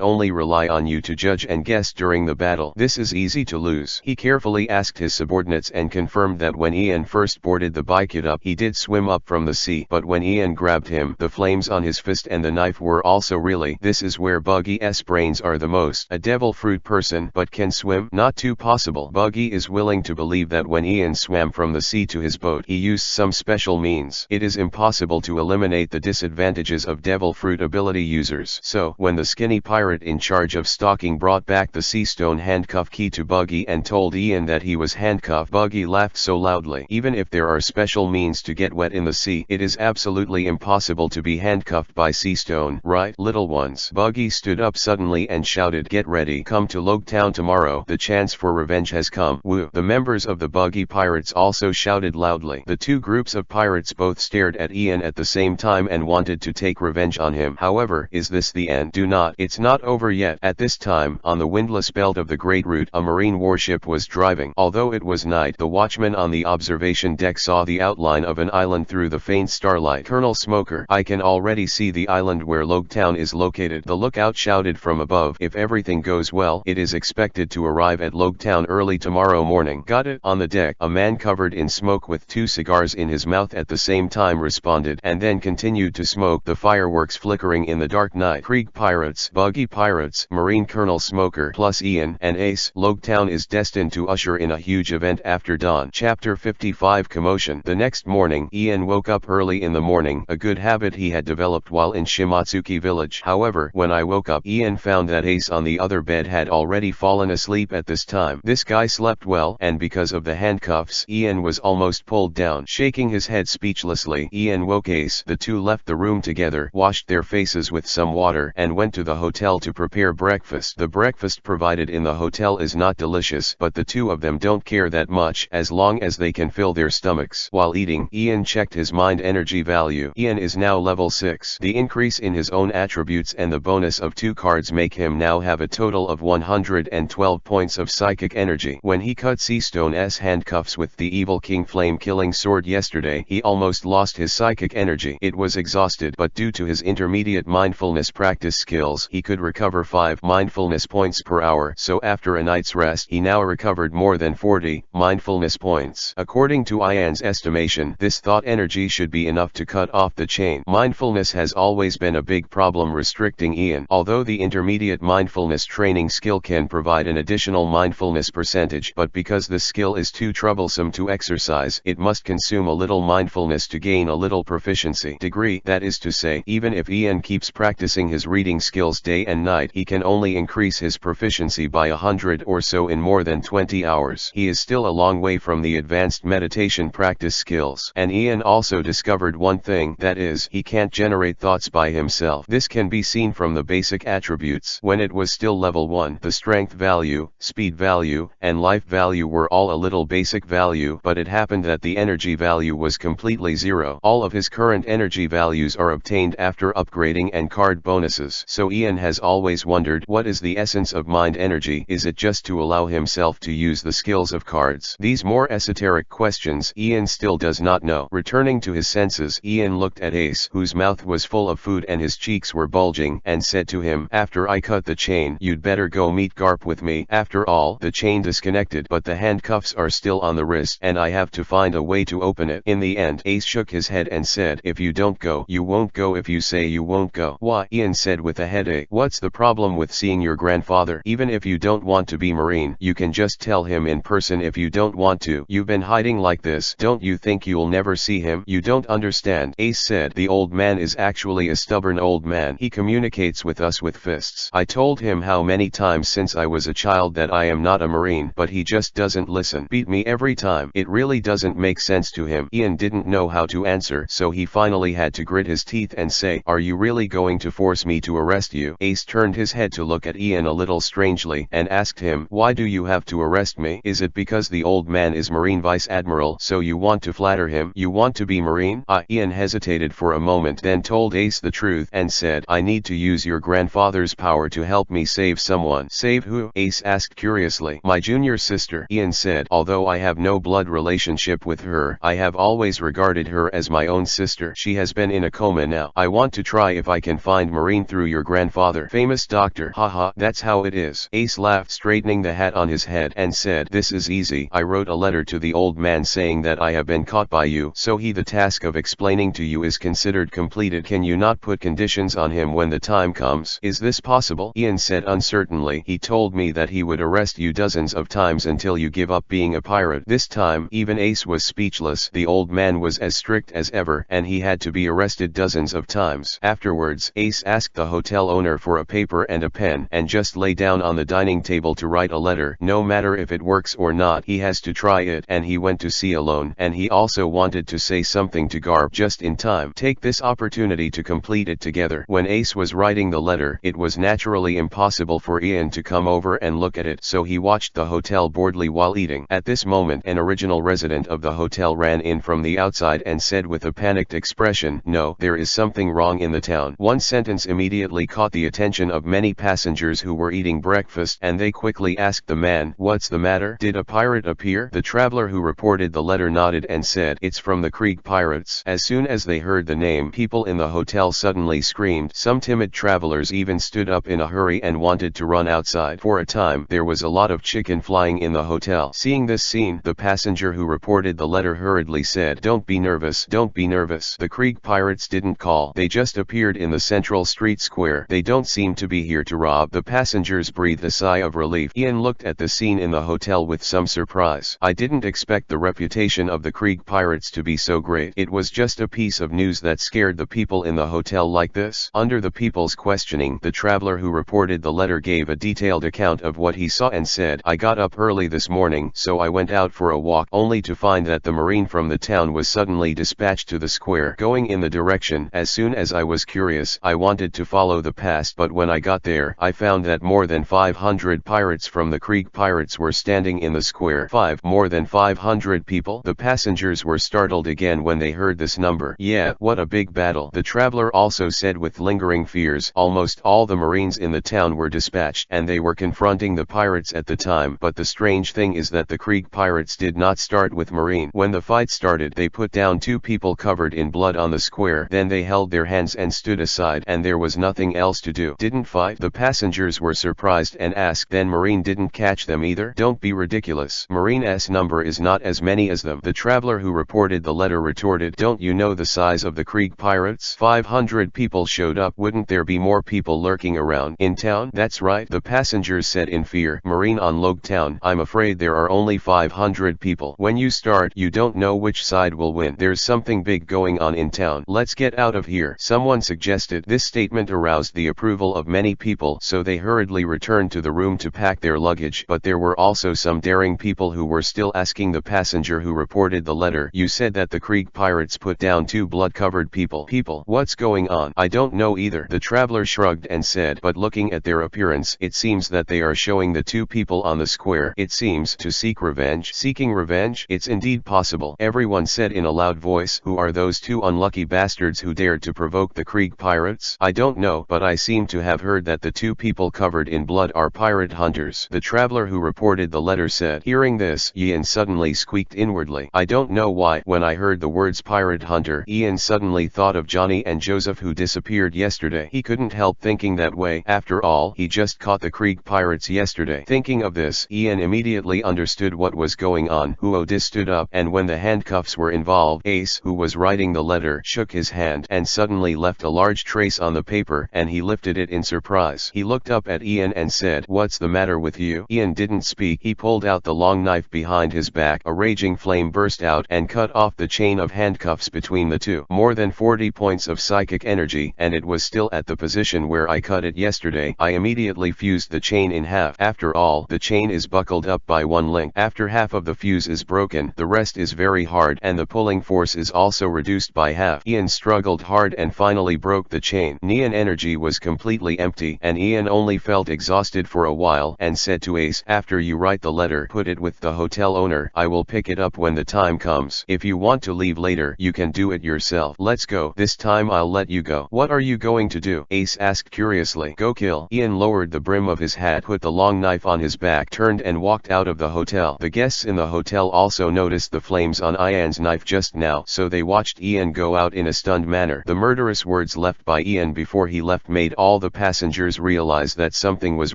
S1: only rely on you to judge and guess during the battle. This is easy to lose. He carefully asked his subordinates and confirmed that when Ian first boarded the EPUB, he did swim up from the sea, but when Ian grabbed him, the flames on his fist and the knife were also really. This is where Buggy's brains are the most. A devil fruit person, but can swim? Not too possible. Buggy is willing to believe that when Ian swam from the sea to his boat, he used some special means. It is impossible to eliminate the disadvantages of devil fruit ability users. So, when the skinny pirate in charge of stalking brought back the sea stone handcuff key to Buggy and told Ian that he was handcuffed, Buggy laughed so loudly. Even if there are special means to get wet in the sea, it is absolutely impossible to be handcuffed by sea stone, right, little ones? Buggy stood up suddenly and shouted, get ready, come to Logtown tomorrow, the chance for revenge has come. Woo! The members of the Buggy pirates also shouted loudly. The two groups of pirates both stared at Ian at the same time and wanted to take revenge on him. However, is this the end? Do not. It's not over yet. At this time, on the windless belt of the Great Route, a marine warship was driving. Although it was night, the watchman on the observation deck saw the outline of an island through the faint starlight. Colonel Smoker, I can already see the island where Logtown is located. The lookout shouted from above. If everything goes well, it is expected to arrive at Logtown early tomorrow morning. Got it? On the deck, a man covered in smoke with 2 cigars in his mouth at the same time responded, and then continued to smoke, the fireworks flickering in the dark night. Krieg pirates, Buggy pirates, Marine Colonel Smoker plus Ian and Ace. Logtown is destined to usher in a huge event after dawn. Chapter 55 Commotion. The next morning, Ian woke up early in the morning, a good habit he had developed while in Shimatsuki village. However, when I woke up, Ian found that Ace on the other bed had already fallen asleep at this time. This guy slept well, and because of the handcuffs, Ian was almost pulled down. Shaking his head speechlessly, Ian woke Ace. The two left the room together, washed their faces with some water, and went to the hotel to prepare breakfast. The breakfast provided in the hotel is not delicious, but the two of them don't care that much, as long as they can fill their stomachs. While eating, Ian checked his mind energy value. Ian is now level 6. The increase in his own attributes and the bonus of 2 cards make him now have a total of 112 points of psychic energy. When he cut Seastone's handcuffs with the Evil King Flame Killing Sword yesterday, he almost lost his psychic energy. It was exhausted, but due to his intermediate mindfulness practice skills, he could recover 5 mindfulness points per hour, so after a night's rest, he now recovered more than 40 mindfulness points. According to Ian's estimation, this thought energy should be enough to cut off the chain. Mindfulness has always been a big problem restricting Ian. Although the intermediate mindfulness training skill can provide an additional mindfulness percentage, but because the skill is too troublesome to exercise, it must consume a little mindfulness to gain a little proficiency degree. That is to say, even if Ian keeps practicing his reading skills day and night, he can only increase his proficiency by 100 or so in more than 20 hours. He is still a long way from the advanced meditation practice skills. And Ian also discovered one thing, that is, he can't generate thoughts by himself. This can be seen from the basic attributes. When it was still level 1, the strength value, speed value, and life value were all a little basic value, but it happened that the energy value was completely zero. All of his current energy values are obtained after upgrading and card bonuses. So Ian has always wondered, what is the essence of mind energy? Is it just to allow himself to use the skills of cards? These more esoteric questions Ian still does not know. Returning to his senses, Ian looked at Ace, whose mouth was full of food and his cheeks were bulging, and said to him, "After I cut the chain, you'd better go meet Garp with me. After all, the chain disconnected, but the handcuffs are still on the wrist, and I have to find a way to open it." In the end, Ace shook his head and said, "If you don't go, you won't go. If you say you won't go." "Why?" Ian said with a headache. "What's the problem with seeing your grandfather? Even if you don't want to be Marine, you can just tell him in person if you don't want to. You've been hiding like this. Don't you think you'll never see him? You don't understand." Ace said, "The old man is actually a stubborn old man. He communicates with us with fists. I told him how many times since I was a child that I am not a Marine, but he just doesn't listen. Beat me every time. It really doesn't make sense to him." Ian didn't know how to answer, so he finally had to grit his teeth and say, "Are you really going to force me to arrest you?" Ace turned his head to look at Ian a little strangely, and asked him, "Why do you have to arrest me? Is it because the old man is Marine Vice Admiral, so you want to flatter him? You want to be Marine?" Ian hesitated for a moment, then told Ace the truth, and said, "I need to use your grandfather's power to help me save someone." "Save who?" Ace asked curiously. "My junior sister," Ian said. "Although I have no blood relationship with her, I have always regarded her as my own sister. She has been in a coma now. I want to try if I can find Marine through your grandfather. Famous doctor. Haha, that's how it is." Ace laughed, straightening the hat on his head, and said, "This is easy. I wrote a letter to the old man saying that I have been caught by you, so the task of explaining to you is considered completed. Can you not put conditions on him when the time comes?" "Is this possible?" Ian said uncertainly. "He told me that he would arrest you dozens of times until you give up being a pirate." This time, even Ace was speechless. The old man was as strict as ever, and he had to be arrested dozens of times. Afterwards, Ace asked the hotel owner for a paper and a pen, and just lay down on the dining table to write a letter. No matter if it works or not, he has to try it. And he went to sea alone, and he also wanted to say something to Garp just in time. Take this opportunity to complete it together. When Ace was writing the letter, it was naturally impossible for Ian to come over and look at it, so he watched the hotel boredly while eating. At this moment, an original resident of the hotel ran in from the outside and said with a panicked expression, "No, there is something wrong in the town." One sentence immediately caught the attention of many passengers who were eating breakfast, and they quickly asked the man, "What's the matter? Did a pirate appear?" The traveler who reported the letter nodded and said, "It's from the Krieg pirates." As soon as they heard the name, people in the hotel suddenly screamed. Some timid travelers even stood up in a hurry and wanted to run outside. For a time, there was a lot of chicken flying in the hotel. Seeing this scene, the passenger who reported the letter hurriedly said, "Don't be nervous, don't be nervous. The Krieg pirates didn't call. They just appeared in the central street square. They don't seem to be here to rob." The passengers breathed a sigh of relief. Ian looked at the scene in the hotel with some surprise. "I didn't expect the reputation of the Krieg pirates to be so great. It was just a piece of news that scared the people in the hotel like this." Under the people's questioning, the traveler who reported the letter gave a detailed account of what he saw and said, "I got up early this morning, so I went out for a walk, only to find that the Marine from the town was suddenly dispatched to the square, going in the direction. As soon as I was curious, I wanted to follow the path, but when I got there, I found that more than 500 pirates from the Krieg pirates were standing in the square. More than 500 people." The passengers were startled again when they heard this number. "Yeah, what a big battle." The traveler also said with lingering fears, "Almost all the Marines in the town were dispatched, and they were confronting the pirates at the time. But the strange thing is that the Krieg pirates did not start with Marine. When the fight started, they put down 2 people covered in blood on the square. Then they held their hands and stood aside, and there was nothing else to do." "Didn't fight?" The passengers were surprised and asked, "Then Marine didn't catch them either?" "Don't be ridiculous. Marine's number is not as many as them." The traveler who reported the letter retorted, "Don't you know the size of the Krieg pirates? 500 people showed up. Wouldn't there be more people lurking around in town?" "That's right," the passengers said in fear. "Marine on Log Town. I'm afraid there are only 500 people. When you start, you don't know which which side will win. There's something big going on in town. Let's get out of here, someone suggested. This statement aroused the approval of many people, so they hurriedly returned to the room to pack their luggage. But there were also some daring people who were still asking the passenger who reported the letter, "You said that the Krieg pirates put down 2 blood-covered people. What's going on?" "I don't know either." The traveler shrugged and said, "But looking at their appearance, it seems that they are showing the 2 people on the square. It seems to seek revenge." "Seeking revenge? It's indeed possible," everyone said in a loud voice. "Who are those 2 unlucky bastards who dared to provoke the Krieg pirates?" "I don't know, but I seem to have heard that the 2 people covered in blood are pirate hunters," the traveler who reported the letter said. Hearing this, Ian suddenly squeaked inwardly. I don't know why, when I heard the words pirate hunter, Ian suddenly thought of Johnny and Joseph who disappeared yesterday. He couldn't help thinking that way. After all, he just caught the Krieg pirates yesterday. Thinking of this, Ian immediately understood what was going on. Huodis stood up, and when the handcuffs were involved, Ace, who was writing the letter, shook his hand and suddenly left a large trace on the paper, and he lifted it in surprise. He looked up at Ian and said, "What's the matter with you?" Ian didn't speak. He pulled out the long knife behind his back. A raging flame burst out and cut off the chain of handcuffs between the 2. More than 40 points of psychic energy, and it was still at the position where I cut it yesterday. I immediately fused the chain in half. After all, the chain is buckled up by 1 link. After half of the fuse is broken, the rest is very hard, and the pulling force is also reduced by half. Ian struggled hard and finally broke the chain. Ian energy was completely empty, and Ian only felt exhausted for a while, and said to Ace, "After you write the letter, put it with the hotel owner. I will pick it up when the time comes. If you want to leave later, you can do it yourself. Let's go. This time I'll let you go." "What are you going to do?" Ace asked curiously. "Go kill." Ian lowered the brim of his hat, put the long knife on his back, turned and walked out of the hotel. The guests in the hotel also noticed the flames on Ian's knife just now, so they watched Ian go out in a stunned manner. The murderous words left by Ian before he left made all the passengers realize that something was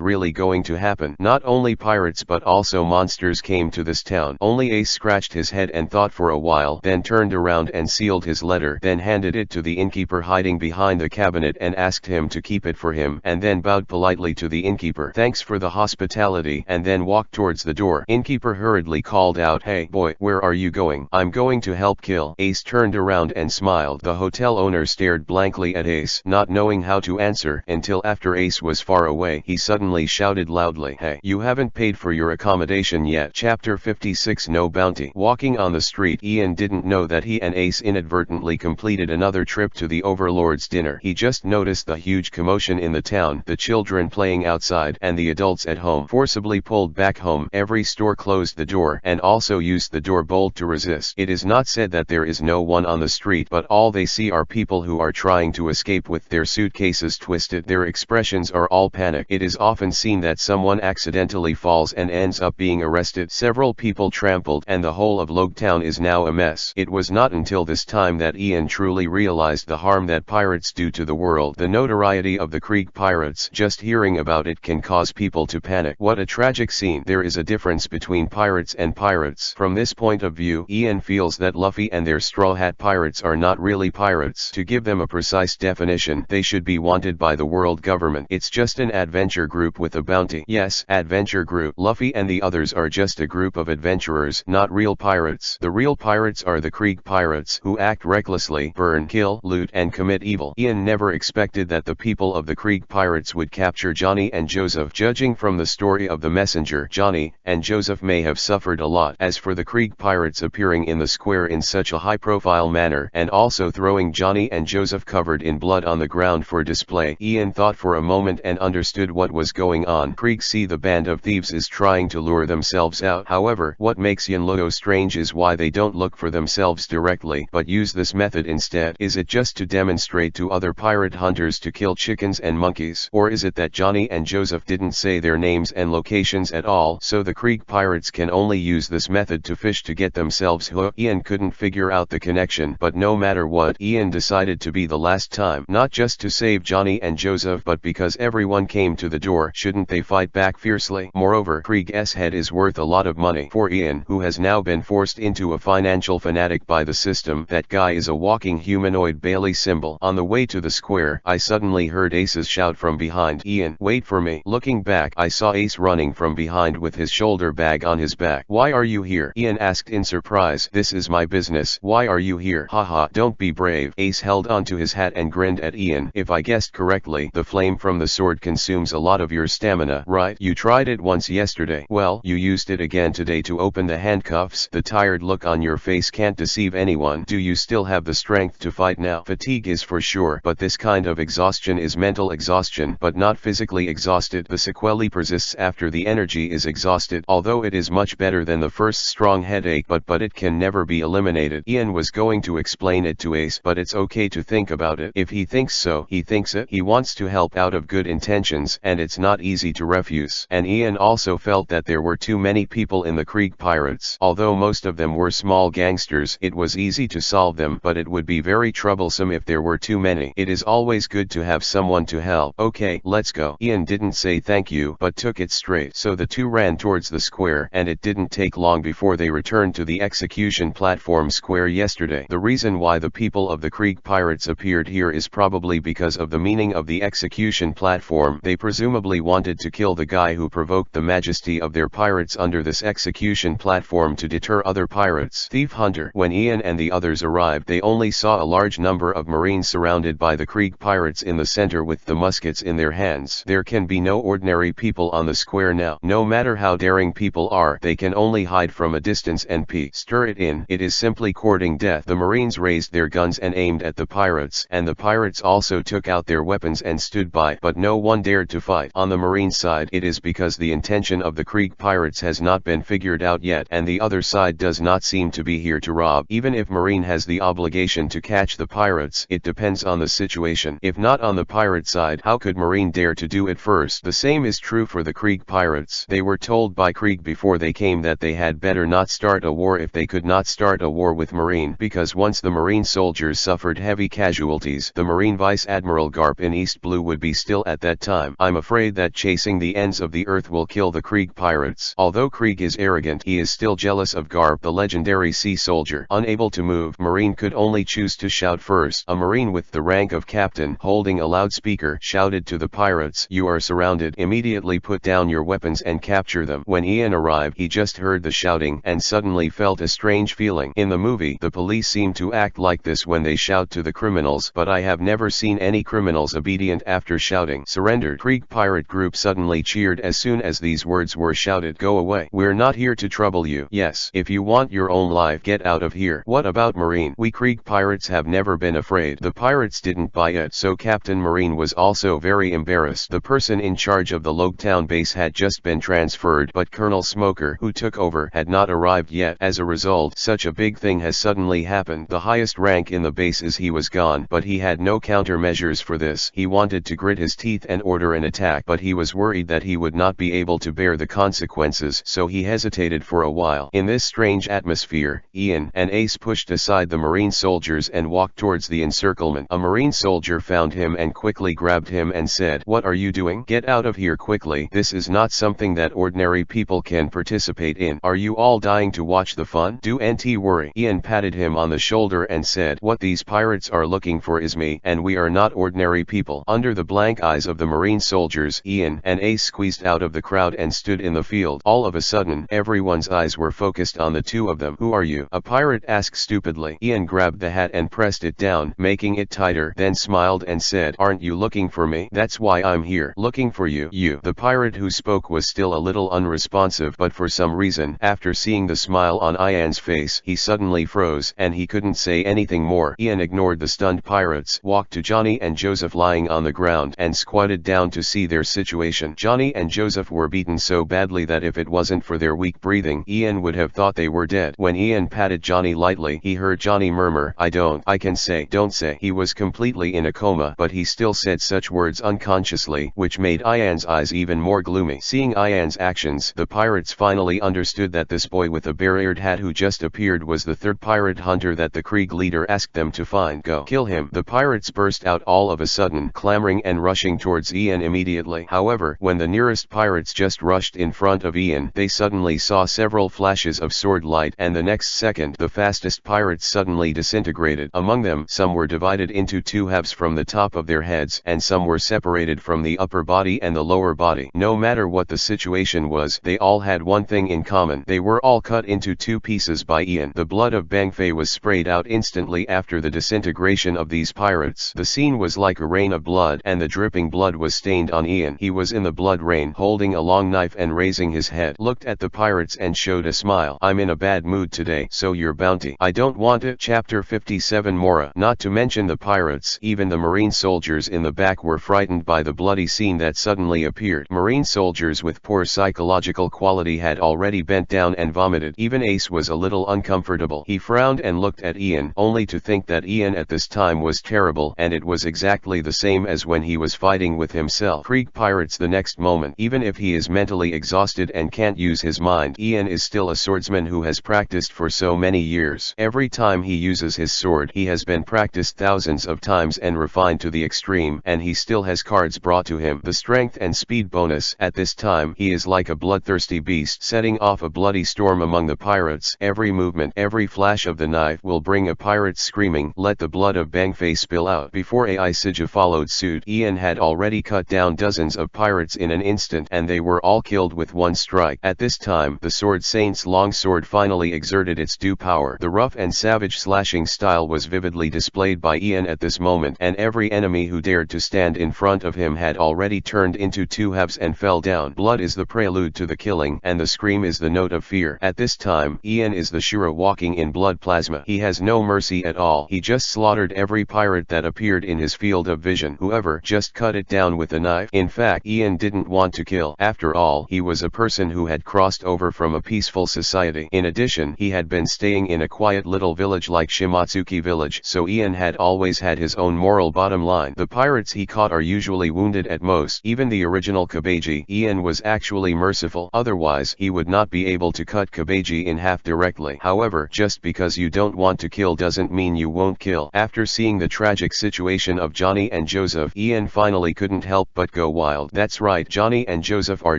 S1: really going to happen. Not only pirates but also monsters came to this town. Only Ace scratched his head and thought for a while, then turned around and sealed his letter, then handed it to the innkeeper hiding behind the cabinet and asked him to keep it for him, and then bowed politely to the innkeeper. "Thanks for the hospitality," and then walked towards the door. Innkeeper hurriedly called out, "Hey, boy, where are you going?" "I'm going to help kill." Ace turned around and smiled. The hotel owner stared blankly at Ace, not knowing how to answer, until after Ace was far away, he suddenly shouted loudly, "Hey, you haven't paid for your accommodation yet." Chapter 56 No Bounty. Walking on the street, Ian didn't know that he and Ace inadvertently completed another trip to the Overlord's dinner. He just noticed the huge commotion in the town, the children playing outside, and the adults at home forcibly pulled back home. Every store closed the door, and also used the door bolt to resist. It is not said that there is no one on the street, but all they see are people who are trying to escape with their suitcases twisted. Their expressions are all panic. It is often seen that someone accidentally falls and ends up being arrested. Several people trampled, and the whole of Logtown is now a mess. It was not until this time that Ian truly realized the harm that pirates do to the world. The notoriety of the Krieg pirates, just hearing about it can cause people to panic. What a tragic scene. There is a difference between pirates and pirates. From this point of view, Ian feels that Luffy and their Straw Hat Pirates are not really pirates. To give them a precise definition, they should be wanted by the world government. It's just an adventure group with a bounty. Yes, adventure group. Luffy and the others are just a group of adventurers, not real pirates. The real pirates are the Krieg pirates, who act recklessly, burn, kill, loot, and commit evil. Ian never expected that the people of the Krieg pirates would capture Johnny and Joseph. Judging from the story of the messenger, Johnny and Joseph may have suffered a lot. As for the Krieg pirates appearing in the square in such a high-profile manner, and also throwing Johnny and Joseph covered in blood on the ground for display, Ian thought for a moment and understood what was going on. Krieg see the band of thieves is trying to lure themselves out. However, what makes Ian look strange is why they don't look for themselves directly, but use this method instead. Is it just to demonstrate to other pirate hunters to kill chickens and monkeys? Or is it that Johnny and Joseph didn't say their names and locations at all, so the Krieg pirates can only use this method to fish to get themselves hooked? Ian couldn't figure out the connection, but no matter what, Ian decided to be the last time. Not just to save Johnny and Joseph, but because everyone came to the door. Shouldn't they fight back fiercely? Moreover, Krieg's head is worth a lot of money. For Ian, who has now been forced into a financial fanatic by the system, that guy is a walking humanoid Bailey symbol. On the way to the square, I suddenly heard Ace's shout from behind. "Ian, wait for me." Looking back, I saw Ace running from behind with his shoulder bag on his back. "Why are you here?" Ian asked in surprise. business. This is my business. Why are you here? Haha, don't be brave. Ace held onto his hat and grinned at Ian. If I guessed correctly, the flame from the sword consumes a lot of your stamina, right? You tried it once yesterday. Well, you used it again today to open the handcuffs. The tired look on your face can't deceive anyone. Do you still have the strength to fight now? Fatigue is for sure, but this kind of exhaustion is mental exhaustion, but not physically exhausted. The sequelae persists after the energy is exhausted, although it is much better than the first strong headache, but it can never be eliminated. Ian was going to explain it to Ace, but it's okay to think about it. If he thinks so, he thinks it. He wants to help out of good intentions, and it's not easy to refuse. And Ian also felt that there were too many people in the Krieg pirates. Although most of them were small gangsters, it was easy to solve them, but it would be very troublesome if there were too many. It is always good to have someone to help. Okay, let's go. Ian didn't say thank you, but took it straight. So the two ran towards the square, and it didn't take long before they returned to the execution platform square yesterday. The reason why the people of the Krieg pirates appeared here is probably because of the meaning of the execution platform. They presumably wanted to kill the guy who provoked the majesty of their pirates under this execution platform to deter other pirates. Thief Hunter. When Ian and the others arrived, they only saw a large number of marines surrounded by the Krieg pirates in the center with the muskets in their hands. There can be no ordinary people on the square now. No matter how daring people are, they can only hide from a distance and stir it in. It is simply courting death. The marines raised their guns and aimed at the pirates, and the pirates also took out their weapons and stood by, but no one dared to fight. On the marine side, it is because the intention of the Krieg pirates has not been figured out yet, and the other side does not seem to be here to rob. Even if Marine has the obligation to catch the pirates, it depends on the situation. If not on the pirate side, how could Marine dare to do it first? The same is true for the Krieg pirates. They were told by Krieg before they came that they had better not start a war if they could not start a war with Marine, because once the Marine soldiers suffered heavy casualties, the Marine Vice Admiral Garp in East Blue would be still at that time. I'm afraid that chasing the ends of the earth will kill the Krieg pirates. Although Krieg is arrogant, he is still jealous of Garp, the legendary sea soldier. Unable to move, Marine could only choose to shout first. A Marine with the rank of captain, holding a loudspeaker, shouted to the pirates, "You are surrounded. Immediately put down your weapons and capture them." When Ian arrived, he just heard the shouting and suddenly felt a strange feeling. In the movie, the police seem to act like this when they shout to the criminals, but I have never seen any criminals obedient after shouting surrendered. Krieg pirate group suddenly cheered as soon as these words were shouted. "Go away. We're not here to trouble you. Yes, if you want your own life, get out of here." What about Marine? We Krieg pirates have never been afraid. The pirates didn't buy it, so Captain Marine was also very embarrassed. The person in charge of the Logtown base had just been transferred, but Colonel Smoker, who took over, had not arrived yet. As a result, such a big thing has suddenly happened. The highest rank in the base is he was gone, but he had no countermeasures for this. He wanted to grit his teeth and order an attack, but he was worried that he would not be able to bear the consequences, so he hesitated for a while. In this strange atmosphere, Ian and Ace pushed aside the Marine soldiers and walked towards the encirclement. A Marine soldier found him and quickly grabbed him and said, "What are you doing? Get out of here quickly. This is not something that ordinary people can participate in. Are you all dying to watch the fun? Don't worry." Ian patted him on the shoulder and said, "What these pirates are looking for is me, and we are not ordinary people." Under the blank eyes of the Marine soldiers, Ian and Ace squeezed out of the crowd and stood in the field. All of a sudden, everyone's eyes were focused on the two of them. "Who are you?" a pirate asked stupidly. Ian grabbed the hat and pressed it down, making it tighter, then smiled and said, "Aren't you looking for me? That's why I'm here. Looking for you." "You." The pirate who spoke was still a little unresponsive, but for some reason, after seeing the smile on Ian's face, he suddenly froze, and he couldn't say anything more. Ian ignored the stunned pirates, walked to Johnny and Joseph lying on the ground, and squatted down to see their situation. Johnny and Joseph were beaten so badly that if it wasn't for their weak breathing, Ian would have thought they were dead. When Ian patted Johnny lightly, he heard Johnny murmur, I can say, don't say." He was completely in a coma, but he still said such words unconsciously, which made Ian's eyes even more gloomy. Seeing Ian's actions, the pirates finally understood that this boy with a bare-eared hat who just appeared was the third pirate hunter that the Krieg leader asked them to find. "Go kill him." The pirates burst out all of a sudden, clamoring and rushing towards Ian immediately. However, when the nearest pirates just rushed in front of Ian, they suddenly saw several flashes of sword light, and the next second, the fastest pirates suddenly disintegrated. Among them, some were divided into two halves from the top of their heads, and some were separated from the upper body and the lower body. No matter what the situation was, they all had one thing in common. They were all cut into two pieces senses by Ian. The blood of Bangfei was sprayed out instantly after the disintegration of these pirates. The scene was like a rain of blood, and the dripping blood was stained on Ian. He was in the blood rain, holding a long knife and raising his head, looked at the pirates and showed a smile. "I'm in a bad mood today, so your bounty. I don't want it." Chapter 57 Mora. Not to mention the pirates, even the marine soldiers in the back were frightened by the bloody scene that suddenly appeared. Marine soldiers with poor psychological quality had already bent down and vomited. Even Ace was a little uncomfortable. He frowned and looked at Ian, only to think that Ian at this time was terrible, and it was exactly the same as when he was fighting with himself. Krieg pirates the next moment. Even if he is mentally exhausted and can't use his mind, Ian is still a swordsman who has practiced for so many years. Every time he uses his sword, he has been practiced thousands of times and refined to the extreme, and he still has cards brought to him. The strength and speed bonus. At this time, he is like a bloodthirsty beast, setting off a bloody storm among the pirates. Every movement, every flash of the knife will bring a pirate screaming, "Let the blood of Bangfei spill out." Before Ai Sija followed suit, Ian had already cut down dozens of pirates in an instant, and they were all killed with one strike. At this time, the Sword Saint's longsword finally exerted its due power. The rough and savage slashing style was vividly displayed by Ian at this moment, and every enemy who dared to stand in front of him had already turned into two halves and fell down. Blood is the prelude to the killing, and the scream is the note of fear. At this time, Ian is the Shura walking in blood plasma. He has no mercy at all. He just slaughtered every pirate that appeared in his field of vision. Whoever just cut it down with a knife. In fact, Ian didn't want to kill. After all, he was a person who had crossed over from a peaceful society. In addition, he had been staying in a quiet little village like Shimatsuki village, so Ian had always had his own moral bottom line. The pirates he caught are usually wounded at most. Even the original Kabeji, Ian was actually merciful. Otherwise, he would not be able to cut Kabeji in half directly. However, just because you don't want to kill doesn't mean you won't kill. After seeing the tragic situation of Johnny and Joseph, Ian finally couldn't help but go wild. That's right, Johnny and Joseph are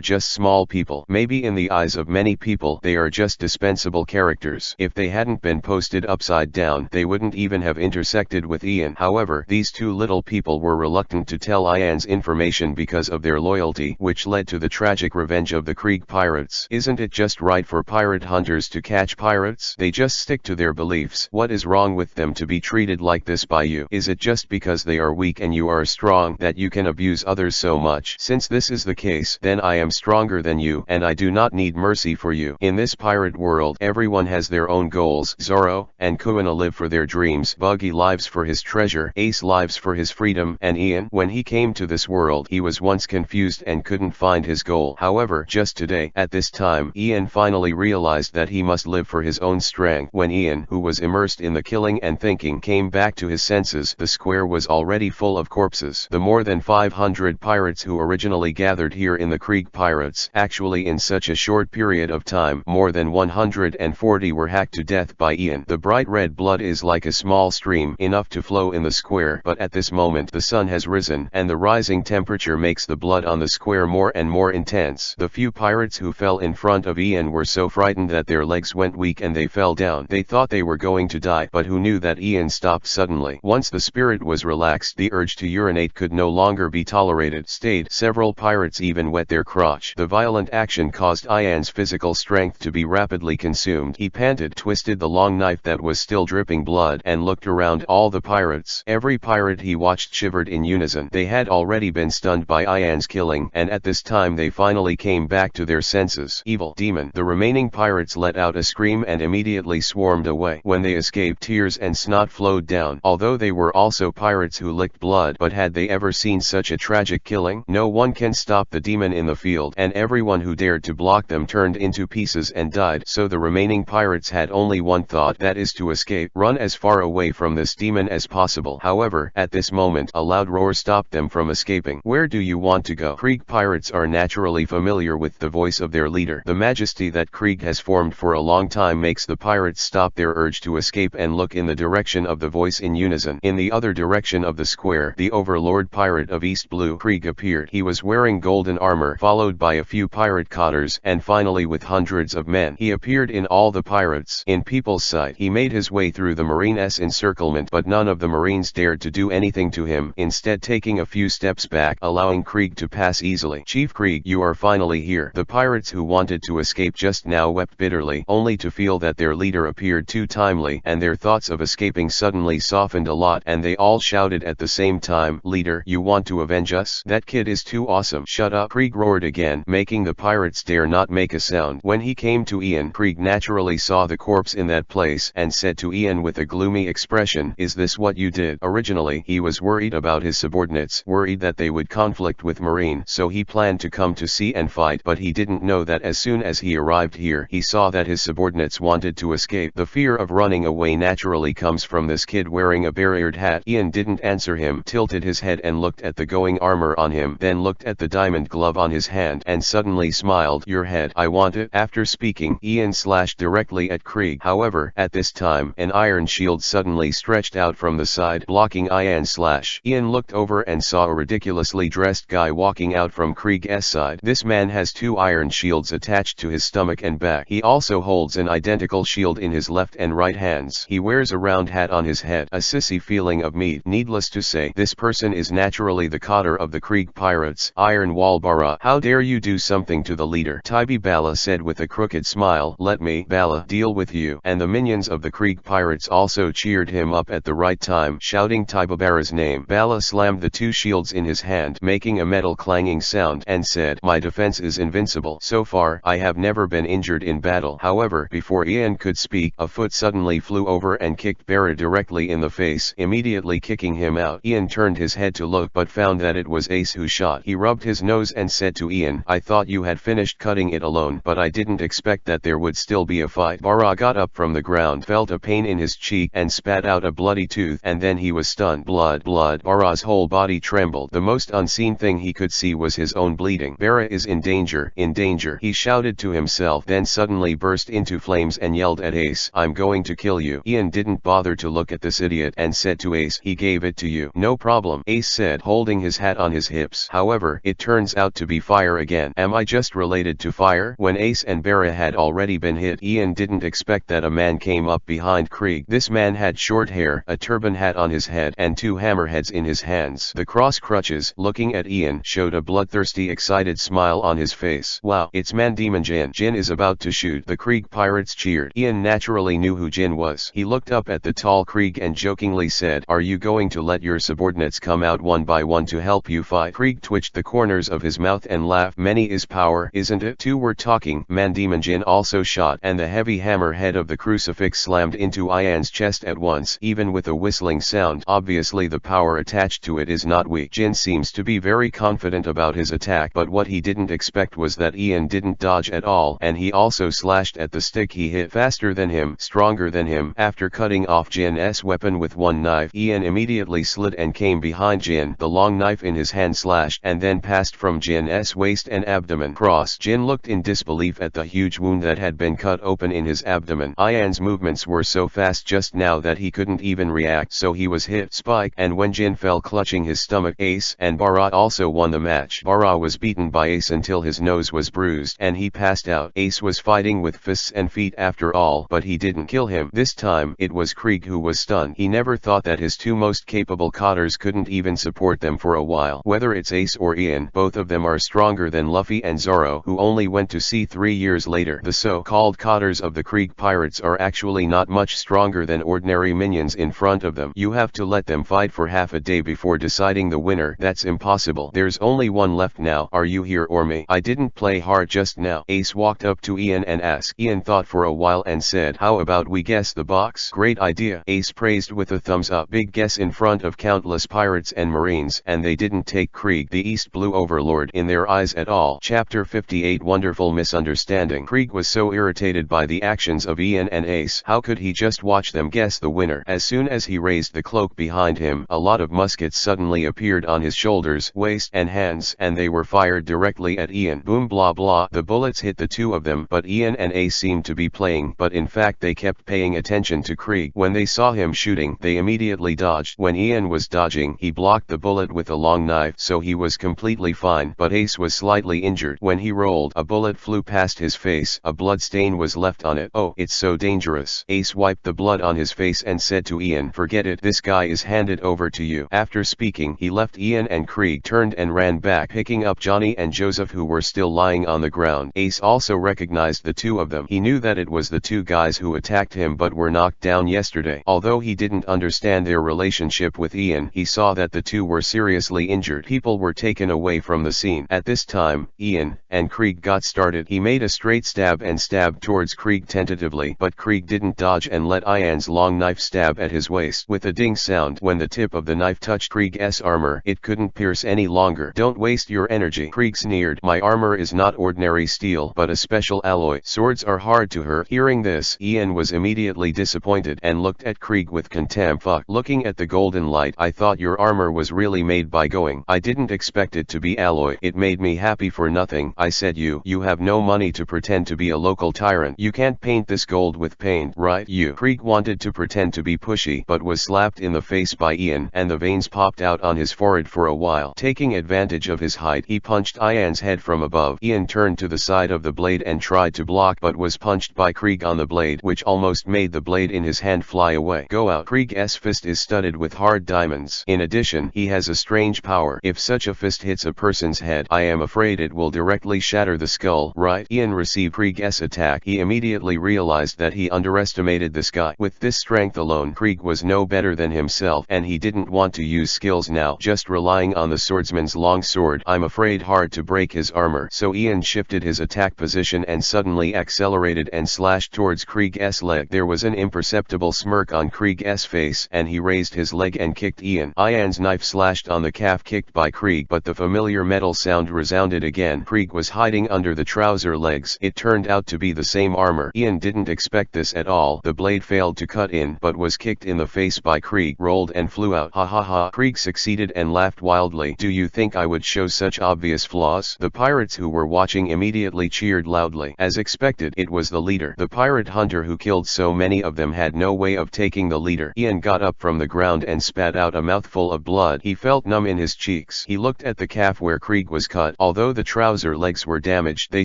S1: just small people. Maybe in the eyes of many people, they are just dispensable characters. If they hadn't been posted upside down, they wouldn't even have intersected with Ian. However, these two little people were reluctant to tell Ian's information because of their loyalty, which led to the tragic revenge of the Krieg pirates. Isn't it just right for pirate hunters to catch pirates? They just stick to their beliefs. What is wrong with them to be treated like this by you? Is it just because they are weak and you are strong that you can abuse others so much? Since this is the case, then I am stronger than you, and I do not need mercy for you. In this pirate world, everyone has their own goals. Zoro and Kuina live for their dreams. Buggy lives for his treasure. Ace lives for his freedom. And Ian, when he came to this world, he was once confused and couldn't find his goal. However, just today, at this time, Ian finally realized that he must live for his own strength. When Ian, who was immersed in the killing and thinking, came back to his senses, the square was already full of corpses. The more than 500 pirates who originally gathered here in the Krieg pirates, actually in such a short period of time, more than 140 were hacked to death by Ian. The bright red blood is like a small stream, enough to flow in the square, but at this moment the sun has risen, and the rising temperature makes the blood on the square more and more intense. The few pirates who fell in front of Ian were so frightened that their legs went weak and they fell down. They thought they were going to die, but who knew that Ian stopped suddenly. Once the spirit was relaxed, the urge to urinate could no longer be tolerated. Several pirates even wet their crotch. The violent action caused Ian's physical strength to be rapidly consumed. He panted, twisted the long knife that was still dripping blood, and looked around all the pirates. Every pirate he watched shivered in unison. They had already been stunned by Ian's killing, and at this time they finally came back to their senses. Evil demon. The remaining pirates let out a scream and immediately swarmed away. When they escaped, tears and snot flowed down. Although they were also pirates who licked blood, but had they ever seen such a tragic killing? No one can stop the demon in the field, and everyone who dared to block them turned into pieces and died. So the remaining pirates had only one thought, that is to escape, run as far away from this demon as possible. However, at this moment, a loud roar stopped them from escaping. Where do you want to go? Krieg pirates are naturally familiar with the voice of their leader. The majesty that Krieg has formed for a long time makes the pirates stop their urge to escape and look in the direction of the voice in unison. In the other direction of the square, the overlord pirate of East Blue Krieg appeared. He was wearing golden armor, followed by a few pirate cotters, and finally with hundreds of men. He appeared in all the pirates. In people's sight, he made his way through the marine's encirclement, but none of the marines dared to do anything to him, instead taking a few steps back, allowing Krieg to pass easily. Chief Krieg, you are finally here. The pirates who wanted to escape just now wept bitterly, only to feel that their leader appeared too timely, and their thoughts of escaping suddenly softened a lot, and they all shouted at the same time, "Leader, you want to avenge us? That kid is too awesome." "Shut up," Krieg roared again, making the pirates dare not make a sound. When he came to Ian, Krieg naturally saw the corpse in that place, and said to Ian with a gloomy expression, "Is this what you did?" Originally, he was worried about his subordinates, worried that they would conflict with Marine, so he planned to come to sea and fight, but he didn't know that as soon as he arrived here, he saw that his subordinates wanted to escape. The fear of running away naturally comes from this kid wearing a barriered hat. Ian didn't answer him, tilted his head and looked at the going armor on him, then looked at the diamond glove on his hand, and suddenly smiled. "Your head, I want it." After speaking, Ian slashed directly at Krieg. However, at this time, an iron shield suddenly stretched out from the side, blocking Ian's slash. Ian looked over and saw a ridiculously dressed guy walking out from Krieg's side. This man has two iron shields attached to his stomach and back. He also holds an identical shield in his left and right hands. He wears a round hat on his head. A sissy feeling of meat. Needless to say, this person is naturally the cotter of the Krieg pirates, Iron Wall Bara. "How dare you do something to the leader?" Tybee Bala said with a crooked smile. "Let me, Bala, deal with you." And the minions of the Krieg pirates also cheered him up at the right time, shouting Tybee Bala's name. Bala slammed the two shields in his hand, making a metal clanging sound, and said, "My defense is invincible. So far, I have never been injured in battle." However, before Ian could speak, a foot suddenly flew over and kicked Bara directly in the face, immediately kicking him out. Ian turned his head to look, but found that it was Ace who shot. He rubbed his nose and said to Ian, "I thought you had finished cutting it alone, but I didn't expect that there would still be a fight." Bara got up from the ground, felt a pain in his cheek, and spat out a bloody tooth, and then he was stunned. Blood, blood. Bara's whole body trembled. The most unseen thing he could see was his own bleeding. "Bara is in danger, in danger," he shouted to himself, then suddenly burst into flames and yelled at Ace, "I'm going to kill you." Ian didn't bother to look at this idiot and said to Ace, "He gave it to you." "No problem," Ace said, holding his hat on his hips. "However, it turns out to be fire again. Am I just related to fire?" When Ace and Bara had already been hit, Ian didn't expect that a man came up behind Krieg. This man had short hair, a turban hat on his head, and two hammerheads in his hands. The cross crutches, looking at Ian, showed a bloodthirsty excited smile on his face. "Wow, it's Man Demon Jin. Jin is about to shoot." The Krieg pirates cheered. Ian naturally knew who Jin was. He looked up at the tall Krieg and jokingly said, "Are you going to let your subordinates come out one by one to help you fight?" Krieg twitched the corners of his mouth and laughed. "Many is power, isn't it?" Two were talking. Man Demon Jin also shot, and the heavy hammer head of the crucifix slammed into Ian's chest at once, even with a whistling sound. Obviously the power attached to it is not weak. Jin seems to be very confident about his attack, but what he didn't expect was that Ian didn't dodge at all, and he also slashed at the stick he hit. Faster than him, stronger than him. After cutting off Jin's weapon with one knife, Ian immediately slid and came behind Jin. The long knife in his hand slashed and then passed from Jin's waist and abdomen. Cross. Jin looked in disbelief at the huge wound that had been cut open in his abdomen. Ian's movements were so fast just now that he couldn't even react, so he was hit. Spike. And when Jin fell clutching his stomach, Ace and Bara also won the match. Bara was beaten by Ace until his nose was bruised and he passed out. Ace was fighting with fists and feet after all, but he didn't kill him. This time, it was Krieg who was stunned. He never thought that his two most capable cotters couldn't even support them for a while. Whether it's Ace or Ian, both of them are stronger than Luffy and Zoro, who only went to sea 3 years later. The so-called cotters of the Krieg pirates are actually not much stronger than ordinary minions in front of them. You have to let them fight for half a day before deciding the winner. That's impossible. There's only one left now. Are you here or me? I didn't play hard just now. Ace walked up to Ian and asked. Ian thought for a while and said, "How about we guess the box?" "Great idea," Ace praised with a thumbs up. Big guess in front of countless pirates and marines, and they didn't take Krieg, the East Blue Overlord, in their eyes at all. Chapter 58 Wonderful Misunderstanding. Krieg was so irritated by the actions of Ian and Ace. How could he just watch them guess the winner? As soon as he raised the cloak behind him, a lot of muskets suddenly appeared on his shoulders, waist, and hands, and they were fired directly at Ian. Boom blah blah. The bullets hit the two of them, but Ian and Ace seemed to be playing, but in fact they kept paying attention to Krieg. When they saw him shooting, they immediately dodged. When Ian was dodging, he blocked the bullet with a long knife, so he was completely fine, but Ace was slightly injured. When he rolled, a bullet flew past his face. A blood stain was left on it. "Oh, it's so dangerous." Ace wiped the blood on his face and said to Ian, "Forget it, this guy is handed over to you." After speaking, he left Ian, and Krieg turned and ran back, picking up Johnny and Joseph, who were still lying on the ground. Ace also recognized the two of them. He knew knew that it was the two guys who attacked him but were knocked down yesterday. Although he didn't understand their relationship with Ian, he saw that the two were seriously injured. People were taken away from the scene. At this time, Ian and Krieg got started. He made a straight stab and stabbed towards Krieg tentatively, but Krieg didn't dodge and let Ian's long knife stab at his waist. With a ding sound, when the tip of the knife touched Krieg's armor, it couldn't pierce any longer. Don't waste your energy, Krieg sneered. My armor is not ordinary steel, but a special alloy. Swords are hard to hurt. Hearing this, Ian was immediately disappointed and looked at Krieg with contempt. Fuck. Looking at the golden light, I thought your armor was really made by going. I didn't expect it to be alloy. It made me happy for nothing. I said you have no money to pretend to be a local tyrant. You can't paint this gold with paint, right? Krieg wanted to pretend to be pushy, but was slapped in the face by Ian, and the veins popped out on his forehead for a while. Taking advantage of his height, he punched Ian's head from above. Ian turned to the side of the blade and tried to block, but was punched by Krieg on the blade, which almost made the blade in his hand fly away. Go out. Krieg's fist is studded with hard diamonds. In addition, he has a strange power. If such a fist hits a person's head, I am afraid it will directly shatter the skull, right? Ian received Krieg's attack. He immediately realized that he underestimated this guy. With this strength alone, Krieg was no better than himself, and he didn't want to use skills now, just relying on the swordsman's long sword. I'm afraid hard to break his armor. So Ian shifted his attack position and suddenly accelerated and slashed towards Krieg's leg. There was an imperceptible smirk on Krieg's face, and he raised his leg and kicked Ian. Ian's knife slashed on the calf kicked by Krieg, but the familiar metal sound resounded again. Krieg was hiding under the trouser legs. It turned out to be the same armor. Ian didn't expect this at all. The blade failed to cut in, but was kicked in the face by Krieg, rolled and flew out. Ha ha ha. Krieg succeeded and laughed wildly. Do you think I would show such obvious flaws? The pirates who were watching immediately cheered loudly. As expected, it was the leader. The pirate hunter who killed so many of them had no way of taking the leader. Ian got up from the ground and spat out a mouthful of blood. He felt numb in his cheeks. He looked at the calf where Krieg was cut. Although the trouser legs were damaged, they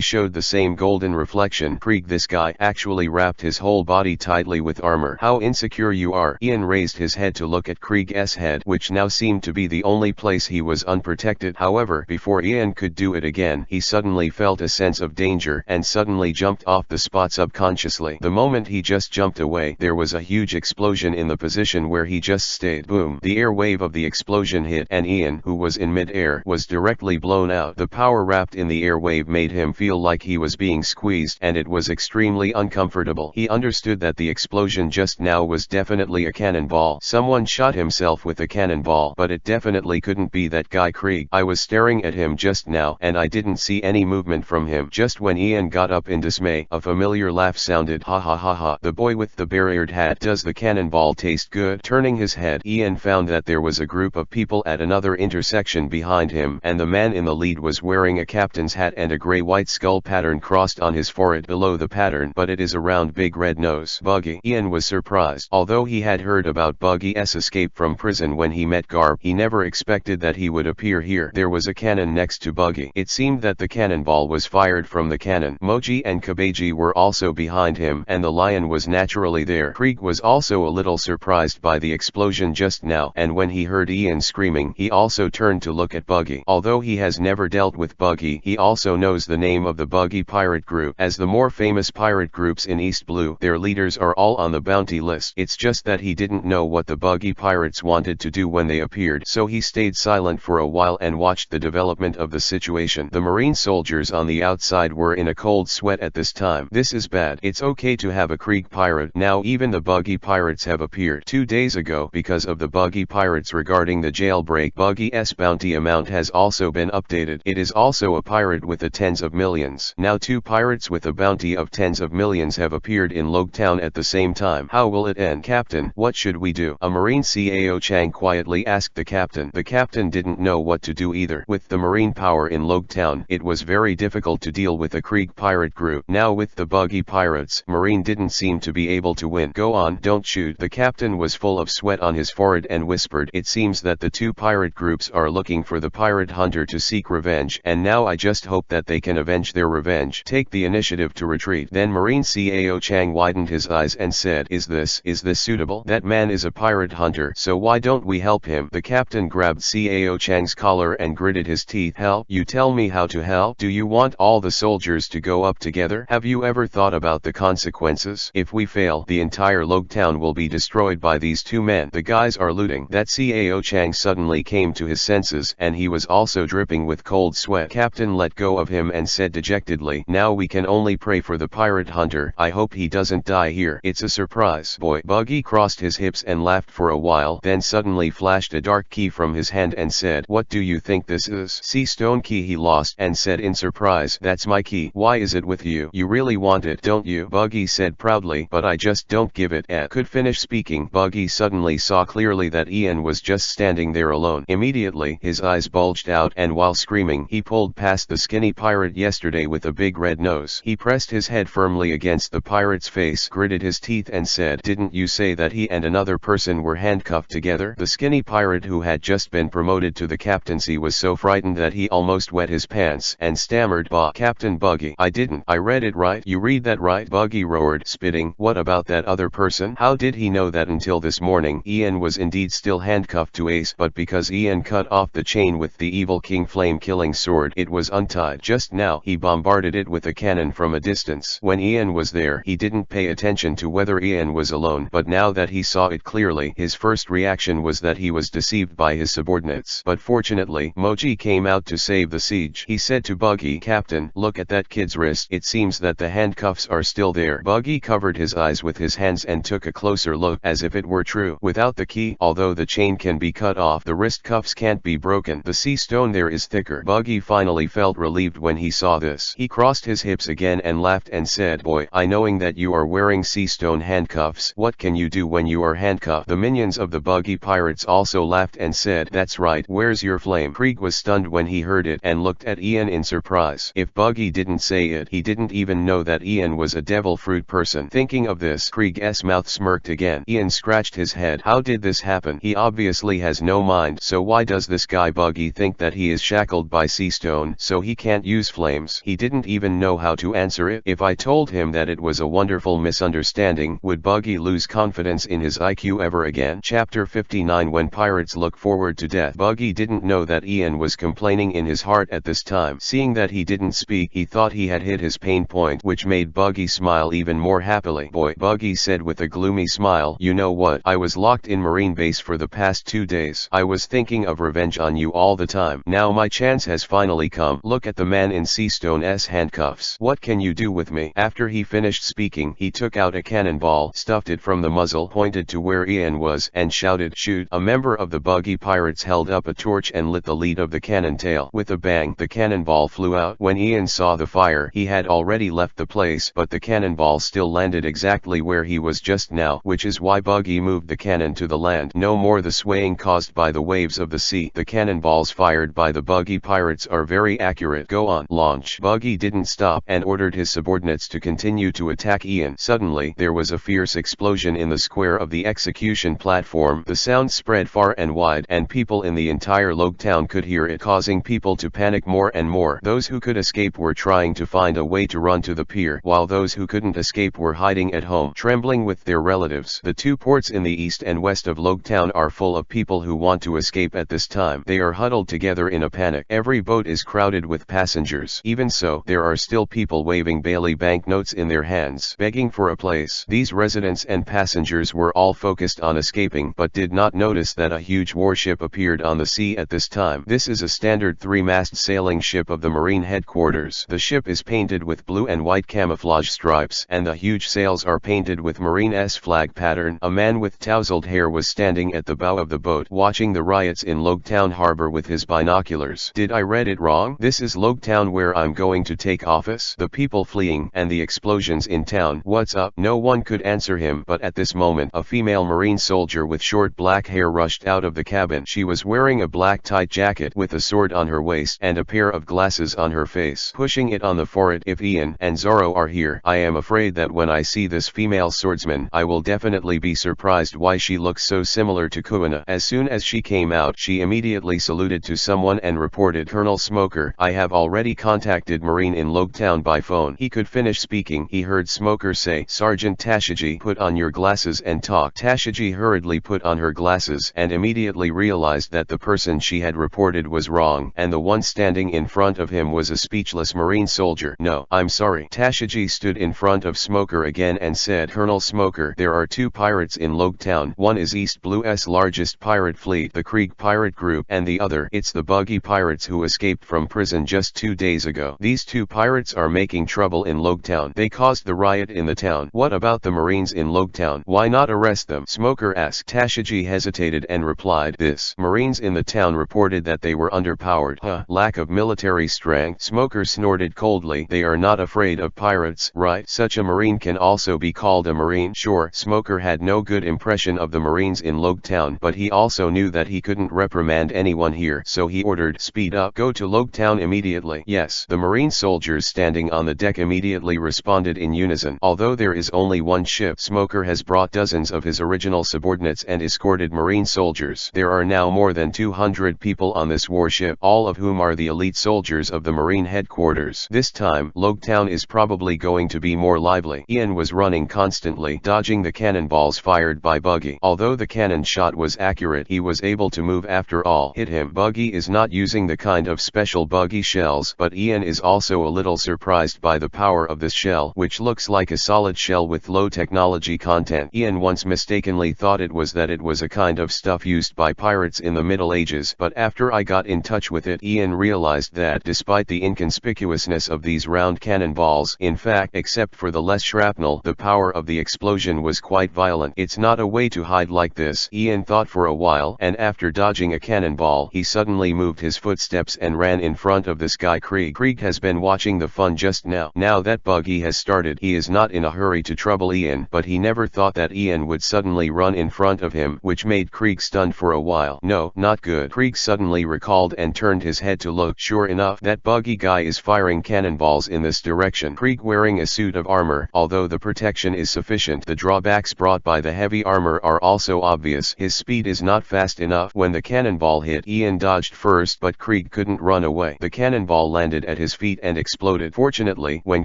S1: showed the same golden reflection. Krieg, this guy actually wrapped his whole body tightly with armor. How insecure you are. Ian raised his head to look at Krieg's head, which now seemed to be the only place he was unprotected. However, before Ian could do it again, he suddenly felt a sense of danger and suddenly jumped off the spot subconsciously. The moment he just jumped away, there was a huge explosion in the position where he just stayed. Boom! The air wave of the explosion hit, and Ian, who was in mid-air, was directly blown out. The power wrapped in the air wave made him feel like he was being squeezed, and it was extremely uncomfortable. He understood that the explosion just now was definitely a cannonball. Someone shot himself with a cannonball, but it definitely couldn't be that guy Krieg. I was staring at him just now, and I didn't see any movement from him. Just when Ian got up in dismay, a familiar laugh sounded. Ha ha ha ha. The boy with the barriered hat. Does the cannonball taste good? Turning his head, Ian found that there was a group of people at another intersection behind him, and the man in the lead was wearing a captain's hat and a gray-white skull pattern crossed on his forehead below the pattern, but it is a round big red nose. Buggy. Ian was surprised. Although he had heard about Buggy's escape from prison when he met Garb, he never expected that he would appear here. There was a cannon next to Buggy. It seemed that the cannonball was fired from the cannon. Moji and Kabeji were also behind him, and the lion was naturally there. Krieg was also a little surprised by the explosion just now, and when he heard Ian screaming, he also turned to look at Buggy. Although he has never dealt with Buggy, he also knows the name of the Buggy pirate group as the more famous pirate groups in East Blue. Their leaders are all on the bounty list. It's just that he didn't know what the Buggy pirates wanted to do when they appeared, so he stayed silent for a while and watched the development of the situation. The marine soldiers on the outside were in a cold sweat at this time. This is bad. It's okay to have a Krieg pirate. Now even the Buggy pirates have appeared. 2 days ago, because of the Buggy pirates regarding the jailbreak, Buggy's bounty amount has also been updated. It is also a pirate with the tens of millions. Now 2 pirates with a bounty of tens of millions have appeared in Logtown at the same time. How will it end? Captain, what should we do? A marine Cao Chang quietly asked the captain. The captain didn't know what to do either. With the marine power in Logtown, it was very difficult to deal with a Krieg pirate group. Now with the Buggy pirates, marine didn't seem to be able to win. Go on, don't shoot. The captain was full of sweat on his forehead and whispered, it seems that the 2 pirate groups are looking for the pirate hunter to seek revenge, and now I just hope that they can avenge their revenge. Take the initiative to retreat. Then Marine Cao Chang widened his eyes and said, Is this suitable? That man is a pirate hunter, so why don't we help him? The captain grabbed Cao Chang's collar and gritted his teeth. Help? You tell me how to help? Do you want all the soldiers to go up together? Have you ever ever thought about the consequences? If we fail, the entire Logtown will be destroyed by these two men. The guys are looting. That Cao Chang suddenly came to his senses, and he was also dripping with cold sweat. Captain let go of him and said dejectedly, now we can only pray for the pirate hunter. I hope he doesn't die here. It's a surprise, boy. Buggy crossed his hips and laughed for a while, then suddenly flashed a dark key from his hand and said, what do you think this is? See, stone key. He lost and said in surprise, that's my key. Why is it with you? You really want it, don't you? Buggy said proudly, but I just don't give it. Could finish speaking, Buggy suddenly saw clearly that Ian was just standing there alone. Immediately, his eyes bulged out, and while screaming, he pulled past the skinny pirate yesterday with a big red nose. He pressed his head firmly against the pirate's face, gritted his teeth and said, didn't you say that he and another person were handcuffed together? The skinny pirate, who had just been promoted to the captaincy, was so frightened that he almost wet his pants and stammered, bah, Captain Buggy, I didn't. I read it right. You read that right? Buggy roared, spitting. What about that other person? How did he know that until this morning Ian was indeed still handcuffed to Ace, but because Ian cut off the chain with the evil King Flame killing sword, it was untied. Just now, he bombarded it with a cannon from a distance. When Ian was there, he didn't pay attention to whether Ian was alone, but now that he saw it clearly, his first reaction was that he was deceived by his subordinates. But fortunately, Moji came out to save the siege. He said to Buggy, Captain, look at that kid's wrist. It seems that the handcuffs are still there. Buggy covered his eyes with his hands and took a closer look, as if it were true. Without the key, although the chain can be cut off, the wrist cuffs can't be broken. The sea stone there is thicker. Buggy finally felt relieved when he saw this. He crossed his hips again and laughed and said, boy, I knowing that you are wearing sea stone handcuffs. What can you do when you are handcuffed? The minions of the Buggy pirates also laughed and said, that's right. Where's your flame? Krieg was stunned when he heard it and looked at Ian in surprise. If Buggy didn't say it, he didn't even know that Ian was a devil fruit person. Thinking of this, Krieg's mouth smirked again. Ian scratched his head. How did this happen? He obviously has no mind, so why does this guy Buggy think that he is shackled by sea stone so he can't use flames? He didn't even know how to answer it. If I told him that it was a wonderful misunderstanding, would Buggy lose confidence in his IQ ever again? Chapter 59. When pirates look forward to death. Buggy didn't know that Ian was complaining in his heart at this time. Seeing that he didn't speak, he thought he had hit his pain point, which made Buggy smile even more happily. Boy, Buggy said with a gloomy smile, you know what? I was locked in Marine Base for the past 2 days. I was thinking of revenge on you all the time. Now my chance has finally come. Look at the man in Seastone's handcuffs. What can you do with me? After he finished speaking, he took out a cannonball, stuffed it from the muzzle, pointed to where Ian was, and shouted, shoot. A member of the Buggy pirates held up a torch and lit the lead of the cannon tail. With a bang, the cannonball flew out. When Ian saw the fire, he had already left the place, but the cannonball still landed exactly where he was just now, which is why Buggy moved the cannon to the land. No more the swaying caused by the waves of the sea. The cannonballs fired by the Buggy pirates are very accurate. Go on, launch. Buggy didn't stop and ordered his subordinates to continue to attack Ian. Suddenly, there was a fierce explosion in the square of the execution platform. The sound spread far and wide, and people in the entire Logtown could hear it, causing people to panic more and more. Those who could escape were trying to find a way to run to the pier, while those who couldn't escape were hiding at home, trembling with their relatives. The two ports in the east and west of Logtown are full of people who want to escape at this time. They are huddled together in a panic. Every boat is crowded with passengers. Even so, there are still people waving Bailey banknotes in their hands, begging for a place. These residents and passengers were all focused on escaping, but did not notice that a huge warship appeared on the sea at this time. This is a standard 3-mast sailing ship of the Marine headquarters. The ship is painted with blue and white camouflage stripes, and the huge sails are painted with Marine's flag pattern. A man with tousled hair was standing at the bow of the boat, watching the riots in Logtown harbor with his binoculars. Did I read it wrong? This is Logtown where I'm going to take office? The people fleeing, and the explosions in town. What's up? No one could answer him, but at this moment, a female Marine soldier with short black hair rushed out of the cabin. She was wearing a black tight jacket with a sword on her waist and a pair of glasses on her face, pushing it on the forehead. If Ian and Zoro are here, I am afraid that when I see this female swordsman, I will definitely be surprised why she looks so similar to Kuina. As soon as she came out, she immediately saluted to someone and reported, Colonel Smoker, I have already contacted Marine in Logtown by phone. He could finish speaking. He heard Smoker say, Sergeant Tashiji, put on your glasses and talk. Tashiji hurriedly put on her glasses and immediately realized that the person she had reported was wrong, and the one standing in front of him was a speechless Marine soldier. No, I'm sorry. Tashigi stood in front of Smoker again and said, Colonel Smoker, there are 2 pirates in Logue Town. One is East Blue's largest pirate fleet, the Krieg pirate group, and the other, it's the Buggy pirates who escaped from prison just 2 days ago. These 2 pirates are making trouble in Logue Town. They caused the riot in the town. What about the Marines in Logue Town? Why not arrest them? Smoker asked. Tashigi hesitated and replied, this. Marines in the town reported that they were underpowered. Lack of military strength. Smoker snorted coldly. They are not afraid of pirates, right? Such a Marine can also be called a Marine. Sure. Smoker had no good impression of the Marines in Logue Town, but he also knew that he couldn't reprimand anyone here, so he ordered, speed up, go to Logue Town immediately. Yes. The Marine soldiers standing on the deck immediately responded in unison. Although there is only one ship, Smoker has brought dozens of his original subordinates and escorted Marine soldiers. There are now more than 200 people on this warship, all of whom are the elite soldiers of the Marine headquarters. This time, Logue Town is probably going to be more lively. Ian was running constantly, dodging the cannonballs fired by Buggy. Although the cannon shot was accurate, he was able to move after all. Hit him. Buggy is not using the kind of special Buggy shells, but Ian is also a little surprised by the power of this shell, which looks like a solid shell with low technology content. Ian once mistakenly thought it was a kind of stuff used by pirates in the Middle Ages, but after I got in touch with it, Ian realized that despite the inconspicuousness of these round cannonballs, in fact, except for the less shrapnel, the power of the explosion was quite violent. It's not a way to hide like this, Ian thought for a while, and after dodging a cannonball, he suddenly moved his footsteps and ran in front of this guy Krieg. Krieg has been watching the fun just now. Now that Buggy has started, he is not in a hurry to trouble Ian, but he never thought that Ian would suddenly run in front of him, which made Krieg stunned for a while. No, not good. Krieg suddenly recalled and turned his head to look. Sure enough, that Buggy guy is firing cannonballs in this direction. Krieg wearing a suit of armor. Although the protection is sufficient, the drawbacks brought by the heavy armor are also obvious. His speed is not fast enough. When the cannonball hit, Ian dodged first, but Krieg couldn't run away. The cannonball landed at his feet and exploded. Fortunately, when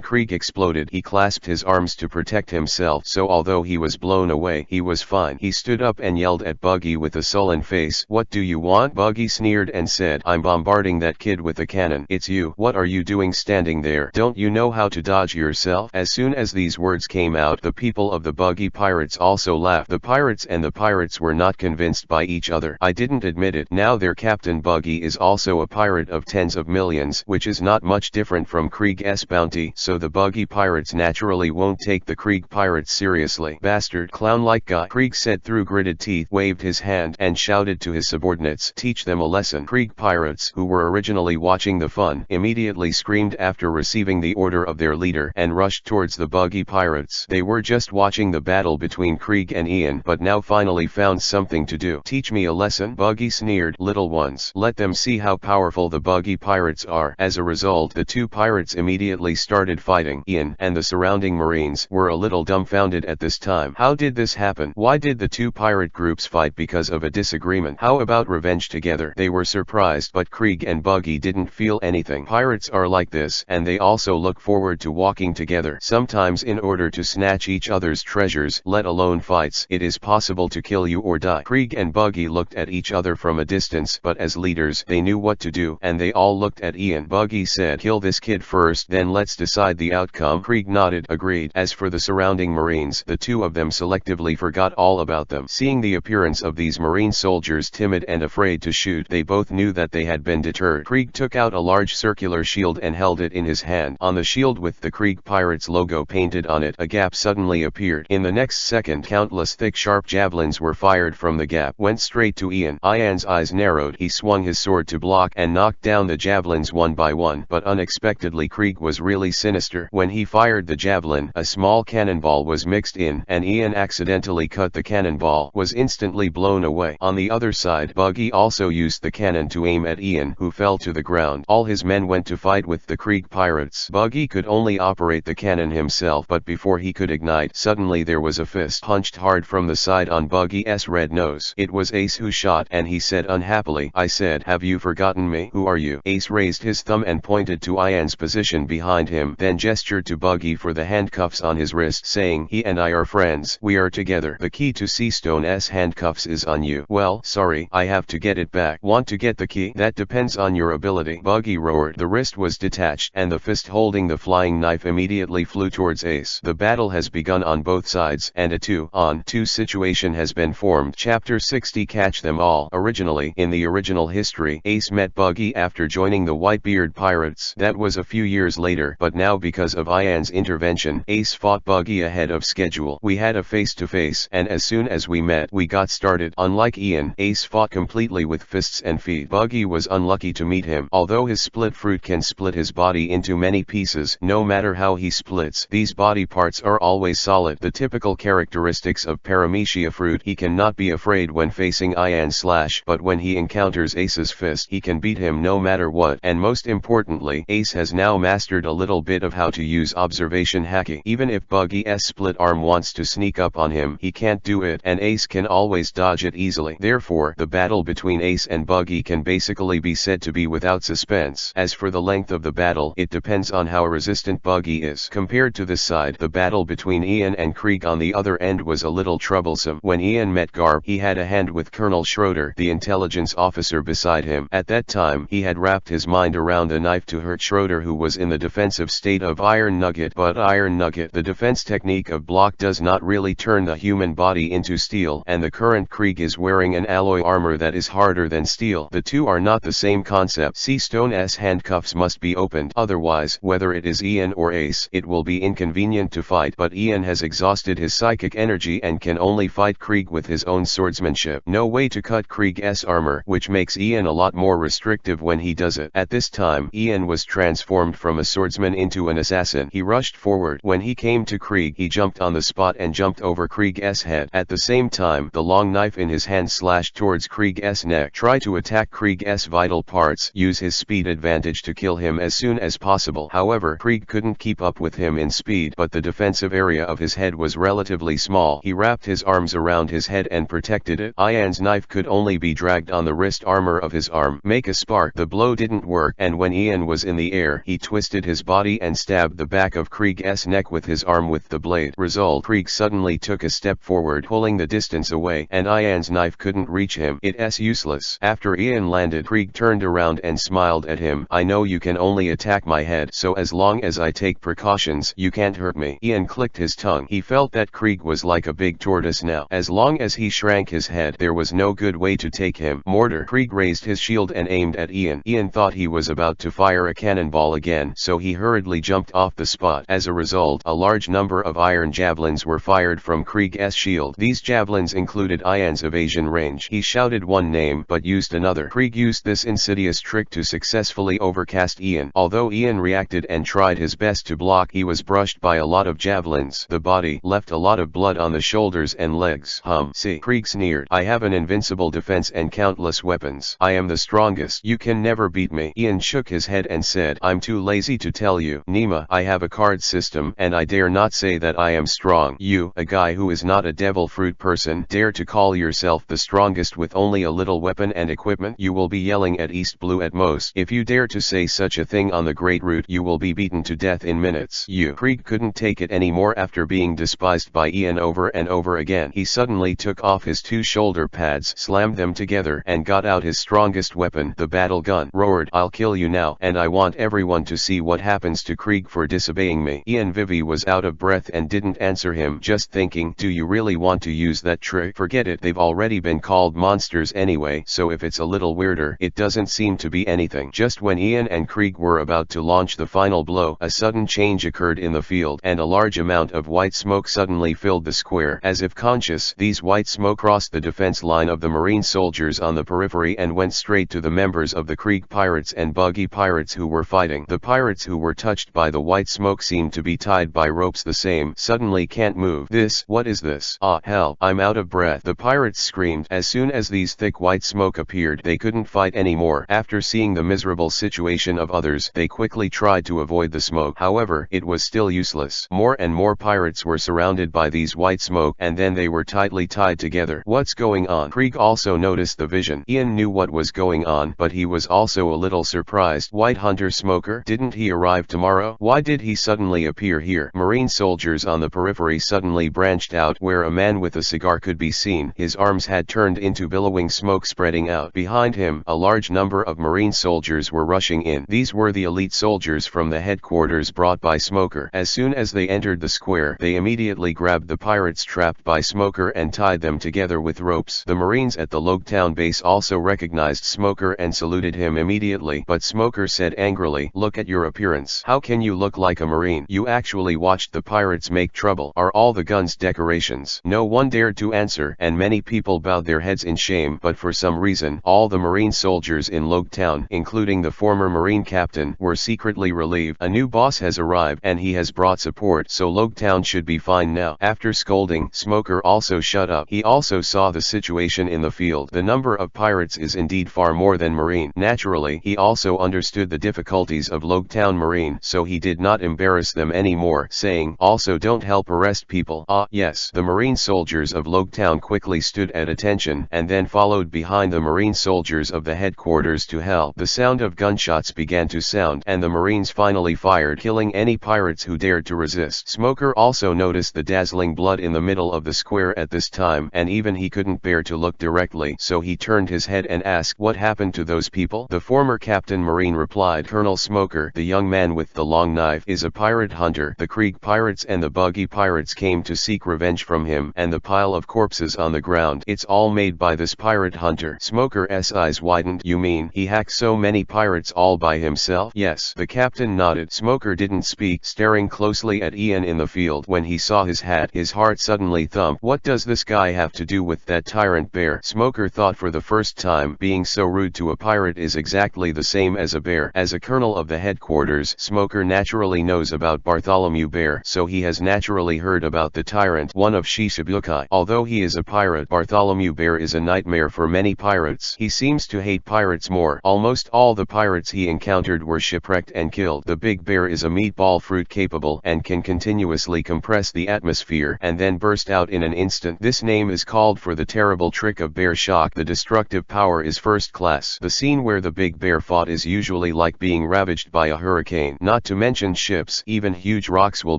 S1: Krieg exploded, he clasped his arms to protect himself, so although he was blown away, he was fine. He stood up and yelled at Buggy with a sullen face. What do you want? Buggy sneered and said, I'm bombarding that kid with a cannon. It's you. What are you doing standing there? Don't you know how to dodge yourself? As soon as these words came out, the people of the Buggy pirates also laughed. The pirates and the pirates were not convinced by each other. I didn't admit it. Now their captain Buggy is also a pirate of tens of millions, which is not much different from Krieg's bounty, so the Buggy pirates naturally won't take the Krieg pirates seriously. Bastard clown-like guy, Krieg said through gritted teeth, waved his hand, and shouted to his subordinates, teach them a lesson. Krieg pirates, who were originally watching the fun, immediately screamed after receiving the order of their leader, and rushed towards the Buggy pirates. They were just watching the battle between Krieg and Ian, but now finally found something to do. Teach me a lesson? Buggy sneered. Little ones. Let them see how powerful the Buggy pirates are. As a result, the 2 pirates immediately started fighting. Ian and the surrounding Marines were a little dumbfounded at this time. How did this happen? Why did the 2 pirate groups fight because of a disagreement? How about revenge together? They were surprised, but Krieg and Buggy didn't feel anything. Pirates are like this, and they also look forward to walking together. Sometimes in order to snatch each other's treasures, let alone fights, it is possible to kill you or die. Krieg and Buggy looked at each other from a distance, but as leaders, they knew what to do, and they all looked at Ian. Buggy said, kill this kid first, then let's decide the outcome. Krieg nodded, agreed. As for the surrounding Marines, the 2 of them selectively forgot all about them. Seeing the appearance of these Marine soldiers timid and afraid to shoot, they both knew that they had been deterred. Krieg took out a large circular shield and held it in his hand. On the shield with the Krieg pirates logo painted on it, a gap suddenly appeared. In the next second, countless thick sharp javelins were fired from the gap, went straight to Ian. Ian's eyes narrowed. He swung his sword to block and knocked down the javelins one by one, but unexpectedly Krieg was really sinister. When he fired the javelin, a small cannonball was mixed in, and Ian accidentally cut the cannonball, was instantly blown away. On the other side, Buggy also used the cannon to aim at Ian, who fell to the ground. All his men went to fight with the Krieg pirates. Buggy could only operate the cannon himself, but before he could ignite, suddenly there was a fist punched hard from the side on Buggy's red nose. It was Ace who shot, and he said unhappily, I said, have you forgotten me? Who are you? Ace raised his thumb and pointed to Ian's position behind him, then gestured to Buggy for the handcuffs on his wrist, saying, he and I are friends. We are together. The key to Seastone's handcuffs is on you. Well, sorry, I have to get it back. Want to get the key? That depends on your ability. Buggy roared. The wrist was detached, and the fist holding the flying flying knife immediately flew towards Ace. The battle has begun on both sides, and a 2-on-2 situation has been formed. Chapter 60 Catch Them All. Originally, in the original history, Ace met Buggy after joining the Whitebeard Pirates. That was a few years later, but now because of Ian's intervention, Ace fought Buggy ahead of schedule. We had a face-to-face, and as soon as we met, we got started. Unlike Ian, Ace fought completely with fists and feet. Buggy was unlucky to meet him. Although his split fruit can split his body into many pieces, no matter how he splits, these body parts are always solid. The typical characteristics of Paramecia fruit: he cannot be afraid when facing Ian's slash, but when he encounters Ace's fist, he can beat him no matter what. And most importantly, Ace has now mastered a little bit of how to use observation hacking. Even if Buggy's split arm wants to sneak up on him, he can't do it, and Ace can always dodge it easily. Therefore, the battle between Ace and Buggy can basically be said to be without suspense. As for the length of the battle, it depends on how resistant Buggy is. Compared to this side, the battle between Ian and Krieg on the other end was a little troublesome. When Ian met Garb, he had a hand with Colonel Schroeder, the intelligence officer beside him. At that time, he had wrapped his mind around a knife to hurt Schroeder, who was in the defensive state of Iron Nugget. But Iron Nugget, the defense technique of block, does not really turn the human body into steel, and the current Krieg is wearing an alloy armor that is harder than steel. The two are not the same concept. See, Stone's handcuffs must be opened, otherwise, whether it is Ian or Ace, it will be inconvenient to fight. But Ian has exhausted his psychic energy and can only fight Krieg with his own swordsmanship. No way to cut Krieg's armor, which makes Ian a lot more restrictive when he does it. At this time, Ian was transformed from a swordsman into an assassin. He rushed forward. When he came to Krieg, he jumped on the spot and jumped over Krieg's head. At the same time, the long knife in his hand slashed towards Krieg's neck. Try to attack Krieg's vital parts. Use his speed advantage to kill him as soon as possible. However, Krieg couldn't keep up with him in speed, but the defensive area of his head was relatively small. He wrapped his arms around his head and protected it. Ian's knife could only be dragged on the wrist armor of his arm. Make a spark. The blow didn't work, and when Ian was in the air, he twisted his body and stabbed the back of Krieg's neck with his arm with the blade. Result: Krieg suddenly took a step forward, pulling the distance away, and Ian's knife couldn't reach him. It's useless. After Ian landed, Krieg turned around and smiled at him. I know you can only attack my head, so as long as I take precautions, you can't hurt me. Ian clicked his tongue. He felt that Krieg was like a big tortoise now. As long as he shrank his head, there was no good way to take him. Mortar. Krieg raised his shield and aimed at Ian. Ian thought he was about to fire a cannonball again, so he hurriedly jumped off the spot. As a result, a large number of iron javelins were fired from Krieg's shield. These javelins included Ian's evasion range. He shouted one name but used another. Krieg used this insidious trick to successfully overcast Ian. Although Ian reacted and tried his best to block, he was brushed by a lot of javelins. The body left a lot of blood on the shoulders and legs. See, Krieg sneered. I have an invincible defense and countless weapons. I am the strongest. You can never beat me. Ian shook his head and said, I'm too lazy to tell you. Nima, I have a card system, and I dare not say that I am strong. You, a guy who is not a devil fruit person, dare to call yourself the strongest with only a little weapon and equipment? You will be yelling at East Blue at most. If you dare to say such a thing on the Great Route, you will be beaten to death in minutes. Krieg couldn't take it anymore after being despised by Ian over and over again. He suddenly took off his two shoulder pads, slammed them together, and got out his strongest weapon, the battle gun. Roared, I'll kill you now, and I want everyone to see what happens to Krieg for disobeying me. Ian Vivi was out of breath and didn't answer him, just thinking, do you really want to use that trick? Forget it, they've already been called monsters anyway, so if it's a little weirder, it doesn't seem to be anything. Just when Ian and Krieg were about to launch the final blow, a sudden change occurred in the field, and a large amount of white smoke suddenly filled the square. As if conscious, these white smoke crossed the defense line of the marine soldiers on the periphery and went straight to the members of the Krieg pirates and Buggy pirates who were fighting. The pirates who were touched by the white smoke seemed to be tied by ropes. The same suddenly can't move. What is this? Ah, hell, I'm out of breath, the pirates screamed. As soon as these thick white smoke appeared, they couldn't fight anymore. After seeing the miserable situation of others, they quickly tried to avoid the smoke. However, it was still useless. More and more pirates were surrounded by these white smoke, and then they were tightly tied together. What's going on? Krieg also noticed the vision. Ian knew what was going on, but he was also a little surprised. White Hunter Smoker? Didn't he arrive tomorrow? Why did he suddenly appear here? Marine soldiers on the periphery suddenly branched out, where a man with a cigar could be seen. His arms had turned into billowing smoke spreading out. Behind him, a large number of marine soldiers were rushing in. These were the elite soldiers from the headquarters headquarters brought by Smoker. As soon as they entered the square, they immediately grabbed the pirates trapped by Smoker and tied them together with ropes. The Marines at the Logetown base also recognized Smoker and saluted him immediately, but Smoker said angrily, "Look at your appearance. How can you look like a Marine? You actually watched the pirates make trouble. Are all the guns decorations?" No one dared to answer, and many people bowed their heads in shame, but for some reason, all the Marine soldiers in Logetown, including the former Marine captain, were secretly relieved. A new boss has arrived, and he has brought support, so Logetown should be fine now. After scolding, Smoker also shut up. He also saw the situation in the field. The number of pirates is indeed far more than Marine. Naturally, he also understood the difficulties of Logetown Marine, so he did not embarrass them anymore, saying, "Also don't help arrest people." Ah, yes. The Marine soldiers of Logetown quickly stood at attention, and then followed behind the Marine soldiers of the headquarters to hell. The sound of gunshots began to sound, and the Marines finally fired, killing any pirates who dared to resist. Smoker also noticed the dazzling blood in the middle of the square at this time, and even he couldn't bear to look directly, so he turned his head and asked, "What happened to those people?" The former Captain Marine replied, "Colonel Smoker, the young man with the long knife, is a pirate hunter. The Krieg pirates and the Buggy pirates came to seek revenge from him, and the pile of corpses on the ground, it's all made by this pirate hunter." Smoker's eyes widened. "You mean he hacked so many pirates all by himself?" "Yes." The captain nodded. Smoker didn't speak, staring closely at Ian in the field. When he saw his hat, his heart suddenly thumped. What does this guy have to do with that tyrant bear? Smoker thought for the first time, being so rude to a pirate is exactly the same as a bear. As a colonel of the headquarters, Smoker naturally knows about Bartholomew Bear, so he has naturally heard about the tyrant, one of Shichibukai. Although he is a pirate, Bartholomew Bear is a nightmare for many pirates. He seems to hate pirates more. Almost all the pirates he encountered were shipwrecked and killed. The big bear is a meatball fruit capable and can continuously compress the atmosphere and then burst out in an instant. This name is called for the terrible trick of bear shock. The destructive power is first class. The scene where the big bear fought is usually like being ravaged by a hurricane. Not to mention ships, even huge rocks will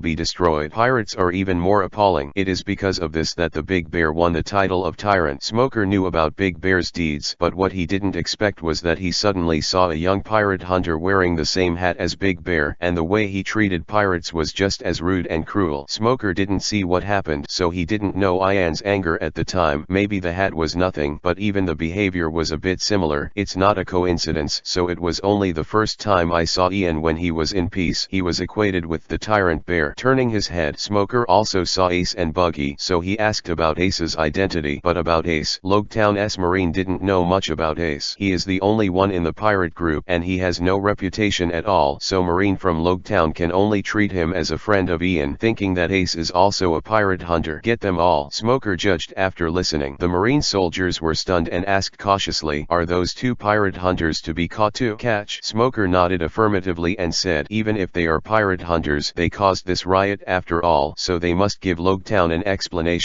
S1: be destroyed. Pirates are even more appalling. It is because of this that the big bear won the title of tyrant. Smoker knew about Big Bear's deeds, but what he didn't expect was that he suddenly saw a young pirate hunter wearing the same hat as Big Bear, and the way he treated pirates was just as rude and cruel. Smoker didn't see what happened, so he didn't know Ian's anger at the time. Maybe the hat was nothing, but even the behavior was a bit similar. It's not a coincidence, so it was only the first time I saw Ian when he was in peace. He was equated with the tyrant bear. Turning his head, Smoker also saw Ace and Buggy, so he asked about Ace's identity. But about Ace, Logetown's Marine didn't know much about Ace. He is the only one in the pirate group, and he has no reputation at all, so Marine from Logetown can only treat him as a friend of Ian, thinking that Ace is also a pirate hunter. "Get them all," Smoker judged after listening. The Marine soldiers were stunned and asked cautiously, "Are those two pirate hunters to be caught too?" "Catch?" Smoker nodded affirmatively and said, "Even if they are pirate hunters, they caused this riot after all, so they must give Logetown an explanation."